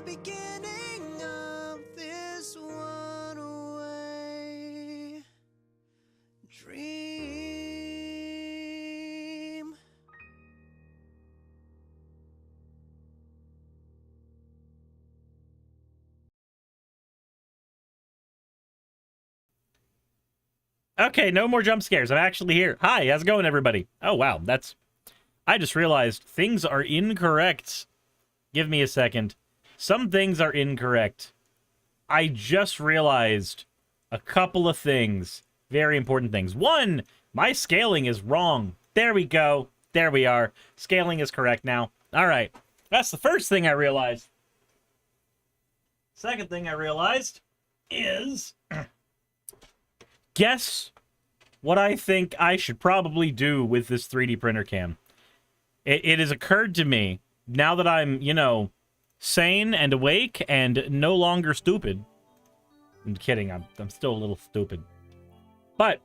beginning of this one-way dream. Okay, no more jump scares. I'm actually here. Hi, how's it going, everybody? Oh, wow, I just realized things are incorrect. Give me a second. Some things are incorrect. I just realized a couple of things. Very important things. One, my scaling is wrong. There we go. There we are. Scaling is correct now. All right. That's the first thing I realized. Second thing I realized is... guess what I think I should probably do with this 3D printer cam. It has occurred to me, now that I'm, you know, sane and awake and no longer stupid. I'm kidding, I'm still a little stupid. But,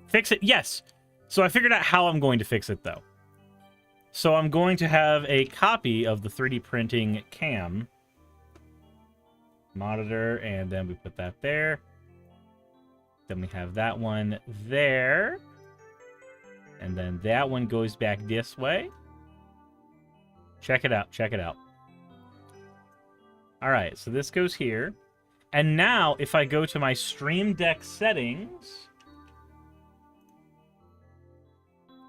fix it, yes. So I figured out how I'm going to fix it, though. So I'm going to have a copy of the 3D printing cam. Monitor, and then we put that there. Then we have that one there. And then that one goes back this way. Check it out. Check it out. All right, so this goes here. And now, if I go to my Stream Deck settings,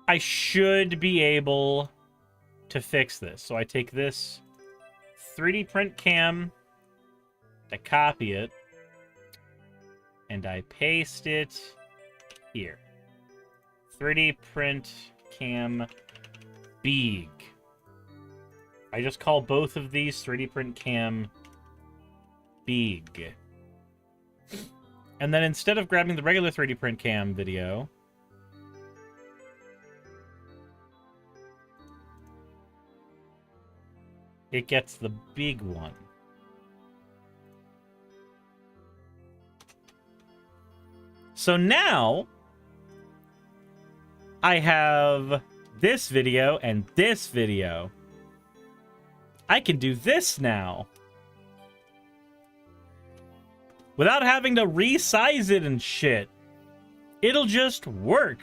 I should be able to fix this. So I take this 3D print cam, I copy it, and I paste it here. 3D print cam big. I just call both of these 3D print cam big. And then instead of grabbing the regular 3D print cam video, it gets the big one. So now, I have this video and this video. I can do this now. Without having to resize it and shit. It'll just work.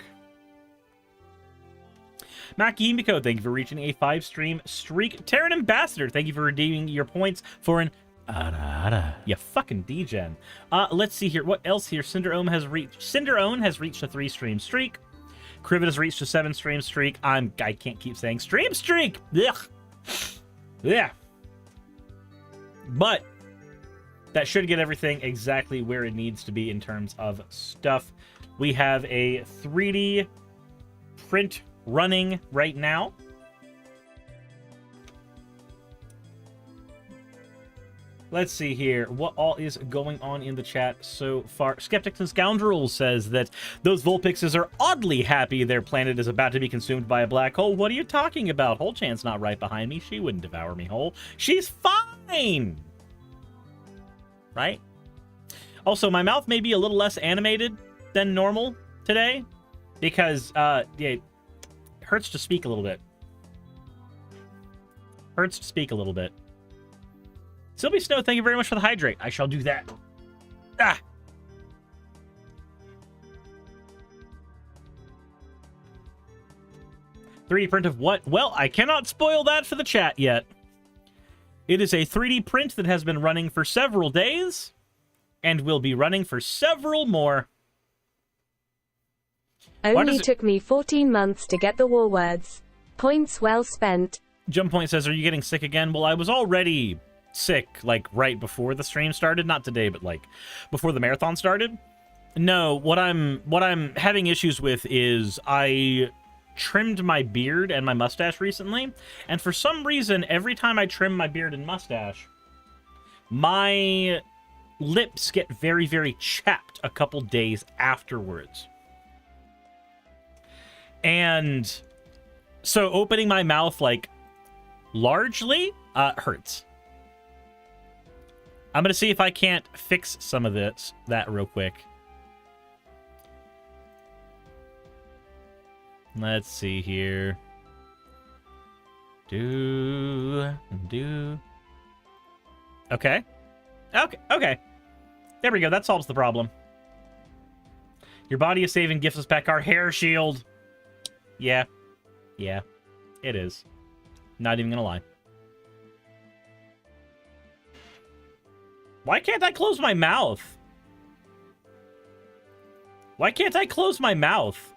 Maki Himiko, thank you for reaching a 5-stream streak. Terran Ambassador, thank you for redeeming your points for an you fucking degen. Let's see here. What else here? Cinderone has reached a 3-stream streak. Crivet has reached a 7-stream streak. I can't keep saying stream streak. Ugh. Yeah. But that should get everything exactly where it needs to be in terms of stuff. We have a 3D print running right now. Let's see here. What all is going on in the chat so far? Skeptics and Scoundrels says that those Vulpixes are oddly happy their planet is about to be consumed by a black hole. What are you talking about? Holchan's not right behind me. She wouldn't devour me whole. She's fine! Right? Also, my mouth may be a little less animated than normal today because, yeah, it hurts to speak a little bit. Hurts to speak a little bit. Sylvie Snow, thank you very much for the hydrate. I shall do that. Ah! 3D print of what? Well, I cannot spoil that for the chat yet. It is a 3D print that has been running for several days and will be running for several more. Only took me 14 months to get the war words. Points well spent. Jump Point says, are you getting sick again? Well, I was already sick, like, right before the stream started. Not today, but, like, before the marathon started. No, what I'm having issues with is I trimmed my beard and my mustache recently, and for some reason, every time I trim my beard and mustache, my lips get very, very chapped a couple days afterwards. And so opening my mouth, like, largely, hurts. I'm going to see if I can't fix some of that real quick. Let's see here. Okay. Okay. There we go. That solves the problem. Your body is saving gifts us back our hair shield. Yeah. Yeah. It is. Not even gonna lie. Why can't I close my mouth? Why can't I close my mouth?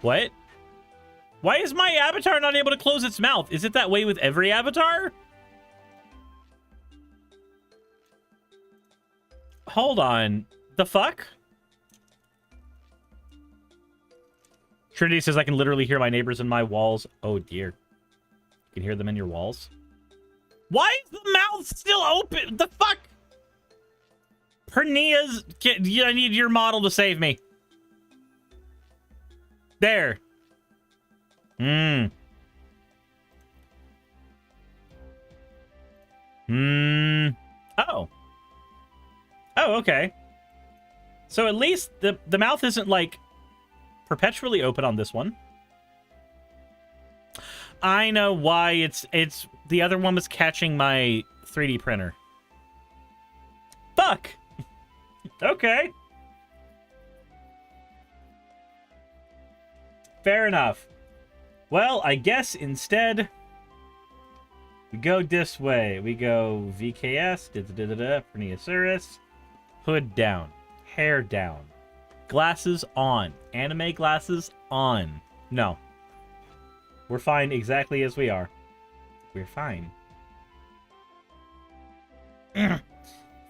What? Why is my avatar not able to close its mouth? Is it that way with every avatar? Hold on. The fuck? Trinity says I can literally hear my neighbors in my walls. Oh dear. You can hear them in your walls? Why is the mouth still open? The fuck? Pernia's... I need your model to save me. There. Oh. Oh, okay. So at least the mouth isn't, like, perpetually open on this one. I know why it's the other one was catching my 3D printer. Fuck. Okay. Fair enough. Well, I guess instead we go this way. We go VKS, Perneosaurus, hood down, hair down, glasses on, anime glasses on. No. We're fine exactly as we are. We're fine.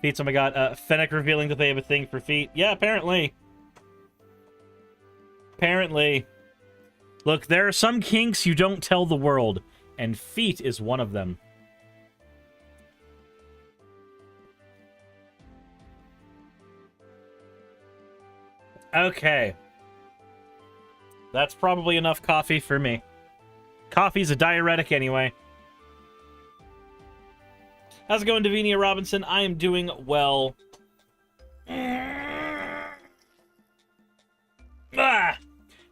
Feet, oh my god. Fennec revealing that they have a thing for feet. Yeah, apparently. Apparently. Look, there are some kinks you don't tell the world, and feet is one of them. Okay. That's probably enough coffee for me. Coffee's a diuretic anyway. How's it going, Davinia Robinson? I am doing well. Ah!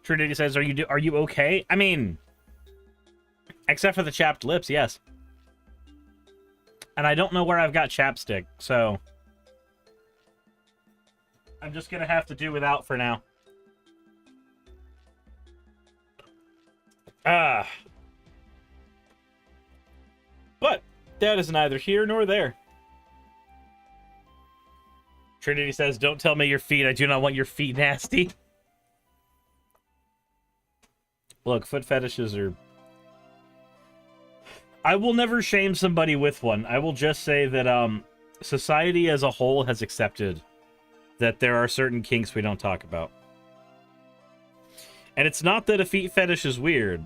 Trinity says, "Are you okay?" I mean, except for the chapped lips, yes. And I don't know where I've got chapstick, so I'm just gonna have to do without for now. Ah. But that is neither here nor there. Trinity says, "Don't tell me your feet. I do not want your feet nasty." Look, foot fetishes are... I will never shame somebody with one. I will just say that society as a whole has accepted that there are certain kinks we don't talk about. And it's not that a feet fetish is weird.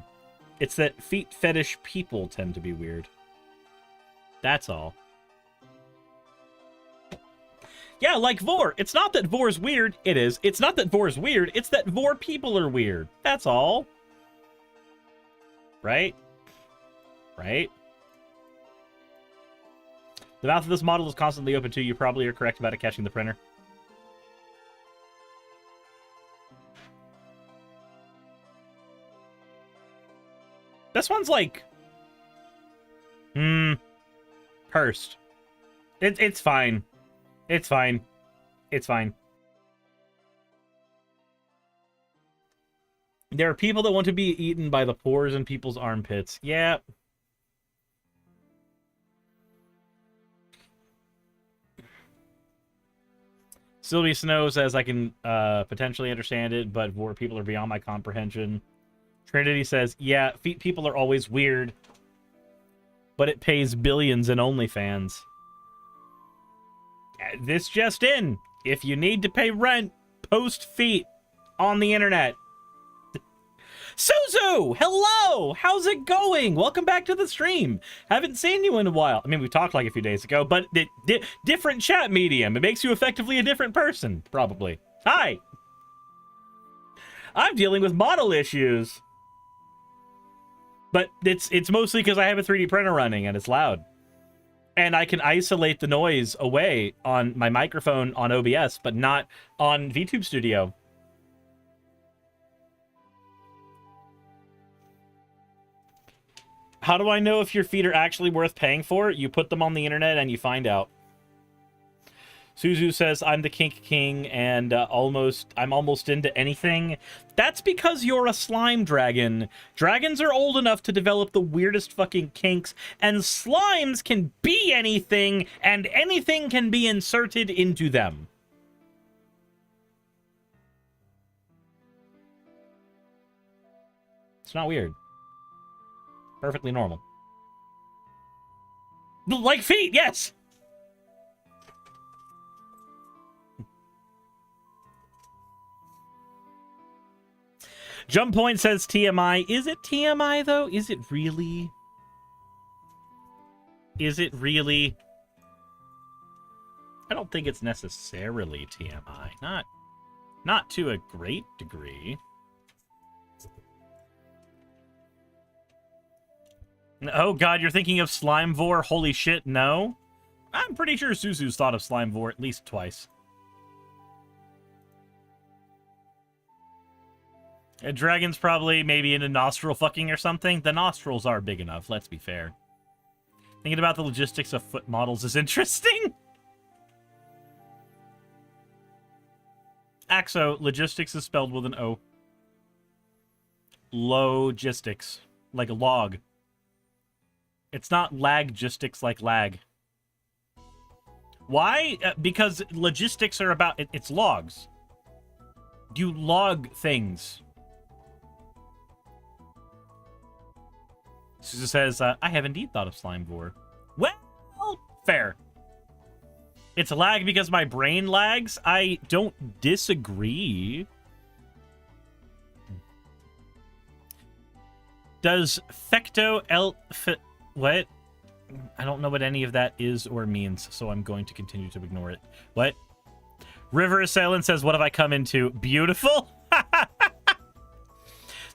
It's that feet fetish people tend to be weird. That's all. Yeah, like Vor. It's not that Vor's weird. It is. It's not that Vor's weird. It's that Vor people are weird. That's all. Right? Right? The mouth of this model is constantly open too. You probably are correct about it catching the printer. This one's like... pursed. It's fine. It's fine. It's fine. There are people that want to be eaten by the pores in people's armpits. Yeah. Sylvia Snow says, I can potentially understand it, but Vor people are beyond my comprehension. Trinity says, yeah, feet people are always weird, but it pays billions in OnlyFans. This just in. If you need to pay rent, post feet on the internet. Suzu! Hello! How's it going? Welcome back to the stream. Haven't seen you in a while. I mean, we talked like a few days ago, but different chat medium. It makes you effectively a different person, probably. Hi! I'm dealing with model issues. But it's mostly because I have a 3D printer running and it's loud. And I can isolate the noise away on my microphone on OBS, but not on VTube Studio. How do I know if your feet are actually worth paying for? You put them on the internet and you find out. Suzu says, I'm the kink king and I'm almost into anything. That's because you're a slime dragon. Dragons are old enough to develop the weirdest fucking kinks, and slimes can be anything, and anything can be inserted into them. It's not weird. Perfectly normal. Like feet, yes! Jump Point says TMI. Is it TMI, though? Is it really? Is it really? I don't think it's necessarily TMI. Not to a great degree. Oh god, you're thinking of Slimevore? Holy shit, no. I'm pretty sure Suzu's thought of Slimevore at least twice. A dragon's probably maybe into nostril fucking or something. The nostrils are big enough, let's be fair. Thinking about the logistics of foot models is interesting. Axo, logistics is spelled with an O. Logistics, like a log. It's not laggistics like lag. Why? Because logistics are about... It's logs. You log things. Susan says, I have indeed thought of Slimevore. Well, fair. It's a lag because my brain lags. I don't disagree. Does fecto what? I don't know what any of that is or means, so I'm going to continue to ignore it. What? River Assailant says, what have I come into? Beautiful?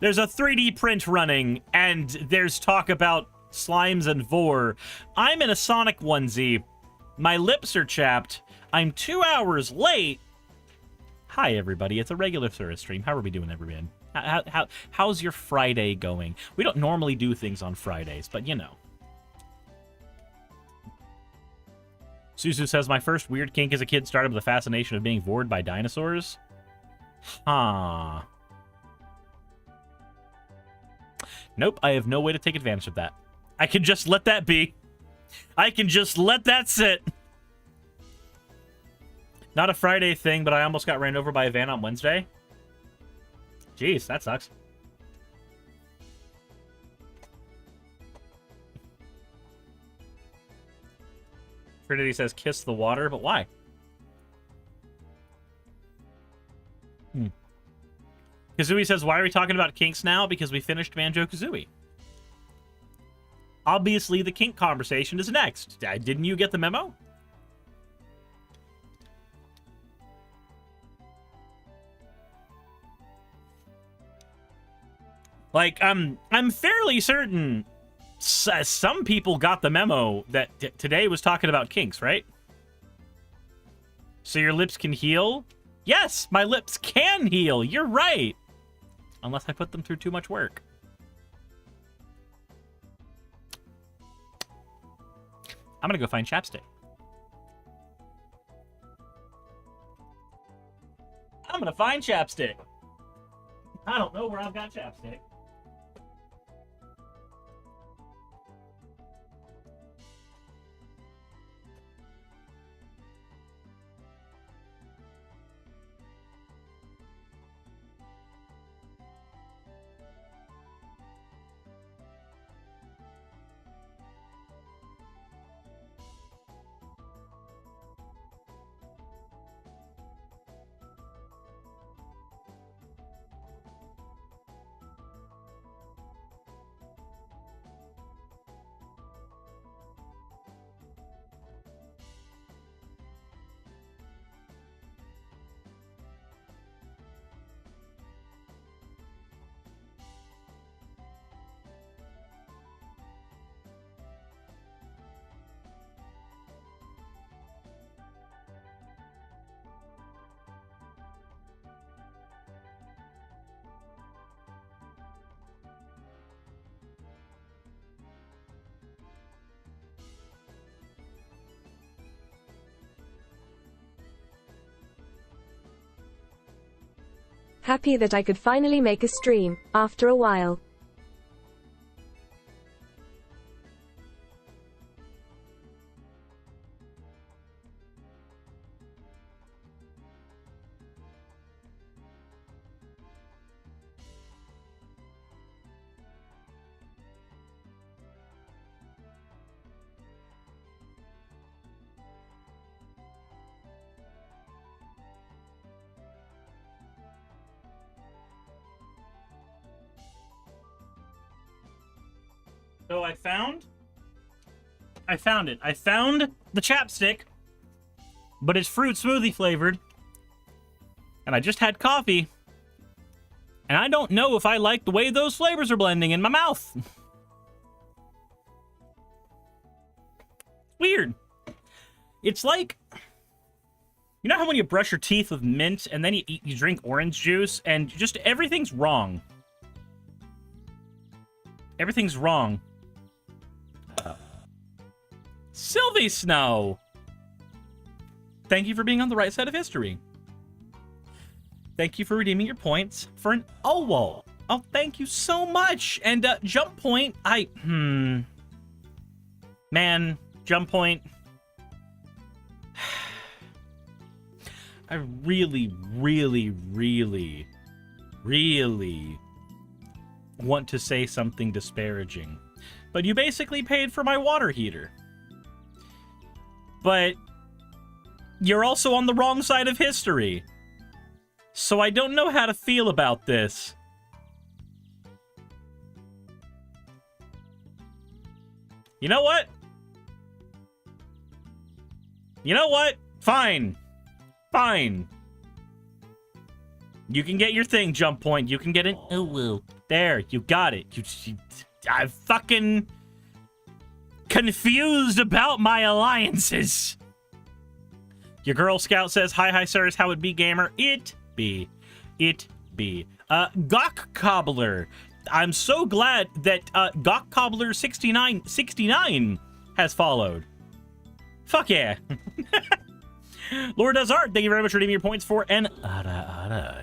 There's a 3D print running, and there's talk about slimes and vor. I'm in a Sonic onesie. My lips are chapped. I'm 2 hours late. Hi, everybody. It's a regular service stream. How are we doing, everyone? How's your Friday going? We don't normally do things on Fridays, but you know. Suzu says, my first weird kink as a kid started with the fascination of being vored by dinosaurs. Huh. Nope, I have no way to take advantage of that. I can just let that be. I can just let that sit. Not a Friday thing, but I almost got ran over by a van on Wednesday. Jeez, that sucks. Trinity says, kiss the water, but why? Kazooie says, why are we talking about kinks now? Because we finished Banjo-Kazooie. Obviously, the kink conversation is next. Didn't you get the memo? Like, I'm fairly certain some people got the memo that today was talking about kinks, right? So your lips can heal? Yes, my lips can heal. You're right. Unless I put them through too much work. I'm gonna go find chapstick. I'm gonna find chapstick. I don't know where I've got chapstick. Happy that I could finally make a stream, after a while. So I found it. I found the chapstick, but it's fruit smoothie flavored. And I just had coffee. And I don't know if I like the way those flavors are blending in my mouth. Weird. It's like, you know how when you brush your teeth with mint and then you drink orange juice and just everything's wrong. Everything's wrong. Sylvie Snow! Thank you for being on the right side of history. Thank you for redeeming your points for an OWO. Oh, thank you so much. And Jump Point, man, Jump Point. I really, really, really, really want to say something disparaging. But you basically paid for my water heater. But you're also on the wrong side of history. So I don't know how to feel about this. You know what? You know what? Fine. Fine. You can get your thing, Jump Point. You can get it. Oh, well. There, you got it. I'm fucking confused about my alliances. Your Girl Scout says, hi, sirs, how it be, gamer? It be. Gawk Cobbler. I'm so glad that Gawk Cobbler 69 has followed. Fuck yeah. Lord Does Art, thank you very much for redeeming your points for an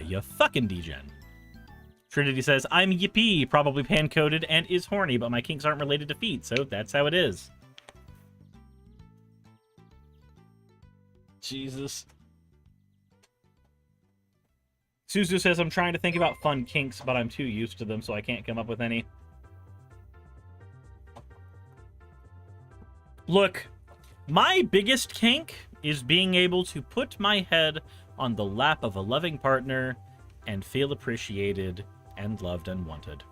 you fucking degen. Trinity says, I'm yippee, probably pan-coded and is horny, but my kinks aren't related to feet, so that's how it is. Jesus. Suzu says, I'm trying to think about fun kinks, but I'm too used to them, so I can't come up with any. Look, my biggest kink is being able to put my head on the lap of a loving partner and feel appreciated and loved and wanted.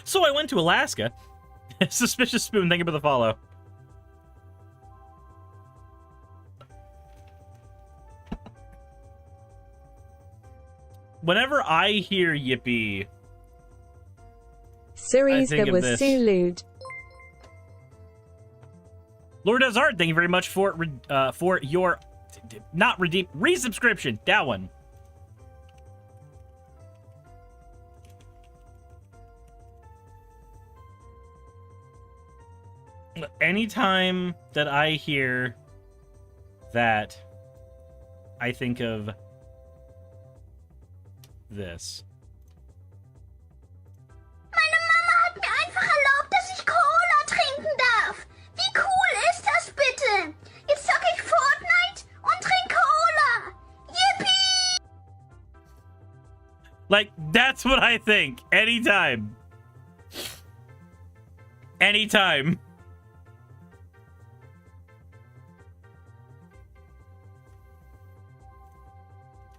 So I went to Alaska. Suspicious Spoon, thank you for the follow. Whenever I hear yippee, series that was so lewd. Lord Does Art, thank you very much for your resubscription. That one. Anytime that I hear that, I think of this. Meine Mama hat mir einfach erlaubt, dass ich Cola trinken darf. Wie cool ist das bitte? Jetzt zocke ich Fortnite und trinke Cola. Yippie! Like, that's what I think. Anytime. Anytime.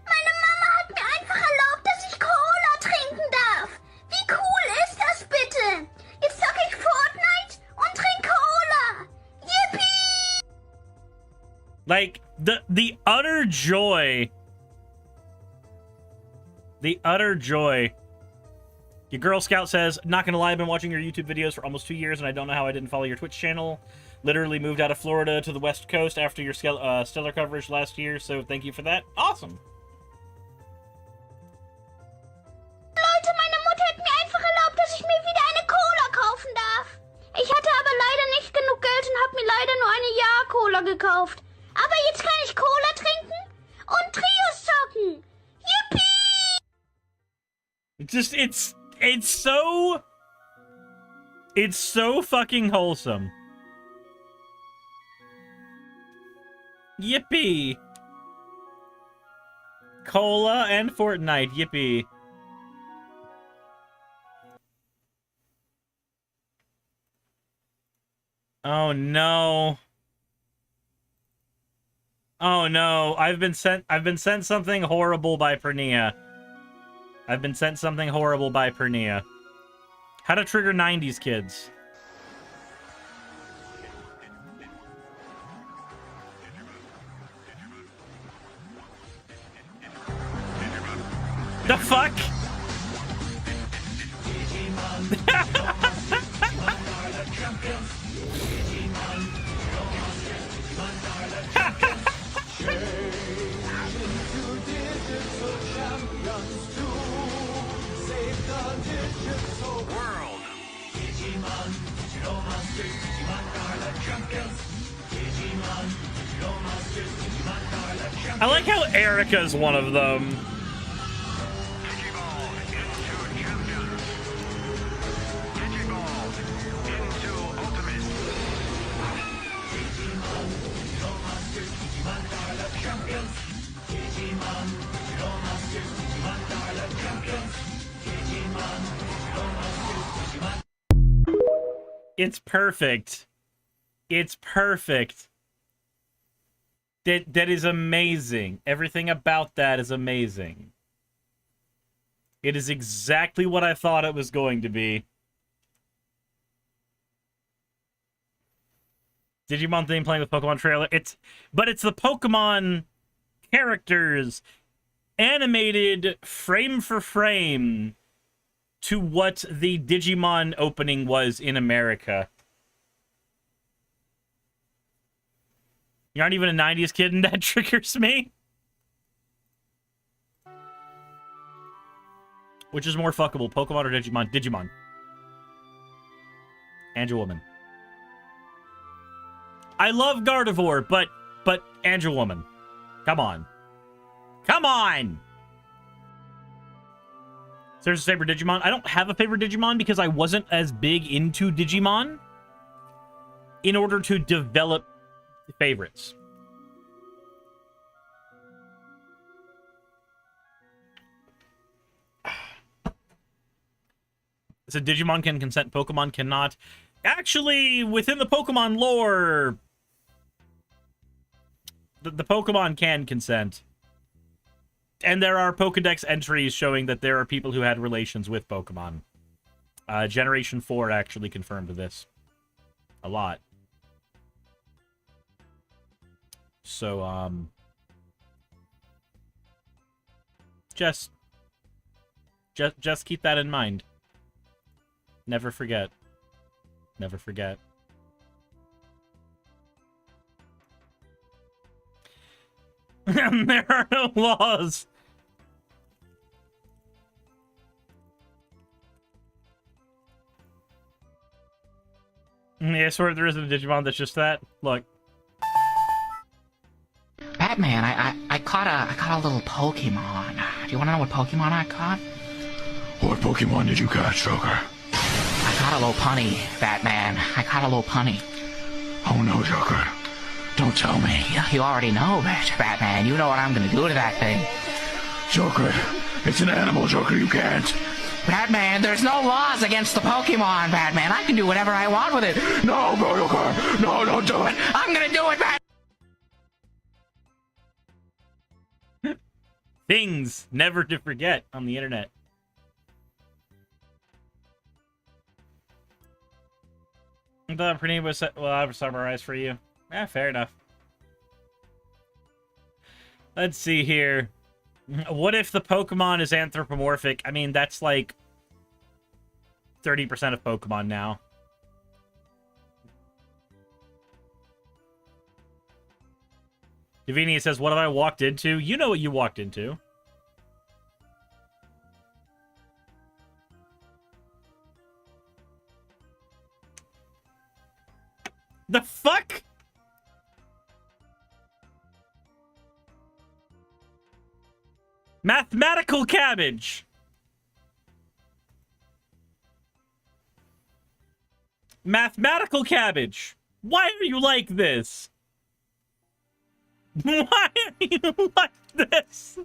Meine Mama hat mir einfach erlaubt, dass ich Cola trinken darf. Wie cool ist das bitte? Jetzt zocke ich Fortnite und trinke Cola. Yippie! Like, the utter joy. The utter joy. Your Girl Scout says, not gonna lie, I've been watching your YouTube videos for almost 2 years, and I don't know how I didn't follow your Twitch channel. Literally moved out of Florida to the West Coast after your stellar coverage last year, so thank you for that. Awesome. Leute, meine Mutter hat mir einfach erlaubt, dass ich mir wieder eine Cola kaufen darf. Ich hatte aber leider nicht genug Geld Cola gekauft. Aber jetzt kann ich Cola trinken und Trios zocken. Yippie! It's so fucking wholesome. Yippee! Cola and Fortnite, yippee. Oh no. Oh no, I've been sent something horrible by Pernia. I've been sent something horrible by Pernia. How to trigger 90s kids. The fuck? I like how Erica's one of them. It's perfect. It's perfect. That is amazing. Everything about that is amazing. It is exactly what I thought it was going to be. Digimon theme playing with Pokemon trailer. But it's the Pokemon characters animated frame for frame to what the Digimon opening was in America. You aren't even a 90s kid and that triggers me? Which is more fuckable, Pokemon or Digimon? Digimon. Angel Woman. I love Gardevoir, but Angel Woman. Come on. Come on! There's a favorite Digimon. I don't have a favorite Digimon because I wasn't as big into Digimon in order to develop favorites. So Digimon can consent, Pokemon cannot. Actually, within the Pokemon lore, the Pokemon can consent. And there are Pokedex entries showing that there are people who had relations with Pokemon. Generation 4 actually confirmed this. A lot. So, just keep that in mind. Never forget. Never forget. There are no laws. Yeah, I swear there isn't a Digimon that's just that. Look. Batman, I caught a little Pokemon. Do you want to know what Pokemon I caught? What Pokemon did you catch, Joker? I caught a little punny, Batman. I caught a little punny. Oh no, Joker. Don't tell me. You already know, Batman. You know what I'm gonna do to that thing. Joker, it's an animal, Joker. You can't. Batman, there's no laws against the Pokemon, Batman. I can do whatever I want with it. No, Joker. No, don't do it. I'm gonna do it, Batman. Things never to forget on the internet. I thought Pernille was well, I've summarized for you. Yeah, fair enough. Let's see here. What if the Pokemon is anthropomorphic? I mean, that's like 30% of Pokemon now. Davini says, what have I walked into? You know what you walked into. The fuck? Mathematical cabbage. Mathematical cabbage. Why are you like this? Why are you like this?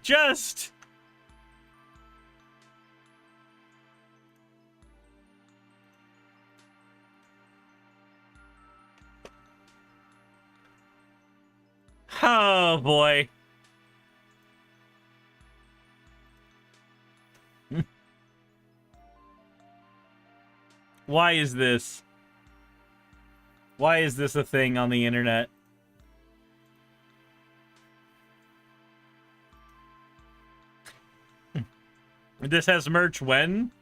Just... Oh, boy. Why is this? Why is this a thing on the internet? This has merch when?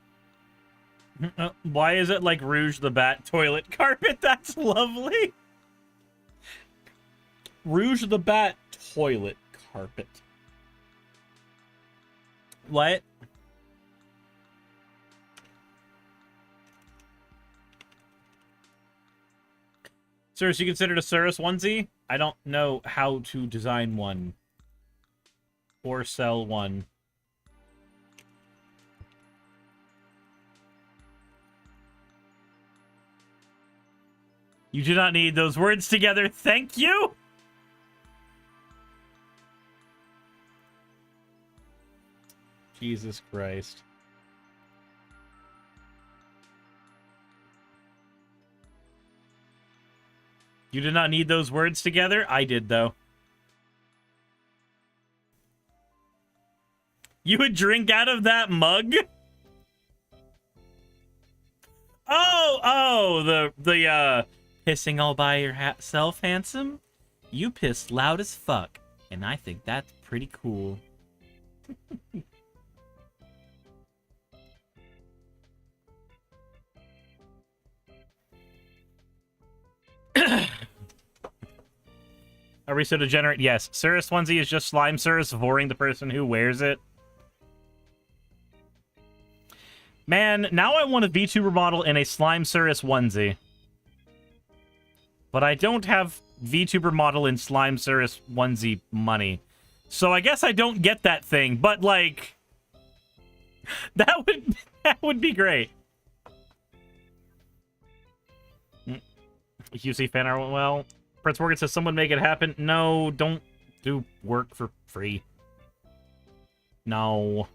Why is it like Rouge the Bat toilet carpet? That's lovely. Rouge the Bat toilet carpet. What? Sir, so you considered a Cirrus onesie? I don't know how to design one. Or sell one. You do not need those words together, thank you! Jesus Christ. You did not need those words together? I did, though. You would drink out of that mug? The pissing all by yourself, handsome? You pissed loud as fuck, and I think that's pretty cool. Are we so degenerate? Yes. Cirrus onesie is just slime Cirrus voring the person who wears it. Man, now I want a VTuber model in a slime Cirrus onesie. But I don't have VTuber model in slime Cirrus onesie money. So I guess I don't get that thing, but like that would be great. QC fan art, well, Prince Morgan says someone make it happen. No, don't do work for free. No.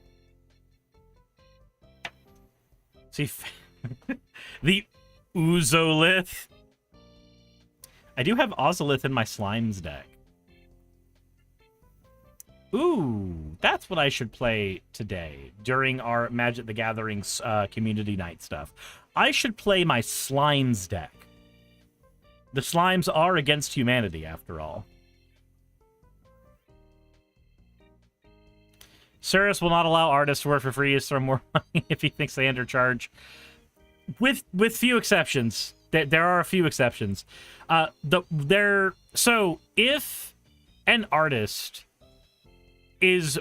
See, the Oozolith. I do have Ozolith in my Slimes deck. Ooh, that's what I should play today during our Magic the Gathering's community night stuff. I should play my Slimes deck. The Slimes are against humanity, after all. Cirrus will not allow artists to work for free. Is throw more money if he thinks they undercharge. With few exceptions. There are a few exceptions. So if an artist is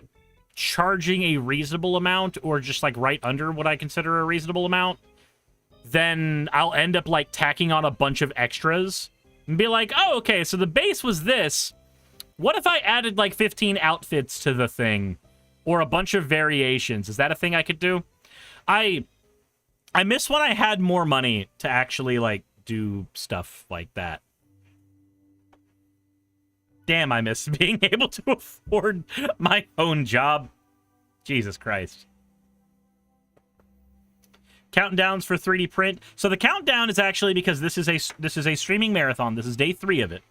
charging a reasonable amount, or just like right under what I consider a reasonable amount, then I'll end up like tacking on a bunch of extras and be like, oh, okay, so the base was this. What if I added like 15 outfits to the thing, or a bunch of variations? Is that a thing I could do? I miss when I had more money to actually like do stuff like that. Damn, I miss being able to afford my own job. Jesus Christ. Countdowns for 3D print. So the countdown is actually because this is a streaming marathon. This is day 3 of it.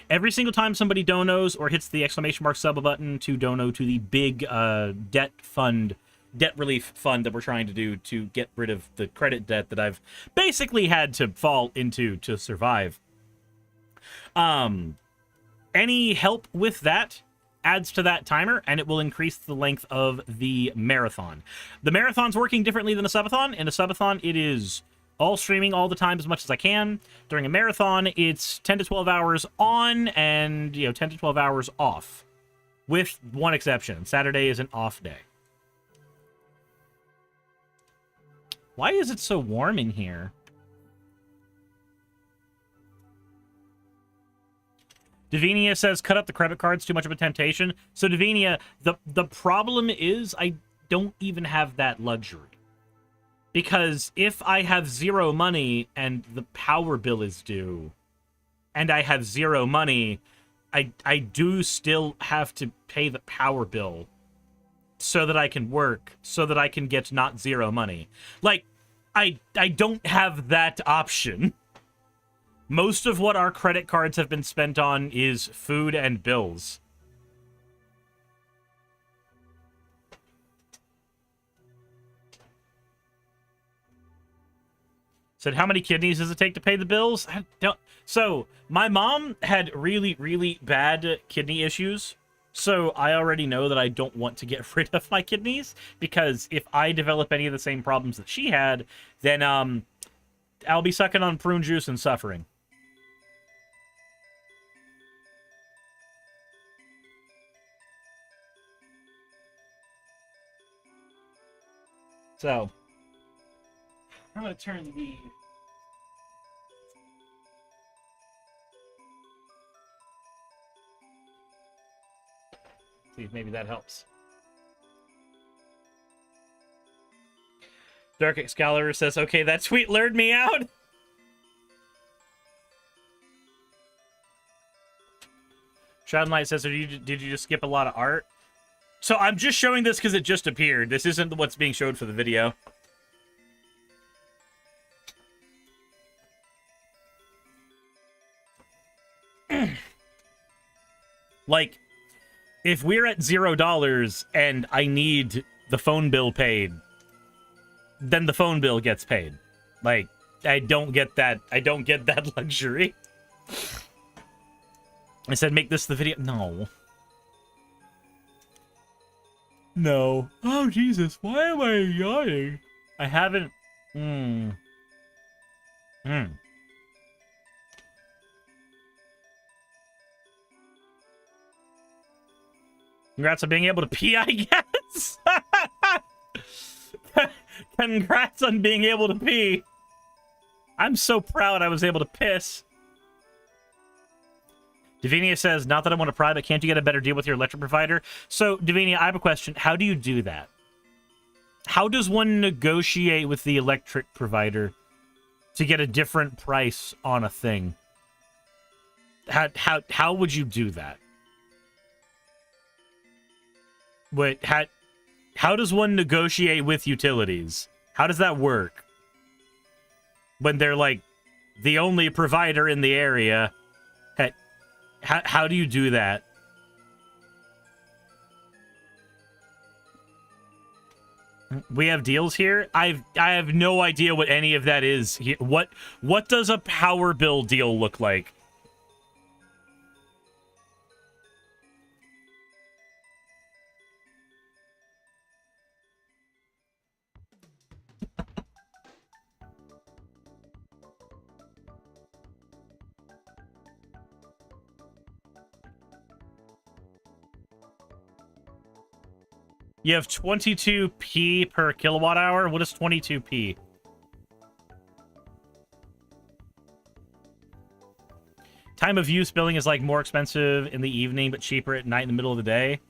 Every single time somebody donos or hits the exclamation mark sub button to dono to the big debt relief fund that we're trying to do to get rid of the credit debt that I've basically had to fall into to survive. Any help with that adds to that timer, and it will increase the length of the marathon. The marathon's working differently than a subathon. In a subathon, it is all streaming all the time as much as I can. During a marathon, it's 10 to 12 hours on and 10 to 12 hours off, with one exception. Saturday is an off day. Why is it so warm in here? Davinia says, cut up the credit cards, too much of a temptation. So, Davinia, the problem is I don't even have that luxury. Because if I have zero money and the power bill is due, and I have zero money, I do still have to pay the power bill so that I can work, so that I can get not zero money. Like, I don't have that option. Most of what our credit cards have been spent on is food and bills. Said, how many kidneys does it take to pay the bills? I don't. So, my mom had really, really bad kidney issues. So, I already know that I don't want to get rid of my kidneys. Because if I develop any of the same problems that she had, then I'll be sucking on prune juice and suffering. So, I'm going to turn the... See if maybe that helps. Dark Excalibur says, okay, that tweet lured me out. Shadowlight says, did you just skip a lot of art? So I'm just showing this because it just appeared. This isn't what's being showed for the video. Like, if we're at $0 and I need the phone bill paid, then the phone bill gets paid. Like, I don't get that. I don't get that luxury. I said, make this the video. No. No. Oh, Jesus. Why am I yawning? I haven't... Congrats on being able to pee, I guess. Congrats on being able to pee. I'm so proud I was able to piss. Davinia says, not that I want to pry, but can't you get a better deal with your electric provider? So, Davinia, I have a question. How do you do that? How does one negotiate with the electric provider to get a different price on a thing? How would you do that? Wait, how does one negotiate with utilities? How does that work? When they're, like, the only provider in the area. How do you do that? We have deals here? I have no idea what any of that is. What does a power bill deal look like? You have 22p per kilowatt hour? What is 22p? Time of use billing is like more expensive in the evening, but cheaper at night in the middle of the day.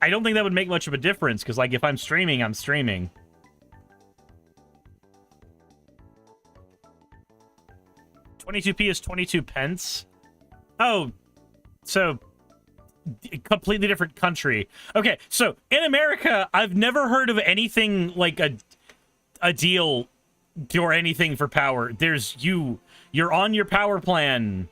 I don't think that would make much of a difference, because like if I'm streaming, I'm streaming. $22p is 22 pence. Oh, so completely different country. Okay, so in America, I've never heard of anything like a deal or anything for power. There's you're on your power plan,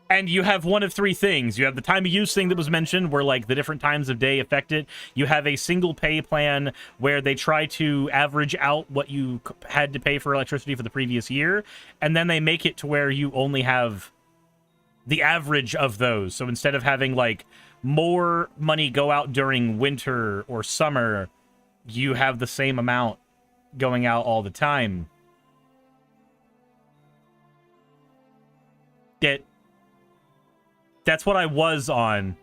and you have one of three things. You have the time of use thing that was mentioned, where like the different times of day affect it. You have a single pay plan where they try to average out what you had to pay for electricity for the previous year, and then they make it to where you only have the average of those. So instead of having like more money go out during winter or summer, you have the same amount going out all the time. That's what I was on.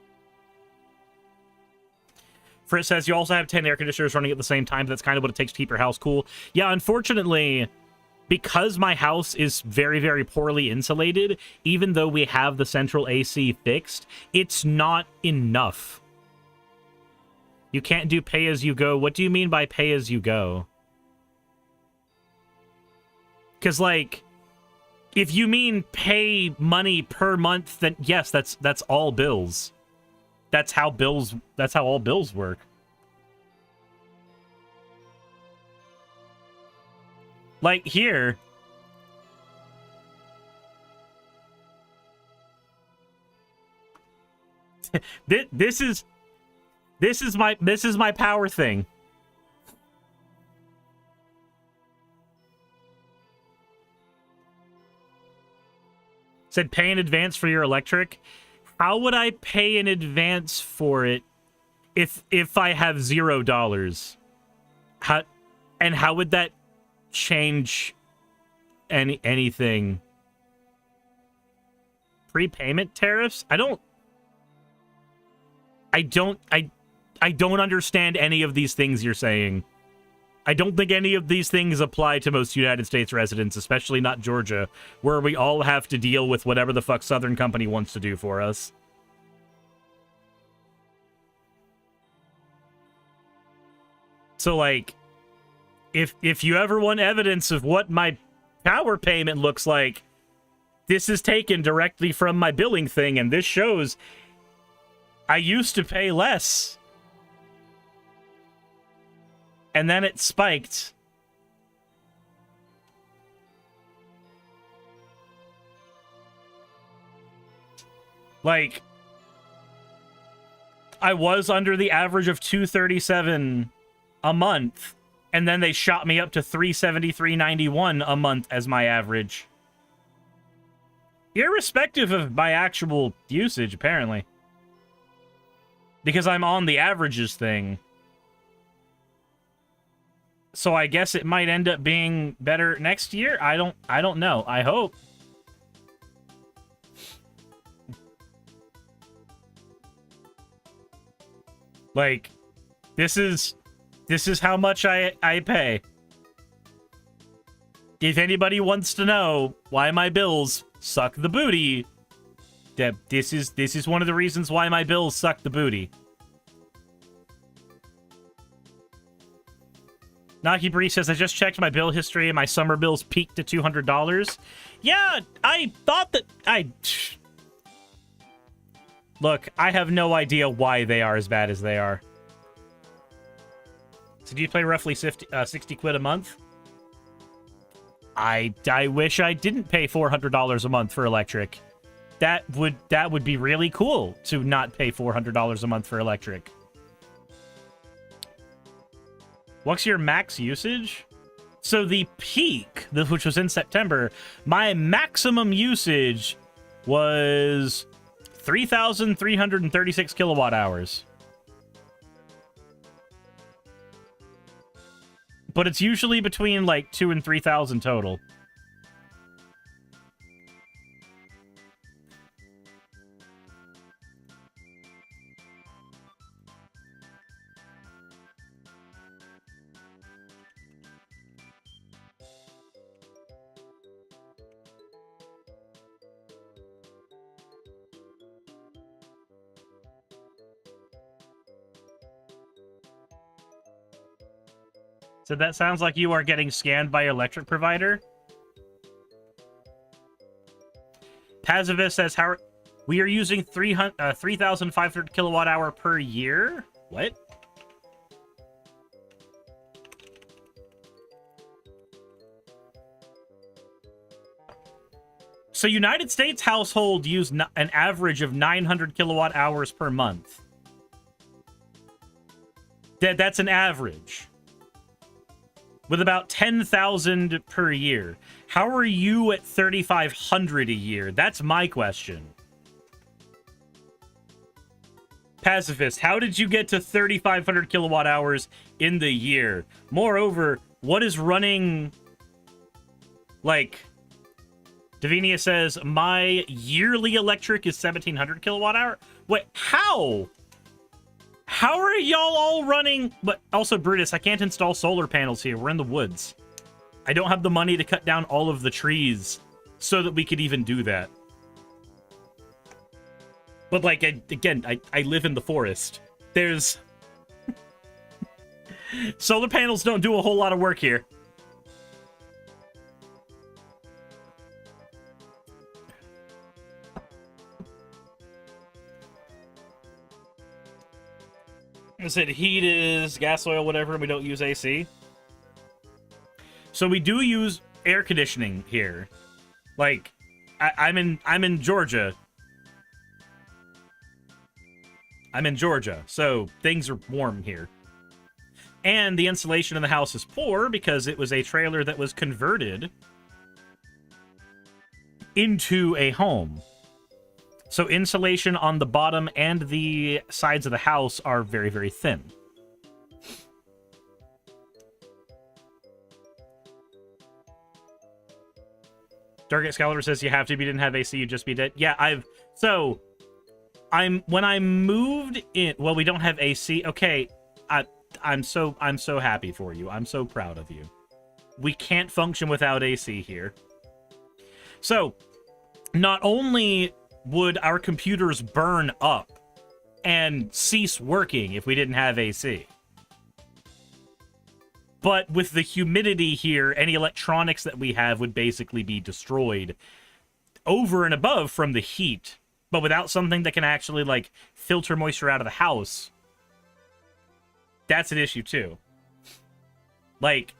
Fritz says you also have 10 air conditioners running at the same time. That's kind of what it takes to keep your house cool. Yeah, unfortunately, because my house is very, very poorly insulated, even though we have the central AC fixed, it's not enough. You can't do pay-as-you-go. What do you mean by pay-as-you-go? Because, like, if you mean pay money per month, then yes, that's all bills. That's how all bills work. Like here. This is my power thing. Said pay in advance for your electric. How would I pay in advance for it if I have $0? How would that change anything? Prepayment tariffs? I don't understand any of these things you're saying. I don't think any of these things apply to most United States residents, especially not Georgia, where we all have to deal with whatever the fuck Southern Company wants to do for us. So, like, if you ever want evidence of what my power payment looks like, this is taken directly from my billing thing, and this shows I used to pay less. And then it spiked. Like, I was under the average of $237 a month, and then they shot me up to $373.91 a month as my average. Irrespective of my actual usage, apparently. Because I'm on the averages thing. So I guess it might end up being better next year. I don't know. I hope. Like, this is how much I pay. If anybody wants to know why my bills suck the booty, this is one of the reasons why my bills suck the booty. Naki Bree says, I just checked my bill history and my summer bills peaked to $200. Yeah, I thought that Look, I have no idea why they are as bad as they are. So do you pay roughly 60 quid a month? I wish I didn't pay $400 a month for electric. That would be really cool to not pay $400 a month for electric. What's your max usage? So the peak, which was in September, my maximum usage was 3,336 kilowatt hours. But it's usually between like 2,000 and 3,000 total. So that sounds like you are getting scanned by your electric provider. Pacifist says, "How we are using 3,500 kilowatt hour per year." What? So United States household use an average of 900 kilowatt hours per month. That's an average. With about 10,000 per year. How are you at 3,500 a year? That's my question. Pacifist, how did you get to 3,500 kilowatt hours in the year? Moreover, what is running... Like, Davinia says, my yearly electric is 1,700 kilowatt hour? Wait, how? How are y'all all running? But also, Brutus, I can't install solar panels here. We're in the woods. I don't have the money to cut down all of the trees so that we could even do that. But, like, I live in the forest. There's... solar panels don't do a whole lot of work here. I said heat is gas, oil, whatever, and we don't use AC. So we do use air conditioning here. Like, I'm in Georgia. I'm in Georgia, so things are warm here. And the insulation in the house is poor because it was a trailer that was converted into a home. So insulation on the bottom and the sides of the house are very, very thin. Dark Excalibur says you have to, if you didn't have AC, you'd just be dead. Yeah, when I moved in, well, we don't have AC. Okay, I'm so happy for you. I'm so proud of you. We can't function without AC here. So, not only would our computers burn up and cease working if we didn't have AC, but with the humidity here, any electronics that we have would basically be destroyed over and above from the heat. But without something that can actually, like, filter moisture out of the house, that's an issue, too. Like,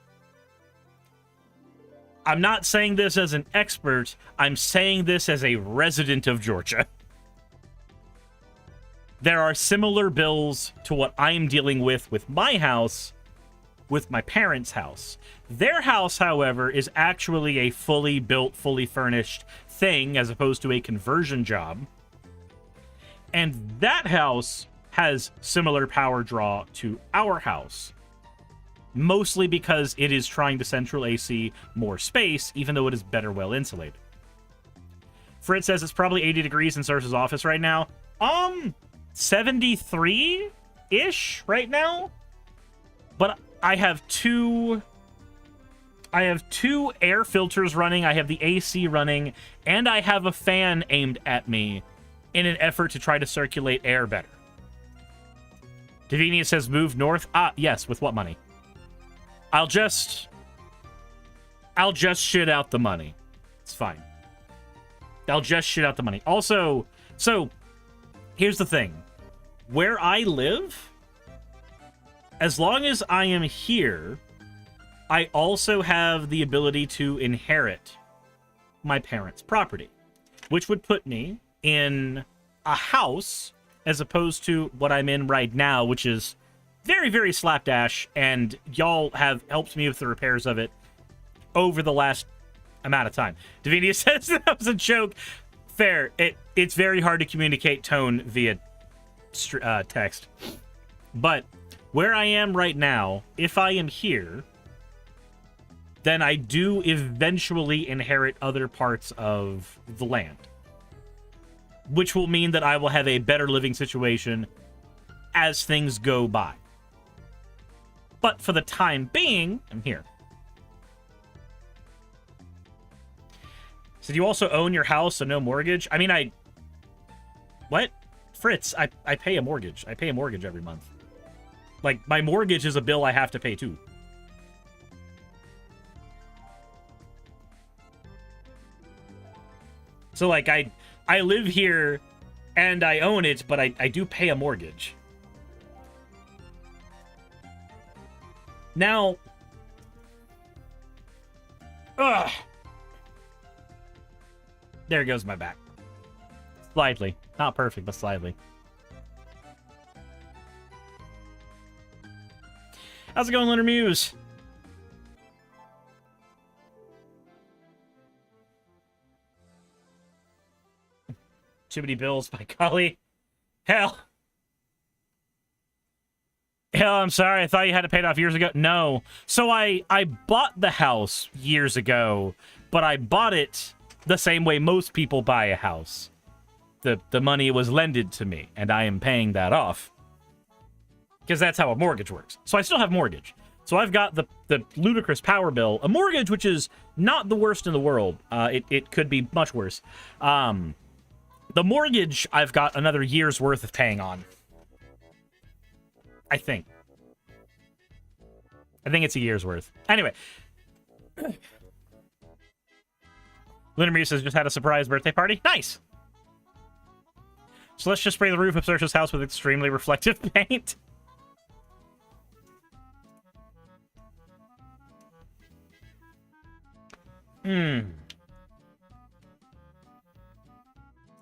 I'm not saying this as an expert, I'm saying this as a resident of Georgia. There are similar bills to what I'm dealing with my house, with my parents' house. Their house, however, is actually a fully built, fully furnished thing, as opposed to a conversion job. And that house has similar power draw to our house. Mostly because it is trying to central AC more space, even though it is better well insulated. Fritz says it's probably 80 degrees in Source's office right now. 73-ish right now. But I have two air filters running, I have the AC running, and I have a fan aimed at me in an effort to try to circulate air better. Davinia says move north. Yes, with what money? I'll just shit out the money. It's fine. I'll just shit out the money. Also, so here's the thing. Where I live, as long as I am here, I also have the ability to inherit my parents' property, which would put me in a house as opposed to what I'm in right now, which is very, very slapdash, and y'all have helped me with the repairs of it over the last amount of time. Davinia says that was a joke. Fair. It's very hard to communicate tone via text. But where I am right now, if I am here, then I do eventually inherit other parts of the land, which will mean that I will have a better living situation as things go by. But for the time being, I'm here. So do you also own your house and no mortgage? I mean, what? Fritz, I pay a mortgage. I pay a mortgage every month. Like, my mortgage is a bill I have to pay too. So, like, I live here and I own it, but I do pay a mortgage. Now, there goes my back. Slightly. Not perfect, but slightly. How's it going, Lunar Muse? Too many bills by golly. Hell, I'm sorry. I thought you had to pay it off years ago. No. So I bought the house years ago, but I bought it the same way most people buy a house. The money was lended to me, and I am paying that off. because that's how a mortgage works. So I still have mortgage. So I've got the ludicrous power bill, a mortgage which is not the worst in the world. It could be much worse. The mortgage I've got another year's worth of paying on. I think it's a year's worth. Anyway. Lunar says just had a surprise birthday party. Nice. So let's just spray the roof of Saoirse's house with extremely reflective paint.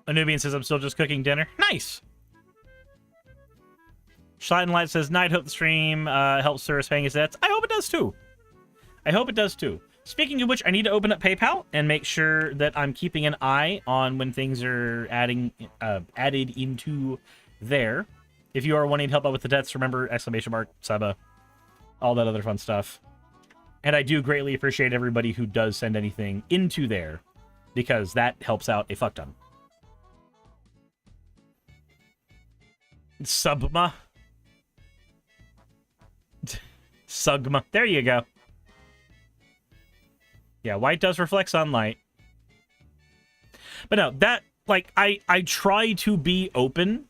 Anubian says, I'm still just cooking dinner. Nice. Schleidenlight says, Night, hope the stream helps Saoirse paying his debts. I hope it does too. I hope it does too. Speaking of which, I need to open up PayPal and make sure that I'm keeping an eye on when things are added into there. If you are wanting to help out with the debts, remember, ! Suba, all that other fun stuff. And I do greatly appreciate everybody who does send anything into there, because that helps out a fuck ton. Subma. Sugma. There you go. Yeah, white does reflect sunlight. But no, that, like, I try to be open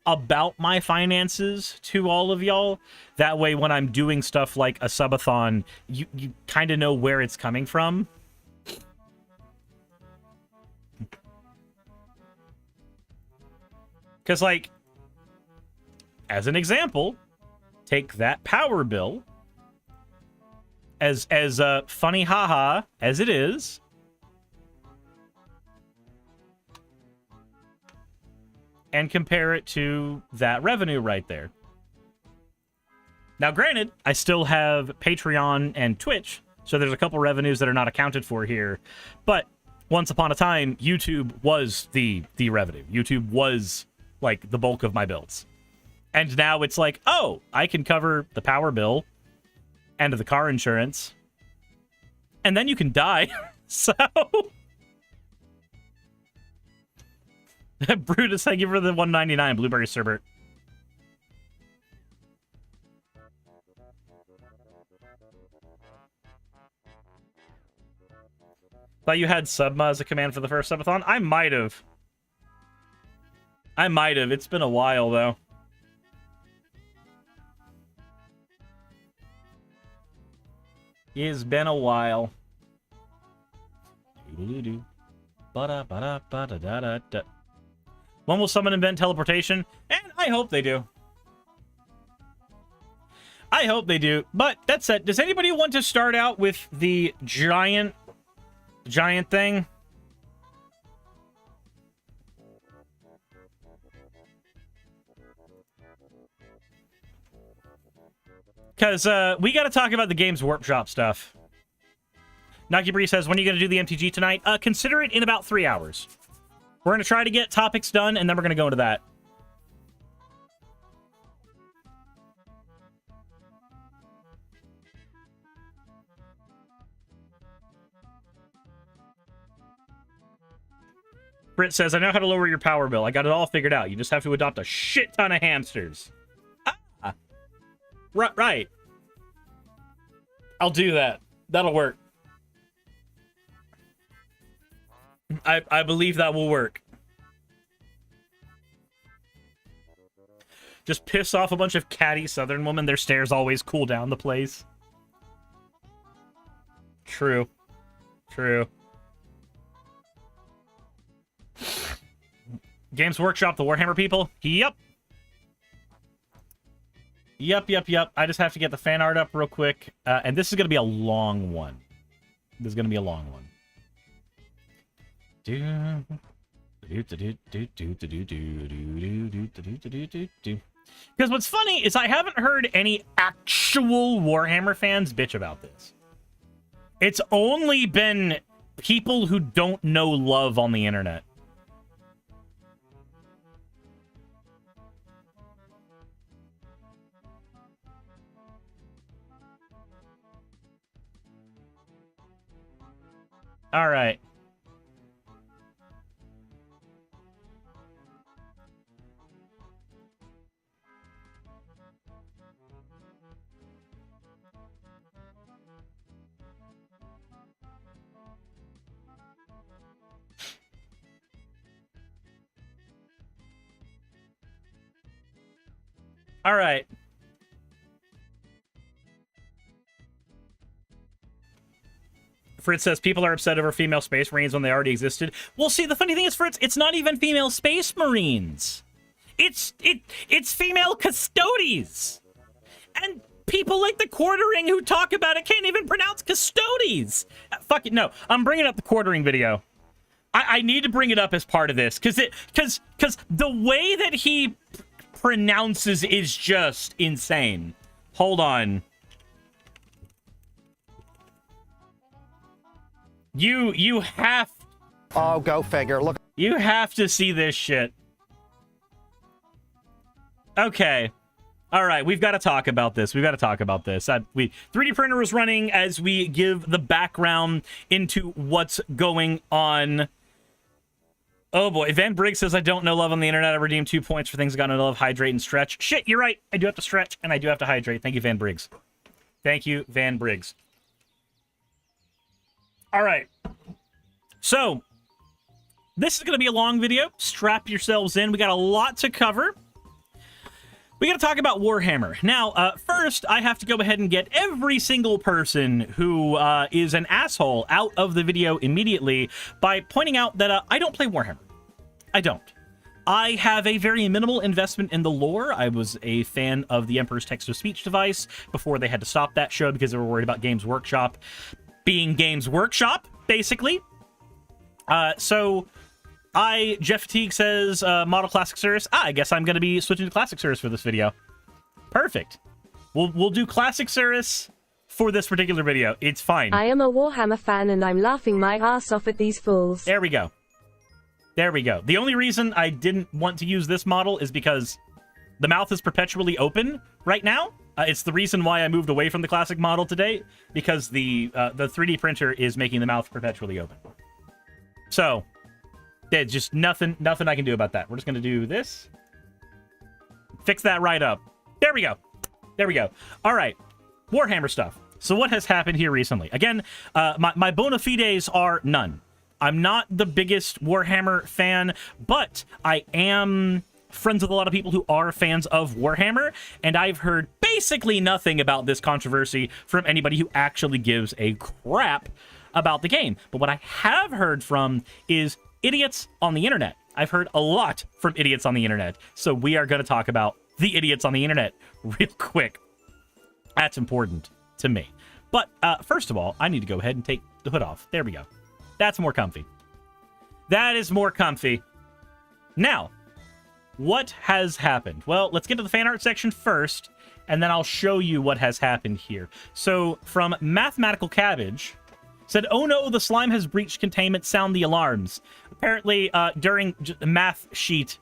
about my finances to all of y'all. That way, when I'm doing stuff like a subathon, you kind of know where it's coming from. Because, like, as an example, take that power bill. As funny haha as it is, and compare it to that revenue right there. Now, granted, I still have Patreon and Twitch, so there's a couple revenues that are not accounted for here. But once upon a time, YouTube was the revenue. YouTube was, like, the bulk of my bills. And now it's like, oh, I can cover the power bill and the car insurance, and then you can die. So, Brutus, thank you for the $1.99 Blueberry Sherbet. Thought you had Subma as a command for the first subathon? I might have. It's been a while, though. It's been a while. When will someone invent teleportation? And I hope they do. I hope they do. But that said, does anybody want to start out with the giant thing? Because we got to talk about the Games Workshop stuff. Naki Bree says, when are you going to do the MTG tonight? Consider it in about 3 hours. We're going to try to get topics done, and then we're going to go into that. Britt says, I know how to lower your power bill. I got it all figured out. You just have to adopt a shit ton of hamsters. Ah. Right. I'll do that. That'll work. I believe that will work. Just piss off a bunch of catty southern women. Their stares always cool down the place. True. Games Workshop, the Warhammer people? Yep. I just have to get the fan art up real quick. And this is going to be a long one. Because what's funny is I haven't heard any actual Warhammer fans bitch about this. It's only been people who don't know love on the internet. All right. All right. Fritz says people are upset over female space marines when they already existed. Well, see, the funny thing is, Fritz, it's not even female space marines. It's female custodies. And people like the quartering who talk about it can't even pronounce custodies. Fuck it, no. I'm bringing up the quartering video. I need to bring it up as part of this because the way that he pronounces is just insane. Hold on. You have. Oh, go figure. Look. You have to see this shit. Okay. All right, we've got to talk about this. 3D printer was running as we give the background into what's going on. Oh boy, Van Briggs says, I don't know love on the internet. I redeemed 2 points for things I got to love, hydrate and stretch. Shit, you're right. I do have to stretch and I do have to hydrate. Thank you, Van Briggs. Thank you, Van Briggs. All right. So, this is going to be a long video. Strap yourselves in. We got a lot to cover. We got to talk about Warhammer. Now, first, I have to go ahead and get every single person who is an asshole out of the video immediately by pointing out that I don't play Warhammer. I don't. I have a very minimal investment in the lore. I was a fan of the Emperor's Text-to-Speech device before they had to stop that show because they were worried about Games Workshop being Games Workshop, basically. Jeff Teague says, model Classic Cirrus. I guess I'm going to be switching to Classic Cirrus for this video. Perfect. We'll do Classic Cirrus for this particular video. It's fine. I am a Warhammer fan and I'm laughing my ass off at these fools. There we go. There we go. The only reason I didn't want to use this model is because the mouth is perpetually open right now. It's the reason why I moved away from the classic model today, because the 3D printer is making the mouth perpetually open. So, there's just nothing I can do about that. We're just going to do this. Fix that right up. There we go. There we go. All right. Warhammer stuff. So what has happened here recently? Again, my bona fides are none. I'm not the biggest Warhammer fan, but I am friends with a lot of people who are fans of Warhammer, and I've heard basically nothing about this controversy from anybody who actually gives a crap about the game. But what I have heard from is idiots on the internet. I've heard a lot from idiots on the internet, so we are going to talk about the idiots on the internet real quick. That's important to me. But first of all, I need to go ahead and take the hood off. There we go. That's more comfy. That is more comfy. Now, what has happened? Well, let's get to the fan art section first, and then I'll show you what has happened here. So, from Mathematical Cabbage, said, oh no, the slime has breached containment, sound the alarms. Apparently, during the math sheet,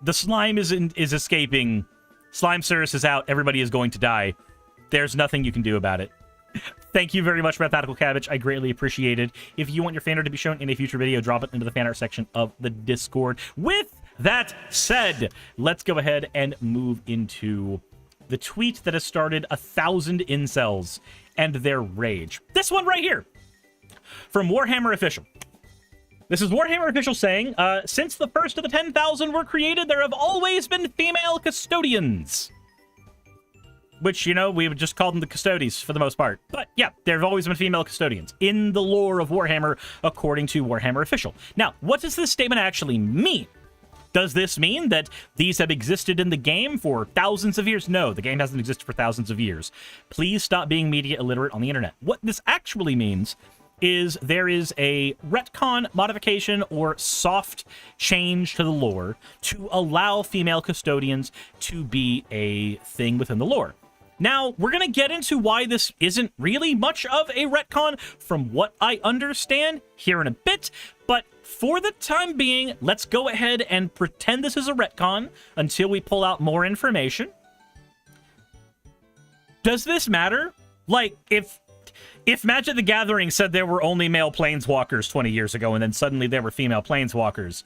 the slime is escaping. Slime Cirrus is out. Everybody is going to die. There's nothing you can do about it. Thank you very much, Mathematical Cabbage. I greatly appreciate it. If you want your fan art to be shown in a future video, drop it into the fan art section of the Discord. With that said, let's go ahead and move into the tweet that has started 1,000 incels and their rage. This one right here from Warhammer Official. This is Warhammer Official saying, since the first of the 10,000 were created, there have always been female custodians. Which, you know, we would just call them the custodies for the most part. But yeah, there have always been female custodians in the lore of Warhammer, according to Warhammer Official. Now, what does this statement actually mean? Does this mean that these have existed in the game for thousands of years? No, the game hasn't existed for thousands of years. Please stop being media illiterate on the internet. What this actually means is there is a retcon modification or soft change to the lore to allow female custodians to be a thing within the lore. Now, we're going to get into why this isn't really much of a retcon from what I understand here in a bit, but for the time being, let's go ahead and pretend this is a retcon until we pull out more information. Does this matter? Like, if Magic the Gathering said there were only male planeswalkers 20 years ago and then suddenly there were female planeswalkers,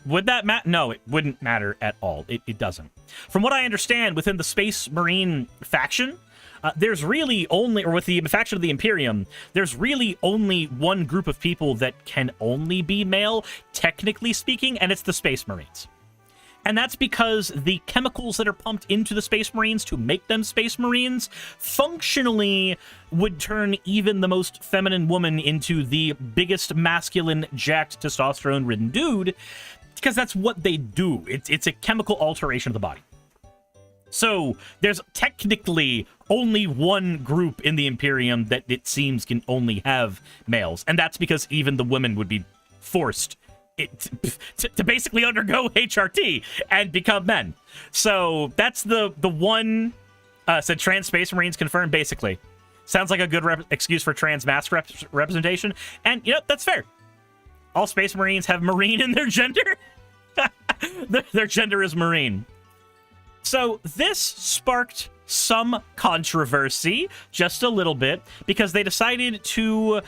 would that matter? No, it wouldn't matter at all. It doesn't. From what I understand, within the Space Marine faction, there's really only, or with the faction of the Imperium, there's really only one group of people that can only be male, technically speaking, and it's the Space Marines. And that's because the chemicals that are pumped into the Space Marines to make them Space Marines functionally would turn even the most feminine woman into the biggest masculine, jacked, testosterone-ridden dude, because that's what they do. It's a chemical alteration of the body. So there's technically only one group in the Imperium that it seems can only have males, and that's because even the women would be forced to basically undergo HRT and become men. So that's the one. So trans Space Marines confirmed, basically. Sounds like a good excuse for trans mass representation, and you know, that's fair. All Space Marines have Marine in their gender. Their gender is Marine. So this sparked some controversy, just a little bit, because they decided to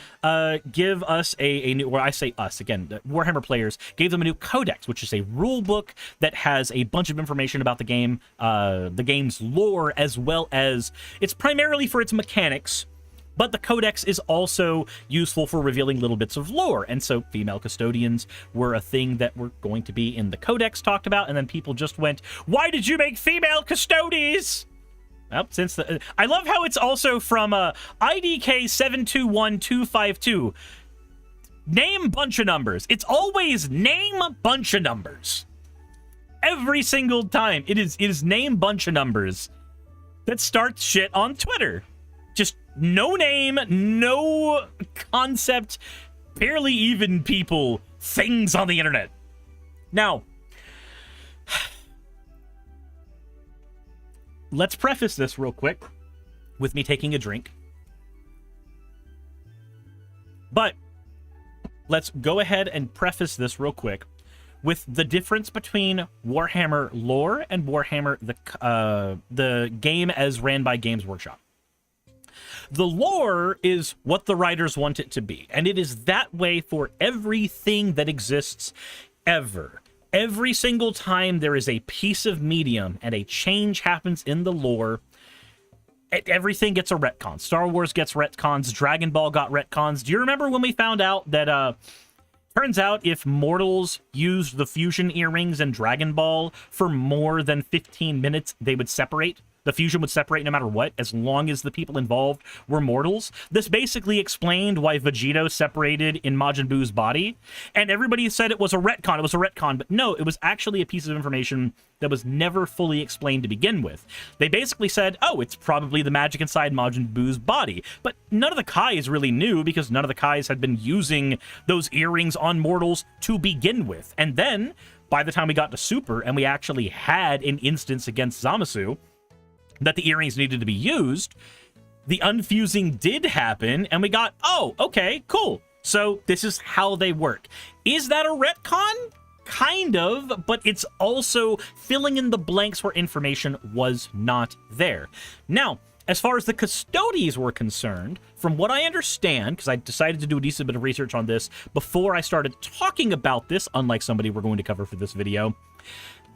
give us a new, or I say us, again, Warhammer players, gave them a new codex, which is a rule book that has a bunch of information about the game, the game's lore, as well as, it's primarily for its mechanics, but the codex is also useful for revealing little bits of lore. And so female custodians were a thing that were going to be in the codex talked about, and then people just went, why did you make female custodies? Well, since I love how it's also from IDK 721252. Name bunch of numbers. It's always name bunch of numbers. Every single time it is name bunch of numbers that starts shit on Twitter. Just no name, no concept, barely even people, things on the internet. Now, let's preface this real quick with me taking a drink. But let's go ahead and preface this real quick with the difference between Warhammer lore and Warhammer, the game as ran by Games Workshop. The lore is what the writers want it to be, and it is that way for everything that exists ever. Every single time there is a piece of medium and a change happens in the lore, everything gets a retcon. Star Wars gets retcons, Dragon Ball got retcons. Do you remember when we found out that, turns out if mortals used the fusion earrings in Dragon Ball for more than 15 minutes, they would separate? The fusion would separate no matter what, as long as the people involved were mortals. This basically explained why Vegito separated in Majin Buu's body, and everybody said it was a retcon, but no, it was actually a piece of information that was never fully explained to begin with. They basically said, oh, it's probably the magic inside Majin Buu's body, but none of the Kais really knew, because none of the Kais had been using those earrings on mortals to begin with. And then, by the time we got to Super, and we actually had an instance against Zamasu, that the earrings needed to be used, the unfusing did happen, and we got, oh, okay, cool. So this is how they work. Is that a retcon? Kind of, but it's also filling in the blanks where information was not there. Now, as far as the custodies were concerned, from what I understand, because I decided to do a decent bit of research on this before I started talking about this, unlike somebody we're going to cover for this video,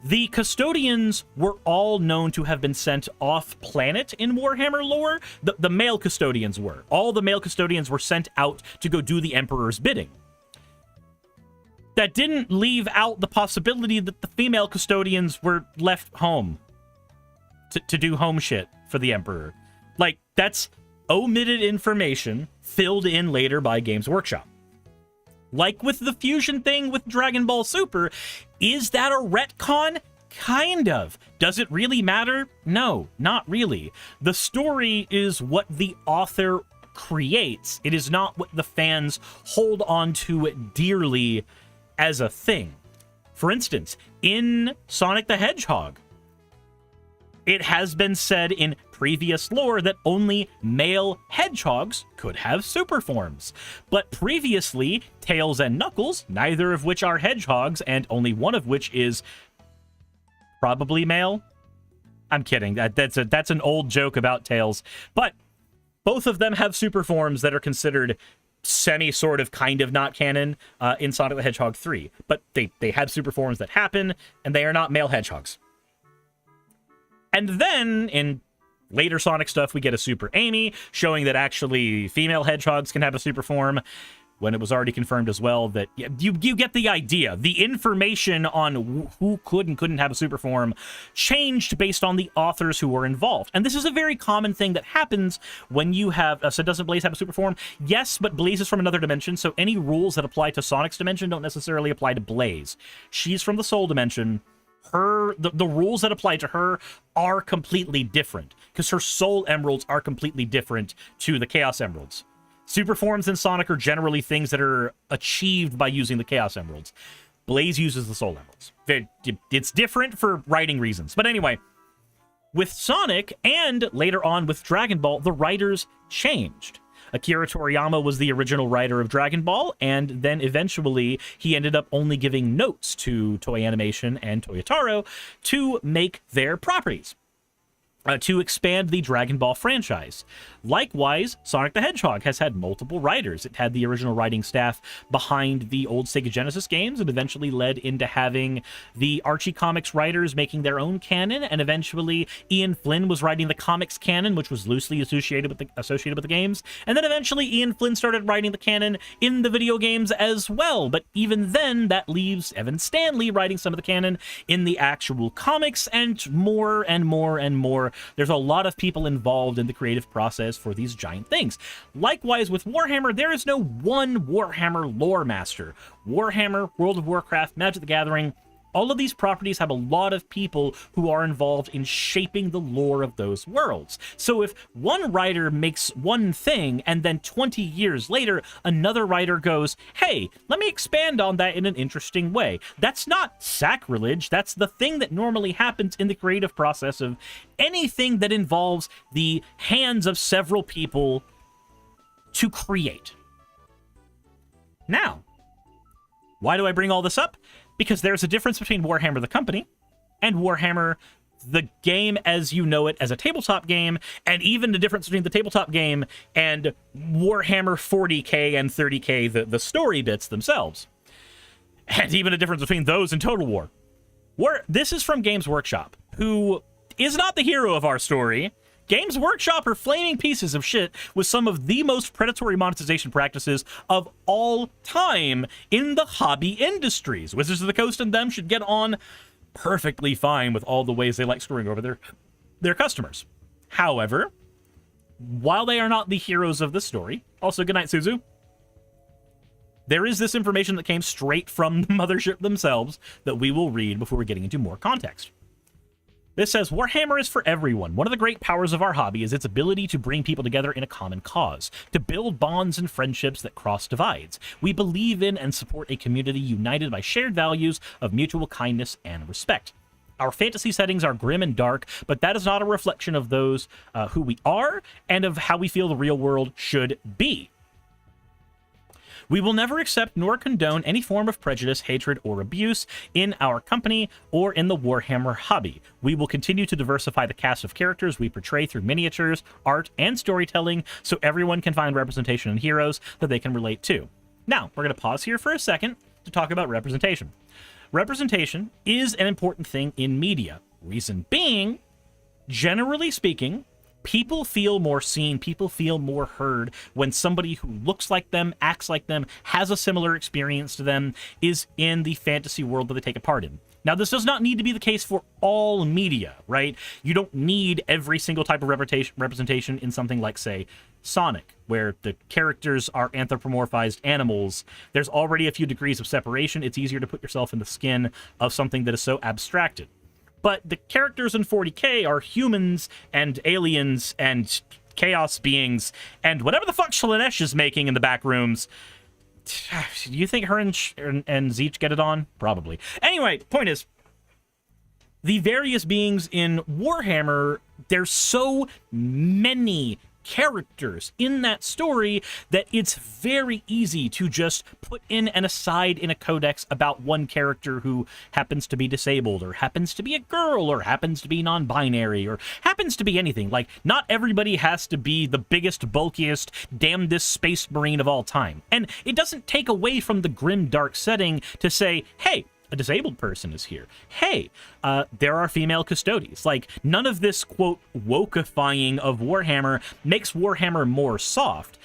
the custodians were all known to have been sent off-planet in Warhammer lore. The male custodians were. All the male custodians were sent out to go do the Emperor's bidding. That didn't leave out the possibility that the female custodians were left home to do home shit for the Emperor. Like, that's omitted information filled in later by Games Workshop. Like with the fusion thing with Dragon Ball Super, is that a retcon? Kind of. Does it really matter? No, not really. The story is what the author creates. It is not what the fans hold on to dearly as a thing. For instance, in Sonic the Hedgehog, it has been said in previous lore that only male hedgehogs could have super forms. But previously, Tails and Knuckles, neither of which are hedgehogs, and only one of which is probably male. I'm kidding. That's an old joke about Tails. But both of them have super forms that are considered sort of kind of not canon in Sonic the Hedgehog 3. But they have super forms that happen, and they are not male hedgehogs. And then, in later Sonic stuff, we get a Super Amy, showing that actually female hedgehogs can have a super form. when it was already confirmed as well that you get the idea. The information on who could and couldn't have a super form changed based on the authors who were involved. And this is a very common thing that happens when you have... so doesn't Blaze have a super form? Yes, but Blaze is from another dimension, so any rules that apply to Sonic's dimension don't necessarily apply to Blaze. She's from the Soul dimension. The rules that apply to her are completely different, because her Soul Emeralds are completely different to the Chaos Emeralds. Super forms in Sonic are generally things that are achieved by using the Chaos Emeralds. Blaze uses the Soul Emeralds. It's different for writing reasons. But anyway, with Sonic and later on with Dragon Ball, the writers changed. Akira Toriyama was the original writer of Dragon Ball, and then eventually he ended up only giving notes to Toei Animation and Toyotaro to make their properties. To expand the Dragon Ball franchise. Likewise, Sonic the Hedgehog has had multiple writers. It had the original writing staff behind the old Sega Genesis games, and eventually led into having the Archie Comics writers making their own canon, and eventually Ian Flynn was writing the comics canon, which was loosely associated with the games, and then eventually Ian Flynn started writing the canon in the video games as well. But even then, that leaves Evan Stanley writing some of the canon in the actual comics, and more and more and more. There's a lot of people involved in the creative process for these giant things. Likewise, with Warhammer, there is no one Warhammer lore master. Warhammer, World of Warcraft, Magic the Gathering, all of these properties have a lot of people who are involved in shaping the lore of those worlds. So if one writer makes one thing and then 20 years later, another writer goes, hey, let me expand on that in an interesting way. That's not sacrilege. That's the thing that normally happens in the creative process of anything that involves the hands of several people to create. Now, why do I bring all this up? Because there's a difference between Warhammer the company and Warhammer the game as you know it as a tabletop game, and even the difference between the tabletop game and Warhammer 40k and 30k, the story bits themselves. And even a difference between those and Total War. This is from Games Workshop, who is not the hero of our story. Games Workshop are flaming pieces of shit with some of the most predatory monetization practices of all time in the hobby industries. Wizards of the Coast and them should get on perfectly fine with all the ways they like screwing over their customers. However, while they are not the heroes of the story, also goodnight, Suzu, there is this information that came straight from the mothership themselves that we will read before we're getting into more context. This says, Warhammer is for everyone. One of the great powers of our hobby is its ability to bring people together in a common cause, to build bonds and friendships that cross divides. We believe in and support a community united by shared values of mutual kindness and respect. Our fantasy settings are grim and dark, but that is not a reflection of those who we are and of how we feel the real world should be. We will never accept nor condone any form of prejudice, hatred, or abuse in our company or in the Warhammer hobby. We will continue to diversify the cast of characters we portray through miniatures, art, and storytelling so everyone can find representation in heroes that they can relate to. Now, we're going to pause here for a second to talk about representation. Representation is an important thing in media. Reason being, generally speaking, people feel more seen, people feel more heard when somebody who looks like them, acts like them, has a similar experience to them, is in the fantasy world that they take a part in. Now, this does not need to be the case for all media, right? You don't need every single type of representation in something like, say, Sonic, where the characters are anthropomorphized animals. There's already a few degrees of separation. It's easier to put yourself in the skin of something that is so abstracted. But the characters in 40k are humans and aliens and chaos beings and whatever the fuck Shalanesh is making in the back rooms. Do you think her and Zeech get it on? Probably. Anyway, point is, the various beings in Warhammer, there's so many characters in that story that it's very easy to just put in an aside in a codex about one character who happens to be disabled or happens to be a girl or happens to be non-binary or happens to be anything. Like, not everybody has to be the biggest, bulkiest, damnedest space marine of all time. And it doesn't take away from the grim, dark setting to say, hey, a disabled person is here. Hey, there are female custodians. Like, none of this, quote, wokeifying of Warhammer makes Warhammer more soft.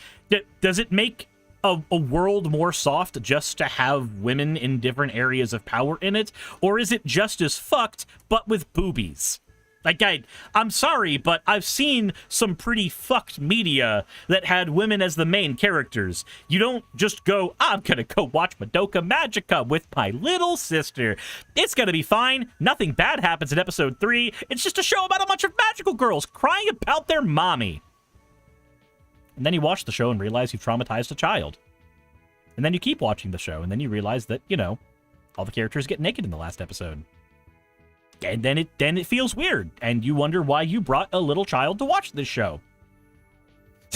Does it make a world more soft just to have women in different areas of power in it? Or is it just as fucked, but with boobies? Like, I'm sorry, but I've seen some pretty fucked media that had women as the main characters. You don't just go, I'm gonna go watch Madoka Magica with my little sister. It's gonna be fine. Nothing bad happens in episode 3. It's just a show about a bunch of magical girls crying about their mommy. And then you watch the show and realize you've traumatized a child. And then you keep watching the show, and then you realize that, you know, all the characters get naked in the last episode. And then it feels weird, and you wonder why you brought a little child to watch this show.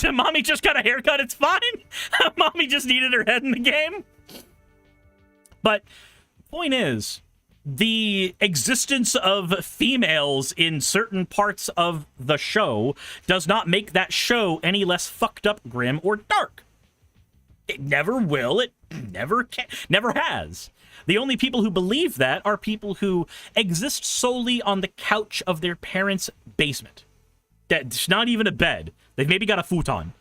Mommy just got a haircut, it's fine. Mommy just needed her head in the game. But point is, the existence of females in certain parts of the show does not make that show any less fucked up, grim, or dark. It never will. It never can, never has. The only people who believe that are people who exist solely on the couch of their parents' basement. That's not even a bed. They've maybe got a futon.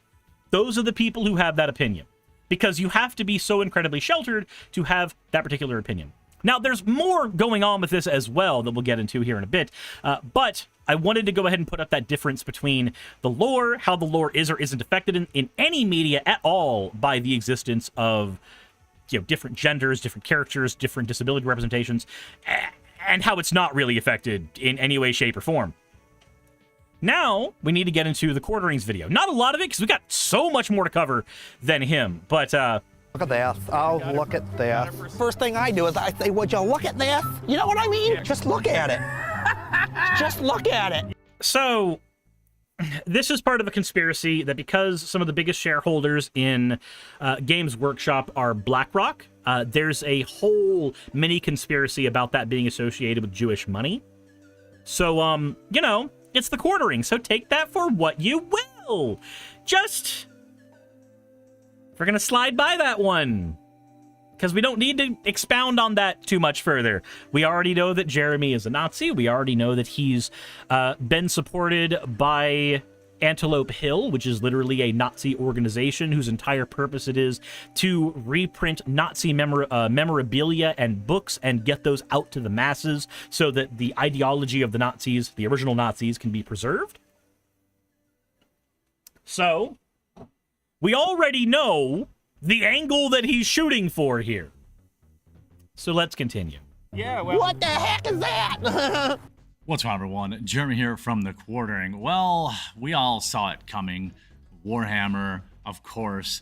Those are the people who have that opinion. Because you have to be so incredibly sheltered to have that particular opinion. Now, there's more going on with this as well that we'll get into here in a bit. But I wanted to go ahead and put up that difference between the lore, how the lore is or isn't affected in any media at all by the existence of, you know, different genders, different characters, different disability representations, and how it's not really affected in any way, shape, or form. Now, we need to get into the Quarterings video. Not a lot of it, because we got so much more to cover than him, but, Look at this. Oh, look at this. First thing I do is I say, would you look at this? You know what I mean? Just look at it. Just look at it. So, this is part of a conspiracy that because some of the biggest shareholders in Games Workshop are BlackRock, there's a whole mini conspiracy about that being associated with Jewish money. So, you know, it's the Quartering, so take that for what you will. Just, we're gonna slide by that one, because we don't need to expound on that too much further. We already know that Jeremy is a Nazi. We already know that he's been supported by Antelope Hill, which is literally a Nazi organization whose entire purpose it is to reprint Nazi memorabilia and books and get those out to the masses so that the ideology of the Nazis, the original Nazis, can be preserved. So, we already know the angle that he's shooting for here. So let's continue. Yeah, well, What the heck is that? what's wrong, everyone? Jeremy here from the Quartering. Well, we all saw it coming. Warhammer, of course,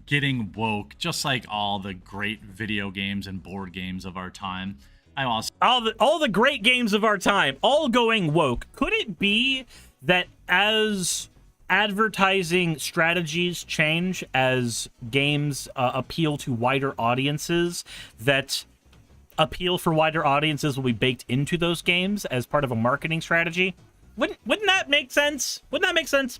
getting woke, just like all the great video games and board games of our time. I also All the great games of our time, all going woke. Could it be that as advertising strategies change, as games appeal to wider audiences, that appeal for wider audiences will be baked into those games as part of a marketing strategy? Wouldn't that make sense? Wouldn't that make sense?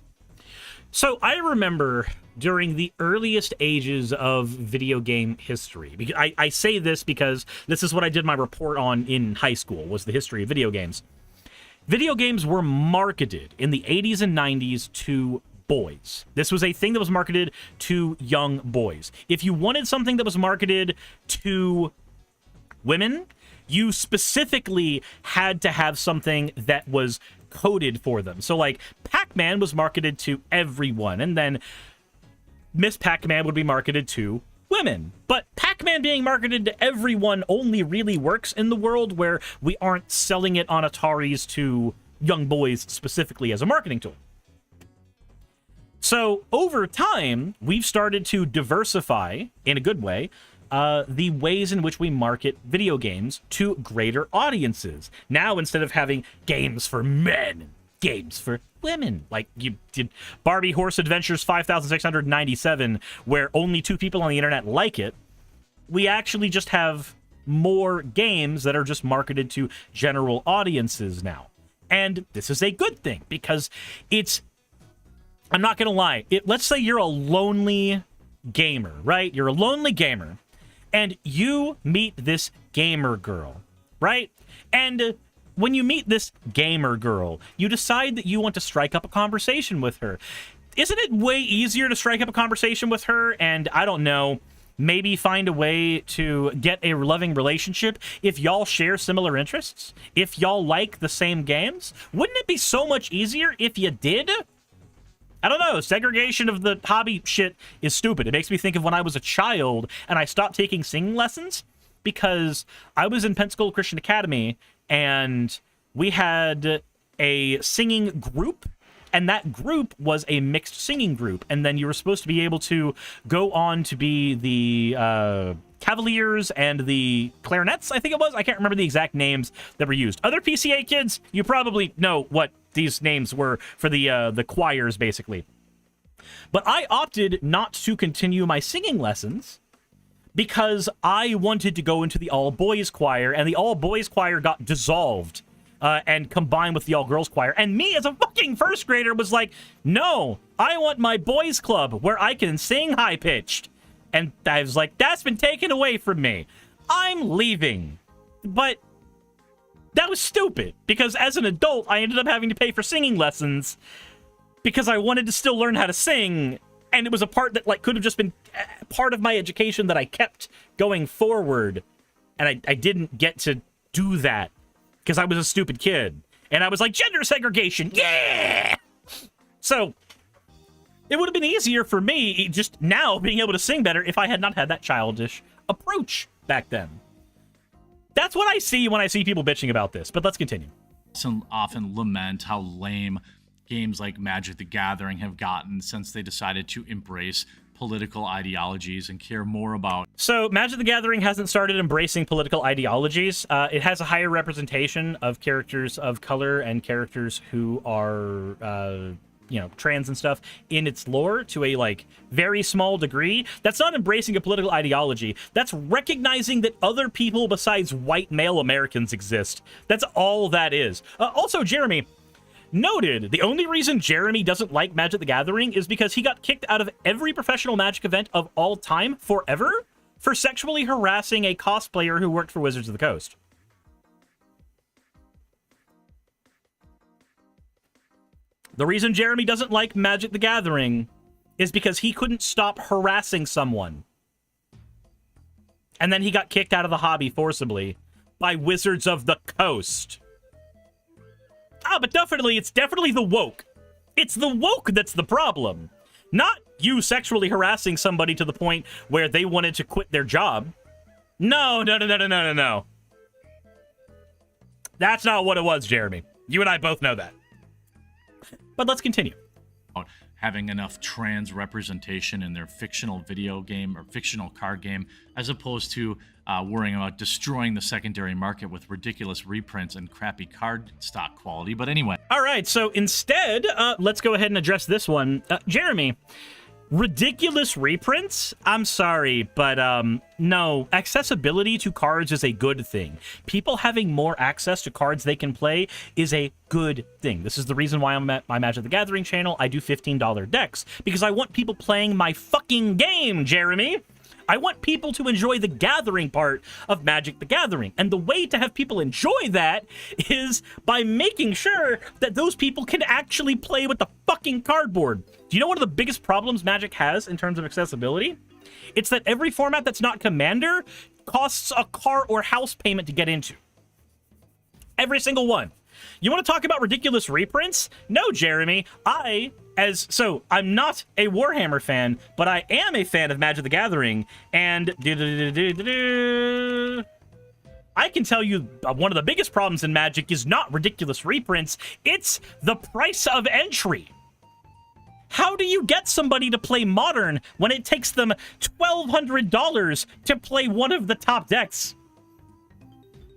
So I remember during the earliest ages of video game history, I say this because this is what I did my report on in high school, was the history of video games. Video games were marketed in the 80s and 90s to boys. This was a thing that was marketed to young boys. If you wanted something that was marketed to women, you specifically had to have something that was coded for them. So, like, Pac-Man was marketed to everyone, and then Miss Pac-Man would be marketed to women. But Pac-Man being marketed to everyone only really works in the world where we aren't selling it on Ataris to young boys specifically as a marketing tool. So over time, we've started to diversify, in a good way, the ways in which we market video games to greater audiences. Now, instead of having games for men, games for women, like you did Barbie Horse Adventures 5697, where only 2 people on the internet like it, we actually just have more games that are just marketed to general audiences now. And this is a good thing, because it's, I'm not gonna lie, let's say you're a lonely gamer, right? You're a lonely gamer, and you meet this gamer girl, right? And when you meet this gamer girl, you decide that you want to strike up a conversation with her. isn't it way easier to strike up a conversation with her and, I don't know, maybe find a way to get a loving relationship if y'all share similar interests? If y'all like the same games? Wouldn't it be so much easier if you did? I don't know. Segregation of the hobby shit is stupid. It makes me think of when I was a child and I stopped taking singing lessons because I was in Pensacola Christian Academy and we had a singing group, and that group was a mixed singing group. And then you were supposed to be able to go on to be the Cavaliers and the Clarinets, I think it was. I can't remember the exact names that were used. Other PCA kids, you probably know what these names were for the choirs, basically. But I opted not to continue my singing lessons because I wanted to go into the all-boys choir, and the all-boys choir got dissolved and combined with the all-girls choir. And me, as a fucking first grader, was like, no, I want my boys club where I can sing high-pitched. And I was like, that's been taken away from me. I'm leaving. But that was stupid, because as an adult, I ended up having to pay for singing lessons because I wanted to still learn how to sing, and it was a part that like could have just been part of my education that I kept going forward, and I didn't get to do that because I was a stupid kid. And I was like, gender segregation, yeah! So it would have been easier for me just now being able to sing better if I had not had that childish approach back then. That's what I see when I see people bitching about this, but let's continue. Some often lament how lame games like Magic the Gathering have gotten since they decided to embrace political ideologies and care more about... So Magic the Gathering hasn't started embracing political ideologies. It has a higher representation of characters of color and characters who are... trans and stuff in its lore to a, like, very small degree. That's not embracing a political ideology. That's recognizing that other people besides white male Americans exist. That's all that is. Also, Jeremy, noted, the only reason Jeremy doesn't like Magic the Gathering is because he got kicked out of every professional Magic event of all time forever for sexually harassing a cosplayer who worked for Wizards of the Coast. The reason Jeremy doesn't like Magic the Gathering is because he couldn't stop harassing someone. And then he got kicked out of the hobby forcibly by Wizards of the Coast. But it's definitely the woke. It's the woke that's the problem. Not you sexually harassing somebody to the point where they wanted to quit their job. No. That's not what it was, Jeremy. You and I both know that. But let's continue. Having enough trans representation in their fictional video game or fictional card game, as opposed to worrying about destroying the secondary market with ridiculous reprints and crappy card stock quality. But anyway. All right, so instead, let's go ahead and address this one. Jeremy, ridiculous reprints? I'm sorry, but no. Accessibility to cards is a good thing. People having more access to cards they can play is a good thing. This is the reason why I'm at my Magic the Gathering channel. I do $15 decks, because I want people playing my fucking game, Jeremy. I want people to enjoy the gathering part of Magic the Gathering. And the way to have people enjoy that is by making sure that those people can actually play with the fucking cardboard. Do you know one of the biggest problems Magic has in terms of accessibility? It's that every format that's not Commander costs a car or house payment to get into. Every single one. You want to talk about ridiculous reprints? No, Jeremy. I'm not a Warhammer fan, but I am a fan of Magic the Gathering, and I can tell you one of the biggest problems in Magic is not ridiculous reprints, it's the price of entry. How do you get somebody to play Modern when it takes them $1,200 to play one of the top decks?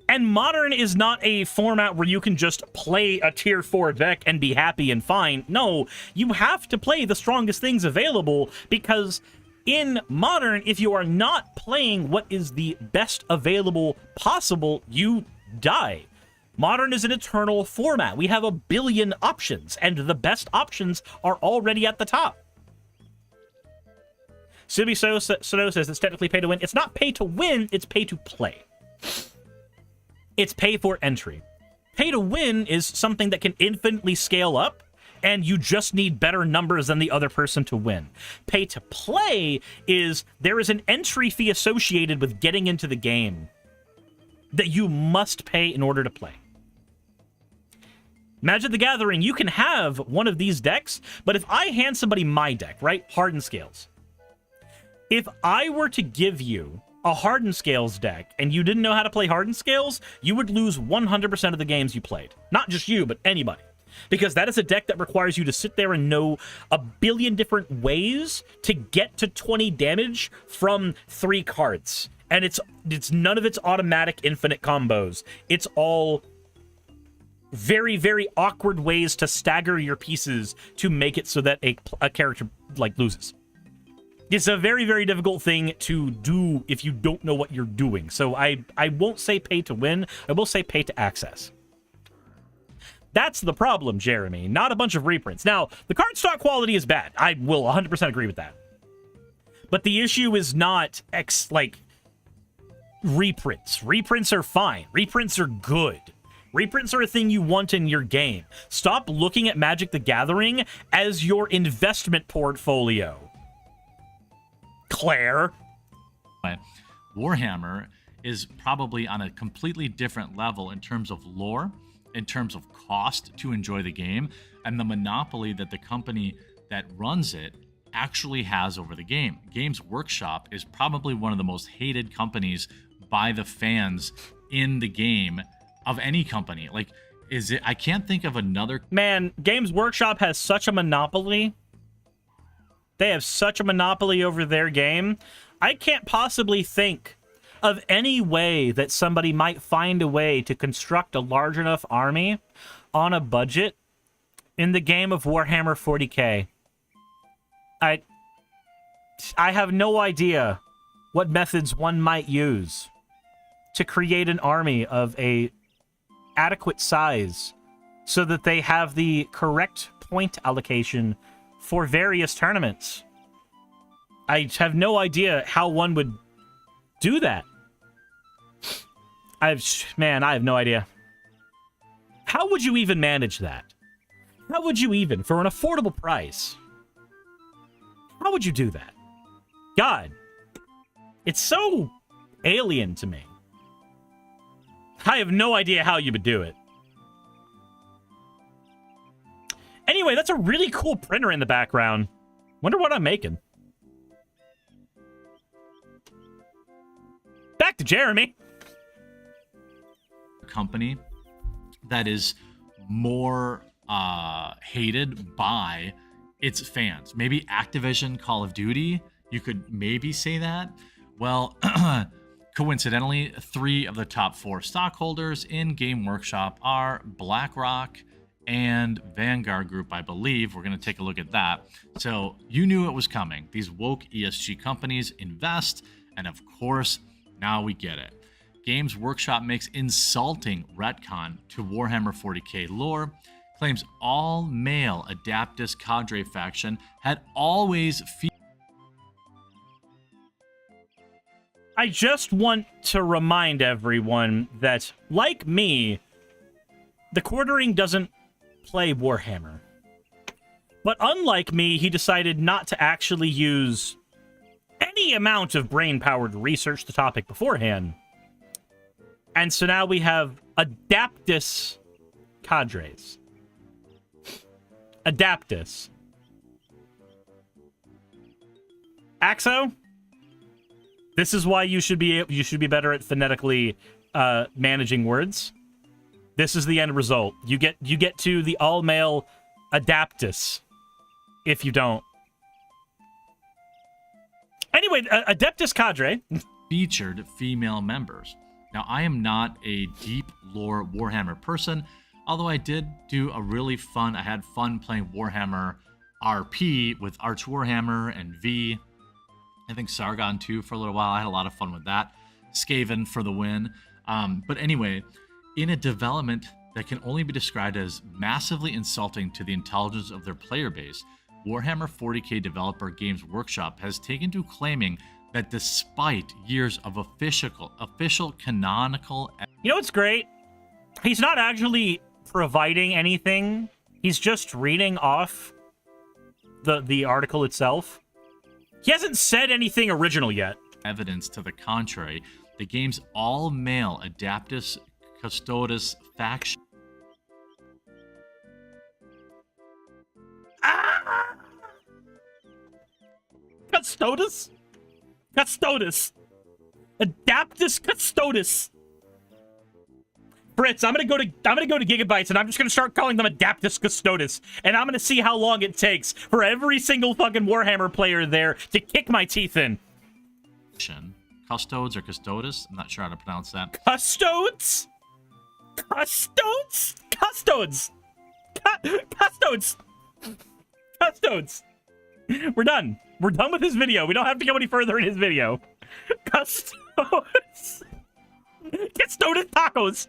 And Modern is not a format where you can just play a tier 4 deck and be happy and fine. No, you have to play the strongest things available, because in Modern, if you are not playing what is the best available possible, you die. Modern is an eternal format. We have a billion options, and the best options are already at the top. Subi Sono says it's technically pay to win. It's not pay to win, it's pay to play. It's pay for entry. Pay to win is something that can infinitely scale up, and you just need better numbers than the other person to win. Pay to play is there is an entry fee associated with getting into the game that you must pay in order to play. Magic the Gathering, you can have one of these decks, but if I hand somebody my deck, right? Hardened Scales. If I were to give you a Hardened Scales deck and you didn't know how to play Hardened Scales, you would lose 100% of the games you played. Not just you, but anybody. Because that is a deck that requires you to sit there and know a billion different ways to get to 20 damage from 3 cards. And it's none of it's automatic infinite combos. It's all very, very awkward ways to stagger your pieces to make it so that a character, like, loses. It's a very, very difficult thing to do if you don't know what you're doing. So I won't say pay to win. I will say pay to access. That's the problem, Jeremy. Not a bunch of reprints. Now, the card stock quality is bad. I will 100% agree with that. But the issue is not, reprints. Reprints are fine. Reprints are good. Reprints are a thing you want in your game. Stop looking at Magic the Gathering as your investment portfolio. Claire. Warhammer is probably on a completely different level in terms of lore, in terms of cost to enjoy the game, and the monopoly that the company that runs it actually has over the game. Games Workshop is probably one of the most hated companies by the fans in the game of any company. Like, I can't think of another. Man, Games Workshop has such a monopoly. They have such a monopoly over their game. I can't possibly think of any way that somebody might find a way to construct a large enough army on a budget in the game of Warhammer 40k. I have no idea what methods one might use to create an army of a adequate size so that they have the correct point allocation for various tournaments. I have no idea how one would do that. I have no idea. How would you even manage that? How would you even, for an affordable price? How would you do that? God, it's so alien to me. I have no idea how you would do it. Anyway, that's a really cool printer in the background. Wonder what I'm making. Back to Jeremy. Company that is more hated by its fans. Maybe Activision Call of Duty, you could maybe say that. Well, coincidentally, 3 of the top 4 stockholders in Game Workshop are BlackRock and Vanguard Group, I believe. We're going to take a look at that. So you knew it was coming. These woke ESG companies invest, and of course, now we get it. Games Workshop makes insulting retcon to Warhammer 40k lore, claims all male Adaptus cadre faction had always I just want to remind everyone that, like me, the Quartering doesn't play Warhammer. But unlike me, he decided not to actually use any amount of brain power to research the topic beforehand. And so now we have Adaptus cadres. Adaptus. Axo? This is why you should be better at phonetically managing words. This is the end result. You get to the all-male Adaptus if you don't. Anyway, Adeptus cadre featured female members. Now, I am not a deep lore Warhammer person, although I did do I had fun playing Warhammer RP with Arch Warhammer and V. I think Sargon too for a little while. I had a lot of fun with that. Skaven for the win. But anyway, in a development that can only be described as massively insulting to the intelligence of their player base, Warhammer 40k developer Games Workshop has taken to claiming that despite years of official canonical... You know what's great? He's not actually providing anything He's just reading off the article itself. He hasn't said anything original yet. Evidence to the contrary, the game's all-male Adaptus Custodes faction. Ah! Custodes? Custodes. Adaptus Custodes. Fritz, I'm gonna go to Gigabytes and I'm just gonna start calling them Adaptus Custodes, and I'm gonna see how long it takes for every single fucking Warhammer player there to kick my teeth in. Custodes or Custodes? I'm not sure how to pronounce that. Custodes? Custodes? Custodes! Custodes! Custodes! We're done. We're done with his video. We don't have to go any further in his video. Custodes! Custodes tacos!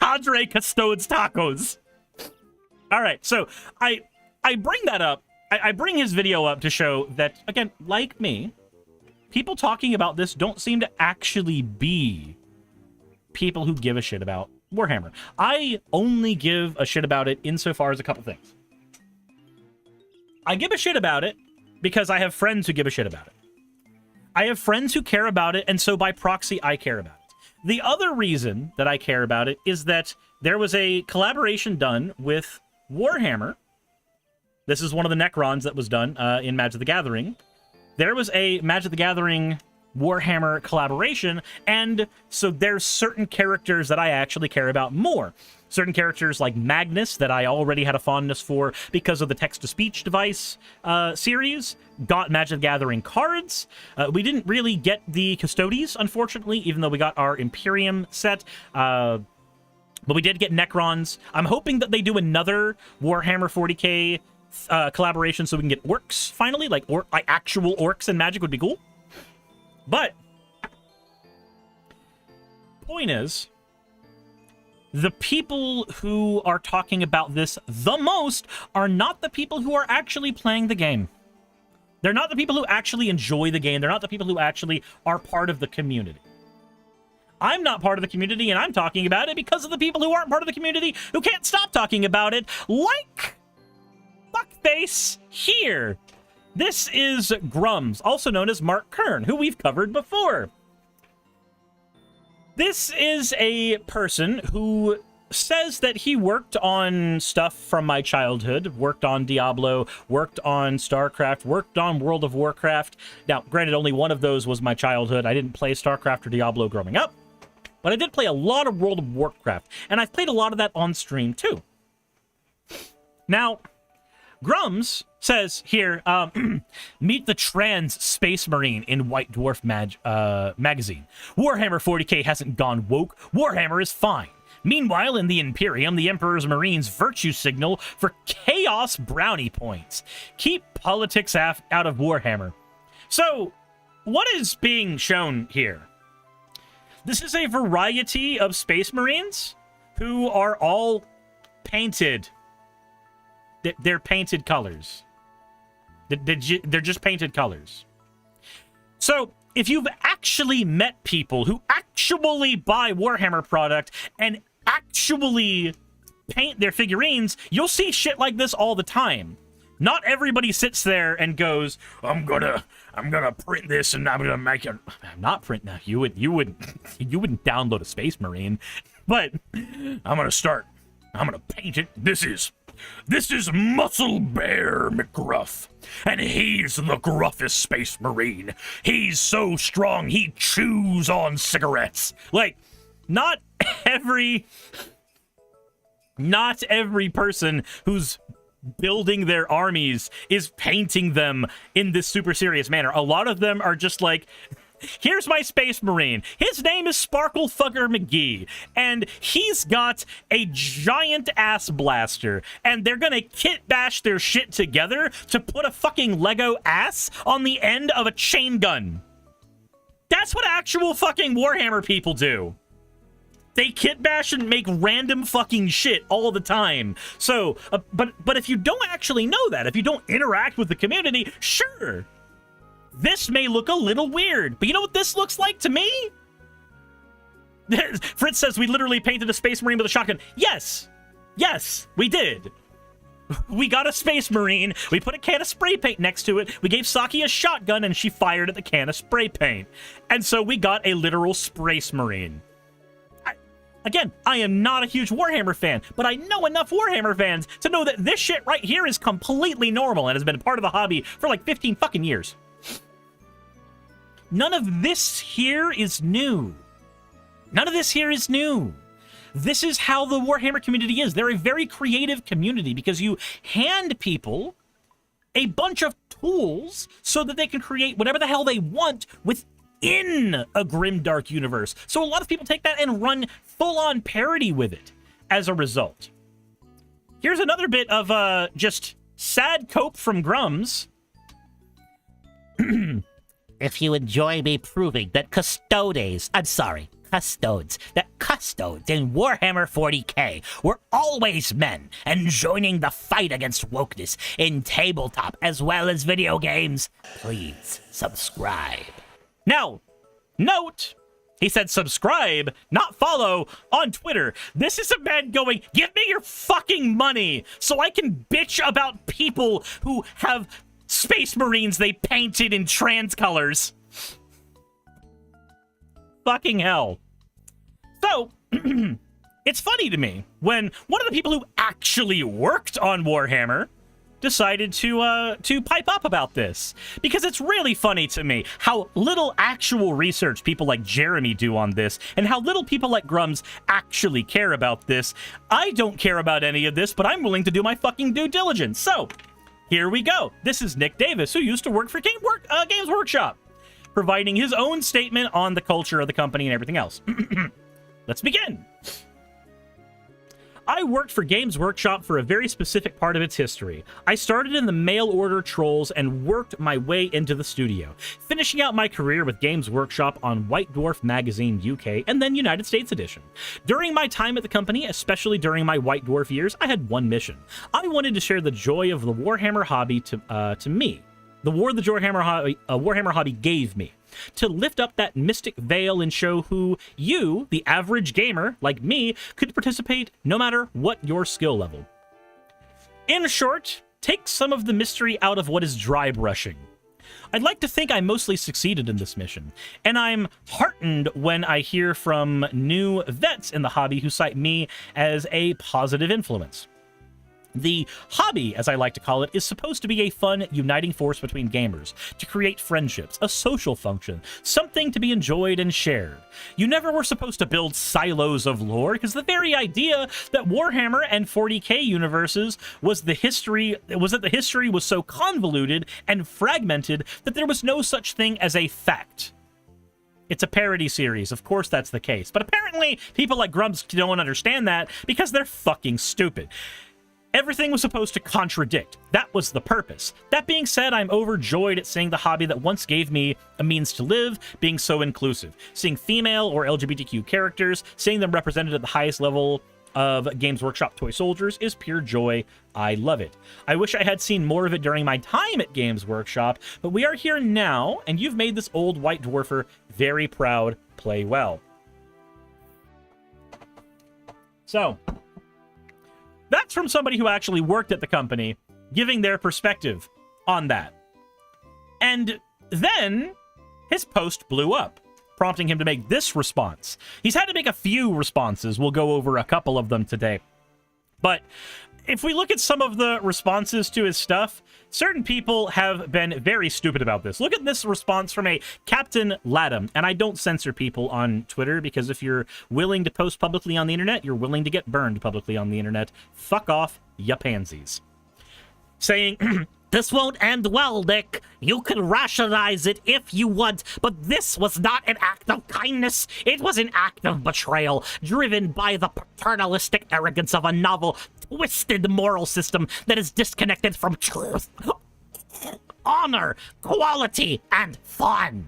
Cadre Custodes tacos. All right, so I bring that up. I bring his video up to show that, again, like me, people talking about this don't seem to actually be people who give a shit about Warhammer. I only give a shit about it insofar as a couple things. I give a shit about it because I have friends who give a shit about it. I have friends who care about it, and so by proxy, I care about it. The other reason that I care about it is that there was a collaboration done with Warhammer. This is one of the Necrons that was done in Magic the Gathering. There was a Magic the Gathering Warhammer collaboration, and so there's certain characters that I actually care about more. Certain characters like Magnus that I already had a fondness for because of the text-to-speech device series got Magic the Gathering cards. We didn't really get the Custodes, unfortunately, even though we got our Imperium set. But we did get Necrons. I'm hoping that they do another Warhammer 40k collaboration so we can get orcs finally. Like actual orcs in Magic would be cool. But point is, the people who are talking about this the most are not the people who are actually playing the game. They're not the people who actually enjoy the game. They're not the people who actually are part of the community. I'm not part of the community, and I'm talking about it because of the people who aren't part of the community who can't stop talking about it, like fuckface here. This is Grums, also known as Mark Kern, who we've covered before. This is a person who says that he worked on stuff from my childhood, worked on Diablo, worked on StarCraft, worked on World of Warcraft. Now, granted, only one of those was my childhood. I didn't play StarCraft or Diablo growing up, but I did play a lot of World of Warcraft, and I've played a lot of that on stream, too. Now, Grums says here, meet the trans space marine in White Dwarf magazine. Warhammer 40k hasn't gone woke. Warhammer is fine. Meanwhile, in the Imperium, the Emperor's Marines virtue signal for chaos brownie points. Keep politics out of Warhammer. So, what is being shown here? This is a variety of space marines who are all painted. They're painted colors. They're just painted colors. So, if you've actually met people who actually buy Warhammer product and actually paint their figurines, you'll see shit like this all the time. Not everybody sits there and goes, I'm gonna print this and I'm gonna make it. I'm not printing that. You wouldn't download a Space Marine, but I'm gonna paint it. This is Muscle Bear McGruff, and he's the gruffest Space Marine. He's so strong he chews on cigarettes. Like, not every person who's building their armies is painting them in this super serious manner. A lot of them are just like, here's my Space Marine. His name is Sparkle Fucker McGee, and he's got a giant ass blaster, and they're gonna kit bash their shit together to put a fucking Lego ass on the end of a chain gun. That's what actual fucking Warhammer people do. They kit bash and make random fucking shit all the time. So, but if you don't actually know that, if you don't interact with the community, sure, this may look a little weird, but you know what this looks like to me? Fritz says we literally painted a Space Marine with a shotgun. Yes, we did. We got a Space Marine, we put a can of spray paint next to it, we gave Saki a shotgun, and she fired at the can of spray paint. And so we got a literal Space Marine. Again, I am not a huge Warhammer fan, but I know enough Warhammer fans to know that this shit right here is completely normal and has been a part of the hobby for like 15 fucking years. None of this here is new. None of this here is new. This is how the Warhammer community is. They're a very creative community because you hand people a bunch of tools so that they can create whatever the hell they want within a grimdark universe. So a lot of people take that and run full-on parody with it as a result. Here's another bit of just sad cope from Grums. If you enjoy me proving that custodes in Warhammer 40k were always men and joining the fight against wokeness in tabletop as well as video games, please subscribe. Now, note, he said subscribe, not follow, on Twitter. This is a man going, give me your fucking money so I can bitch about people who have Space Marines they painted in trans colors. Fucking hell. So, it's funny to me when one of the people who actually worked on Warhammer decided to pipe up about this, because it's really funny to me how little actual research people like Jeremy do on this and how little people like Grums actually care about this. I don't care about any of this, but I'm willing to do my fucking due diligence. So, here we go. This is Nick Davis, who used to work for Games Workshop, providing his own statement on the culture of the company and everything else. Let's begin. I worked for Games Workshop for a very specific part of its history. I started in the mail order trolls and worked my way into the studio, finishing out my career with Games Workshop on White Dwarf Magazine UK and then United States Edition. During my time at the company, especially during my White Dwarf years, I had one mission. I wanted to share the joy of the Warhammer hobby to me. The Warhammer hobby gave me. To lift up that mystic veil and show who you, the average gamer, like me, could participate no matter what your skill level. In short, take some of the mystery out of what is dry brushing. I'd like to think I mostly succeeded in this mission, and I'm heartened when I hear from new vets in the hobby who cite me as a positive influence. The hobby, as I like to call it, is supposed to be a fun, uniting force between gamers, to create friendships, a social function, something to be enjoyed and shared. You never were supposed to build silos of lore, because the very idea that Warhammer and 40k universes was that the history was so convoluted and fragmented that there was no such thing as a fact. It's a parody series, of course that's the case, but apparently people like Grumps don't understand that because they're fucking stupid. Everything was supposed to contradict. That was the purpose. That being said, I'm overjoyed at seeing the hobby that once gave me a means to live being so inclusive. Seeing female or LGBTQ characters, seeing them represented at the highest level of Games Workshop toy soldiers is pure joy. I love it. I wish I had seen more of it during my time at Games Workshop, but we are here now, and you've made this old white dwarfer very proud. Play well. So, that's from somebody who actually worked at the company, giving their perspective on that. And then his post blew up, prompting him to make this response. He's had to make a few responses. We'll go over a couple of them today. But if we look at some of the responses to his stuff, certain people have been very stupid about this. Look at this response from a Captain Latham. And I don't censor people on Twitter, because if you're willing to post publicly on the internet, you're willing to get burned publicly on the internet. Fuck off, ya pansies. Saying, This won't end well, Nick. You can rationalize it if you want, but this was not an act of kindness. It was an act of betrayal, driven by the paternalistic arrogance of a novel, twisted moral system that is disconnected from truth, honor, quality, and fun.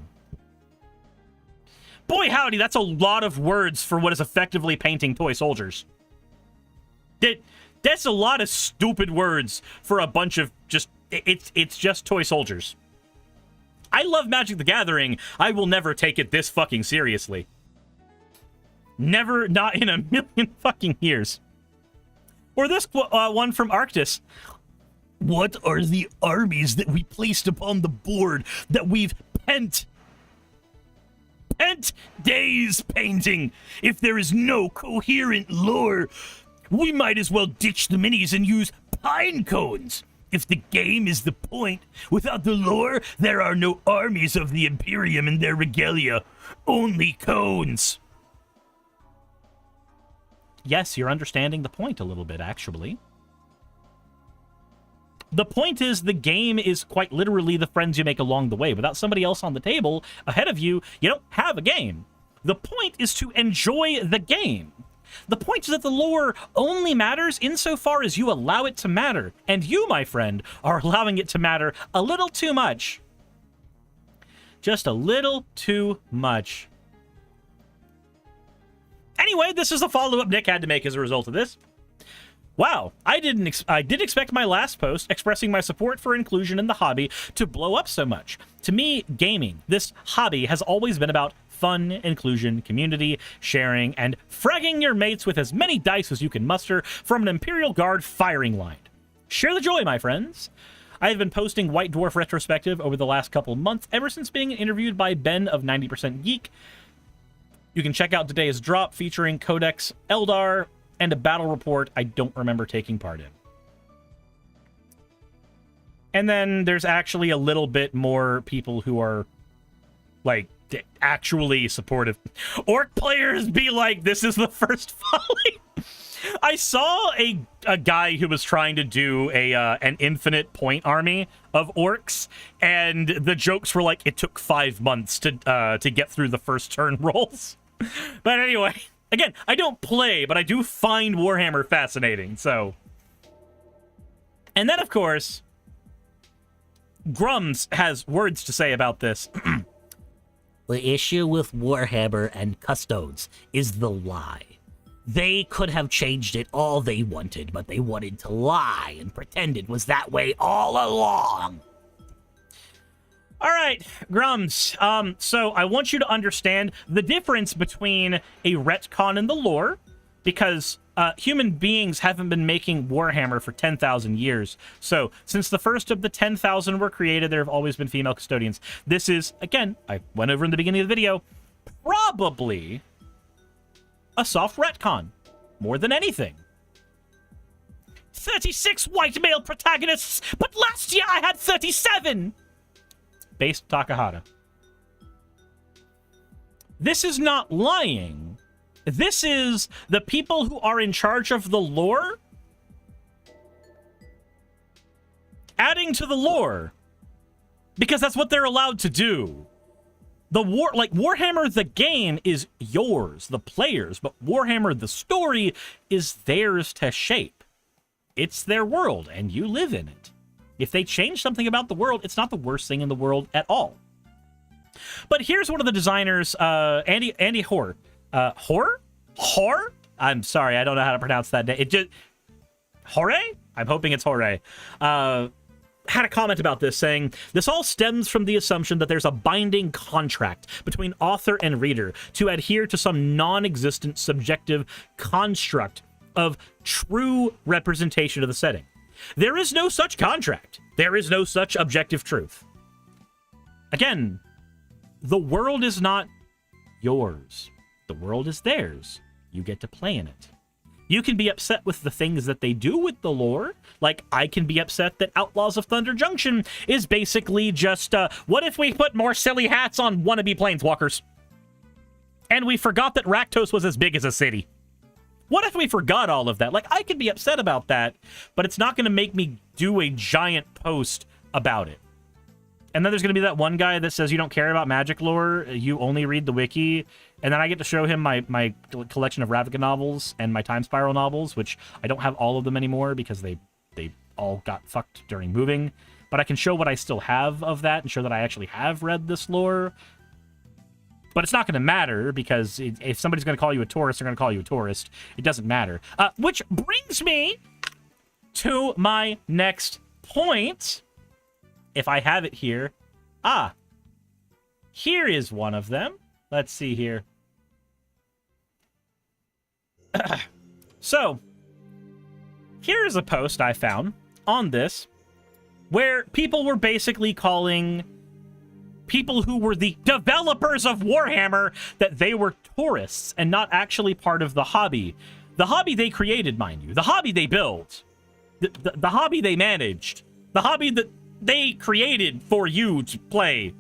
boy howdy, that's a lot of words for what is effectively painting toy soldiers. That's a lot of stupid words for a bunch of just... It's just toy soldiers. I love Magic the Gathering. I will never take it this fucking seriously. Never, not in a million fucking years. Or this one from Arctis. What are the armies that we placed upon the board that we've pent days painting? If there is no coherent lore, we might as well ditch the minis and use pine cones. If the game is the point, without the lore, there are no armies of the Imperium and their regalia. Only cones. Yes, you're understanding the point a little bit, actually. The point is, the game is quite literally the friends you make along the way. Without somebody else on the table ahead of you, you don't have a game. The point is to enjoy the game. The point is that the lore only matters insofar as you allow it to matter. And you, my friend, are allowing it to matter a little too much. Just a little too much. Anyway, this is the follow-up Nick had to make as a result of this. Wow, I did expect my last post expressing my support for inclusion in the hobby to blow up so much. To me, gaming, this hobby, has always been about fun, inclusion, community, sharing, and fragging your mates with as many dice as you can muster from an Imperial Guard firing line. Share the joy, my friends. I have been posting White Dwarf retrospective over the last couple months, ever since being interviewed by Ben of 90% Geek. You can check out today's drop featuring Codex Eldar and a battle report I don't remember taking part in. And then there's actually a little bit more people who are, like, actually supportive. Orc players be like, this is the first folly. I saw a guy who was trying to do an infinite point army of orcs, and the jokes were like, it took 5 months to get through the first turn rolls. But anyway, again, I don't play, but I do find Warhammer fascinating, so. And then, of course, Grums has words to say about this. The issue with Warhammer and Custodes is the lie. They could have changed it all they wanted, but they wanted to lie and pretend it was that way all along. All right, Grums. So I want you to understand the difference between a retcon and the lore, because human beings haven't been making Warhammer for 10,000 years. So since the first of the 10,000 were created, there have always been female custodians. This is, again, I went over in the beginning of the video, probably a soft retcon, more than anything. 36 white male protagonists, but last year I had 37! Based Takahata. This is not lying. This is the people who are in charge of the lore adding to the lore, because that's what they're allowed to do. Warhammer the game is yours, the players, but Warhammer the story is theirs to shape. It's their world, and you live in it. If they change something about the world, it's not the worst thing in the world at all. But here's one of the designers, Andy Hoare. Hoare? I'm sorry, I don't know how to pronounce that name. Hoare? I'm hoping it's Hoare. Had a comment about this saying, this all stems from the assumption that there's a binding contract between author and reader to adhere to some non-existent subjective construct of true representation of the setting. There is no such contract. There is no such objective truth. Again, the world is not yours. The world is theirs. You get to play in it. You can be upset with the things that they do with the lore. Like, I can be upset that Outlaws of Thunder Junction is basically just, what if we put more silly hats on wannabe planeswalkers? And we forgot that Rakdos was as big as a city. What if we forgot all of that? Like, I could be upset about that, but it's not going to make me do a giant post about it. And then there's going to be that one guy that says you don't care about magic lore, you only read the wiki, and then I get to show him my collection of Ravnica novels and my Time Spiral novels, which I don't have all of them anymore because they all got fucked during moving. But I can show what I still have of that and show that I actually have read this lore. But it's not going to matter, because if somebody's going to call you a tourist, they're going to call you a tourist. It doesn't matter. Which brings me to my next point. If I have it here. Here is one of them. Let's see here. So, here's a post I found on this where people were basically calling people who were the developers of Warhammer that they were tourists and not actually part of the hobby. The hobby they created, mind you. The hobby they built. The hobby they managed. The hobby that they created for you to play.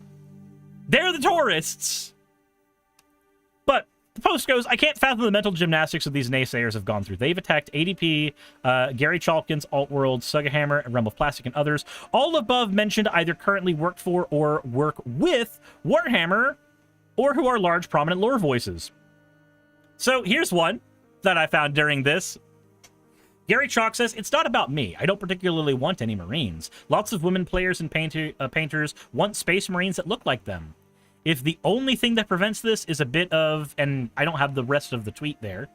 They're the tourists. But the post goes, I can't fathom the mental gymnastics that these naysayers have gone through. They've attacked ADP, Gary Chalkins, Altworld, Sugahammer, and Realm of Plastic, and others. All above mentioned either currently work for or work with Warhammer, or who are large, prominent lore voices. So here's one that I found during this. Gary Chalk says, it's not about me. I don't particularly want any Marines. Lots of women players and painters want Space Marines that look like them. If the only thing that prevents this is a bit of, and I don't have the rest of the tweet there,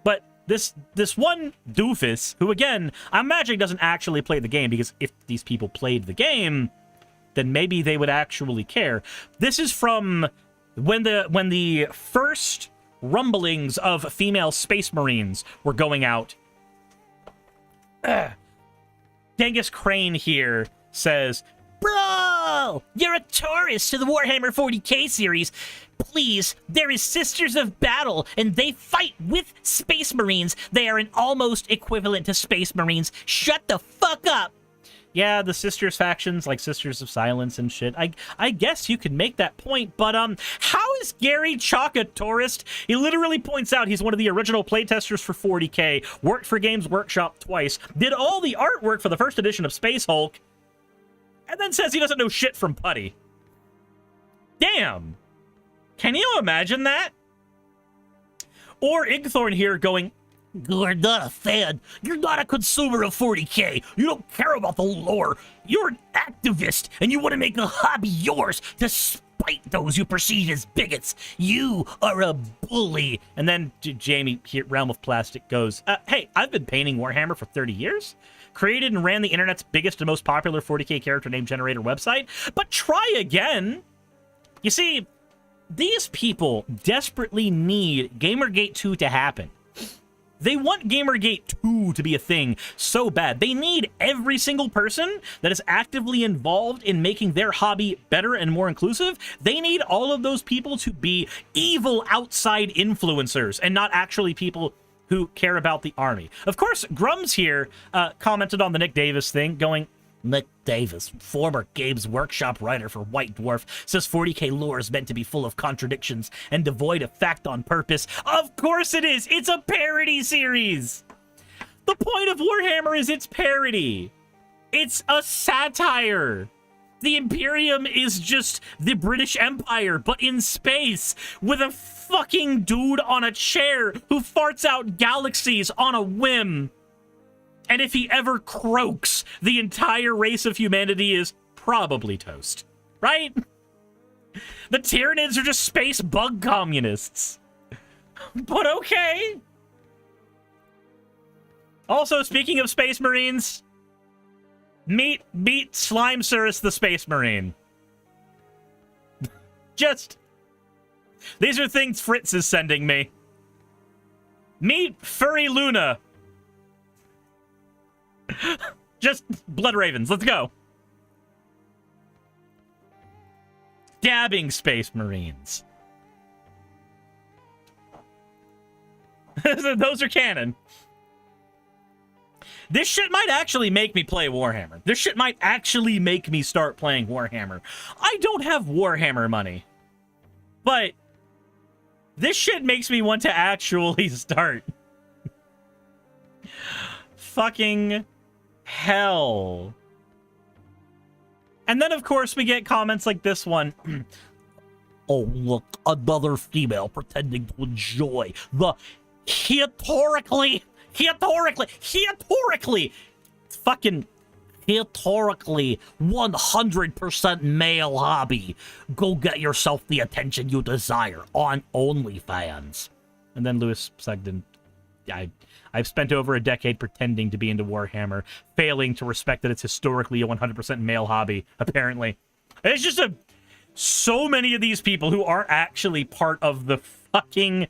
but this one doofus, who again, I'm imagining doesn't actually play the game, because if these people played the game, then maybe they would actually care. This is from when the first rumblings of female Space Marines were going out. Genghis Crane here says, bro, you're a tourist to the Warhammer 40k series. Please, there is Sisters of Battle, and they fight with Space Marines. They are an almost equivalent to Space Marines. Shut the fuck up. Yeah, the Sisters factions, like Sisters of Silence and shit. I guess you could make that point, but how is Gary Chalk a tourist? He literally points out he's one of the original playtesters for 40k, worked for Games Workshop twice, did all the artwork for the first edition of Space Hulk, and then says he doesn't know shit from Putty. Damn. Can you imagine that? Or Igthorn here going, you're not a fan. You're not a consumer of 40k. You don't care about the lore. You're an activist, and you want to make a hobby yours to spite those you perceive as bigots. You are a bully. And then Jamie here, Realm of Plastic, goes, hey, I've been painting Warhammer for 30 years. Created and ran the internet's biggest and most popular 40k character name generator website. But try again. You see, these people desperately need Gamergate 2 to happen. They want Gamergate 2 to be a thing so bad. They need every single person that is actively involved in making their hobby better and more inclusive. They need all of those people to be evil outside influencers and not actually people who care about the army. Of course, Grums here commented on the Nick Davis thing, going, Nick Davis, former Games Workshop writer for White Dwarf, says 40k lore is meant to be full of contradictions and devoid of fact on purpose. Of course it is! It's a parody series! The point of Warhammer is it's parody. It's a satire. The Imperium is just the British Empire, but in space, with a fucking dude on a chair who farts out galaxies on a whim. And if he ever croaks, the entire race of humanity is probably toast. Right? The Tyranids are just space bug communists. But okay. Also, speaking of Space Marines, meet Slimesaurus the Space Marine. Just, these are things Fritz is sending me. Meet Furry Luna. Just Blood Ravens. Let's go. Dabbing Space Marines. Those are canon. This shit might actually make me play Warhammer. This shit might actually make me start playing Warhammer. I don't have Warhammer money. But this shit makes me want to actually start. Fucking hell. And then, of course, we get comments like this one. Oh, look, another female pretending to enjoy the historically, fucking historically 100% male hobby. Go get yourself the attention you desire on OnlyFans. And then Lewis Sugden, I've spent over a decade pretending to be into Warhammer, failing to respect that it's historically a 100% male hobby, apparently. It's just so many of these people who are actually part of the fucking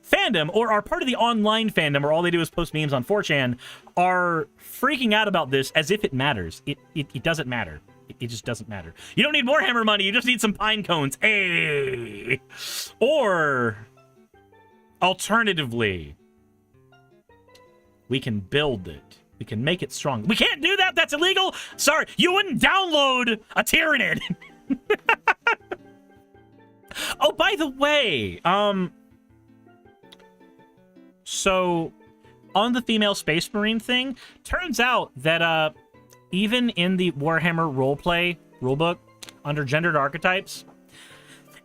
fandom, or are part of the online fandom where all they do is post memes on 4chan, are freaking out about this as if it matters. It doesn't matter. It just doesn't matter. You don't need Warhammer money, you just need some pine cones. Hey! Or, alternatively, we can build it. We can make it strong. We can't do that! That's illegal! Sorry, you wouldn't download a Tyranid! Oh, by the way, so, on the female Space Marine thing, turns out that, even in the Warhammer roleplay rulebook, under gendered archetypes,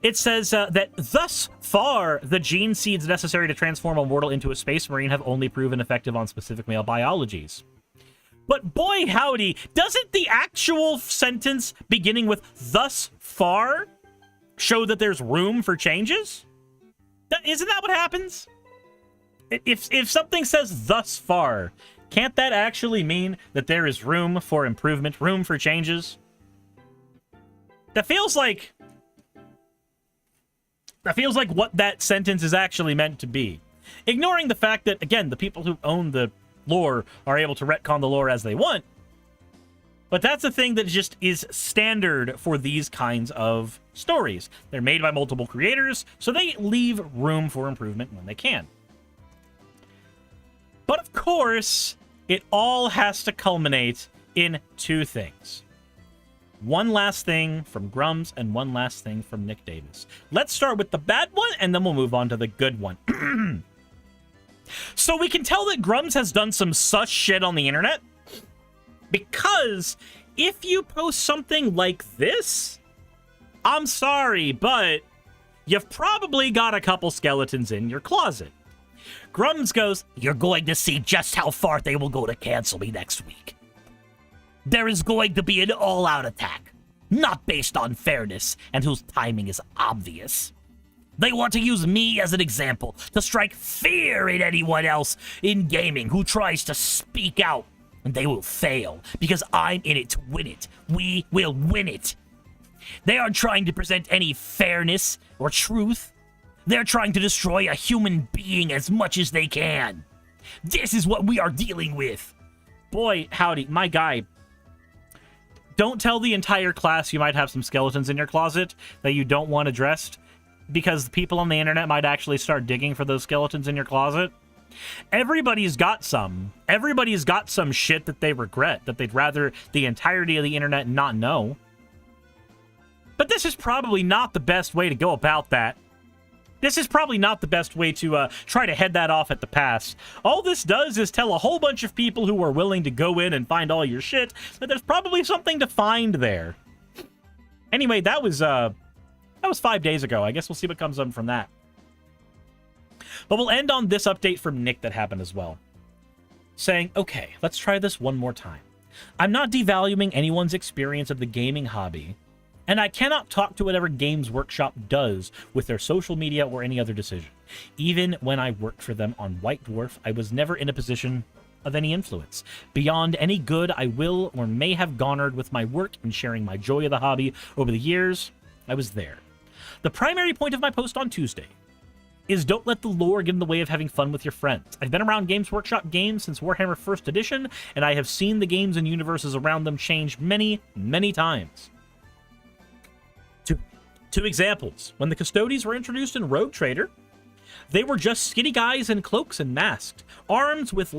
it says that thus far, the gene seeds necessary to transform a mortal into a Space Marine have only proven effective on specific male biologies. But boy howdy, doesn't the actual sentence beginning with thus far show that there's room for changes? Isn't that what happens? If something says thus far, can't that actually mean that there is room for improvement, room for changes? That feels like what that sentence is actually meant to be. Ignoring the fact that, again, the people who own the lore are able to retcon the lore as they want. But that's a thing that just is standard for these kinds of stories. They're made by multiple creators, so they leave room for improvement when they can. But of course, it all has to culminate in two things. One last thing from Grums and one last thing from Nick Davis. Let's start with the bad one, and then we'll move on to the good one. So we can tell that Grums has done some sus shit on the internet, because if you post something like this, I'm sorry, but you've probably got a couple skeletons in your closet. Grums goes, "You're going to see just how far they will go to cancel me next week. There is going to be an all-out attack, not based on fairness and whose timing is obvious. They want to use me as an example to strike fear in anyone else in gaming who tries to speak out, and they will fail because I'm in it to win it. We will win it. They aren't trying to present any fairness or truth. They're trying to destroy a human being as much as they can. This is what we are dealing with." Boy, howdy, my guy. Don't tell the entire class you might have some skeletons in your closet that you don't want addressed, because people on the internet might actually start digging for those skeletons in your closet. Everybody's got some. Everybody's got some shit that they regret, that they'd rather the entirety of the internet not know. But this is probably not the best way to go about that. This is probably not the best way to try to head that off at the pass. All this does is tell a whole bunch of people who are willing to go in and find all your shit that there's probably something to find there. Anyway, that was 5 days ago. I guess we'll see what comes up from that. But we'll end on this update from Nick that happened as well. Saying, okay, let's try this one more time. I'm not devaluing anyone's experience of the gaming hobby, and I cannot talk to whatever Games Workshop does with their social media or any other decision. Even when I worked for them on White Dwarf, I was never in a position of any influence. Beyond any good I will or may have garnered with my work and sharing my joy of the hobby over the years, I was there. The primary point of my post on Tuesday is don't let the lore get in the way of having fun with your friends. I've been around Games Workshop games since Warhammer 1st Edition, and I have seen the games and universes around them change many, many times. Two examples. When the Custodies were introduced in Rogue Trader, they were just skinny guys in cloaks and masked, armed with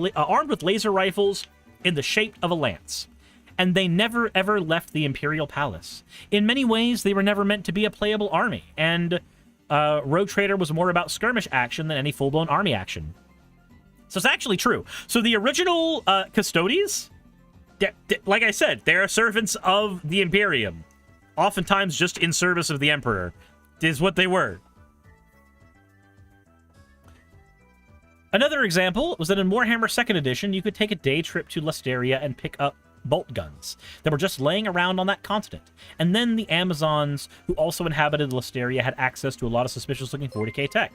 laser rifles in the shape of a lance. And they never ever left the Imperial Palace. In many ways, they were never meant to be a playable army, and Rogue Trader was more about skirmish action than any full-blown army action. So it's actually true. So the original Custodies, like I said, they're servants of the Imperium. Oftentimes just in service of the Emperor, is what they were. Another example was that in Warhammer 2nd Edition, you could take a day trip to Lusteria and pick up bolt guns that were just laying around on that continent. And then the Amazons, who also inhabited Lusteria, had access to a lot of suspicious-looking 40k tech.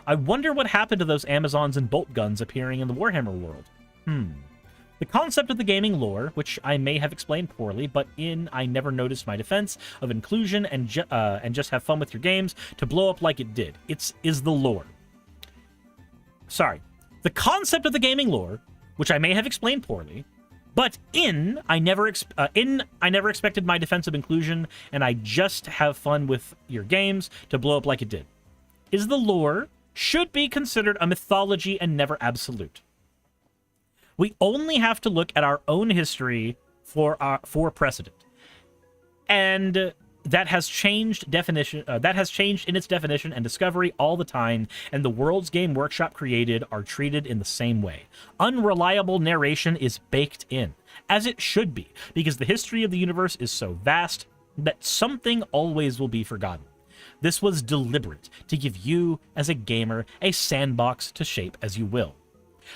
I wonder what happened to those Amazons and bolt guns appearing in the Warhammer world. The concept of the gaming lore, which I may have explained poorly, but I never noticed my defense of inclusion and just have fun with your games to blow up like it did. Is the lore. The concept of the gaming lore, which I may have explained poorly, but I never expected my defensive inclusion, and I just have fun with your games to blow up like it did. Is the lore should be considered a mythology and never absolute. We only have to look at our own history for precedent, and that has changed in its definition and discovery all the time, and the worlds Game Workshop created are treated in the same way. Unreliable narration is baked in, as it should be, because the history of the universe is so vast that something always will be forgotten. This was deliberate, to give you, as a gamer, a sandbox to shape as you will.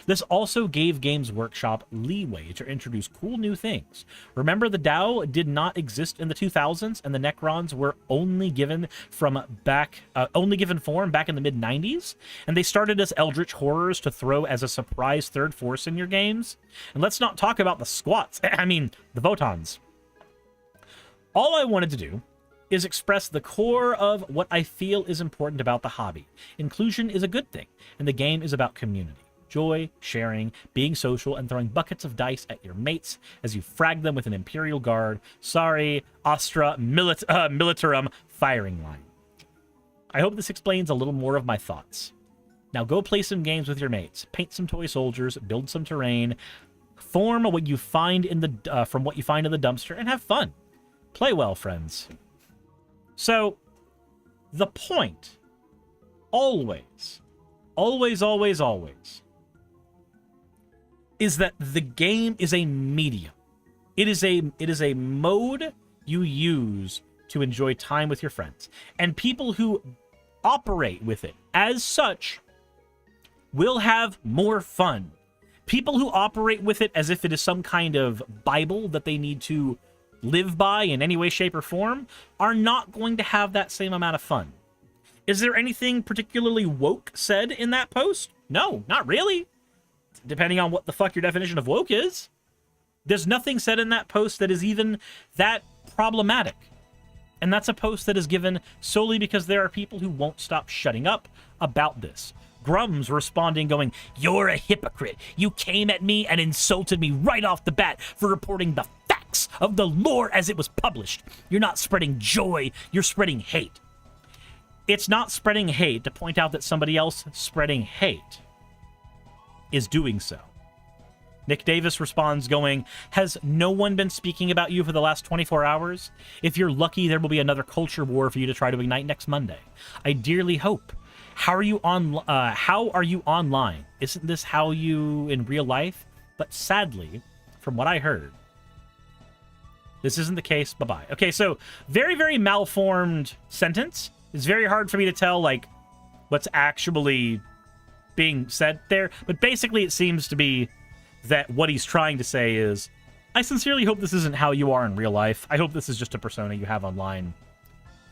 This also gave Games Workshop leeway to introduce cool new things. Remember, the DAO did not exist in the 2000s, and the Necrons were only given form back in the mid-90s, and they started as eldritch horrors to throw as a surprise third force in your games. And let's not talk about the squats. I mean, the Votons. All I wanted to do is express the core of what I feel is important about the hobby. Inclusion is a good thing, and the game is about community. Joy, sharing, being social, and throwing buckets of dice at your mates as you frag them with an Imperial Guard, Astra Militarum firing line. I hope this explains a little more of my thoughts. Now go play some games with your mates, paint some toy soldiers, build some terrain, form what you find from what you find in the dumpster, and have fun. Play well, friends. So, the point, always, is that the game is a medium. It is a mode you use to enjoy time with your friends. And people who operate with it as such will have more fun. People who operate with it as if it is some kind of Bible that they need to live by in any way, shape, or form are not going to have that same amount of fun. Is there anything particularly woke said in that post? No, not really. Depending on what the fuck your definition of woke is. There's nothing said in that post that is even that problematic. And that's a post that is given solely because there are people who won't stop shutting up about this. Grum's responding going, "You're a hypocrite. You came at me and insulted me right off the bat for reporting the facts of the lore as it was published. You're not spreading joy, you're spreading hate." It's not spreading hate to point out that somebody else spreading hate is doing so. Nick Davis responds going, "Has no one been speaking about you for the last 24 hours? If you're lucky, there will be another culture war for you to try to ignite next Monday. I dearly hope. How are you online? Isn't this how you in real life? But sadly, from what I heard, this isn't the case. Bye-bye." Okay, so very, very malformed sentence. It's very hard for me to tell, like, what's actually being said there. But basically, it seems to be that what he's trying to say is, I sincerely hope this isn't how you are in real life. I hope this is just a persona you have online.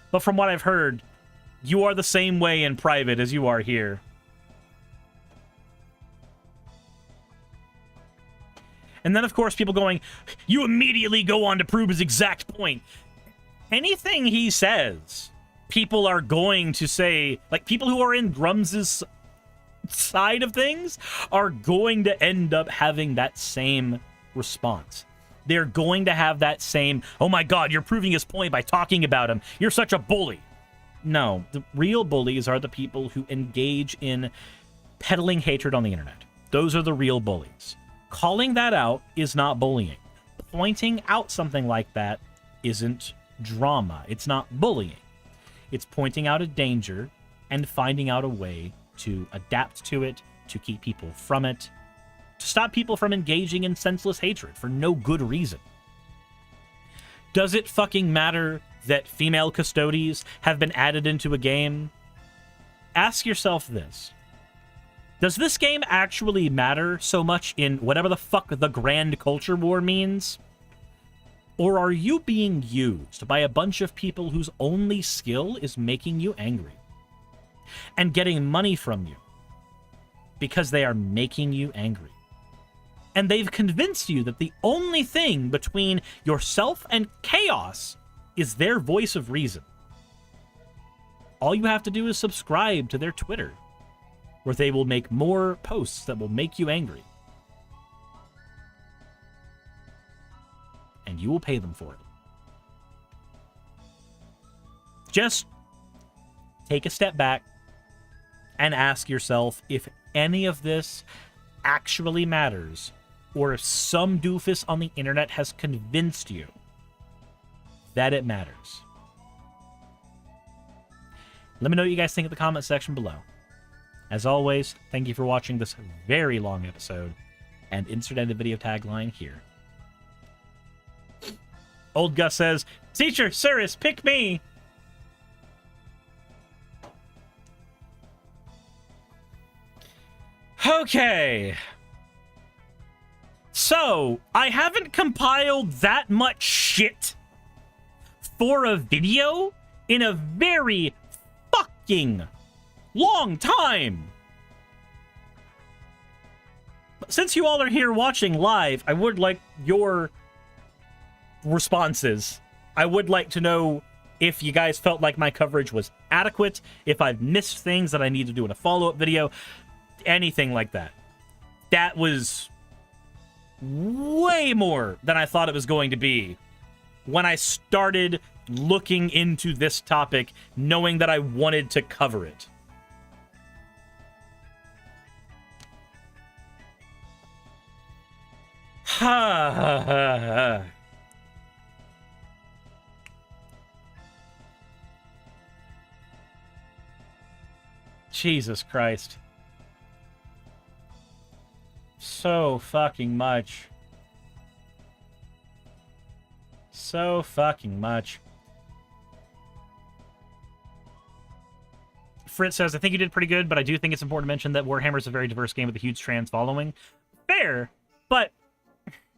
But from what I've heard, you are the same way in private as you are here. And then, of course, people going, "You immediately go on to prove his exact point." Anything he says, people are going to say, like, people who are in Grum's side of things are going to end up having that same response. They're going to have that same, "Oh my god, you're proving his point by talking about him. You're such a bully." No, the real bullies are the people who engage in peddling hatred on the internet. Those are the real bullies. Calling that out is not bullying. Pointing out something like that isn't drama. It's not bullying. It's pointing out a danger and finding out a way to adapt to it, to keep people from it, to stop people from engaging in senseless hatred for no good reason. Does it fucking matter that female custodies have been added into a game? Ask yourself this. Does this game actually matter so much in whatever the fuck the grand culture war means? Or are you being used by a bunch of people whose only skill is making you angry and getting money from you because they are making you angry? And they've convinced you that the only thing between yourself and chaos is their voice of reason. All you have to do is subscribe to their Twitter. where they will make more posts that will make you angry. And you will pay them for it. Just take a step back and ask yourself if any of this actually matters, or if some doofus on the internet has convinced you that it matters. Let me know what you guys think in the comment section below. As always, thank you for watching this very long episode, and insert end video tagline here. Old Gus says, "Teacher, Cirrus, pick me!" Okay. So, I haven't compiled that much shit for a video in a very fucking long time. But since you all are here watching live, I would like your responses. I would like to know if you guys felt like my coverage was adequate, if I've missed things that I need to do in a follow-up video, anything like that. That was way more than I thought it was going to be when I started looking into this topic, knowing that I wanted to cover it. Ha ha ha ha. Jesus Christ. So fucking much. So fucking much. Fritz says, I think you did pretty good, but I do think it's important to mention that Warhammer is a very diverse game with a huge trans following. Fair, but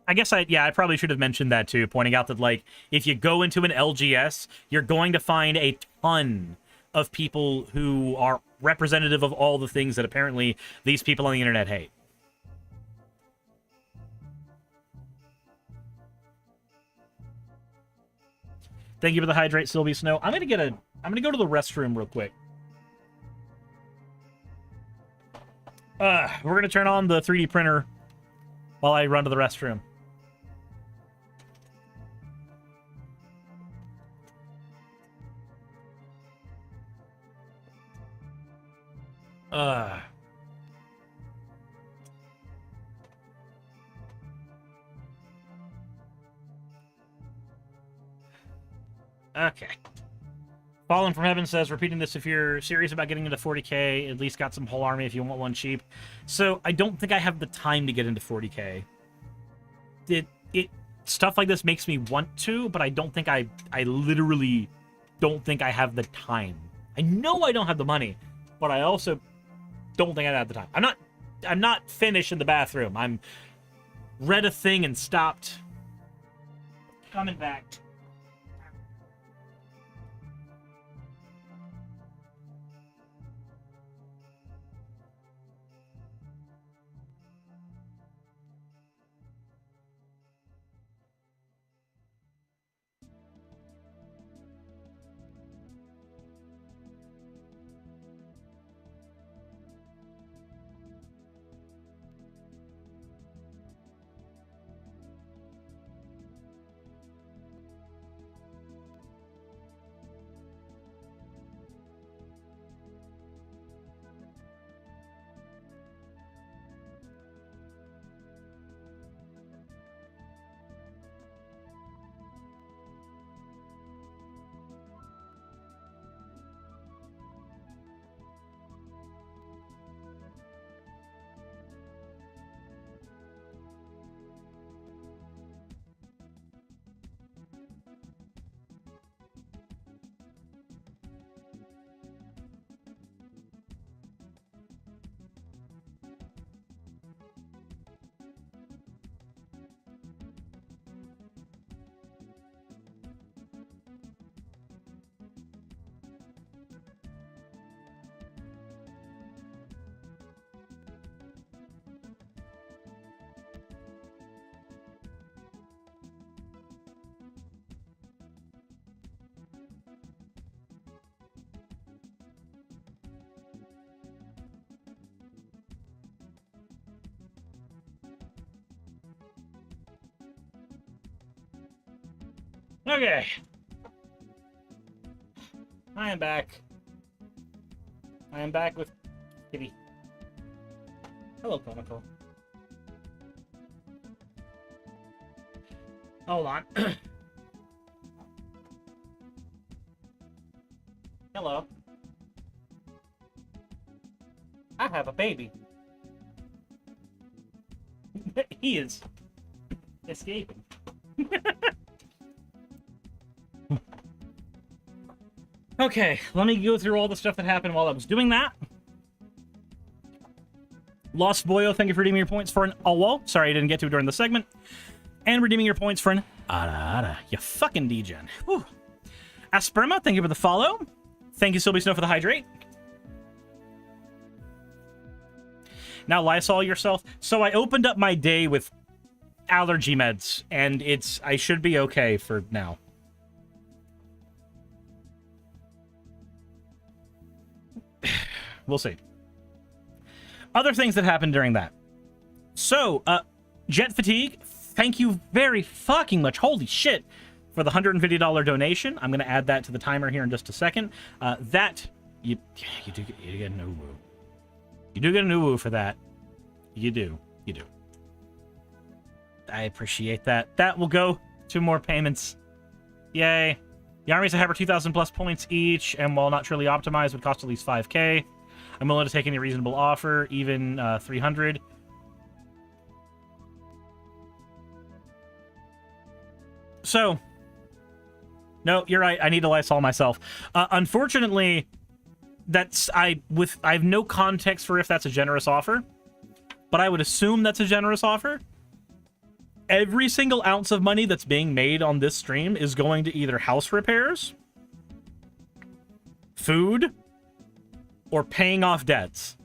I guess I probably should have mentioned that too, pointing out that, like, if you go into an LGS, you're going to find a ton of people who are representative of all the things that apparently these people on the internet hate. Thank you for the hydrate, Sylvie Snow. I'm gonna go to the restroom real quick. We're gonna turn on the 3D printer while I run to the restroom. Okay. Fallen from Heaven says, repeating this, if you're serious about getting into 40k, at least got some whole army if you want one cheap. So I don't think I have the time to get into 40k. Stuff like this makes me want to, but I don't think I literally don't think I have the time. I know I don't have the money, but I also don't think I have the time. I'm not finished in the bathroom. I'm read a thing and stopped. Coming back. Okay. I am back. I am back with Kitty. Hello, Comical. Hold on. Hello. I have a baby. He is escaping. Okay, let me go through all the stuff that happened while I was doing that. Lost Boyo, thank you for redeeming your points for an Owo. Sorry I didn't get to it during the segment. And redeeming your points for an Ara. You fucking degen. Whew. Asperma, thank you for the follow. Thank you, Sylvie Snow, for the hydrate. Now Lysol yourself. So I opened up my day with allergy meds, and I should be okay for now. We'll see. Other things that happened during that. So, Jet Fatigue, thank you very fucking much. Holy shit. For the $150 donation. I'm going to add that to the timer here in just a second. You do get an uwu. You do get an uwu for that. You do. You do. I appreciate that. That will go to more payments. Yay. The armies that have 2,000 plus points each, and while not truly optimized, would cost at least 5k. I'm willing to take any reasonable offer, even 300. So, no, you're right. I need to Lysol myself. Unfortunately, I have no context for if that's a generous offer, but I would assume that's a generous offer. Every single ounce of money that's being made on this stream is going to either house repairs, food, or paying off debts.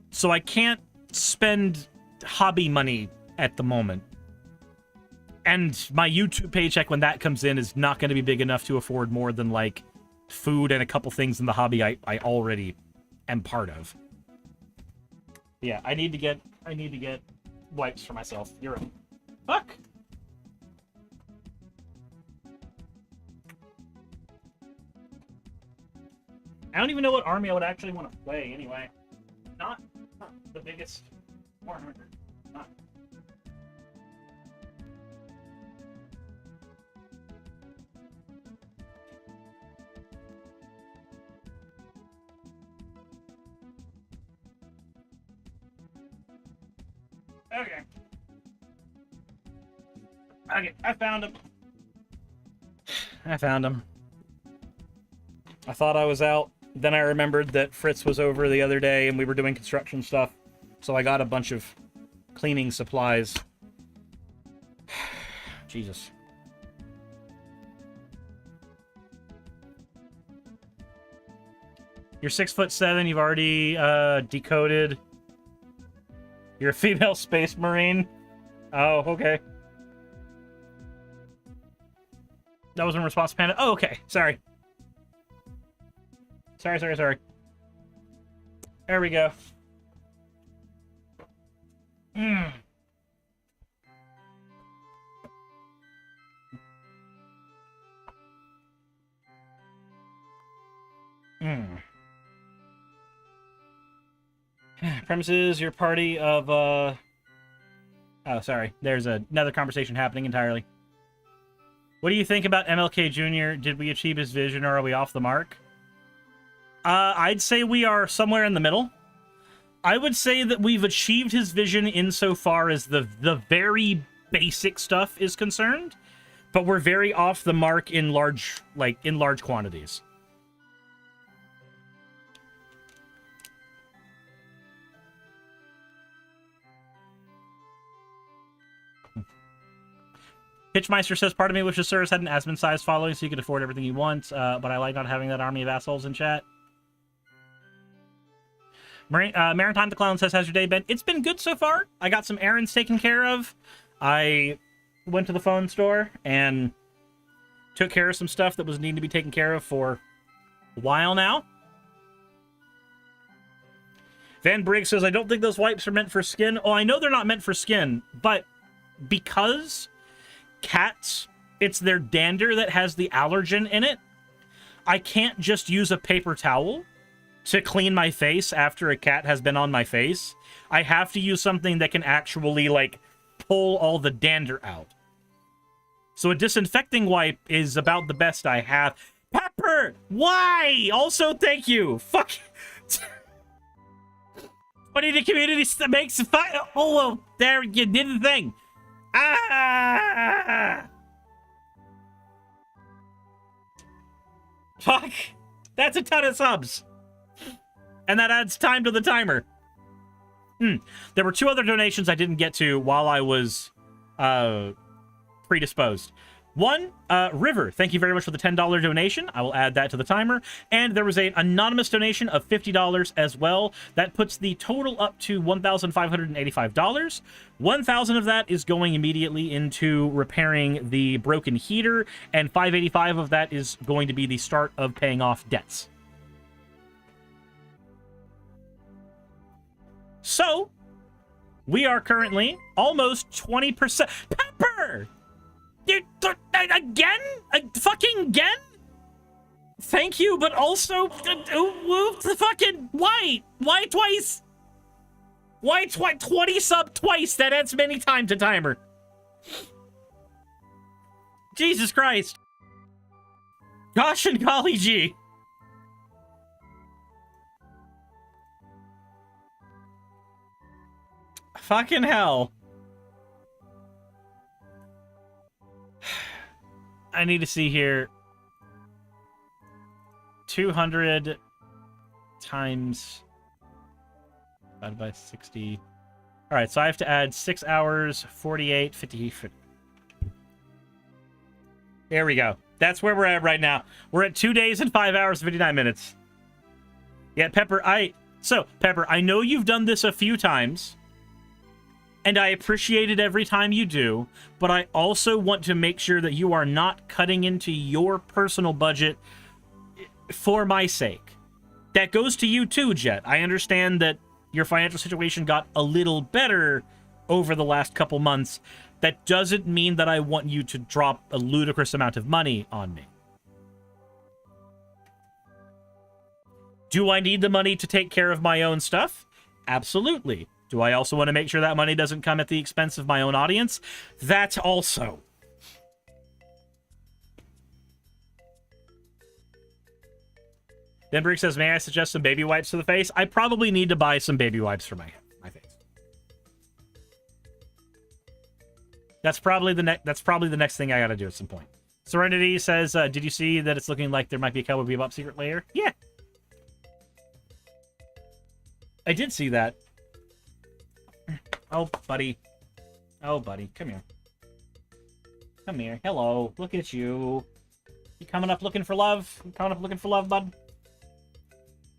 So I can't spend hobby money at the moment. And my YouTube paycheck, when that comes in, is not going to be big enough to afford more than, like, food and a couple things in the hobby I already am part of. Yeah, I need to get wipes for myself. You're right. Fuck! I don't even know what army I would actually want to play, anyway. Not the biggest Warhammer. Not. Okay. Okay, I found him. I found him. I thought I was out. Then I remembered that Fritz was over the other day and we were doing construction stuff. So I got a bunch of cleaning supplies. Jesus. You're 6'7", you've already decoded. You're a female space marine? Oh, okay. That was in response to Panda. Oh, okay. Sorry. Sorry. There we go. Premises, your party of, Oh, sorry. There's another conversation happening entirely. What do you think about MLK Jr.? Did we achieve his vision, or are we off the mark? I'd say we are somewhere in the middle. I would say that we've achieved his vision insofar as the very basic stuff is concerned, but we're very off the mark in large quantities. Hitchmeister says, part of me wishes Cirrus had an Asmon-sized following so he could afford everything he wants, but I like not having that army of assholes in chat. Maritime the Clown says, how's your day been? It's been good so far. I got some errands taken care of. I went to the phone store and took care of some stuff that was needing to be taken care of for a while now. Van Briggs says, I don't think those wipes are meant for skin. Oh, I know they're not meant for skin, but because cats it's their dander that has the allergen in it. I can't just use a paper towel to clean my face after a cat has been on my face. I have to use something that can actually, like, pull all the dander out. So a disinfecting wipe is about the best I have. Pepper! Why? Also, thank you. Fuck. What do the community makes a fight? Oh, well, there, you did the thing. Ah! Fuck. That's a ton of subs. And that adds time to the timer. There were 2 other donations I didn't get to while I was predisposed. One, River, thank you very much for the $10 donation. I will add that to the timer. And there was an anonymous donation of $50 as well. That puts the total up to $1,585. 1,000 of that is going immediately into repairing the broken heater, and $585 of that is going to be the start of paying off debts. So, we are currently almost 20%. Pepper! Dude, again? Fucking again? Thank you, but also, fucking, why? Why twice? Why 20 sub twice? That adds many time to timer. Jesus Christ. Gosh and golly gee. Fucking hell. I need to see here. 200 times divided by 60. All right, so I have to add 6 hours, 48, 50. There we go. That's where we're at right now. We're at 2 days and 5 hours, 59 minutes. Yeah, Pepper, Pepper, I know you've done this a few times, and I appreciate it every time you do, but I also want to make sure that you are not cutting into your personal budget for my sake. That goes to you too, Jet. I understand that your financial situation got a little better over the last couple months. That doesn't mean that I want you to drop a ludicrous amount of money on me. Do I need the money to take care of my own stuff? Absolutely. Do I also want to make sure that money doesn't come at the expense of my own audience? That also. Denbrick says, may I suggest some baby wipes for the face? I probably need to buy some baby wipes for my face. That's probably the next thing I gotta do at some point. Serenity says, did you see that it's looking like there might be a Cowboy Bebop secret layer? Yeah. I did see that. Oh, buddy. Oh, buddy. Come here. Come here. Hello. Look at you. You coming up looking for love? You coming up looking for love, bud?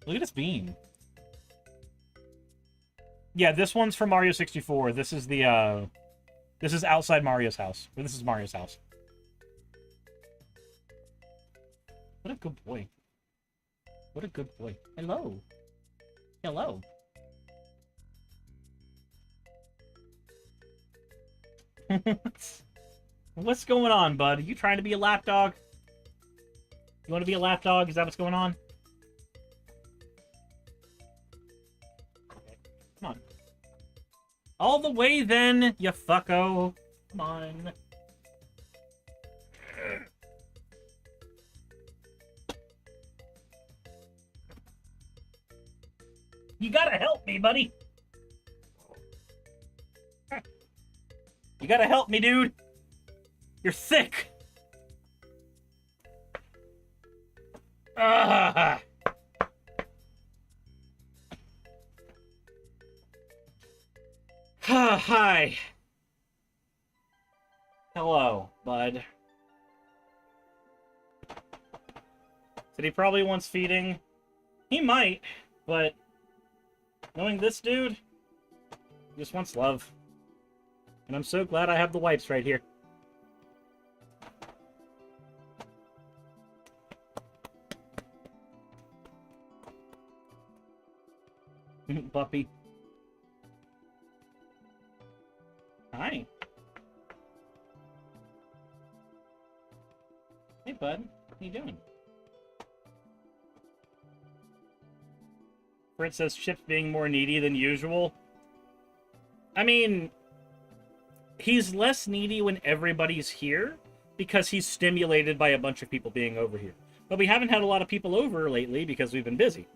Look at this bean. Yeah, this one's from Mario 64. This is the, this is outside Mario's house. Or this is Mario's house. What a good boy. What a good boy. Hello. Hello. What's going on, bud? Are you trying to be a lapdog? You want to be a lapdog? Is that what's going on? Okay. Come on. All the way then, you fucko. Come on. You gotta help me, buddy. You gotta help me, dude. You're thick. Hi. Hello, bud. Said he probably wants feeding. He might, but knowing this dude, he just wants love. And I'm so glad I have the wipes right here. Puppy. Hi. bud. What are you doing? Fritz says Chip's being more needy than usual. I mean, he's less needy when everybody's here because he's stimulated by a bunch of people being over here. But we haven't had a lot of people over lately because we've been busy.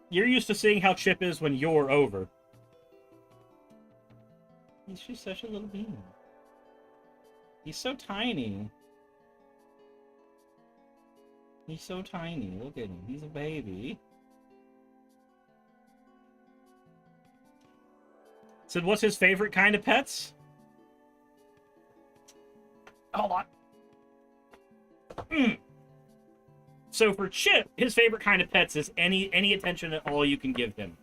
You're used to seeing how Chip is when you're over. He's just such a little bean. He's so tiny. He's so tiny. Look at him. He's a baby. Said, what's his favorite kind of pets? Hold on. So for Chip, his favorite kind of pets is any attention at all you can give him.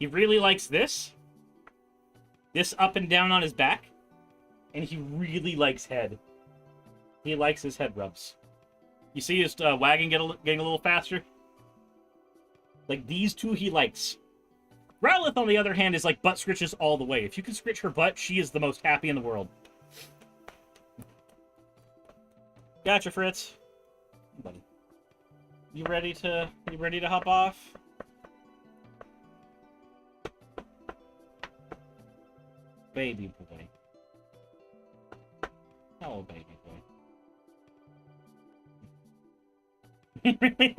He really likes this. This up and down on his back. And he really likes head. He likes his head rubs. You see his wagging getting a little faster? Like, these two he likes. Growlithe, on the other hand, is like butt scritches all the way. If you can scritch her butt, she is the most happy in the world. Gotcha, Fritz. Buddy. You ready to hop off? Baby boy. Hello, baby boy. He really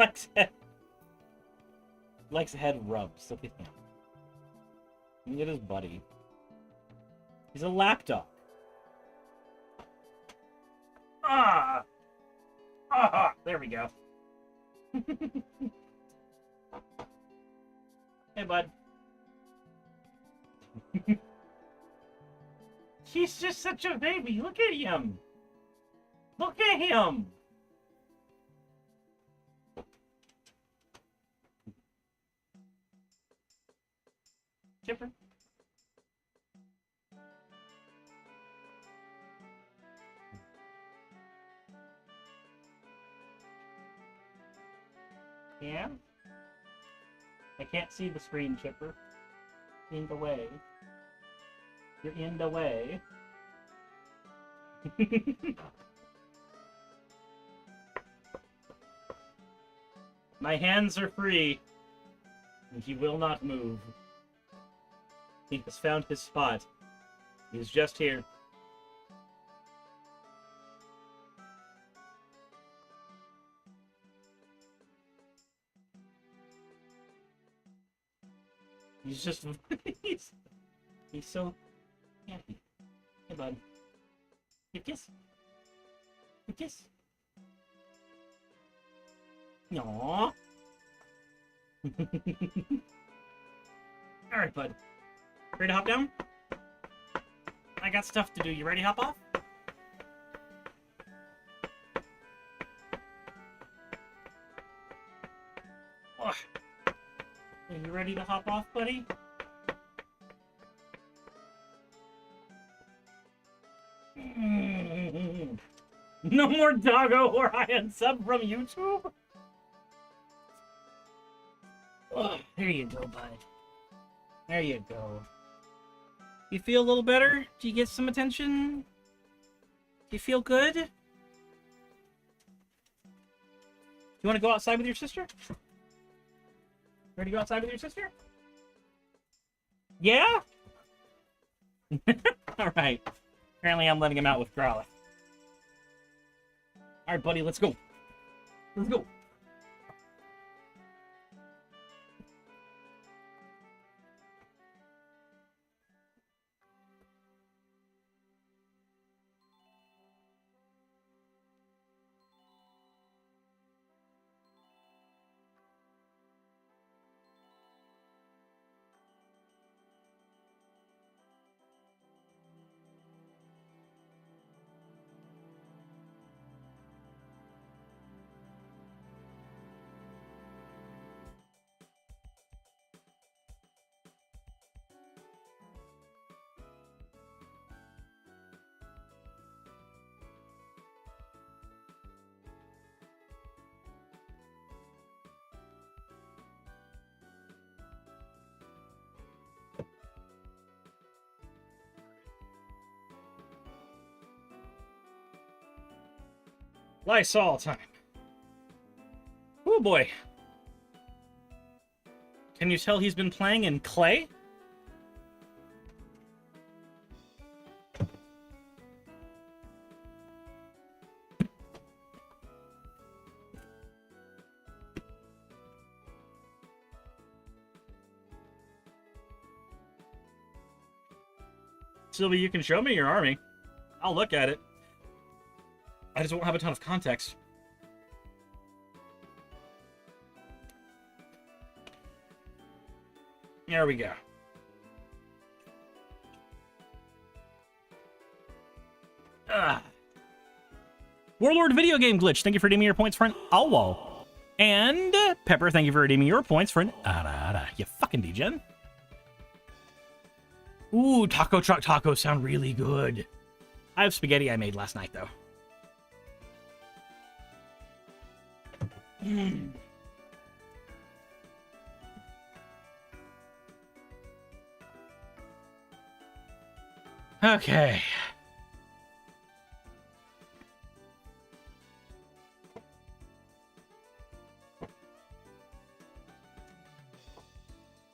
likes head rubs. Look at him. Look at his buddy. He's a lapdog. Ah! Ah! There we go. Hey, bud. He's just such a baby. Look at him. Look at him. Chipper. Yeah? I can't see the screen, Chipper. In the way. You're in the way. My hands are free, and he will not move. He has found his spot. He's just here. He's just... he's so happy. Hey, bud. Give a kiss. Give a kiss. Aww. Alright, bud. Ready to hop down? I got stuff to do. You ready to hop off? Oh. Are you ready to hop off, buddy? No more Doggo or I unsub from YouTube? Oh, there you go, bud. There you go. You feel a little better? Do you get some attention? Do you feel good? Do you want to go outside with your sister? Ready to go outside with your sister? Yeah? Alright. Apparently I'm letting him out with Growlithe. Alright, buddy, let's go. Let's go. Lysol time. Oh boy. Can you tell he's been playing in clay? Sylvie, you can show me your army. I'll look at it. I just won't have a ton of context. There we go. Warlord video game glitch. Thank you for redeeming your points for an Alwal. And Pepper, thank you for redeeming your points for an Arara. You fucking degen. Ooh, taco truck tacos sound really good. I have spaghetti I made last night, though. Okay.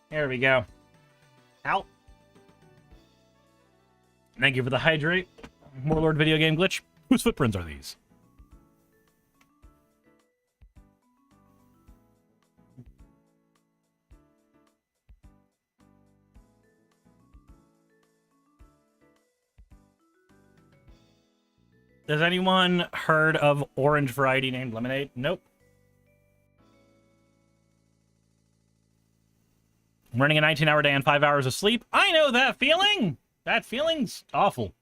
There we go. Out. Thank you for the hydrate. Warlord video game glitch. Whose footprints are these? Has anyone heard of orange variety named lemonade? Nope. I'm running a 19-hour day and 5 hours of sleep. I know that feeling. That feeling's awful.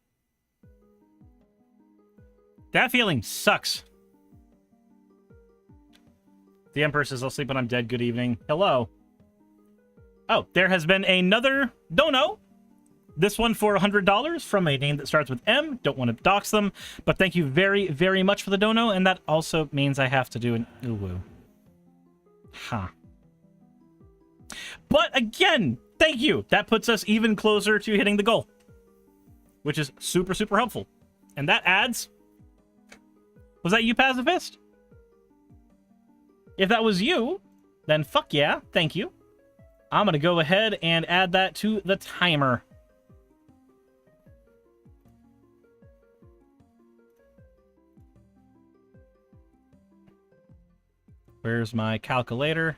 That feeling sucks. The Emperor says, I'll sleep when I'm dead. Good evening. Hello. Oh, there has been another dono. This one for $100 from a name that starts with M. Don't want to dox them, but thank you very, very much for the dono, and that also means I have to do an uwu. Huh. But again, thank you. That puts us even closer to hitting the goal, which is super, super helpful. And that adds... Was that you, Pacifist? If that was you, then fuck yeah, thank you. I'm going to go ahead and add that to the timer. Where's my calculator?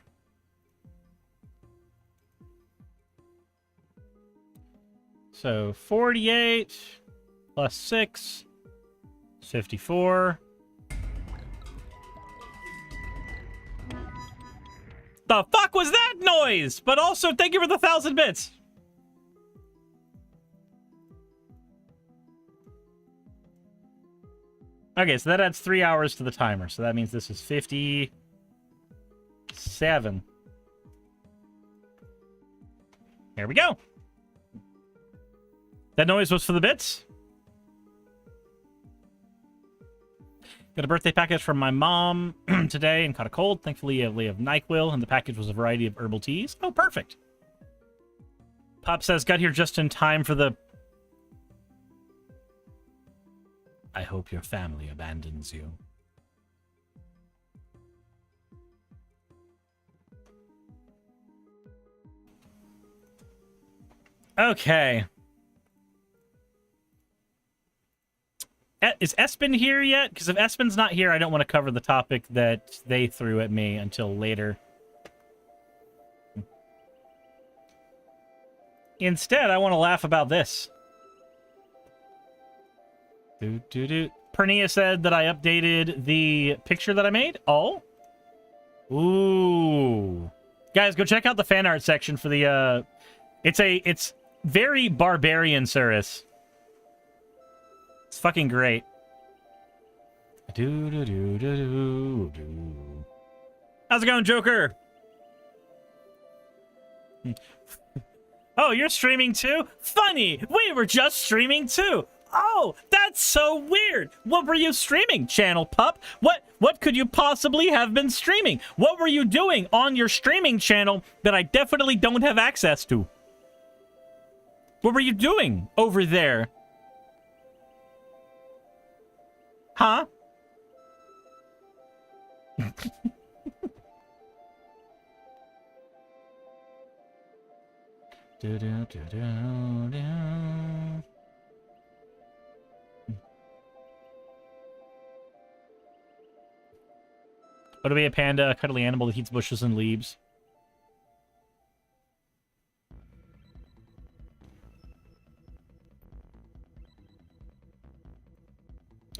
So 48 plus 6 is 54. The fuck was that noise? But also, thank you for the 1,000 bits. Okay, so that adds 3 hours to the timer. So that means this is 57. There we go. That noise was for the bits. Got a birthday package from my mom today and caught a cold. Thankfully, I have NyQuil, and the package was a variety of herbal teas. Oh, perfect. Pop says, got here just in time for the... I hope your family abandons you. Okay. Is Espen here yet? Because if Espen's not here, I don't want to cover the topic that they threw at me until later. Instead, I want to laugh about this. Pernia said that I updated the picture that I made. Oh. Ooh. Guys, go check out the fan art section for the, It's very barbarian, Cirrus. It's fucking great. How's it going, Joker? Oh, you're streaming too? Funny! We were just streaming too! Oh, that's so weird! What were you streaming, Channel Pup? What could you possibly have been streaming? What were you doing on your streaming channel that I definitely don't have access to? What were you doing over there? Huh? What to be a panda, a cuddly animal that eats bushes and leaves.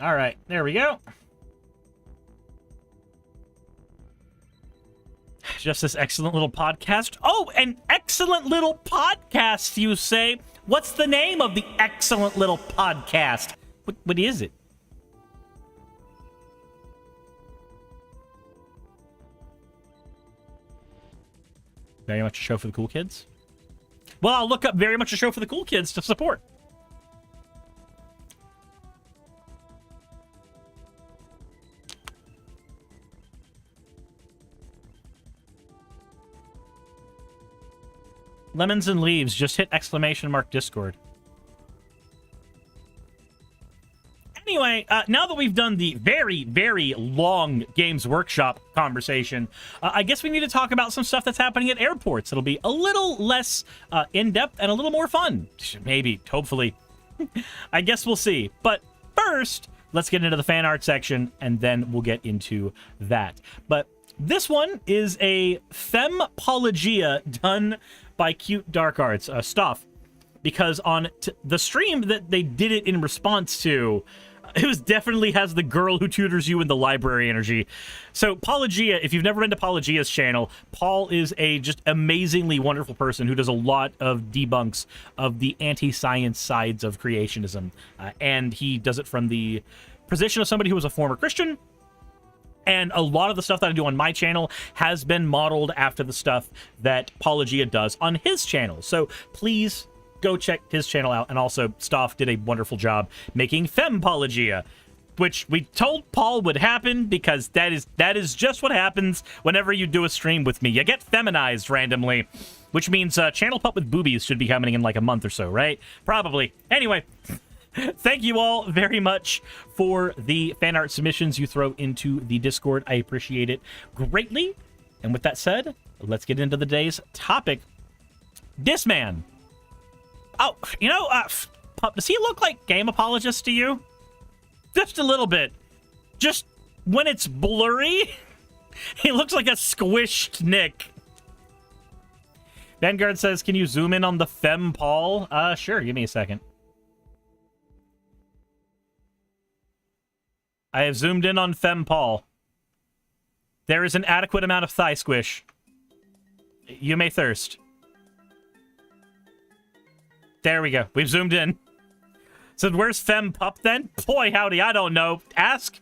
All right, there we go. Just this excellent little podcast. Oh, an excellent little podcast, you say? What's the name of the excellent little podcast? What is it? Very much a show for the cool kids? Well, I'll look up very much a show for the cool kids to support. Lemons and leaves. Just hit exclamation mark Discord. Anyway, now that we've done the very, very long Games Workshop conversation, I guess we need to talk about some stuff that's happening at airports. It'll be a little less in-depth and a little more fun. Maybe, hopefully. I guess we'll see. But first, let's get into the fan art section, and then we'll get into that. But this one is a fempologia done by Cute Dark Arts stuff, because on the stream that they did it in response to, it was definitely has the girl who tutors you in the library energy. So Paulogia, if you've never been to Paulogia's channel, Paul is a just amazingly wonderful person who does a lot of debunks of the anti-science sides of creationism, and he does it from the position of somebody who was a former Christian. And a lot of the stuff that I do on my channel has been modeled after the stuff that Paulogia does on his channel. So please go check his channel out. And also, Stoff did a wonderful job making Fempologia, which we told Paul would happen because that is just what happens whenever you do a stream with me. You get feminized randomly, which means Channel Pup with Boobies should be coming in like a month or so, right? Probably. Anyway. Thank you all very much for the fan art submissions you throw into the Discord. I appreciate it greatly. And with that said, let's get into the day's topic. This man. Oh, you know, Pup, does he look like game apologist to you? Just a little bit. Just when it's blurry, he looks like a squished Nick. Vanguard says, can you zoom in on the fem Paul? Sure, give me a second. I have zoomed in on Fem Paul. There is an adequate amount of thigh squish. You may thirst. There we go. We've zoomed in. So where's Fem Pup then? Boy, howdy, I don't know. Ask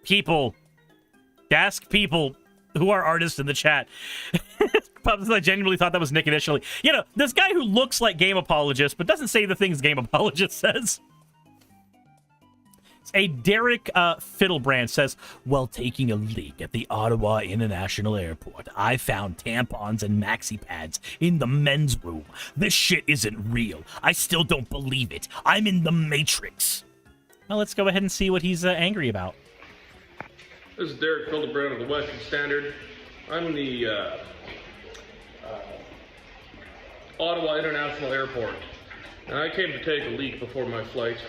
people. Ask people who are artists in the chat. Pup, I genuinely thought that was Nick initially. You know, this guy who looks like game apologist, but doesn't say the things game apologist says. A Derek Fiddlebrand says, while taking a leak at the Ottawa International Airport, I found tampons and maxi pads in the men's room. This shit isn't real. I still don't believe it. I'm in the Matrix. Well, let's go ahead and see what he's angry about. This is Derek Fiddlebrand of the Western Standard. I'm the Ottawa International Airport, and I came to take a leak before my flight.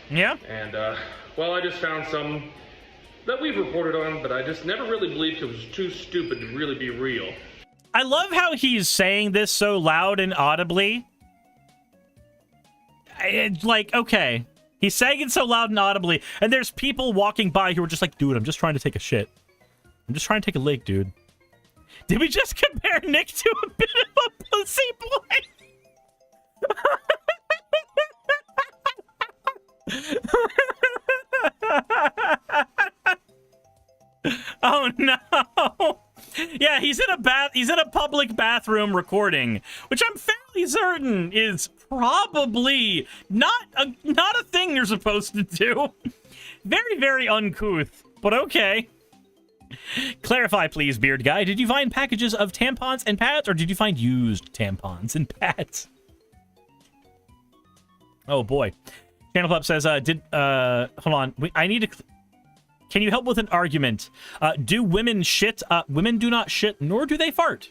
Yeah? And, well, I just found some that we've reported on, but I just never really believed it was too stupid to really be real. I love how he's saying this so loud and audibly. It's like, okay. He's saying it so loud and audibly, and there's people walking by who are just like, dude, I'm just trying to take a shit. I'm just trying to take a leak, dude. Did we just compare Nick to a bit of a pussy boy? Oh no. Yeah, he's in a public bathroom recording, which I'm fairly certain is probably not a thing you're supposed to do. Very, very uncouth, but okay. Clarify, please, Beard Guy. Did you find packages of tampons and pads, or did you find used tampons and pads? Oh boy. Channel Club says, hold on. I need to... Can you help with an argument? Do women shit? Women do not shit, nor do they fart.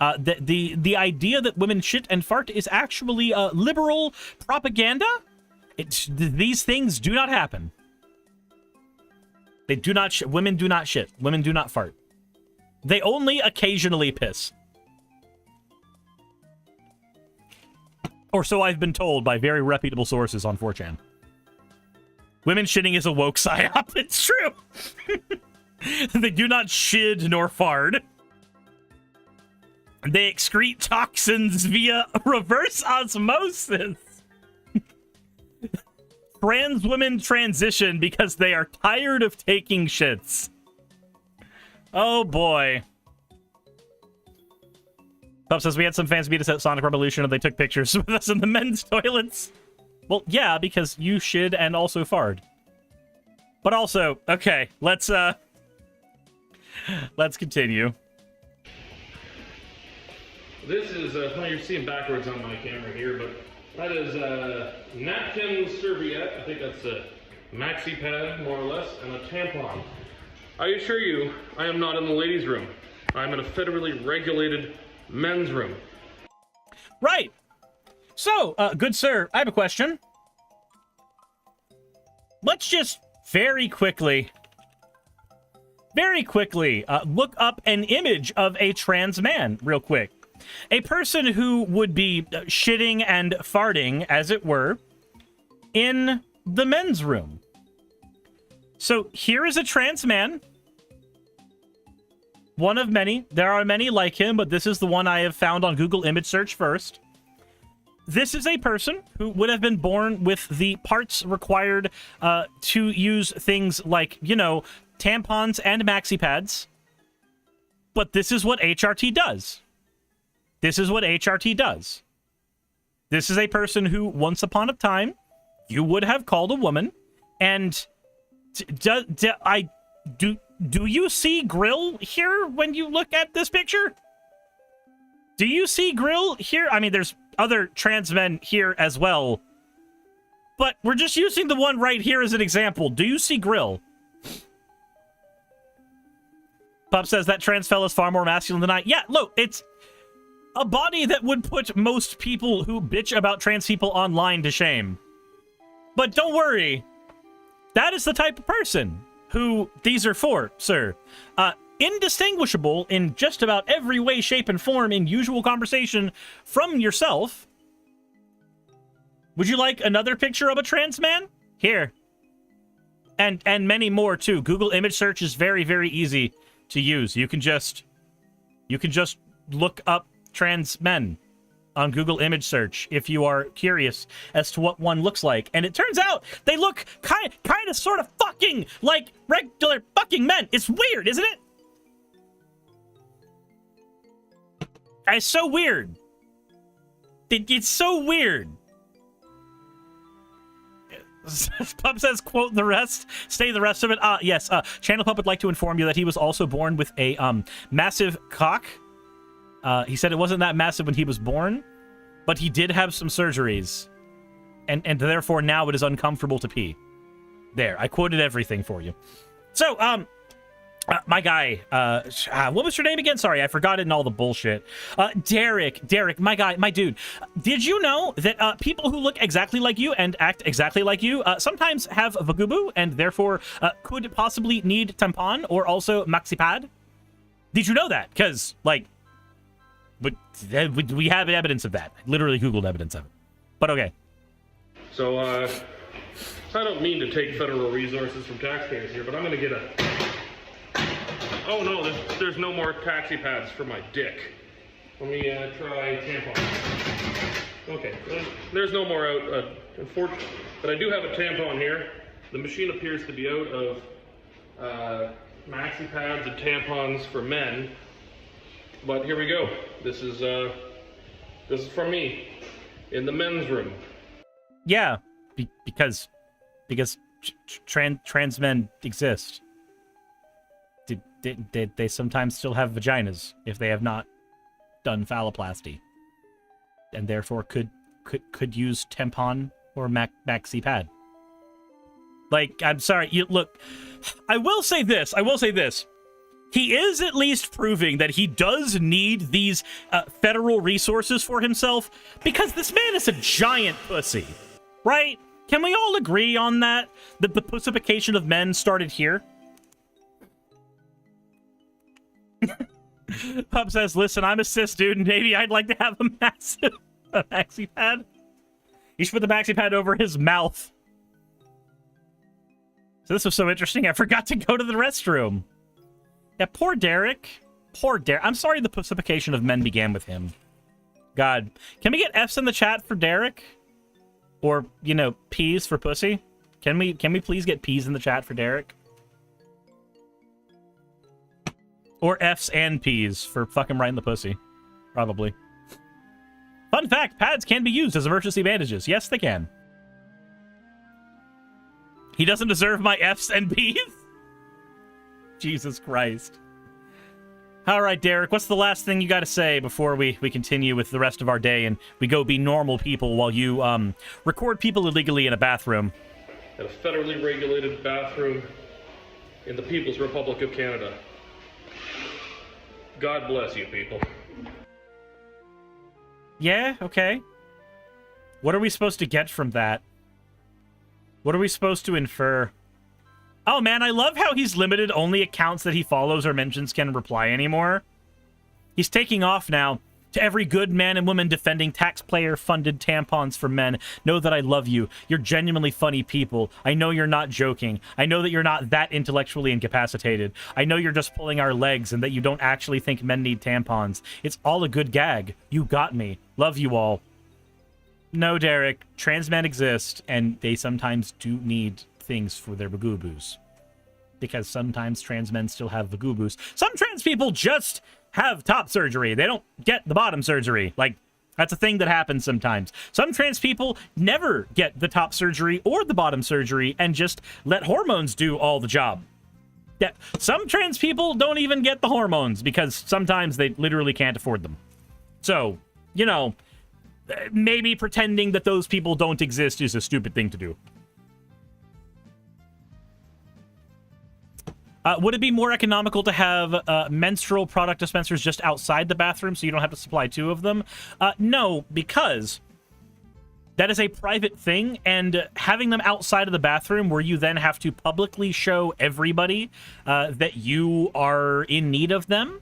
The idea that women shit and fart is actually liberal propaganda. These things do not happen. They do not. Women do not shit. Women do not fart. They only occasionally piss. Or so I've been told by very reputable sources on 4chan. Women shitting is a woke psyop. It's true. They do not shid nor fart. They excrete toxins via reverse osmosis. Trans women transition because they are tired of taking shits. Oh boy. Pup says we had some fans beat us at Sonic Revolution and they took pictures with us in the men's toilets. Well, yeah, because you shid and also farted. But also, okay, let's continue. This is, well, you're seeing backwards on my camera here, but that is napkin serviette. I think that's a maxi pad, more or less, and a tampon. I assure you, I am not in the ladies' room. I'm in a federally regulated men's room. Right. So, good sir, I have a question. Let's just very quickly look up an image of a trans man real quick. A person who would be shitting and farting, as it were, in the men's room. So here is a trans man. One of many. There are many like him, but this is the one I have found on Google image search first. This is a person who would have been born with the parts required to use things like, you know, tampons and maxi pads. But this is what HRT does. This is what HRT does. This is a person who, once upon a time, you would have called a woman. And do you see Grill here when you look at this picture? Do you see Grill here? I mean, there's other trans men here as well. But we're just using the one right here as an example. Do you see Grill? Pup says that trans fella's far more masculine than I. Yeah, look, it's a body that would put most people who bitch about trans people online to shame. But don't worry. That is the type of person who these are for, sir. Indistinguishable in just about every way, shape, and form in usual conversation from yourself. Would you like another picture of a trans man? Here. And many more, too. Google image search is very, very easy to use. You can just look up trans men on Google image search if you are curious as to what one looks like. And it turns out they look kind of sort of fucking like regular fucking men. It's weird, isn't it? It's so weird. It's so weird. Pup says, quote the rest, stay the rest of it. Yes, Channel Pup would like to inform you that he was also born with a massive cock. He said it wasn't that massive when he was born, but he did have some surgeries. And therefore now it is uncomfortable to pee. There, I quoted everything for you. So, my guy, what was your name again? Sorry, I forgot it in all the bullshit. Derek, my guy, my dude. Did you know that people who look exactly like you and act exactly like you sometimes have vagubu and therefore could possibly need tampon or also maxi pad? Did you know that? Because, like, but we have evidence of that. I literally Googled evidence of it. But okay. So, I don't mean to take federal resources from taxpayers here, but I'm gonna get a... Oh no, there's no more taxi pads for my dick. Let me try tampon. Okay, there's no more out, unfortunately. But I do have a tampon here. The machine appears to be out of maxi pads and tampons for men. But here we go. This is from me in the men's room. Yeah, because trans men exist. They sometimes still have vaginas if they have not done phalloplasty, and therefore could use tampon or maxi pad. Like, I'm sorry. Look, I will say this. He is at least proving that he does need these federal resources for himself, because this man is a giant pussy, right? Can we all agree on that? That the pussification of men started here? Pup says, listen, I'm a cis dude, and maybe I'd like to have a maxi pad. You should put the maxi pad over his mouth. So this was so interesting, I forgot to go to the restroom. Yeah, poor Derek. Poor Derek. I'm sorry the pussification of men began with him. God. Can we get F's in the chat for Derek? Or, you know, P's for pussy? Can we please get P's in the chat for Derek? Or F's and P's for fucking right in the pussy. Probably. Fun fact, pads can be used as emergency bandages. Yes, they can. He doesn't deserve my F's and P's? Jesus Christ. All right, Derek, what's the last thing you got to say before we continue with the rest of our day and we go be normal people while you record people illegally in a bathroom? At a federally regulated bathroom in the People's Republic of Canada. God bless you, people. Yeah, okay. What are we supposed to get from that? What are we supposed to infer? Oh, man, I love how he's limited. Only accounts that he follows or mentions can reply anymore. He's taking off now. To every good man and woman defending taxpayer-funded tampons for men, know that I love you. You're genuinely funny people. I know you're not joking. I know that you're not that intellectually incapacitated. I know you're just pulling our legs and that you don't actually think men need tampons. It's all a good gag. You got me. Love you all. No, Derek. Trans men exist, and they sometimes do need things for their bagoo-boos. Because sometimes trans men still have bagoo-boos. Some trans people just have top surgery. They don't get the bottom surgery. Like, that's a thing that happens sometimes. Some trans people never get the top surgery or the bottom surgery and just let hormones do all the job. Yeah, some trans people don't even get the hormones because sometimes they literally can't afford them. So, you know, maybe pretending that those people don't exist is a stupid thing to do. Would it be more economical to have menstrual product dispensers just outside the bathroom so you don't have to supply two of them? No, because that is a private thing, and having them outside of the bathroom where you then have to publicly show everybody that you are in need of them,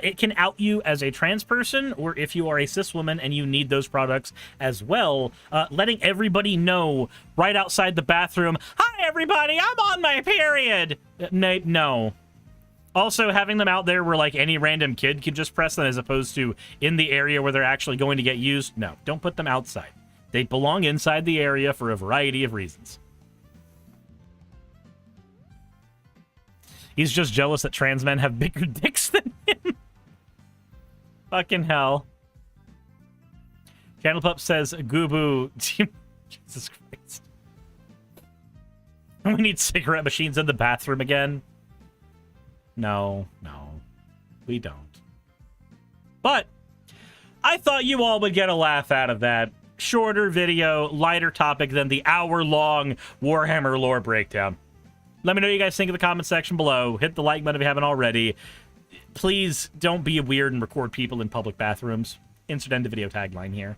it can out you as a trans person, or if you are a cis woman and you need those products as well, letting everybody know right outside the bathroom, hi everybody, I'm on my period. No. Also, having them out there where like any random kid can just press them as opposed to in the area where they're actually going to get used, no, don't put them outside. They belong inside the area for a variety of reasons. He's just jealous that trans men have bigger dicks than him. Fucking hell. Channel Pup says, Goobu. Jesus Christ. We need cigarette machines in the bathroom again. No. We don't. But I thought you all would get a laugh out of that. Shorter video, lighter topic than the hour-long Warhammer lore breakdown. Let me know what you guys think in the comment section below. Hit the like button if you haven't already. Please don't be weird and record people in public bathrooms. Insert end of video tagline here.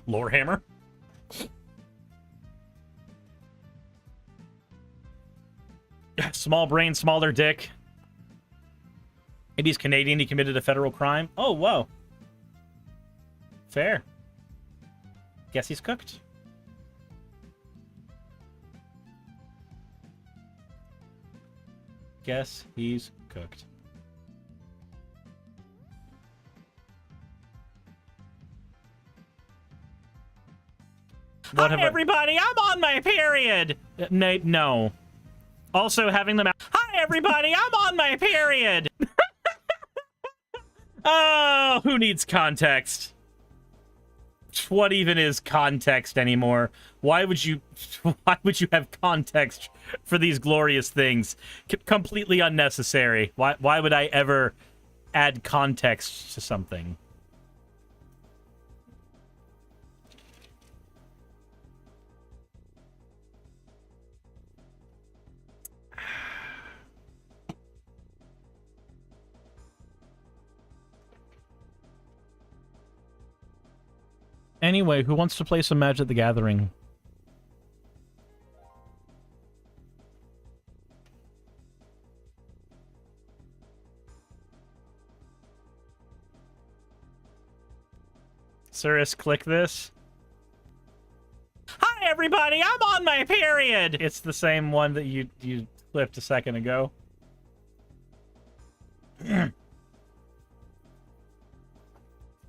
Lorehammer. Small brain, smaller dick. Maybe he's Canadian. He committed a federal crime. Oh, whoa. Fair. Guess he's cooked. Guess he's cooked. Hi, everybody! I'm on my period! No. Also, having them out. Hi, everybody! I'm on my period! Oh, who needs context? What even is context anymore? Why would you have context for these glorious things? Completely unnecessary. Why would I ever add context to something? Anyway, who wants to play some Magic the Gathering? Cirrus, click this. Hi, everybody! I'm on my period! It's the same one that you clipped a second ago.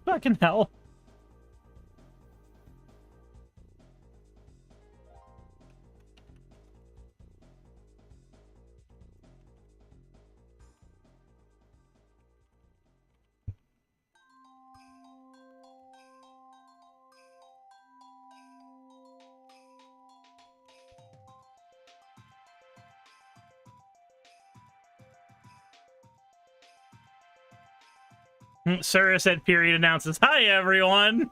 Fucking hell. Sarah said period announces, hi everyone!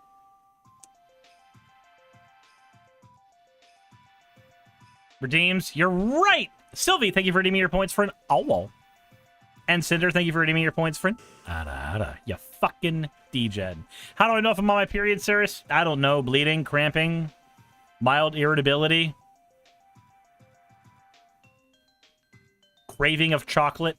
Redeems, you're right! Sylvie, thank you for redeeming your points for an owl. And Cinder, thank you for redeeming your points for an ada. You fucking degen. How do I know if I'm on my period, Cirrus? I don't know. Bleeding, cramping, mild irritability, craving of chocolate.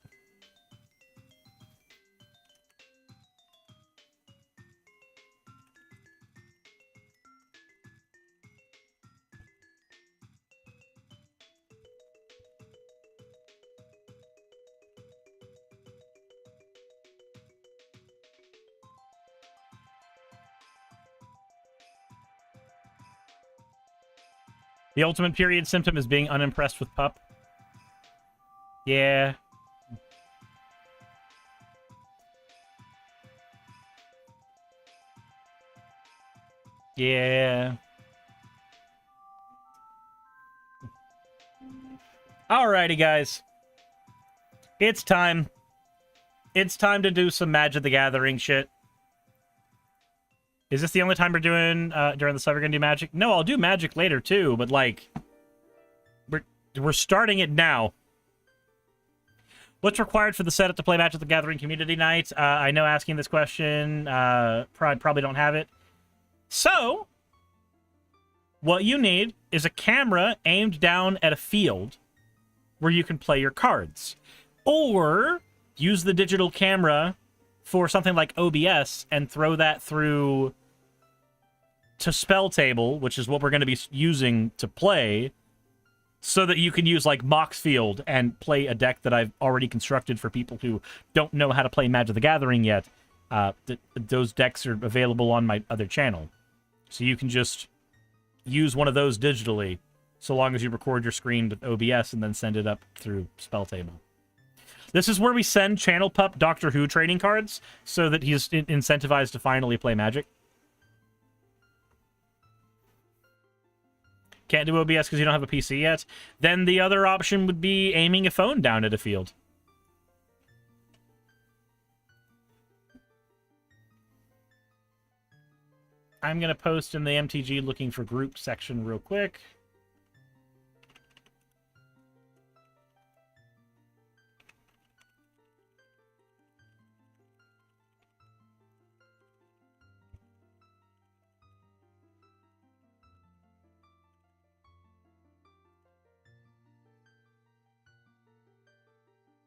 The ultimate period symptom is being unimpressed with pup. Yeah. Yeah. Alrighty, guys. It's time. It's time to do some Magic the Gathering shit. Is this the only time we're doing, during the sub we're gonna do Magic? No, I'll do Magic later, too, but, like, we're starting it now. What's required for the setup to play Magic the Gathering Community Night? I know asking this question, probably don't have it. So, what you need is a camera aimed down at a field where you can play your cards. Or, use the digital camera for something like OBS and throw that through to Spell Table, which is what we're going to be using to play, so that you can use, like, Moxfield and play a deck that I've already constructed for people who don't know how to play Magic the Gathering yet. Those decks are available on my other channel. So you can just use one of those digitally, so long as you record your screen with OBS and then send it up through Spell Table. This is where we send Channel Pup Doctor Who trading cards, so that he's incentivized to finally play Magic. Can't do OBS because you don't have a PC yet. Then the other option would be aiming a phone down at a field. I'm going to post in the MTG looking for group section real quick.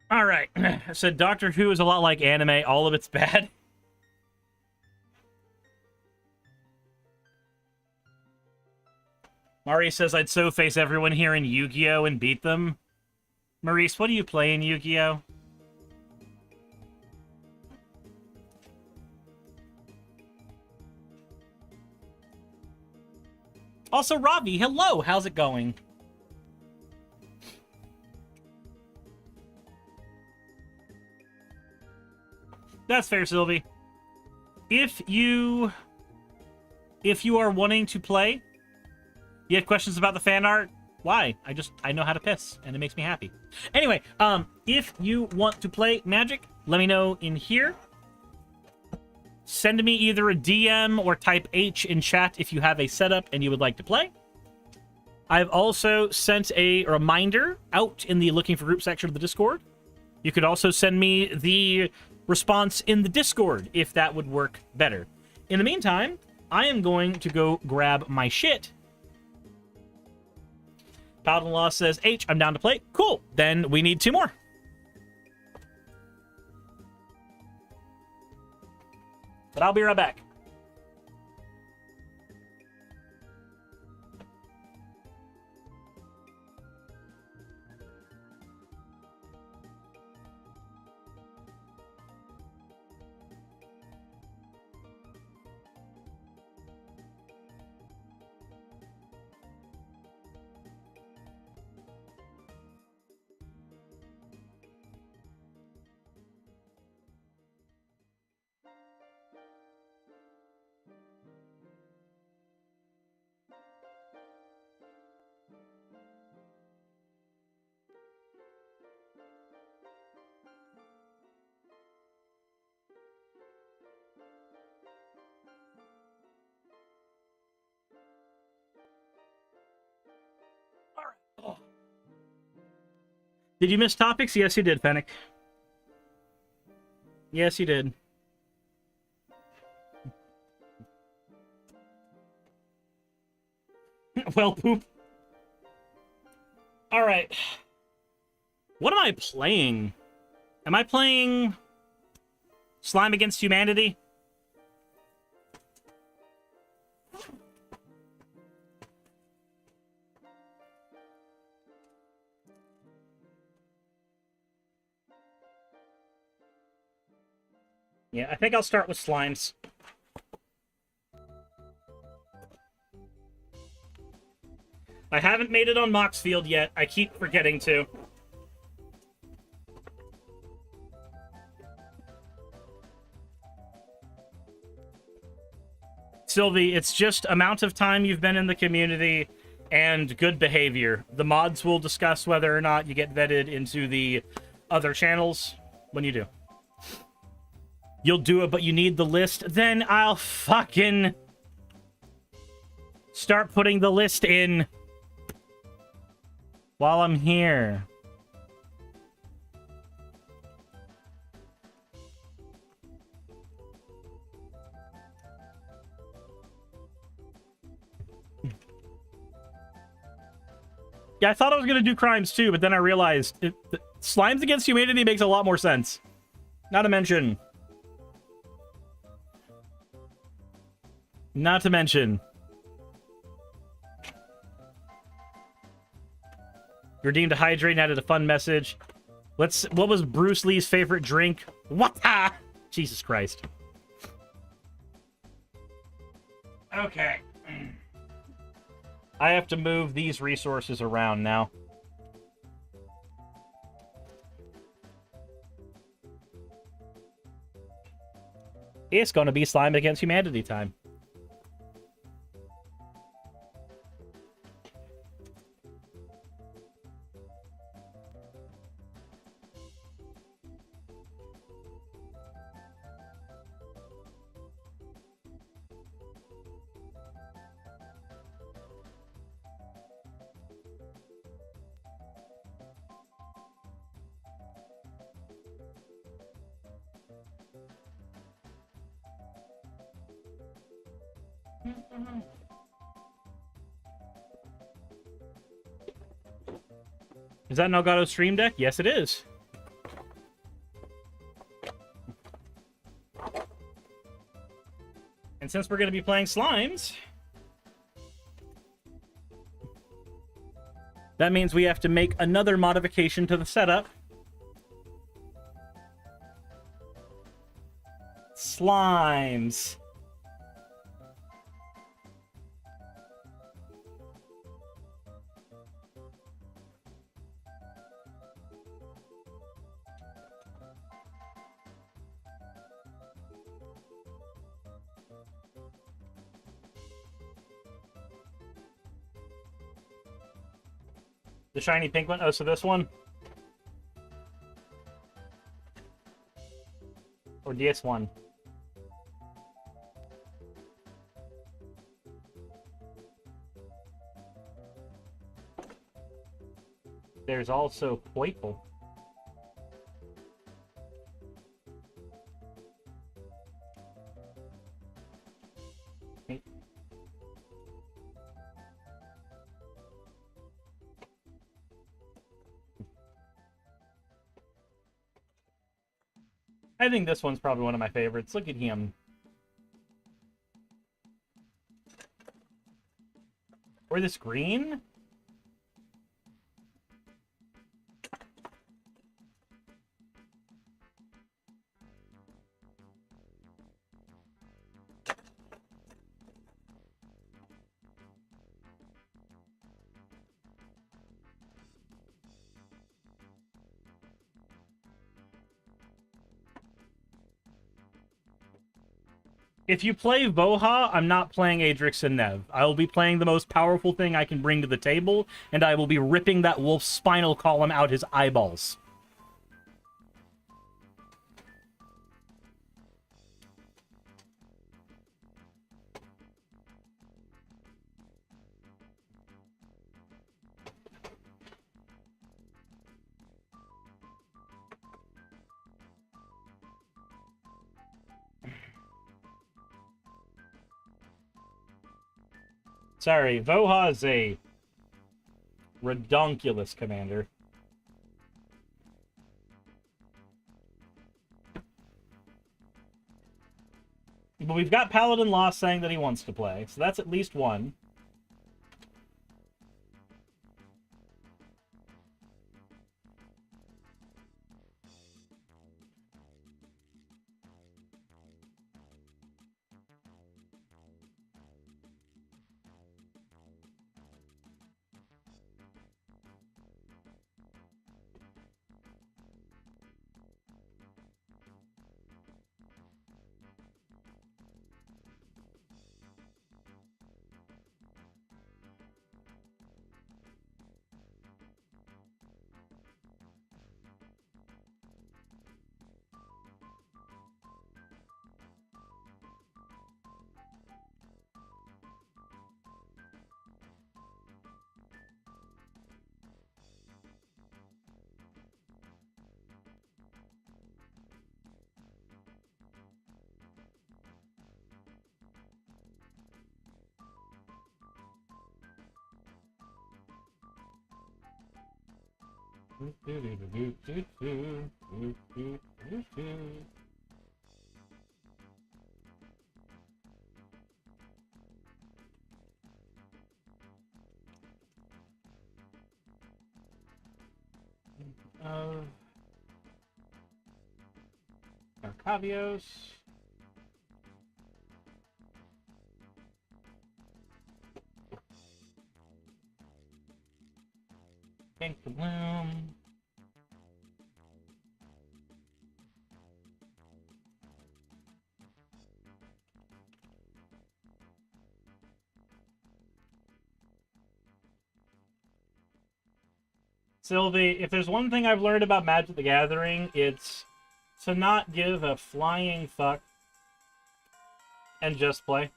All right. I said Doctor Who is a lot like anime. All of it's bad. Maurice says I'd so face everyone here in Yu-Gi-Oh! And beat them. Maurice, what do you play in Yu-Gi-Oh? Also, Ravi, hello. How's it going? That's fair, Sylvie. If you are wanting to play, you have questions about the fan art, why? I know how to piss, and it makes me happy. Anyway, if you want to play Magic, let me know in here. Send me either a DM or type H in chat if you have a setup and you would like to play. I've also sent a reminder out in the looking for group section of the Discord. You could also send me the response in the Discord if that would work better. In the meantime, I am going to go grab my shit. Paladin Law says, H, I'm down to play. Cool. Then we need 2 more. But I'll be right back. Did you miss topics? Yes, you did, Fennec. Yes, you did. Well, poop. All right. What am I playing? Am I playing Slime Against Humanity? Yeah, I think I'll start with slimes. I haven't made it on Moxfield yet. I keep forgetting to. Sylvie, it's just amount of time you've been in the community and good behavior. The mods will discuss whether or not you get vetted into the other channels when you do. You'll do it, but you need the list. Then I'll fucking start putting the list in while I'm here. Yeah, I thought I was going to do crimes too, but then I realized Slimes Against Humanity makes a lot more sense. Not to mention... You're deemed to hydrate and added a fun message. What was Bruce Lee's favorite drink? What? Ah! Jesus Christ. Okay. I have to move these resources around now. It's gonna be Slime Against Humanity time. Is that an Elgato Stream Deck? Yes, it is. And since we're going to be playing slimes, that means we have to make another modification to the setup. Slimes. The shiny pink one? Oh, so this one? Or this one? There's also purple. I think this one's probably one of my favorites. Look at him. Or this green? If you play Voha, I'm not playing Adrix and Nev. I will be playing the most powerful thing I can bring to the table, and I will be ripping that wolf's spinal column out his eyeballs. Sorry, Voha is a redonkulous commander. But we've got Paladin Lost saying that he wants to play, so that's at least one. Arcavios. Pink Bloom. Sylvie, if there's one thing I've learned about Magic the Gathering, it's to not give a flying fuck and just play.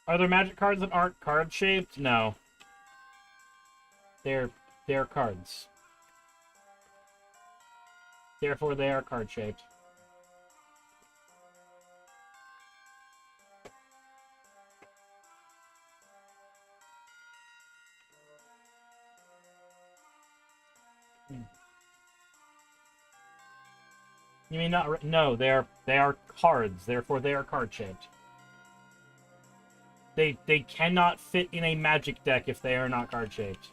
Are there Magic cards that aren't card-shaped? No. They're cards. Therefore, they are card-shaped. You mean not? No, they are cards. Therefore, they are card-shaped. They cannot fit in a Magic deck if they are not card-shaped.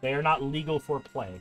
They are not legal for play.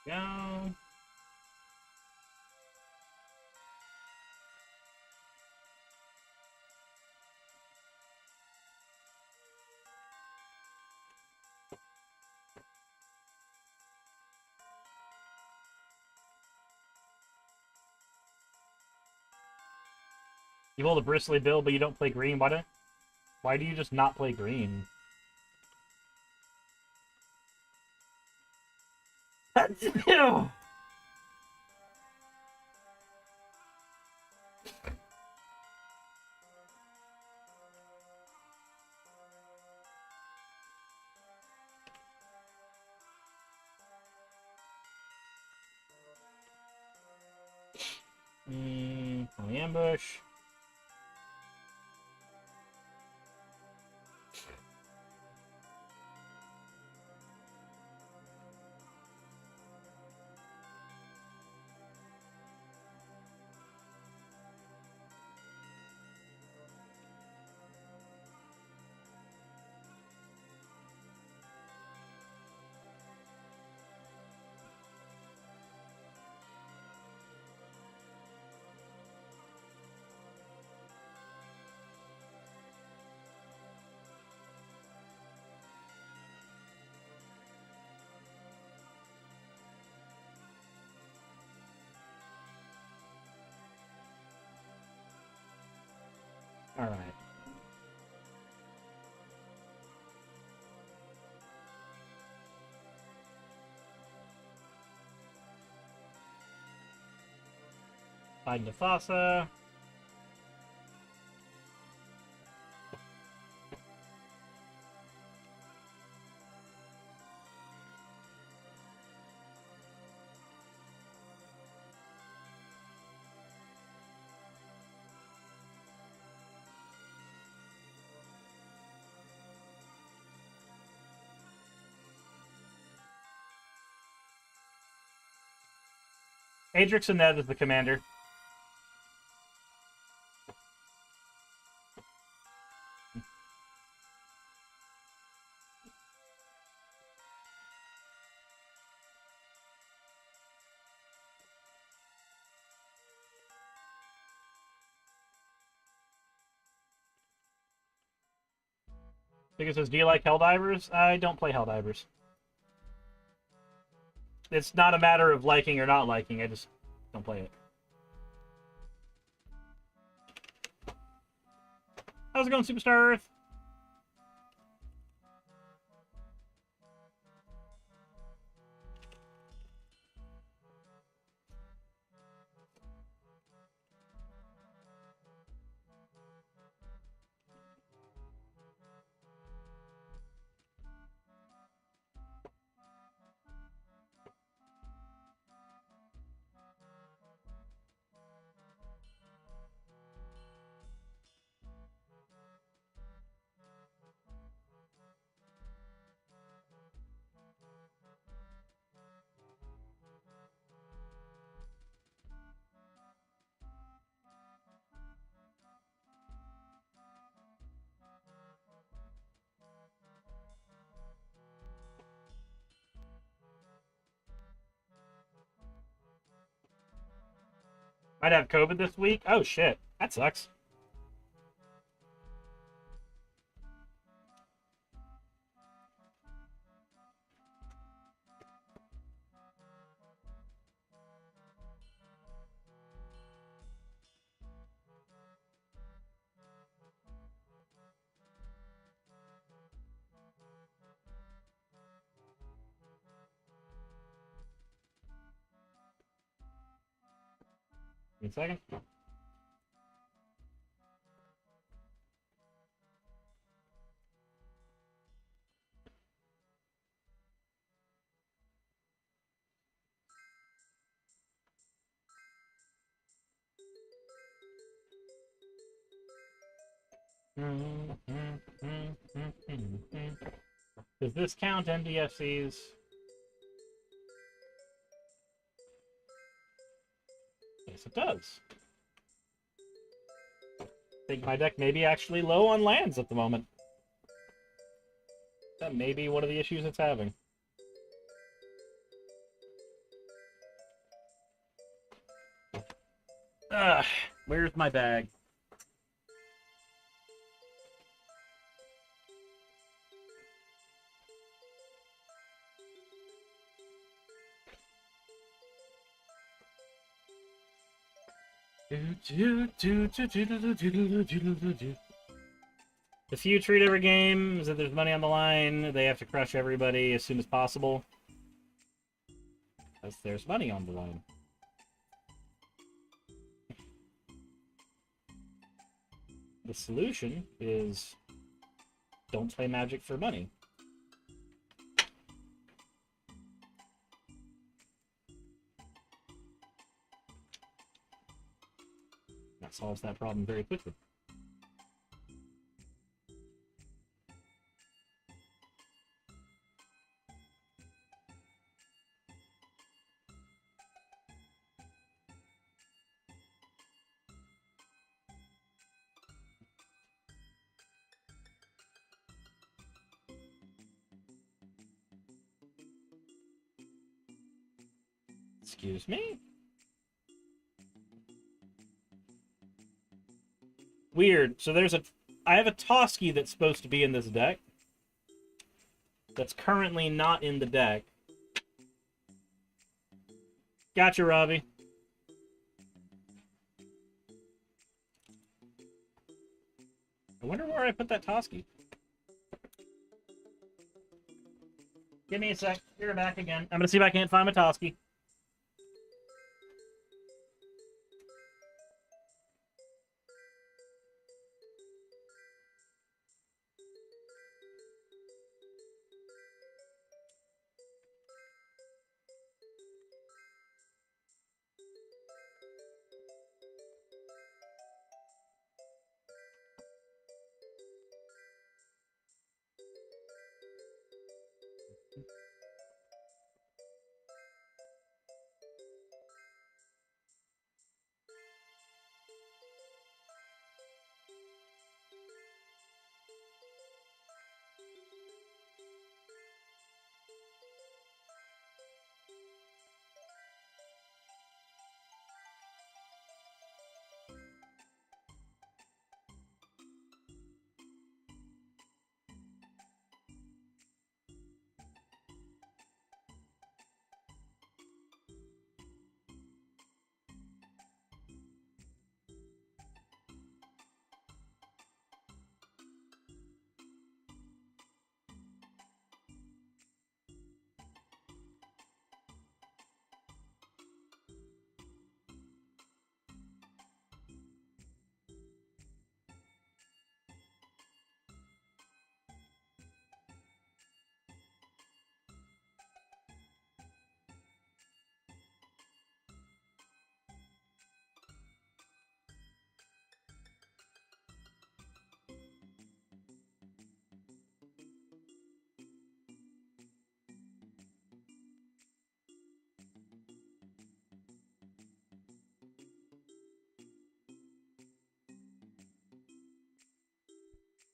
Go. You hold a bristly bill, but you don't play green. Why do you just not play green? Ew. On the ambush. All right. Find Nefasa. Adrix and Ned is the commander. Because says, do you like Helldivers? I don't play Helldivers. It's not a matter of liking or not liking, I just don't play it. How's it going, Superstar Earth? Might have COVID this week. Oh shit, that sucks. Give me a second. Does this count NDFCs? Yes, it does. I think my deck may be actually low on lands at the moment. That may be one of the issues it's having. Ugh, where's my bag? The few treat every game is that there's money on the line. They have to crush everybody as soon as possible. Because there's money on the line. The solution is don't play Magic for money. That solves that problem very quickly. Excuse me? Weird. So I have a Toski that's supposed to be in this deck. That's currently not in the deck. Gotcha, Robbie. I wonder where I put that Toski. Give me a sec. You're back again. I'm gonna see if I can't find my Toski.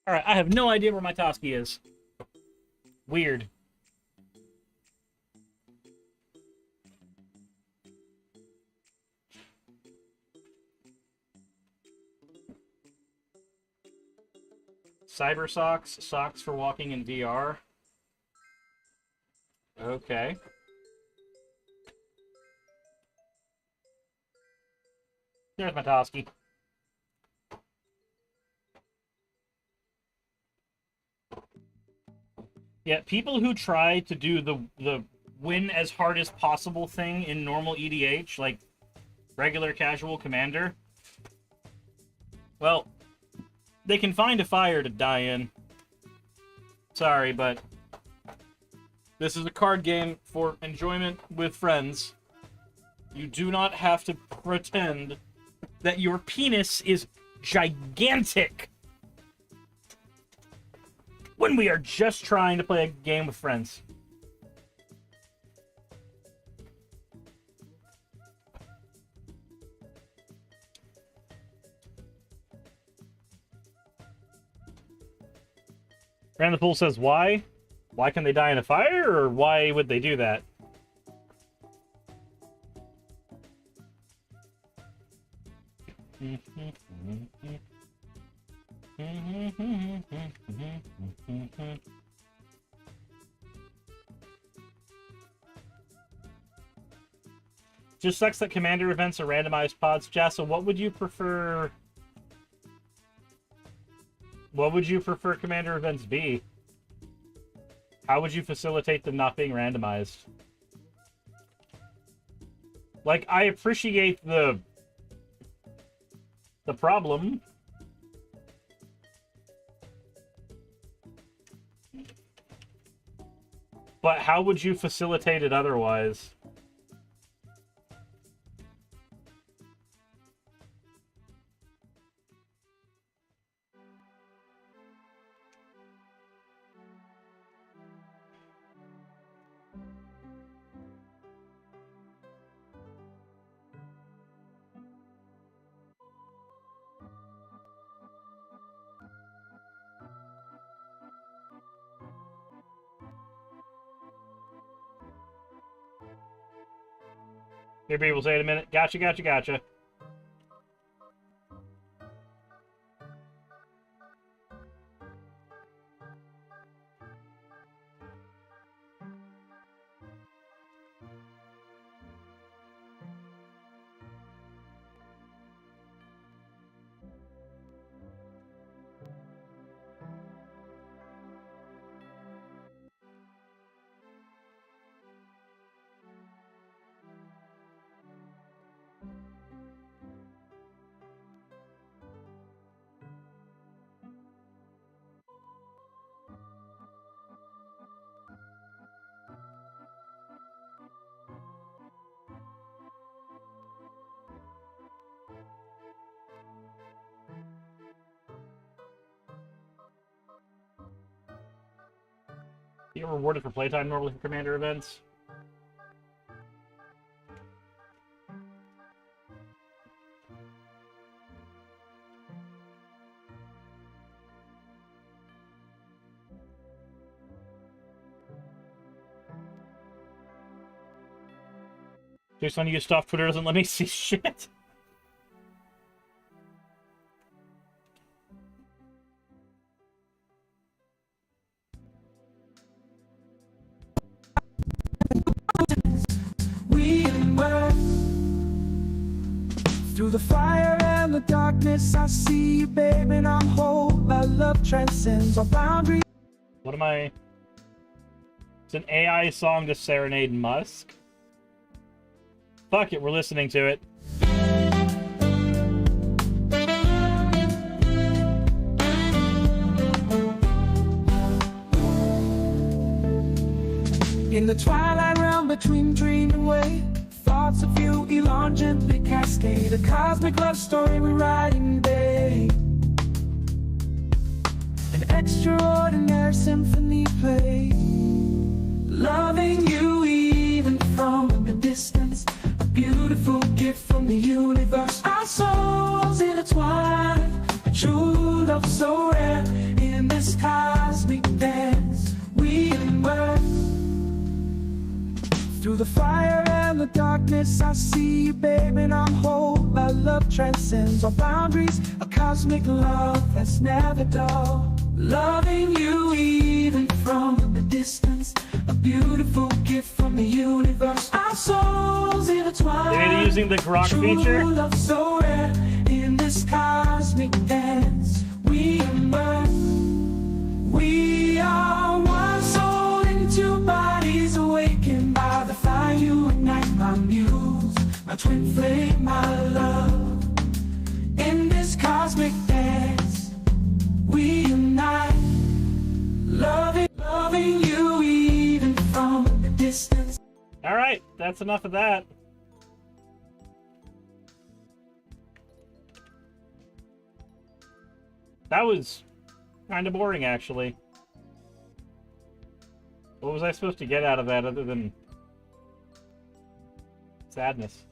Alright, I have no idea where my Toski is. Weird. Cyber socks, socks for walking in VR. Okay. There's my Toski. Yeah, people who try to do the win as hard as possible thing in normal EDH, like regular casual commander, well, they can find a fire to die in. Sorry, but this is a card game for enjoyment with friends. You do not have to pretend that your penis is gigantic when we are just trying to play a game with friends. Ran the Pool says, why? Why can they die in a fire, or why would they do that? Just sucks that commander events are randomized pods. Jassa, what would you prefer? What would you prefer commander events be? How would you facilitate them not being randomized? Like, I appreciate the problem. But how would you facilitate it otherwise? Here, people, say it a minute. Gotcha, gotcha, gotcha. You get rewarded for playtime normally for commander events. Just when you get stuff, Twitter doesn't let me see shit. Through the fire and the darkness, I see you, babe, and I hope my love transcends all boundaries. What am I? It's an AI song to serenade Musk. Fuck it, we're listening to it. In the twilight realm between dream and wake, thoughts of you elong gently cascade. A cosmic love story we're writing, babe. An extraordinary symphony played. Loving you even from a distance. A beautiful gift from the universe. Our souls intertwined. A true love so rare. In this cosmic dance, we emerge. Through the fire and the darkness, I see you, babe, and I hope our love transcends all boundaries. A cosmic love that's never dull. Loving you even from a distance. A beautiful gift from the universe. Our souls intertwined. They're using the grok feature. True love so rare. In this cosmic dance, we emerge. We are one soul in two bodies, awakened by the fire you ignite. My muse, my twin flame, my love. In this cosmic dance, we unite. Loving you even from a distance. Alright, that's enough of that. That was kind of boring, actually. What was I supposed to get out of that other than sadness?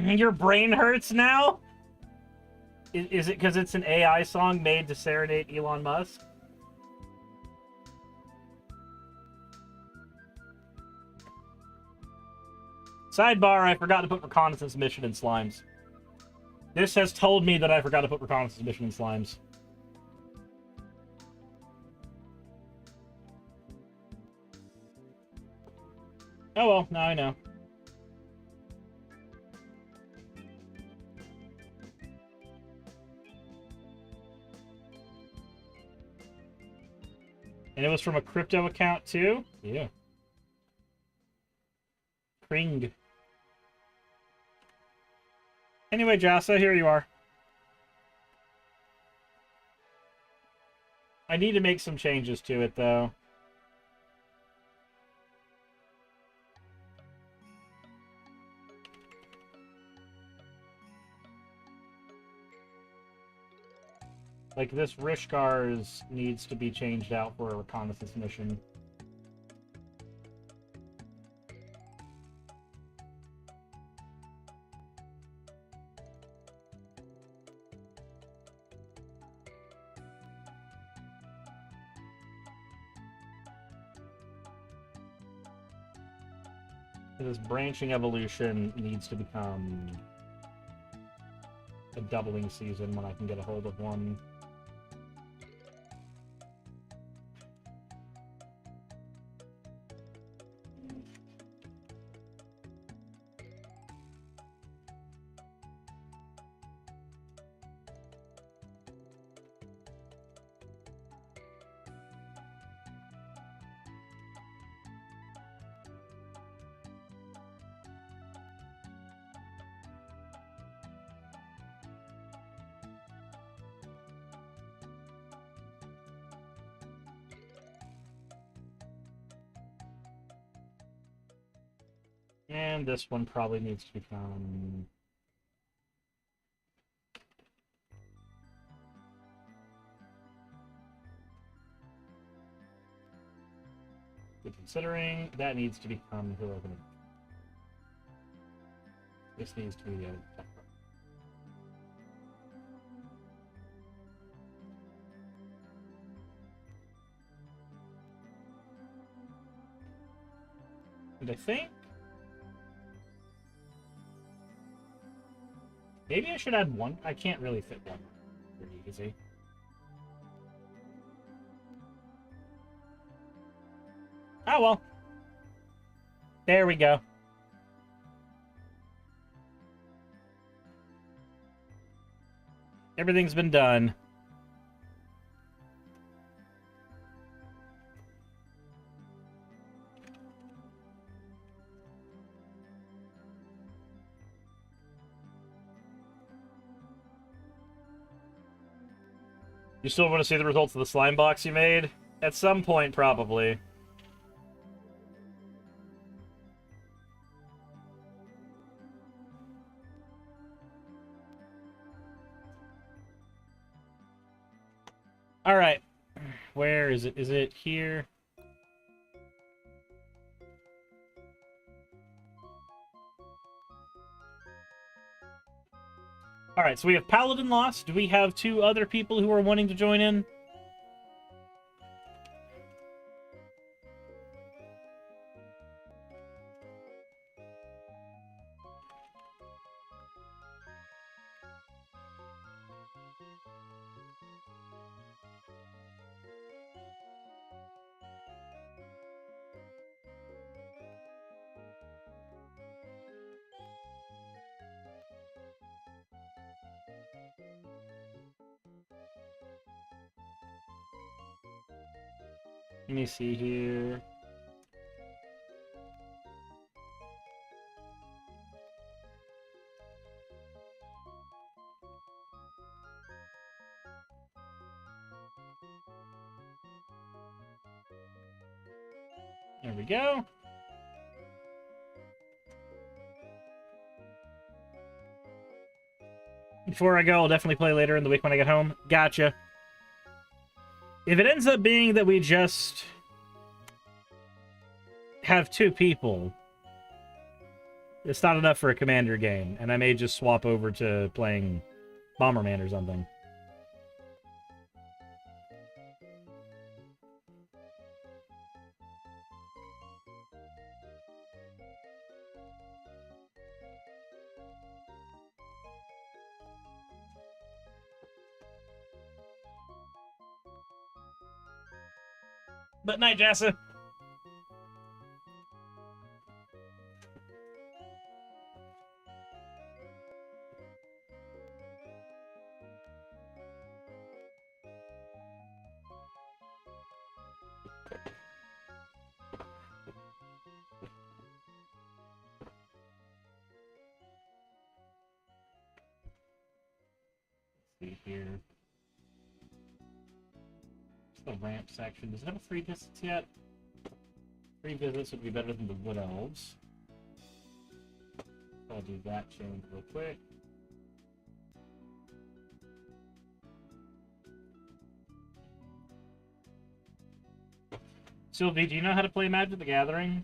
Your brain hurts now? Is it because it's an AI song made to serenade Elon Musk? Sidebar, I forgot to put reconnaissance mission in slimes. This has told me that I forgot to put reconnaissance mission in slimes. Oh well, now I know. And it was from a crypto account too? Yeah. Kring. Anyway, Jassa, here you are. I need to make some changes to it, though. Like, this Rishkar's needs to be changed out for a reconnaissance mission. This branching evolution needs to become a doubling season when I can get a hold of one. And this one probably needs to become... Considering that needs to become who are gonna... This needs to be a... And I think... Maybe I should add one. I can't really fit one pretty easy. Oh well. There we go. Everything's been done. You still want to see the results of the slime box you made? At some point, probably. Alright. Where is it? Is it here? Alright, so we have Paladin lost. Do we have 2 other people who are wanting to join in? Let me see here. There we go. Before I go, I'll definitely play later in the week when I get home. Gotcha. If it ends up being that we just have 2 people, It's not enough for a commander game, and I may just swap over to playing Bomberman or something. But night, Jassa. See here. The ramp section. Does it have 3 visits yet? 3 visits would be better than the Wood Elves. I'll do that change real quick. Sylvie, do you know how to play Magic the Gathering?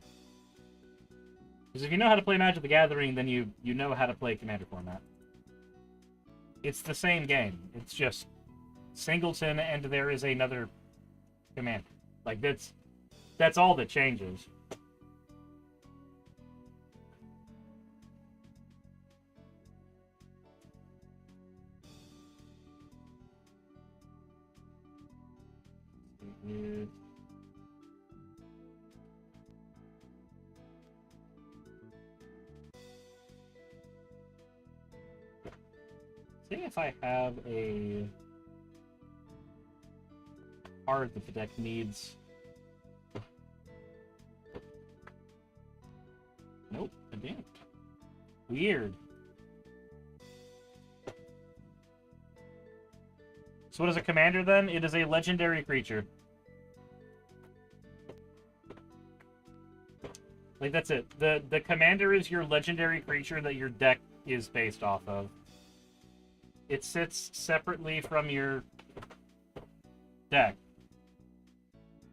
Because if you know how to play Magic the Gathering, then you know how to play Commander format. It's the same game. It's just singleton, and there is another commander. Like, that's all that changes. See if I have a card that the deck needs. Nope, I didn't. Weird. So what is a commander then? It is a legendary creature. Like, that's it. The commander is your legendary creature that your deck is based off of. It sits separately from your deck.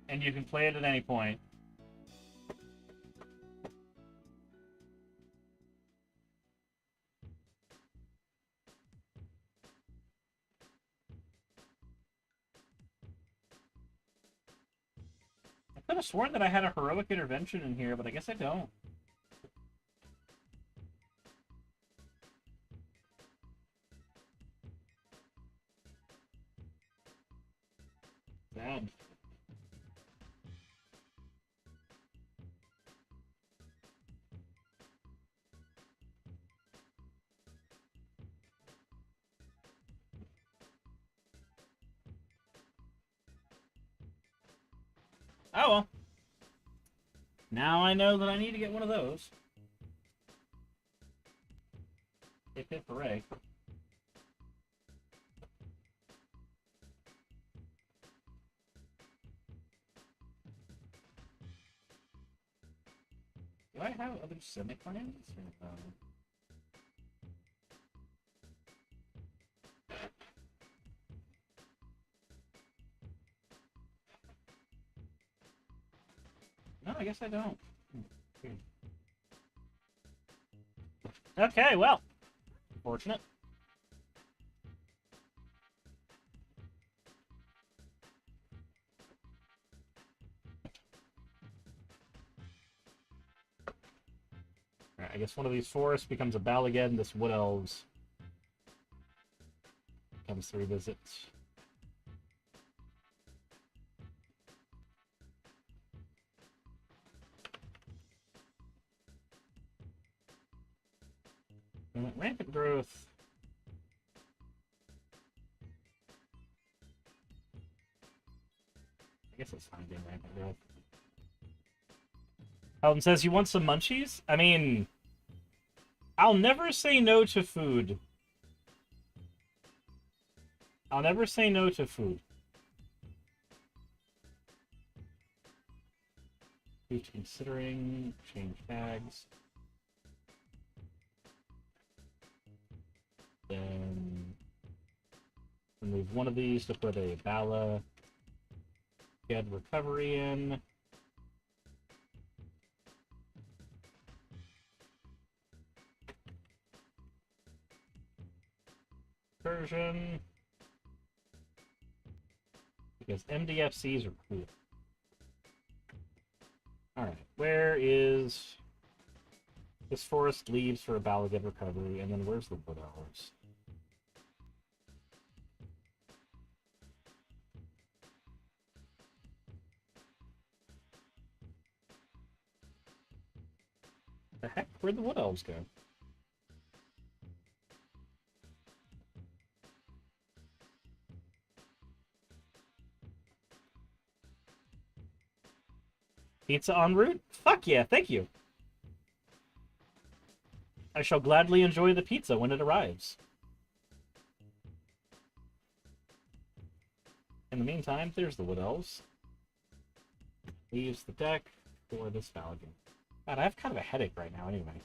And you can play it at any point. I could have sworn that I had a heroic intervention in here, but I guess I don't. Sad. Oh well. Now I know that I need to get one of those. Hip hip hooray. Do I have other semi-plans? Or no? No, I guess I don't. Okay, well. Fortunate. Alright, I guess one of these forests becomes a Balagan, this Wood Elves becomes 3 visits. Rampant growth. I guess it's fine being rampant growth. Alden says, you want some munchies? I mean, I'll never say no to food. I'll never say no to food. Food considering, change tags. Then remove one of these to put a Bala Get recovery in. recursion. Because MDFCs are cool. Alright, where is... This forest leaves for a Balagan recovery, and then where's the wood elves? The heck? Where'd the wood elves go? Pizza en route? Fuck yeah, thank you. I shall gladly enjoy the pizza when it arrives. In the meantime, there's the wood elves. Leaves the deck for this Balagan. God, I have kind of a headache right now anyway.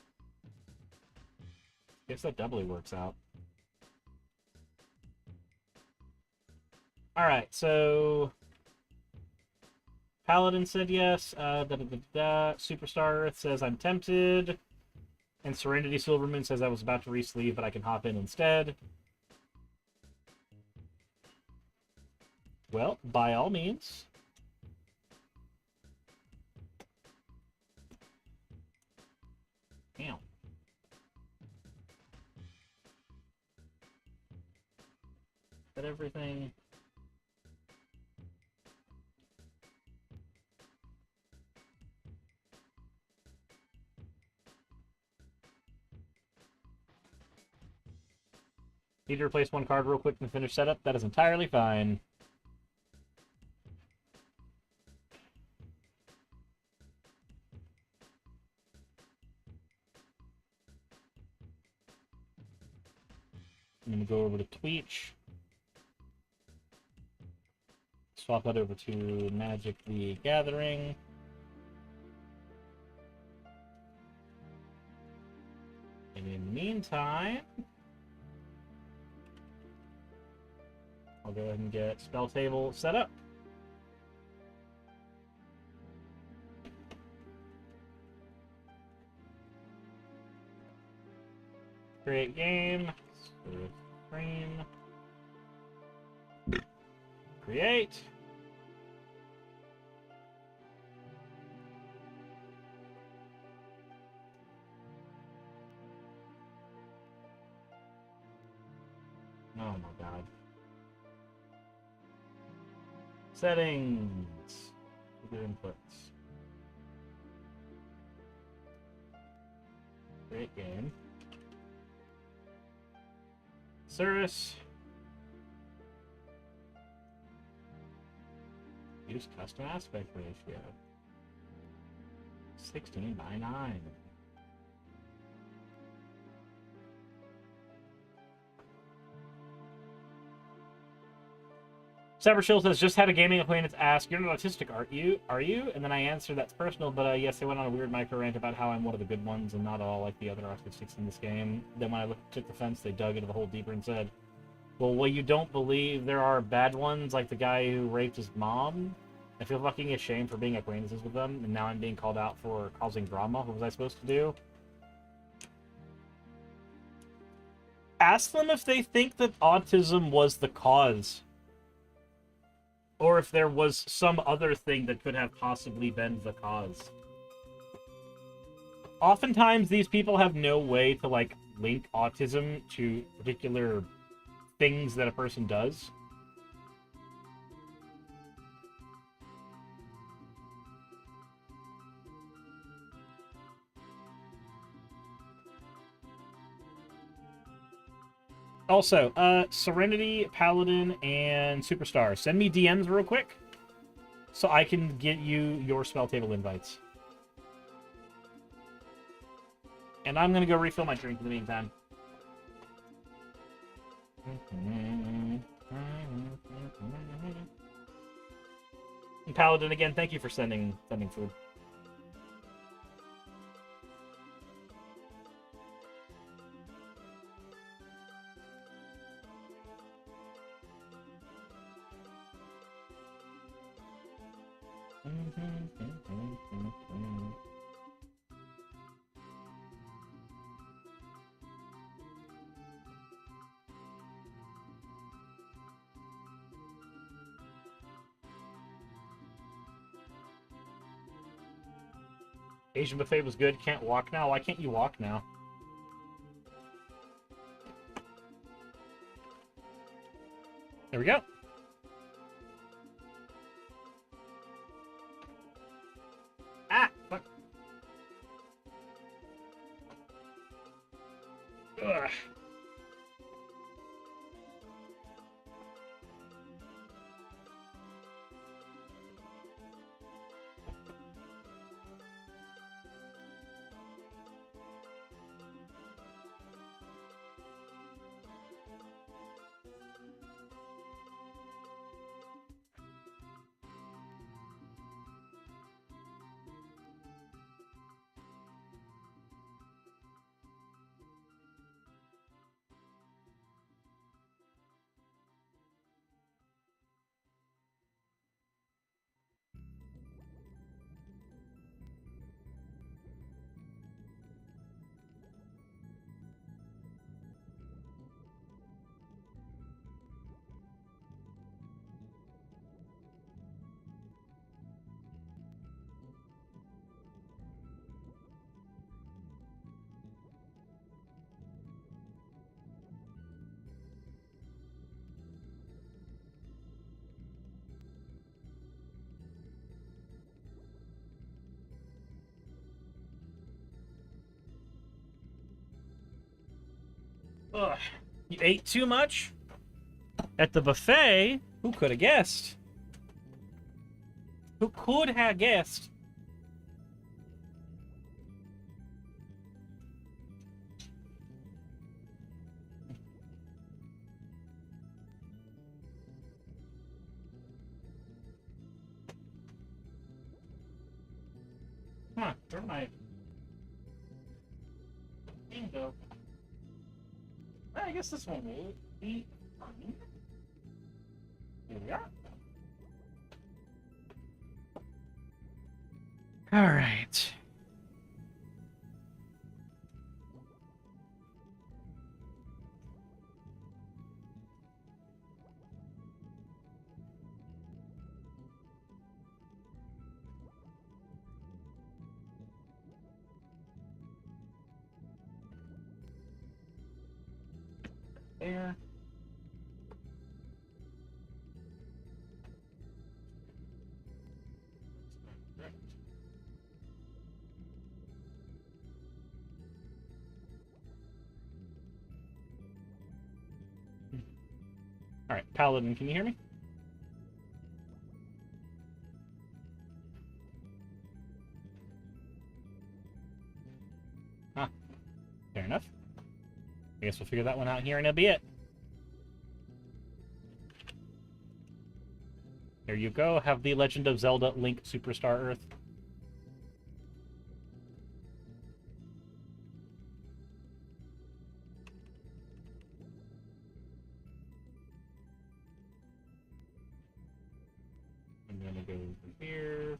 Guess that doubly works out. Alright, so... Paladin said yes. Superstar Earth says I'm tempted. And Serenity Silvermoon says I was about to re-sleeve, but I can hop in instead. Well, by all means. Damn. Got everything. Need to replace one card real quick and finish setup? That is entirely fine. I'm going to go over to Tweech. Swap that over to Magic the Gathering. And in the meantime... I'll go ahead and get Spell Table set up. Create game. Screen. Create. Oh my god. Settings. Good inputs. Create game. Service. Use custom aspect ratio. 16:9. Cybershield says, just had a gaming acquaintance ask, you're not autistic, aren't you? Are you? And then I answered, that's personal, but yes, they went on a weird micro rant about how I'm one of the good ones and not all like the other autistics in this game. Then when I took the fence, they dug into the hole deeper and said, well, you don't believe there are bad ones, like the guy who raped his mom? I feel fucking ashamed for being acquaintances with them, and now I'm being called out for causing drama. What was I supposed to do? Ask them if they think that autism was the cause. Or if there was some other thing that could have possibly been the cause. Oftentimes, these people have no way to, like, link autism to particular things that a person does. Also, Serenity, Paladin, and Superstar, send me DMs real quick so I can get you your spell table invites. And I'm going to go refill my drink in the meantime. And Paladin, again, thank you for sending food. Asian buffet was good. Can't walk now. Why can't you walk now? There we go. Ah! Fuck. Ugh. Ugh. You ate too much? At the buffet? Who could have guessed? Who could have guessed? Huh, where'd my thing go? I guess this one will be fine. Here we are. All right. There. All right, Paladin, can you hear me? Huh. Fair enough. I guess we'll figure that one out here and that'll be it. Here you go. Have the Legend of Zelda Link Superstar Earth. I'm gonna go over here.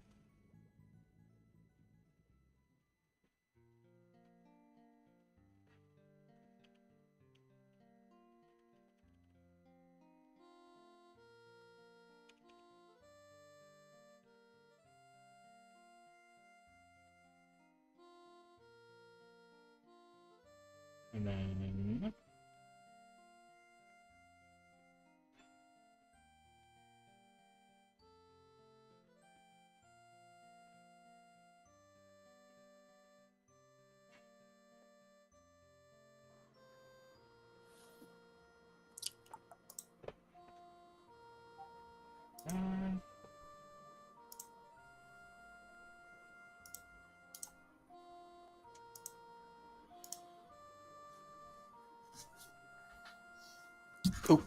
And then... Oh.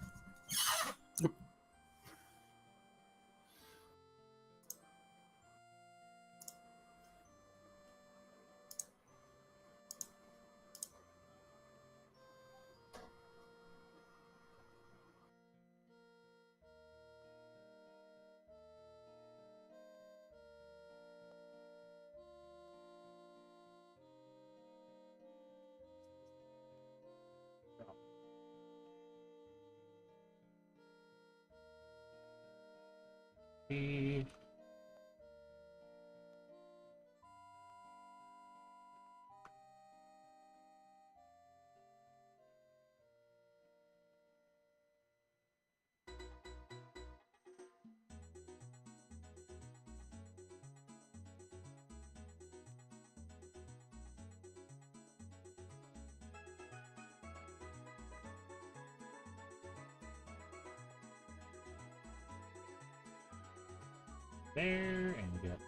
there and get.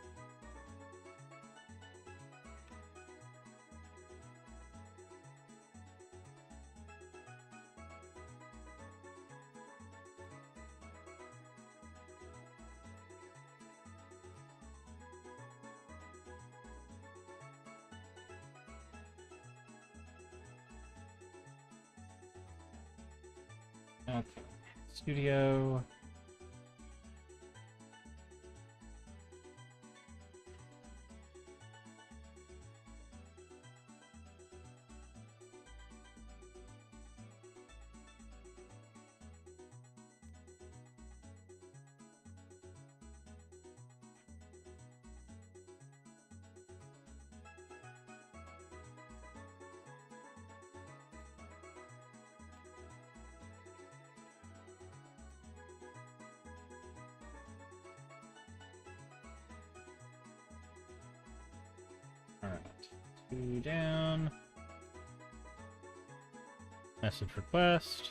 Okay, studio. Alright, 2 down. Message request.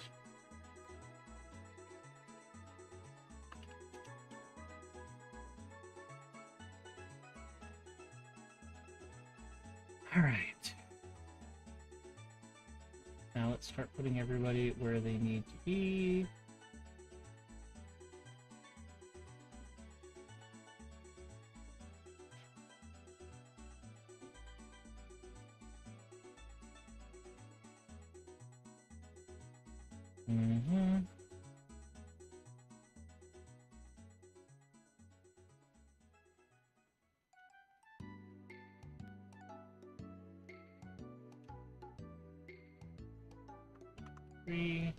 Alright. Now let's start putting everybody where they need to be. Mm-hmm. Three.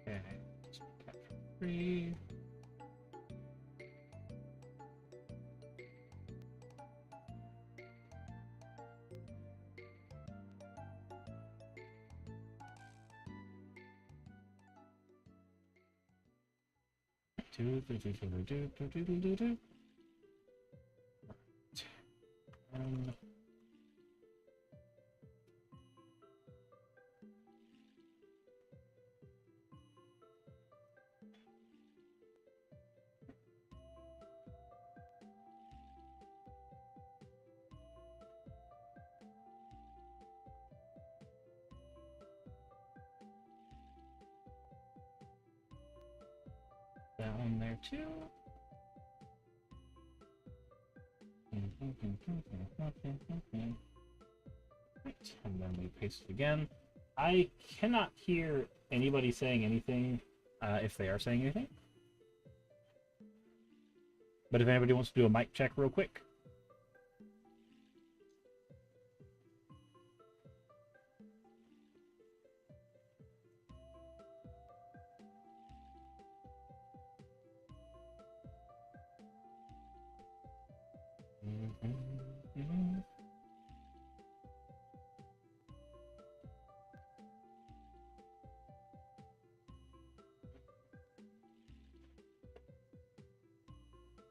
Okay, just cut from 3. Do. That one there too. Right, and then we paste it again. I cannot hear anybody saying anything if they are saying anything. But if anybody wants to do a mic check real quick.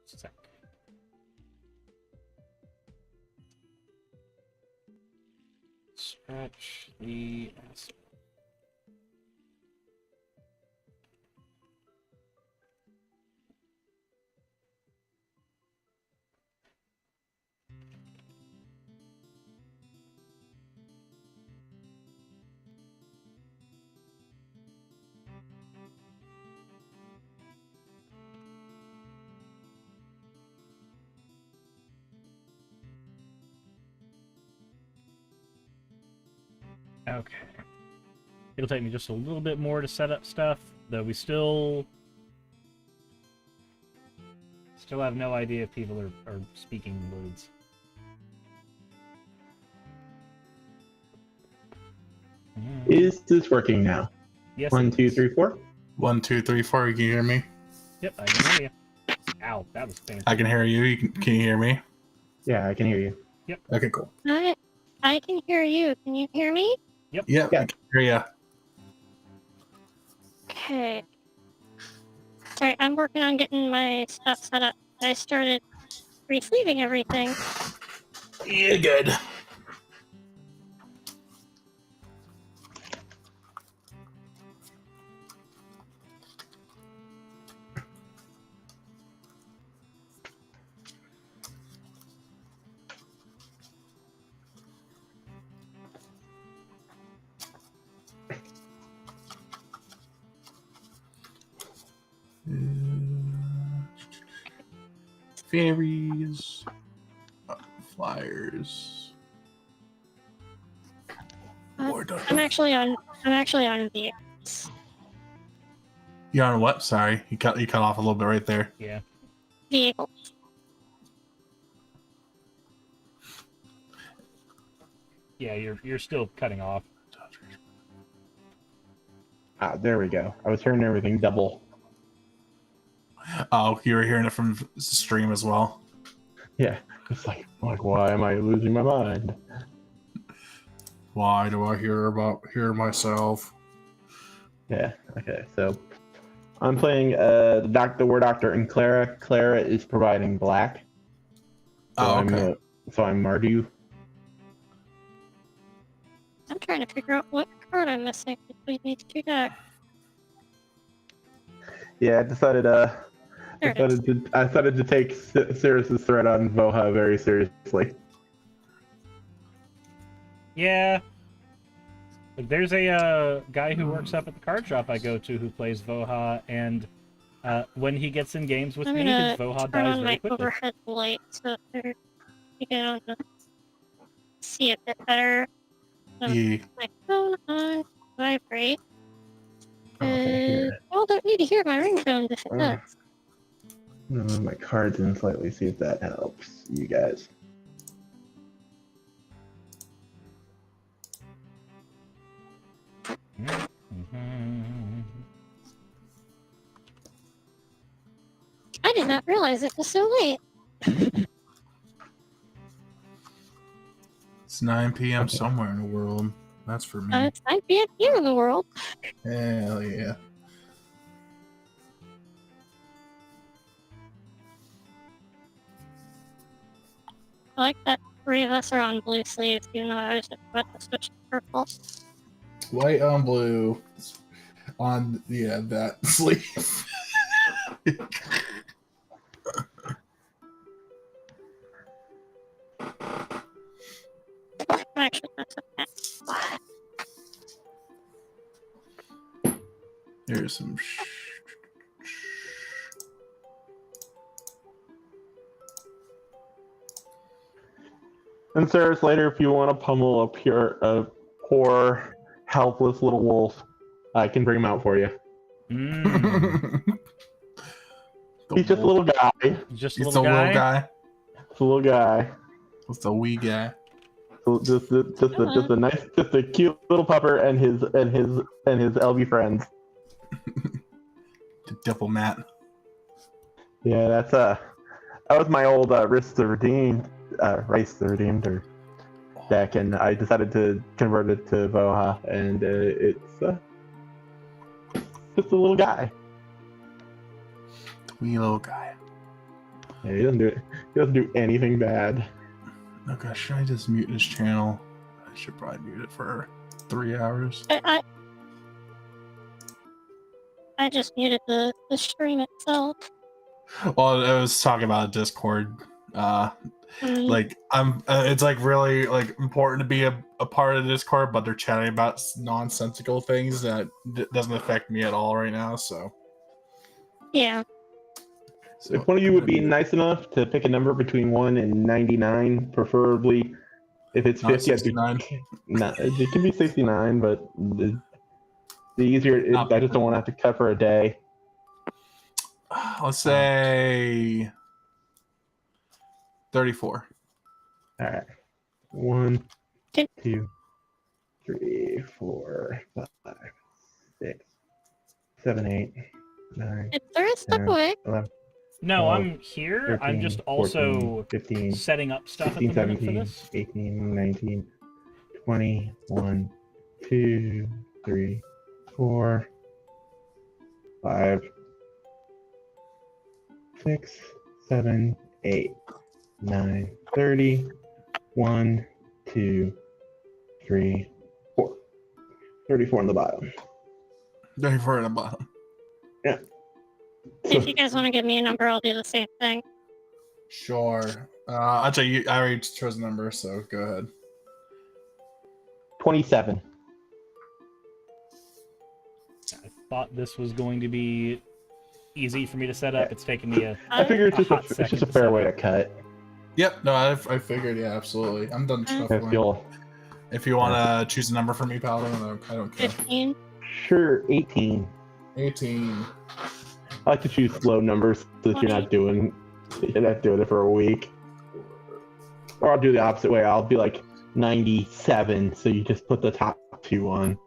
Sec. Stretch the aspect. Okay. It'll take me just a little bit more to set up stuff, though we still have no idea if people are speaking words. Is this working now? Yes. 1, it 2, is. 3, 4. 1, 2, 3, 4. You can hear me? Yep, I can hear you. Ow, that was painful. I can hear you. Can you hear me? Yeah, I can hear you. Yep. Okay, cool. I can hear you. Can you hear me? Yep. Yeah, I can hear you. Okay. Sorry, I'm working on getting my stuff set up. I started resleeving everything. Yeah, good. Fairies, flyers. I'm actually on VX. You're on what? Sorry, you cut off a little bit right there. Yeah. Vehicle. Yeah, you're still cutting off. Ah, there we go. I was hearing everything double. Oh, you were hearing it from the stream as well. Yeah, it's like why am I losing my mind? Why do I hear myself? Yeah. Okay. So I'm playing the War Doctor and Clara. Clara is providing black. So Oh, okay. I'm Mardu. I'm trying to figure out what card I'm missing between these two decks. Yeah, I decided to take Cirrus's threat on Voha very seriously. Yeah. Like, there's a guy who works up at the card shop I go to who plays Voha, and when he gets in games with me, his Voha dies very quickly. Overhead light so you can see a bit better. Yeah. My phone on vibrate. Okay, Well, don't need to hear my ringtone if it does. I'm gonna move my cards in slightly, see if that helps you guys. I did not realize it was so late. It's 9 p.m. somewhere in the world. That's for me. It's 9 p.m. here in the world. Hell yeah. I like that 3 of us are on blue sleeves, even though I was about to switch to purple. White on blue. On, yeah, that sleeve. Actually, that's okay. Here's some And Sarah's later, if you want to pummel a poor, helpless little wolf, I can bring him out for you. He's just a little guy. Just He's a little guy. It's a little guy. Just a wee guy. So just a cute little pupper and his LV friends. The diplomat. Yeah, that was my old Race the Redeemed deck, and I decided to convert it to Voha, and it's just a little guy. Wee little guy. Yeah, he doesn't do anything bad. Okay, should I just mute this channel? I should probably mute it for 3 hours. I just muted the stream itself. Well, I was talking about Discord. Like it's like really like important to be a part of Discord, but they're chatting about nonsensical things that doesn't affect me at all right now. So yeah. So if one of you would be nice enough to pick a number between 1 and 99, preferably if it's 50, 69. It can be 69, but the easier it is, I just don't want to have to cut for a day. Let's say 34. All right. 1, 2, 3, 4, 5, 6, 7, 8, 9, It's there step 10, away. 11, No, 12, I'm here. 13, I'm just 14, also 15, setting up stuff 16, at the moment for 17, this. 18, 19, 20, 1, 2, 3, 4, 5, 6, 7, 8, 9, 30, 1, 2, 3, 4. 34 on the bottom. 34 on the bottom. Yeah. If you guys want to give me a number, I'll do the same thing. Sure. Actually, I already chose a number, so go ahead. 27. I thought this was going to be easy for me to set up. It's taken me a I figure it's hot just second a to fair set way up. to cut. Yep. No, I figured. Yeah, absolutely. I'm done shuffling. You'll, If you want to choose a number for me, Paladin, I don't care. 15. sure, 18. 18. I like to choose low numbers so that you're not doing it for a week. Or I'll do the opposite way. I'll be like 97, so you just put the top 2 on.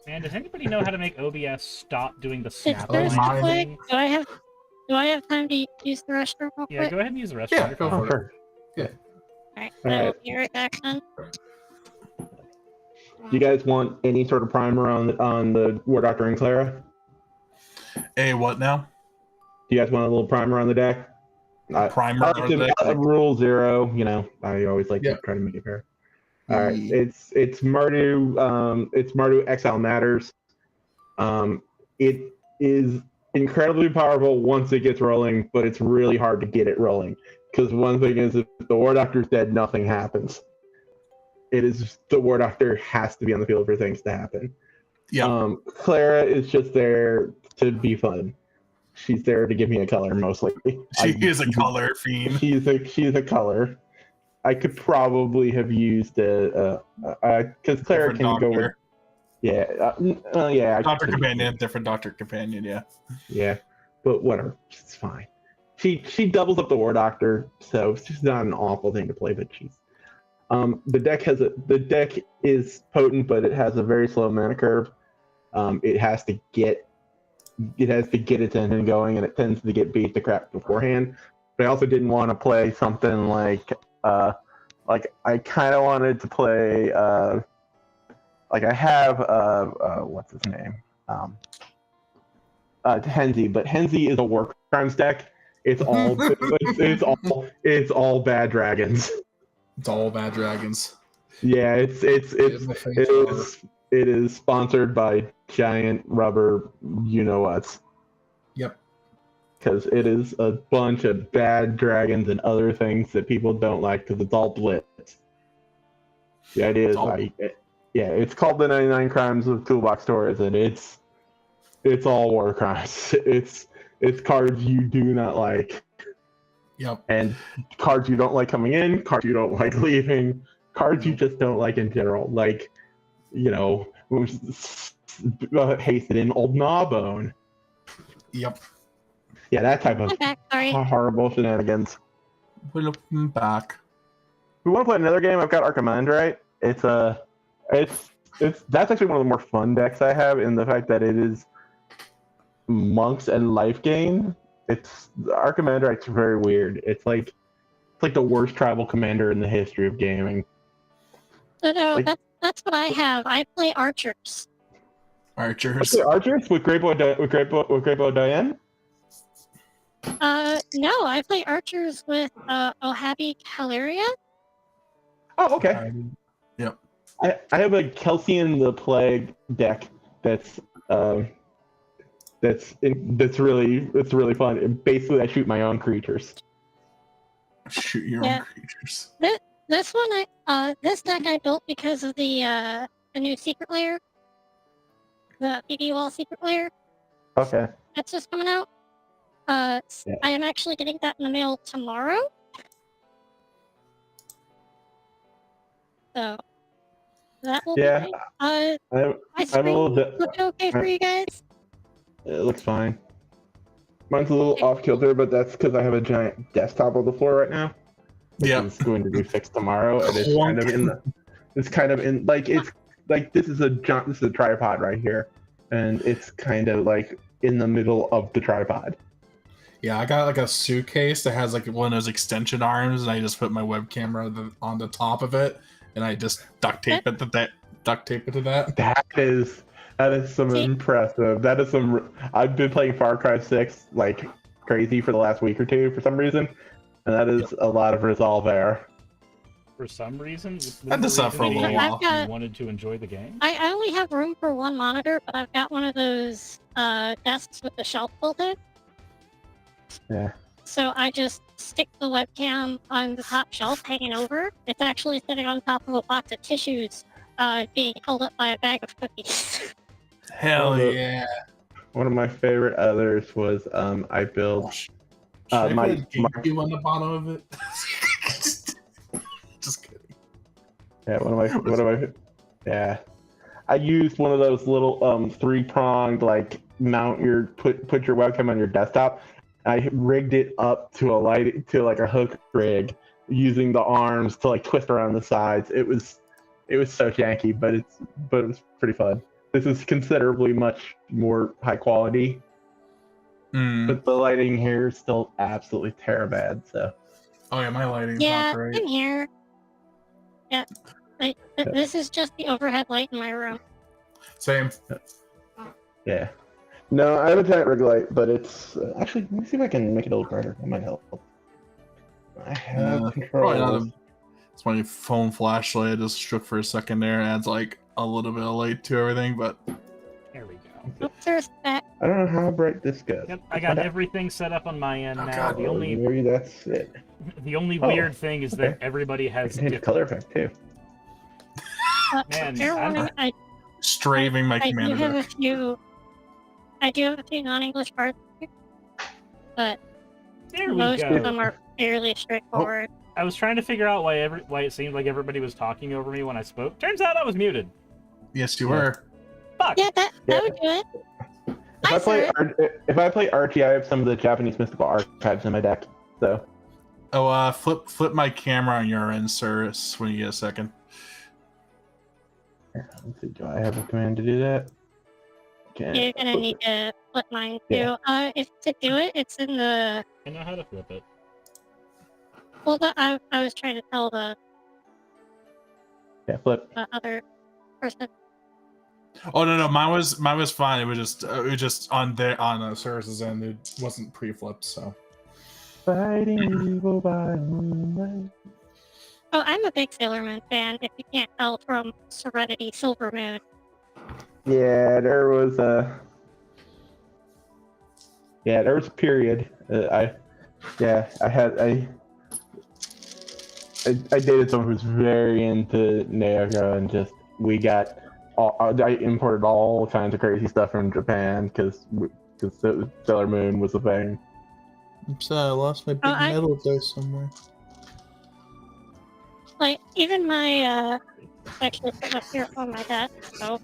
Man, does anybody know how to make OBS stop doing the Is snap there line step away? thing? Do I have time to use the restroom real Yeah, quick? go ahead and use the restroom. Yeah, You're go fine. for it. Sure. Yeah. Alright, All I will right. be right back then. Do you guys want any sort of primer on the War Doctor and Clara? Hey, what now? Do you guys want a little primer on the deck? Primer I like on to- the deck? Rule 0. You know, I always like to try to make it fair. All right, it's Mardu. It's Mardu Exile Matters. It is incredibly powerful once it gets rolling, but it's really hard to get it rolling because one thing is if the War Doctor's dead, nothing happens. It is the War Doctor has to be on the field for things to happen. Yeah. Clara is just there to be fun. She's there to give me a color mostly. She is a color fiend. She's a color. I could probably have used because Clara Different can go with doctor. yeah. Doctor Companion, different Doctor Companion, yeah. Yeah, but whatever, it's fine. She doubles up the War Doctor, so it's just not an awful thing to play. But she's the deck is potent, but it has a very slow mana curve. It has to get its engine going, and it tends to get beat to crap beforehand. But I also didn't want to play something like I kind of wanted to play I have what's his name Henzi, but Henzi is a war crimes deck. It's all it's all bad dragons. It's all bad dragons. Yeah, it is sponsored by giant rubber you know what's. Yep. Because it is a bunch of bad dragons and other things that people don't like because it's all blitz. The idea is it's called the 99 Crimes of Toolbox Tours, and it's all war crimes. It's cards you do not like. Yep. And cards you don't like coming in, cards you don't like leaving, cards you just don't like in general. Like, Hasten in Old Gnawbone. Yep. Yeah, that type of horrible shenanigans. Welcome back. We want to play another game. I've got Archimandrite. That's actually one of the more fun decks I have in the fact that it is monks and life gain. Archimandrite's very weird. It's like the worst tribal commander in the history of gaming. No, that's what I have. I play archers. Archers. Archers with Great Bow Diane? No, I play archers with Ohabi Caleria. Oh, okay. Yep. I have a Kelsian the Plague deck that's really fun. And basically, I shoot my own creatures. Shoot your own creatures. This deck I built because of the new secret layer, the BB Wall secret layer. Okay. That's just coming out. I am actually getting that in the mail tomorrow. So that will be nice. My screen looking okay for you guys? It looks fine. Mine's a little off kilter, but that's because I have a giant desktop on the floor right now. Which is going to be fixed tomorrow, and it's kind of in the. It's kind of in like it's like this is a tripod right here, and it's kind of like in the middle of the tripod. Yeah, I got like a suitcase that has like one of those extension arms, and I just put my web camera on the top of it, and I just duct tape it to that. That is some impressive. That is some. I've been playing Far Cry 6 like crazy for the last week or two for some reason, and that is a lot of resolve there. For some reason, had this up for a little while. You wanted to enjoy the game. I only have room for one monitor, but I've got one of those desks with the shelf built in. Yeah. So I just stick the webcam on the top shelf hanging over. It's actually sitting on top of a box of tissues, being held up by a bag of cookies. Hell yeah! One of my favorite others was I built my GateKeeping on the bottom of it. Just kidding. Yeah, yeah. I used one of those little 3-pronged like mount your put your webcam on your desktop. I rigged it up to like a hook rig using the arms to like twist around the sides. It was so janky, but it was pretty fun. This is considerably much more high quality, but the lighting here is still absolutely terrible. So. Oh yeah, my lighting's not great. In here. Yeah, this is just the overhead light in my room. Same. Yeah. No, I have a giant rig light, but it's actually. Let me see if I can make it a little brighter. That might help. I have control. It's my phone flashlight. I just shook for a second there. Adds like a little bit of light to everything, but there we go. There's that. I don't know how bright this goes. Yep, I got everything set up on my end now. God. The only Maybe that's it. The only weird thing is that everybody has different color effect too. Man, fair warning, straving my commander. I do have a few non-English parts, but there most of them are fairly straightforward. I was trying to figure out why it seemed like everybody was talking over me when I spoke. Turns out I was muted. Yes, you were. Fuck. Yeah, that would do it. If I play Archie, I have some of the Japanese mystical archives in my deck. So. Oh, flip my camera on your end, sir, when you get a second. Let's see, do I have a command to do that? You're gonna need to flip mine too. If to do it, it's in the. I know how to flip it. Well, I was trying to tell the. Yeah, flip. The other person. Oh no, mine was fine. It was just on the services end. It wasn't pre-flipped, so. Fighting evil by moonlight. Oh, I'm a big Sailor Moon fan. If you can't tell from Serenity Silver Moon. Yeah, there was a period. I dated someone who was very into Naoka, and I imported all kinds of crazy stuff from Japan because Sailor Moon was a thing. I'm sorry, I lost my big medal there somewhere. Like, even my, actually put up here on my desk, so,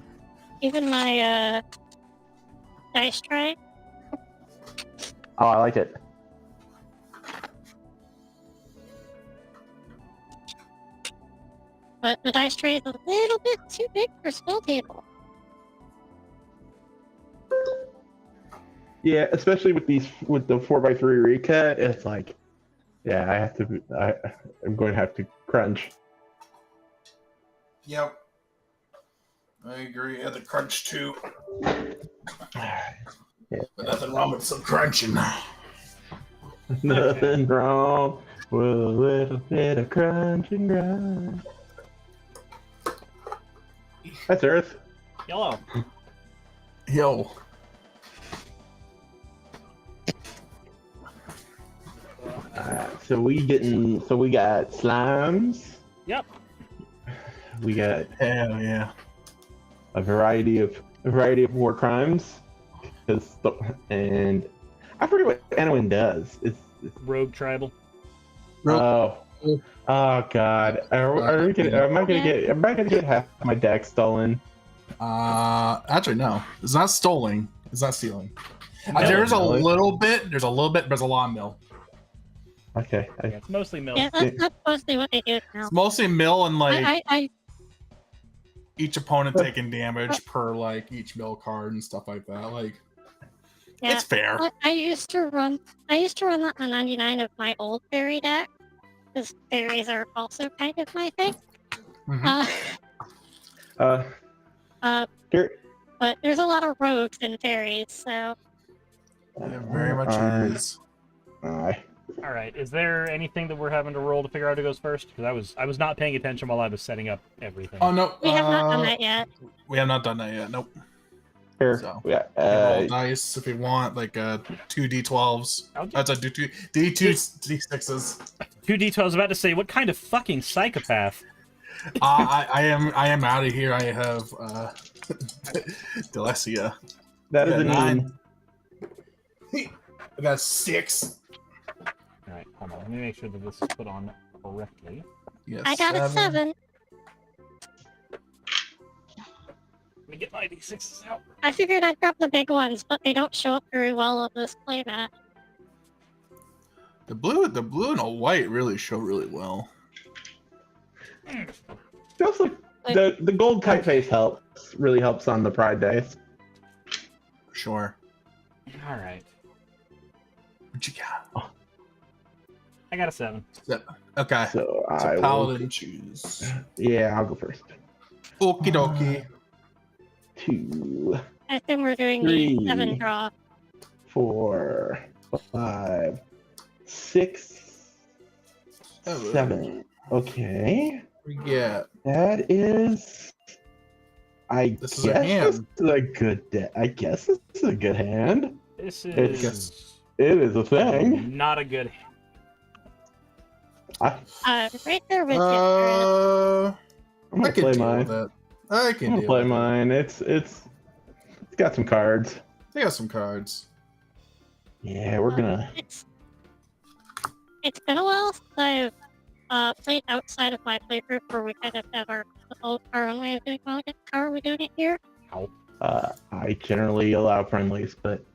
even my, dice tray. Oh, I like it. But the dice tray is a little bit too big for a spell table. Yeah, especially with the 4x3 recut, it's like, yeah, I'm going to have to crunch. Yep. I agree. I had to crunch too. Yeah. But nothing wrong with some crunching. Nothing wrong with a little bit of crunch and grind. That's Earth. Yellow. Yo. So we got slimes. Yep. We got hell yeah. A variety of war crimes. And I forget what Anowin does. It's Rogue Tribal. Oh God! Am I gonna get half my deck stolen? Actually no. It's not stolen. It's not stealing. There's a little bit. There's a a lot of mill. Okay. Yeah, it's mostly mill. Yeah, that's mostly what they do now. It's mostly mill and like I each opponent taking damage per like each mill card and stuff like that. Like yeah, it's fair. I used to run that on 99 of my old fairy deck, because fairies are also kind of my thing. But there's a lot of rogues and fairies, so. Yeah, very much is. All right. Is there anything that we're having to roll to figure out who goes first? Because I was not paying attention while I was setting up everything. Oh no, we have not done that yet. We have not done that yet. Nope. Here, So, yeah. roll dice if you want, like 2d12s. That's a d2 d6s. 2d12. I was about to say, what kind of fucking psychopath? I am out of here. I have Delecia. That is a 9. I got 6. All right, hold on. Let me make sure that this is put on correctly. Yes, I got a 7. Let me get my d6s out. I figured I'd grab the big ones, but they don't show up very well on this playmat. The blue and the white really show really well. Also, the gold typeface really helps on the Pride days. Sure. All right. What you got? I got a 7. Okay. So I paladin will choose. Yeah, I'll go first. Okie dokie. 2. I think we're doing 3, the 7 draw. 4, 5, 6, 7. Okay. Yeah. That is. This is a hand. This is a good. I guess this is a good hand. This is. It is a thing. Not a good hand. Right there with you. I'm gonna play mine. I can I'm gonna play mine. It's got some cards. They got some cards. Yeah, we're gonna. It's been a while since I've played outside of my playgroup where we kind of have our own way of doing it. How are we doing it here? I generally allow friendlies, but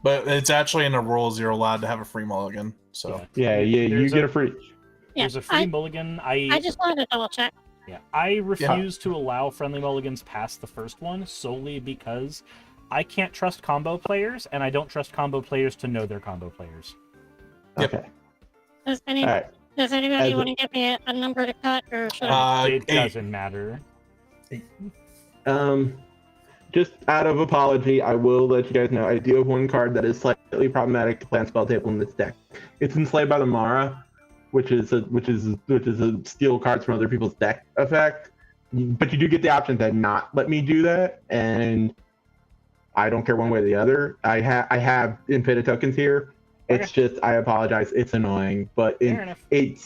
it's actually in the rules you're allowed to have a free mulligan. So yeah, you get a free. There's a free mulligan. I just wanted to double check. Yeah, I refuse to allow friendly mulligans past the first one solely because I can't trust combo players, and I don't trust combo players to know they're combo players. Okay. Does anybody want to give me a number to cut, or should it doesn't matter. Just out of apology, I will let you guys know I do have one card that is slightly problematic to play on spell table in this deck. It's Enslaved by the Mara, which is a steal cards from other people's deck effect. But you do get the option to not let me do that, and I don't care one way or the other. I have infinite tokens here. It's just, I apologize. It's annoying, but it's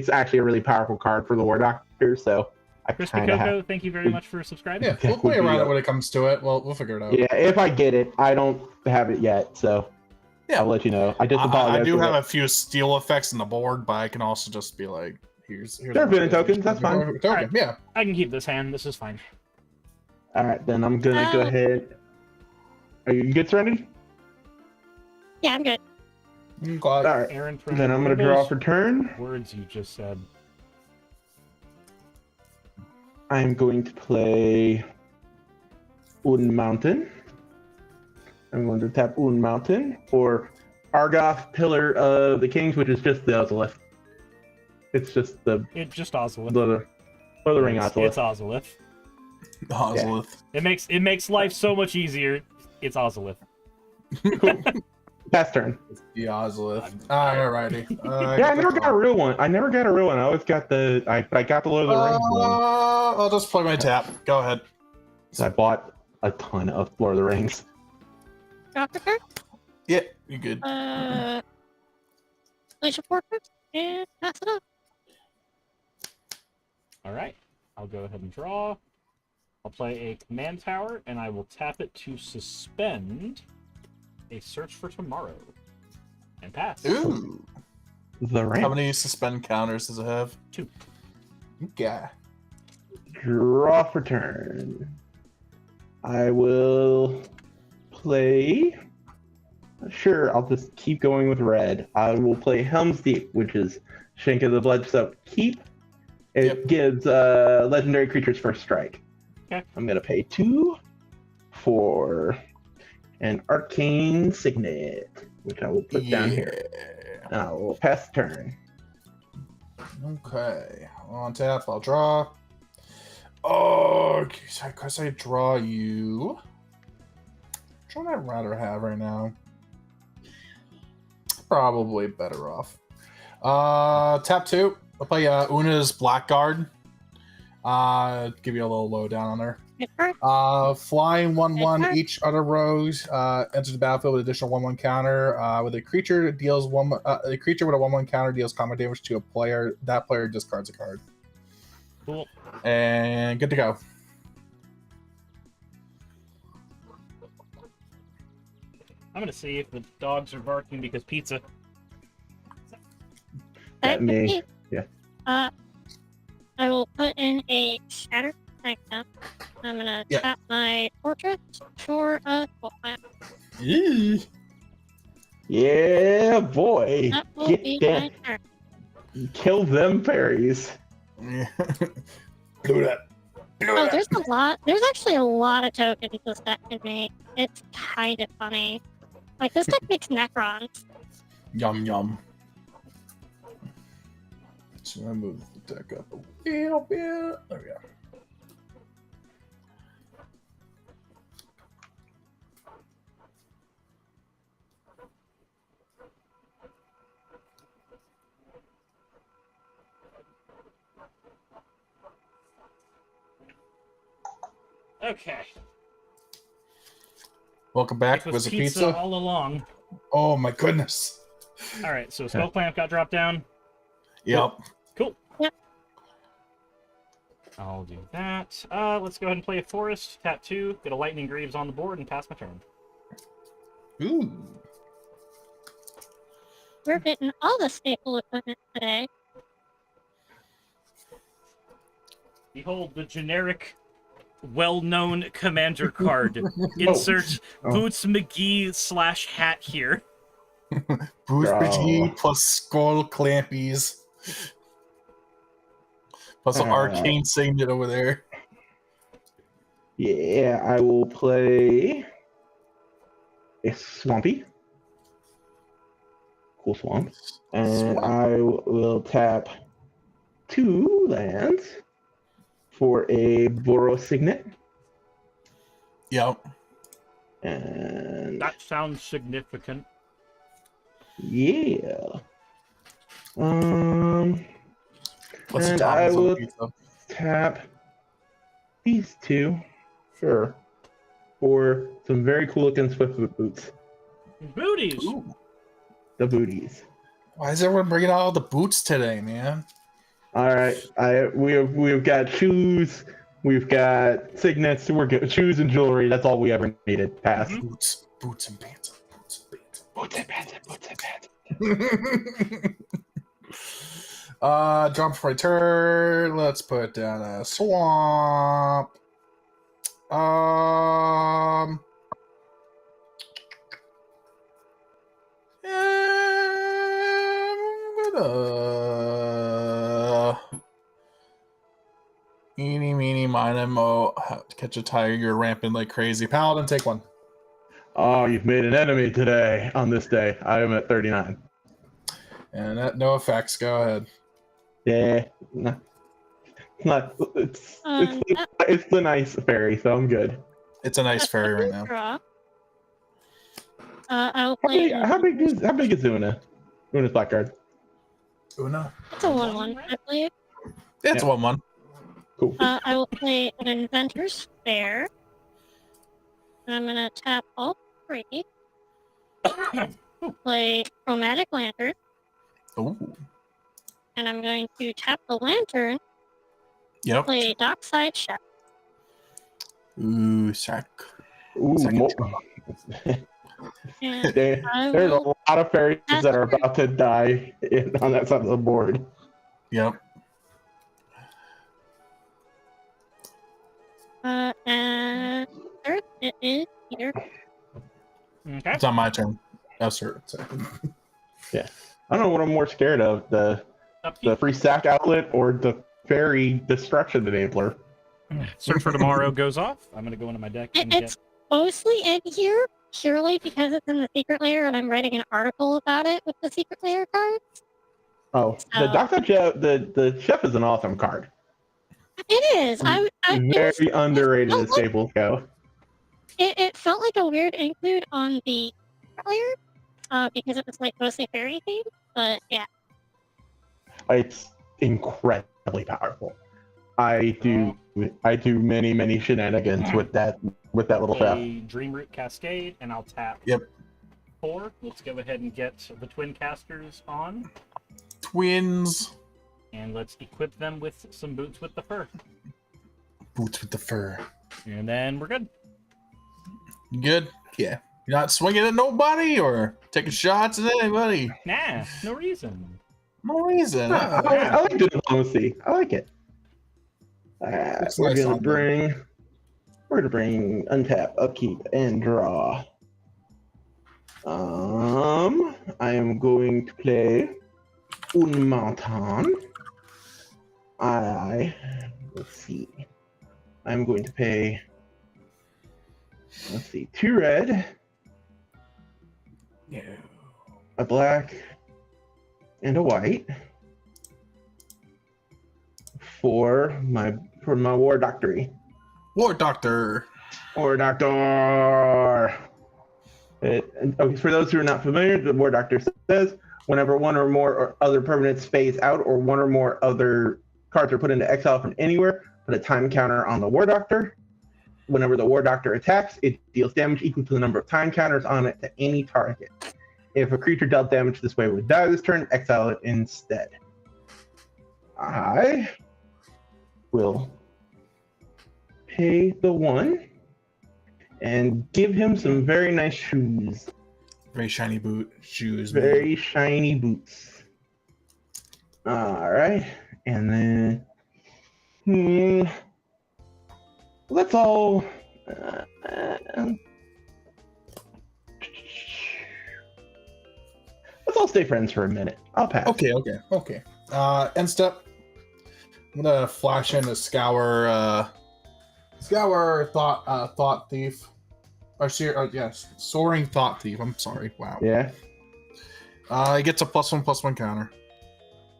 actually a really powerful card for the War Doctor. So I Crispy Coco, thank you very much for subscribing. Yeah, we'll play around it when it comes to it. We'll figure it out. Yeah, if I get it, I don't have it yet, so yeah, I'll let you know. I just apologize. I do have a few steal effects on the board, but I can also just be like, here's they're infinite tokens. That's fine. Right. Yeah, I can keep this hand. This is fine. All right, then I'm gonna go ahead. Are you good, Serenity? Yeah, I'm good. All right. Aaron, then I'm gonna draw for turn. Words you just said. I'm going to play Un Mountain. I'm going to tap Un Mountain for Argoth, Pillar of the Kings, which is just the Ozolith. It's just the. It's just Ozolith. The ring Ozolith. It's Ozolith. Ozolith. Yeah. It makes life so much easier. It's Ozolith. Pass turn. It's the Ozolith. Alrighty. Yeah, I never got a real one. I always got the. I got the Lord of the Rings one. I'll just play my tap. Go ahead. So I bought a ton of Lord of the Rings. Doctor turn? Yeah, you're good. Place your portrait and pass it up. All right. I'll go ahead and draw. I'll play a command tower, and I will tap it to suspend a search for tomorrow. And pass. Ooh. The ramp. How many suspend counters does it have? 2. Okay. Draw for turn. I will play. Sure, I'll just keep going with red. I will play Helm's Deep, which is Shank of the Bloodsoaked Keep. It gives legendary creatures first strike. Okay. I'm gonna pay 2 for an Arcane Signet, which I will put down here. And I will pass the turn. Okay. On tap, I'll draw. Oh, because I draw you. Which one I'd rather have right now? Probably better off. Tap 2. I'll play Una's Blackguard. Give you a little lowdown on her. Flying 1/1. Each other rogues enters the battlefield with additional 1/1 counter. With a creature that deals a creature with a 1/1 counter deals combat damage to a player. That player discards a card. Cool. And good to go. I'm gonna see if the dogs are barking because pizza. That me. Yeah. I will put in a shatter like that. I'm gonna tap my portrait for a full plant. Yeah, boy. That will be my turn. Kill them fairies. Do that. Oh, there's a lot. There's actually a lot of tokens this deck can make. It's kind of funny. Like, this deck makes Necrons. Yum yum. So I move the deck up a little bit. There we go. Okay. Welcome back. It Was it pizza pizza? all along. Oh my goodness. All right, so Skull Clamp got dropped down. Yep. Cool. Yep. I'll do that. Let's go ahead and play a forest. Tap 2, get a lightning greaves on the board, and pass my turn. Ooh. We're getting all the staple equipment today. Behold the generic, well-known commander card. Insert Boots McGee / hat here. Boots McGee plus Skull Clampies. Plus an arcane signet over there. Yeah, I will play a Swampy. Cool swamp. And I will tap 2 lands for a Boros Signet. Yep. And that sounds significant. Yeah. And What's I will tap these 2, sure, for some very cool looking Swiftfoot boots. Booties. Ooh. The booties. Why is everyone bringing out all the boots today, man? All right, we've got shoes, we've got signets, we're good. Shoes and jewelry. That's all we ever needed. Pass. Mm-hmm. Boots and pants. Boots and pants. Boots and pants. Boots and pants. Jump for a turn. Let's put down a swamp. Eeny, meeny, miny, mo. Catch a tiger, you're ramping like crazy. Paladin, take 1. Oh, you've made an enemy today on this day. I am at 39. And that, no effects. Go ahead. Yeah. No. It's the nice fairy, so I'm good. It's a nice fairy right now. Draw. I'll play. How big is Una? Una's Blackguard. Una? It's a 1/1, I believe. It's 1/1. Cool. I will play an Inventor's Fair. And I'm gonna tap all 3. Play Chromatic Lantern. Ooh. And I'm going to tap the lantern. Yep. Play Dockside Chef. Ooh, sack. Ooh, there's a lot of fairies that are about to die on that side of the board. Yep. And third, it is here. Okay. It's on my turn. Oh, sir. Yeah. I don't know what I'm more scared of, the free sack outlet or the fairy destruction enabler. Search for Tomorrow goes off. I'm going to go into my deck and It's mostly in here purely because it's in the secret layer and I'm writing an article about it with the secret layer cards. Oh, the Dr. Chef, the chef is an awesome card. It is. Very underrated as staples go. It felt like a weird include on the layer because it was like mostly fairy themed, but yeah. It's incredibly powerful. I do many shenanigans with that little chef. Dreamroot Cascade, and I'll tap. Yep. 4. Let's go ahead and get the twin casters on. Twins. And let's equip them with some boots with the fur. Boots with the fur. And then we're good. Good? Yeah. You're not swinging at nobody or taking shots at anybody? Nah, no reason. No reason. I like diplomacy. I like it. We're gonna bring untap, upkeep, and draw. I am going to play un mountain. Let's see. I'm going to pay. Let's see, 2 red. No. A black and a white for my war doctory. War doctor. War doctor. Okay, for those who are not familiar, the war doctor says whenever one or more or other permanents phase out or one or more other cards are put into exile from anywhere, put a time counter on the war doctor. Whenever the war doctor attacks, it deals damage equal to the number of time counters on it to any target. If a creature dealt damage this way would die this turn, exile it instead. I will pay the 1 and give him some very nice shoes. Very shiny shoes. Very shiny boots. Alright. And then let's all stay friends for a minute. I'll pass. Okay. End step. I'm gonna flash in a scour thought thief. Yes, soaring thought thief. I'm sorry. Wow. Yeah. He gets a +1/+1 counter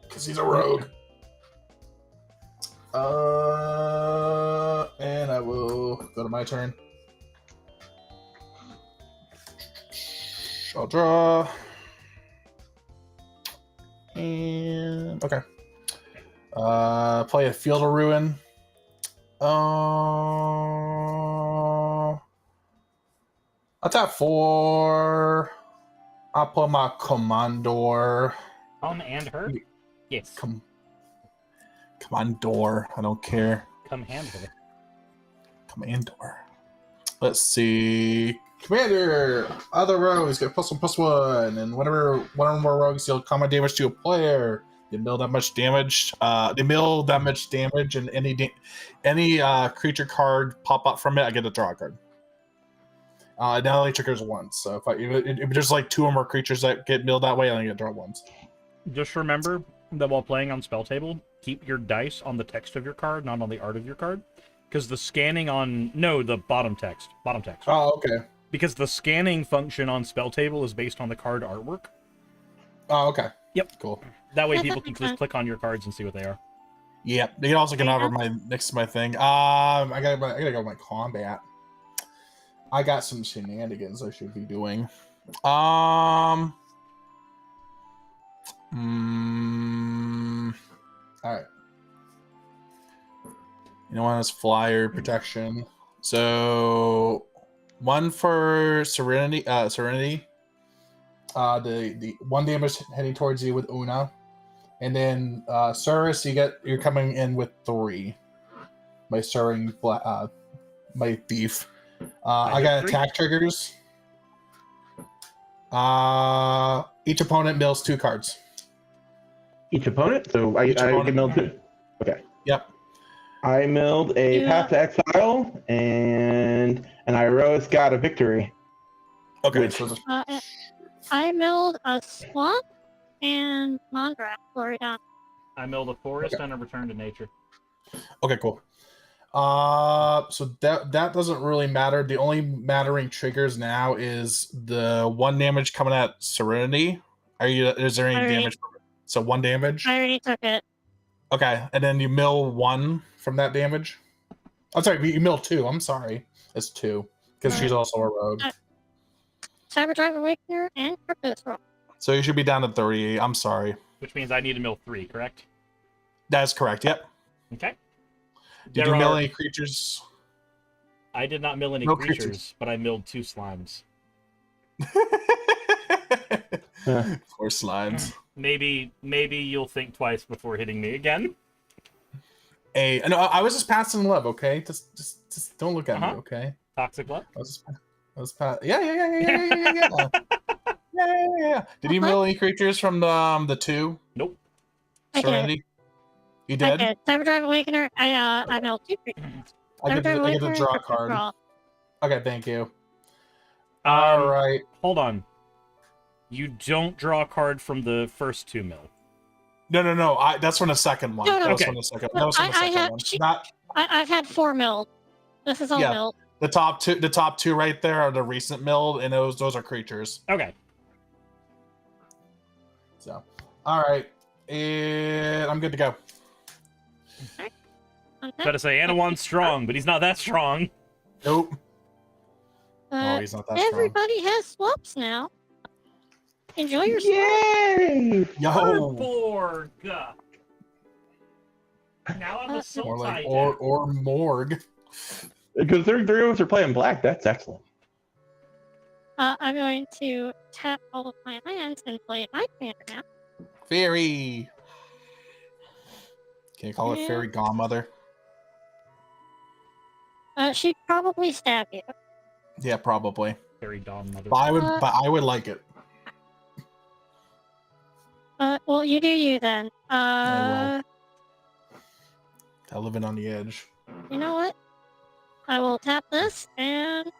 because he's a rogue. And I will go to my turn. I'll draw. And okay. Play a Field of Ruin. I'll tap 4. I'll pull my Commandor. Come and her? Yes. Commandor. I don't care. Come hand her. Commandor. Let's see. Commander, other rogues get +1/+1, and whenever one or more rogues deal combat damage to a player, they mill that much damage. And any creature card pop up from it, I get a draw card. It only triggers once, so if there's like 2 or more creatures that get milled that way, I only get draw once. Just remember that while playing on spell table, keep your dice on the text of your card, not on the art of your card, because the scanning on the bottom text. Oh, okay. Because the scanning function on spell table is based on the card artwork. Oh, okay. Yep. Cool. That way people can just click on your cards and see what they are. Yep. They can also get over next to my thing. I gotta go with my combat. I got some shenanigans I should be doing. All right. You know what? It's flyer protection. So 1 for Serenity. The 1 damage heading towards you with Una, and then Cirrus, you're coming in with 3. My Stirring, my Thief. I got attack triggers. Each opponent mills 2 cards. Each opponent? So I can mill 2. Okay. Yep. I milled a Path to Exile, and Iroa's got a victory. Okay, Which- so I milled a swamp and Mondrak for it. I milled a forest and a return to nature. okay, cool. So that doesn't really matter. The only mattering triggers now is the 1 damage coming at Serenity. Is there any damage? So 1 damage. I already took it. Okay, and then you mill 1 from that damage. I'm sorry, you mill 2. I'm sorry, it's 2 because she's also a rogue. Cyberdrive Awakener and Crypto Scroll. So you should be down to 38. I'm sorry. Which means I need to mill 3, correct? That's correct. Yep. Okay. Did you mill any creatures? I did not mill any No creatures, but I milled 2 slimes. Poor slimes. Maybe you'll think twice before hitting me again. No, I was just passing love, okay? Just don't look at me, okay? Toxic love. Yeah. Did you mill any creatures from the 2? Nope. Serenity. You did. I did. Cyberdrive Awakener. I milled 2 creatures. I get Cyberdrive to Awakener draw a and Crypto card. Scroll. Okay, thank you. All right. Hold on. You don't draw a card from the first 2 mill. No. That's from the second one. No. That was Okay. from the second. That was from the second one. I've had 4 milled. This is all milled. The top two right there are the recent milled, and those are creatures. Okay. So, all right, and I'm good to go. Try to say Anawan's strong, but he's not that strong. Nope. Oh, he's not that strong. Everybody has swamps now. Enjoy your Yay! Borg. Now I'm a soul Or like titan. or morgue. Because 3 of us are playing black. That's excellent. I'm going to tap all of my lands and play my commander now. Fairy. Can you call it Yeah. fairy godmother? She'd probably stab you. Yeah, probably. Fairy Dawn Mother. But I would like it. Well, you do you then. I live in on the edge. You know what? I will tap this and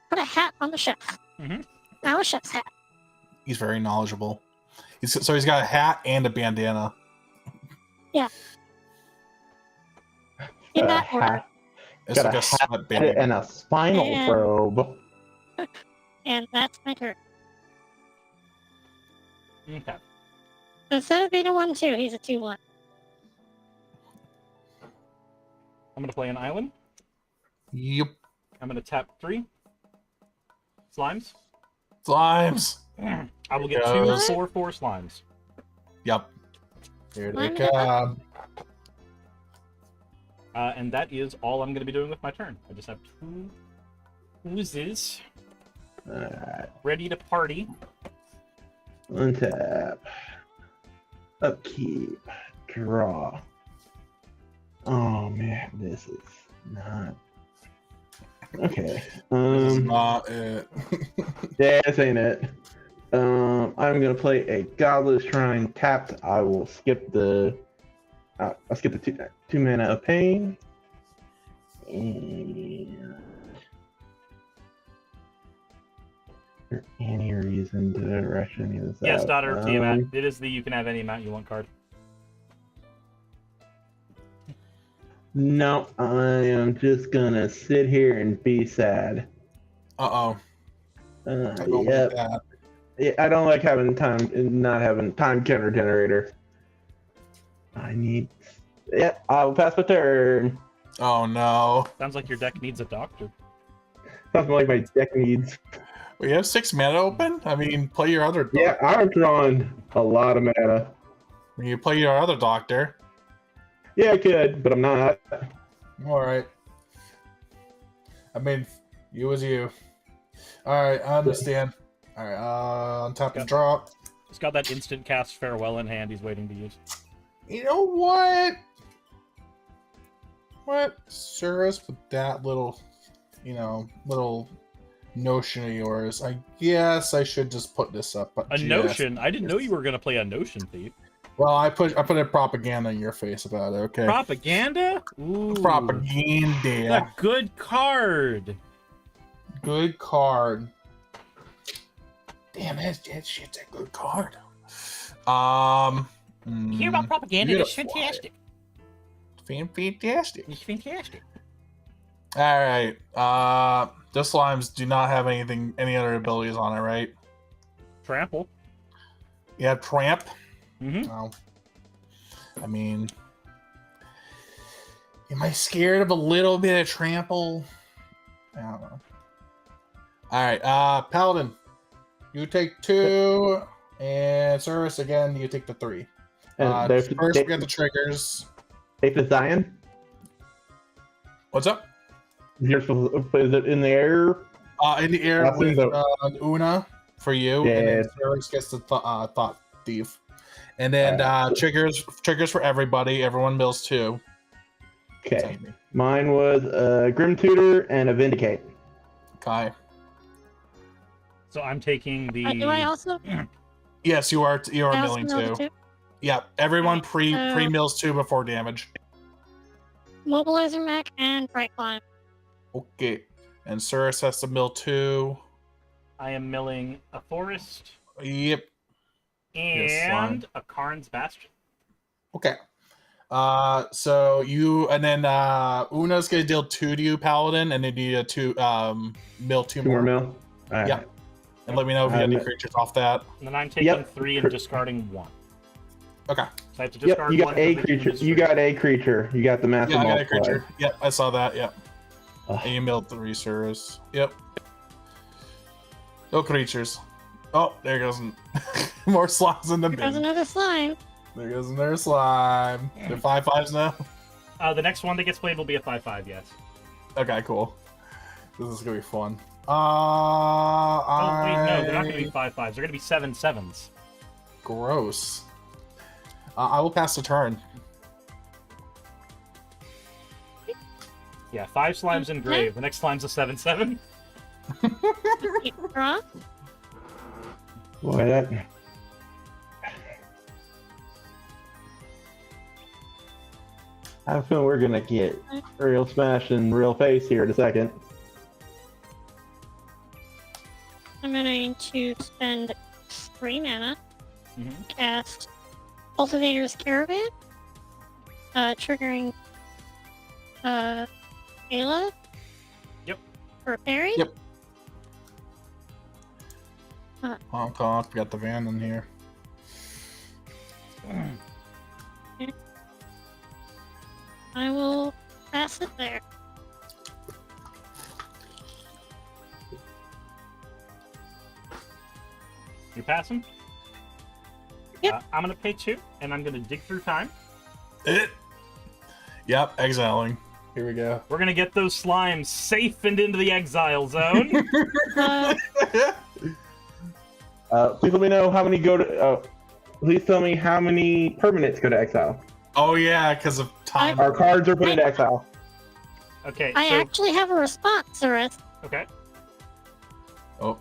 put a hat on the chef. Mhm. Now a chef's hat. He's very knowledgeable. He's got a hat and a bandana. Yeah. In that order. Hat. It's Got like a a sweat hat bandana. and a spinal And- probe. And that's my turn. Okay. Instead of being a 1/2, he's a 2/1. I'm gonna play an island. Yep. I'm gonna tap 3 slimes. Slimes. I will get Here 2 goes. 4/4 slimes. Yep. Here they Slime it up. come. And that is all I'm gonna be doing with my turn. I just have 2 oozes Alright. ready to party. Untap. Upkeep. Draw. Oh man, this is not. Okay. This is not it. Yeah, this ain't it. I'm gonna play a Godless Shrine tapped. I will skip the. I'll skip the 2 mana of pain. And. Is there any reason to rush any of this Yes, out? daughter of Tiamat. It is the you can have any amount you want card. No, I am just gonna sit here and be sad. I don't like Yep. that. Yeah, I don't like having time, not having time counter generator. I need. Yep, I'll pass my turn. Oh no. Sounds like your deck needs a doctor. Something like my deck needs. We have 6 mana open? I mean, play your other doctor. Yeah, I've drawn a lot of mana. You play your other doctor. Yeah, I could, but I'm not. Alright. I mean, you was you. Alright, I understand. Alright, untap and drop. He's got that instant cast farewell in hand he's waiting to use. You know what? What serves with that little, little notion of yours? I guess I should just put this up. But A notion? I didn't know you were going to play a notion thief. Well, I put a propaganda in your face about it. Okay. Propaganda? Ooh. Propaganda. A good card. Good card. Damn, that shit's a good card. Hear about propaganda? you're It's fantastic. Fantastic. It's fantastic. All right. The slimes do not have any other abilities on it, right? Trample. Yeah, tramp. Mm-hmm. Well, I mean, am I scared of a little bit of trample? I don't know. All right, Paladin, you take 2, and Service again. You take the 3. And First, we got the triggers. Safe as Zion? What's up? Is it in the air? In the air with Una for you, Yeah. and then Service gets the Thought Thief, and then triggers for everybody. Everyone mills 2. Okay. Mine was a Grim Tutor and a Vindicate. Okay. So I'm taking the. Do I also? Yes, you are. You are I also milling mill 2. two? Yeah, everyone pre so- mills 2 before damage. Mobilizer mech and bright climb. Okay, and Cirrus has to mill 2. I am milling a forest. Yep. And a Karn's Bastion. Okay. So you and then Una's gonna deal 2 to you, Paladin, and then you need to mill 2 more. Mill. All right. Yeah. And let me know if you have any creatures off that. And then I'm taking 3 and discarding 1. Okay. So I have to discard you got one a for the creature. units You for- got a creature. You got the massive Yeah, I got a multiplier. creature. Yep, I saw that. Yep. And you milled 3 Cirrus. Yep. No creatures. Oh, there goes more slimes in the There's bin. another slime. There goes another slime. They're 5/5s now. The next one that gets played will be a 5/5. Yes. Okay, cool. This is gonna be fun. Oh wait, no, they're not going to be 5/5s. They're going to be 7/7s. Gross. I will pass the turn. Yeah, 5 slimes in grave. The next slime's a 7/7. Draw. Boy, that. I have a feeling we're gonna get real smash and real face here in a second. I'm going to spend 3 mana. Mm-hmm. Cast Cultivator's Caravan. Triggering Ayla. Yep. For a fairy. Yep. Honk honk, we got the van in here. I will pass it there. You passing? Yep. I'm going to pay 2, and I'm going to dig through time. Yep, exiling. Here we go. We're going to get those slimes safe and into the exile zone. Please let me know how many go to. Please tell me how many permanents go to exile. Oh yeah, because of time. Our cards are put into exile. Okay. I actually have a response, Zerith. Okay. Oh.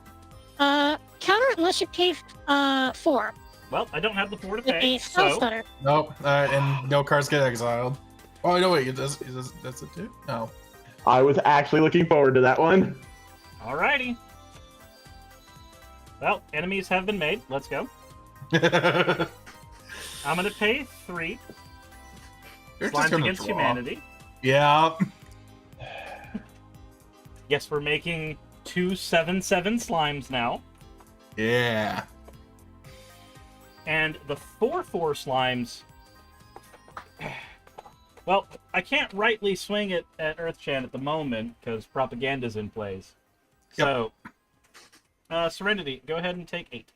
Counter it unless you pay 4. Well, I don't have the 4 to With pay, a spell so... stutter. Nope. And no cards get exiled. Oh no, wait. That's it too. No. I was actually looking forward to that one. Alrighty. Well, enemies have been made. Let's go. I'm gonna pay 3. You're just Slimes gonna against draw. humanity. Yeah. Yes, we're making 2 7/7 slimes now. Yeah. And the 4/4 slimes... Well, I can't rightly swing it at Earthchan at the moment, because propaganda's in place. So, Serenity, go ahead and take 8.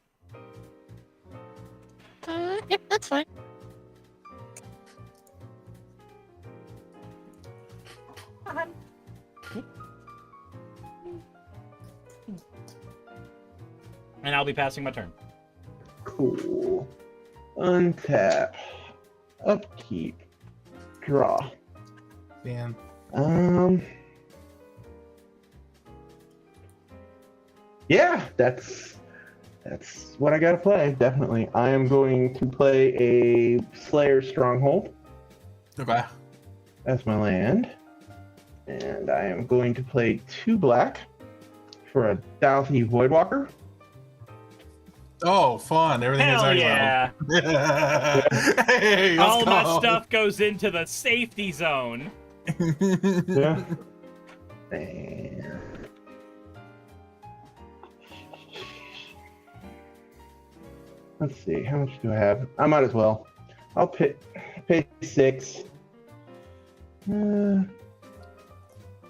Yep, that's fine. And I'll be passing my turn. Cool. Untap. Upkeep. Draw. Man. Yeah, that's what I gotta play. Definitely, I am going to play a Slayer Stronghold. Okay. That's my land, and I am going to play 2 black for a Dalthy Voidwalker. Oh, fun! Everything Hell is yeah! Hey, All let's my go. stuff goes into the safety zone. Yeah. Let's see, how much do I have? I might as well. I'll pay 6.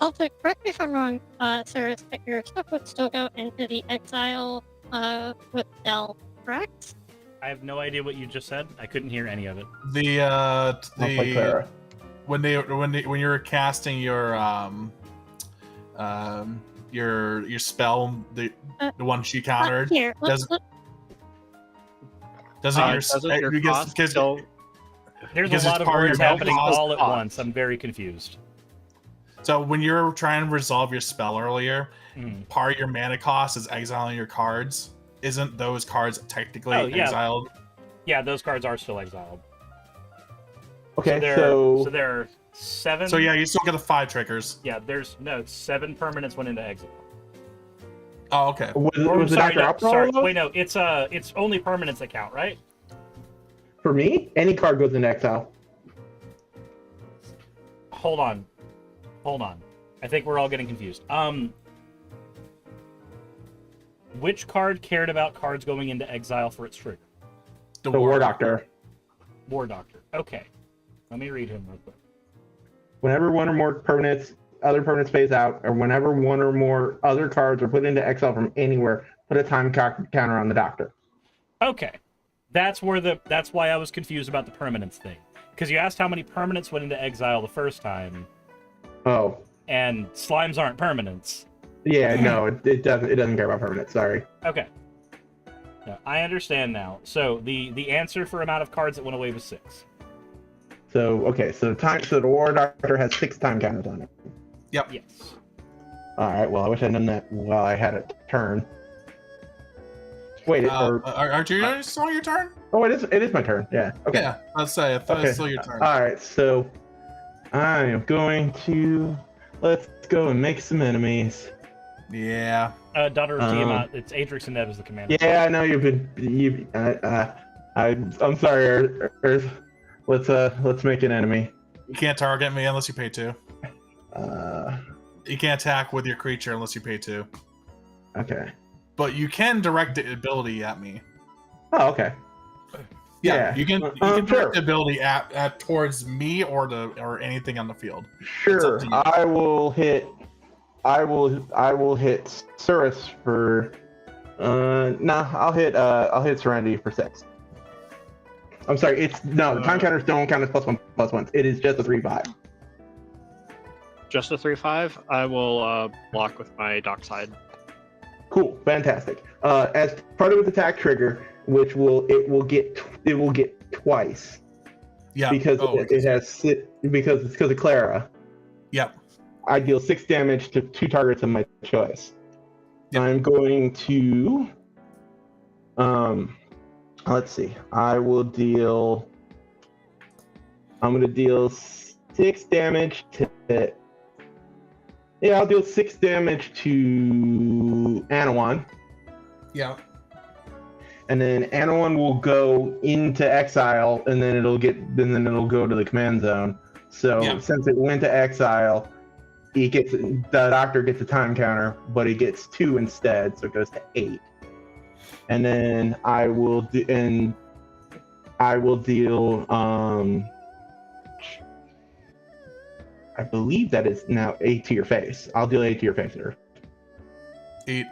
Also, correct me if I'm wrong, sir, but your stuff would still go into the exile with Dell, correct? I have no idea what you just said. I couldn't hear any of it. When you were casting your spell, the one she countered, Here, doesn't There's a lot of words happening all at once. I'm very confused. So when you're trying to resolve your spell earlier, part of your mana cost is exiling your cards. Isn't those cards technically exiled? Yeah, those cards are still exiled. Okay, so there are 7. So yeah, you still get the 5 triggers. Yeah, there's 7 permanents went into exile. Oh, okay. Was the doctor up for all of those? Wait, no, it's only permanents that count, right? For me, any card goes into exile. Hold on. I think we're all getting confused. Which card cared about cards going into exile for its trigger? The War Doctor. War Doctor. Okay. Let me read him real quick. Whenever one or more other permanents phase out, or whenever one or more other cards are put into exile from anywhere, put a time counter on the Doctor. Okay. That's why I was confused about the permanence thing. Because you asked how many permanents went into exile the first time. Oh. And slimes aren't permanents. Yeah, no, it doesn't care about permanents, sorry. Okay. No, I understand now. So the answer for amount of cards that went away was 6. So the War Doctor has 6 time counters on it. Yep. Yes. Alright, well I wish I'd done that while I had a turn. Wait, aren't you still your turn? Oh, it is my turn. Yeah. Okay. Yeah, let's say I thought it's still your turn. All right, so I am going to let's go and make some enemies. Yeah. Daughter of Tiamat. It's Atrix and Neb is the commander. Yeah, I know I'm sorry, Earth. Let's make an enemy. You can't target me unless you pay 2. Uh. You can't attack with your creature unless you pay 2. Okay. But you can direct the ability at me. Oh, okay. Yeah, you can direct the ability at towards me or anything on the field. Sure, I will hit Surus for. I'll hit Serenity for 6. I'm sorry, the time counters don't count as +1/+1s. It is just a 3/5. Just a 3/5. I will block with my dockside. Cool, fantastic. As part of its attack trigger, it will get twice. Yeah. Because because of Clara. Yep. I deal 6 damage to 2 targets of my choice. Yep. I'm going to let's see. I'm gonna deal 6 damage to I'll deal 6 damage to Anawan. Yeah. And then Anawan will go into exile, and then it'll go to the command zone. So since it went to exile, the Doctor gets a time counter, but he gets 2 instead, so it goes to 8. And then I will deal I believe that is now 8 to your face. I'll deal 8 to your face, sir. 8.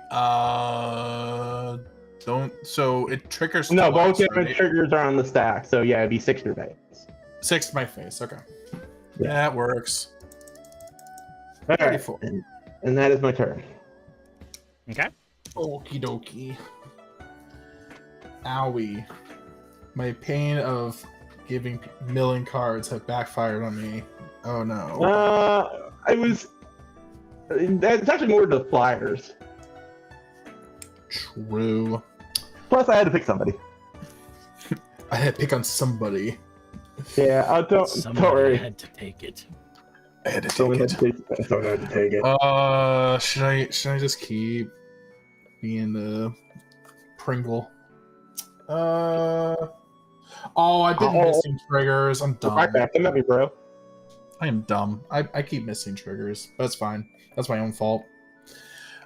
So it triggers. No, both twice, different right? triggers are on the stack. So yeah, it'd be 6 to your face. 6 to my face. Okay. Yeah. That works. All right. And that is my turn. Okay. Okie dokie. Owie. My pain of milling cards have backfired on me. Oh no. That's actually more the flyers. True. Plus, I had to pick somebody. I had to pick on somebody. Yeah, don't worry. Had to take it. I had to take it. Someone had to take it. Should I just keep being the Pringle? I've been missing triggers. I'm dumb. Right back. Come at me, bro. I am dumb. I keep missing triggers. That's fine. That's my own fault.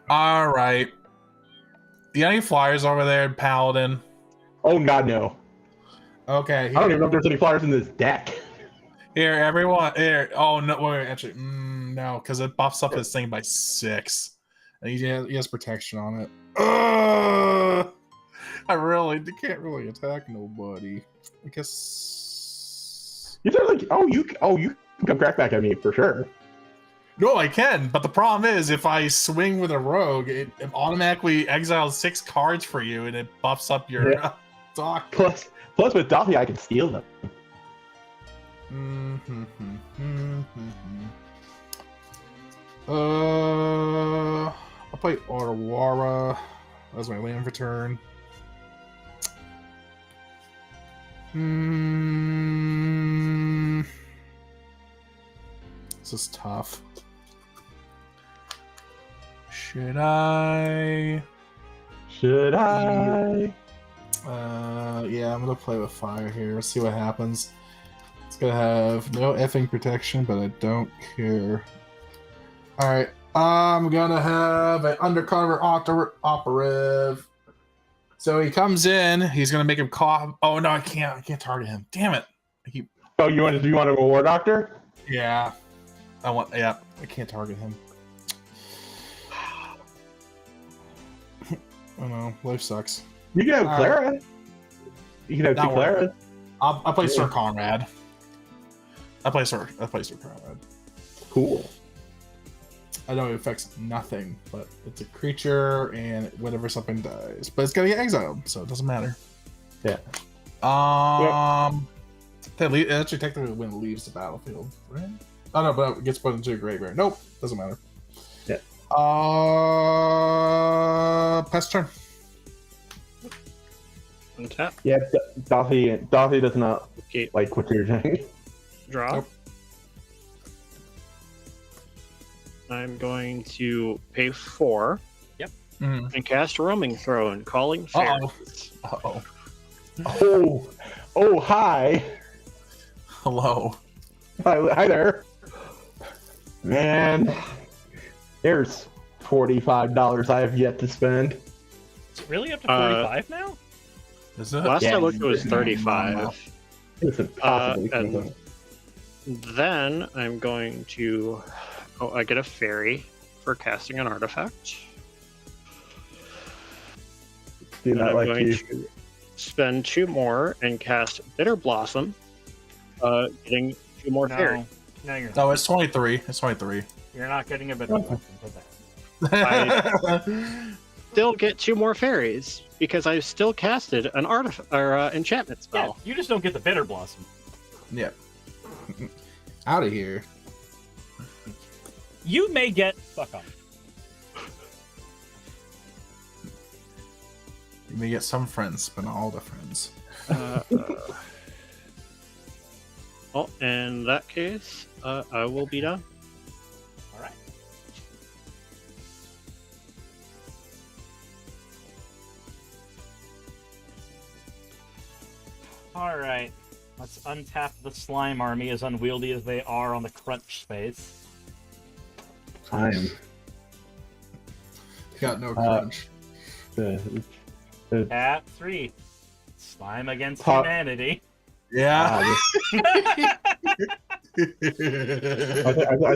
All right. You got any flyers over there, Paladin? Oh God, no. Okay. I don't even know if there's any flyers in this deck. Here, everyone. Here. Oh no, wait. Actually, no, because it buffs up this thing by 6, and he has protection on it. I really can't really attack nobody. I guess. You said like, you can come crack back at me for sure. No, I can, but the problem is if I swing with a rogue, it automatically exiles 6 cards for you, and it buffs up your dock. Plus with Dolphy, I can steal them. I'll play Otawara. That's my land return. This is tough. Should I? Yeah, I'm gonna play with fire here. Let's see what happens. It's gonna have no effing protection, but I don't care. Alright, I'm gonna have an undercover operative. So he comes in, he's gonna make him cough. Oh no, I can't target him. Damn it. You want a war doctor? Yeah. I can't target him. Oh no, life sucks. You can have Clara. You can have 2 Claras. I'll play Sir Conrad. I play Sir Conrad. Cool. I know it affects nothing, but it's a creature, and whenever something dies, but it's gonna get exiled, so it doesn't matter. Yeah. It actually technically when it leaves the battlefield, right? Oh no, but it gets put into a graveyard. Nope, doesn't matter. Yeah. Pass turn. Untap. Yeah, Dolphy does not like what you're doing. Draw. Nope. I'm going to pay 4. Yep. And cast Roaming Throw and Calling Fairies. Oh, hi. Hello. Hi there. Man, there's $45 I have yet to spend. It's really up to 45 now? Is it? Last I looked, it was 35. It's impossibly And then I'm going to... Oh, I get a fairy for casting an artifact. Do not like you. To spend 2 more and cast Bitter Blossom, getting 2 more fairies. No, you're not. No, it's 23. It's 23. You're not getting a bit of I still get 2 more fairies because I've still casted an enchantment spell. Yeah, you just don't get the Bitter Blossom. Yeah. Out of here. You may get... Fuck off. You may get some friends, but not all the friends. Well, in that case, I will be done. All right. All right. Let's untap the slime army, as unwieldy as they are on the crunch space. Time. Got no crunch. At 3. Slime against humanity. Yeah. I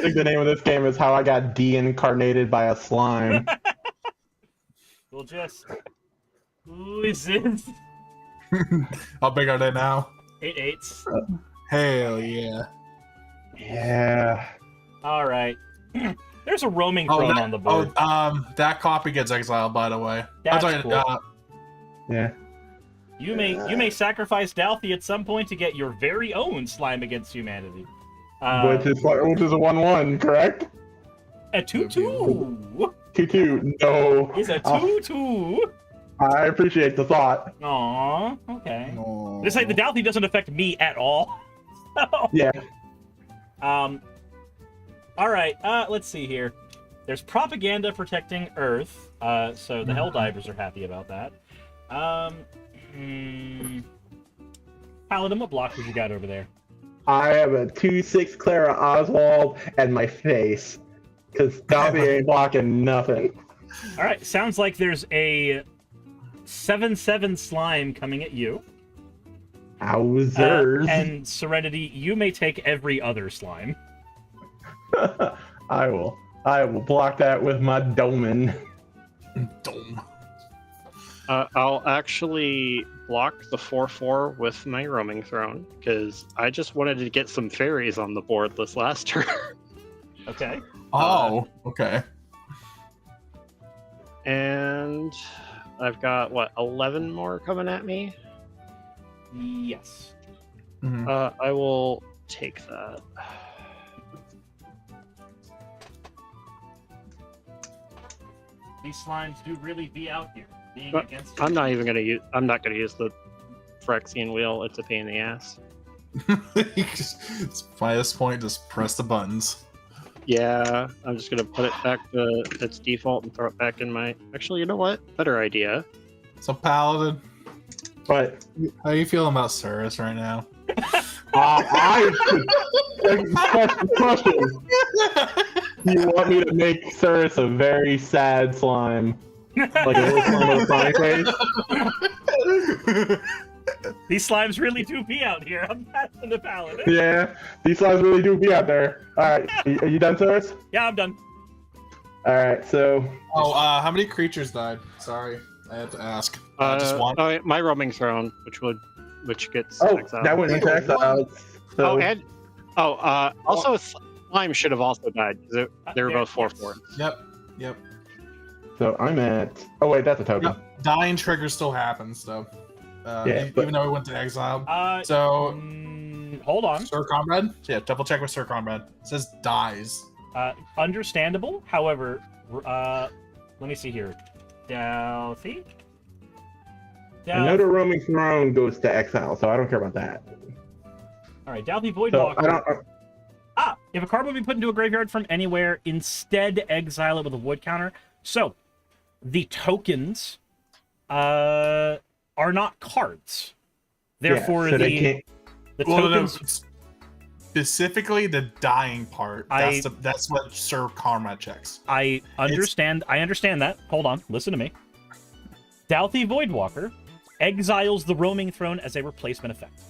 think the name of this game is How I Got De-Incarnated by a Slime. We'll just... Who is this? How big are they now? 8/8s. Hell yeah. Yeah. All right. There's a roaming throne on the board. That copy gets exiled, by the way. That's I'm talking, cool. Yeah. You may sacrifice Dalthy at some point to get your very own Slime Against Humanity. Which is a 1/1, correct? A 2/2. 2/2. No. It's a 2/2. I appreciate the thought. Aw, okay. This like the Dalthy doesn't affect me at all. So, yeah. All right. Let's see here. There's propaganda protecting Earth. So the Helldivers are happy about that. Paladin, what blocks you got over there? I have a 2/6 Clara Oswald and my face. Because Dobby ain't blocking nothing. Alright, sounds like there's a 7/7 slime coming at you. Wowzers. And Serenity, you may take every other slime. I will block that with my domin. Dome. I'll actually block the 4/4 with my roaming throne because I just wanted to get some fairies on the board this last turn. Okay. Okay. And I've got what 11 more coming at me. Yes. I will take that. These slimes do really be out here. Being But against I'm not gonna use the Phyrexian wheel. It's a pain in the ass. By this point, just press the buttons. Yeah, I'm just gonna put it back to its default and throw it back in my. Actually, you know what? Better idea. So, Paladin, What? how are you feeling about Cirrus right now? Question. Do you want me to make Cirrus a very sad slime? Like a little slime with a crying face? These slimes really do be out here. I'm passing the Paladin. Yeah, these slimes really do be out there. Alright, are you done, Cirrus? Yeah, I'm done. Alright, so... How many creatures died? Sorry, I had to ask. Just one? My roaming throne, which gets exiled. That went into exile. So... Also slime should have also died because they were both 4/4. Yep. So I'm at... Oh wait, that's a token. Yep. Dying trigger still happens, though. Even though we went to exile. Hold on. Sir Comrade? Yeah, double check with Sir Comrade. It says dies. Understandable. However, let me see here. Delphi? I know the roaming throne goes to exile, so I don't care about that. Alright, Delphi Voidwalker. So if a card would be put into a graveyard from anywhere, instead exile it with a wood counter. So, the tokens are not cards. Therefore, the tokens... Specifically, the dying part. That's what Sir Comrade checks. I understand that. Hold on. Listen to me. Dalthy Voidwalker exiles the roaming throne as a replacement effect.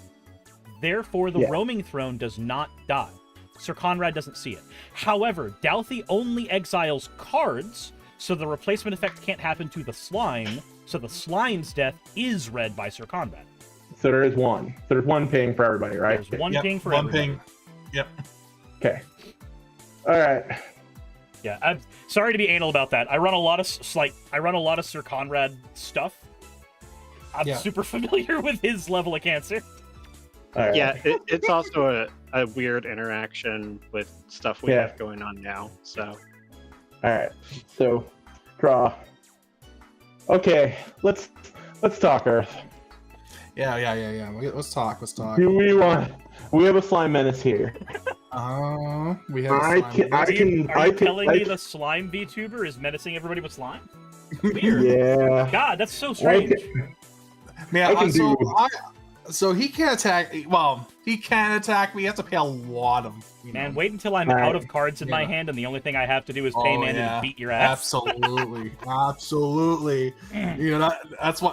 Therefore, the roaming throne does not die. Sir Conrad doesn't see it. However, Dalthy only exiles cards, so the replacement effect can't happen to the slime, so the slime's death is read by Sir Conrad. So there is one. So there's one ping for everybody, right? There's one ping for everybody. Ping. Yep. Okay. All right. Yeah, I'm sorry to be anal about that. I run a lot of Sir Conrad stuff. I'm super familiar with his level of cancer. Right. Yeah, it's also a weird interaction with stuff we have going on now. So. All right. So, draw. Okay, let's talk, Earth. Yeah. Let's talk. We have a slime menace here. We have. Are you telling me the slime VTuber is menacing everybody with slime? Weird. Yeah. God, that's so strange. So he can attack. Well, he can attack, but he has to pay a lot of. Man, wait until I'm out of cards in my hand, and the only thing I have to do is pay mana to beat your ass. Absolutely.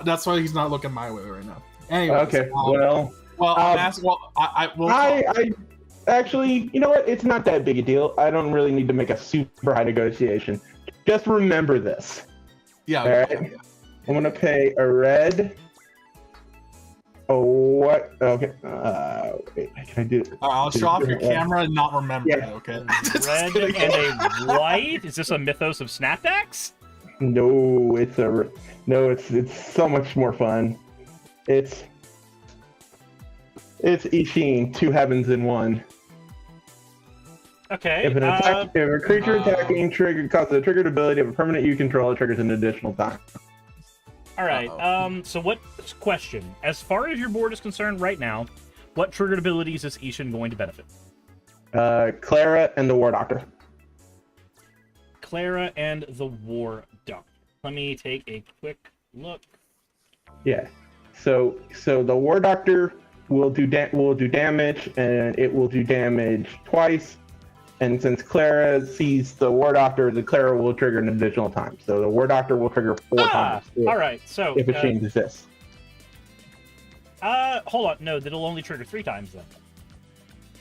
That's why he's not looking my way right now. Anyway. Okay. I actually, you know what? It's not that big a deal. I don't really need to make a super high negotiation. Just remember this. Yeah. All right. I'm gonna pay a red. Oh, what? Okay. Wait, can I do it? I'll show off your camera and not remember it, okay? Red and a white? Is this a Mythos of Snapbacks? No, it's so much more fun. It's Ishin, 2 heavens in 1. Okay. If a creature attacking causes a triggered ability of a permanent you control, it triggers an additional time. Alright, so question. As far as your board is concerned right now, what triggered abilities is Ishin going to benefit? Clara and the War Doctor. Clara and the War Doctor. Let me take a quick look. Yeah. So the War Doctor will do damage, and it will do damage twice. And since Clara sees the War Doctor, the Clara will trigger an additional time. So the War Doctor will trigger 4 times. All right. So if a change exists. Hold on. No, that'll only trigger 3 times then.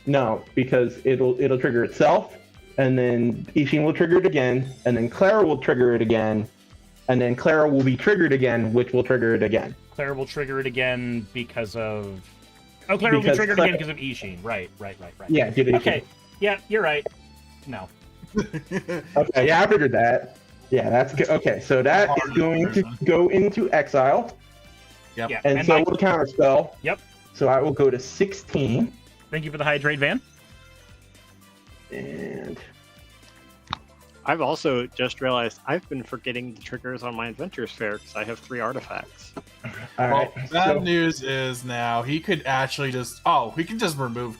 No, because it'll trigger itself, and then Ishin will trigger it again, and then Clara will trigger it again, and then Clara will be triggered again, which will trigger it again. Clara will trigger it again because of... Oh, Clara will be triggered again because of Ishin. Right. Yeah, due to Ishin. Okay. Yeah, you're right. No. Okay, yeah, I figured that. Yeah, that's good. Okay, so that is going to go into exile. Yep. Yeah, And so will counterspell. Yep. So I will go to 16. Thank you for the hydrate, Van. And I've also just realized I've been forgetting the triggers on my Adventure Sphere because I have 3 artifacts. All right. Bad news is now he could actually just he can just remove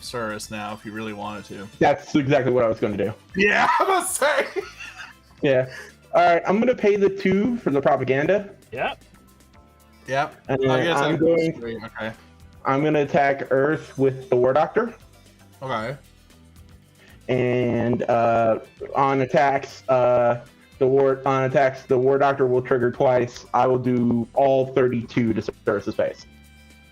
Cirrus now if he really wanted to. That's exactly what I was going to do. Yeah, I'm gonna say. Yeah. All right, I'm going to pay the 2 for the propaganda. Yep. And then I'm going to attack Earth with the War Doctor. Okay. And on attacks, the War Doctor will trigger twice. I will do all 32 to Cirrus's face.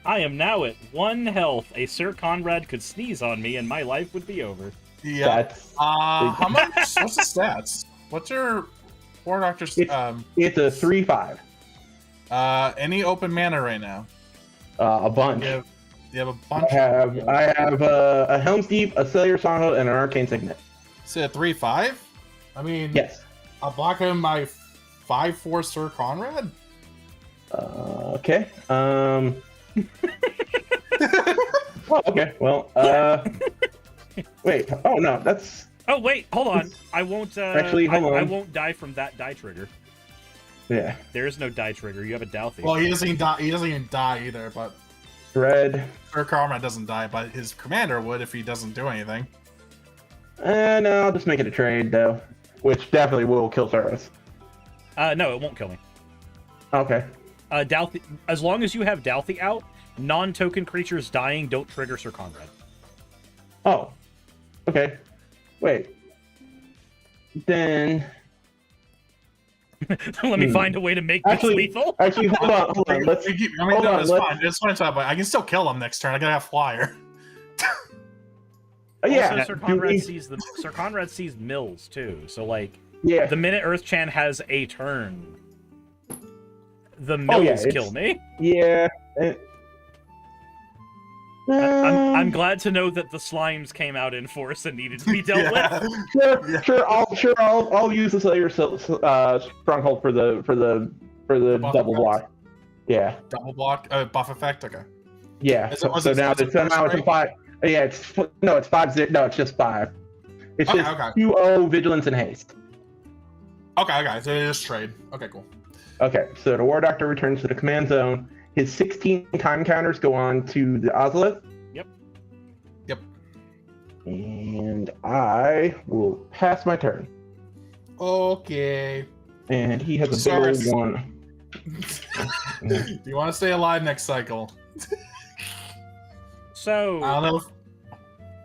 I am now at 1 health. A Sir Conrad could sneeze on me and my life would be over. Yeah. How much? What's the stats? What's your War Doctor's? It's a 3/5. Any open mana right now? A bunch. You have a bunch. I have a Helm's Deep, a Cellular Stronghold, and an Arcane Signet. So 3/5? I mean, yes. I'll block him my 5/4 Sir Conrad. Okay. Oh, okay. Well. Wait. Oh no, that's. Oh wait, hold on. I won't. Actually, hold on. I won't die from that die trigger. Yeah. There is no die trigger. You have a Douthie. Well, he doesn't even die. He doesn't even die either. But Red. Sir Conrad doesn't die, but his commander would if he doesn't do anything. No, I'll just make it a trade though, which definitely will kill Cirrus. No, it won't kill me. Okay. Douthie, as long as you have Douthie out, non-token creatures dying don't trigger Sir Conrad. Oh. Okay. Wait. Then. Let me find a way to make this lethal. Actually, hold on. Let's. It's fine. It's fine. But I can still kill him next turn. I gotta have flyer. Yeah. Also, Sir Conrad sees mills too. So like, yeah. The minute Earthchan has a turn, the mills kill me. Yeah. I'm glad to know that the slimes came out in force and needed to be dealt with. Sure. I'll use the Cellular Stronghold for the double block. Yeah. Double block. Buff effect. Okay. Yeah. So now it's a 5. Yeah. It's 5. No, it's just 5. It's just 2/0 vigilance and haste. Okay. So it is trade. Okay, cool. Okay. So the War Doctor returns to the command zone. His 16 time counters go on to the Ozolith. Yep. And I will pass my turn. Okay. And he has a big old one. Do you want to stay alive next cycle? So I don't know.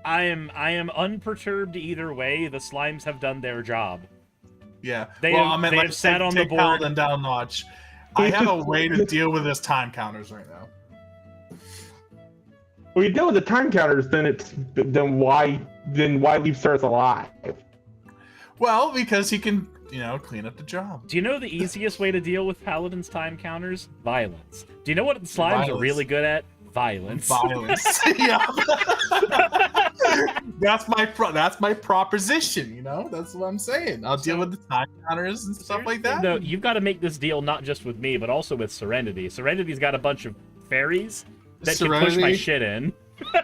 I am unperturbed either way. The slimes have done their job. Yeah. They have sat on the board and down notch. I have a way to deal with his time counters right now. When you deal with the time counters, then why leave Cirrus alive? Well, because he can, clean up the job. Do you know the easiest way to deal with Paladin's time counters? Violence. Do you know what the slimes are really good at? Violence. Yeah. That's my proposition, That's what I'm saying. I'll deal with the time counters and stuff like that. No, you've got to make this deal not just with me, but also with Serenity. Serenity's got a bunch of fairies that can push my shit in.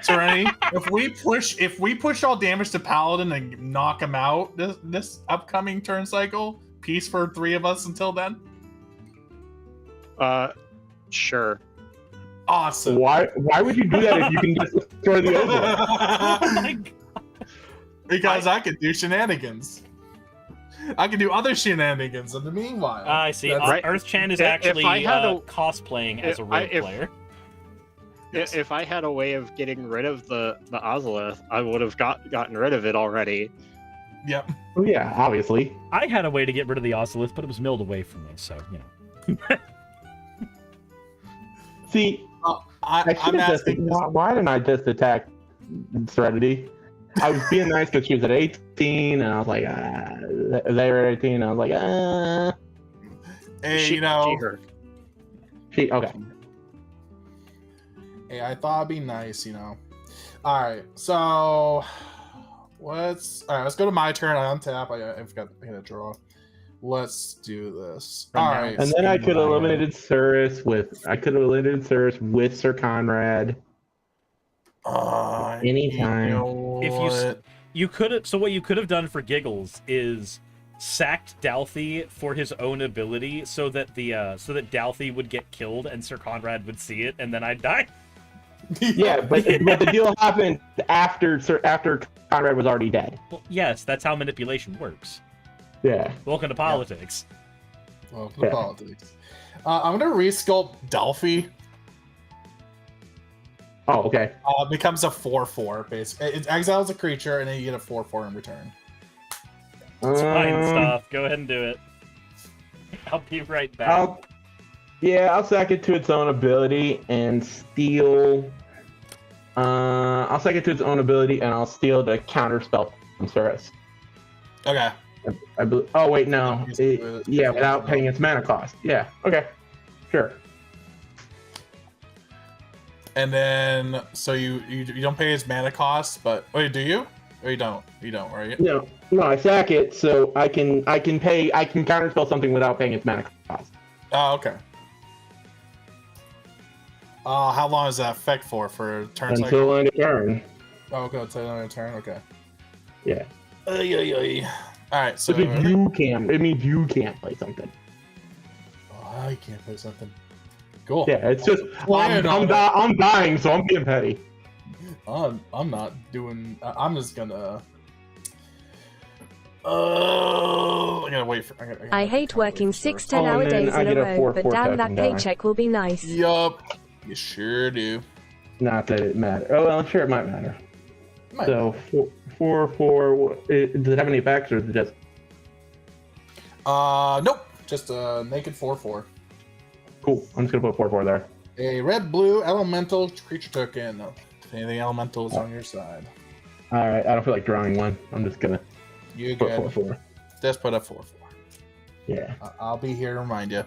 Serenity, if we push all damage to Paladin and knock him out this upcoming turn cycle, peace for 3 of us until then? Sure. Awesome. Why would you do that if you can just destroy the Overlord? Oh my God. Because I could do shenanigans. I can do other shenanigans in the meanwhile. I see. That's- Earthchan is If actually I had cosplaying as a rogue player. If I had a way of getting rid of the Ozolith, I would have gotten rid of it already. Yep. Oh yeah, obviously. I had a way to get rid of the Ozolith, but it was milled away from me, so, you know. See, I should I'm have just. asking. Why didn't I just attack Serenity? I was being nice because she was at 18, and I was like, they were at 18, and I was like, Hey, you know. She okay. Hey, I thought it'd be nice, you know. All right, so let's go to my turn. I untap. I hit a draw. Let's do this. All right, And then I could have eliminated Cirrus with Sir Conrad. Anytime. If you could have, so what you could have done for giggles is sacked Dalthy for his own ability, so that Dalthy would get killed and Sir Conrad would see it, and then I'd die. Yeah, but the deal happened after Conrad was already dead. Well, yes, that's how manipulation works. Yeah. Welcome to politics. Welcome to politics. I'm gonna resculpt Dalthy. Oh, okay. Becomes a 4/4 basically. It exiles a creature and then you get a 4/4 in return. It's fine stuff. Go ahead and do it. I'll be right back. I'll sack it to its own ability and steal. I'll sack it to its own ability and I'll steal the counter spell from Cirrus. Okay. Oh wait, no. Without paying its mana cost. Yeah. Okay. Sure. And then, so you don't pay its mana cost, but wait, do you? Or you don't? You don't, right? No, I sack it so I can counterspell something without paying its mana cost. Oh, okay. How long is that effect for? For turn cycle? Until end of turn. Oh, okay, until end of turn. Okay. Yeah. All right, so it means you can't play something. Oh, I can't play something. Cool. Yeah, it's just I'm dying, so I'm being petty. I'm not doing. I'm just gonna. I gotta wait for. I hate working 6-10 hour days in a row, but damn, that paycheck will be nice. Yup, you sure do. Not that it matters. Oh well, I'm sure it might matter. So 4/4. Does it have any effects, or is it just? Nope. Just a naked 4/4. Cool. I'm just gonna put 4/4 there. A red-blue elemental creature token. If anything elemental is on your side. All right. I don't feel like drawing one. I'm just gonna. You put good? 4/4. Just put a 4/4. Yeah. I'll be here to remind you.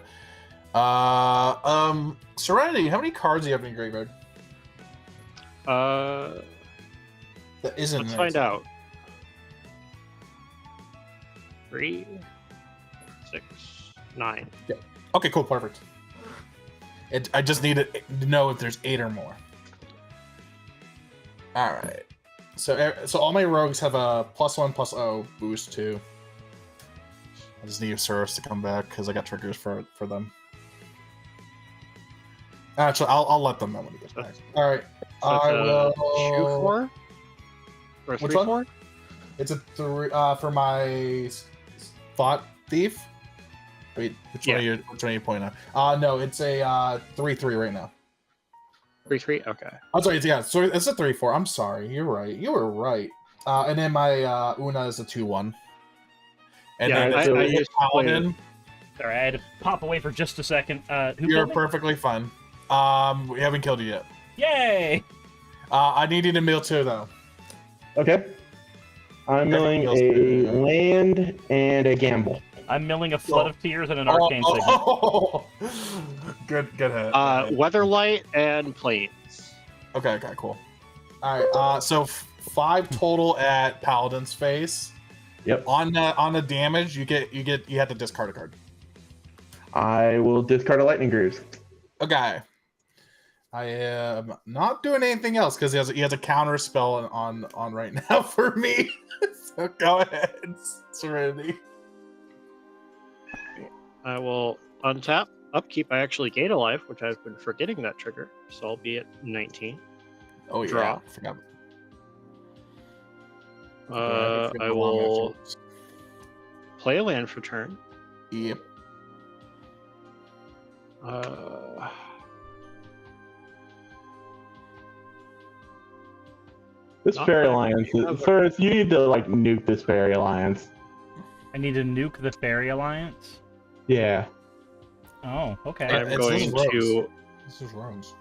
Serenity. How many cards do you have in your graveyard? That isn't. Let's find out. 3, 6, 9. Yeah. Okay, cool, perfect. I just need to know if there's 8 or more. All right. So all my rogues have a +1/+0 boost too. I just need Cirrus to come back because I got triggers for them. Actually, I'll let them know when he gets back. All right. I will. 2/4 or 3/4? It's a 3 for my Thought Thief. Wait, which one are you pointing at? No, it's a 3/3 right now. 3/3. Okay. I'm sorry. So it's a 3/4. I'm sorry. You're right. You were right. And then my Una is a 2/1. And then I just Paladin. Sorry, I had to pop away for just a second. You're perfectly fine. We haven't killed you yet. Yay! I need you to mill 2 though. Okay. I'm milling a land and a gamble. I'm milling a Flood of Tears and an Arcane Signal. Good hit. Weatherlight and plates. Okay, cool. All right, so 5 total at Paladin's face. Yep. On the damage, you have to discard a card. I will discard a Lightning Greaves. Okay. I am not doing anything else because he has a counter spell on right now for me. So go ahead, Serenity. I will untap, upkeep. I actually gain a life, which I've been forgetting that trigger. So I'll be at 19. Oh yeah, draw. Forgot. I will play a land for turn. Yep. This Not Fairy that Alliance, another- first, you need to like nuke this Fairy Alliance. I need to nuke the Fairy Alliance. Yeah. Oh, okay. I'm going to. This is rogues.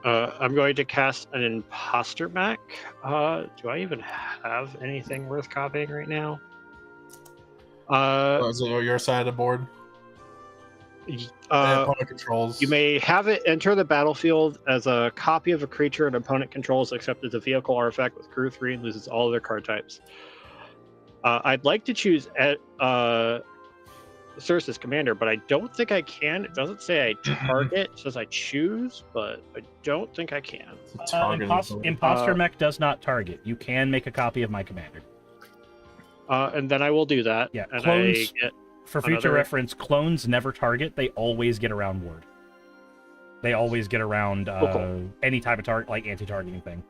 I'm going to cast an imposter mech. Do I even have anything worth copying right now? Is it your side of the board? Opponent controls. You may have it enter the battlefield as a copy of a creature an opponent controls, except as a vehicle or effect with crew 3 and loses all other card types. I'd like to choose Cirrus's commander, but I don't think I can. It doesn't say I target, it says I choose, but I don't think I can. Imposter mech does not target. You can make a copy of my commander. And then I will do that. Yeah, and clones, I get for future another- reference, clones never target. They always get around ward. They always get around cool. any type of target, like anti-targeting thing.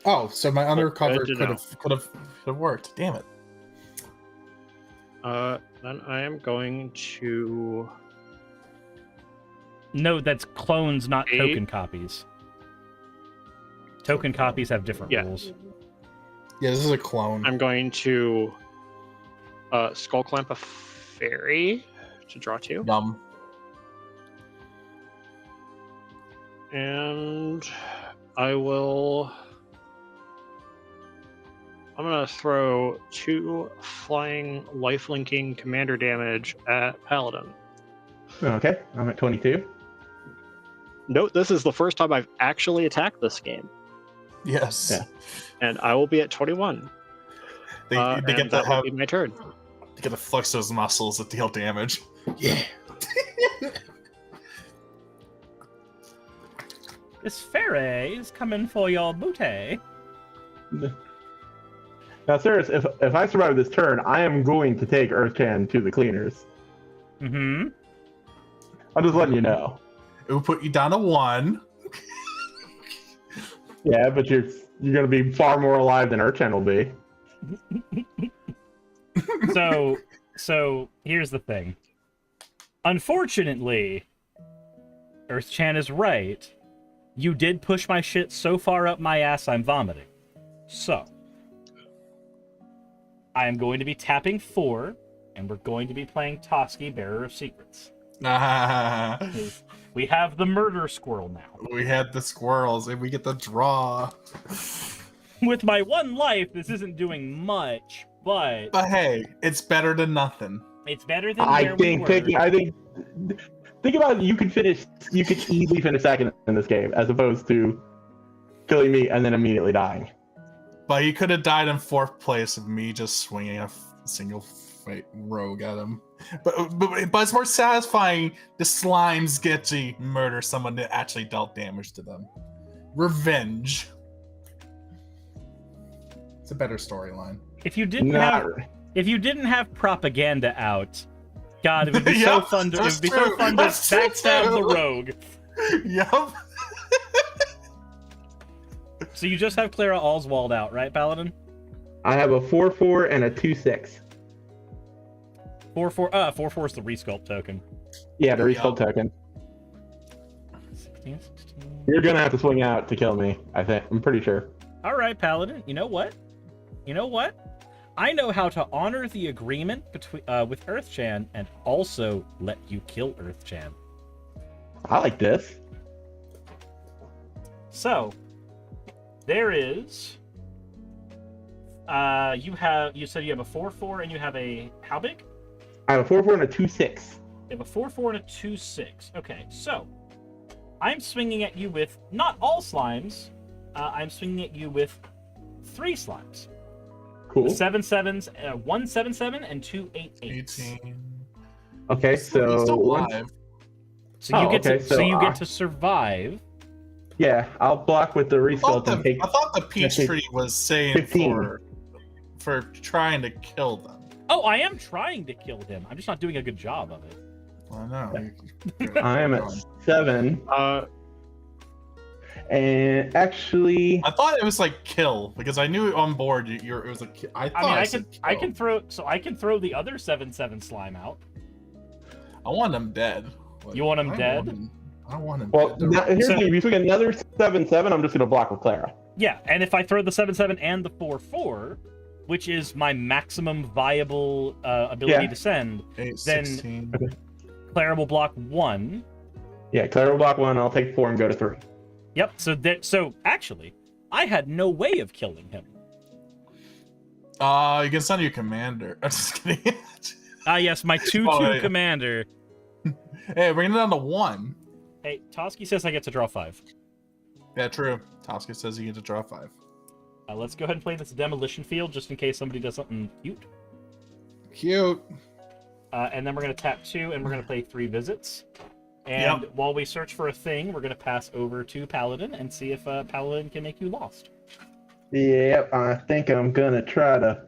Oh, so my undercover good to could have worked. Damn it. Then I am going to. No, that's clones, not Eight. token copies. Token copies have different Yeah. rules. Yeah, this is a clone. I'm going to skull clamp a fairy to draw 2. Dumb. And I will. I'm gonna throw 2 flying lifelinking commander damage at Paladin. Okay, I'm at 22. Note this is the first time I've actually attacked this game, Yes. Yeah. and I will be at 21. They And get to that will have be my turn. they get to flex those muscles that deal damage. Yeah. This fairy is coming for your booty. Now, Cirrus, if I survive this turn, I am going to take Earthcan to the cleaners. Mm-hmm. I'm just letting you know. It will put you down to 1. Yeah, but you're gonna be far more alive than Earthcan will be. So here's the thing. Unfortunately, Earthchan is right. You did push my shit so far up my ass I'm vomiting. So, I am going to be tapping 4, and we're going to be playing Toski, Bearer of Secrets. We have the murder squirrel now. We had the squirrels, and we get the draw. With my 1 life, this isn't doing much, but hey, it's better than nothing. it's better than where we were. Think about it, you could easily finish second in this game, as opposed to killing me and then immediately dying. But he could have died in 4th place of me just swinging a single fight rogue at him. But it's more satisfying the slimes get to murder someone that actually dealt damage to them. Revenge. It's a better storyline. If you didn't have propaganda out, God, it would be Yep, so that's true. backstab That's true, the too. rogue. Yup. So you just have Clara Oswald out, right, Paladin? I have a 4/4 and a 2/6. 4/4. 4/4 is the resculpt token. Yeah, the resculpt token. 16, 16. You're gonna have to swing out to kill me, I think. I'm pretty sure. All right, Paladin. You know what? I know how to honor the agreement between with Earthchan and also let you kill Earthchan. I like this. So, there is. You said you have a 4/4 and you have a how big? I have a 4/4 and a 2/6. You have a 4/4 and a 2/6. Okay, so I'm swinging at you with not all slimes. I'm swinging at you with 3 slimes. Cool. 7/7s, 1/7/7 and 2 8/8s. 18. Okay, He's so still alive. So you get okay, to get to survive. Yeah, I'll block with the I resculpt and take. thought the peach take tree was saying 15. for trying to kill them. Oh, I am trying to kill him. I'm just not doing a good job of it. I know. I am at 7. And actually, I thought it was like kill because I knew on board it was a. I can throw the other 7/7 slime out. I want him dead. You want him dead? I want him. Well, dead. here's the thing: if you took another 7/7, I'm just gonna block with Clara. Yeah, and if I throw the 7/7 and the 4/4, which is my maximum viable ability to send, 8, then 16. Clara will block 1. Yeah, Clara will block 1. I'll take 4 and go to 3. Yep. So actually, I had no way of killing him. You can send your commander. I'm just kidding. Yes, my 2/2 commander. Hey, bring it down to 1. Hey, Toski says I get to draw 5. Yeah, true. Toska says you get to draw 5. Let's go ahead and play this demolition field just in case somebody does something cute. Cute. And then we're going to tap 2 and we're going to play 3 visits. And while we search for a thing, we're going to pass over to Paladin and see if Paladin can make you lost. Yep, I think I'm gonna try to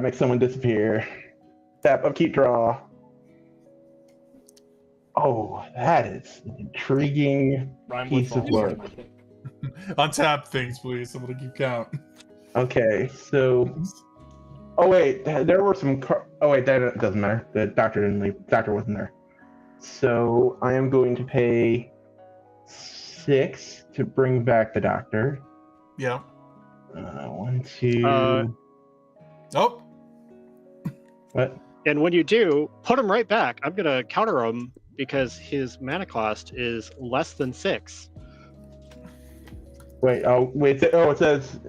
make someone disappear. Tap upkeep draw. Oh, that is an intriguing piece of work. Untap things, please. I'm gonna keep count. Okay, so. Oh wait, there were some. Oh wait, that doesn't matter. The doctor didn't leave. Doctor wasn't there. So I am going to pay 6 to bring back the doctor. Yeah. 1, 2. Oh. What? And when you do, put him right back. I'm gonna counter him because his mana cost is less than 6. Wait. Oh wait. It says.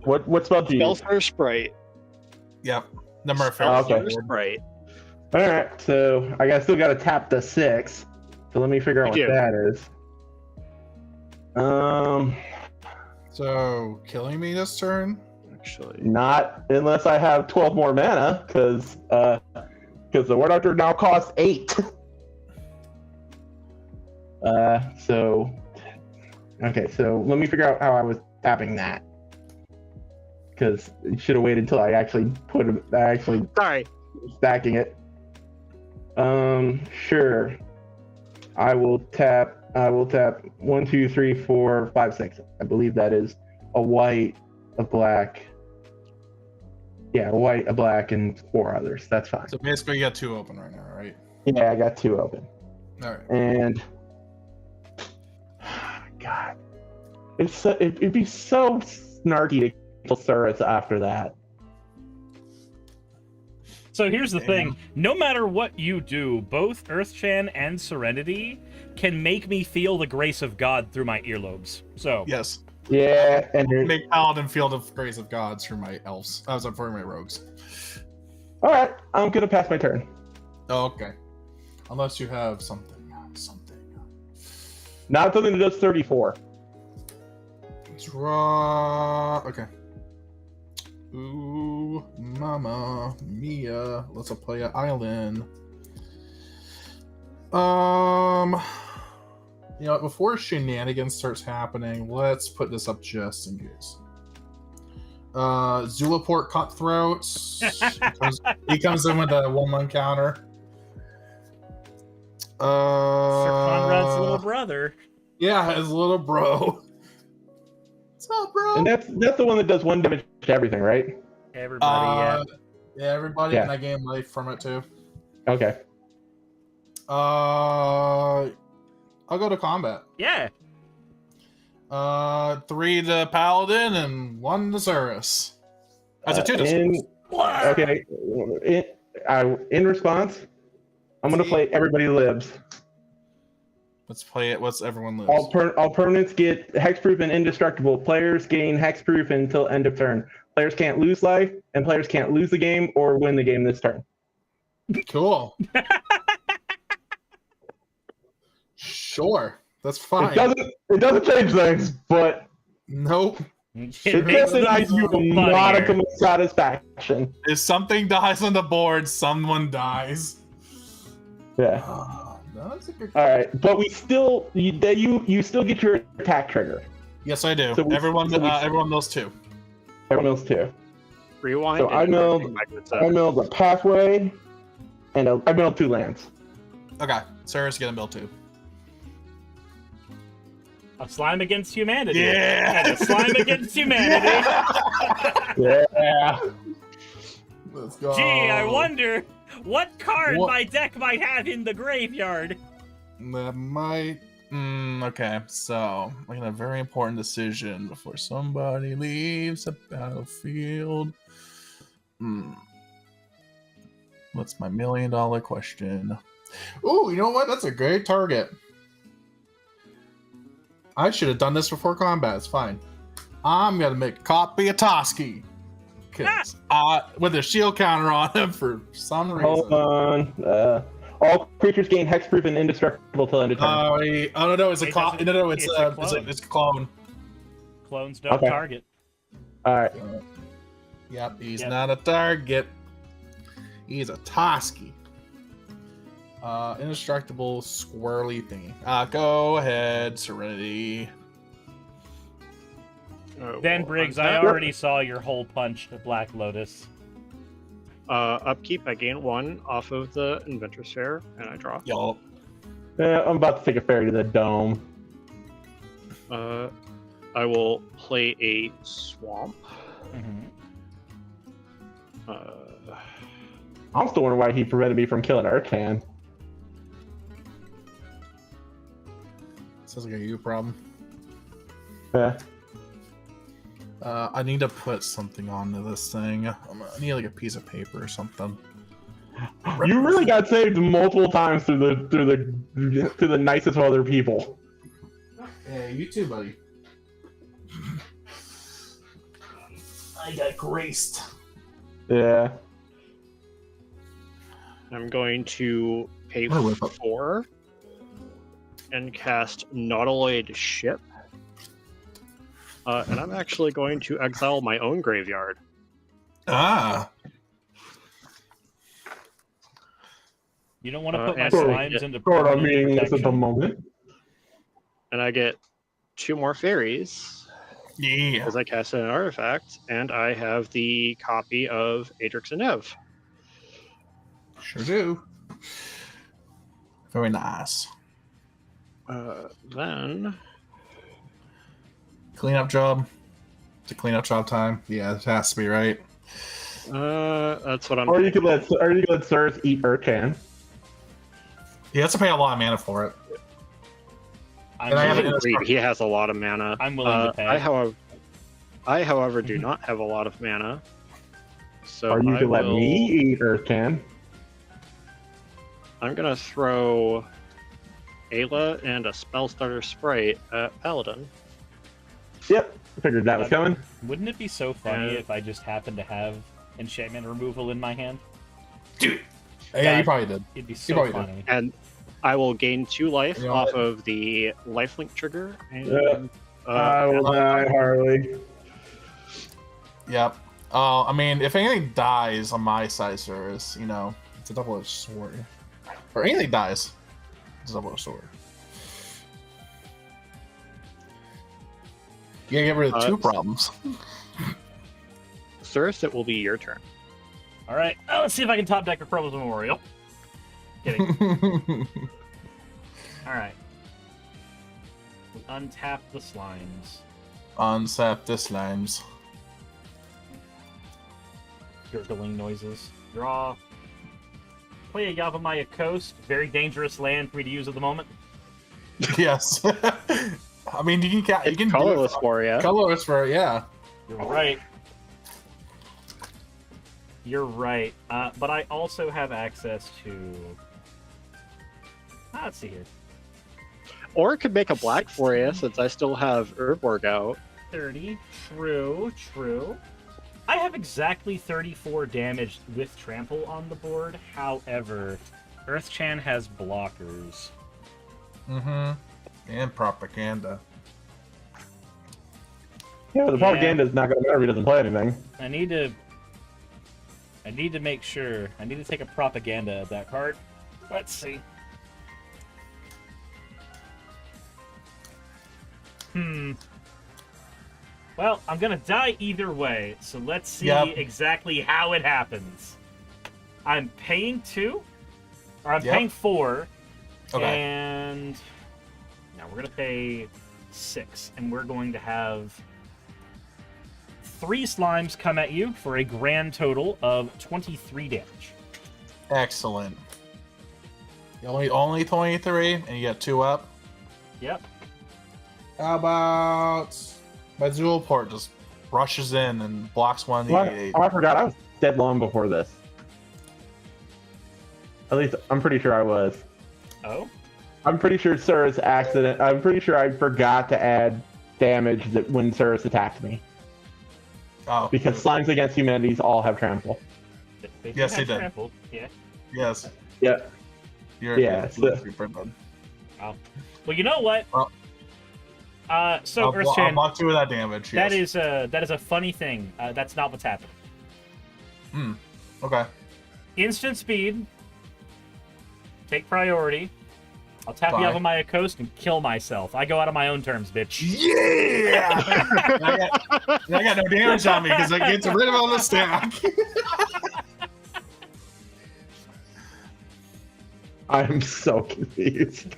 What spell do you use? Spellfire Sprite. Yep. Number of okay. Sprite. All right. So I still got to tap the 6. So let me figure out what that is. So killing me this turn? Actually, not unless I have 12 more mana, because the War Doctor now costs 8. So let me figure out how I was tapping that, because you should have waited until I actually sorry, stacking it. Sure. I will tap 1, 2, 3, 4, 5, 6. I believe that is a white, a black. Yeah, a white, a black, and 4 others. That's fine. So basically, you got 2 open right now, right? Yeah, I got 2 open. All right. And God, it'd be so snarky to kill Surus after that. So here's the thing. No matter what you do, both Earthchan and Serenity can make me feel the grace of God through my earlobes. So yes. Yeah, and make Paladin feel the grace of gods for my elves. I was for my rogues. All right, I'm gonna pass my turn. Oh, okay. Unless you have something. Not something that does 34. Draw. Okay. Ooh, Mama Mia. Let's play an island. You know, before shenanigans starts happening, let's put this up just in case. Zulaport Cutthroats. he comes in with a 1/1 counter. Sir Conrad's little brother. Yeah, his little bro. What's up, bro? And that's the one that does 1 damage to everything, right? Everybody, yeah, everybody, and I gain life from it too. Okay. I'll go to combat. Yeah. 3 to Paladin and 1 to Surus. That's a 2 to Surus. Okay. In response, I'm gonna play Everybody Lives. Let's play it. What's Everyone Lives? All permanents get hexproof and indestructible. Players gain hexproof until end of turn. Players can't lose life, and players can't lose the game or win the game this turn. Cool. Sure, that's fine. It doesn't change things, but nope. It denies you a modicum of satisfaction. If something dies on the board, someone dies. Yeah. That's a good. All right, but you still get your attack trigger. Yes, I do. So everyone knows 2. Everyone knows 2. Rewind. So I milled a pathway, and I milled 2 lands. Okay, Sarah's gonna mill 2. A slime against humanity. Yeah. And a slime against humanity. Yeah. Let's go. Gee, I wonder what card my deck might have in the graveyard. That might. Okay, so making a very important decision before somebody leaves the battlefield. What's my $1 million question? Oh, you know what? That's a great target. I should have done this before combat. It's fine. I'm gonna make a copy of Toski. With a shield counter on him for some reason. Hold on. All creatures gain hexproof and indestructible till end of turn. Oh no, it's a clone. No, it's a clone. Clones don't target. All right. Yep, he's not a target. He's a Toski. Indestructible squirrely thingy. Go ahead, Serenity. Then Briggs, I already saw your hole punch to Black Lotus. Upkeep, I gain 1 off of the Inventor's Fair, and I draw. Yup. I'm about to take a fairy to the dome. I will play a swamp. I'm still wondering why he prevented me from killing Urchan. Sounds like a you problem. Yeah. I need to put something onto this thing. I need like a piece of paper or something. You really got saved multiple times through the nicest of other people. Hey, you too, buddy. I got graced. Yeah. I'm going to pay 4 and cast Nautiloid Ship. And I'm actually going to exile my own graveyard. Ah. You don't want to put my slimes into this at the moment. And I get 2 more fairies. Yeah. As I cast an artifact, and I have the copy of Adrix and Nev. Sure do. Very nice. Then cleanup job. It's a cleanup job time. Yeah, it has to be, right? That's what I'm. Or you could let Sirs eat Urchan. He has to pay a lot of mana for it. He has a lot of mana. I'm willing to pay. I, however, do not have a lot of mana. So or you could let me eat Urchan. I'm gonna throw Ayla and a Spellstarter Sprite at Paladin. Yep, I figured that was coming. Wouldn't it be so funny if I just happened to have enchantment removal in my hand? Dude! Yeah, you probably did. It'd be so funny. And I will gain 2 life off of the lifelink trigger. And, I will die, Harley. Yep. I mean, if anything dies on my side, Sirs, you know, it's a double-edged sword. Or anything dies, it's a double-edged sword. You gotta get rid of 2 problems. Sirs, it will be your turn. All right, let's see if I can top deck a Provo's Memorial. Kidding. All right. We untap the slimes. Unsap the slimes. Gurgling noises. Draw. Play a Yavimaya Coast. Very dangerous land for me to use at the moment. Yes. I mean, you can colorless for you. Colorless for yeah. You're right. You're right. But I also have access to. Let's see here. Or it could make a black for you, since I still have Urborg out. 30. True. I have exactly 34 damage with Trample on the board. However, Earthchan has blockers. And propaganda. Yeah, the propaganda is not going to matter if he doesn't play anything. I need to make sure. I need to take a propaganda at that card. Let's see. Well, I'm gonna die either way, so let's see exactly how it happens. I'm paying 2, or I'm paying 4, okay. And now we're gonna pay 6, and we're going to have 3 slimes come at you for a grand total of 23 damage. Excellent. Only 23, and you get 2 up. Yep. How about my dual port just rushes in and blocks one of the 8. Oh, I forgot. I was dead long before this. At least I'm pretty sure I was. Oh? I'm pretty sure Cirrus accident. I'm pretty sure I forgot to add damage that when Cirrus attacked me. Oh. Because slimes against humanities all have trample. Yes, they did. Trampled. Yeah. Yes. Yeah. Yeah. Wow. Well, you know what? Well, so I'll Earth-chan, block 2 with that damage. that Yes. is a funny thing. That's not what's happening. Okay. Instant speed. Take priority. I'll tap you Fine. out of my coast and kill myself. I go out on my own terms, bitch. Yeah! I got no damage on me because I get rid of all the stack. I'm so confused.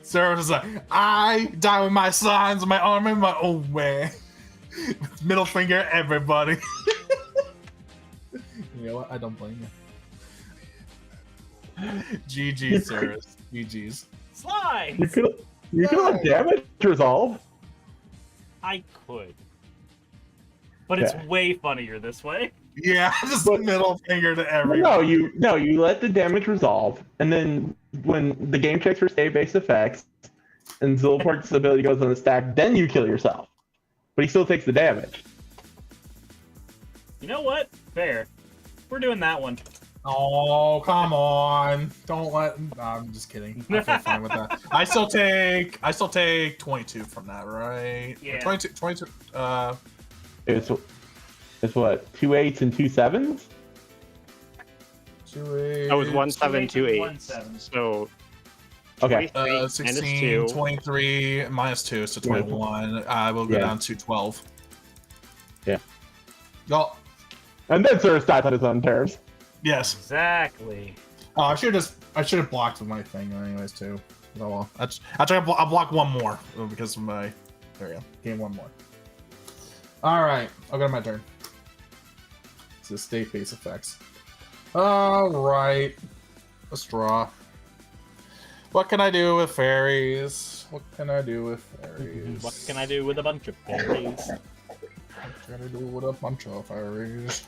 Sarah was like, I die with my signs, my armor, my own way. Middle finger, everybody. You know what? I don't blame you. GG, Sarah. GG's. Slime! You could have damage resolve. I could. But it's Okay. way funnier this way. Yeah, just middle finger to everybody. You let the damage resolve, and then when the game checks for save-based effects, and Zillport's ability goes on the stack, then you kill yourself. But he still takes the damage. You know what? Fair. We're doing that one. Oh, come on. Don't let... No, I'm just kidding. I feel fine with that. I still take 22 from that, right? Yeah. 22, It's what, 2 8s and 2 7s? 2 8. That was 1 7 2 8. 1 7. So Okay. 23 16, minus 2. 23 minus 2, so 21. I will go down to 12. Yeah. Oh, And then Cirrus dies on his own terms. yes. Exactly. Oh, I should have blocked with my thing anyways too. Oh well. I'll block one more because of my. There we go. Gain 1 more. All right. I'll go to my turn. This is state-based effects. All right. Let's draw. What can I do with fairies? What can I do with fairies? What can I do with a bunch of fairies? What can I do with a bunch of fairies?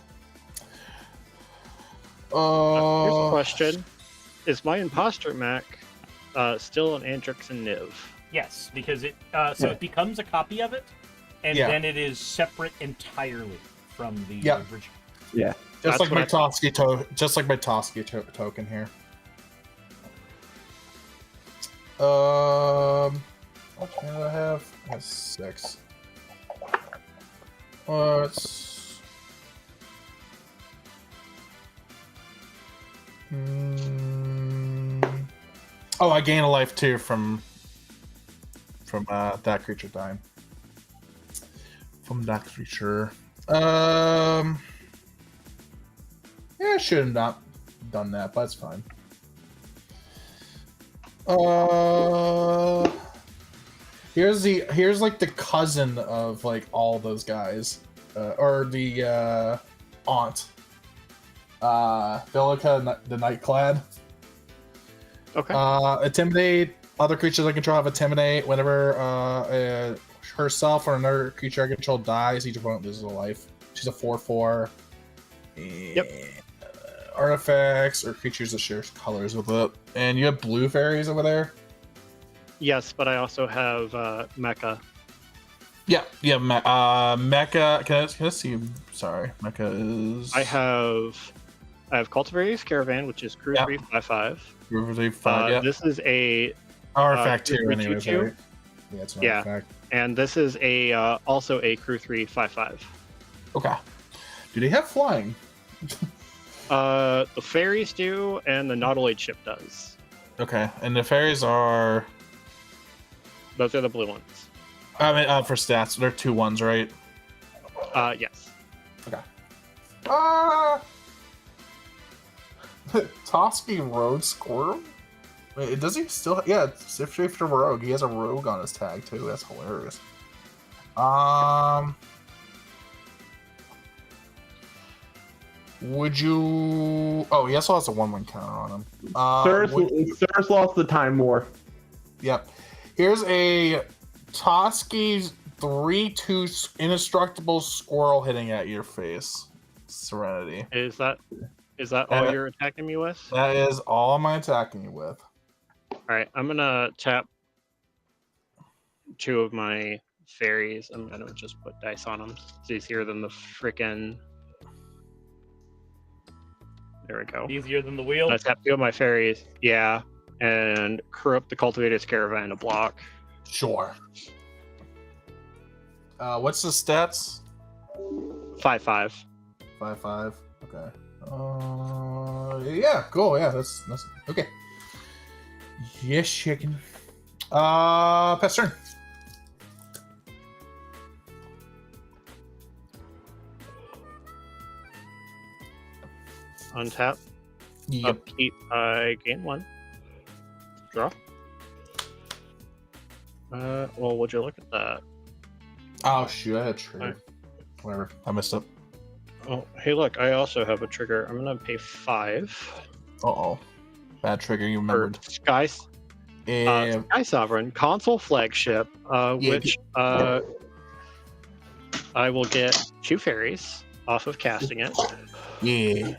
Here's a question: is my imposter Mac still an Andrix and Niv? Yes, because it it becomes a copy of it, and then it is separate entirely from the original. Yeah. Just like my Toski token here. What can I have? I have 6. Let's. Oh, I gain a life too from that creature dying. From that creature. Yeah, I should have not done that, but it's fine. Here's like the cousin of like all those guys, or the aunt. Delica the Nightclad. Okay. Intimidate. Other creatures I control have intimidate. Whenever herself or another creature I control dies, each opponent loses a life. She's a 4/4. Yep. Artifacts or creatures that share colors with it. And you have blue fairies over there? Yes, but I also have Mecha. Yeah, Mecha. Can I see? Sorry, Mecha is. I have Cultivator's Caravan, which is crew 3/5. Crew 3/5. Yeah. This is a artifact crew too, anyways, 3/2. right? Yeah, it's an Yeah, artifact. and this is a also a crew 3/5. Okay. Do they have flying? The fairies do, and the Nautiloid ship does. Okay, and the fairies are. Those are the blue ones. I mean, for stats, they're 2/1s, right? Yes. Okay. Toski Road Squirrel? Wait, does he still? Yeah, shapeshifter rogue. He has a rogue on his tag too. That's hilarious. Would you? Oh, he also has a 1/1 counter on him. Cyrus lost the time war. Yep. Here's a Toski 3/2 indestructible squirrel hitting at your face. Serenity. Is that all you're attacking me with? That is all I'm attacking you with. All right, I'm gonna tap 2 of my fairies. I'm gonna just put dice on them. It's easier than the frickin'. There we go. Easier than the wheel. I tap 2 of my fairies. Yeah, and corrupt the cultivator's caravan to block. Sure. What's the stats? 5/5. 5/5. Okay. Yeah, cool. Yeah, that's okay. Yes, chicken. Pet's turn. Untap. Yep. Upkeep. I gain 1. Draw. Well, would you look at that? Oh shoot, I had trigger. Whatever, I messed up. Oh, hey, look, I also have a trigger. I'm gonna pay 5. Uh-oh. Bad trigger, you remembered. Sky Sovereign, console flagship, which I will get 2 fairies off of casting it. Yeah.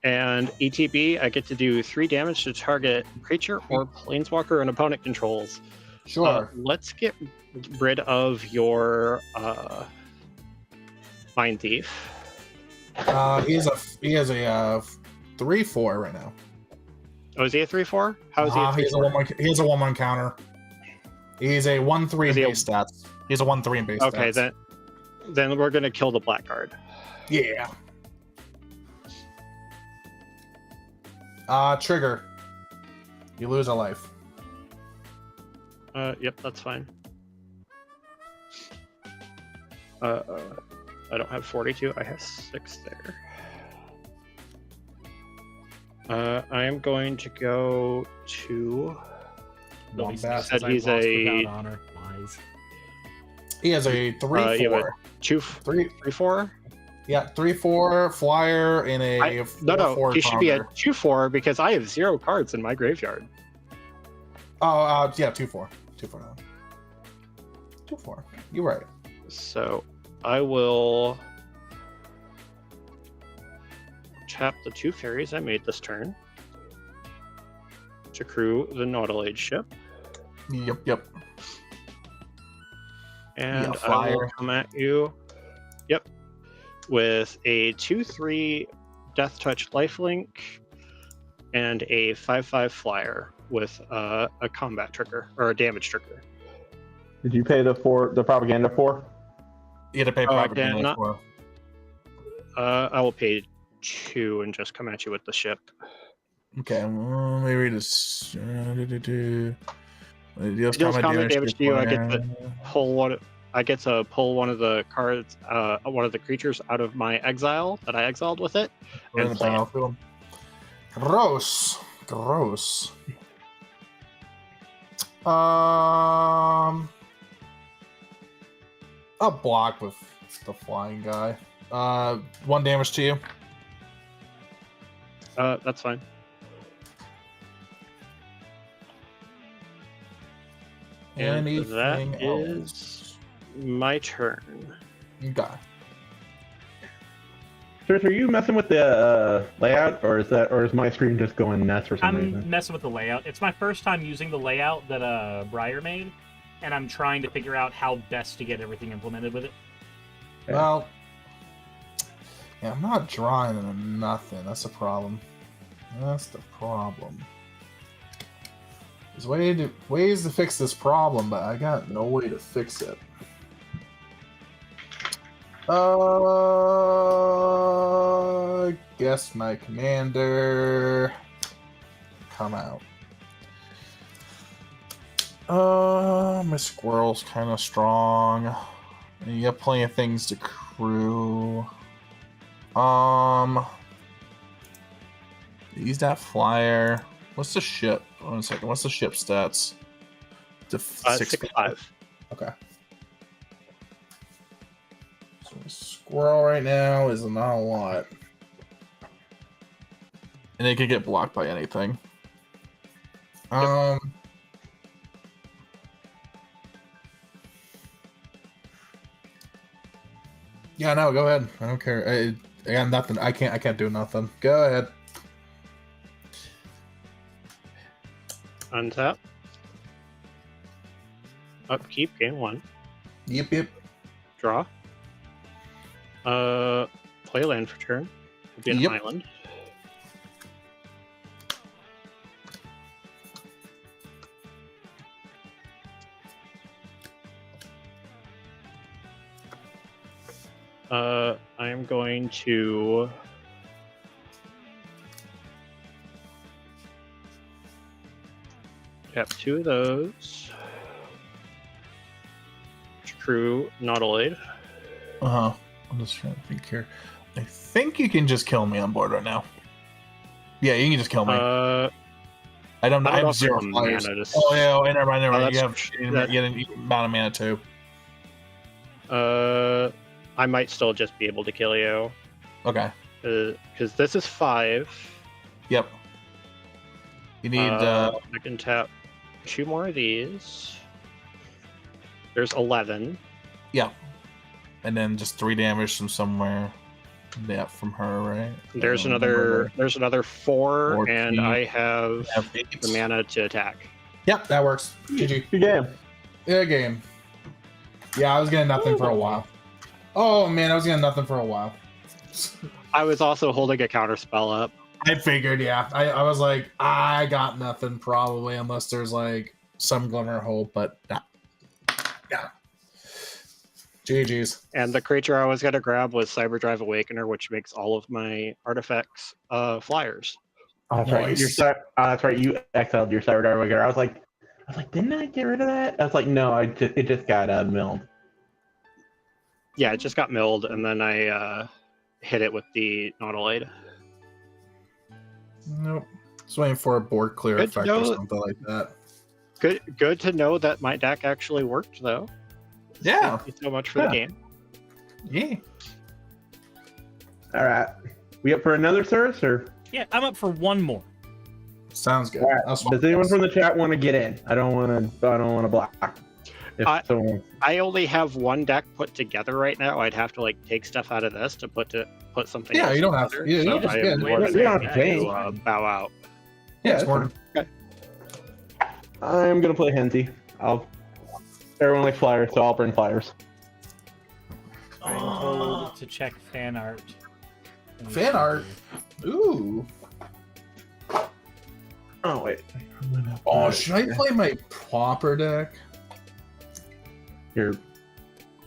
And ETB, I get to do 3 damage to target creature or planeswalker an opponent controls. Sure. Let's get rid of your Mind Thief. He has a 3/4 right now. Oh, is he a 3/4? How is he? He has a 1/1 counter. He's a 1/3 in base stats. He's a 1/3 in base stats. Okay, then we're gonna kill the black card. Yeah. Trigger. You lose a life. Yep, that's fine. I don't have 42. I have 6 there. I am going to go to. Said he's a. Honor. Lies. He has a 3/4. 3/4. Yeah, 3/4 flyer in a 4/4. He should be a 2/4 because I have 0 cards in my graveyard. Oh, yeah, 2/4. 2/4. 2/4. You're right. So I will tap the 2 fairies I made this turn to crew the Nautilage ship. Yep. And I will come at you. Yep. With a 2/3 Death Touch lifelink and a 5/5 flyer with a combat trigger or a damage trigger. Did you pay the propaganda for? You had to pay propaganda for. I will pay 2 and just come at you with the ship. Okay, maybe just deals combat damage to you. I get to pull one. I get to pull one of the cards, one of the creatures out of my exile that I exiled with it, and play it. Gross. I'll block with the flying guy. 1 damage to you. That's fine. And Anything that else? is my turn. Okay. Sirs, are you messing with the layout, or is my screen just going nuts for some reason? I'm messing with the layout. It's my first time using the layout that Briar made, and I'm trying to figure out how best to get everything implemented with it. Well, yeah, I'm not drawing into nothing. That's the problem. There's ways to fix this problem, but I got no way to fix it. I guess my commander come out. My squirrel's kind of strong. And you got plenty of things to crew. Use that flyer. What's the ship? 1 second. What's the ship stats? 6'5". Okay. So squirrel right now is not a lot. And it can get blocked by anything. Yeah, no, go ahead. I don't care. I got nothing. I can't do nothing. Go ahead. Untap. Upkeep, game 1. Yep. Draw. Play land for turn. It'll be an island. I'm going to tap 2 of those. True Nautiloid. I'm just trying to think here. I think you can just kill me on board right now. Yeah, you can just kill me. I have 0 flyers. Oh yeah, never mind. You have an amount of mana too. I might still just be able to kill you. Okay. Because this is 5. Yep. You need. I can tap 2 more of these. There's 11. Yeah. And then just 3 damage from somewhere. Yeah, from her, right? There's another 4, and I have the mana to attack. Yep, that works. GG. Good game. Good game. Yeah, I was getting nothing for a while. Oh man, I was getting nothing for a while. I was also holding a counter spell up. I figured, yeah. I was like, I got nothing probably, unless there's like some glimmer of hope, but nah. Yeah. GG's. And the creature I was gonna grab was Cyberdrive Awakener, which makes all of my artifacts flyers. Oh, that's Nice. right. That's right. You exiled your Cyberdrive Awakener. I was like, didn't I get rid of that? I was like, no, it just got milled. Yeah, it just got milled, and then I hit it with the Nautiloid. Nope. Just waiting for a board clear Good effect to or know. something like that. Good to know that my deck actually worked, though. Yeah. Thank you so much for the game. Yeah. All right. We up for another service, or? Yeah, I'm up for one more. Sounds good. All right. Does anyone from the chat want to get in? I don't want to block. I only have one deck put together right now. I'd have to like take stuff out of this to put something. Yeah, else you don't have together. to. You So don't just I get am it. more than You don't happy have to change. to bow out. Yeah, it's working. I'm gonna play Henty. Everyone likes flyers, so I'll bring flyers. I'm told to check fan art. Fan art. Ooh. Oh wait. Oh, should I play my Pauper deck? Your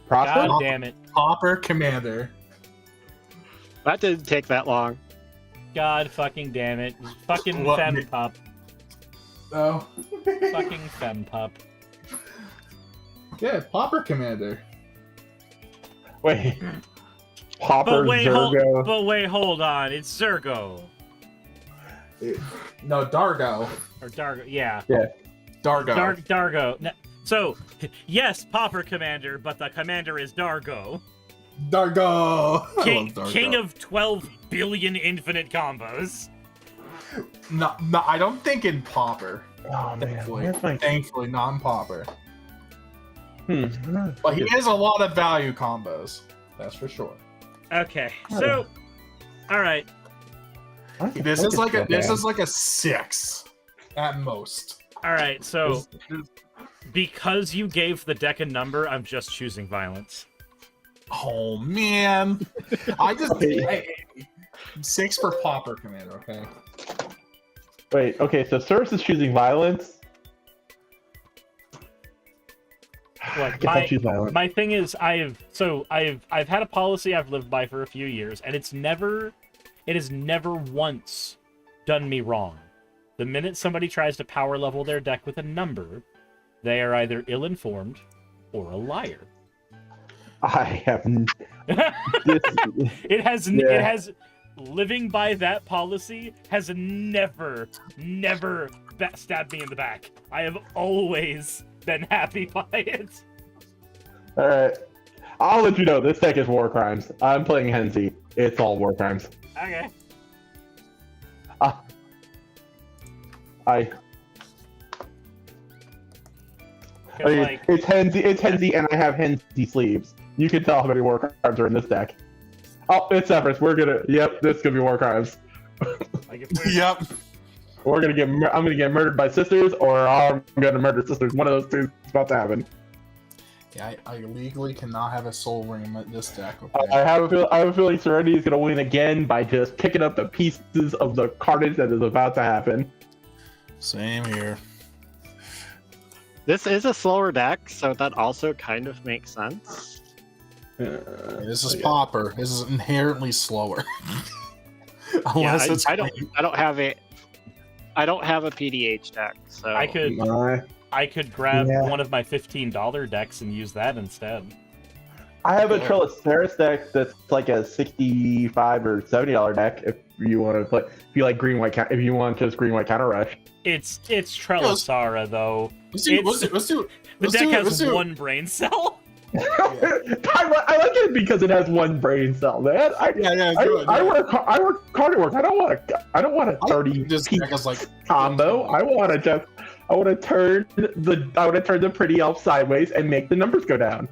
Prosper? God damn it. Pauper Commander. That didn't take that long. God fucking damn it. Fucking What? fem pup. Oh. Fucking fem pup. Yeah, Pauper Commander. Wait. Popper But wait, hold on. It's Zergo. No, Dargo. Or Dargo, yeah. Yeah. Dargo. Dargo. So, yes, Pauper Commander, but the commander is Dargo. Dargo. King of 12 billion infinite combos. No, I don't think in Pauper. Oh Thankfully, man. thankfully not in Pauper. But he has a lot of value combos. That's for sure. Okay, so, all right. This is like a 6 at most. All right, so because you gave the deck a number, I'm just choosing violence. Oh man, 6 for Pauper Commander. Okay. Wait. Okay. So Service is choosing violence. Look, I'll choose violence. my thing is, I've had a policy I've lived by for a few years, and it has never once done me wrong. The minute somebody tries to power level their deck with a number, they are either ill-informed or a liar. I have. It has living by that policy has never stabbed me in the back. I have always been happy by it. All right. I'll let you know. This deck is war crimes. I'm playing Hensi. It's all war crimes. Okay. It's Hensi, and I have Hensi sleeves. You can tell how many war crimes are in this deck. Oh, it's Everest. Yep, this is gonna be war crimes. Yep. I'm gonna get murdered by sisters, or I'm gonna murder sisters. One of those two is about to happen. Yeah, I legally cannot have a soul ring in this deck. Okay? I have a feeling Serenity is gonna win again by just picking up the pieces of the carnage that is about to happen. Same here. This is a slower deck, so that also kind of makes sense. This is Popper. This is inherently slower. I don't have a PDH deck, so I could grab one of my $15 decks and use that instead. I have a Trillaceras deck that's like a $65 or $70 deck if you want to play. If you like if you want just green white counter rush. It's Trellisara though. The deck has one brain cell. I like it because it has one brain cell, man. I work card work. I don't want a 30 piece combo. I want to turn the pretty elf sideways and make the numbers go down.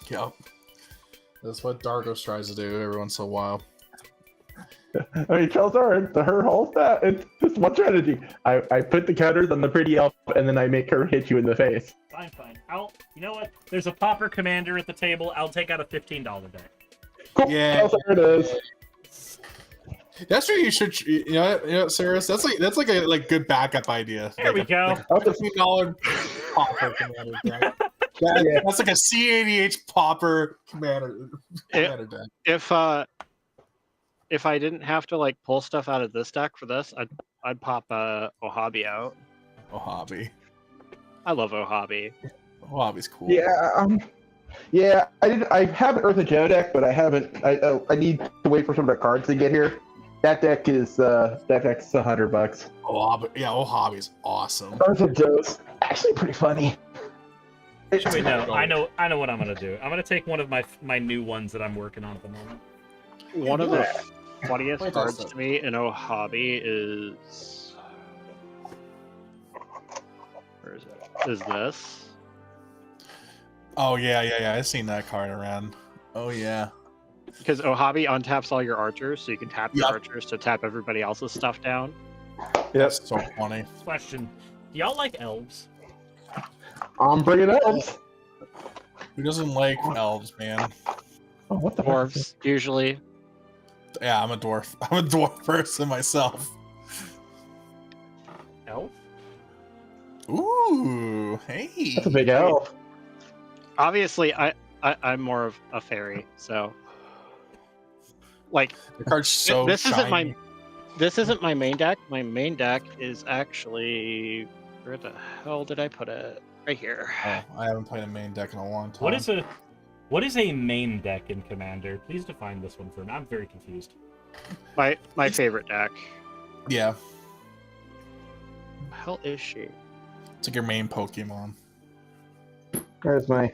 Yep. That's what Dargos tries to do every once in a while. I mean, her whole stat, it's just one strategy. I put the counters on the pretty elf, and then I make her hit you in the face. Fine. You know what? There's a Popper commander at the table. I'll take out a $15 deck. Cool. Yeah. There it is. That's what you should. You know, Cyrus. That's like a good backup idea. There we go. $15 Popper commander deck. That's like a C80H Popper commander deck. If I didn't have to like pull stuff out of this deck for this, I'd pop Ohabi out. Ohabi. I love Ohabi. Ohabi's cool. Yeah. I have an Eartha Joe deck, but I haven't. I need to wait for some of the cards to get here. That deck's $100. Ohabi's awesome. Eartha Joe's actually pretty funny. Wait, no, I know what I'm gonna do. I'm gonna take one of my new ones that I'm working on at the moment. One of the funniest cards to me in Ohabi is is this. Oh yeah. I've seen that card around. Oh yeah. Because Ohabi untaps all your archers, so you can tap your archers to tap everybody else's stuff down. Yep. So funny. Question: do y'all like elves? I'm bringing elves. Who doesn't like elves, man? Oh, what the dwarves usually? Yeah, I'm a dwarf. I'm a dwarf person myself. Elf? Ooh, hey. That's a big elf. Obviously, I'm more of a fairy, so like the card's so this shiny. This isn't my main deck. My main deck is actually, where the hell did I put it? Right here. Oh, I haven't played a main deck in a long time. What is a main deck in Commander? Please define this one for me. I'm very confused. My favorite deck. Yeah. Who the hell is she? It's like your main Pokemon. Where's my?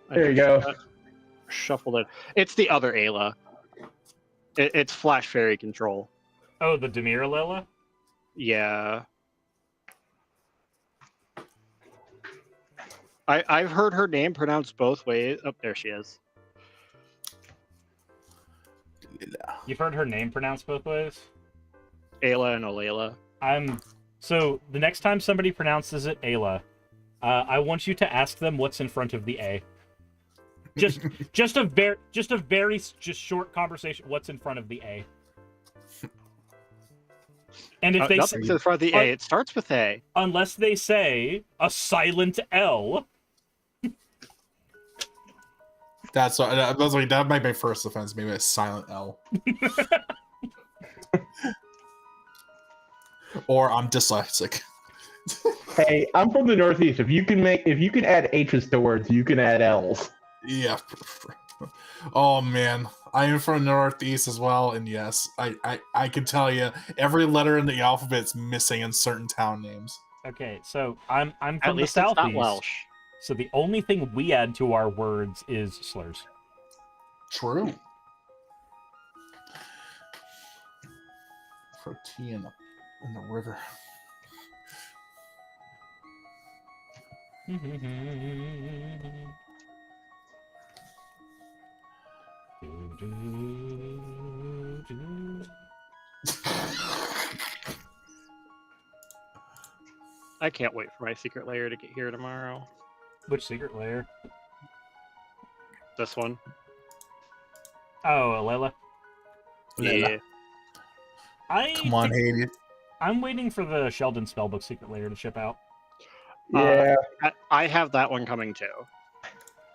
There you go. Shuffled it. It's the other Ayla. It's Flash Fairy Control. Oh, the Demir Lila? Yeah. I've heard her name pronounced both ways. Oh, there she is. You've heard her name pronounced both ways? Ayla and Olayla. So the next time somebody pronounces it Ayla, I want you to ask them what's in front of the A. Just a very short conversation. What's in front of the A? And if they nothing's in front of the A, it starts with A. Unless they say a silent L. That might be my first offense. Maybe a silent L. Or I'm dyslexic. Hey, I'm from the Northeast. If you can add H's to words, you can add L's. Yeah. Oh man, I am from the Northeast as well, and yes, I can tell you every letter in the alphabet's missing in certain town names. Okay, so I'm At from the least it's not Southeast, Welsh. so the only thing we add to our words is slurs. True. For tea in the river. I can't wait for my secret layer to get here tomorrow. Which secret layer? This one. Oh, Layla. Yeah. Come on, Hades. I'm waiting for the Sheldon Spellbook secret layer to ship out. Yeah. I have that one coming too.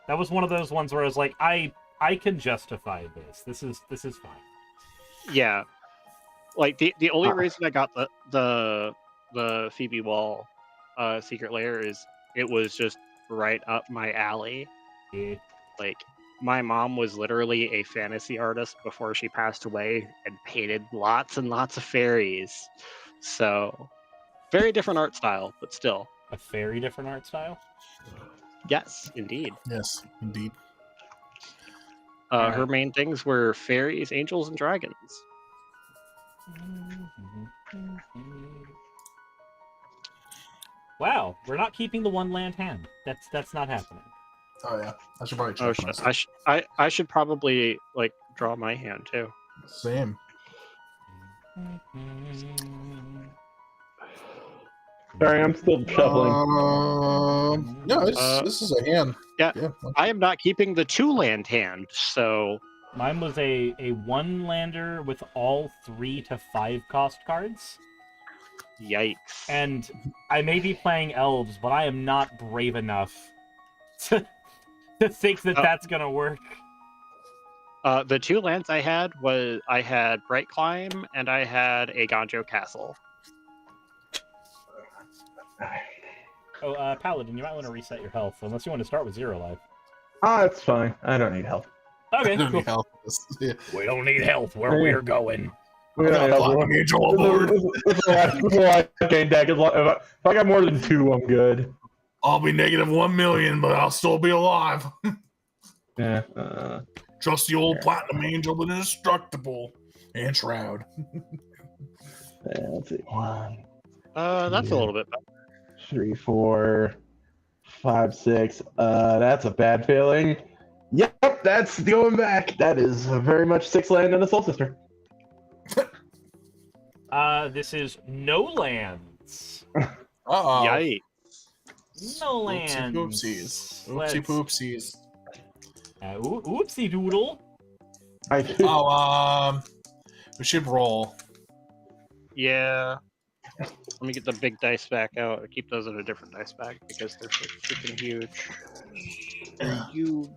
That was one of those ones where I was like, I can justify this. This is fine. Yeah. Like the only reason I got the Phoebe Wall secret layer is it was just right up my alley. Yeah. Like my mom was literally a fantasy artist before she passed away and painted lots and lots of fairies. So very different art style, but still. A very different art style? Yes, indeed. Yes, indeed. Her main things were fairies, angels, and dragons. Wow, we're not keeping the one land hand. That's not happening. Oh yeah, I should probably check. Oh shit! I should probably like draw my hand too. Same. Sorry, I'm still shuffling. No, this is a hand. Yeah, I am not keeping the 2-land hand, so... Mine was a 1-lander with all 3 to 5 cost cards. Yikes. And I may be playing elves, but I am not brave enough to think that that's going to work. The 2 lands I had Bright Climb and I had a Ganjo Castle. Oh, Paladin, you might want to reset your health, unless you want to start with 0 life. Ah, it's fine. I don't need help. Okay, don't cool. need help. Yeah. We don't need health where we're going. This is a game deck. If I got more than 2, I'm good. I'll be negative 1 million, but I'll still be alive. Yeah. Trust the old Platinum Angel, but indestructible. And Shroud. Yeah, let's see. 1. That's a little bit better. 3, 4, 5, 6. That's a bad feeling. Yep, that's going back. That is very much 6 land and a Soul Sister. This is no lands. Uh-oh. Yikes. No lands. Oopsies. Oopsie poopsies. Oopsie doodle. We should roll. Yeah. Let me get the big dice back out. I keep those in a different dice bag because they're so freaking huge. They're huge.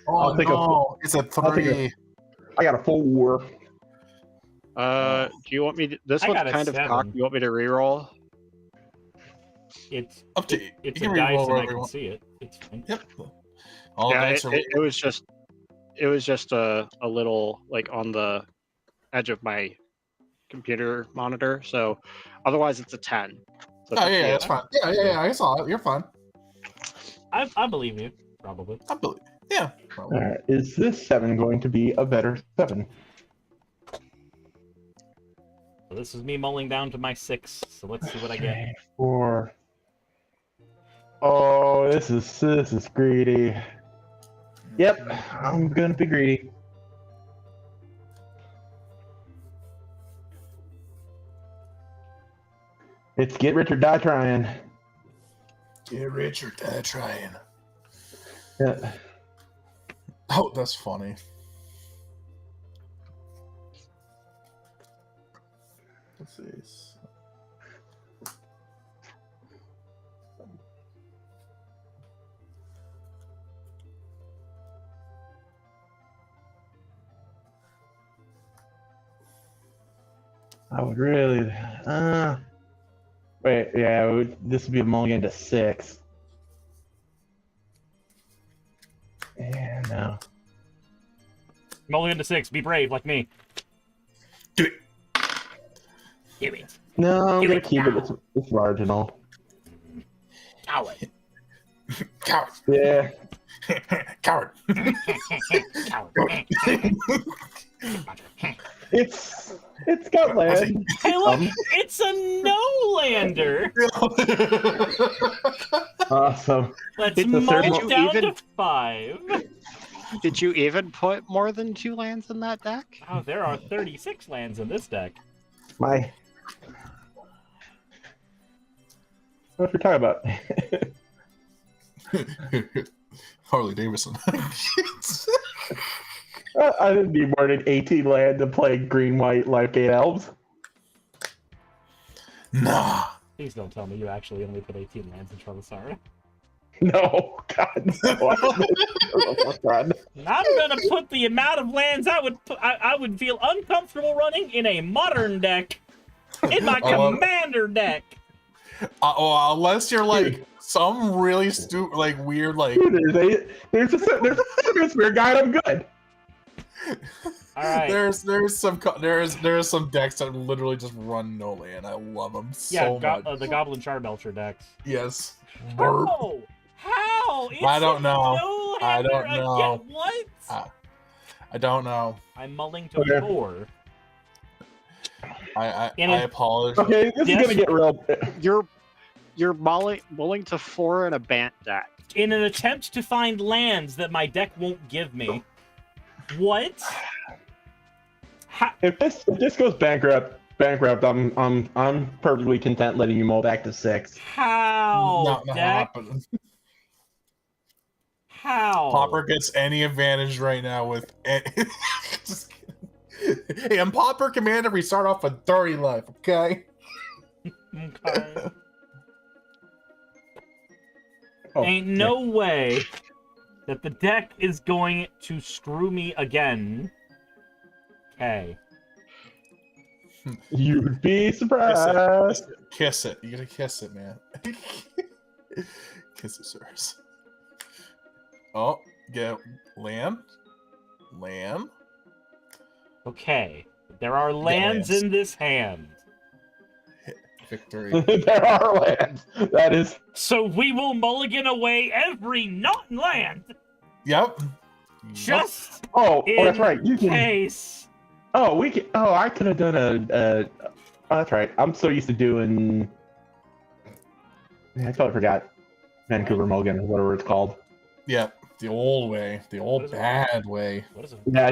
Oh, no. It's a 3. I got a 4. Do you want me to... This one's kind of cocked. You want me to reroll? It's up to you. It's You a can dice reroll and I whatever you can want. see it. It's fine. Yep. It was just a little like on the edge of my computer monitor. So otherwise it's a 10. So Yeah, that's fine. Yeah, I saw it. You're fine. I believe you, probably. I believe. Yeah. Probably. All right. Is this 7 going to be a better 7? So this is me mulling down to my 6. So let's see what I get. 4. Oh, this is greedy. Yep, I'm gonna be greedy. It's get rich or die trying. Get rich or die trying. Yeah. Oh, that's funny. Let's see. I would really. Wait, yeah, this would be a mulligan to 6. Yeah, no. Mulligan to 6. Be brave, like me. Do it. Do it. No, I'm Do gonna it keep it. now. It's marginal. Coward. Coward. Yeah. Coward. Coward. It's got land. Hey, look, it's a no-lander. Awesome. Let's It's a mull third- down to 5. Did you even put more than 2 lands in that deck? Oh, there are 36 lands in this deck. My. What are we talking about? Harley Davidson. I didn't need more than 18 land to play green-white Lifegate Elves. Nah. Please don't tell me you actually only put 18 lands in Trevisara. No, God, no. Oh, God. I'm gonna put the amount of lands I would feel uncomfortable running in a modern deck, in my commander deck. Unless you're like some really stupid, like weird, like. Dude, there's a spirit guide. I'm good. All right. There's some decks that literally just run no land. I love them so much. The Goblin Charbelcher decks. Yes. How? It's I don't know. I don't know. Again. What? I don't know. I'm mulling to 4. I apologize. Okay, this is gonna get real. You're mulling to 4 in a Bant deck. In an attempt to find lands that my deck won't give me. What? If this goes bankrupt, I'm perfectly content letting you mull back to 6. How? Not gonna happen. How? Popper gets any advantage right now with. Just kidding. Hey, I'm Popper Commander. We start off with 30 life, okay? Okay. Ain't no way that the deck is going to screw me again. Okay. You'd be surprised. Kiss it. You gotta kiss it, man. Kiss it, sirs. Oh, get land. Land. Okay. There are lands in this hand. Victory. There are lands. That is. So we will mulligan away every non-land. Yep. Just that's right. You can. Case. Oh, we can. Oh, I could have done a. Oh, that's right. I'm so used to doing. I totally forgot. Vancouver Mulligan, or whatever it's called. Yep. The old way. The old bad way. What is it? Yeah,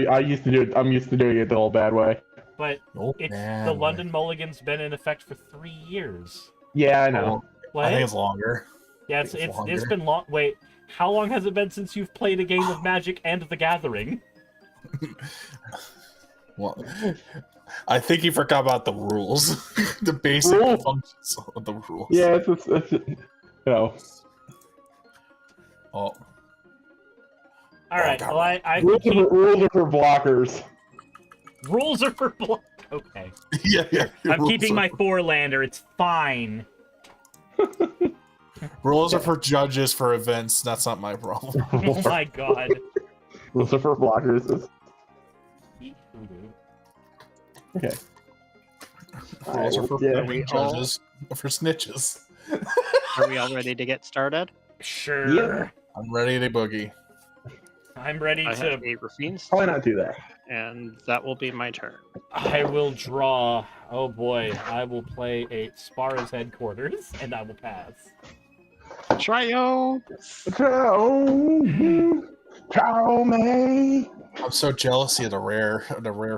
I used to do it. I'm used to doing it the old bad way. But the London Mulligan's been in effect for 3 years. Yeah, I know. What? I think it's longer. Yeah, it's been long. Wait, how long has it been since you've played a game of Magic and the Gathering? Well, I think you forgot about the rules, the basic functions of the rules. Yeah, it's you know. Oh. All right. Well, I rules are for blockers. Rules are for block. Okay. Yeah. I'm keeping my 4-lander. It's fine. Rules are for judges for events. That's not my problem. Oh my god. Rules are for blockers. Okay. Rules are for judges. For snitches. Are we all ready to get started? Sure. Yeah. I'm ready to boogie. I'm ready I to. have 8 Rafines. Why not do that? And that will be my turn. I will draw. Oh boy. I will play a Spara's headquarters, and I will pass. Trio! Ciao, May! I'm so jealous of the rare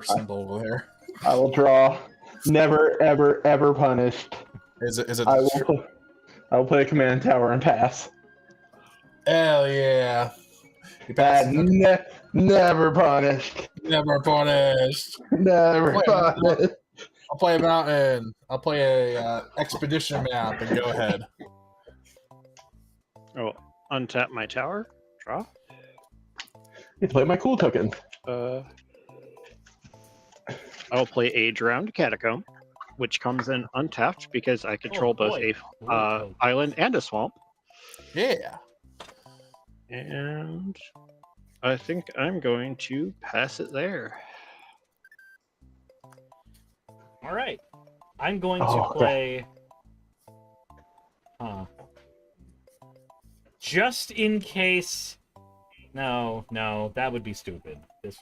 symbol over there. I will draw. Never, ever, ever punished. Is it? I will play a command tower and pass. Hell yeah! Never punished. Never punished. Never punished. I'll play a mountain. I'll play a expedition map and go ahead. Oh, untap my tower. Draw. You play my cool token. I'll play a Drowned Catacomb, which comes in untapped because I control both a island and a swamp. Yeah. And I think I'm going to pass it there. All right. I'm going to Oh, play. Just in case. No, that would be stupid. We're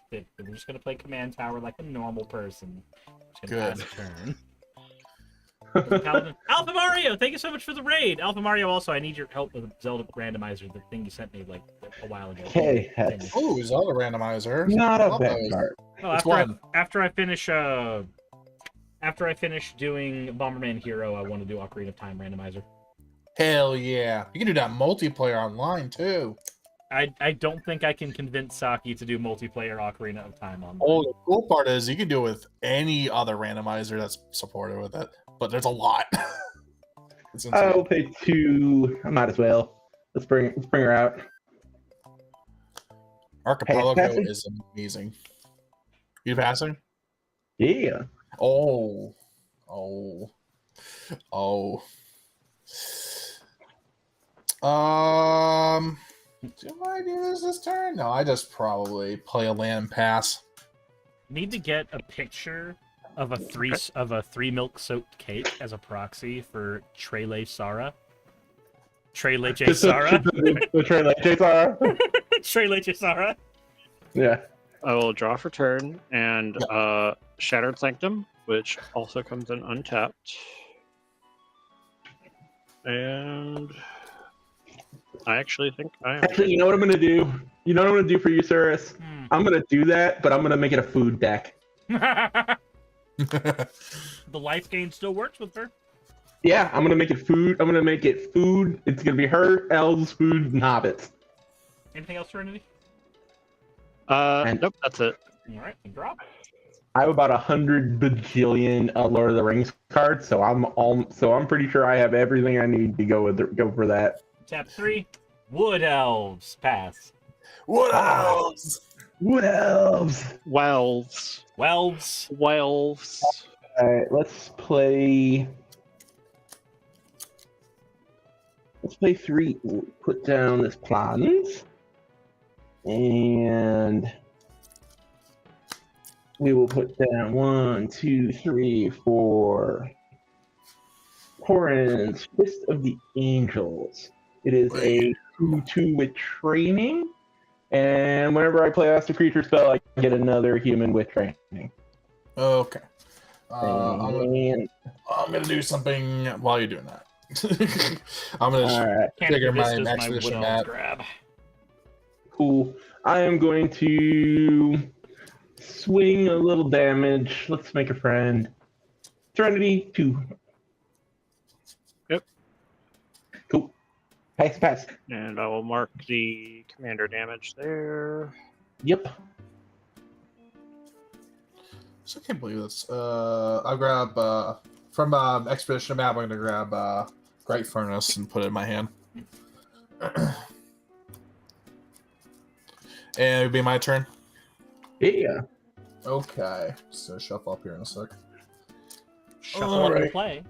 just gonna play Command Tower like a normal person. Just gonna pass a turn. Alpha Mario, thank you so much for the raid. Alpha Mario, also, I need your help with Zelda randomizer, the thing you sent me like a while ago. Okay. Ooh, Zelda randomizer. Not I a love bad those. card. Oh, after I finish doing Bomberman Hero, I want to do Ocarina of Time randomizer. Hell yeah! You can do that multiplayer online too. I don't think I can convince Saki to do multiplayer Ocarina of Time online. Oh, the cool part is you can do it with any other randomizer that's supported with it, but there's a lot. It's insane. I'll pay 2. I might as well. Let's bring her out. Archipelago Passing? is amazing. You passing? Yeah. Oh. Do I do this turn? No, I just probably play a land and pass. Need to get a picture of a three milk soaked cake as a proxy for Trele Sara. Trele J Sara. The Trele J Sara. Trele J Sara. Yeah. I will draw for turn and Shattered Sanctum, which also comes in untapped. And I actually think I am. Actually, you know what I'm gonna do? You know what I'm gonna do for you, Cirrus? I'm gonna do that, but I'm gonna make it a food deck. The life gain still works with her. Yeah, I'm gonna make it food. I'm gonna make it food. It's gonna be her, elves, food, and hobbits. Anything else, Serenity? Nope, that's it. All right, drop. I have about 100 bajillion Lord of the Rings cards, so I'm pretty sure I have everything I need to go for that. Tap 3. Wood elves. Pass. Wood elves. Wood elves. Wells. Welves. Wells. All right, let's play 3. Put down this plans, and we will put down 1, 2, 3, 4. Corin's Fist of the Angels. It is a 2/2 with training, and whenever I play Ask the Creature spell, I get another human with training. Okay. I'm gonna do something while you're doing that. I'm gonna trigger my expedition map. Grab. Cool. I am going to swing a little damage. Let's make a friend. Serenity 2. Yep. Cool. Pass. And I will mark the commander damage there. Yep. So I can't believe this. I'll grab from expedition map. I'm gonna grab Great Furnace and put it in my hand. And it'll be my turn. Yeah. Okay. So shuffle up here in a sec. Shuffle up and play.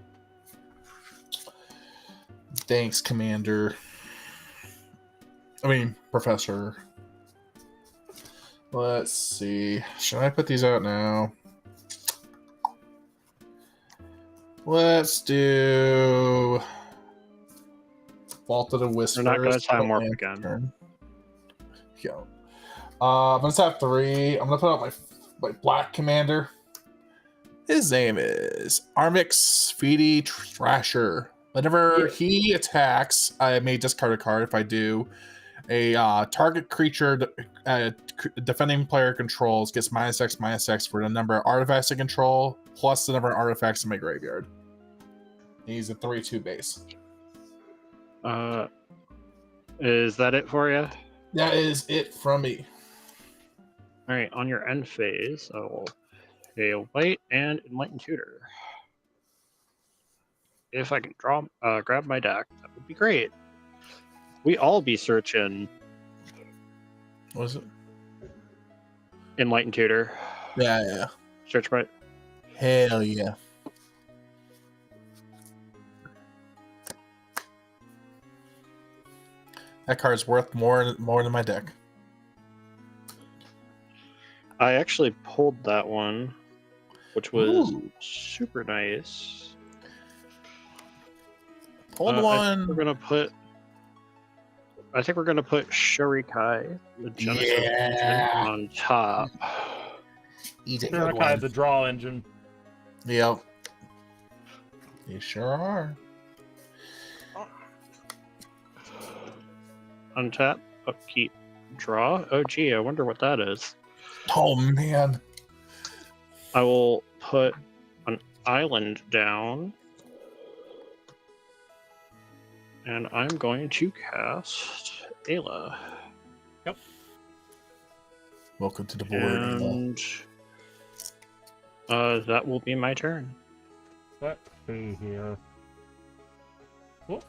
Thanks, Commander. I mean, Professor. Let's see. Should I put these out now? Let's do Vault of the Whispers. We're not going to time warp again. Go. I'm gonna tap 3. I'm gonna put out my black commander. His name is Armix Feedy Thrasher. Whenever he attacks, I may discard a card. If I do, a target creature defending player controls gets -X/-X for the number of artifacts it control plus the number of artifacts in my graveyard. He's a 3/2 base. Is that it for you? That is it from me. All right, on your end phase, I will pay a white and Enlightened Tutor. If I can grab my deck, that would be great. We all be searching. What is it? Enlightened Tutor. Yeah. Search by. Hell yeah. That card's worth more than my deck. I actually pulled that one, which was Ooh. super nice. Pulled one. I think we're gonna put Shurikai, the Genesis engine, on top. He's a good Shurikai, one. the draw engine. Yep. You sure are. Untap, upkeep, draw. Oh gee, I wonder what that is. Oh man. I will put an island down. And I'm going to cast Ayla. Yep. Welcome to the board, Ayla. And that will be my turn. Let's see here. Cool.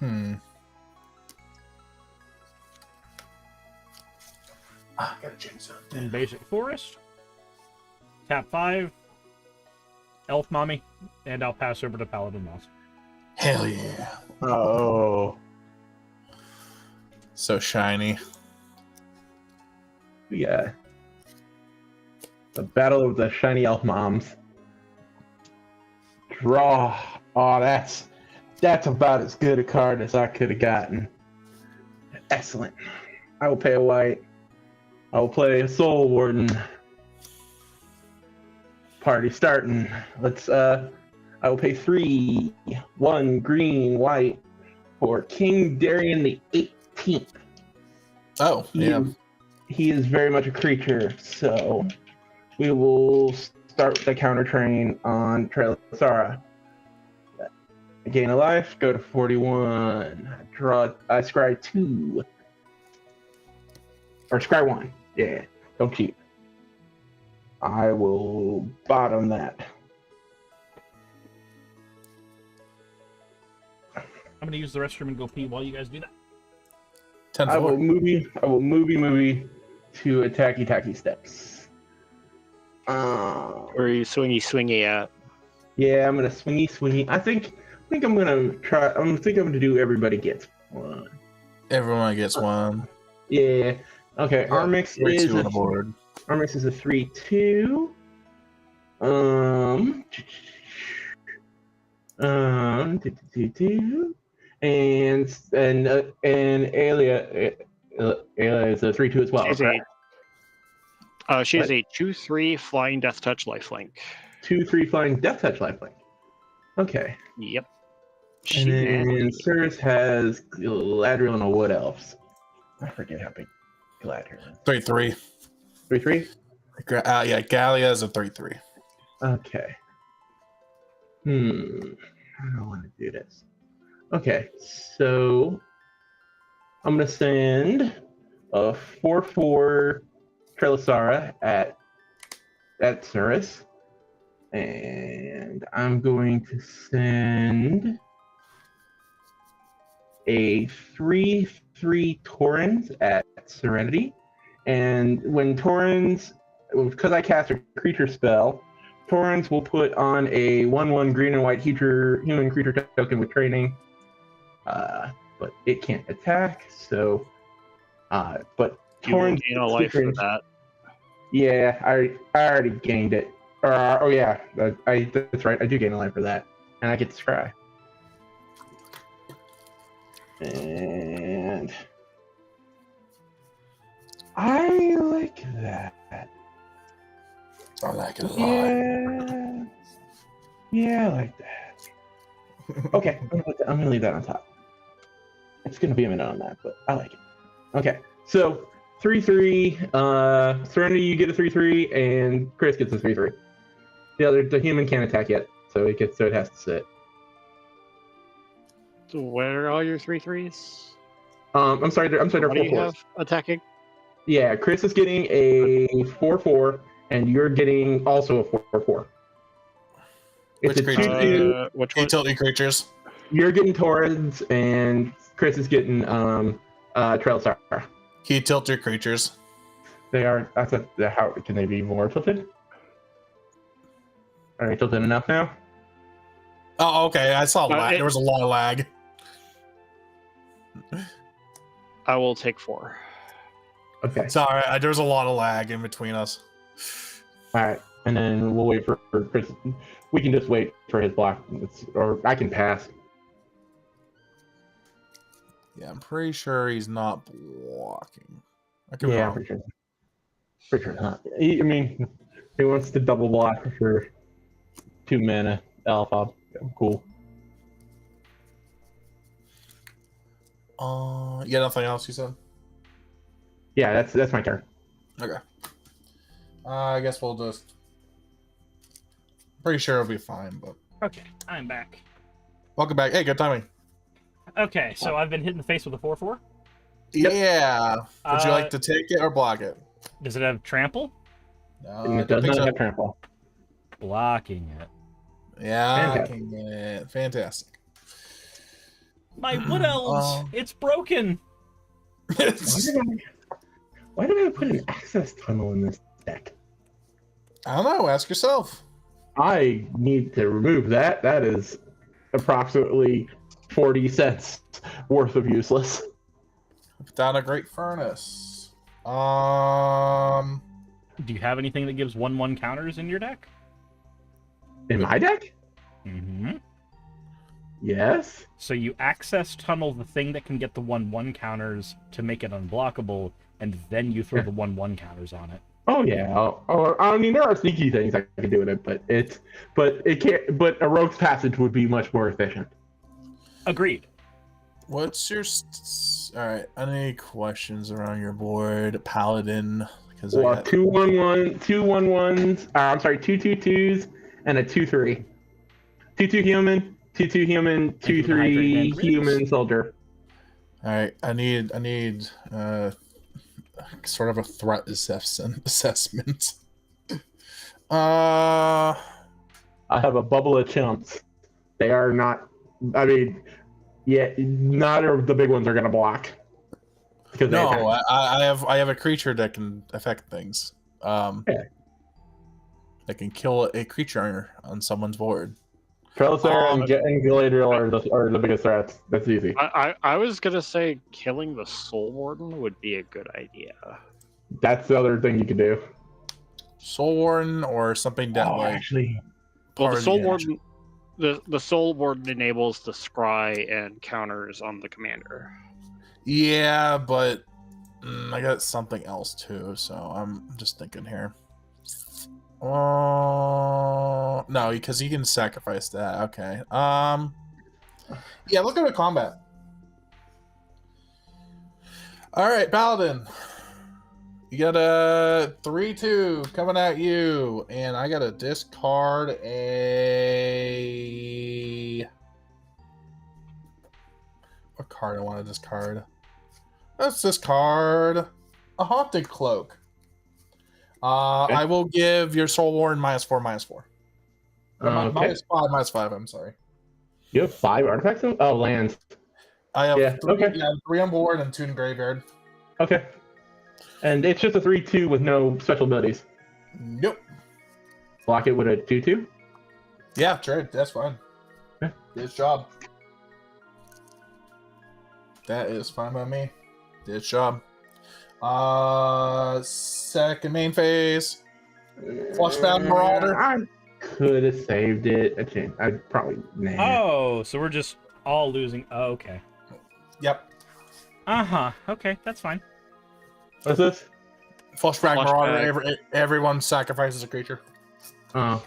Gotta change something. In basic forest. Tap 5. Elf Mommy. And I'll pass over to Paladin Moss. Hell yeah. Oh. So shiny. Yeah. The battle of the shiny elf moms. Draw. Oh, that's about as good a card as I could have gotten. Excellent. I will pay a white. I will play a Soul Warden. Party starting. I will pay 3, 1 green, white for King Darian the 18th. Oh, yeah. He is very much a creature, so we will start the counter train on Trailasara. Gain a life, go to 41. I scry 2. Or scry 1. Yeah, don't cheat. I will bottom that. I'm going to use the restroom and go pee while you guys do that. 10-4. I will movie to attacky steps. Where are you swingy at? Yeah, I'm gonna swingy. I think I'm gonna try. I'm gonna do everybody gets one. Everyone gets one. Yeah. Okay. Yeah, Armix is on the board. Armix is a 3/2. And Alia is a 3/2 as well. She's a 2/3 flying death touch lifelink. 2/3 flying death touch lifelink. Okay. Yep. And then Cirrus has Galadriel and a Wood Elves. I forget how big Galadriel is. 3/3. 3/3? Yeah, Gallia is a 3/3. Okay. I don't want to do this. Okay, so I'm gonna send a 4/4 Trailasara at Cirrus. And I'm going to send a 3/3 Torrens at Serenity. And when Torrens, because I cast a creature spell, Torrens will put on a 1/1 green and white human creature token with training. But it can't attack, so but Torrens gain a life for that. Yeah, I already gained it. Oh yeah, that's right. I do gain a life for that, and I get to scry. And I like that. I like it a lot. Yeah, I like that. Okay, I'm gonna leave that on top. It's gonna be a minute on that, but I like it. Okay, so 3/3. Serenity, you get a 3/3, and Chris gets a 3/3. The human can't attack yet, so it has to sit. So where are all your 3/3s? I'm sorry, they're What do 4/4s. you have attacking? Yeah, Chris is getting a 4/4, and you're getting also a 4/4. It's Which a creature? 2/2. Which one? Utility creatures. You're getting Torrens, and Chris is getting Trailasara. Can you tilt your creatures? They are. How can they be more tilted? Are they tilted enough now? Oh, okay. I saw lag. There was a lot of lag. I will take 4. Okay. Sorry, there was a lot of lag in between us. All right, and then we'll wait for Chris. We can just wait for his block, or I can pass. Yeah, I'm pretty sure he's not blocking. I could be Yeah, wrong. pretty sure. Pretty sure not. I mean, he wants to double block for 2 mana alpha. Cool. You got nothing else you said? Yeah, that's my turn. Okay. I guess we'll just. Pretty sure it'll be fine, but. Okay, I'm back. Welcome back. Hey, good timing. Okay, so I've been hit in the face with a 4/4. Yep. Yeah. Would you like to take it or block it? Does it have trample? No, And I it don't does think not so. have trample. Blocking it. Yeah, Fantastic. I can get it. Fantastic. My wood elves! It's broken! Why did I put an access tunnel in this deck? I don't know. Ask yourself. I need to remove that. That is approximately 40 cents worth of useless. Put down a great furnace. Do you have anything that gives 1/1 counters in your deck? In my deck? Mm-hmm. Yes. So you access tunnel the thing that can get the 1/1 counters to make it unblockable, and then you throw the 1/1 counters on it. Oh yeah. I mean, there are sneaky things I can do with it, but it can't. But a rogue's passage would be much more efficient. Agreed. What's your? All right. Any questions around your board, Paladin? Because I got 2/1/1, 2/1/1s. I'm sorry, 2/2/2s, and a 2/3. 2/2 human, 2/2 human, 2/3 human soldier. All right. I need sort of a threat assessment. I have a bubble of chumps. They are not. I mean, yeah, not of the big ones are gonna block. Because No, I have a creature that can affect things. That can kill a creature on someone's board. Trellisaur and Galadriel are the biggest threats. That's easy. I was gonna say killing the Soul Warden would be a good idea. That's the other thing you can do. Soul Warden or something that actually. Well, the Soul Warden, the Soul Warden enables the scry and counters on the commander. Yeah, but I got something else too, so I'm just thinking here. Oh no, because you can sacrifice that. Okay. Yeah, look at the combat. All right, Paladin. You got a 3/2 coming at you, and I got to discard a. What card I want to discard? Let's discard a Haunted Cloak. Okay. I will give your Soul Warden -4/-4. Okay. -5/-5. I'm sorry. You have 5 artifacts? Oh, lands. I have Yeah, 3, okay. yeah, 3 on board and 2 in graveyard. Okay. And it's just a 3/2 with no special abilities. Nope. Block it with a 2/2? Yeah, trade. That's fine. Yeah. Good job. That is fine by me. Good job. Second main phase. Fleshbound Marauder. I could have saved it. I'd probably. Nah. Oh, so we're just all losing. Oh, okay. Yep. Uh-huh. Okay, that's fine. What's this? Fleshback Marauder. Everyone sacrifices a creature. Oh,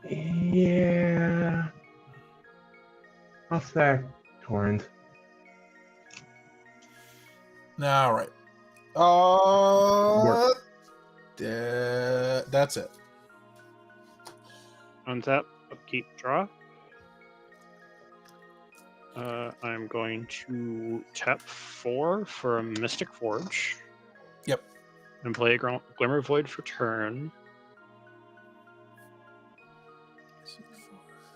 yeah. I'll sack Torrent. All right. That's it. Untap, upkeep, draw. I'm going to tap 4 for a Mystic Forge. Yep. And play a Glimmer Void for turn.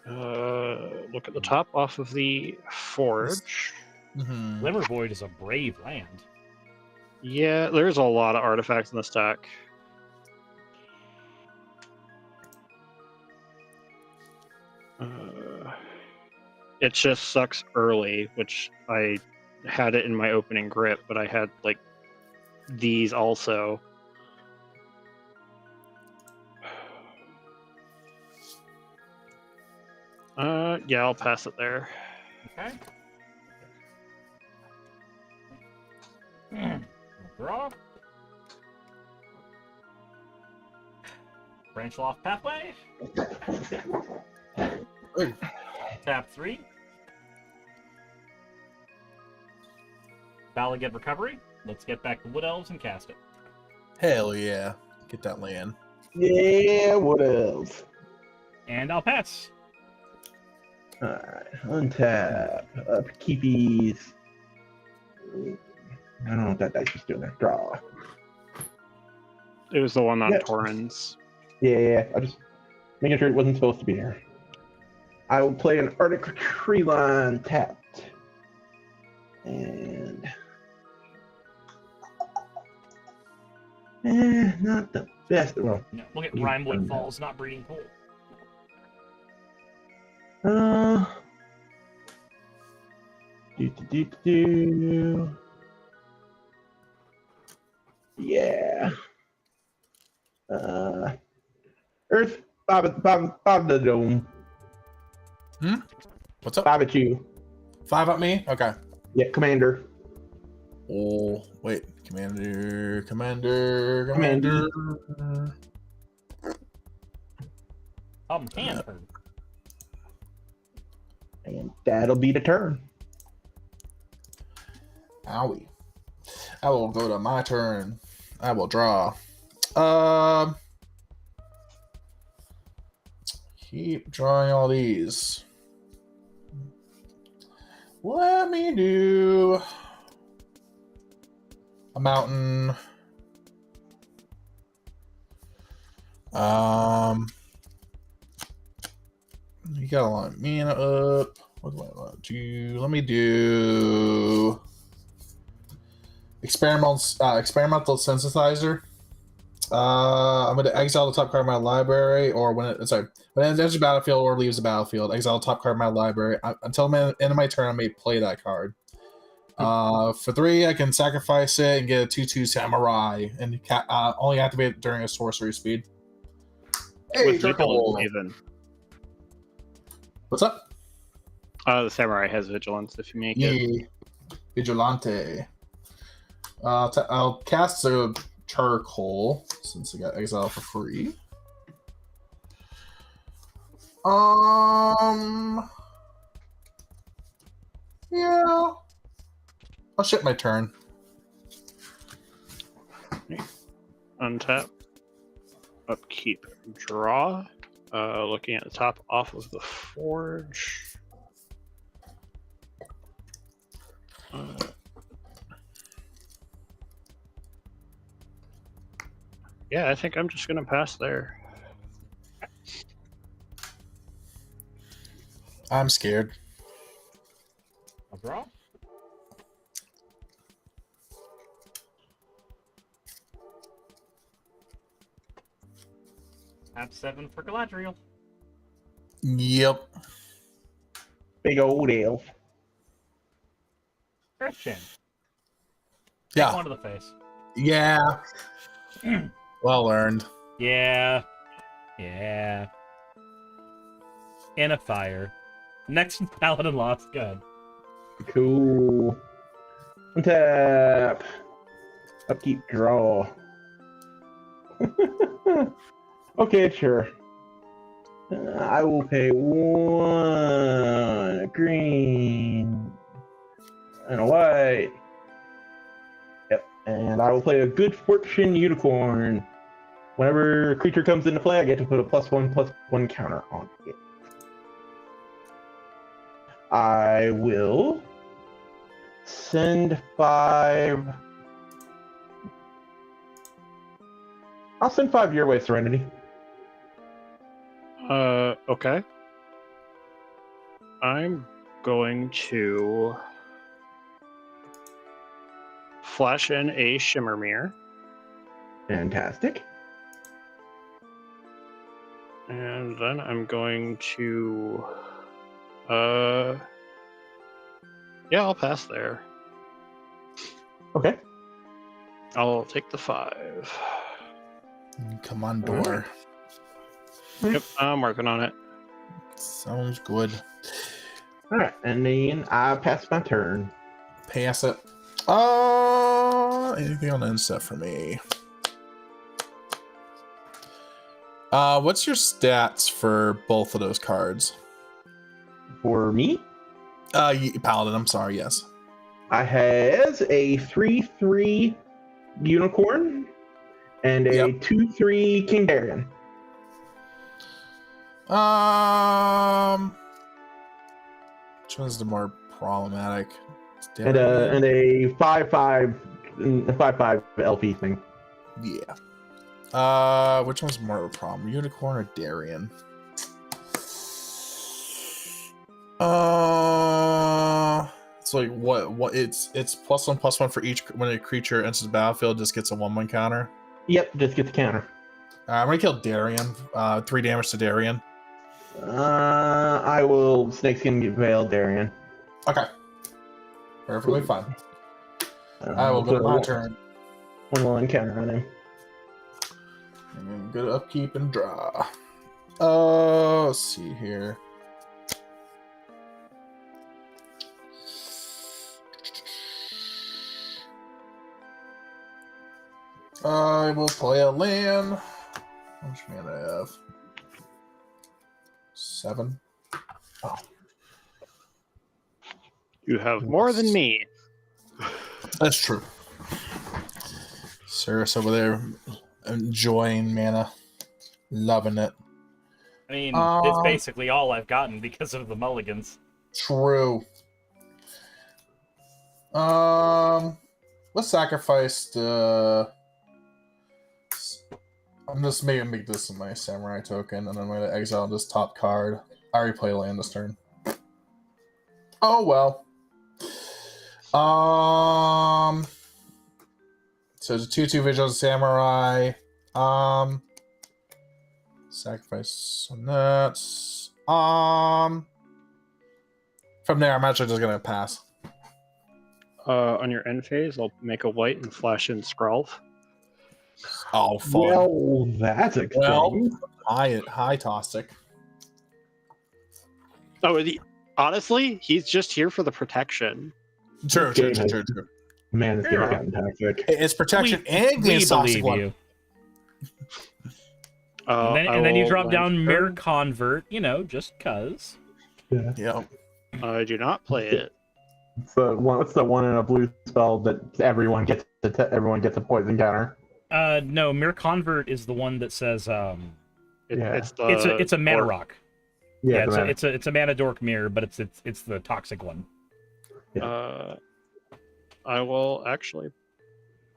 Look at the top off of the Forge. Mm-hmm. Glimmer Void is a brave land. Yeah, there's a lot of artifacts in this deck. It just sucks early, which I had it in my opening grip, but I had like these also. Yeah, I'll pass it there. Okay. Draw. Branch off pathway. Tap 3. Balagad recovery. Let's get back to Wood Elves and cast it. Hell yeah. Get that land. Yeah, what else? And I'll pass. Alright, untap. Upkeepies. I don't know what that dice is doing there. Draw. It was the one on Yep. Torrens. Yeah, I just making sure it wasn't supposed to be there. I will play an Arctic Tree Line tapped. And not the best. Well, No, we'll get Rimewood Falls, not Breeding Pool. Do. Yeah. Earth, Bob the Dome. What's up? 5 at you. 5 at me? Okay. Yeah, Commander. Oh, wait. Commander. Hand turn. And that'll be the turn. Owie. I will go to my turn. I will draw. Keep drawing all these. Let me do a mountain. You got a lot of mana up. What do I want to do? Let me do experimental synthesizer. I'm going to exile the top card of my library, or when it enters the battlefield or leaves the battlefield, exile the top card of my library. Until the end of my turn, I may play that card. For 3, I can sacrifice it and get a 2/2 samurai, and only activate it during a sorcery speed. Hey, With vigilance, even. What's up? The samurai has vigilance if you make it. Vigilante. I'll cast a charcoal since I got exile for free. Yeah. I'll ship my turn. Untap. Upkeep. Draw. Looking at the top off of the forge. Yeah, I think I'm just gonna pass there. I'm scared. I'll draw. Tap 7 for Galadriel. Yep. Big old elf. Christian. Yeah. One to the face. Yeah. Well earned. Yeah. Yeah. And a fire. Next Paladin lost. Good. Cool. Untap. Upkeep. Draw. Okay, sure. I will pay 1 green and a white. Yep, and I will play a Good Fortune Unicorn. Whenever a creature comes into play, I get to put a +1/+1 counter on it. I will send 5. I'll send 5 your way, Serenity. Okay. I'm going to flash in a Shimmer Mirror. Fantastic. And then I'm going to... Yeah, I'll pass there. Okay. I'll take the 5. Come on, door. Yep, I'm working on it. Sounds good. All right, and then I pass my turn. Pass it. Anything on the end set for me? What's your stats for both of those cards? For me? Paladin, I'm sorry, yes. I has a 3/3 unicorn and a 2/3 Kingarian. Which one's the more problematic? And a 5/5 LP thing. Yeah. Which one's more of a problem? Unicorn or Darien? It's like what it's +1/+1 for each when a creature enters the battlefield, just gets a 1/1 counter. Yep, just get the counter. I'm gonna kill Darien. 3 damage to Darien. I will Snakeskin Veil Darien. Okay. Perfectly fine. I will go to my turn. 1/1 counter on him. And good upkeep and draw. Let's see here. I will play a land. How much mana I have? 7. Oh. You have more than me. That's true. Cirrus over there enjoying mana. Loving it. I mean, it's basically all I've gotten because of the mulligans. True. Let's sacrifice the... I'm just going to make this my samurai token, and I'm going to exile this top card. I already played land this turn. Oh, well. So it's a 2/2 visual samurai. Sacrifice on that. From there, I'm actually just gonna pass. On your end phase, I'll make a white and flash in Skrulf. Oh, fun. Well, that's exciting. Hi, Tostic. Oh, honestly, he's just here for the protection. True. Man, this game's gotten toxic. It's protection and we game's believe toxic one. you. And then you drop down Mirror Convert, just cuz. Yeah. Yep. I do not play it. It's the one in a blue spell that everyone gets a poison counter. No, Mirror Convert is the one that says it's a mana rock. Yeah, it's a mana dork mirror, but it's the toxic one. Yeah. I will actually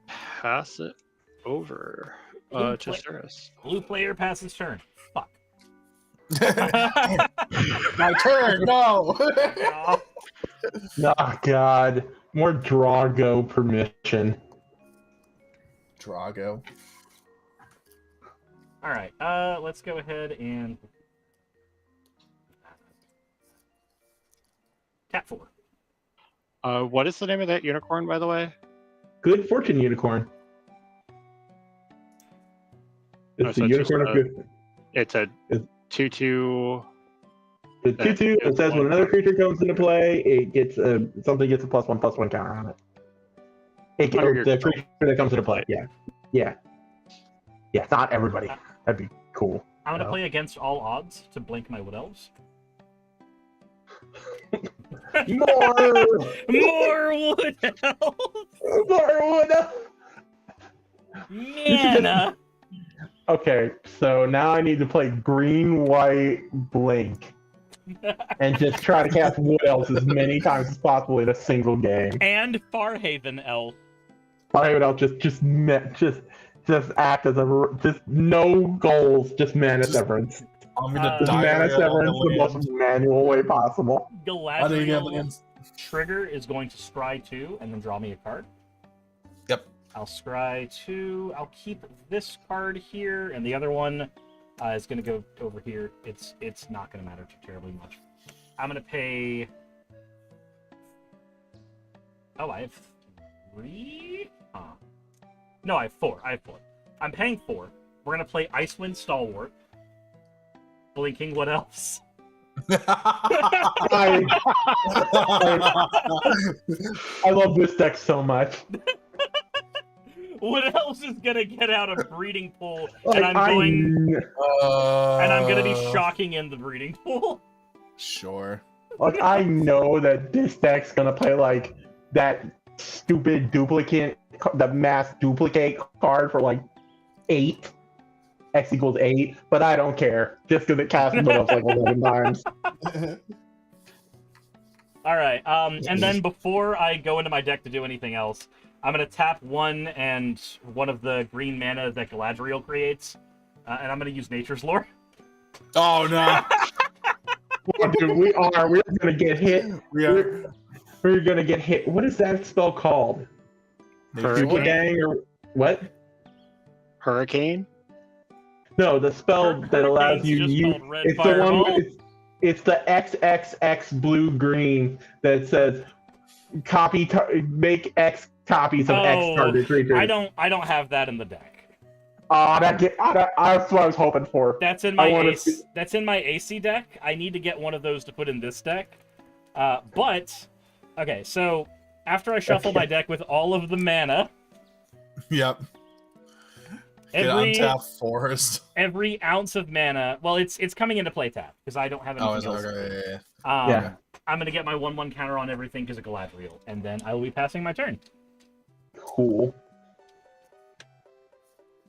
pass it over to Cirrus. Blue player passes turn. Fuck. My turn. No. Oh God, more Drago permission. Drago. All right. Let's go ahead and tap 4. What is the name of that unicorn, by the way? Good Fortune Unicorn. It's the unicorn of good. It's a 2/2. The 2/2 it says when another creature comes into play, it gets something gets a +1/+1 counter on it. The creature that comes into play. Yeah. Not everybody. That'd be cool. I'm gonna play against all odds to blink my Wood Elves. More Wood Elves. More Wood Elves. Mana. Okay, so now I need to play green, white, blink, and just try to cast Wood Elves as many times as possible in a single game. And Farhaven Elf. Farhaven Elf just act as just no goals, just mana severance. I'm gonna just mana severance the most manual way possible. Galadriel's trigger is going to scry 2 and then draw me a card. Yep. I'll scry 2. I'll keep this card here, and the other one is going to go over here. It's not going to matter too terribly much. I'm going to pay... Oh, I have 3? Huh. No, I have 4. I'm paying 4. We're gonna play Icewind Stalwart. Blinking, what else? I love this deck so much. What else is gonna get out a breeding pool? Like, And I'm gonna be shocking in the breeding pool. Sure. Like, I know that this deck's gonna play like that stupid duplicate, the mass duplicate card for like 8. X equals 8, but I don't care. Just because it casts buffs like 11 times. All right. And then before I go into my deck to do anything else, I'm gonna tap 1 and one of the green mana that Galadriel creates, and I'm gonna use Nature's Lore. Oh no! Dude, we're gonna get hit. We're gonna get hit. What is that spell called? Hurricane? Or what? Hurricane? No, the spell that allows you to use. It's Fireball? the one. It's the XXX blue green that says make X copies of X target creatures. I don't have that in the deck. That's what I was hoping for. That's in my that's in my AC deck. I need to get one of those to put in this deck. But okay, so after I shuffle my deck with all of the mana. Yep. Untap forest. Every ounce of mana. Well, it's coming into play tap because I don't have anything else. Okay, yeah. I'm gonna get my 1/1 counter on everything because of Galadriel, and then I will be passing my turn. Cool.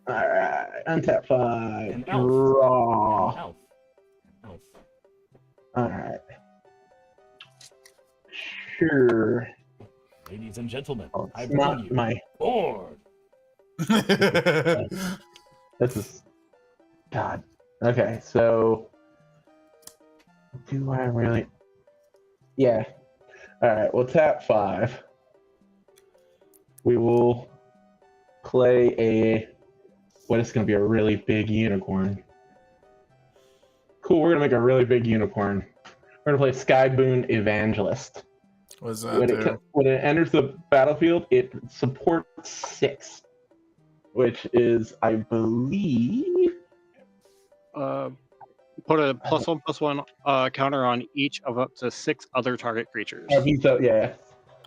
All right, untap 5. An elf. Draw. Elf. All right. Sure. Ladies and gentlemen, I It's bring not you my board. This is God. Okay, so do I really? Yeah. All right. We'll tap 5. We will play what is going to be a really big unicorn. Cool. We're going to make a really big unicorn. We're going to play Skyboon Evangelist. What does that do? When it enters the battlefield, it supports 6, which is, I believe, put a +1/+1 counter on each of up to 6 other target creatures. I think so. Yeah.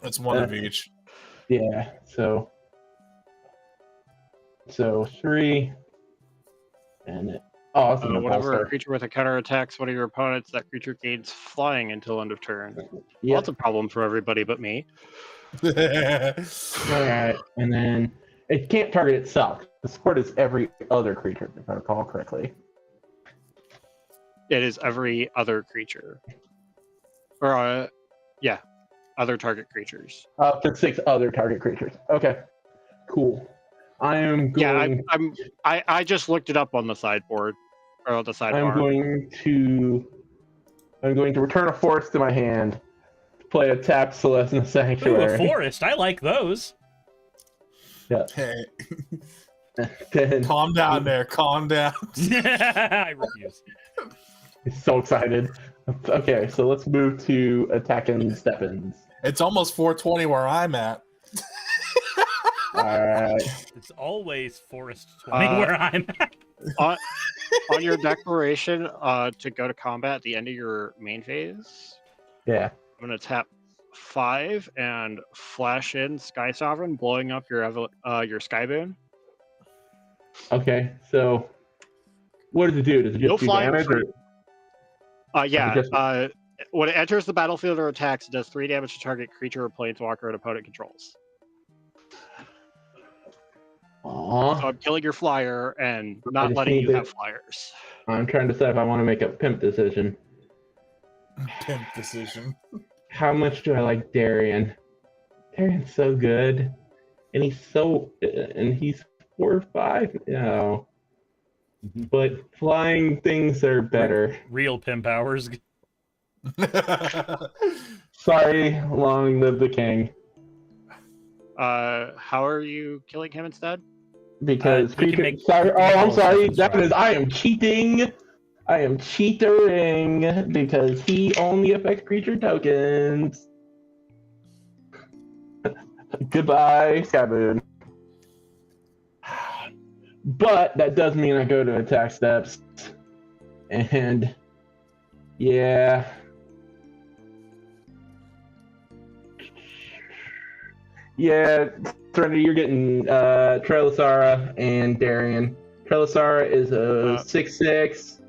It's 1 of each. Yeah. So 3, and whenever a creature with a counter attacks one of your opponents, that creature gains flying until end of turn. Yep. Well, that's a problem for everybody but me. All right, and then it can't target itself. The support is every other creature, if I recall correctly. It is every other creature. Or, yeah, other target creatures. Up to 6 other target creatures. Okay, cool. I am going. Yeah, I just looked it up on the sideboard, or the sidebar. I'm going to return a forest to my hand. Play a tapped Celestina Sanctuary. Ooh, a forest. I like those. Yeah. Hey. Then, calm down there. Calm down. I refuse. He's so excited. Okay, so let's move to attacking Steppins. It's almost 4:20 where I'm at. Alright. It's always forest 20 where I'm at. on your declaration to go to combat at the end of your main phase, yeah, I'm going to tap 5 and flash in Sky Sovereign, blowing up your Skyboon. Okay, so what does it do? Does it just do damage? Yeah, when it enters the battlefield or attacks, it does 3 damage to target creature or planeswalker an opponent controls. Aww. So I'm killing your flyer and not letting you have flyers. I'm trying to decide if I want to make a pimp decision. Pimp decision. How much do I like Darian? Darian's so good. And he's 4 or 5? No. But flying things are better. Real pimp hours. Sorry, long live the king. How are you killing him instead? Because I'm sorry. That is, I am cheating. I am cheatering because he only affects creature tokens. Goodbye, Skyboon. But that does mean I go to attack steps. And yeah. Yeah, Serenity, you're getting Trelisara and Darian. Trelisara is a 6/6.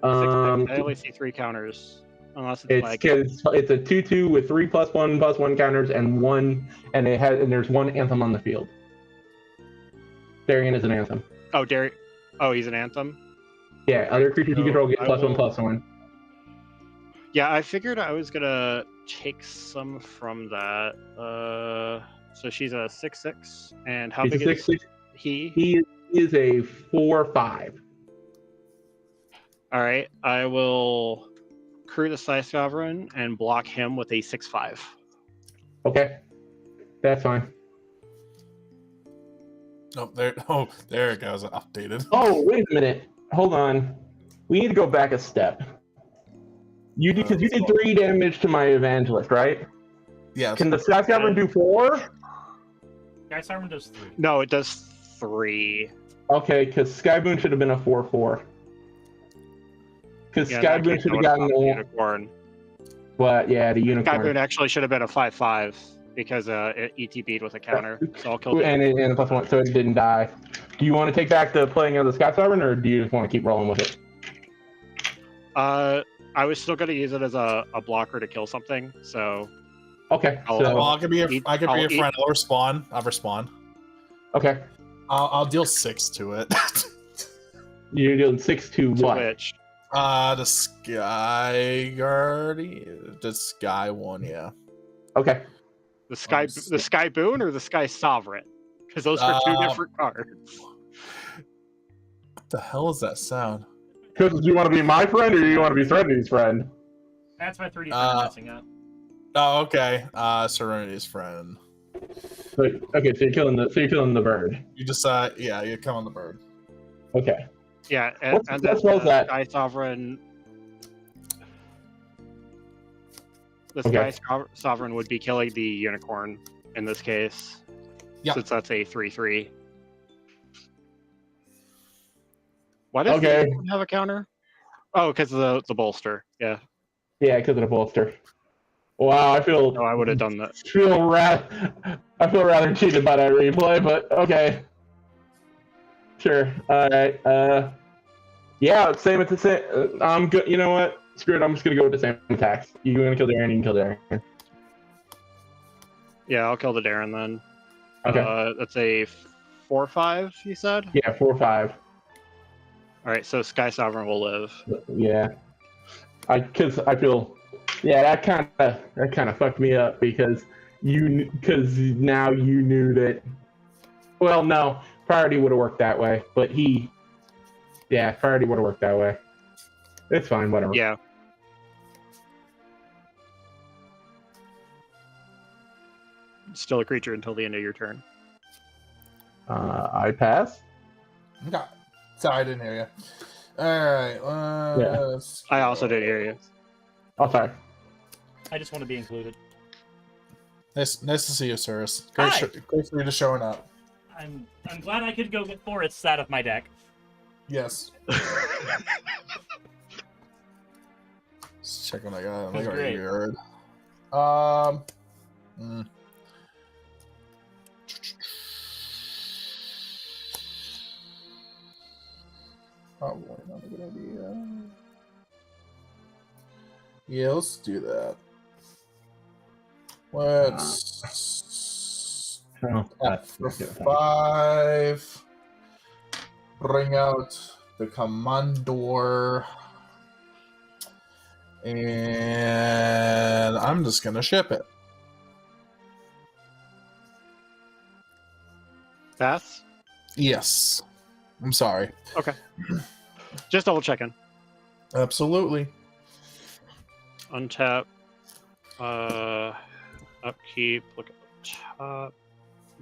I only see 3 counters. Unless it's like it's a 2/2 with 3+1/+1 counters and there's one anthem on the field. Darian is an anthem. Oh, he's an anthem? Yeah, other creatures you control get +1/+1. Yeah, I figured I was gonna take some from that. So she's a 6/6, and how big is he? He is a 4/5. All right, I will crew the Sky Sovereign and block him with a 6/5. Okay, that's fine. There it goes. Updated. Oh, wait a minute. Hold on. We need to go back a step. Because you did 3 damage to my Evangelist, right? Yeah. Can the Sky Sovereign do 4? Sky Sovereign does 3. No, it does 3. Okay, because Skyboon should have been a 4/4. Because Skyboon should have gotten the unicorn. But yeah, the unicorn. Skyboon actually should have been a 5/5 because it ETB'd with a counter. So I'll kill it. And a +1, so it didn't die. Do you want to take back the playing of the Sky Sovereign, or do you just want to keep rolling with it? I was still going to use it as a blocker to kill something, so... Okay. I could be a friend. I'll respawn. Okay. I'll deal 6 to it. You're dealing 6 to what? Which? The Sky Guardian. The Sky one, yeah. Okay. The Sky Boon or the Sky Sovereign? Because those are 2 different cards. What the hell is that sound? Because do you want to be my friend or do you want to be Serenity's friend? That's my 3D friend messing up. Oh, okay. Serenity's friend. Okay, so you're killing the bird. You just you kill on the bird. Okay. Yeah, and then the Sky Sovereign. The Sky Sovereign would be killing the unicorn in this case. Yeah. Since that's a 3/3. Why does the unicorn have a counter? Oh, because of the bolster. Yeah. Yeah, because of the bolster. Wow, I feel. No, I would have done that. I feel rather cheated by that replay, but okay. Sure. All right. Yeah, same at the same. I'm good. You know what? Screw it. I'm just gonna go with the same attacks. You're gonna kill Darren. You can kill Darren. Yeah, I'll kill the Darren then. Okay. That's a 4/5. You said? Yeah, 4/5. All right, so Sky Sovereign will live. Yeah. Because I feel. Yeah, that kind of fucked me up because now you knew that. Well, no, priority would have worked that way, but priority would have worked that way. It's fine, whatever. Yeah. Still a creature until the end of your turn. I pass. Okay. Sorry, I didn't hear you. All right. I also didn't hear you. Oh, sorry. I just want to be included. Nice to see you, Cirrus. Great for you to showing up. I'm glad I could go get forests out of my deck. Yes. Let's check what I got. I got Great. weird. Probably not a good idea. Yeah, let's do that. Let's for 5. Bring out the Commandor. And I'm just gonna ship it. That's? Yes. I'm sorry. Okay. Just double checking. Absolutely. Untap. Upkeep. Look at the top.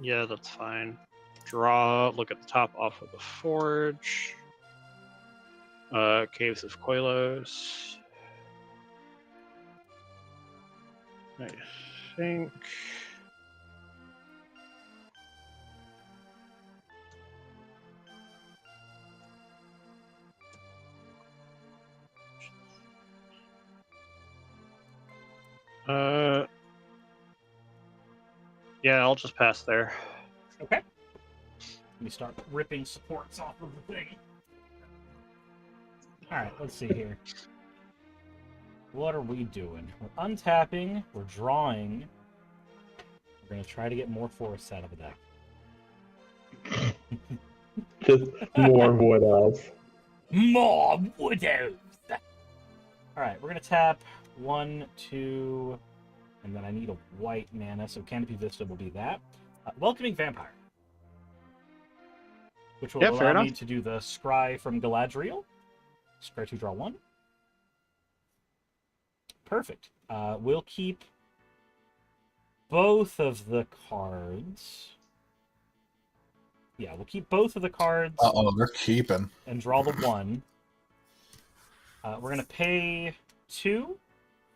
Yeah, that's fine. Draw. Look at the top off of the forge. Caves of Koilos. I think. Yeah, I'll just pass there. Okay. Let me start ripping supports off of the thing. Alright, let's see here. What are we doing? We're untapping, we're drawing. We're going to try to get more forests out of the deck. Just more wood elves. More wood elves! Alright, we're going to tap 1, 2, and then I need a white mana, so Canopy Vista will be that. Welcoming Vampire. Which will allow me to do the Scry from Galadriel. Scry 2, draw 1. Perfect. We'll keep both of the cards. Yeah, we'll keep both of the cards. Uh-oh, they're keeping. And draw the 1. We're going to pay 2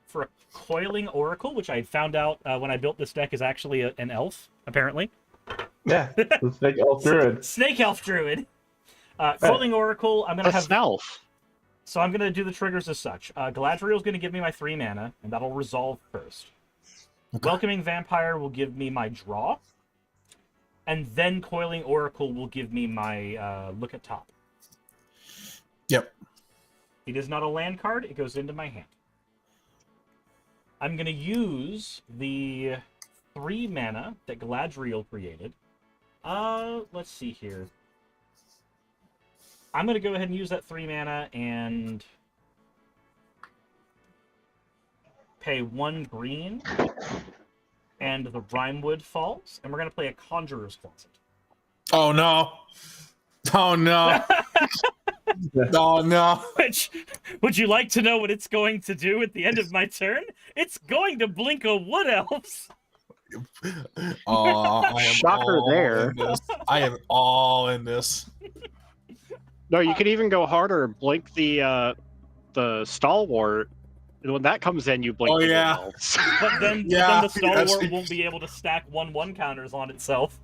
for a Coiling Oracle, which I found out when I built this deck is actually an elf, apparently. Yeah, the Snake Elf Druid. Snake Elf Druid. Coiling Oracle, I'm going to have... elf. So I'm going to do the triggers as such. Galadriel is going to give me my 3 mana, and that'll resolve first. Okay. Welcoming Vampire will give me my draw. And then Coiling Oracle will give me my look at top. Yep. It is not a land card. It goes into my hand. I'm going to use the 3 mana that Galadriel created. Let's see here. I'm going to go ahead and use that 3 mana and pay 1 green, and the Rimewood falls, and we're going to play a Conjurer's Closet. Oh, no. Oh, no. Oh, no. Which, would you like to know what it's going to do at the end of my turn? It's going to blink a Wood Elves. Oh, I am Shocker all there. in this. I am all in this. No, you could even go harder. Blink the Stalwart. And when that comes in, you blink the Wood Elves. But then the Stalwart won't be able to stack 1/1 counters on itself.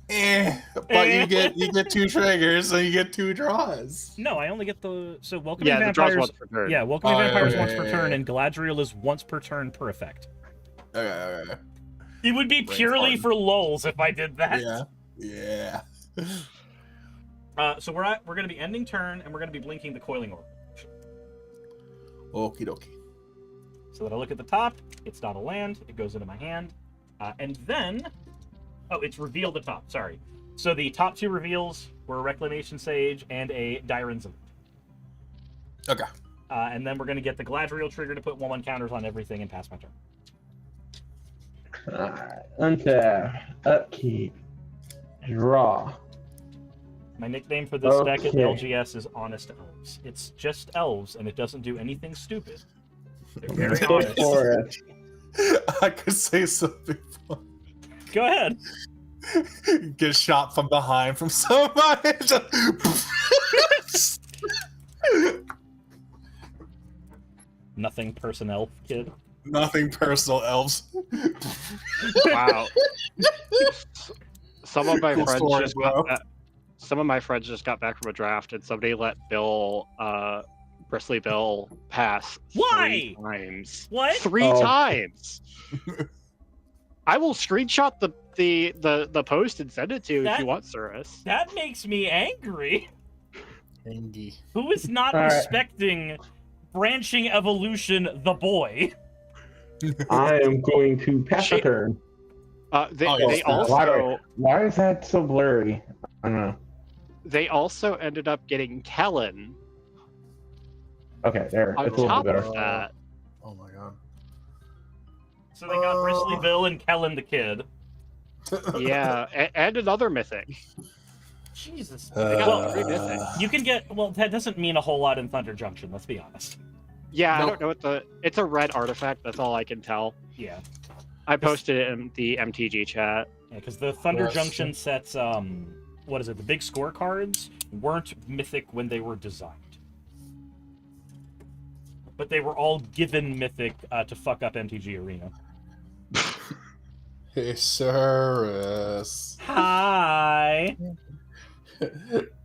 But you get 2 triggers, so you get 2 draws. No, I only get the welcoming the draws vampires. once per turn. Yeah, welcoming vampires once per turn, and Galadriel is once per turn per effect. Okay. It would be purely for lulz if I did that. Yeah. So we're going to be ending turn, and we're going to be blinking the Coiling Oracle. Okie dokie. So that I look at the top, it's not a land, it goes into my hand, and then, it's revealed the top, sorry. So the top 2 reveals were a Reclamation Sage and a Dyren's Elite. Okay. And then we're going to get the Galadriel trigger to put 1/1 counters on everything and pass my turn. Alright, untap, upkeep, draw. My nickname for this deck at LGS is Honest Elves. It's just elves, and it doesn't do anything stupid. They're very honest. I could say something fun. Go ahead. Get shot from behind from somebody. Nothing personnel, kid. Nothing personal, elves. Wow. Some of my friends just got back from a draft, and somebody let Bristly Bill pass. Why? 3 times. What? 3 times. I will screenshot the post and send it to you if you want, Cirrus. That makes me angry. Andy. Who is not respecting Branching Evolution the boy? I am going to pass a turn. They also... Why is that so blurry? I don't know. They also ended up getting Kellen. Okay, there. On it's a little top bit better. of that. Oh my god. So they got Bristly Bill and Kellen the Kid. Yeah, and another mythic. Jesus. They got 3 mythics. You can get... Well, that doesn't mean a whole lot in Thunder Junction, let's be honest. Yeah, I don't know what it's a red artifact, that's all I can tell. Yeah. I posted it in the MTG chat. Yeah, because the Thunder Junction sets, what is it, the big scorecards weren't mythic when they were designed. But they were all given mythic to fuck up MTG Arena. Hey, Cirrus. Hi.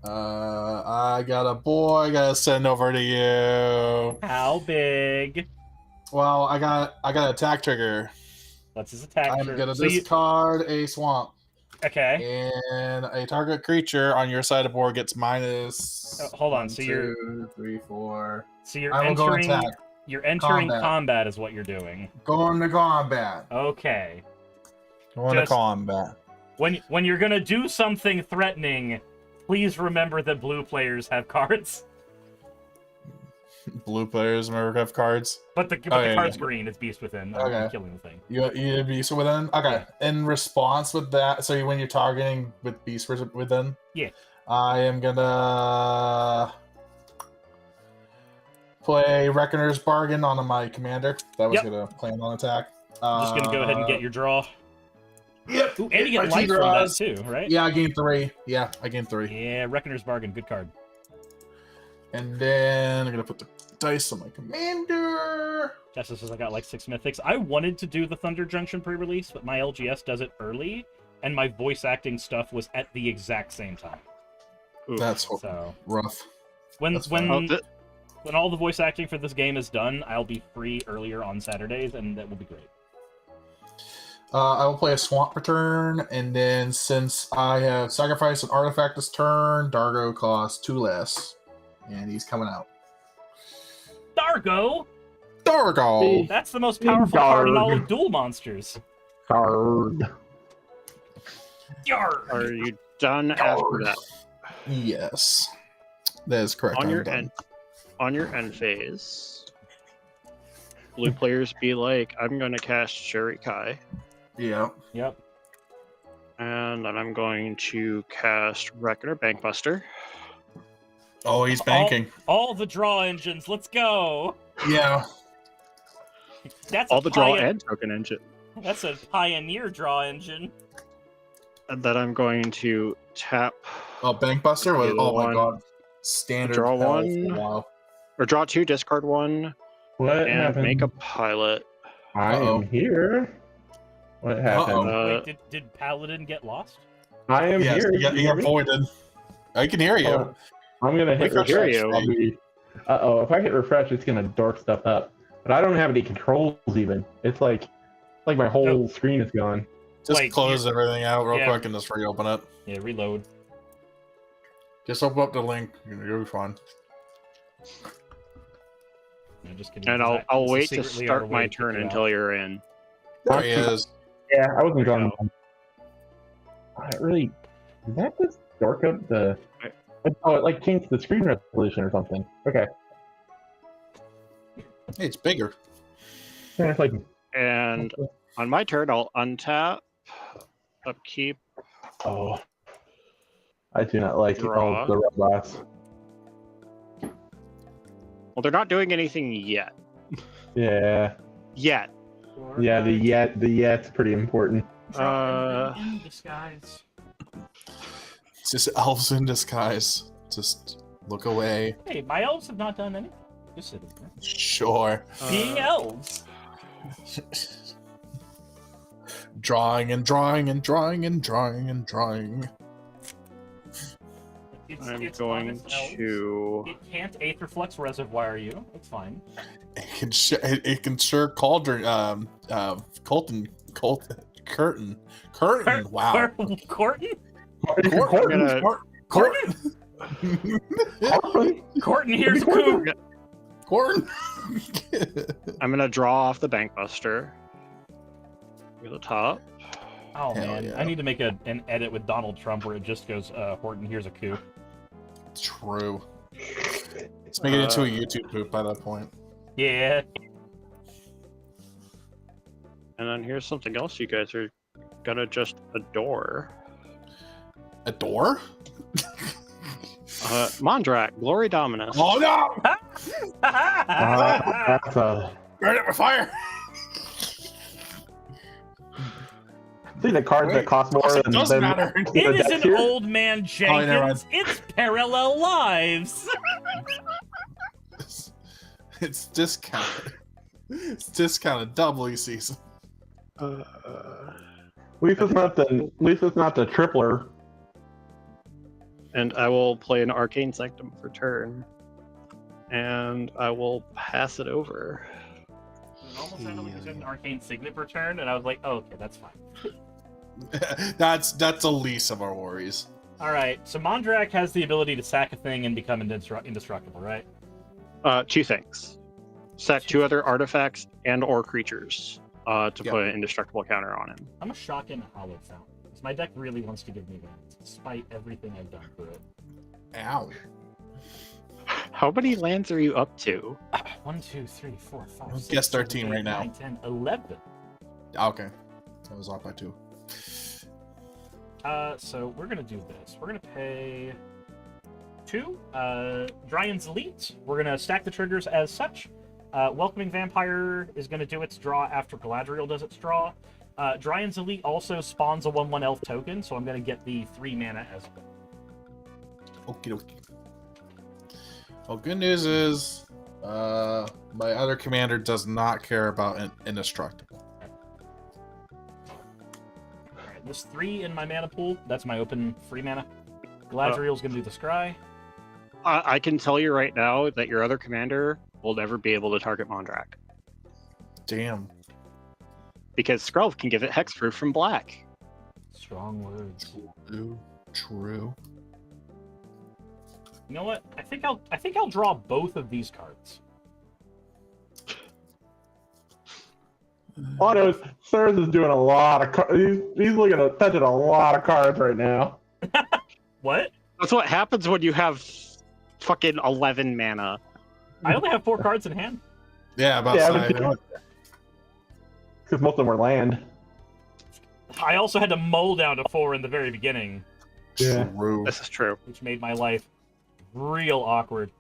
I got a boy I gotta send over to you. How big? Well, I got attack trigger. What's his attack? I'm trigger? gonna So you- discard a swamp. Okay. And a target creature on your side of board gets minus. Hold on. 1, So 2, you're 3, 4. So you're I will go entering. attack. You're entering Combat. combat is what you're doing. Going to combat. Okay. Going to combat. When you're gonna do something threatening, please remember that blue players have cards. Blue players remember have cards. But the card's green. It's Beast Within. I'm Okay. killing the thing. You Beast Within? Okay. In response with that, so when you're targeting with Beast Within, Yeah. I am gonna play Reckoner's Bargain on my commander. That was gonna plan on attack. Just gonna go ahead and get your draw. Yep. Ooh, and you get My light two from that draws. too, right? Yeah, I gained 3. Yeah, I gained 3. Yeah, Reckoner's Bargain, good card. And then I'm gonna put the dice on my commander. Justice says I got like 6 mythics. I wanted to do the Thunder Junction pre-release, but my LGS does it early, and my voice acting stuff was at the exact same time. That's so rough. When That's when fine. when all the voice acting for this game is done, I'll be free earlier on Saturdays, and that will be great. I will play a Swamp per turn, and then since I have sacrificed an artifact this turn, Dargo costs 2 less, and he's coming out. Dargo? Dargo! That's the most powerful card in all of Duel Monsters. Card. Yarg. Are you done after that? Yes. That is correct. On I'm your done. end phase, blue players be like, I'm going to cast Shurikai. Yeah. Yep. And then I'm going to cast Reckoner Bankbuster. Oh, he's banking. All the draw engines. Let's go. Yeah. That's All a the draw and token engine. That's a pioneer draw engine. And then I'm going to tap. Oh, Bankbuster? Was, oh my one, god. Standard. Draw hell for a one. while. Or draw 2, discard 1, What and happened? make a pilot. I am here. What happened? Wait, did Paladin get lost? I am Yes, here. he got voided. I can hear you. Oh, I'm gonna hit Refresh refresh. you. Uh-oh, if I hit refresh, it's gonna dork stuff up. But I don't have any controls even. It's like my whole screen is gone. Just close everything out real Yeah. quick and just reopen it. Yeah, reload. Just open up the link. You'll be fine. No, just kidding. And This I'll is wait to secretly our start way my to kick turn you out. until you're in. There he is. Yeah, I wasn't drawing. I really. Did that just dork up the? Oh, it like changed the screen resolution or something. Okay. Hey, it's bigger. Yeah, it's like. And on my turn, I'll untap, upkeep. Oh. I do not like Draw. all the robots. Well, they're not doing anything yet. Yeah. Yet. Yeah, the yet's pretty important. In disguise. It's just elves in disguise. Just look away. Hey, my elves have not done anything. Just sitting there. Sure. Being elves. Drawing and drawing and drawing and drawing and drawing. I'm It's going honest elves. to. It can't Aetherflux Reservoir you. It's fine. It can sure cauldron. Curtain. Wow. Corton? Corton, here's a coup. Corton. I'm gonna draw off the Bankbuster. Go to the top. Oh Hell man, yeah. I need to make an edit with Donald Trump where it just goes, Horton, here's a coup. True. Let's make it into a YouTube poop by that point. Yeah. And then here's something else you guys are gonna just adore. Adore? Mondrak, Glory Dominus. Oh no! That's a. Burn it with fire! See the cards that cost more It than. doesn't matter. It is an old man Oh, never Jenkins. It's Parallel Lives. It's discounted. It's discounted doubly season. At least it's not the tripler. And I will play an Arcane Sanctum for turn. And I will pass it over. almost sounded like you said an arcane signet per turn, and I was like, oh, okay, that's fine. That's the least of our worries. All right, so Mondrak has the ability to sack a thing and become indestructible, right? Two things. Sack two other artifacts and or creatures to put an indestructible counter on him. I'm a shotgun hollow fountain. Because my deck really wants to give me that, despite everything I've done for it. Ow. How many lands are you up to? 1, 2, 3, 4, 5, 6, Guess 13 7, 8, right now. 9, 10, 11. Okay. I was off by 2. So we're gonna do this. We're gonna pay 2. Dryan's Elite. We're gonna stack the triggers as such. Welcoming Vampire is gonna do its draw after Galadriel does its draw. Dryan's Elite also spawns a 1/1 elf token, so I'm gonna get the 3 mana as well. Okie dokie. Well, good news is my other commander does not care about indestructible. Alright, there's 3 in my mana pool. That's my open free mana. Galadriel's gonna do the scry. I can tell you right now that your other commander will never be able to target Mondrak. Damn. Because Skrulv can give it hexproof from black. Strong words. True. You know what? I think I'll draw both of these cards. Autos, Sirs is doing a lot of he's looking at touching a lot of cards right now. What? That's what happens when you have fucking 11 mana. I only have 4 cards in hand. Yeah, about because most of them were land. I also had to mull down to 4 in the very beginning. Yeah. True. This is true. Which made my life real awkward.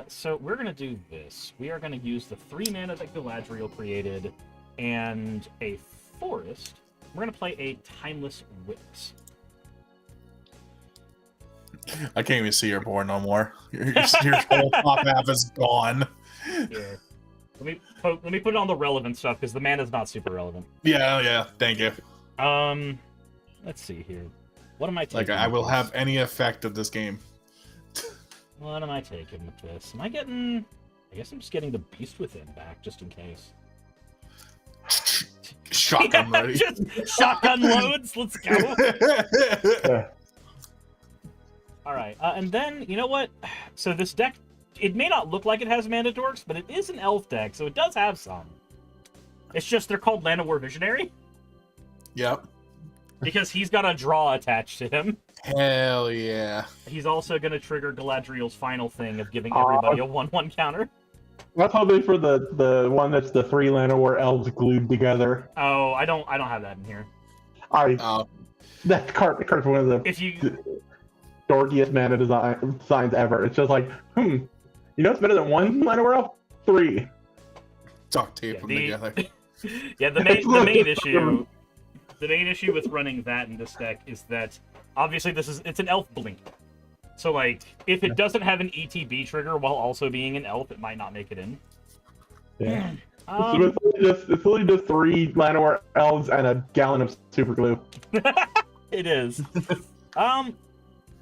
So we're gonna do this. We are gonna use the 3 mana that Galadriel created and a forest. We're gonna play a Timeless Wit. I can't even see your board no more. Your whole top half is gone. Here. Let me put it on the relevant stuff because the mana's not super relevant. Yeah. Thank you. Let's see here. What am I taking? Like I will with have this? any effect of this game. What am I taking with this? Am I getting? I guess I'm just getting the Beast Within back just in case. Shotgun ready. Just shotgun loads. Let's go. All right, and then you know what? So this deck, it may not look like it has mana dorks, but it is an elf deck, so it does have some. It's just they're called Land of War Visionary. Yep. Because he's got a draw attached to him. Hell yeah. He's also going to trigger Galadriel's final thing of giving everybody a 1/1 counter. That's hoping for the one that's the 3 Llanowar elves glued together. Oh, I don't have that in here. That card's one of the dorkiest mana designs ever. It's just like, you know what's better than 1 Llanowar elf? 3. Duct tape them together. Yeah, the main issue. The main issue with running that in this deck is that obviously it's an elf blink. So like if it doesn't have an ETB trigger while also being an elf, it might not make it in. Yeah. It's literally just 3 Llanowar elves and a gallon of super glue. It is.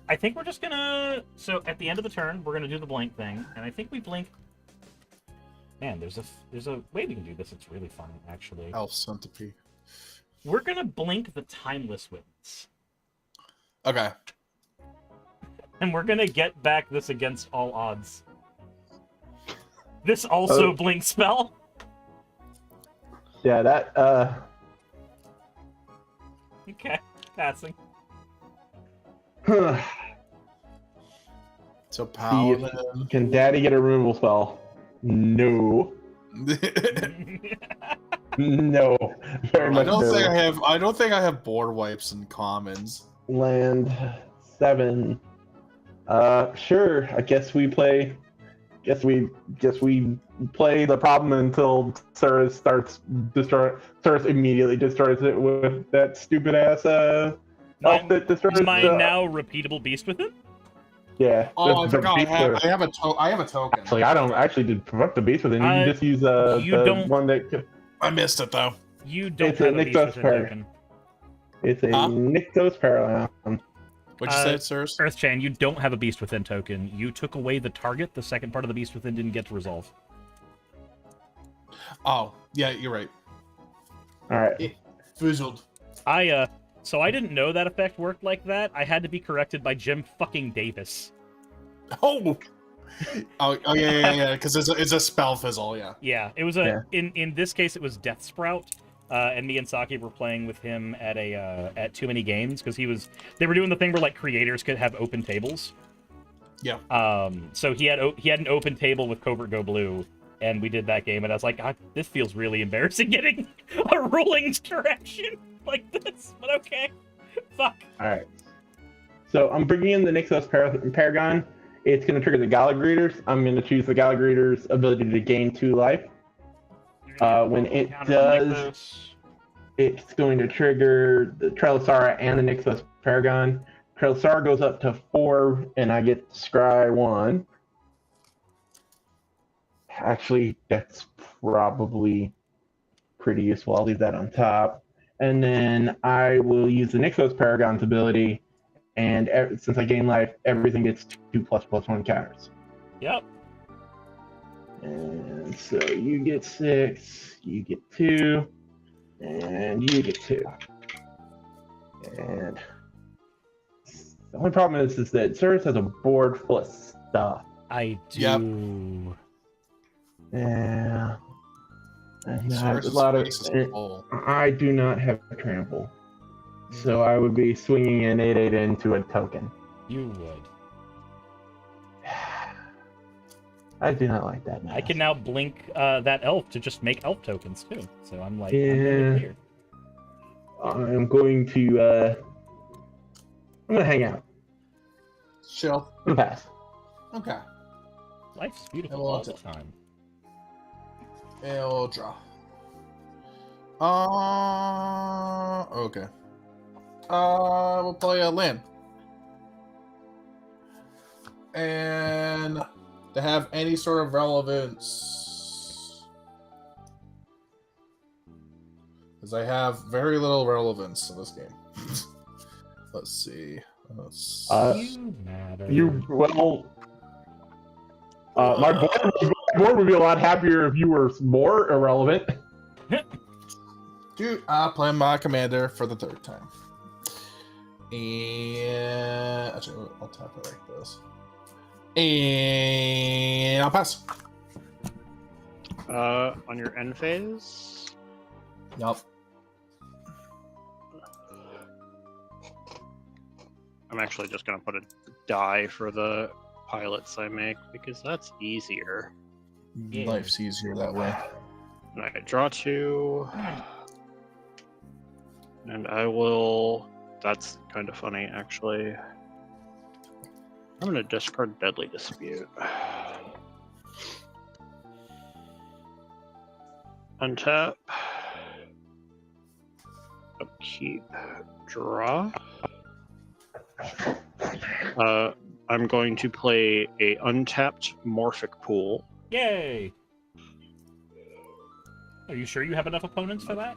I think we're just gonna at the end of the turn we're gonna do the blink thing, and I think we blink. Man, there's a way we can do this. It's really fun actually. Elf centipede. We're gonna blink the Timeless Wits. Okay. And we're gonna get back this against all odds. This also blink spell. Yeah, that Okay, passing. So Paladin. Can Daddy get a removal spell? No. No. Very much no. I don't think I have board wipes and commons. Land 7. Sure. I guess we play. Guess we play the problem until Cirrus starts Cirrus immediately destroys it with that stupid ass elf that destroys. Mine now repeatable Beast Within. Yeah. Oh, I forgot. I have a token. Actually, I don't actually did provoke the Beast Within. You can just use the one that. I missed it though. You don't have a Beast Within token. It's a Nykthos Parallel. What'd you say, sirs? Earthchain, you don't have a Beast Within token. You took away the target. The second part of the Beast Within didn't get to resolve. Oh, yeah, you're right. All right. It fizzled. So I didn't know that effect worked like that. I had to be corrected by Jim fucking Davis. Oh! Oh yeah, because it's a spell fizzle, yeah. Yeah, it was in this case it was Death Sprout, and me and Saki were playing with him at Too Many Games because they were doing the thing where like creators could have open tables. Yeah. So he had an open table with Covert Go Blue, and we did that game, and I was like, God, this feels really embarrassing getting a ruling correction like this, but okay, fuck. All right. So I'm bringing in the Nixos Paragon. It's going to trigger the Gala Greeters. I'm going to choose the Gala Greeters' ability to gain 2 life. When it does, it's going to trigger the Trelisara and the Nixos Paragon. Trelisara goes up to 4, and I get Scry 1. Actually, that's probably pretty useful. I'll leave that on top. And then I will use the Nixos Paragon's ability. And since I gain life, everything gets 2++1 counters. Yep. And so you get 6, you get 2, and you get 2. And the only problem is that Cirrus has a board full of stuff. I do. Yep. Yeah. And Cirrus' a lot of. face is full. I do not have trample. So I would be swinging an 8/8 into a token. You would. I do not like that. I can now blink that elf to just make elf tokens too. So I'm like, Yeah. I'm going to hang out. Chill. I'm gonna pass. Okay. Life's beautiful Hello, all the time. I'll draw. Okay. We'll play a land. And to have any sort of relevance, because I have very little relevance in this game. Let's see. You matter. My board would be a lot happier if you were more irrelevant. Dude, I play my commander for the 3rd time. And actually, I'll tap it like this. And I'll pass. On your end phase. Yup. I'm actually just gonna put a die for the pilots I make because that's easier. Yeah. Life's easier that way. And I draw 2. And I will. That's kind of funny, actually. I'm gonna discard Deadly Dispute. Untap. Upkeep. Draw. I'm going to play a untapped Morphic Pool. Yay! Are you sure you have enough opponents for that?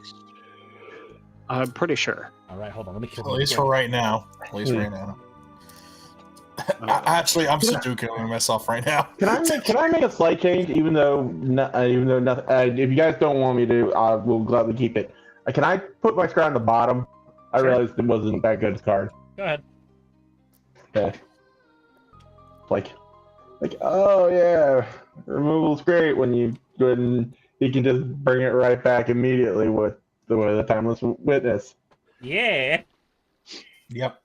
I'm pretty sure. All right, hold on. Let me kill At least for right now. At least right now. Actually, I'm Sudokuing myself right now. Can I make a slight change, even though nothing? If you guys don't want me to, I will gladly keep it. Can I put my scry on the bottom? I realized it wasn't that good a card. Go ahead. Okay. Like, oh yeah, removal's great when you can just bring it right back immediately with the Timeless Witness. Yeah. Yep.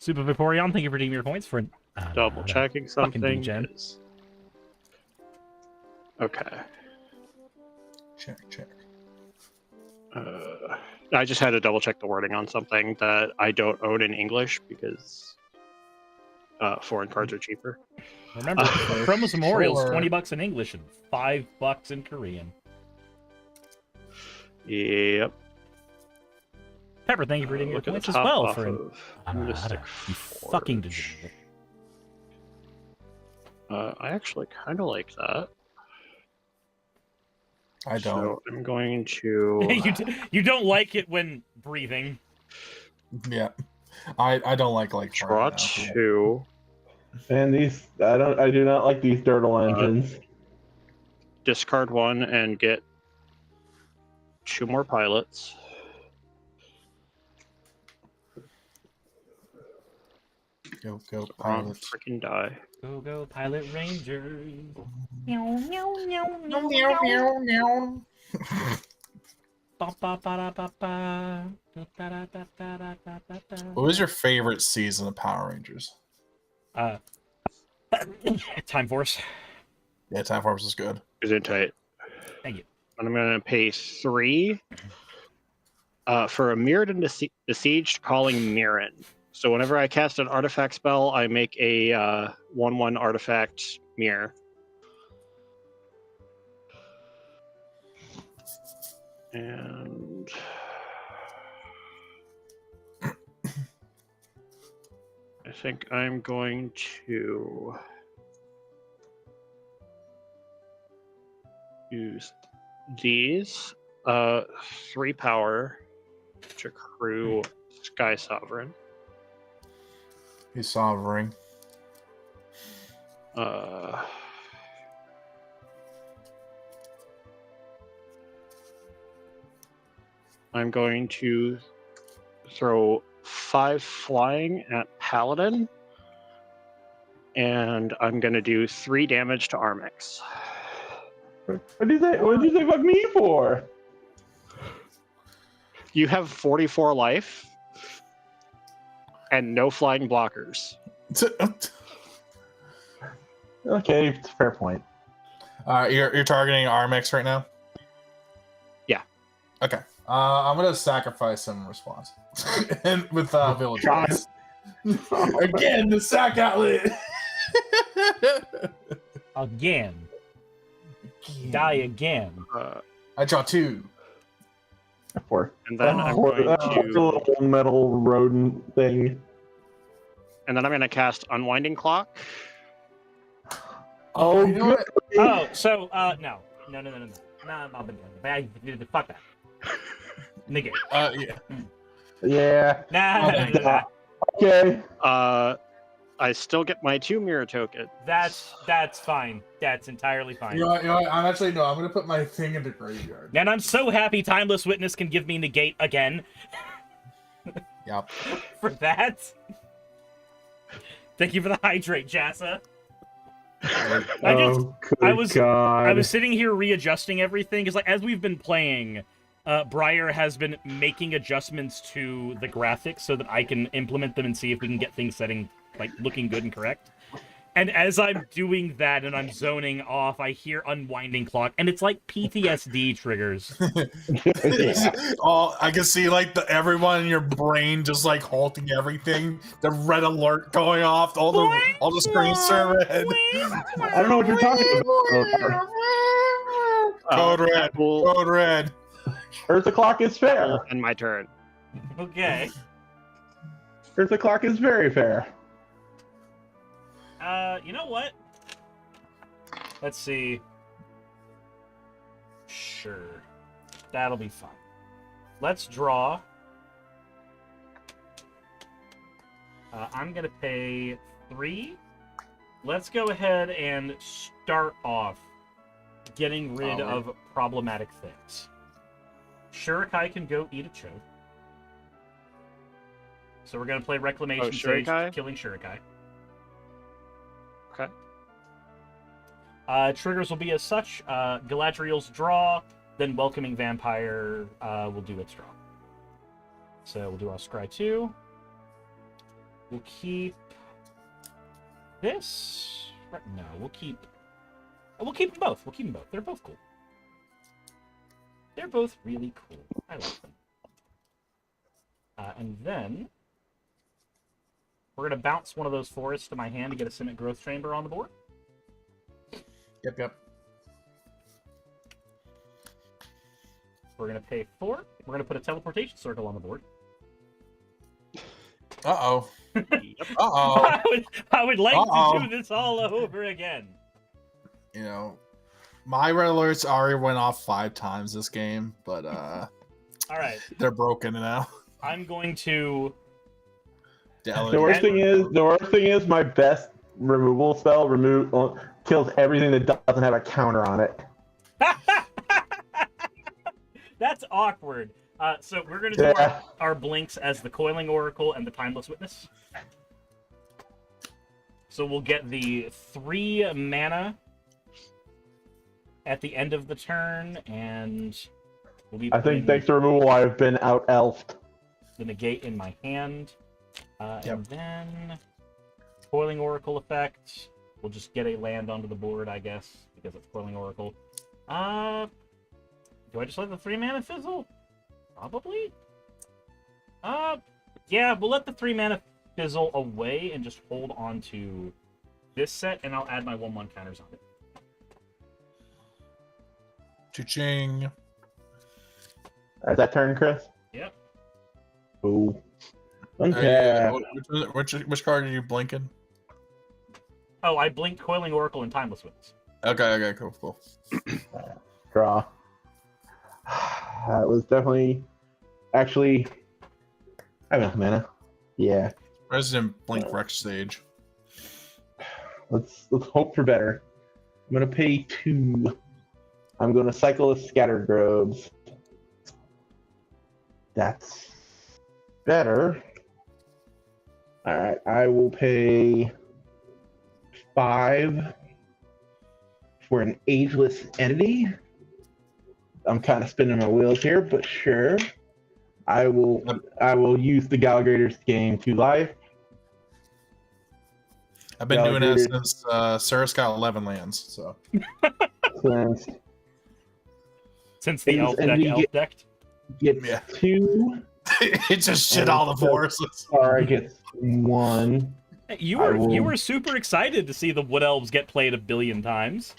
Super Vaporeon, thank you for redeeming your points for Double checking something. Gen. Okay. Check. I just had to double check the wording on something that I don't own in English because foreign cards are cheaper. Remember, Chroma's Memorial is Sure. $20 in English and $5 in Korean. Yep. Pepper, thank you for redeeming your Look at points the as top well off for of Mystic you fucking degenerate. I actually kind of like that. I don't. So I'm going to. You don't like it when breathing. Yeah. I don't like draw 2. And these, I do not like these dirtle engines. Discard one and get 2 more pilots. Go, go, Wrong pilots. freaking die. Go, Pilot Rangers. What was your favorite season of Power Rangers? Time Force. Yeah, Time Force is good. Is it tight? Thank you. And I'm going to pay 3 for a mirrored and besieged calling Mirren. So whenever I cast an artifact spell, I make a 1/1 artifact mirror. And I think I'm going to use these 3 power to crew Sky Sovereign. He's sovereign. I'm going to throw 5 flying at Paladin, and I'm going to do 3 damage to Armix. What did you say about me for? You have 44 life and no flying blockers. Okay, it's a fair point. You're targeting Armix right now? Yeah. Okay. I'm gonna sacrifice some response. And with villagers. Again, the sack outlet. Again. Die again. I draw 2. 4. And then I'm going a to little metal rodent thing. And then I'm going to cast Unwinding Clock. Oh, you know what? Oh, so no. Fuck that. Negate. Yeah. Yeah. Nah. Okay. I still get my 2 mirror token. That's fine. That's entirely fine. You know what? I'm gonna put my thing in the graveyard. And I'm so happy Timeless Witness can give me negate again. Yep. For that. Thank you for the hydrate, Jassa. I was sitting here readjusting everything because, like, as we've been playing, Briar has been making adjustments to the graphics so that I can implement them and see if we can get things looking good and correct. And as I'm doing that and I'm zoning off, I hear Unwinding Clock, and it's like PTSD triggers. Oh, I can see everyone in your brain just halting everything. The red alert going off. All the screens are red. I don't know what you're talking about. Code red. Code red. Earth Clock is fair. And my turn. Okay. Earth Clock is very fair. You know what? Let's see. Sure. That'll be fun. Let's draw. I'm going to pay 3. Let's go ahead and start off getting rid of problematic things. Shurikai can go eat a choke. So we're going to play Reclamation Sage, killing Shurikai. Okay. Triggers will be as such. Galadriel's draw, then Welcoming Vampire will do its draw. So we'll do our Scry 2. We'll keep this. No, we'll keep them both. We'll keep them both. They're both cool. They're both really cool. I like them. And then we're going to bounce one of those forests to my hand to get a Simic Growth Chamber on the board. Yep. We're going to pay 4. We're going to put a Teleportation Circle on the board. Uh-oh. Uh-oh. I would like to do this all over again. You know, my red alerts already went off 5 times this game, but all right. They're broken now. I'm going to The worst thing is my best removal spell kills everything that doesn't have a counter on it. That's awkward. So we're going to do our blinks as the Coiling Oracle and the Timeless Witness. So we'll get the 3 mana at the end of the turn, and we'll be I think thanks to removal, I've been out-elfed. the negate in my hand. And then Coiling Oracle effect. We'll just get a land onto the board, I guess, because it's Coiling Oracle. Do I just let the 3 mana fizzle? Probably. Yeah, we'll let the 3 mana fizzle away and just hold on to this set, and I'll add my 1/1 counters on it. Cha-ching. Is that turn, Chris? Yep. Ooh. Okay. Which card are you blinking? Oh, I blinked Coiling Oracle and Timeless Witness. Okay, cool. Draw. That was definitely... Actually... I have enough mana. Yeah. Resident Blink Rex Stage. Let's hope for better. I'm gonna pay 2. I'm gonna cycle a Scattered Groves. That's better. Alright, I will pay 5 for an Ageless Entity. I'm kind of spinning my wheels here, but sure. I will use the Gallagher's game to life. I've been doing it since Cirrus got 11 lands, so. Since the elf decked? Get 2. It just shit all the forces. Or gets 1. You were super excited to see the Wood Elves get played 1 billion times.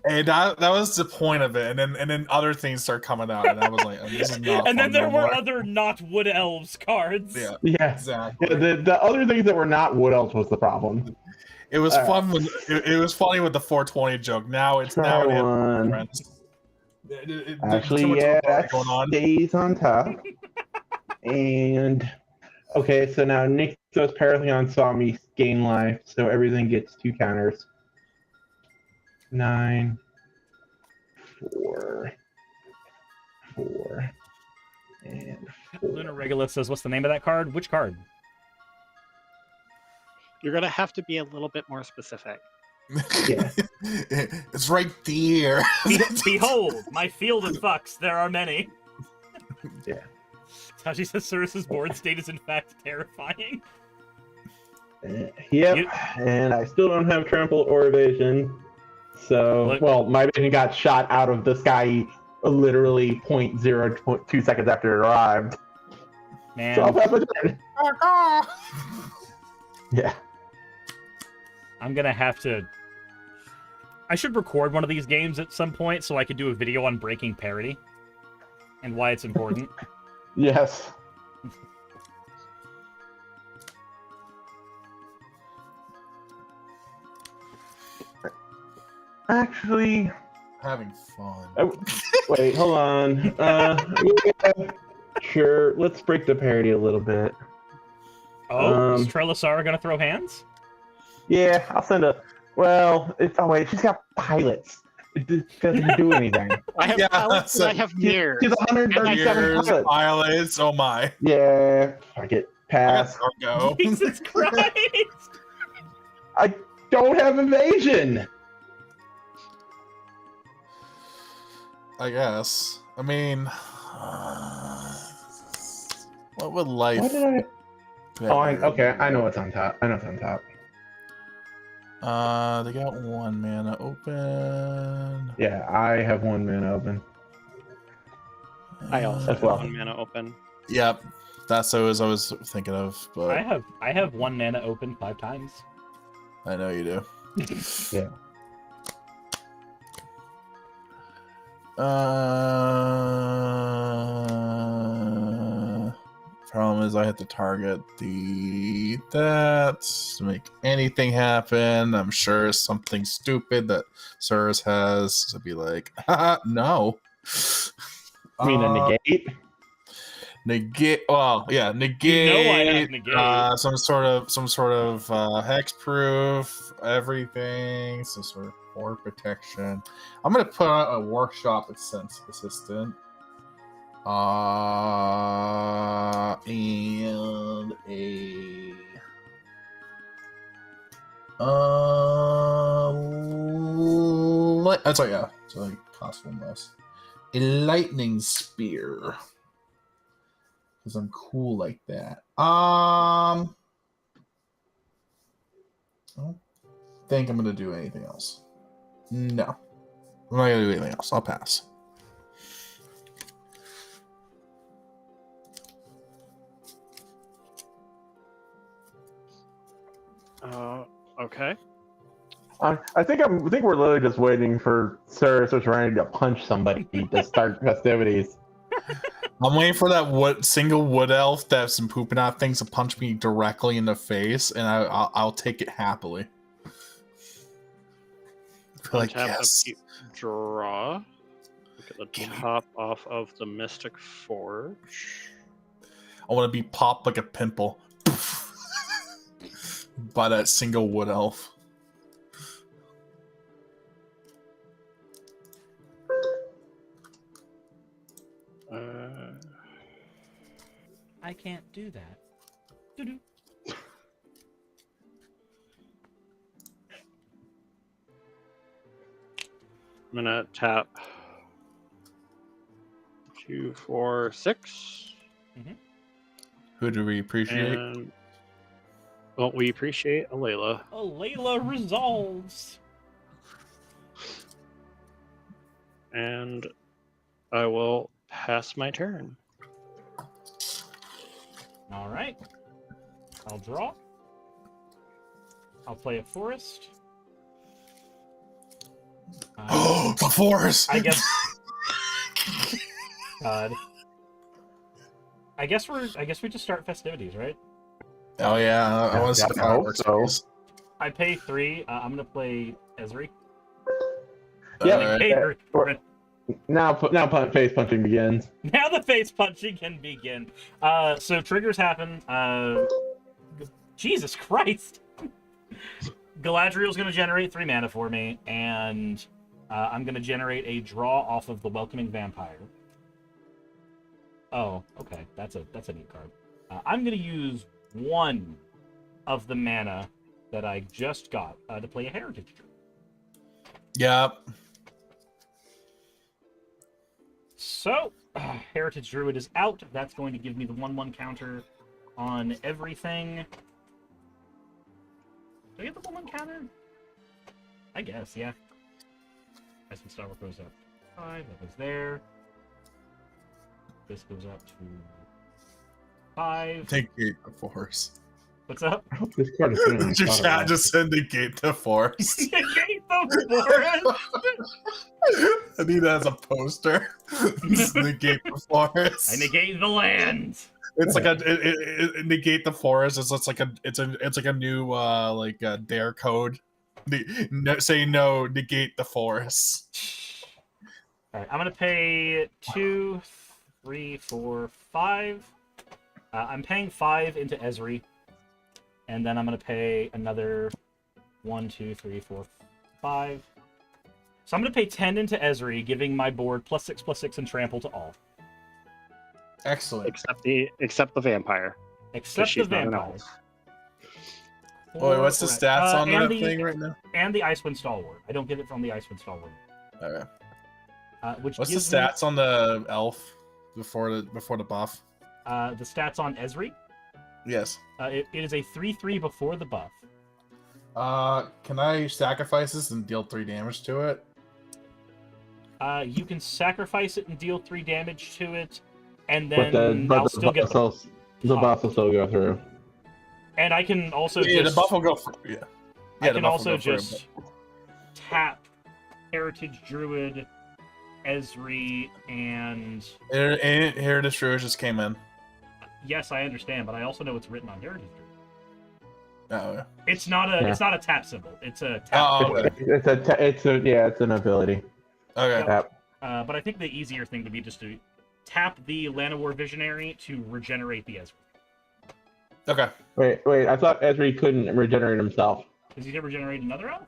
And that was the point of it, and then other things start coming out, and I was like, oh, this is not. And then there were more. other not Wood Elves cards. Yeah, exactly. Yeah, the other things that were not Wood Elves was the problem. It was fun when it was funny with the 420 joke. Now it's friends. Actually, yeah, that stays on top. And okay, so now Nixos Paratheon saw me gain life, so everything gets 2 counters. 9, 4, and 4. Lunar Regolith says, "What's the name of that card? Which card?" You're gonna have to be a little bit more specific. Yeah. It's right there. Behold, my field of fucks. There are many. Yeah. Tashi says Cirrus's board state is in fact terrifying. Yep, and I still don't have trample or evasion. So, well, my vision got shot out of the sky literally 0.02 seconds after it arrived. Man. So I'll pass my turn. Yeah. I'm gonna have to... I should record one of these games at some point so I could do a video on breaking parity and why it's important. Yes. Actually, having fun. Wait, hold on. Yeah, sure, let's break the parity a little bit. Oh, is Trelisara gonna throw hands? Yeah, I'll send a. Well, it's wait, she's got pilots. It doesn't do anything. I have pilots and I have mirrors. She's 137 pilots. Oh my. Yeah, I get past. Go. Jesus Christ! I don't have evasion. I guess. I mean, what would life? What did okay, I know what's on top. I know what's on top. They got 1 mana open. Yeah, I have 1 mana open. I also have 1 mana open. Yep, that's what I was thinking of. But I have 1 mana open 5 times. I know you do. Yeah. Problem is I have to target that to make anything happen. I'm sure it's something stupid that Cirrus has to be like, haha, no. You mean a negate? negate. Well, yeah, negate. You know I have negate. Some sort of hexproof. Everything. Some sort of core protection. I'm gonna put out a workshop assistant. And a that's right, yeah. So like cost one less. A lightning spear. Because I'm cool like that. I don't think I'm gonna do anything else. No. I'm not gonna do anything else. I'll pass. Okay. I think we're literally just waiting for Sir Randy to punch somebody to start festivities. I'm waiting for that single wood elf that has some pooping out things to punch me directly in the face, and I'll take it happily. Like, yes. Draw. Look at the top off of the Mystic Forge. I want to be popped like a pimple by that single wood elf. I can't do that. Doo-doo. I'm gonna tap 2, 4, 6. Mm-hmm. Who do we appreciate? And, well, we appreciate Alayla. Alayla resolves. And I will pass my turn. All right. I'll draw. I'll play a forest. Oh, the forest! I guess. God. I guess we just start festivities, right? Oh yeah, I want to see how it works. I pay 3. I'm gonna play Ezri. Yeah. Now face punching begins. Now the face punching can begin. So triggers happen. Jesus Christ. Galadriel's going to generate 3 mana for me, and I'm going to generate a draw off of the Welcoming Vampire. Oh, okay. That's a neat card. I'm going to use 1 of the mana that I just got to play a Heritage Druid. Yep. So, Heritage Druid is out. That's going to give me the 1/1 counter on everything. Do I get the 1/1 counter? I guess, yeah. Ice and Star goes up to 5. That goes there. This goes up to 5. Take Gate the Force. What's up? I hope this card is good. Your chat just said negate the Force. Negate the Force! I need that as a poster. Negate the Forest. I negate the land. It's like it negate the forest. It's like a new dare code. Say no, negate the forest. All right, I'm gonna pay 2, 3, 4, 5. I'm paying 5 into Ezri, and then I'm gonna pay another 1, 2, 3, 4, 5. So I'm gonna pay 10 into Ezri, giving my board +6/+6 and trample to all. Excellent. Except the vampire. Except the vampire. Wait, what's the stats on that thing right now? And the Icewind Stalwart. I don't get it from the Icewind Stalwart. Okay. What's the stats on the elf before the buff? The stats on Ezri? Yes. It is a 3/3 before the buff. Can I sacrifice this and deal 3 damage to it? You can sacrifice it and deal 3 damage to it, and then I'll still get the buff will still go through. And I can also the buff will go for I can also just tap Heritage Druid, Ezri, and Heritage Druid just came in. Yes, I understand, but I also know it's written on Heritage Druid. Oh, yeah. It's not a tap symbol. It's a tap. Oh, okay. It's an ability. Okay. Tap. But I think the easier thing to be just to tap the Llanowar Visionary to regenerate the Ezri. Okay. Wait. I thought Ezri couldn't regenerate himself. Does he regenerate another elf?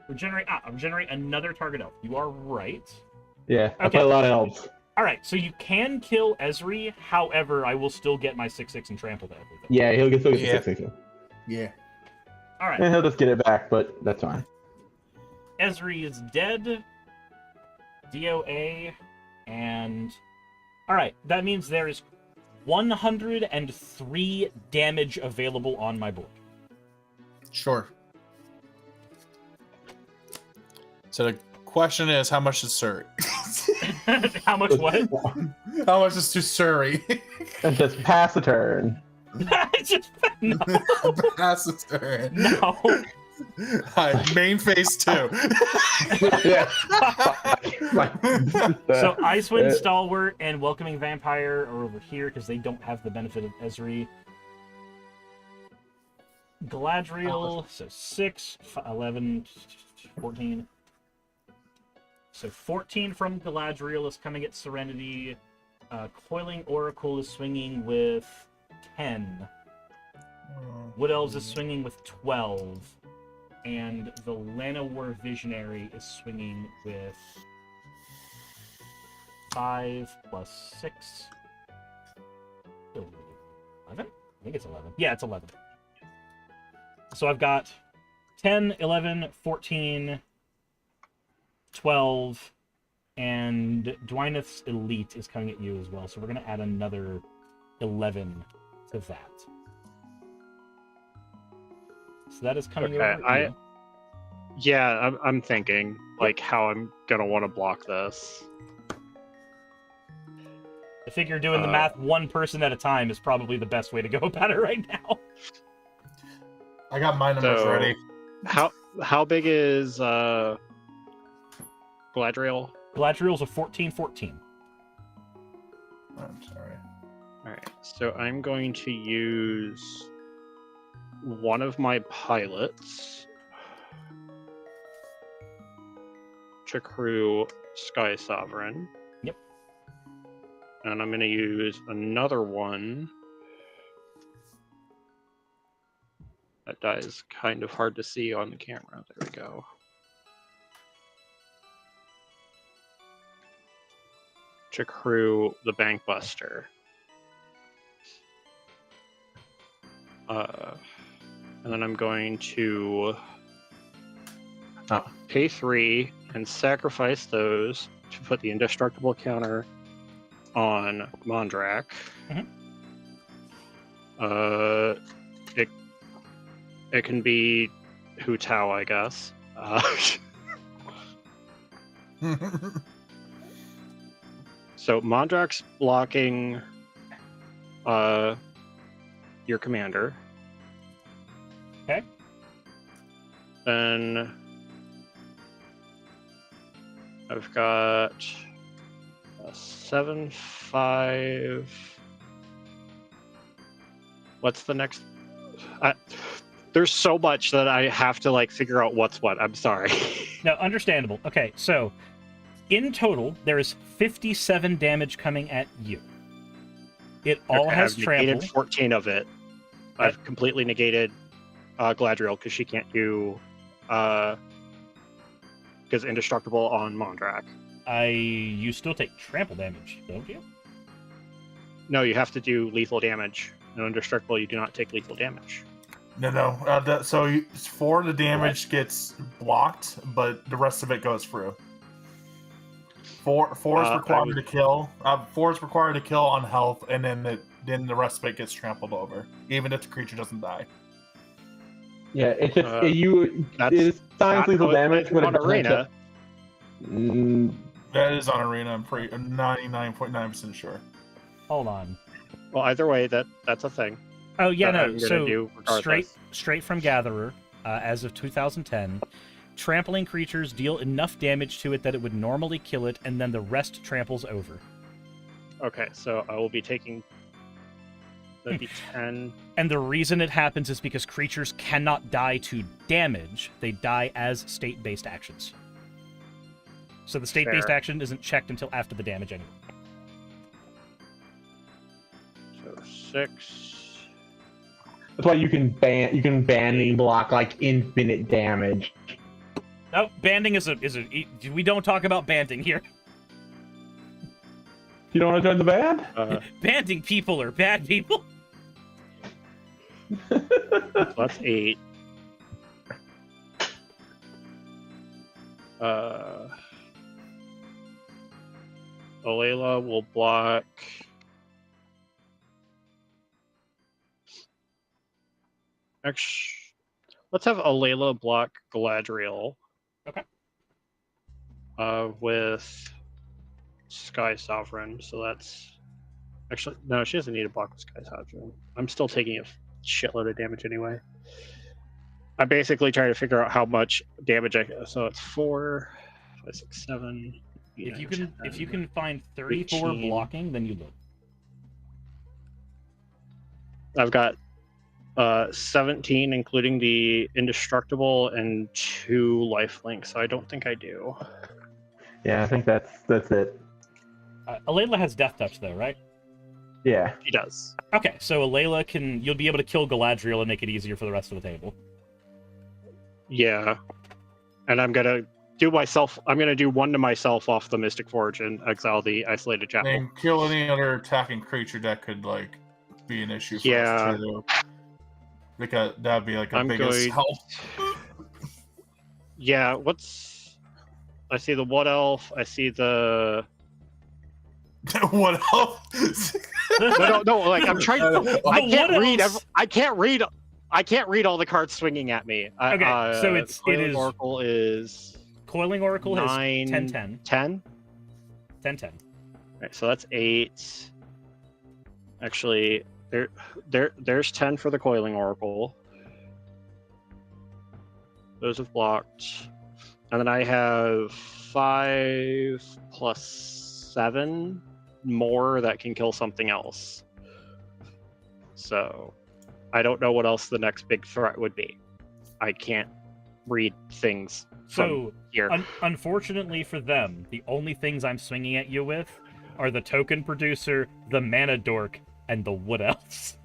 Regenerate another target elf. You are right. Yeah, I Okay. play a lot of elves. All right, so you can kill Ezri. However, I will still get my 6/6 and trample to everything. Yeah, he'll still get the 6/6. Yeah. All right. And he'll just get it back, but that's fine. Ezri is dead. DOA, and all right, that means there is 103 damage available on my board. Sure. So the question is, how much is Surrey? How much what? How much is to Surrey? And just pass the turn. Just no. Pass the turn. No. Main phase 2. So Icewind, Stalwart, and Welcoming Vampire are over here because they don't have the benefit of Ezri. Galadriel, so 6, 11, 14. So 14 from Galadriel is coming at Serenity. Coiling Oracle is swinging with 10. Wood Elves is swinging with 12. And the Llanowar Visionary is swinging with 5 plus 6. 11? I think it's 11. Yeah, it's 11. So I've got 10, 11, 14, 12, and Dwyneth's Elite is coming at you as well. So we're going to add another 11 to that. So that is coming over at you. Yeah, I'm thinking like how I'm gonna want to block this. I figure doing the math one person at a time is probably the best way to go about it right now. I got my numbers ready. How big is Galadriel? Galadriel's a 14/14. I'm sorry. All right, so I'm going to use one of my pilots to crew Sky Sovereign. Yep. And I'm going to use another one. That die is kind of hard to see on the camera. There we go. To crew the Bankbuster. And then I'm going to pay 3 and sacrifice those to put the indestructible counter on Mondrak. It can be Hu Tao, I guess. So Mondrak's blocking your commander. Okay. Then I've got a 7/5. What's the next? There's so much that I have to like figure out what's what. I'm sorry. No, understandable. Okay, so in total, there is 57 damage coming at you. It all has I've trample. negated 14 of it. I've completely negated Galadriel because she can't do because indestructible on Mondrak. You still take trample damage, don't you? No, you have to do lethal damage. And indestructible, you do not take lethal damage. No. So 4 of the damage gets blocked, but the rest of it goes through. 4 is required to kill. 4 is required to kill on health, and then the rest of it gets trampled over, even if the creature doesn't die. Yeah, it's just it's science lethal damage, but on arena. That is on arena. I'm 99.9% sure. Hold on. Well, either way, that's a thing. Oh yeah, that no. I'm gonna do straight from Gatherer, as of 2010. Trampling creatures deal enough damage to it that it would normally kill it, and then the rest tramples over. Okay, so I will be taking. That'd be 10. And the reason it happens is because creatures cannot die to damage; they die as state-based actions. So the state-based Fair. action isn't checked until after the damage anyway. So 6. That's why you can banding block like infinite damage. No, banding is a. We don't talk about banding here. You don't want to join the band? Banding people are bad people. So that's 8. Alayla will block. Let's have Alayla block Galadriel. Okay. With Sky Sovereign, so that's actually no, she doesn't need to block with Sky Sovereign. I'm still taking a shitload of damage anyway. I'm basically trying to figure out how much damage so it's 4, 5, 6, 7. If you can find 34 18. blocking, then you live. I've got 17, including the indestructible, and 2 lifelink, so I don't think I do. Yeah, I think that's it. Alayla has Death Touch, though, right? Yeah. He does. Okay, so Alayla you'll be able to kill Galadriel and make it easier for the rest of the table. Yeah. And I'm gonna do 1 to myself off the Mystic Forge and exile the Isolated Chapel. And kill any other attacking creature that could like be an issue for us too. Because that'd be like a biggest help. Yeah, I see the Wood Elf, I see the What elf? no, like I'm trying to I can't read all the cards swinging at me. Okay, so it is Oracle is Coiling Oracle 9, has 10. 10? 10. Right, so that's 8. Actually, there's 10 for the Coiling Oracle. Those have blocked. And then I have 5 plus 7 more that can kill something else. So I don't know what else the next big threat would be. I can't read things from here. Unfortunately for them, the only things I'm swinging at you with are the Token Producer, the Mana Dork, and the Wood Elves.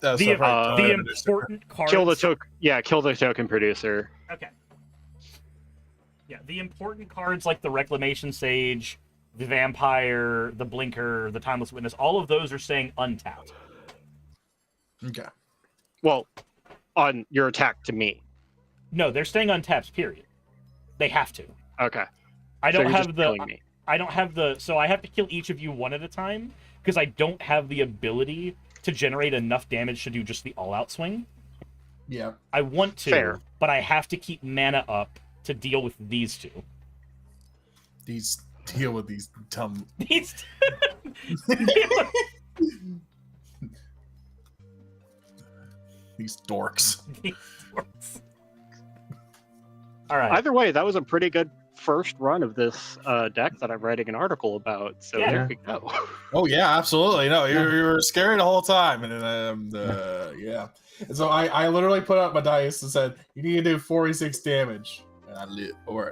The important cards. Kill the Token Producer. Okay. Yeah, the important cards like the Reclamation Sage, the Vampire, the Blinker, the Timeless Witness, all of those are staying untapped. Okay. Well, on your attack to me. No, they're staying untapped, period. They have to. Okay. I don't have so I have to kill each of you one at a time, because I don't have the ability to generate enough damage to do just the all-out swing. Yeah. I want to, Fair. But I have to keep mana up to deal with these two. Deal with these dumb... These dorks. All right. Either way, that was a pretty good first run of this deck that I'm writing an article about. So there we go. Oh yeah, absolutely. No, you were scary the whole time, and then yeah. And so I literally put out my dice and said, "You need to do 46 damage," and I live. All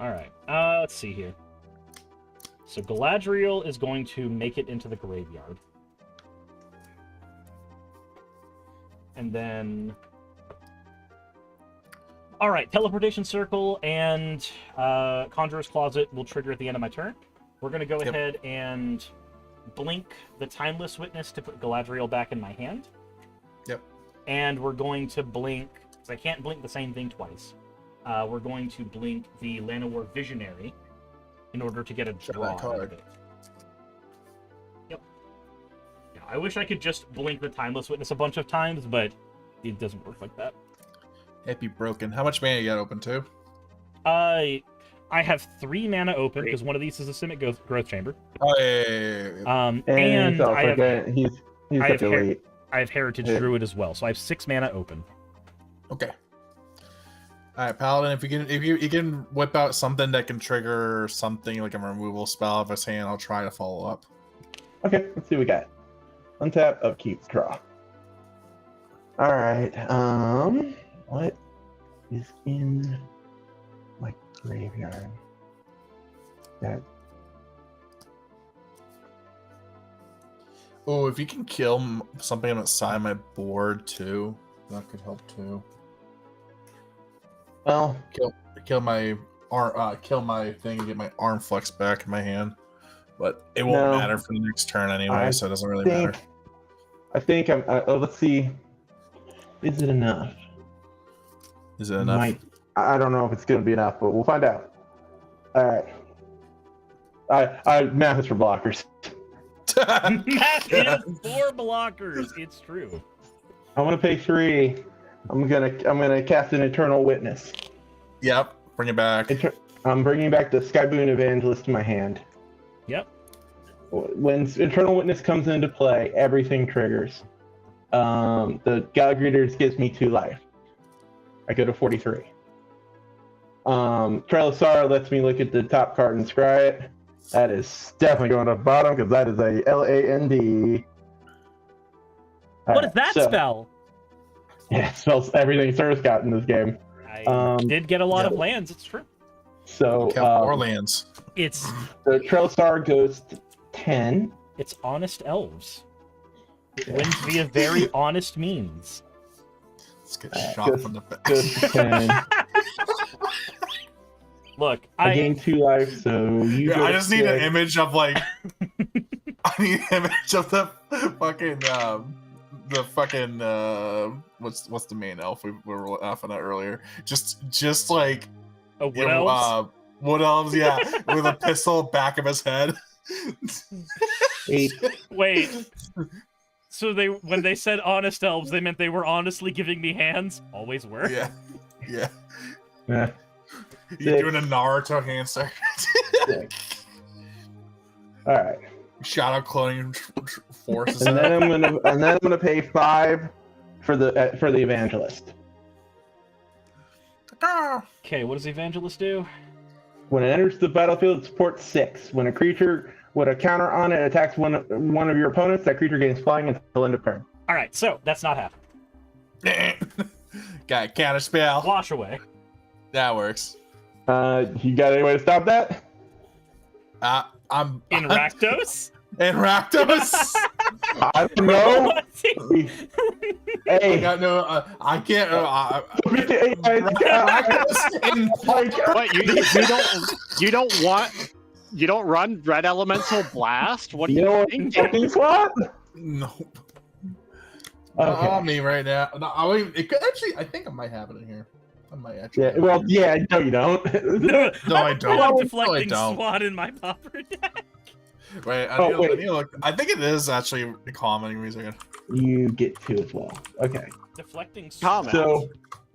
right. Let's see here. So Galadriel is going to make it into the graveyard. And then... Alright, Teleportation Circle and Conjurer's Closet will trigger at the end of my turn. We're going to go ahead and blink the Timeless Witness to put Galadriel back in my hand. Yep. And we're going to blink... because I can't blink the same thing twice. We're going to blink the Llanowar Visionary in order to get a draw out of it. Yep. Yeah, I wish I could just blink the Timeless Witness a bunch of times, but it doesn't work like that. It'd be broken. How much mana you got open to? I have 3 mana open because one of these is a Simic Growth Chamber. Oh yeah. And he's I have Heritage Druid as well, so I have 6 mana open. Okay. All right, Paladin. If you can whip out something that can trigger something like a removal spell of his hand, I'll try to follow up. Okay, let's see what we got. Untap, upkeep, draw. All right. What is in my graveyard? That Oh, if you can kill something outside my board too, that could help too. Well, kill my kill my thing and get my arm flex back in my hand. But it won't matter for the next turn anyway, so it doesn't really matter. I think I'm. Let's see. Is it enough? Is it enough? I don't know if it's going to be enough, but we'll find out. All right. Math is for blockers. Math is for blockers. It's true. I want to pay 3. I'm gonna cast an Eternal Witness. Yep. Bring it back. I'm bringing back the Skyboon Evangelist to my hand. Yep. When Eternal Witness comes into play, everything triggers. The God Greeters gives me 2 life. I go to 43. Trelisar lets me look at the top card and scry it. That is definitely going to the bottom because that is a LAND. What does that spell? Yeah, it spells everything Service got in this game. I did get a lot of lands, it's true. So more lands. It's the Trelisar goes to 10. It's honest elves. It wins via very honest means. Let's get shot from the back. Goes to 10. Look, I gained 2 life, so you. I just need an image of like. I need an image of the fucking what's the main elf we were laughing at earlier? Just like wood elves. Wood elves, yeah, with a pistol back of his head. 8. Wait. So when they said honest elves, they meant they were honestly giving me hands. Always were. Yeah. Yeah. Yeah. You're doing a Naruto handstand. All right. Shadow cloning forces. And then I'm gonna pay 5 for the Evangelist. Okay, what does the Evangelist do? When it enters the battlefield, it supports 6. When a creature with a counter on it attacks one of your opponents, that creature gains flying until end of turn. All right, so that's not happening. Got a counter spell. Wash away. That works. You got any way to stop that? I'm in Rakdos. In Rakdos. I don't know. Hey, I got no. I can't. What you don't run Red Elemental Blast? What are you thinking? Slot? Nope. Okay. On me right now. No, it could actually. I think I might have it in here. I might actually. Yeah. Well, yeah. No, you don't. No, I don't. I'm deflecting SWAT in my popper deck. Wait, I need to look. I think it is actually a common. Give me a second. You get 2 as well. Okay. Deflecting common. So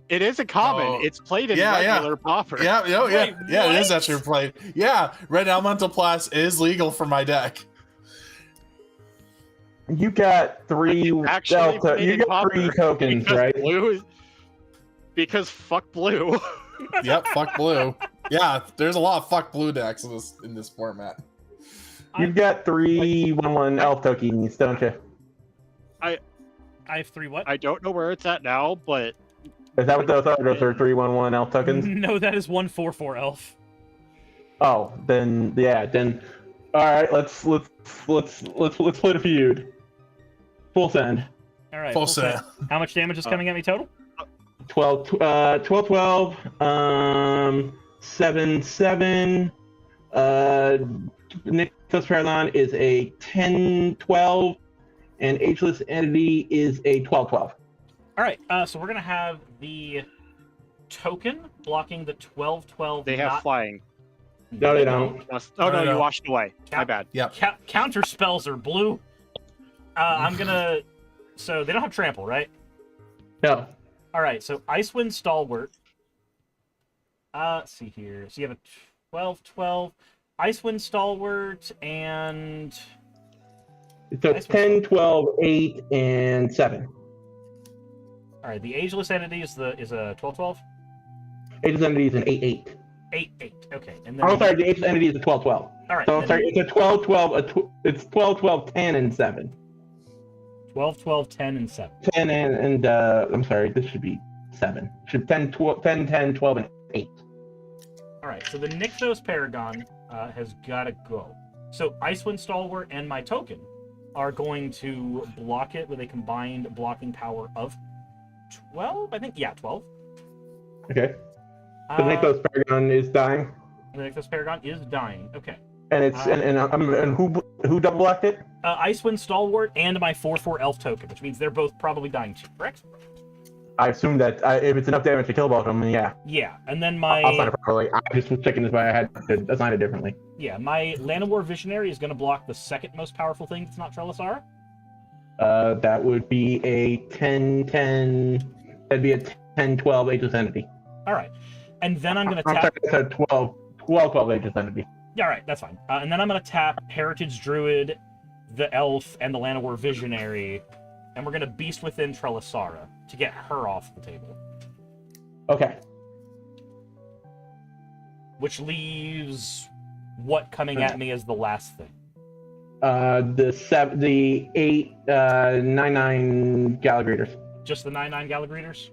it is a common. It's played in regular popper. Yeah, Wait, it is actually played. Yeah, Red Elemental Blast is legal for my deck. you got 3 Delta. You got 3 tokens, because right? Because fuck blue. Yep, fuck blue. Yeah, there's a lot of fuck blue decks in this format. You've got 3 1/1 elf tokens, don't you? I have 3 what? I don't know where it's at now, but Is that what those are? Those are 3 1/1 elf tokens? No, that is 1/4/4 elf. Oh, then yeah, then all right. Let's split a feud. Full send. All right. Full send. How much damage is coming at me total? 12, 7, 7. Nixos Paragon is a 10, 12, and Ageless Entity is a 12, 12. All right. So we're gonna have the token blocking the 12, 12. they have flying. No, they don't. No, you washed away. My bad. Yep. Counter spells are blue. I'm gonna. So they don't have trample, right? No. All right. So Icewind Stalwart. Let's see here. So you have a 12, 12. Icewind Stalwart and... So it's 10, 12, 8, and 7. All right, the Ageless Entity is a 12, 12? Ageless Entity is an 8, 8. 8, 8, okay. And then Sorry, the Ageless Entity is a 12, 12. All right. So, sorry, it's a 12, 12, it's 12, 12, 10, and 7. 12, 12, 10, and 7. 10 and I'm sorry, this should be 7. Should 10, 12, 10, 10, 12, and 8. All right, so the Nixos Paragon has got to go. So Icewind Stalwart and my token are going to block it with a combined blocking power of 12. I think, yeah, 12. Okay. The Nykthos Paragon is dying. The Nykthos Paragon is dying. Okay. And it's and who double blocked it? Icewind Stalwart and my 4/4 Elf token, which means they're both probably dying too. Correct? I assume that if it's enough damage to kill both of them, yeah. Yeah, and then my... I'll assign it properly. I just was checking this, but I had to assign it differently. Yeah, my Llanowar Visionary is going to block the second most powerful thing that's not Trelisar. That would be a 10-10... That'd be a 10-12 Ageless Entity. All right. And then I'm going to tap... Sorry, 12 Ageless Entity. Yeah, all right, that's fine. And then I'm going to tap Heritage Druid, the Elf, and the Llanowar Visionary, and we're going to Beast Within Trelisara to get her off the table. Okay. Which leaves what coming at me as the last thing? The 8 9/9 Gallagrators. Just the 9/9 Gallagrators?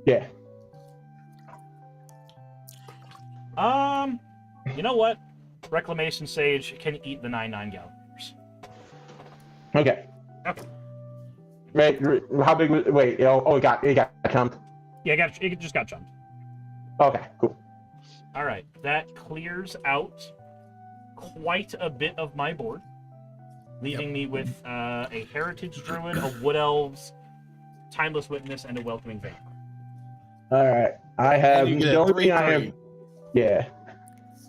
Yeah. You know what? Reclamation Sage can eat the 9/9 Gallagrators. Okay. Okay. Wait, how big was... Wait, it got jumped? Yeah, it just got jumped. Okay, cool. All right, that clears out quite a bit of my board, leaving me with a Heritage Druid, a Wood Elves, Timeless Witness, and a Welcoming Vampire. All right, I have... The only thing I have... Yeah.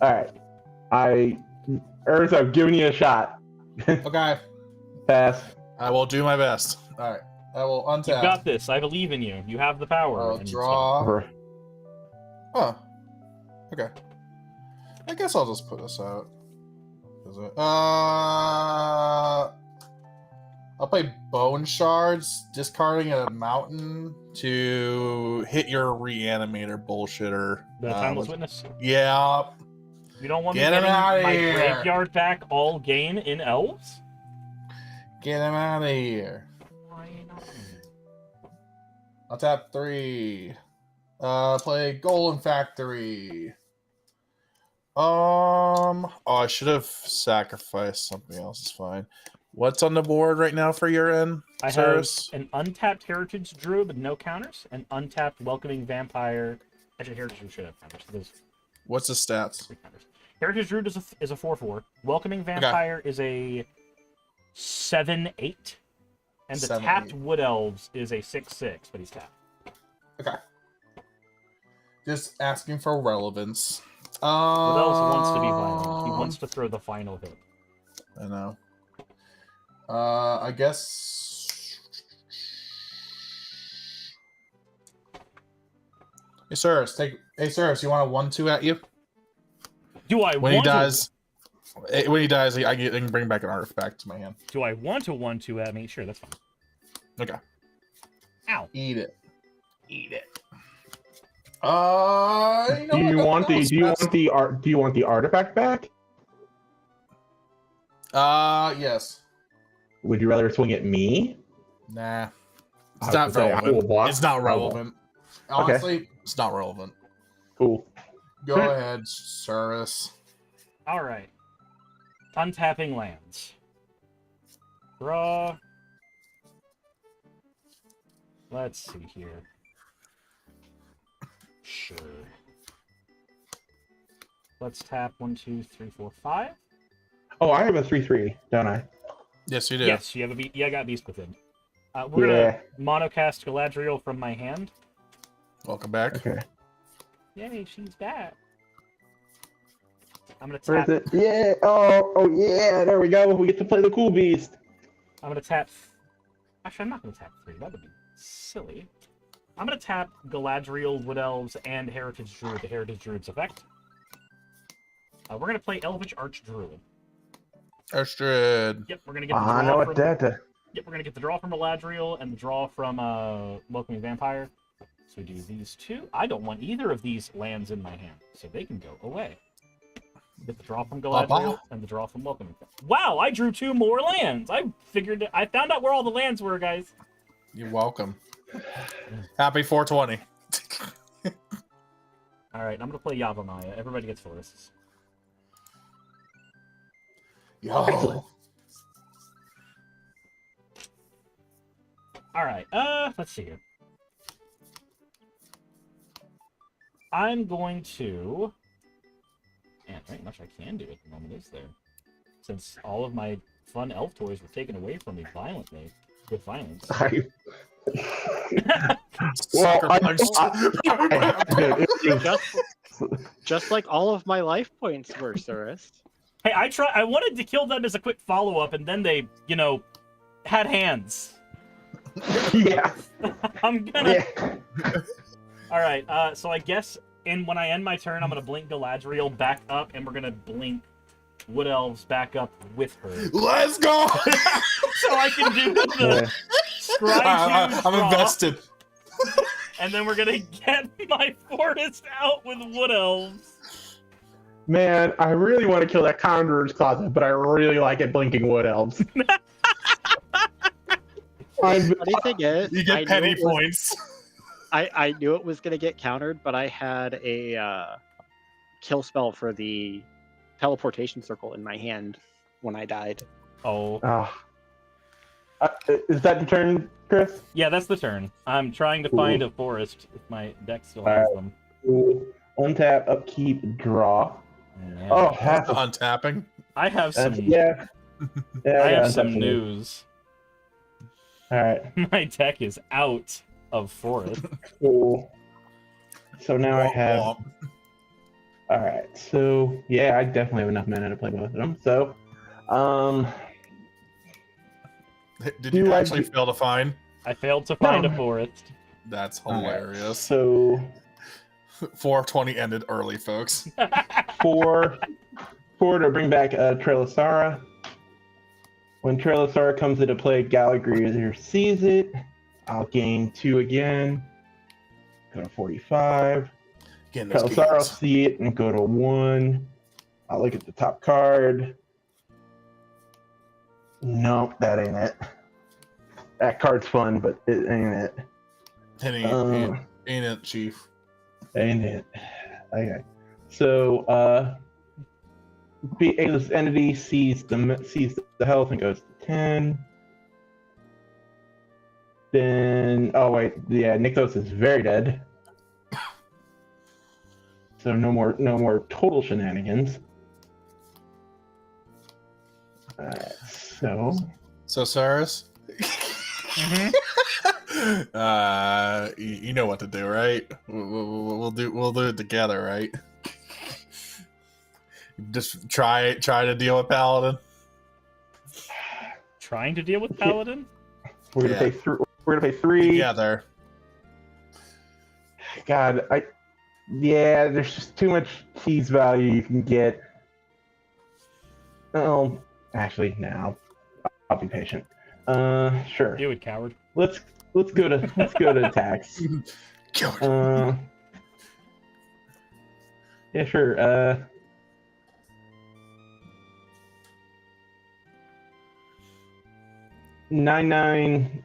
All right. Earth, I've given you a shot. Okay. Pass. I will do my best. All right. I will untap. You got this. I believe in you. You have the power. I'll draw. Oh. Okay. I guess I'll just put this out. I'll play Bone Shards, discarding a mountain to hit your Reanimator bullshitter. The Timeless Witness? Yeah. You don't want me Get him getting out of my here. graveyard back all game in Elves? Get him out of here. I'll tap 3. Play Golem Factory. Oh, I should have sacrificed something else. It's fine. What's on the board right now for your end? I have an untapped Heritage Druid with no counters, an untapped Welcoming Vampire. Actually, Heritage Druid should have counters. What's the stats? Heritage Druid is a 4/4. Welcoming Vampire is a 7/8. And the 7/8. tapped Wood Elves is a 6/6, but he's tapped. Okay. Just asking for relevance. Wood Elves wants to be violent. He wants to throw the final hit. I know. I guess... Hey, Cyrus, you want a 1/2 at you? Do I when want he dies, when he dies, I can bring back an artifact to my hand. Do I want a 1/2 at me? Sure, that's fine. Okay. Ow. Eat it. Eat it. Do you want the artifact back? Yes. Would you rather swing at me? Nah. It's not relevant. It's not relevant. Honestly, it's not relevant. Cool. Go ahead, Cyrus. All right. Untapping lands. Draw. Let's see here. Sure. Let's tap 1, 2, 3, 4, 5. Oh, I have a 3/3, don't I? Yes, you do. Yes, you have a I got Beast Within. We're gonna monocast Galadriel from my hand. Welcome back. Okay. Yay, she's back. I'm gonna Where tap. is it? Yeah. Oh yeah. There we go. We get to play the cool beast. I'm gonna tap. Actually, I'm not gonna tap 3. That would be silly. I'm gonna tap Galadriel, Wood Elves, and Heritage Druid. The Heritage Druid's effect. We're gonna play Elvish Archdruid. Archdruid. Yep, we're gonna get the draw know from. what that. Yep, we're gonna get the draw from Galadriel and the draw from Welcoming Vampire. So we do these two. I don't want either of these lands in my hand, so they can go away. Get the draw from Galadriel and the draw from Welcoming Vampire. Wow, I drew 2 more lands. I found out where all the lands were, guys. You're welcome. Happy 420. All right, I'm gonna play Yavimaya. Everybody gets forests. Yo. All right. Let's see here. I'm going to. Man, there ain't much I can do at the moment, is there? Since all of my fun elf toys were taken away from me violently, with violence. Just like all of my life points were, Cirrus. Hey, I wanted to kill them as a quick follow-up, and then they, had hands. Yeah. I'm gonna... All right, so I guess when I end my turn, I'm gonna blink Galadriel back up, and we're gonna blink Wood Elves back up with her. Let's go! So I can do the scry I'm invested. And then we're gonna get my forest out with Wood Elves. Man, I really want to kill that Conjurer's Closet, but I really like it blinking Wood Elves. Funny thing is, you get petty points. I knew it was going to get countered, but I had a kill spell for the teleportation circle in my hand when I died. Oh. Is that the turn, Chris? Yeah, that's the turn. I'm trying to find a forest if my deck still has them. Cool. Untap, upkeep, draw. Yeah. Oh, untapping. I have some. Yeah. I have some news. All right. My deck is out of forest. Cool. So now I have. All right. So yeah, I definitely have enough mana to play both of them. So, did you actually fail to find? I failed to find a forest. That's hilarious. Right. So 420 ended early, folks. Four to bring back Trelisara. When Trelisara comes into play, Galadriel sees it. I'll gain 2 again. Go to 45. Trelisara will see it and go to 1. I'll look at the top card. Nope, that ain't it. That card's fun, but it ain't it. Ain't it, Chief? Ain't it. Okay. So, this entity sees the health and goes to 10. Then, oh wait, yeah, Nykthos is very dead. So no more total shenanigans. So Cyrus, you know what to do, right? We'll do it together, right? Just try to deal with Paladin. Trying to deal with Paladin? We're gonna pay 3 together. God, there's just too much keys value you can get. Oh, actually, no. I'll be patient. Sure. Do it, coward. Let's go to attacks. Yeah, sure. 9/9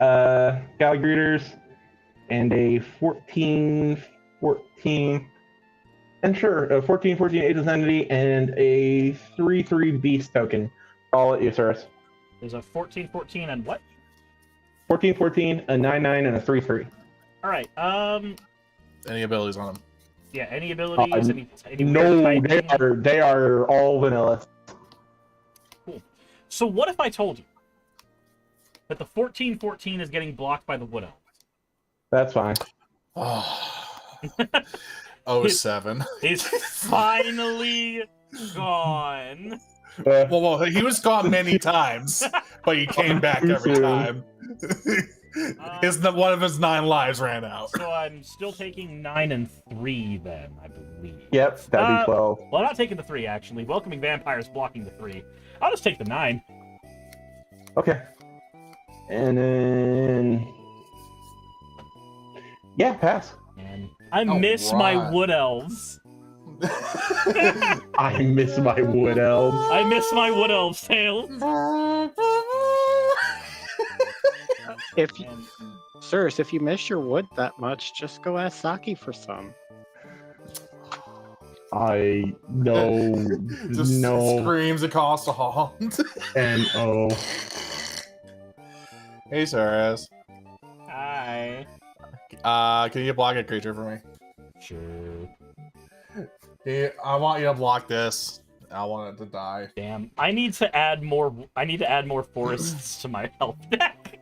Galley Greeters and a 14/14, and sure, a 14/14 Aegis Entity and a 3/3 Beast token. All at you, Cyrus. There's a 14/14 and what? 14/14, a 9/9, and a 3/3. All right. Any abilities on them? Yeah, any abilities? Any no, weird they are all vanilla. Cool. So what if I told you that the 14/14 is getting blocked by the Wood Elf? That's fine. Oh, 07. He's finally gone. Well, he was gone many times, but he came back every time. One of his 9 lives ran out. So I'm still taking 9 and 3 then, I believe. Yep, that'd be 12. Well, I'm not taking the 3, actually. Welcoming Vampires blocking the 3. I'll just take the 9. Okay. And then... yeah, pass. And I miss my Wood Elves. I miss my Wood Elves. I miss my Wood Elves, Tails. Sirs, if you miss your wood that much, just go ask Saki for some. I know. Just no. Screams across the hall. N-O. Hey, Saras. Can you block a creature for me? Sure. Yeah, I want you to block this. I want it to die. Damn. I need to add more forests to my health deck.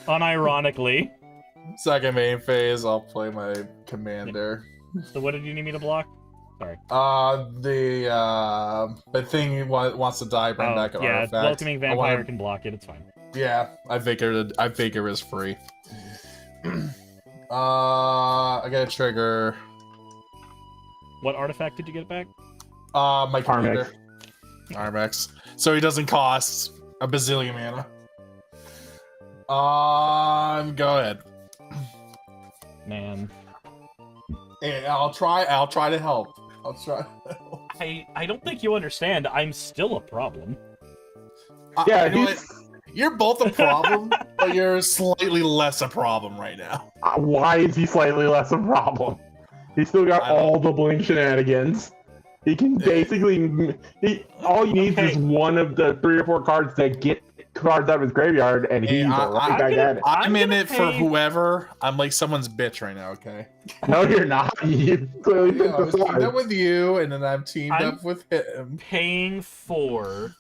Unironically. Second main phase, I'll play my commander. So what did you need me to block? Sorry. The thing wants to die, bring back an artifact. Welcoming Vampire can block it, it's fine. Yeah, I figure is free. I got a trigger. What artifact did you get back? My commander. Armex. So he doesn't cost a bazillion mana. Go ahead. Man. Yeah, I'll try to help. I don't think you understand. I'm still a problem. Yeah, you know what? You're both a problem, but you're slightly less a problem right now. Why is he slightly less a problem? He's still got all the blink shenanigans. He can basically... all he needs is one of the 3 or 4 cards that get cards out of his graveyard, and he's right back at it. I'm in it for whoever. I'm like someone's bitch right now, okay? No, you're not. You clearly picked I was the teamed side. up with you, and then I'm teamed up with him. Paying for...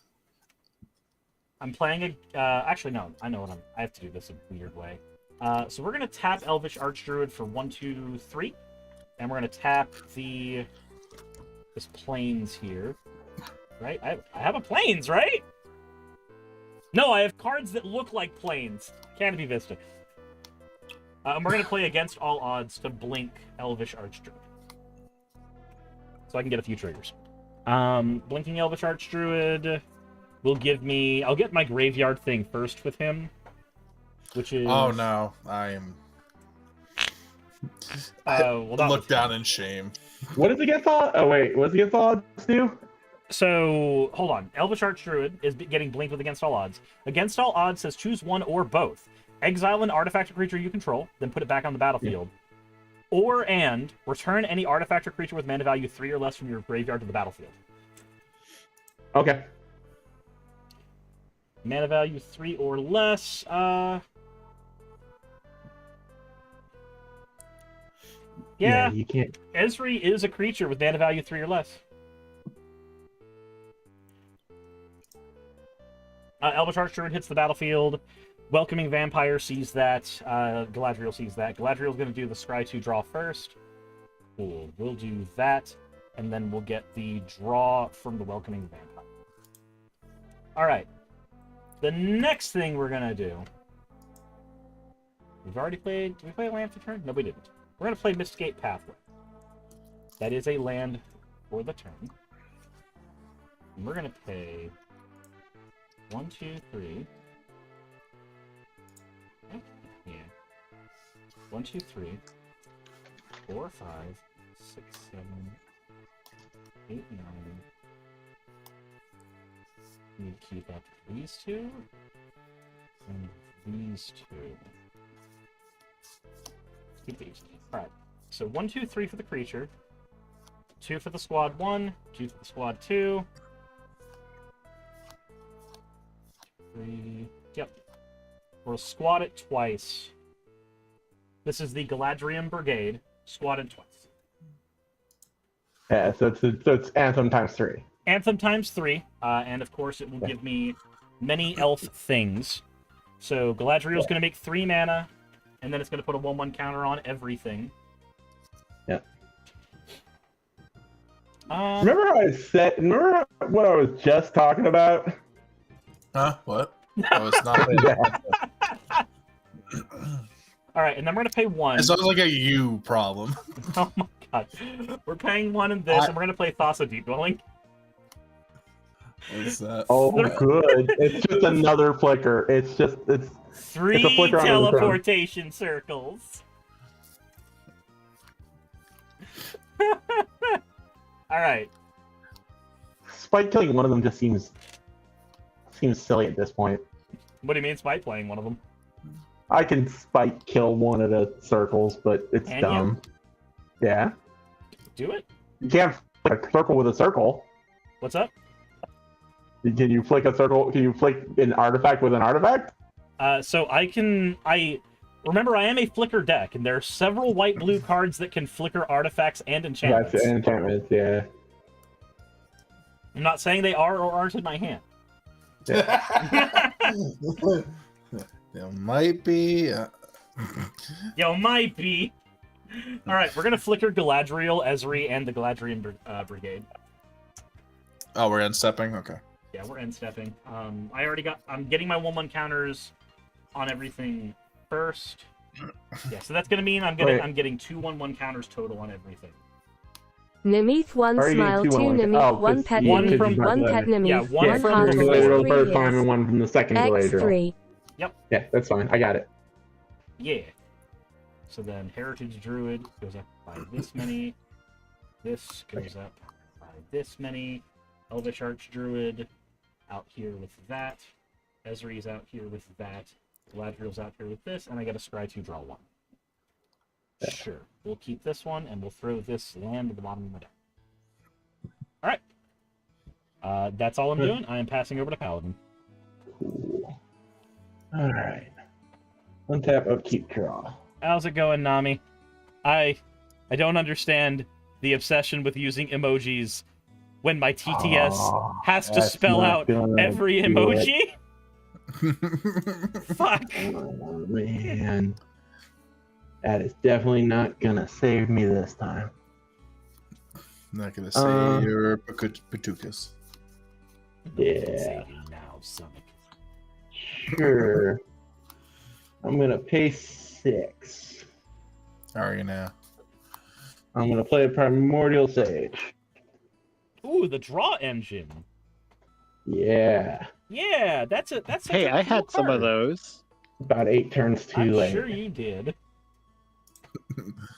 I'm playing a... actually, no. I know what I have to do this a weird way. So we're going to tap Elvish Archdruid for 1, 2, 3. And we're going to tap this Plains here. Right? I have a Plains, right? No, I have cards that look like Plains. Canopy Vista. And we're going to play against all odds to blink Elvish Archdruid. So I can get a few triggers. Blinking Elvish Archdruid will give me... I'll get my graveyard thing first with him. Which is... Oh no, I am... look down in shame. What is against all? Oh wait, what's against all odds do? So hold on. Elvish Archdruid is getting blinked with against all odds. Against all odds says choose one or both. Exile an artifact or creature you control, then put it back on the battlefield. Yeah. Or and return any artifact or creature with mana value 3 or less from your graveyard to the battlefield. Okay. Mana value 3 or less. Yeah, you can't. Esri is a creature with mana value 3 or less. Elvish Archdruid hits the battlefield. Welcoming Vampire sees that. Galadriel sees that. Galadriel's going to do the Scry 2 draw first. Cool. We'll do that, and then we'll get the draw from the Welcoming Vampire. Alright. The next thing we're going to do... We've already played... Did we play a land for turn? No, we didn't. We're going to play Mistgate Pathway. That is a land for the turn. And we're going to pay 1, 2, 3. Yeah. 1, 2, 3. 4, 5, 6, 7, 8, 9. Need to keep up these two. And these two. Keep these. Alright. So 1, 2, 3 for the creature. 2 for the squad 1. 2 for the squad 2. 3. Yep. We'll squad it twice. This is the Galadriel Brigade. Squad it twice. Yeah, so it's Anthem times 3. Anthem times 3. And of course it will give me many elf things. So Galadriel's going to make 3 mana. And then it's going to put a 1/1 counter on everything. Yeah. Remember what I was just talking about? Huh? What? I was not All right, and then we're going to pay 1. It sounds like a you problem. Oh my god. We're paying 1 in this, and we're going to play Thassa Deep Dwelling. What is that? Oh, good. It's just another flicker. It's 3 a flicker teleportation circles. Alright. Spike killing one of them just seems silly at this point. What do you mean Spike playing one of them? I can spike kill one of the circles, but it's Can dumb. Yeah. Do it? You can't flick a circle with a circle. What's up? Can you flick a circle? Can you flick an artifact with an artifact? So remember, I am a flicker deck, and there are several white-blue cards that can flicker artifacts and enchantments. That's enchantments, yeah. I'm not saying they are or aren't in my hand. There might be. Might be. All right, we're gonna flicker Galadriel, Ezri, and the Galadrian Brigade. Oh, we're end stepping. Okay. Yeah, we're end stepping. I'm getting my 1/1 counters on everything first. Yeah, so that's gonna mean I'm getting 2 1/1 counters total on everything. Nemeath 1 Are you smile, getting 2 2 Nemeath, 1 pet Nemeath, 1 pet Nemeath, Yeah, 1 from heart the for Galadriel 3 first time years. and 1 from the second Galadriel. X3. Yep. Yeah, that's fine. I got it. Yeah. So then Heritage Druid goes up by this many. This goes up by this many. Elvish Archdruid out here with that. Ezri's out here with that. Galadriel's out here with this, and I get a Scry 2 draw 1. Sure. We'll keep this one, and we'll throw this land at the bottom of my deck. Alright. That's all I'm doing. I am passing over to Paladin. Cool. Alright. Untap, upkeep, draw. How's it going, Nami? I don't understand the obsession with using emojis when my TTS has to spell out every emoji. Fuck. Oh, man. That is definitely not gonna save me this time. Not gonna say your Patukas. Yeah. Now, Sonic. Sure. I'm gonna pay 6. How are you now? I'm gonna play a Primordial Sage. Ooh, the draw engine. Yeah. Yeah, that's Hey, I had some of those. About 8 turns too I'm late. sure you did.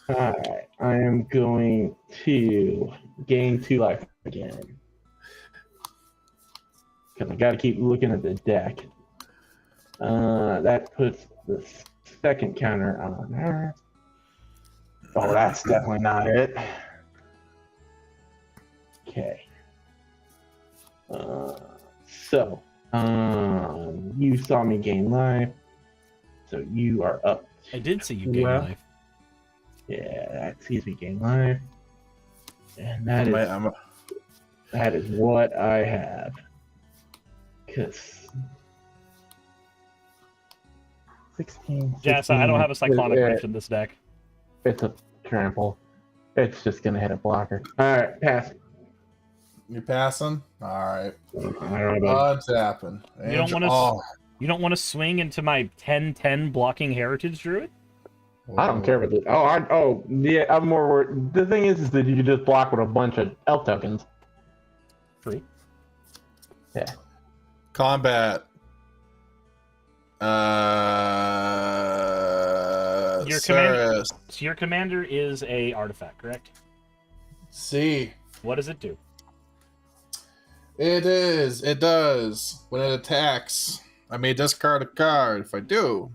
Alright, I am going to gain 2 life again. Because I gotta keep looking at the deck. That puts the second counter on her. Oh, that's definitely not it. Okay. You saw me gain life, so you are up. I did see you gain life. Yeah, that sees me gain life. And that is what I have. Because 16. Yes, I don't have a Cyclonic Rift in this deck. It's a trample. It's just gonna hit a blocker. Alright, pass. You passing? Alright. I don't know. What's happened? You don't want to swing into my 10/10 blocking Heritage Druid? I don't care about this. Yeah, I'm more worried. The thing is that you can just block with a bunch of elf tokens. Free. Yeah. Combat. Your commander is a artifact, correct? See. What does it do? It does. When it attacks, I may discard a card. If I do,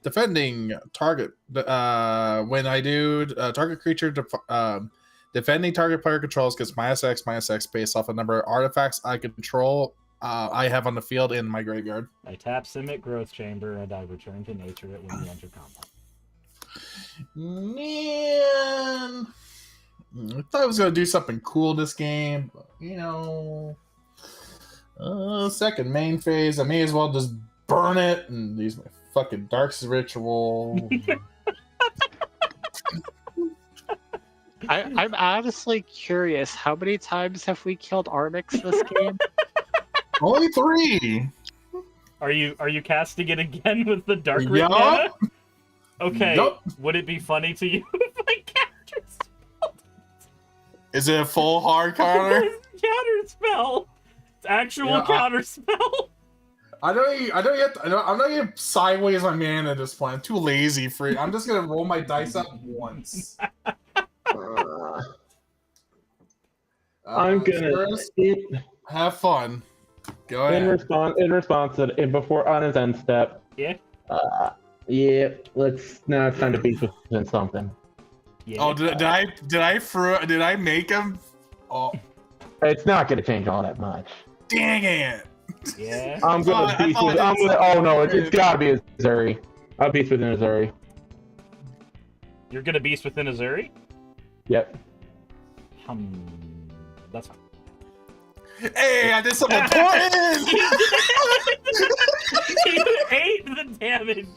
defending target. When I do, target creature defending target player controls gets -X based off a number of artifacts I control. I have on the field in my graveyard. I tap Simic Growth Chamber and I return to nature it when you enter combat. Man, I thought I was gonna do something cool this game, but, second main phase, I may as well just burn it and use my fucking Dark's Ritual. I'm honestly curious, how many times have we killed Armix this game? Only 3. Are you casting it again with the Dark Ring Yup. mana? Okay. Yup. Would it be funny to you if I counter spell? Is it a full hard counter? Counter spell. It's actual counter spell. I'm not gonna sideways my man at this point. I'm too lazy for it. I'm just gonna roll my dice up once. I'm gonna have fun. Go ahead. In response to before on his end step. Yeah. Yeah. Now it's time to beat within something. Yeah. Oh, did I make him? Oh, it's not gonna change all that much. dang it! Yeah. I'm gonna beast with. Oh no, it's gotta be Azuri. I'll beast within Azuri. You're gonna beast within Azuri? Yep. That's fine. Hey, I did something important! You ate the damage.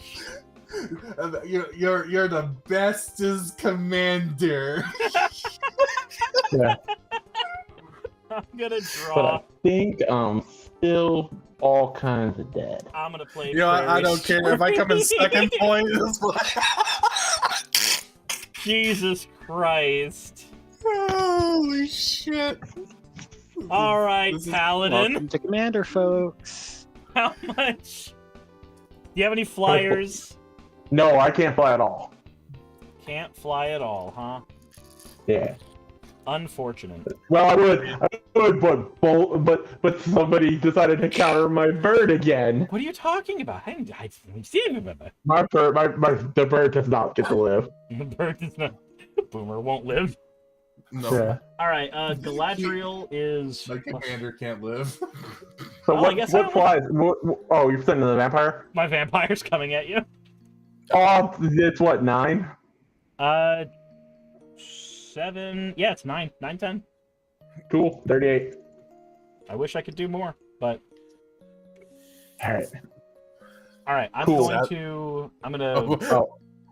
You're the bestest commander. Yeah. I'm gonna draw. But I think I'm still all kinds of dead. I'm gonna play. You know, I don't care if I come in second point. Jesus Christ! Holy shit! All right, Paladin. Welcome to Commander, folks. How much? Do you have any flyers? No, I can't fly at all. Can't fly at all, huh? Yeah. Unfortunate. Well, I would, but somebody decided to counter my bird again. What are you talking about? I didn't see anything about that. The bird does not get to live. The bird does not. Boomer won't live. No. Yeah. All right, Galadriel is. My commander can't live. So I guess what flies? Oh, you're sending the vampire? My vampire's coming at you. Oh, it's what, 9? 7. Yeah, it's 9. 9, 10. Cool. 38. I wish I could do more, but. All right. All right, I'm Cool. I'm gonna.